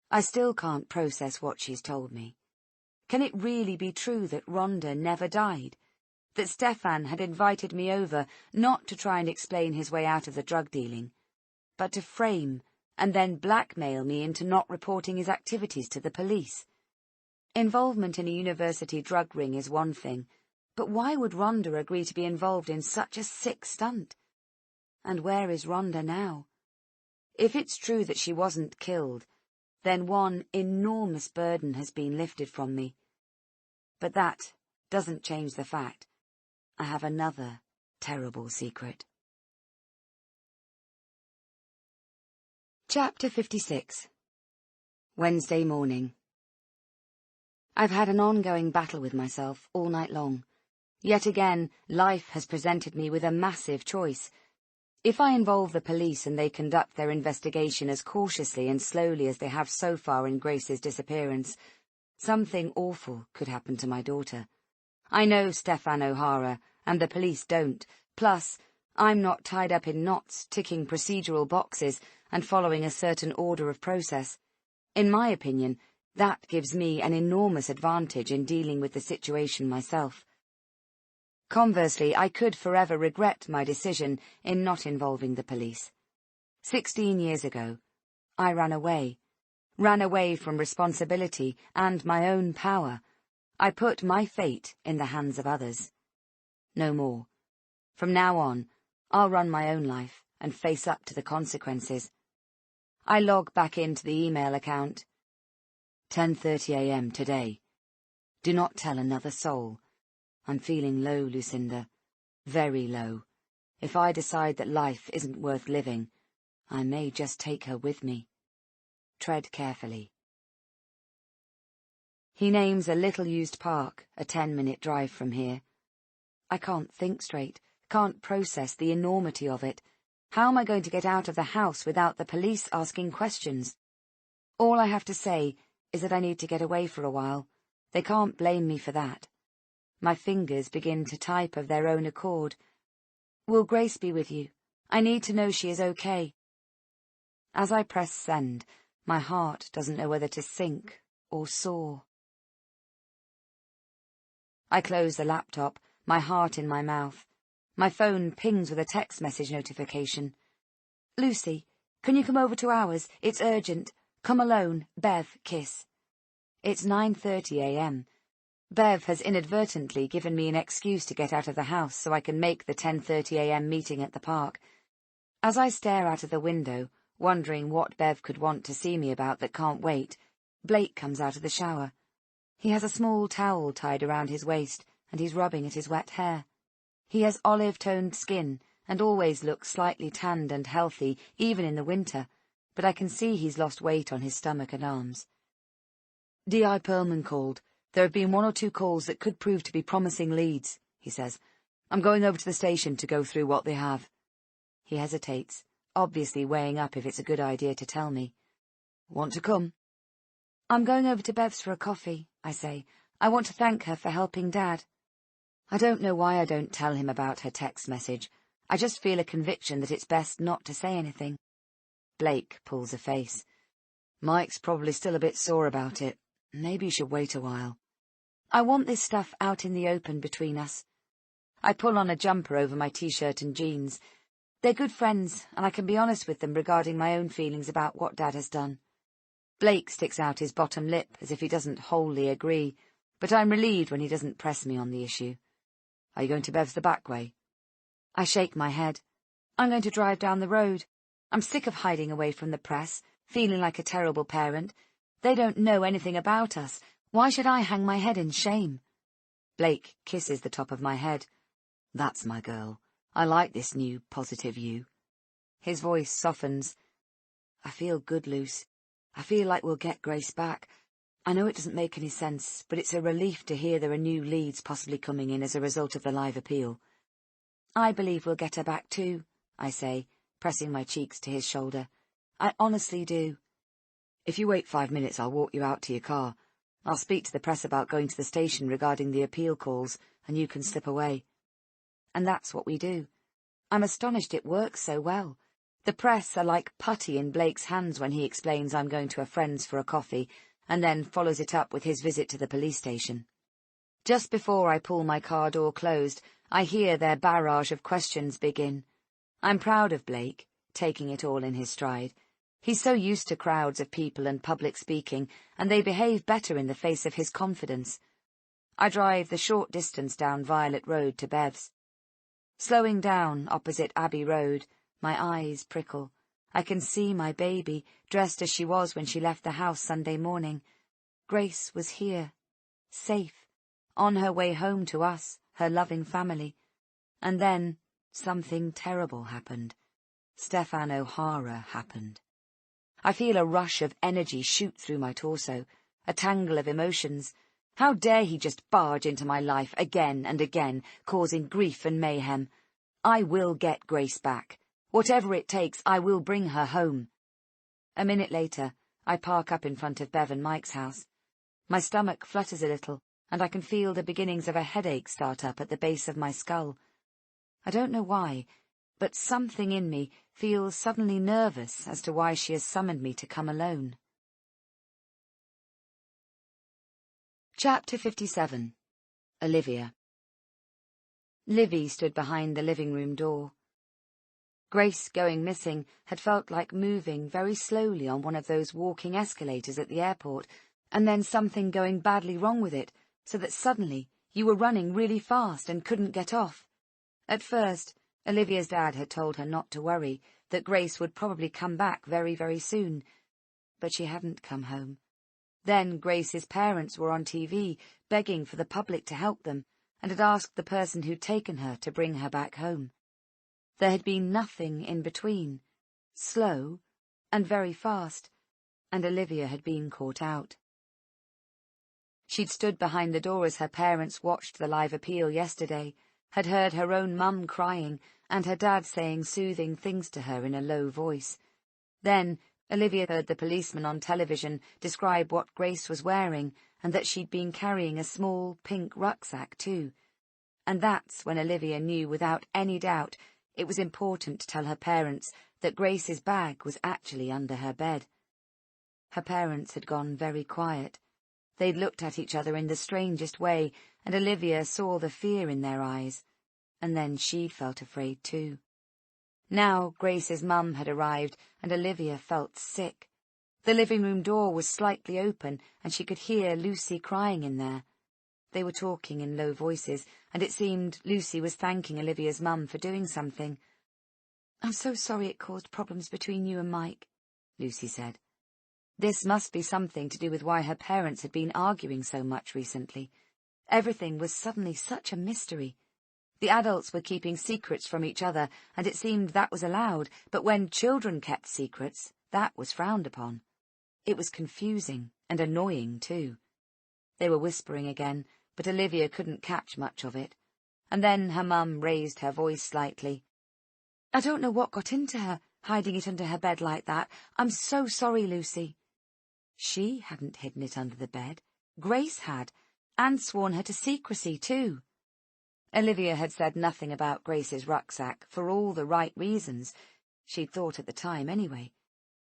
Speaker 1: I still can't process what she's told me. Can it really be true that Rhonda never died? That Stefan had invited me over not to try and explain his way out of the drug dealing, but to frame and then blackmail me into not reporting his activities to the police? Involvement in a university drug ring is one thing, but why would Rhonda agree to be involved in such a sick stunt? And where is Rhonda now? If it's true that she wasn't killed, then one enormous burden has been lifted from me. But that doesn't change the fact I have another terrible secret. Chapter 56. Wednesday morning. I've had an ongoing battle with myself all night long. Yet again, life has presented me with a massive choice. If I involve the police and they conduct their investigation as cautiously and slowly as they have so far in Grace's disappearance, something awful could happen to my daughter. I know Stefan O'Hara, and the police don't. Plus, I'm not tied up in knots, ticking procedural boxes and following a certain order of process. In my opinion, that gives me an enormous advantage in dealing with the situation myself. Conversely, I could forever regret my decision in not involving the police. 16 years ago, I ran away from responsibility and my own power. I put my fate in the hands of others. No more. From now on, I'll run my own life and face up to the consequences. I log back into the email account. 10:30 a.m. today. Do not tell another soul. I'm feeling low, Lucinda. Very low. If I decide that life isn't worth living, I may just take her with me. Tread carefully. He names a little-used park, a 10-minute drive from here. I can't think straight, can't process the enormity of it. How am I going to get out of the house without the police asking questions? All I have to say is that I need to get away for a while. They can't blame me for that. My fingers begin to type of their own accord. Will Grace be with you? I need to know she is okay. As I press send, my heart doesn't know whether to sink or soar. I close the laptop, my heart in my mouth. My phone pings with a text message notification. Lucy, can you come over to ours? It's urgent. Come alone. Bev, kiss. It's 9:30 a.m. Bev has inadvertently given me an excuse to get out of the house so I can make the 10:30 a.m. meeting at the park. As I stare out of the window, wondering what Bev could want to see me about that can't wait, Blake comes out of the shower. He has a small towel tied around his waist, and he's rubbing at his wet hair. He has olive-toned skin, and always looks slightly tanned and healthy, even in the winter, but I can see he's lost weight on his stomach and arms. D.I. Perlman called. There have been 1 or 2 calls that could prove to be promising leads, he says. I'm going over to the station to go through what they have. He hesitates, obviously weighing up if it's a good idea to tell me. Want to come? I'm going over to Bev's for a coffee, I say. I want to thank her for helping Dad. I don't know why I don't tell him about her text message. I just feel a conviction that it's best not to say anything. Blake pulls a face. Mike's probably still a bit sore about it. Maybe you should wait a while. I want this stuff out in the open between us. I pull on a jumper over my t-shirt and jeans. They're good friends, and I can be honest with them regarding my own feelings about what Dad has done. Blake sticks out his bottom lip as if he doesn't wholly agree, but I'm relieved when he doesn't press me on the issue. Are you going to Bev's the back way? I shake my head. I'm going to drive down the road. I'm sick of hiding away from the press, feeling like a terrible parent. They don't know anything about us. Why should I hang my head in shame? Blake kisses the top of my head. That's my girl. I like this new, positive you. His voice softens. I feel good, Luce. I feel like we'll get Grace back. I know it doesn't make any sense, but it's a relief to hear there are new leads possibly coming in as a result of the live appeal. I believe we'll get her back too, I say, pressing my cheeks to his shoulder. I honestly do. If you wait 5 minutes, I'll walk you out to your car. I'll speak to the press about going to the station regarding the appeal calls, and you can slip away. And that's what we do. I'm astonished it works so well. The press are like putty in Blake's hands when he explains I'm going to a friend's for a coffee, and then follows it up with his visit to the police station. Just before I pull my car door closed, I hear their barrage of questions begin. I'm proud of Blake, taking it all in his stride. He's so used to crowds of people and public speaking, and they behave better in the face of his confidence. I drive the short distance down Violet Road to Bev's. Slowing down opposite Abbey Road, my eyes prickle. I can see my baby, dressed as she was when she left the house Sunday morning. Grace was here, safe, on her way home to us, her loving family. And then something terrible happened. Stefan O'Hara happened. I feel a rush of energy shoot through my torso, a tangle of emotions. How dare he just barge into my life again and again, causing grief and mayhem? I will get Grace back. Whatever it takes, I will bring her home. A minute later, I park up in front of Bev and Mike's house. My stomach flutters a little, and I can feel the beginnings of a headache start up at the base of my skull. I don't know why, but something in me feels suddenly nervous as to why she has summoned me to come alone. Chapter 57. Olivia. Livy stood behind the living room door. Grace going missing had felt like moving very slowly on one of those walking escalators at the airport, and then something going badly wrong with it, so that suddenly you were running really fast and couldn't get off. At first, Olivia's dad had told her not to worry, that Grace would probably come back very, very soon. But she hadn't come home. Then Grace's parents were on TV, begging for the public to help them, and had asked the person who'd taken her to bring her back home. There had been nothing in between, slow and very fast, and Olivia had been caught out. She'd stood behind the door as her parents watched the live appeal yesterday, had heard her own mum crying, and her dad saying soothing things to her in a low voice. Then Olivia heard the policeman on television describe what Grace was wearing and that she'd been carrying a small pink rucksack too. And that's when Olivia knew without any doubt it was important to tell her parents that Grace's bag was actually under her bed. Her parents had gone very quiet. They'd looked at each other in the strangest way, and Olivia saw the fear in their eyes. And then she felt afraid too. Now Grace's mum had arrived, and Olivia felt sick. The living room door was slightly open, and she could hear Lucy crying in there. They were talking in low voices, and it seemed Lucy was thanking Olivia's mum for doing something. "I'm so sorry it caused problems between you and Mike," Lucy said. This must be something to do with why her parents had been arguing so much recently. Everything was suddenly such a mystery. The adults were keeping secrets from each other, and it seemed that was allowed, but when children kept secrets, that was frowned upon. It was confusing and annoying, too. They were whispering again, but Olivia couldn't catch much of it. And then her mum raised her voice slightly. "I don't know what got into her, hiding it under her bed like that. I'm so sorry, Lucy." She hadn't hidden it under the bed. Grace had, and sworn her to secrecy, too. Olivia had said nothing about Grace's rucksack, for all the right reasons, she'd thought at the time anyway.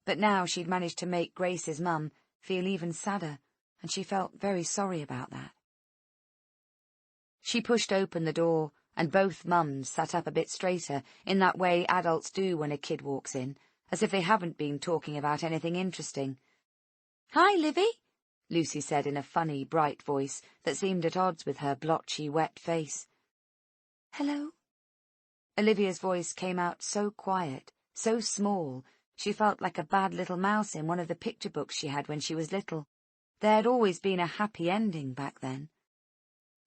Speaker 1: But now she'd managed to make Grace's mum feel even sadder, and she felt very sorry about that. She pushed open the door, and both mums sat up a bit straighter, in that way adults do when a kid walks in, as if they haven't been talking about anything interesting. "Hi, Livy," Lucy said in a funny, bright voice that seemed at odds with her blotchy, wet face. "Hello." Olivia's voice came out so quiet, so small, she felt like a bad little mouse in one of the picture books she had when she was little. There had always been a happy ending back then.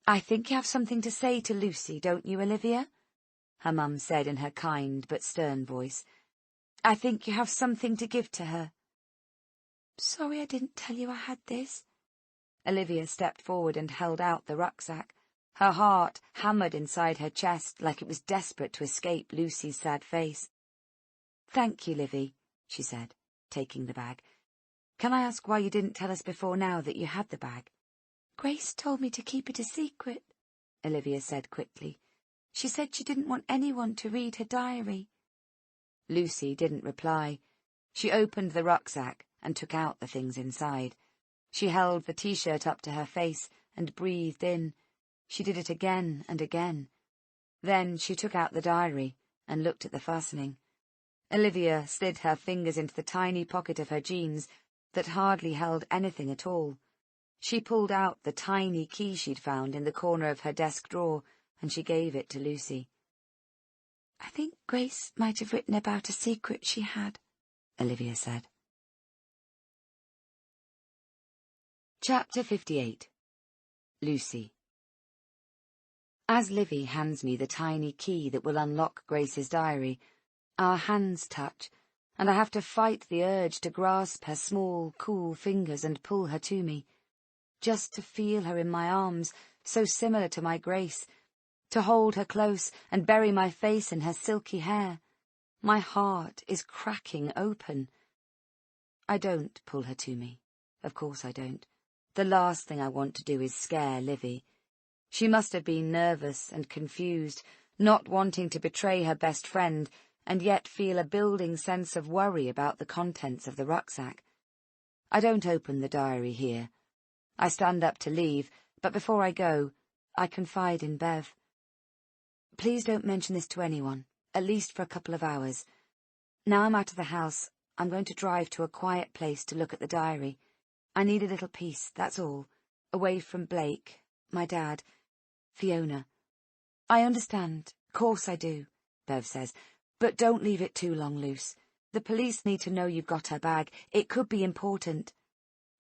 Speaker 1: "I think you have something to say to Lucy, don't you, Olivia?" her mum said in her kind but stern voice. "I think you have something to give to her." "Sorry I didn't tell you I had this." Olivia stepped forward and held out the rucksack. Her heart hammered inside her chest like it was desperate to escape Lucy's sad face. "Thank you, Livy," she said, taking the bag. "Can I ask why you didn't tell us before now that you had the bag?" "Grace told me to keep it a secret," Olivia said quickly. "She said she didn't want anyone to read her diary." Lucy didn't reply. She opened the rucksack and took out the things inside. She held the T-shirt up to her face and breathed in. She did it again and again. Then she took out the diary and looked at the fastening. Olivia slid her fingers into the tiny pocket of her jeans that hardly held anything at all. She pulled out the tiny key she'd found in the corner of her desk drawer, and she gave it to Lucy. "I think Grace might have written about a secret she had," Olivia said. Chapter 58. Lucy. As Livy hands me the tiny key that will unlock Grace's diary, our hands touch, and I have to fight the urge to grasp her small, cool fingers and pull her to me, just to feel her in my arms, so similar to my Grace, to hold her close and bury my face in her silky hair. My heart is cracking open. I don't pull her to me. Of course I don't. The last thing I want to do is scare Livy. She must have been nervous and confused, not wanting to betray her best friend, and yet feel a building sense of worry about the contents of the rucksack. I don't open the diary here. I stand up to leave, but before I go, I confide in Bev. "Please don't mention this to anyone, at least for a couple of hours. Now I'm out of the house, I'm going to drive to a quiet place to look at the diary. I need a little peace, that's all, away from Blake, my dad, Fiona." "I understand, course I do," Bev says, "but don't leave it too long, Luce. The police need to know you've got her bag. It could be important."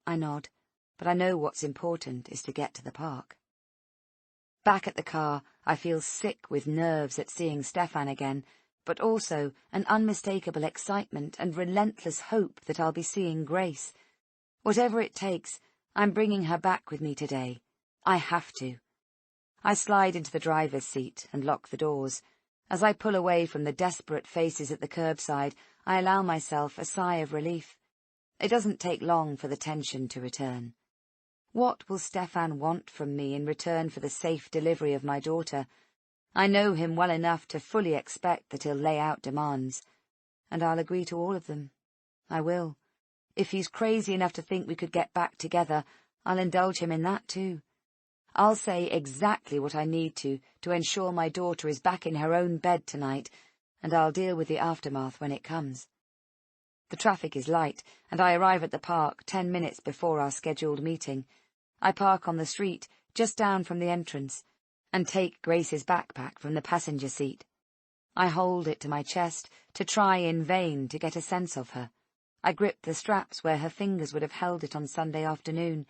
Speaker 1: I nod, but I know what's important is to get to the park. Back at the car, I feel sick with nerves at seeing Stefan again, but also an unmistakable excitement and relentless hope that I'll be seeing Grace. Whatever it takes, I'm bringing her back with me today. I have to. I slide into the driver's seat and lock the doors. As I pull away from the desperate faces at the curbside, I allow myself a sigh of relief. It doesn't take long for the tension to return. What will Stefan want from me in return for the safe delivery of my daughter? I know him well enough to fully expect that he'll lay out demands, and I'll agree to all of them. I will. If he's crazy enough to think we could get back together, I'll indulge him in that too. I'll say exactly what I need to ensure my daughter is back in her own bed tonight, and I'll deal with the aftermath when it comes. The traffic is light, and I arrive at the park 10 minutes before our scheduled meeting. I park on the street, just down from the entrance, and take Grace's backpack from the passenger seat. I hold it to my chest to try in vain to get a sense of her. I grip the straps where her fingers would have held it on Sunday afternoon.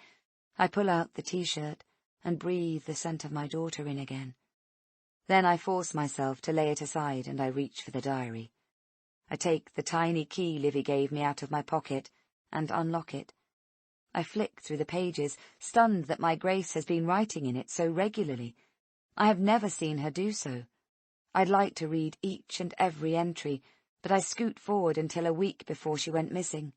Speaker 1: I pull out the T-shirt and breathe the scent of my daughter in again. Then I force myself to lay it aside, and I reach for the diary. I take the tiny key Livy gave me out of my pocket and unlock it. I flick through the pages, stunned that my Grace has been writing in it so regularly. I have never seen her do so. I'd like to read each and every entry, but I scoot forward until a week before she went missing.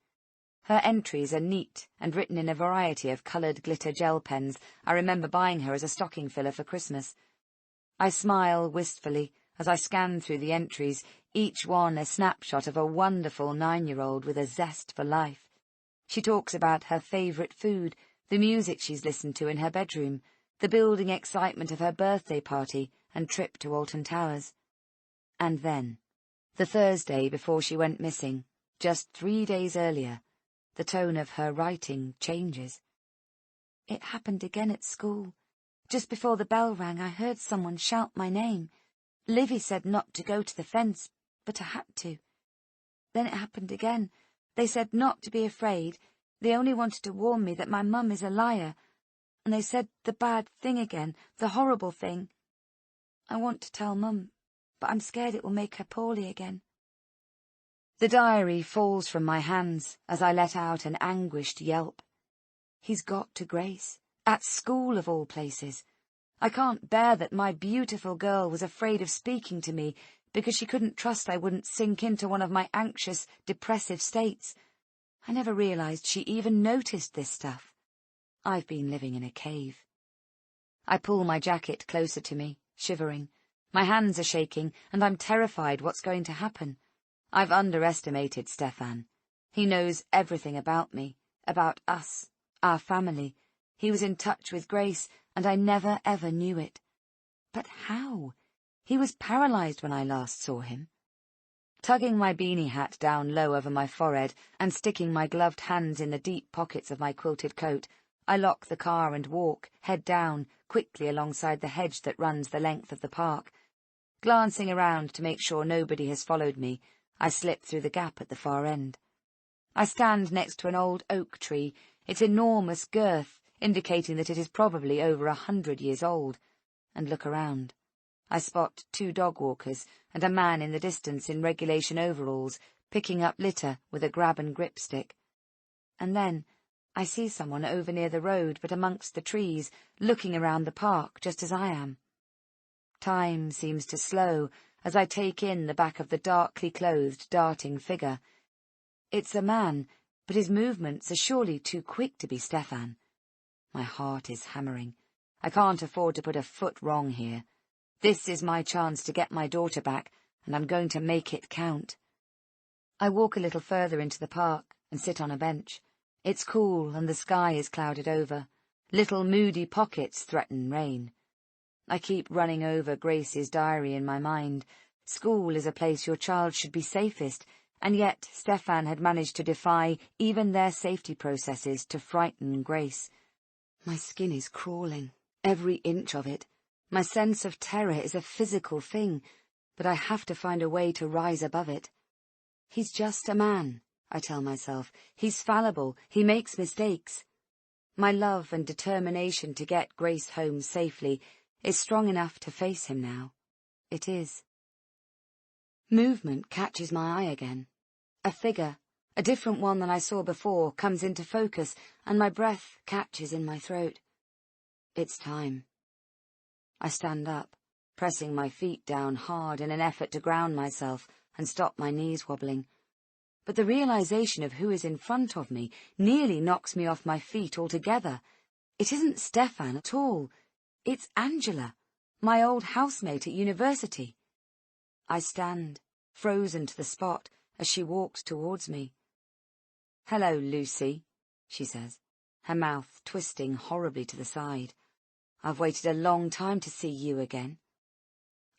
Speaker 1: Her entries are neat and written in a variety of coloured glitter gel pens I remember buying her as a stocking filler for Christmas. I smile wistfully as I scan through the entries, each one a snapshot of a wonderful 9-year-old with a zest for life. She talks about her favourite food, the music she's listened to in her bedroom, the building excitement of her birthday party and trip to Alton Towers. And then, the Thursday before she went missing, just 3 days earlier, the tone of her writing changes. It happened again at school. Just before the bell rang, I heard someone shout my name. Livy said not to go to the fence, but I had to. Then it happened again. They said not to be afraid. They only wanted to warn me that my mum is a liar. And they said the bad thing again, the horrible thing. I want to tell Mum, but I'm scared it will make her poorly again. The diary falls from my hands as I let out an anguished yelp. He's got to Grace, at school of all places. I can't bear that my beautiful girl was afraid of speaking to me because she couldn't trust I wouldn't sink into one of my anxious, depressive states. I never realized she even noticed this stuff. I've been living in a cave. I pull my jacket closer to me, shivering. My hands are shaking, and I'm terrified what's going to happen. I've underestimated Stefan. He knows everything about me, about us, our family. He was in touch with Grace, and I never ever knew it. But how? He was paralyzed when I last saw him. Tugging my beanie hat down low over my forehead and sticking my gloved hands in the deep pockets of my quilted coat, I lock the car and walk, head down, quickly alongside the hedge that runs the length of the park. Glancing around to make sure nobody has followed me, I slip through the gap at the far end. I stand next to an old oak tree, its enormous girth indicating that it is probably over 100 years old, and look around. I spot 2 dog walkers and a man in the distance in regulation overalls, picking up litter with a grab-and-grip stick. And then I see someone over near the road but amongst the trees, looking around the park just as I am. Time seems to slow as I take in the back of the darkly clothed, darting figure. It's a man, but his movements are surely too quick to be Stefan. My heart is hammering. I can't afford to put a foot wrong here. This is my chance to get my daughter back, and I'm going to make it count. I walk a little further into the park and sit on a bench. It's cool and the sky is clouded over. Little moody pockets threaten rain. I keep running over Grace's diary in my mind. School is a place your child should be safest, and yet Stefan had managed to defy even their safety processes to frighten Grace. My skin is crawling, every inch of it. My sense of terror is a physical thing, but I have to find a way to rise above it. He's just a man, I tell myself. He's fallible, he makes mistakes. My love and determination to get Grace home safely is strong enough to face him now. It is. Movement catches my eye again. A figure, a different one than I saw before, comes into focus, and my breath catches in my throat. It's time. I stand up, pressing my feet down hard in an effort to ground myself and stop my knees wobbling. But the realization of who is in front of me nearly knocks me off my feet altogether. It isn't Stefan at all. It's Angela, my old housemate at university. I stand, frozen to the spot, as she walks towards me. "Hello, Lucy," she says, her mouth twisting horribly to the side. "I've waited a long time to see you again."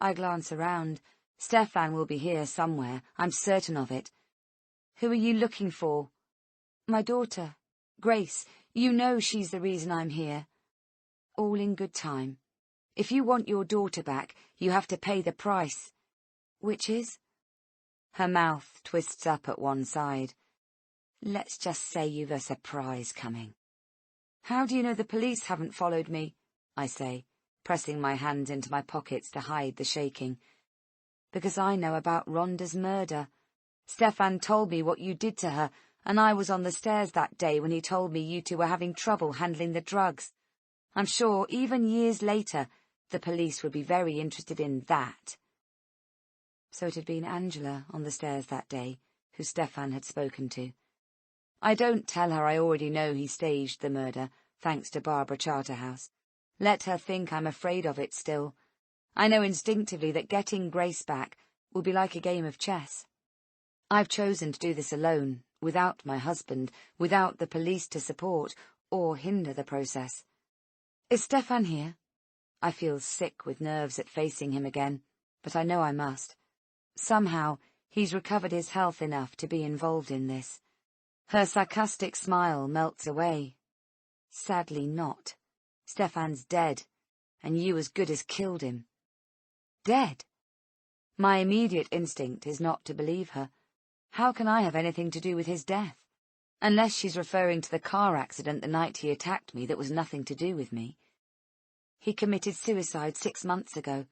Speaker 1: I glance around. Stefan will be here somewhere, I'm certain of it. "Who are you looking for?" "My daughter, Grace. You know she's the reason I'm here." "All in good time. If you want your daughter back, you have to pay the price." "Which is?" Her mouth twists up at one side. "Let's just say you've a surprise coming." "How do you know the police haven't followed me?" I say, pressing my hands into my pockets to hide the shaking. "Because I know about Rhonda's murder. Stefan told me what you did to her, and I was on the stairs that day when he told me you two were having trouble handling the drugs. I'm sure, even years later, the police would be very interested in that." So it had been Angela on the stairs that day, who Stefan had spoken to. I don't tell her I already know he staged the murder, thanks to Barbara Charterhouse. Let her think I'm afraid of it still. I know instinctively that getting Grace back will be like a game of chess. I've chosen to do this alone, without my husband, without the police to support or hinder the process. "Is Stefan here?" I feel sick with nerves at facing him again, but I know I must. Somehow, he's recovered his health enough to be involved in this. Her sarcastic smile melts away. "Sadly not. Stefan's dead, and you as good as killed him." "Dead?" My immediate instinct is not to believe her. How can I have anything to do with his death? Unless she's referring to the car accident the night he attacked me that was nothing to do with me. "He committed suicide 6 months ago.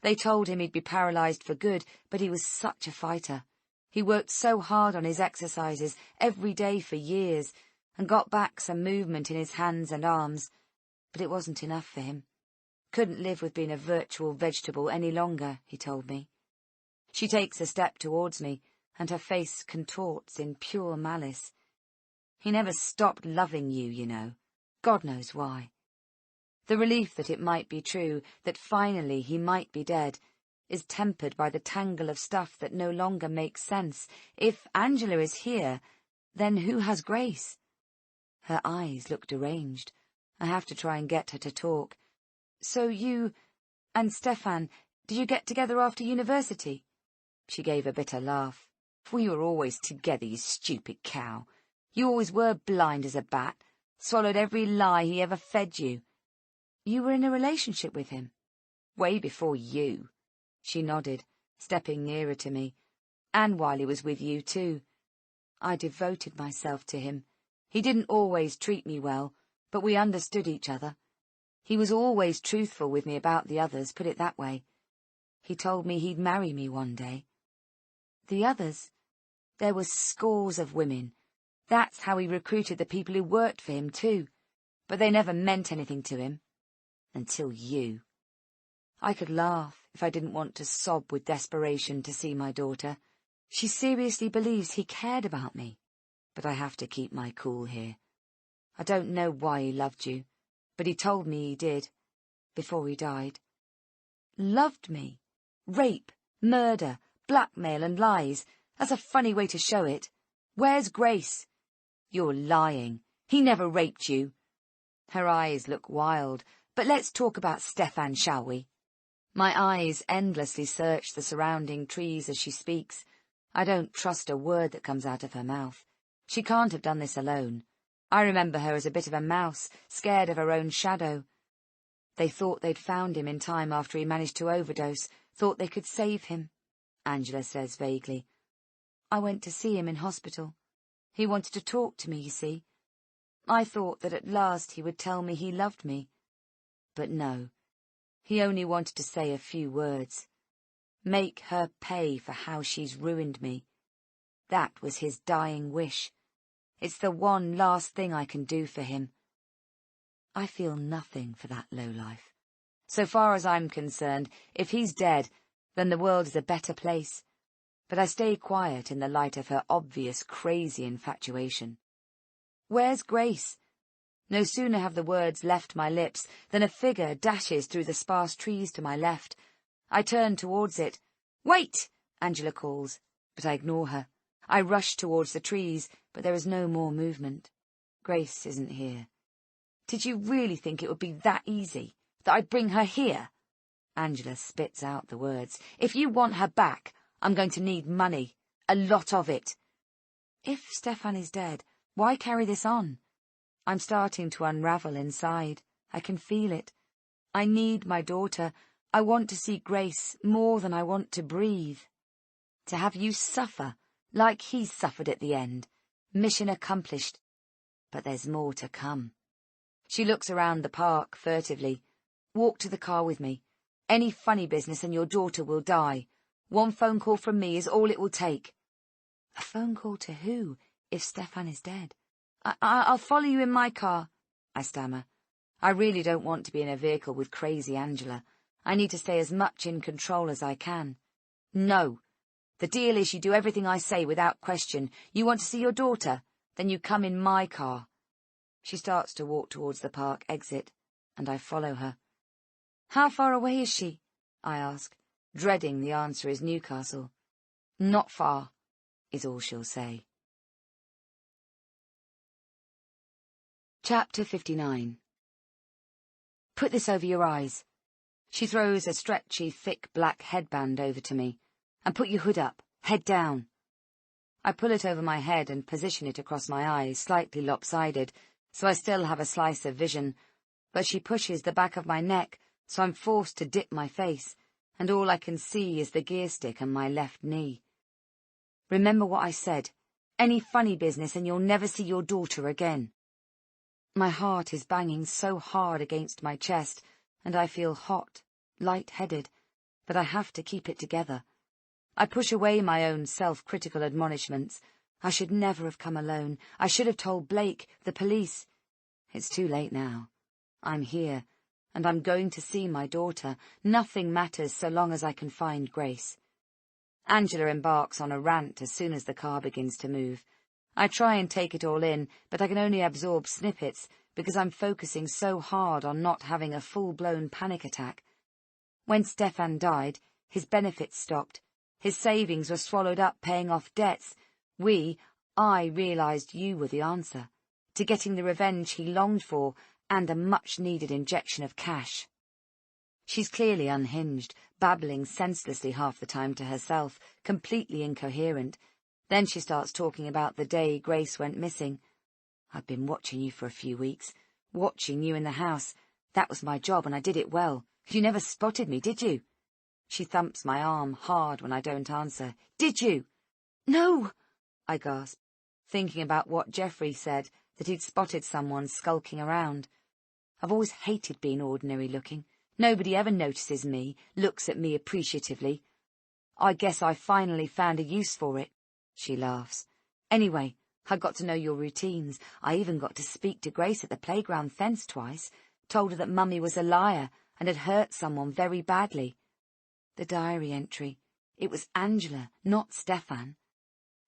Speaker 1: They told him he'd be paralyzed for good, but he was such a fighter. He worked so hard on his exercises every day for years and got back some movement in his hands and arms. But it wasn't enough for him. Couldn't live with being a virtual vegetable any longer, he told me." She takes a step towards me, and her face contorts in pure malice. "He never stopped loving you, you know. God knows why." The relief that it might be true, that finally he might be dead, is tempered by the tangle of stuff that no longer makes sense. If Angela is here, then who has Grace? Her eyes look deranged. I have to try and get her to talk. "So you and Stefan, did you get together after university?" She gave a bitter laugh. "We were always together, you stupid cow. You always were blind as a bat, swallowed every lie he ever fed you." "You were in a relationship with him?" "Way before you." She nodded, stepping nearer to me. "And while he was with you, too. I devoted myself to him. He didn't always treat me well, but we understood each other. He was always truthful with me about the others, put it that way. He told me he'd marry me one day." "The others?" "There were scores of women. That's how he recruited the people who worked for him, too. But they never meant anything to him. Until you." I could laugh if I didn't want to sob with desperation to see my daughter. She seriously believes he cared about me. But I have to keep my cool here. I don't know why he loved you, but he told me he did, before he died. Loved me? Rape, murder, blackmail and lies. That's a funny way to show it. Where's Grace? You're lying. He never raped you. Her eyes look wild, but let's talk about Stefan, shall we? My eyes endlessly search the surrounding trees as she speaks. I don't trust a word that comes out of her mouth. She can't have done this alone. I remember her as a bit of a mouse, scared of her own shadow. They thought they'd found him in time after he managed to overdose, thought they could save him, Angela says vaguely. I went to see him in hospital. He wanted to talk to me, you see. I thought that at last he would tell me he loved me. But no. He only wanted to say a few words. Make her pay for how she's ruined me. That was his dying wish. It's the one last thing I can do for him. I feel nothing for that lowlife. So far as I'm concerned, if he's dead, then the world is a better place. But I stay quiet in the light of her obvious crazy infatuation. Where's Grace? No sooner have the words left my lips than a figure dashes through the sparse trees to my left. I turn towards it. "Wait!" Angela calls, but I ignore her. I rush towards the trees, but there is no more movement. Grace isn't here. Did you really think it would be that easy, that I'd bring her here? Angela spits out the words. "If you want her back, I'm going to need money. A lot of it." If Stefan is dead, why carry this on? I'm starting to unravel inside. I can feel it. I need my daughter. I want to see Grace more than I want to breathe. To have you suffer, like he suffered at the end. Mission accomplished. But there's more to come. She looks around the park furtively. "Walk to the car with me. Any funny business and your daughter will die. One phone call from me is all it will take." A phone call to who, if Stefan is dead? I'll follow you in my car," I stammer. I really don't want to be in a vehicle with crazy Angela. I need to stay as much in control as I can. "No. The deal is you do everything I say without question. You want to see your daughter? Then you come in my car." She starts to walk towards the park exit, and I follow her. "How far away is she?" I ask, dreading the answer is Newcastle. "Not far," is all she'll say. Chapter 59. "Put this over your eyes." She throws a stretchy, thick black headband over to me. "And put your hood up, head down." I pull it over my head and position it across my eyes, slightly lopsided, so I still have a slice of vision, but she pushes the back of my neck, so I'm forced to dip my face, and all I can see is the gear stick and my left knee. "Remember what I said. Any funny business and you'll never see your daughter again." My heart is banging so hard against my chest, and I feel hot, light-headed, but I have to keep it together. I push away my own self-critical admonishments. I should never have come alone. I should have told Blake, the police. It's too late now. I'm here, and I'm going to see my daughter. Nothing matters so long as I can find Grace. Angela embarks on a rant as soon as the car begins to move. I try and take it all in, but I can only absorb snippets because I'm focusing so hard on not having a full-blown panic attack. When Stefan died, his benefits stopped. His savings were swallowed up paying off debts. I realized you were the answer, to getting the revenge he longed for and a much-needed injection of cash. She's clearly unhinged, babbling senselessly half the time to herself, completely incoherent. Then she starts talking about the day Grace went missing. "I've been watching you for a few weeks, watching you in the house. That was my job and I did it well. You never spotted me, did you?" She thumps my arm hard when I don't answer. "Did you?" "No," I gasp, thinking about what Jeffrey said, that he'd spotted someone skulking around. I've always hated being ordinary-looking. Nobody ever notices me, looks at me appreciatively. I guess I finally found a use for it. She laughs. "Anyway, I got to know your routines. I even got to speak to Grace at the playground fence twice, told her that Mummy was a liar and had hurt someone very badly." The diary entry. It was Angela, not Stefan.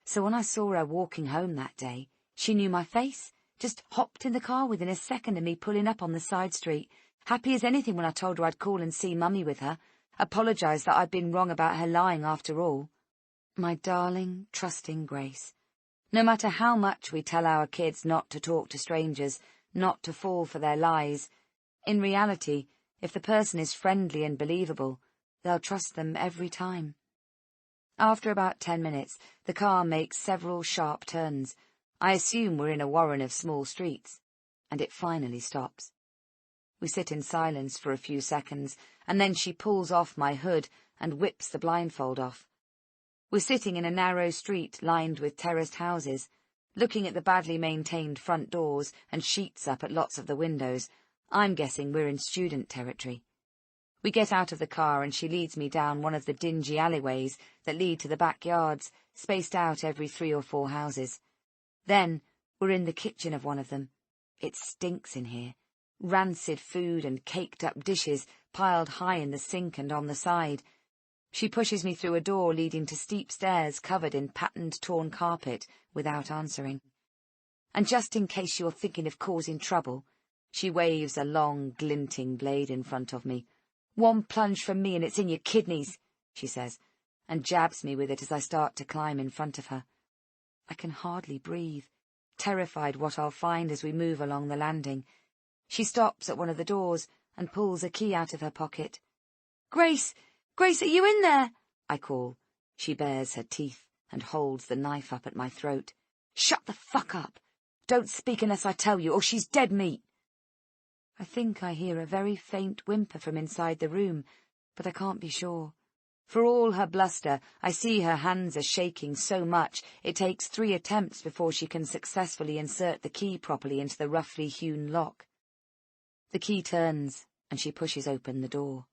Speaker 1: So when I saw her walking home that day, she knew my face, just hopped in the car within a second of me pulling up on the side street, happy as anything when I told her I'd call and see Mummy with her, apologised that I'd been wrong about her lying after all. My darling, trusting Grace. No matter how much we tell our kids not to talk to strangers, not to fall for their lies, in reality, if the person is friendly and believable, they'll trust them every time. After about 10 minutes, the car makes several sharp turns. I assume we're in a warren of small streets, and it finally stops. We sit in silence for a few seconds, and then she pulls off my hood and whips the blindfold off. We're sitting in a narrow street lined with terraced houses, looking at the badly maintained front doors and sheets up at lots of the windows. I'm guessing we're in student territory. We get out of the car and she leads me down one of the dingy alleyways that lead to the backyards, spaced out every 3 or 4 houses. Then we're in the kitchen of one of them. It stinks in here. Rancid food and caked-up dishes, piled high in the sink and on the side. She pushes me through a door leading to steep stairs covered in patterned torn carpet without answering. And just in case you're thinking of causing trouble, she waves a long, glinting blade in front of me. "One plunge from me and it's in your kidneys," she says, and jabs me with it as I start to climb in front of her. I can hardly breathe, terrified what I'll find as we move along the landing. She stops at one of the doors and pulls a key out of her pocket. "Grace! Grace, are you in there?" I call. She bares her teeth and holds the knife up at my throat. "Shut the fuck up! Don't speak unless I tell you, or she's dead meat." I think I hear a very faint whimper from inside the room, but I can't be sure. For all her bluster, I see her hands are shaking so much it takes 3 attempts before she can successfully insert the key properly into the roughly hewn lock. The key turns, and she pushes open the door.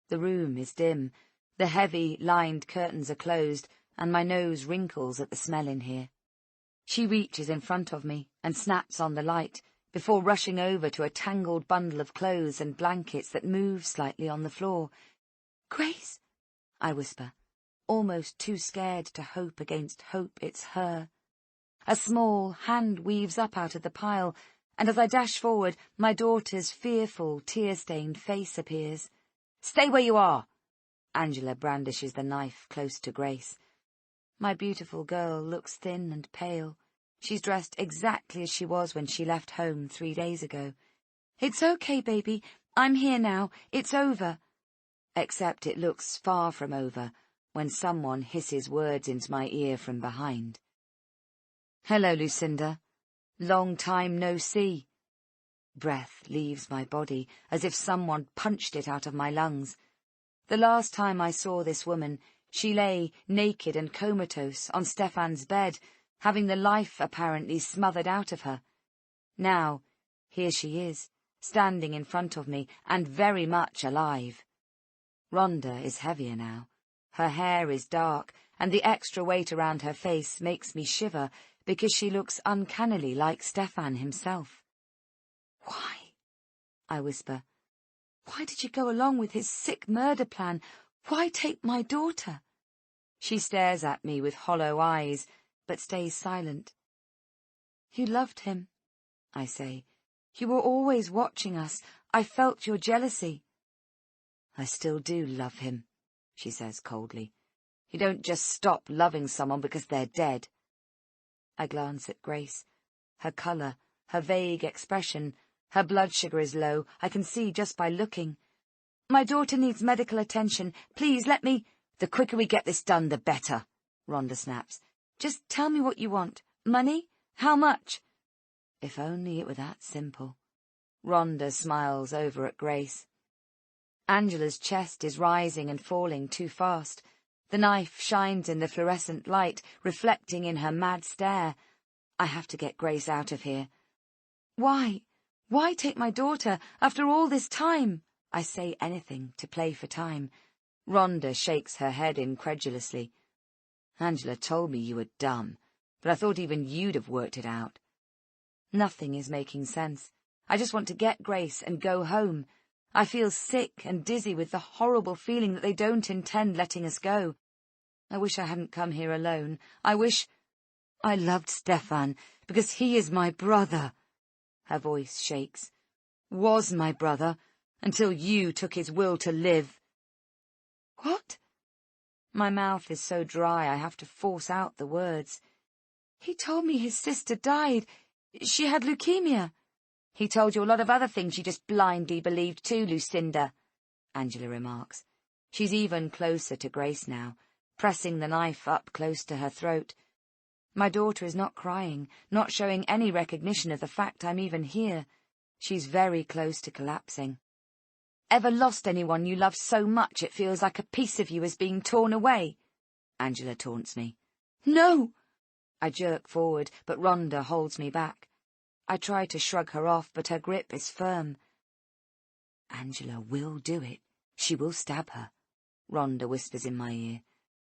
Speaker 1: The room is dim, the heavy, lined curtains are closed, and my nose wrinkles at the smell in here. She reaches in front of me and snaps on the light, before rushing over to a tangled bundle of clothes and blankets that move slightly on the floor. "Grace," I whisper, almost too scared to hope against hope it's her. A small hand weaves up out of the pile, and as I dash forward, my daughter's fearful, tear-stained face appears. "Stay where you are!" Angela brandishes the knife close to Grace. My beautiful girl looks thin and pale. She's dressed exactly as she was when she left home 3 days ago. "It's okay, baby. I'm here now. It's over." Except it looks far from over when someone hisses words into my ear from behind. "Hello, Lucinda. Long time no see." Breath leaves my body as if someone punched it out of my lungs. The last time I saw this woman, she lay naked and comatose on Stefan's bed, having the life apparently smothered out of her. Now, here she is, standing in front of me, and very much alive. Rhonda is heavier now. Her hair is dark, and the extra weight around her face makes me shiver because she looks uncannily like Stefan himself. "Why?" I whisper. "Why did you go along with his sick murder plan? Why take my daughter?" She stares at me with hollow eyes, but stays silent. "You loved him," I say. "You were always watching us. I felt your jealousy." "I still do love him," she says coldly. "You don't just stop loving someone because they're dead." I glance at Grace. Her colour, her vague expression, her blood sugar is low, I can see just by looking. "My daughter needs medical attention. Please, let me—" "The quicker we get this done, the better," Rhonda snaps. "Just tell me what you want. Money? How much?" If only it were that simple. Rhonda smiles over at Grace. Angela's chest is rising and falling too fast. The knife shines in the fluorescent light, reflecting in her mad stare. I have to get Grace out of here. "Why? Why take my daughter after all this time?" I say anything to play for time. Rhonda shakes her head incredulously. "Angela told me you were dumb, but I thought even you'd have worked it out." Nothing is making sense. I just want to get Grace and go home. I feel sick and dizzy with the horrible feeling that they don't intend letting us go. I wish I hadn't come here alone. I loved Stefan, because he is my brother. Her voice shakes. Was my brother, until you took his will to live. What? My mouth is so dry I have to force out the words. He told me his sister died. She had leukemia. He told you a lot of other things you just blindly believed too, Lucinda, Angela remarks. She's even closer to Grace now, pressing the knife up close to her throat. My daughter is not crying, not showing any recognition of the fact I'm even here. She's very close to collapsing. Ever lost anyone you love so much it feels like a piece of you is being torn away? Angela taunts me. No! I jerk forward, but Rhonda holds me back. I try to shrug her off, but her grip is firm. Angela will do it. She will stab her, Rhonda whispers in my ear.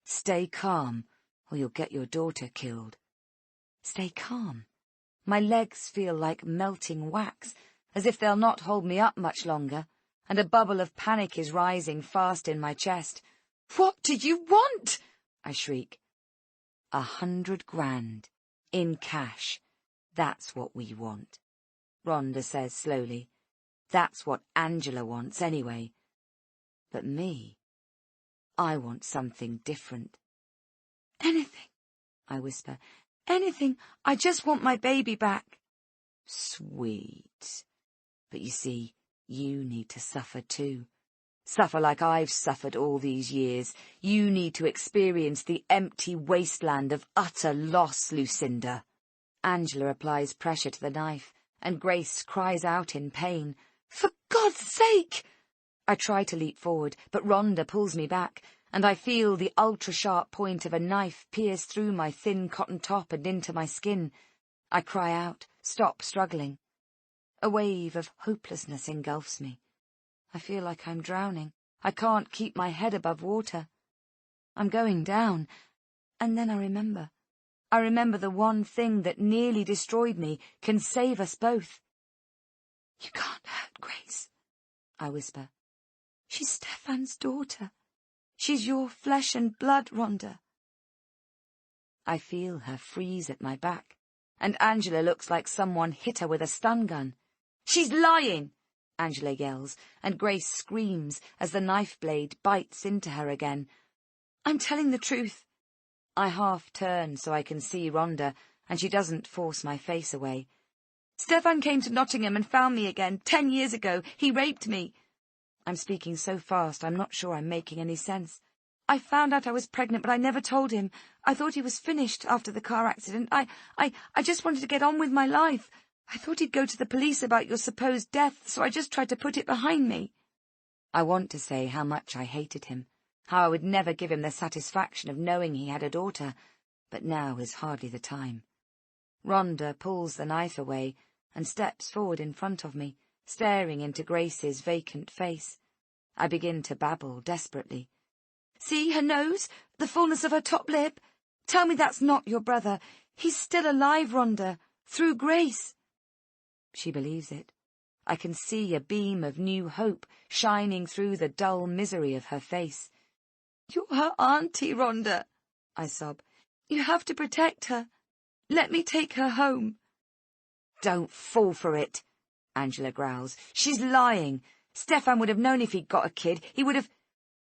Speaker 1: Stay calm, or you'll get your daughter killed. Stay calm. My legs feel like melting wax, as if they'll not hold me up much longer. and a bubble of panic is rising fast in my chest. "What do you want?" I shriek. 100 grand. In cash. That's what we want, Rhonda says slowly. That's what Angela wants anyway. But me, I want something different. "Anything," I whisper. "Anything. I just want my baby back." "Sweet. But you see, you need to suffer too. Suffer like I've suffered all these years. You need to experience the empty wasteland of utter loss, Lucinda." Angela applies pressure to the knife, and Grace cries out in pain. "For God's sake!" I try to leap forward, but Rhonda pulls me back, and I feel the ultra-sharp point of a knife pierce through my thin cotton top and into my skin. I cry out, stop struggling. A wave of hopelessness engulfs me. I feel like I'm drowning. I can't keep my head above water. I'm going down, and then I remember. I remember the one thing that nearly destroyed me can save us both. "You can't hurt Grace," I whisper. "She's Stefan's daughter. She's your flesh and blood, Rhonda." I feel her freeze at my back, and Angela looks like someone hit her with a stun gun. "She's lying!" Angela yells, and Grace screams as the knife blade bites into her again. "I'm telling the truth." I half turn so I can see Rhonda, and she doesn't force my face away. "Stefan came to Nottingham and found me again 10 years ago. He raped me." I'm speaking so fast I'm not sure I'm making any sense. "I found out I was pregnant, but I never told him. I thought he was finished after the car accident. I just wanted to get on with my life. I thought he'd go to the police about your supposed death, so I just tried to put it behind me." I want to say how much I hated him, how I would never give him the satisfaction of knowing he had a daughter, but now is hardly the time. Rhonda pulls the knife away and steps forward in front of me, staring into Grace's vacant face. I begin to babble desperately. "See her nose, the fullness of her top lip? Tell me that's not your brother. He's still alive, Rhonda, through Grace." She believes it. I can see a beam of new hope shining through the dull misery of her face. "You're her auntie, Rhonda," I sob. "You have to protect her. Let me take her home." "Don't fall for it," Angela growls. "She's lying. Stefan would have known if he'd got a kid. He would have—"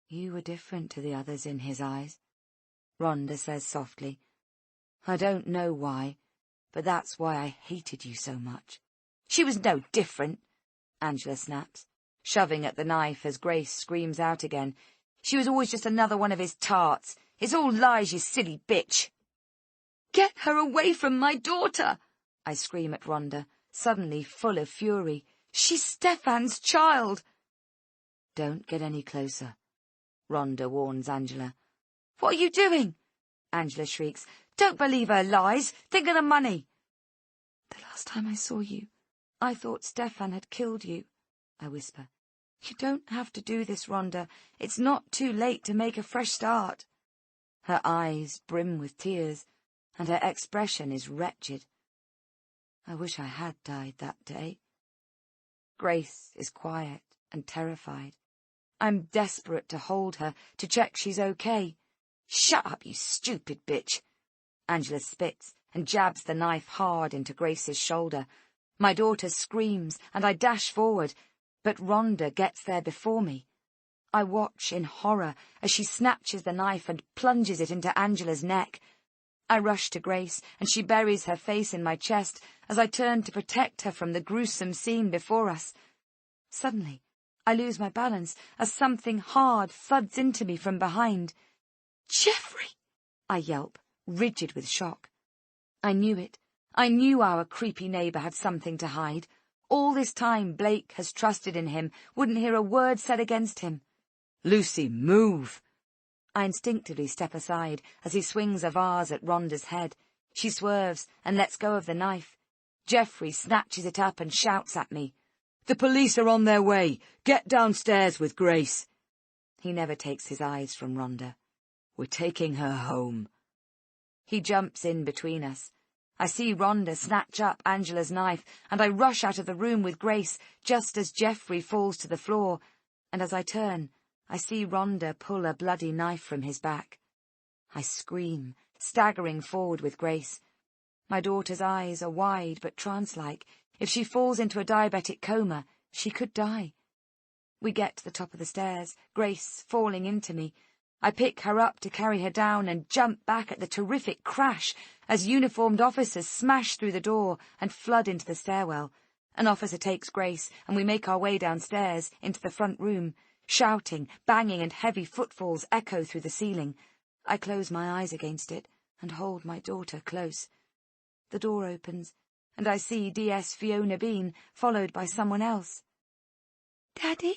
Speaker 1: "You were different to the others in his eyes," Rhonda says softly. "I don't know why, but that's why I hated you so much." "She was no different," Angela snaps, shoving at the knife as Grace screams out again. "She was always just another one of his tarts. It's all lies, you silly bitch." "Get her away from my daughter!" I scream at Rhonda, suddenly full of fury. "She's Stefan's child." "Don't get any closer," Rhonda warns Angela. "What are you doing?" Angela shrieks. "Don't believe her lies. Think of the money." "The last time I saw you, I thought Stefan had killed you," I whisper. "You don't have to do this, Rhonda. It's not too late to make a fresh start." Her eyes brim with tears, and her expression is wretched. I wish I had died that day. Grace is quiet and terrified. I'm desperate to hold her, to check she's okay. "Shut up, you stupid bitch." Angela spits and jabs the knife hard into Grace's shoulder. My daughter screams, and I dash forward, but Rhonda gets there before me. I watch in horror as she snatches the knife and plunges it into Angela's neck. I rush to Grace, and she buries her face in my chest as I turn to protect her from the gruesome scene before us. Suddenly, I lose my balance as something hard thuds into me from behind. "Geoffrey!" I yelp, rigid with shock. I knew it. I knew our creepy neighbour had something to hide. All this time Blake has trusted in him, wouldn't hear a word said against him. "Lucy, move!" I instinctively step aside as he swings a vase at Rhonda's head. She swerves and lets go of the knife. Geoffrey snatches it up and shouts at me. "The police are on their way. Get downstairs with Grace." He never takes his eyes from Rhonda. "We're taking her home." He jumps in between us, I see Rhonda snatch up Angela's knife, and I rush out of the room with Grace just as Geoffrey falls to the floor, and as I turn, I see Rhonda pull a bloody knife from his back. I scream, staggering forward with Grace. My daughter's eyes are wide but trance-like. If she falls into a diabetic coma, she could die. We get to the top of the stairs, Grace falling into me. I pick her up to carry her down and jump back at the terrific crash as uniformed officers smash through the door and flood into the stairwell. An officer takes Grace, and we make our way downstairs into the front room. Shouting, banging, and heavy footfalls echo through the ceiling. I close my eyes against it and hold my daughter close. The door opens, and I see DS Fiona Bean, followed by someone else. "Daddy?"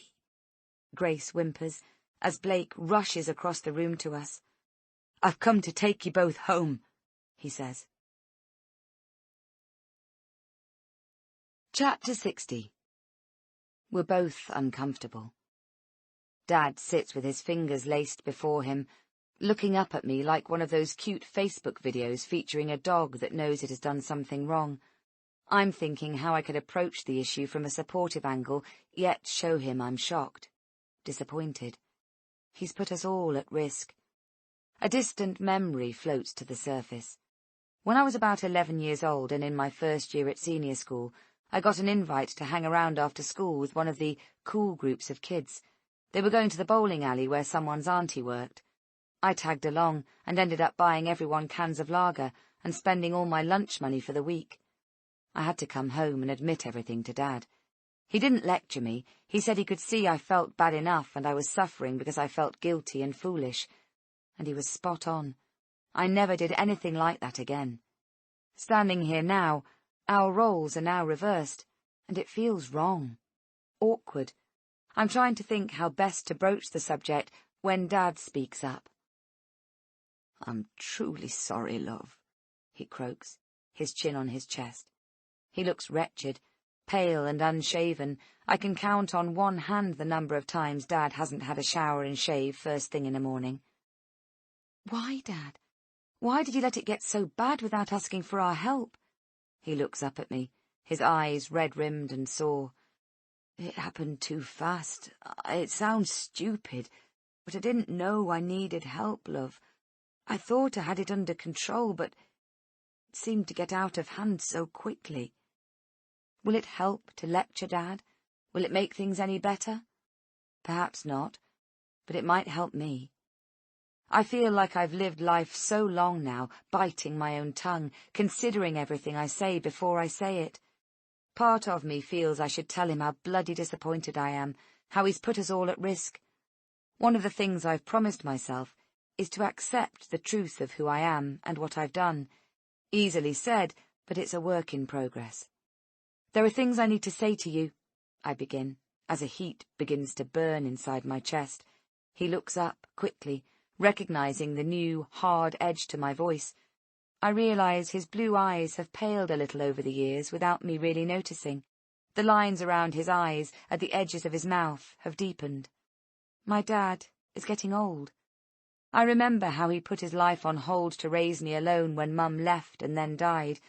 Speaker 1: Grace whimpers, as Blake rushes across the room to us. "I've come to take you both home," he says. Chapter 60. We're both uncomfortable. Dad sits with his fingers laced before him, looking up at me like one of those cute Facebook videos featuring a dog that knows it has done something wrong. I'm thinking how I could approach the issue from a supportive angle, yet show him I'm shocked, disappointed. He's put us all at risk. A distant memory floats to the surface. When I was about 11 years old and in my first year at senior school, I got an invite to hang around after school with one of the cool groups of kids. They were going to the bowling alley where someone's auntie worked. I tagged along and ended up buying everyone cans of lager and spending all my lunch money for the week. I had to come home and admit everything to Dad. He didn't lecture me. He said he could see I felt bad enough and I was suffering because I felt guilty and foolish. And he was spot on. I never did anything like that again. Standing here now, our roles are now reversed, and it feels wrong. Awkward. I'm trying to think how best to broach the subject when Dad speaks up. "I'm truly sorry, love," he croaks, his chin on his chest. He looks wretched, pale and unshaven. I can count on one hand the number of times Dad hasn't had a shower and shave first thing in the morning. "Why, Dad? Why did you let it get so bad without asking for our help?" He looks up at me, his eyes red-rimmed and sore. "It happened too fast. It sounds stupid, but I didn't know I needed help, love. I thought I had it under control, but it seemed to get out of hand so quickly. Will it help to lecture, Dad? Will it make things any better? Perhaps not, but it might help me. I feel like I've lived life so long now, biting my own tongue, considering everything I say before I say it. Part of me feels I should tell him how bloody disappointed I am, how he's put us all at risk. One of the things I've promised myself is to accept the truth of who I am and what I've done. Easily said, but it's a work in progress. "There are things I need to say to you," I begin, as a heat begins to burn inside my chest. He looks up quickly, recognizing the new, hard edge to my voice. I realize his blue eyes have paled a little over the years without me really noticing. The lines around his eyes, at the edges of his mouth, have deepened. My dad is getting old. I remember how he put his life on hold to raise me alone when Mum left and then died,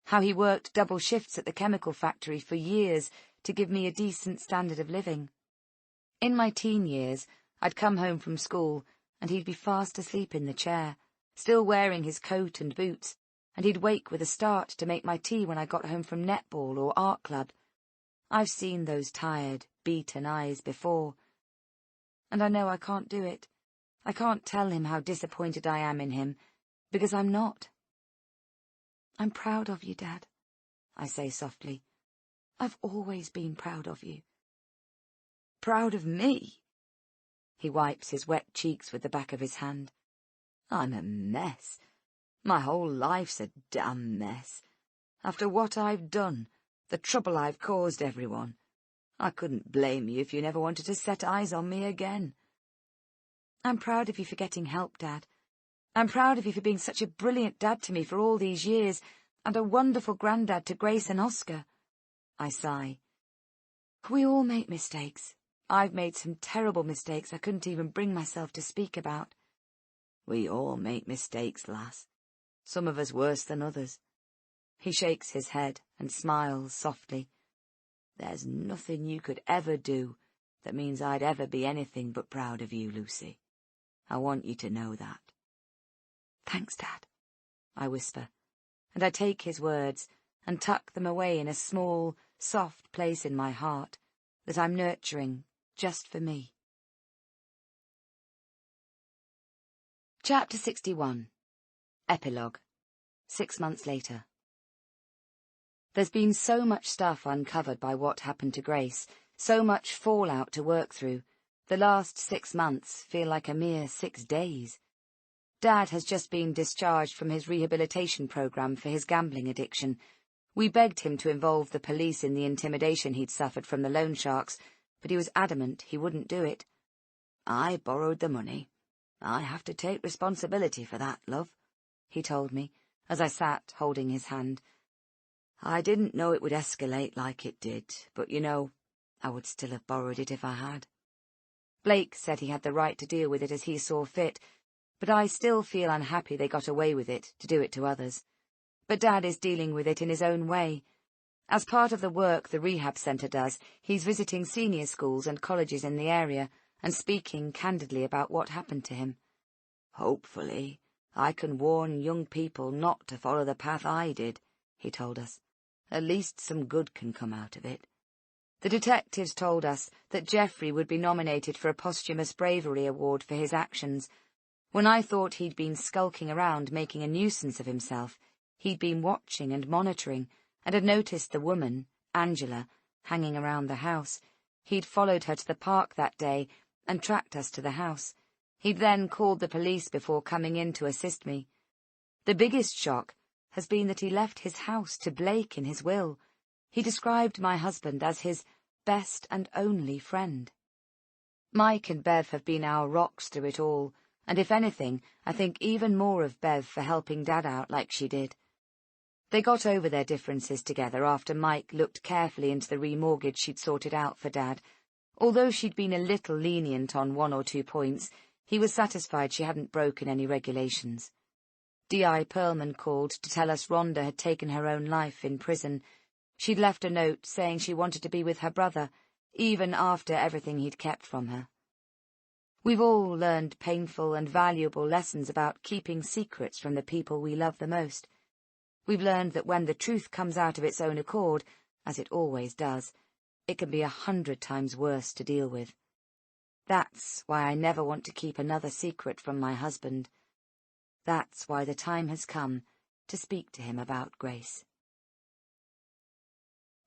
Speaker 1: how he worked double shifts at the chemical factory for years to give me a decent standard of living. In my teen years, I'd come home from school, and he'd be fast asleep in the chair, still wearing his coat and boots, and he'd wake with a start to make my tea when I got home from netball or art club. I've seen those tired, beaten eyes before, and I know I can't do it. I can't tell him how disappointed I am in him, because I'm not. "I'm proud of you, Dad," I say softly. "I've always been proud of you." "Proud of me?" He wipes his wet cheeks with the back of his hand. "I'm a mess. My whole life's a damn mess. After what I've done, the trouble I've caused everyone, I couldn't blame you if you never wanted to set eyes on me again." "I'm proud of you for getting help, Dad. I'm proud of you for being such a brilliant dad to me for all these years, and a wonderful granddad to Grace and Oscar." I sigh. We all make mistakes. I've made some terrible mistakes I couldn't even bring myself to speak about. "We all make mistakes, lass. Some of us worse than others.
Speaker 3: He shakes his head and smiles softly. There's nothing you could ever do that means I'd ever be anything but proud of you, Lucy. I want you to know that.
Speaker 1: Thanks, Dad,
Speaker 3: I whisper, and I take his words and tuck them away in a small, soft place in my heart that I'm nurturing just for me.
Speaker 1: Chapter 61. Epilogue. 6 months later. There's been so much stuff uncovered by what happened to Grace, so much fallout to work through. The last 6 months feel like a mere 6 days. Dad has just been discharged from his rehabilitation program for his gambling addiction. We begged him to involve the police in the intimidation he'd suffered from the loan sharks, but he was adamant he wouldn't do it. I borrowed the money. I have to take responsibility for that, love, he told me, as I sat holding his hand. I didn't know it would escalate like it did, but you know, I would still have borrowed it if I had. Blake said he had the right to deal with it as he saw fit, but I still feel unhappy they got away with it, to do it to others. But Dad is dealing with it in his own way. As part of the work the rehab centre does, he's visiting senior schools and colleges in the area and speaking candidly about what happened to him. Hopefully, I can warn young people not to follow the path I did, he told us. At least some good can come out of it. The detectives told us that Jeffrey would be nominated for a posthumous bravery award for his actions. When I thought he'd been skulking around making a nuisance of himself, he'd been watching and monitoring, and had noticed the woman, Angela, hanging around the house. He'd followed her to the park that day and tracked us to the house. He'd then called the police before coming in to assist me. The biggest shock has been that he left his house to Blake in his will. He described my husband as his best and only friend. Mike and Bev have been our rocks through it all, and if anything, I think even more of Bev for helping Dad out like she did. They got over their differences together after Mike looked carefully into the remortgage she'd sorted out for Dad. Although she'd been a little lenient on 1 or 2 points, he was satisfied she hadn't broken any regulations. D.I. Perlman called to tell us Rhonda had taken her own life in prison. She'd left a note saying she wanted to be with her brother, even after everything he'd kept from her. We've all learned painful and valuable lessons about keeping secrets from the people we love the most. We've learned that when the truth comes out of its own accord, as it always does, it can be 100 times worse to deal with. That's why I never want to keep another secret from my husband. That's why the time has come to speak to him about Grace.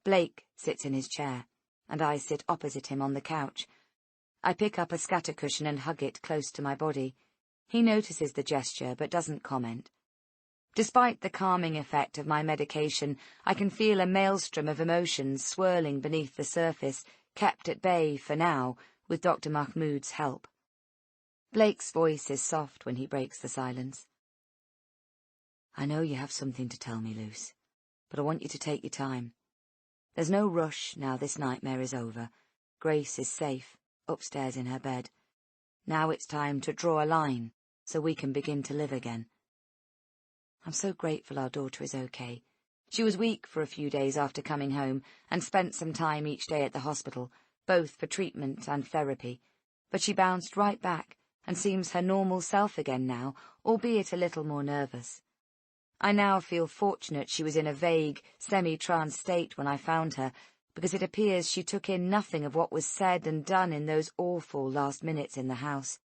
Speaker 1: Blake sits in his chair, and I sit opposite him on the couch. I pick up a scatter cushion and hug it close to my body. He notices the gesture, but doesn't comment. Despite the calming effect of my medication, I can feel a maelstrom of emotions swirling beneath the surface, kept at bay, for now, with Dr. Mahmoud's help. Blake's voice is soft when he breaks the silence. I know you have something to tell me, Luce, but I want you to take your time. There's no rush now this nightmare is over. Grace is safe, upstairs in her bed. Now it's time to draw a line, so we can begin to live again. I'm so grateful our daughter is okay. She was weak for a few days after coming home, and spent some time each day at the hospital, both for treatment and therapy. But she bounced right back, and seems her normal self again now, albeit a little more nervous. I now feel fortunate she was in a vague, semi-trance state when I found her, because it appears she took in nothing of what was said and done in those awful last minutes in the house.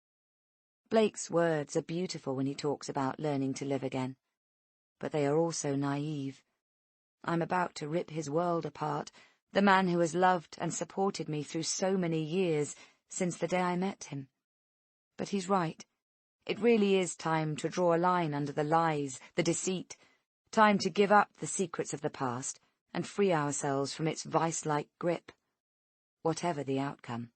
Speaker 1: Blake's words are beautiful when he talks about learning to live again, but they are also naive. I'm about to rip his world apart, the man who has loved and supported me through so many years since the day I met him. But he's right. It really is time to draw a line under the lies, the deceit, time to give up the secrets of the past and free ourselves from its vice-like grip, whatever the outcome.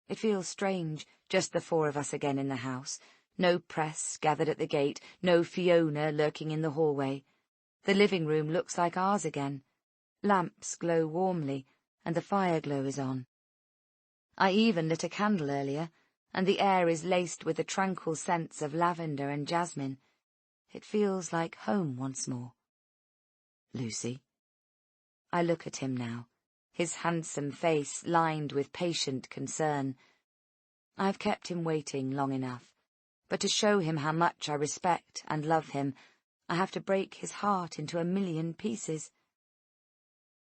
Speaker 1: It feels strange, just the 4 of us again in the house, no press gathered at the gate, no Fiona lurking in the hallway. The living room looks like ours again. Lamps glow warmly, and the fire glow is on. I even lit a candle earlier, and the air is laced with the tranquil scents of lavender and jasmine. It feels like home once more.
Speaker 3: Lucy.
Speaker 1: I look at him now, his handsome face lined with patient concern. I have kept him waiting long enough, but to show him how much I respect and love him, I have to break his heart into a million pieces.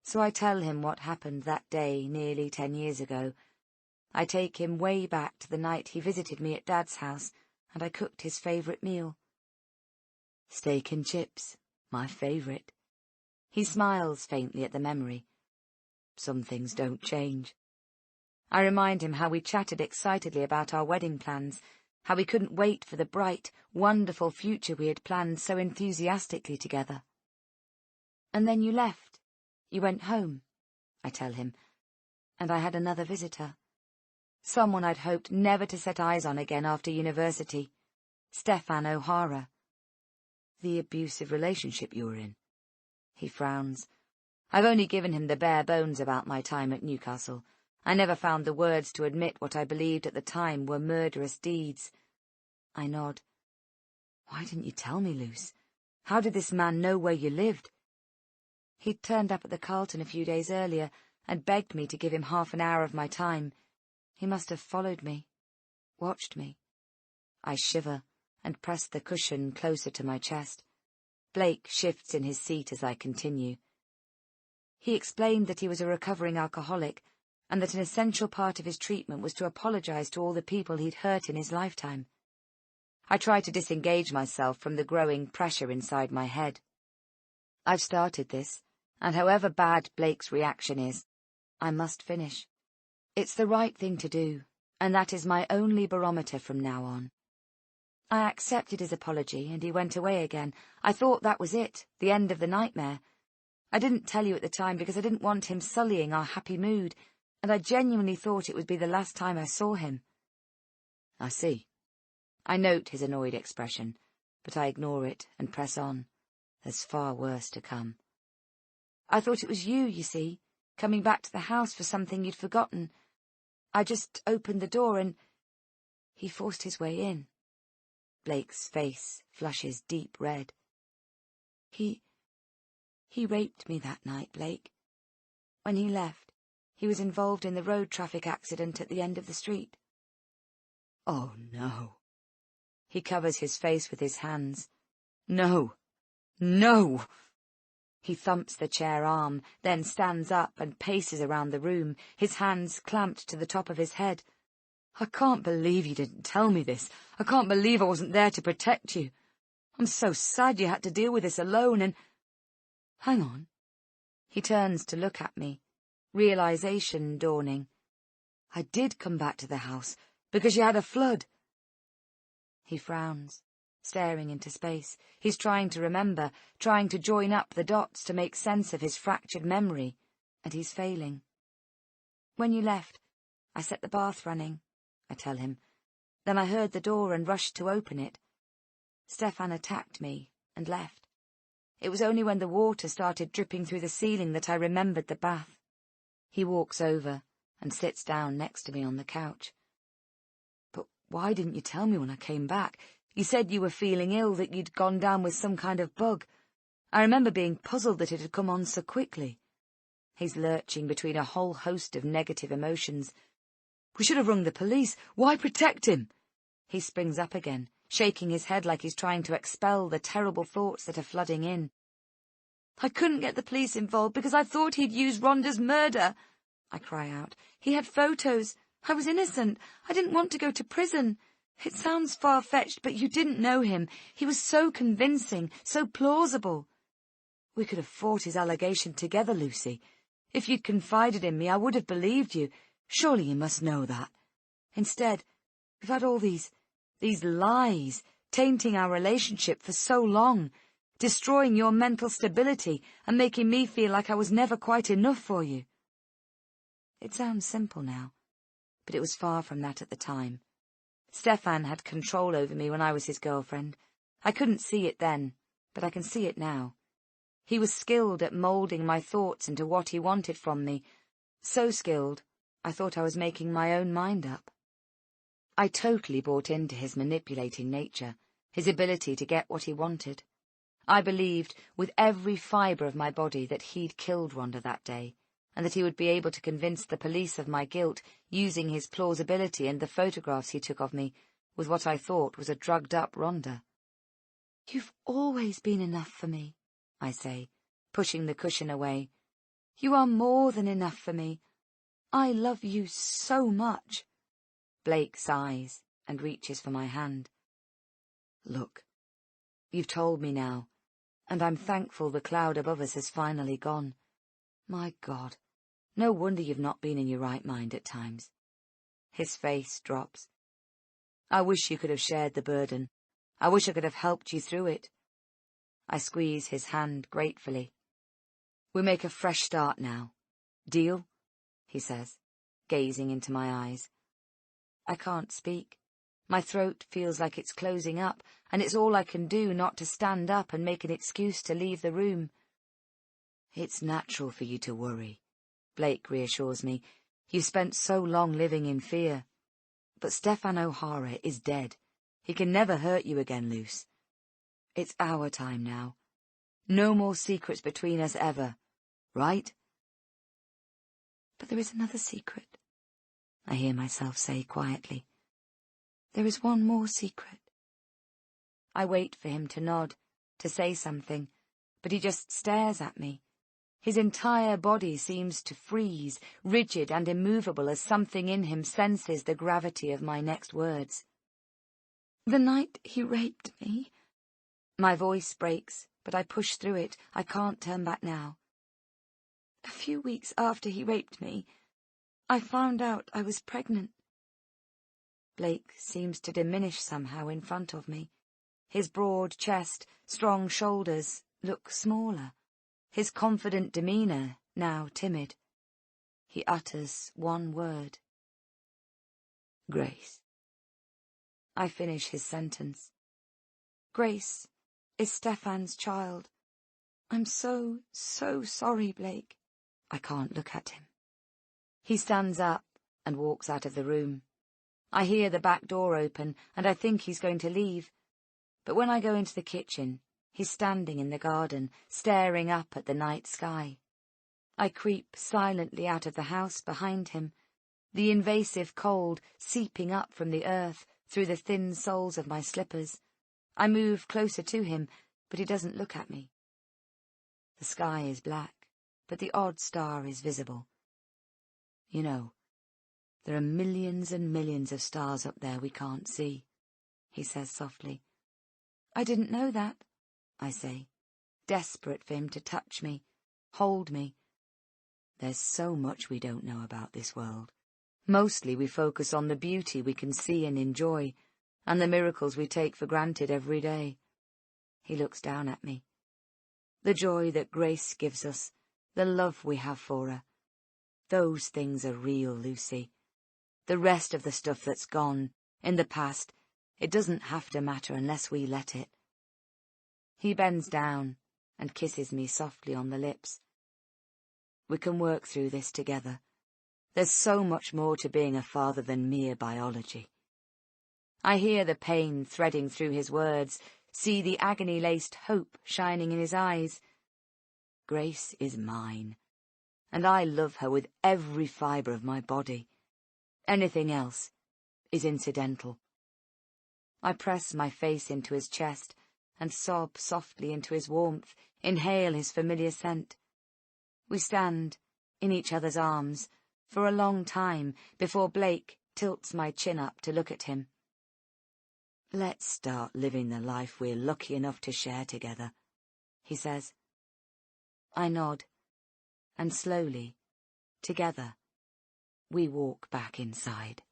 Speaker 1: So I tell him what happened that day nearly 10 years ago. I take him way back to the night he visited me at Dad's house, and I cooked his favourite meal. Steak and chips, my favourite. He smiles faintly at the memory. Some things don't change. I remind him how we chatted excitedly about our wedding plans, how we couldn't wait for the bright, wonderful future we had planned so enthusiastically together. And then you left. You went home, I tell him, and I had another visitor. Someone I'd hoped never to set eyes on again after university. Stefan O'Hara. The abusive relationship you were in. He frowns. I've only given him the bare bones about my time at Newcastle. I never found the words to admit what I believed at the time were murderous deeds. I nod. Why didn't you tell me, Luce? How did this man know where you lived? He'd turned up at the Carlton a few days earlier and begged me to give him half an hour of my time. He must have followed me, watched me. I shiver and press the cushion closer to my chest. Blake shifts in his seat as I continue. He explained that he was a recovering alcoholic and that an essential part of his treatment was to apologize to all the people he'd hurt in his lifetime. I try to disengage myself from the growing pressure inside my head. I've started this, and however bad Blake's reaction is, I must finish. It's the right thing to do, and that is my only barometer from now on. I accepted his apology, and he went away again. I thought that was it, the end of the nightmare. I didn't tell you at the time because I didn't want him sullying our happy mood, and I genuinely thought it would be the last time I saw him. I see. I note his annoyed expression, but I ignore it and press on. There's far worse to come. I thought it was you see, coming back to the house for something you'd forgotten. I just opened the door and... He forced his way in. Blake's face flushes deep red. He raped me that night, Blake. When he left, he was involved in the road traffic accident at the end of the street.
Speaker 3: Oh, no.
Speaker 1: He covers his face with his hands. No. No! He thumps the chair arm, then stands up and paces around the room, his hands clamped to the top of his head. I can't believe you didn't tell me this. I can't believe I wasn't there to protect you. I'm so sad you had to deal with this alone and... Hang on. He turns to look at me, realization dawning. I did come back to the house because you had a flood. He frowns, staring into space. He's trying to remember, trying to join up the dots to make sense of his fractured memory, and he's failing. When you left, I set the bath running, I tell him. Then I heard the door and rushed to open it. Stefan attacked me and left. It was only when the water started dripping through the ceiling that I remembered the bath. He walks over and sits down next to me on the couch. But why didn't you tell me when I came back? You said you were feeling ill, that you'd gone down with some kind of bug. I remember being puzzled that it had come on so quickly. He's lurching between a whole host of negative emotions. We should have rung the police. Why protect him? He springs up again, shaking his head like he's trying to expel the terrible thoughts that are flooding in. I couldn't get the police involved because I thought he'd used Rhonda's murder, I cry out. He had photos. I was innocent. I didn't want to go to prison. It sounds far-fetched, but you didn't know him. He was so convincing, so plausible. We could have fought his allegation together, Lucy. If you'd confided in me, I would have believed you. Surely you must know that. Instead, we've had all these lies, tainting our relationship for so long, destroying your mental stability and making me feel like I was never quite enough for you. It sounds simple now, but it was far from that at the time. Stefan had control over me when I was his girlfriend. I couldn't see it then, but I can see it now. He was skilled at moulding my thoughts into what he wanted from me, so skilled I thought I was making my own mind up. I totally bought into his manipulating nature, his ability to get what he wanted. I believed with every fibre of my body that he'd killed Rhonda that day, and that he would be able to convince the police of my guilt using his plausibility and the photographs he took of me with what I thought was a drugged-up Rhonda. "You've always been enough for me," I say, pushing the cushion away. "You are more than enough for me. I love you so much." Blake sighs and reaches for my hand. "Look, you've told me now, and I'm thankful the cloud above us has finally gone. My God, no wonder you've not been in your right mind at times." His face drops. "I wish you could have shared the burden. I wish I could have helped you through it." I squeeze his hand gratefully. "We make a fresh start now. Deal?" he says, gazing into my eyes. I can't speak. My throat feels like it's closing up, and it's all I can do not to stand up and make an excuse to leave the room. "It's natural for you to worry," Blake reassures me. "You spent so long living in fear. But Stefan O'Hara is dead. He can never hurt you again, Luce. It's our time now. No more secrets between us ever, right?" "But there is another secret," I hear myself say quietly. "There is one more secret." I wait for him to nod, to say something, but he just stares at me. His entire body seems to freeze, rigid and immovable as something in him senses the gravity of my next words. "The night he raped me..." My voice breaks, but I push through it. I can't turn back now. "A few weeks after he raped me, I found out I was pregnant." Blake seems to diminish somehow in front of me. His broad chest, strong shoulders look smaller. His confident demeanour now timid. He utters one word. "Grace." I finish his sentence. "Grace is Stefan's child. I'm so sorry, Blake." I can't look at him. He stands up and walks out of the room. I hear the back door open, and I think he's going to leave. But when I go into the kitchen, he's standing in the garden, staring up at the night sky. I creep silently out of the house behind him, the invasive cold seeping up from the earth through the thin soles of my slippers. I move closer to him, but he doesn't look at me. The sky is black, but the odd star is visible. "You know, there are millions and millions of stars up there we can't see," he says softly. "I didn't know that," I say, desperate for him to touch me, hold me. There's so much we don't know about this world. Mostly we focus on the beauty we can see and enjoy, and the miracles we take for granted every day. He looks down at me. The joy that Grace gives us, the love we have for her. Those things are real, Lucy. The rest of the stuff that's gone, in the past, it doesn't have to matter unless we let it. He bends down and kisses me softly on the lips. We can work through this together. There's so much more to being a father than mere biology. I hear the pain threading through his words, see the agony-laced hope shining in his eyes. Grace is mine, and I love her with every fibre of my body. Anything else is incidental. I press my face into his chest and sob softly into his warmth, inhale his familiar scent. We stand in each other's arms for a long time before Blake tilts my chin up to look at him. "Let's start living the life we're lucky enough to share together," he says. I nod, and slowly, together, we walk back inside.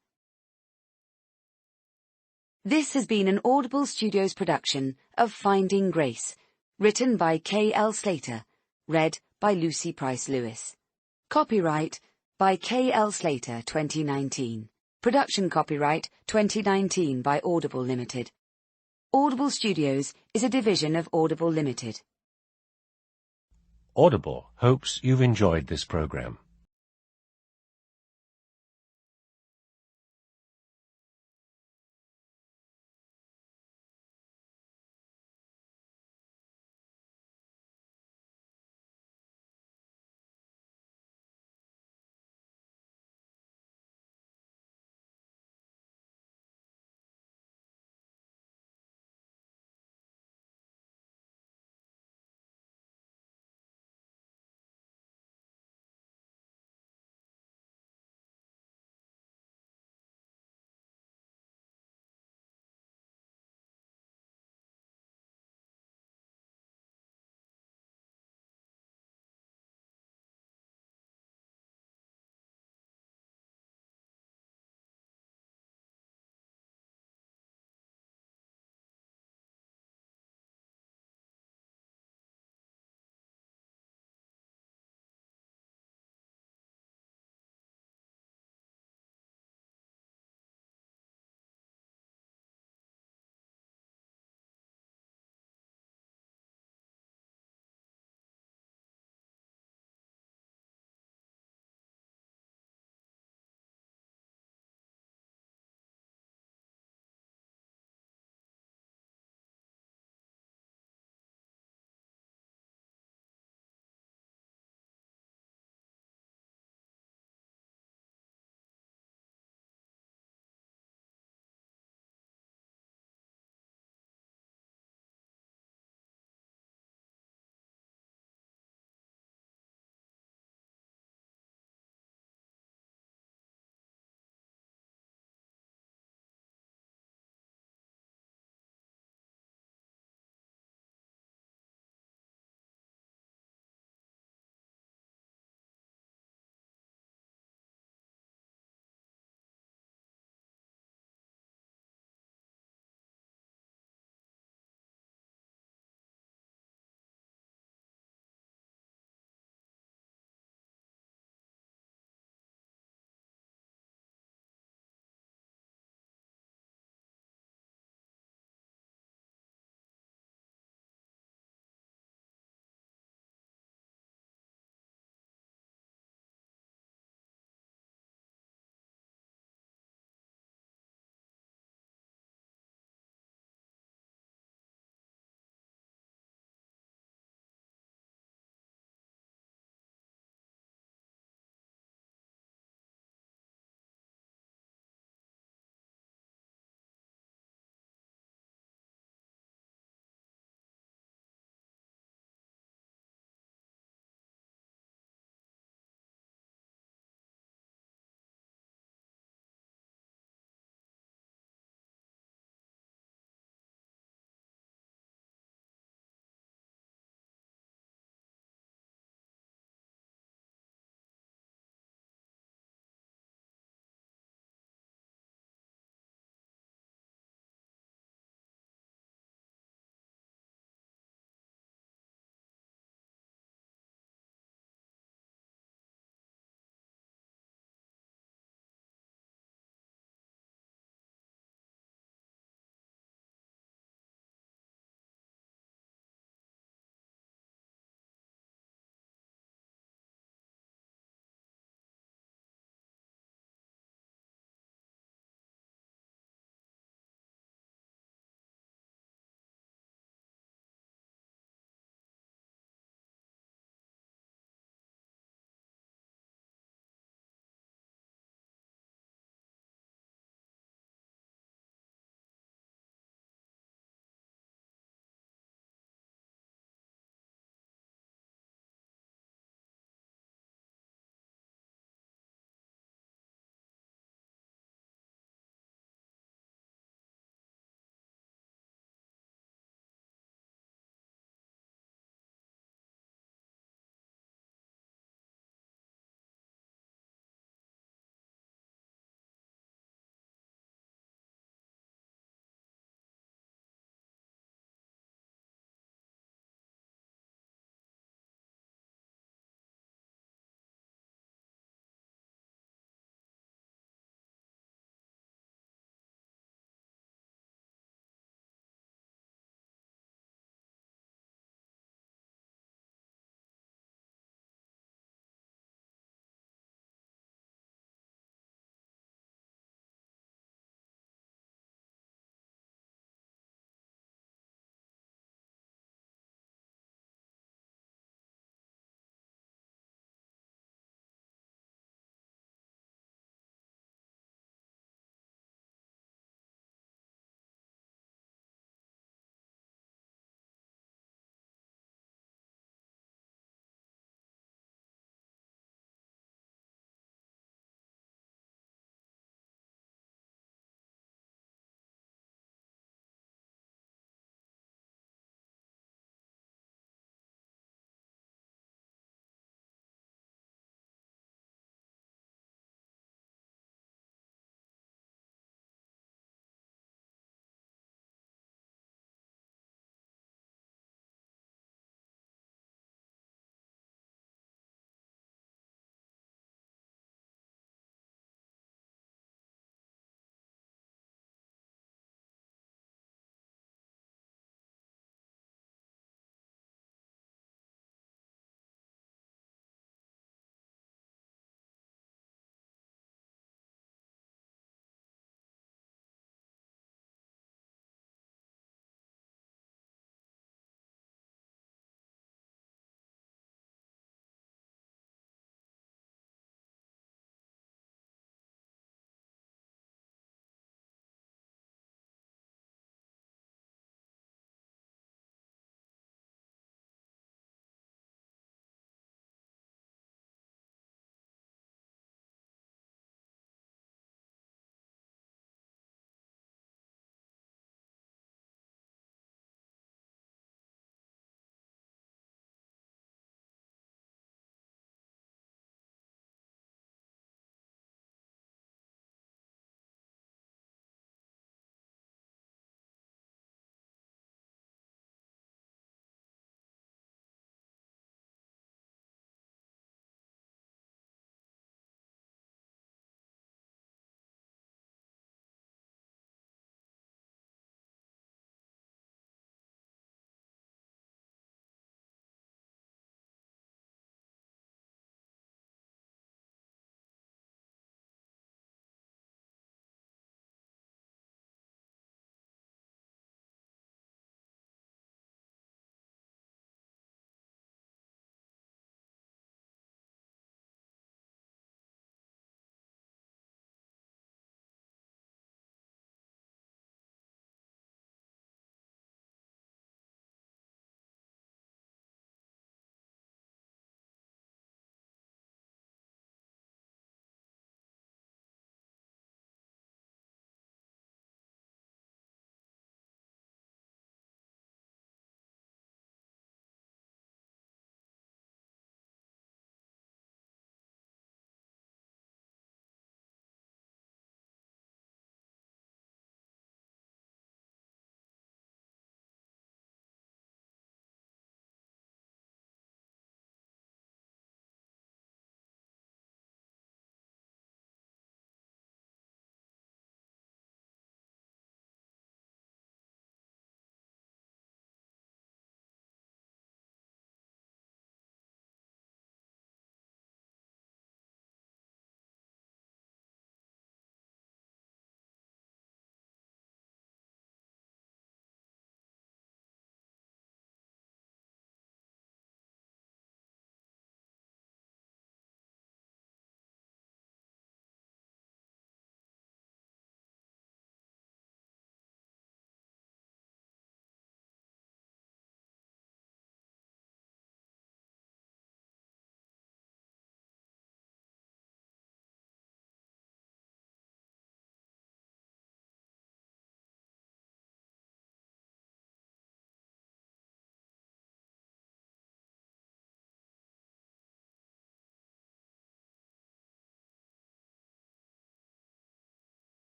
Speaker 1: This has been an Audible Studios production of Finding Grace, written by K.L. Slater, read by Lucy Price-Lewis. Copyright by K.L. Slater 2019. Production copyright 2019 by Audible Limited. Audible Studios is a division of Audible Limited.
Speaker 4: Audible hopes you've enjoyed this program.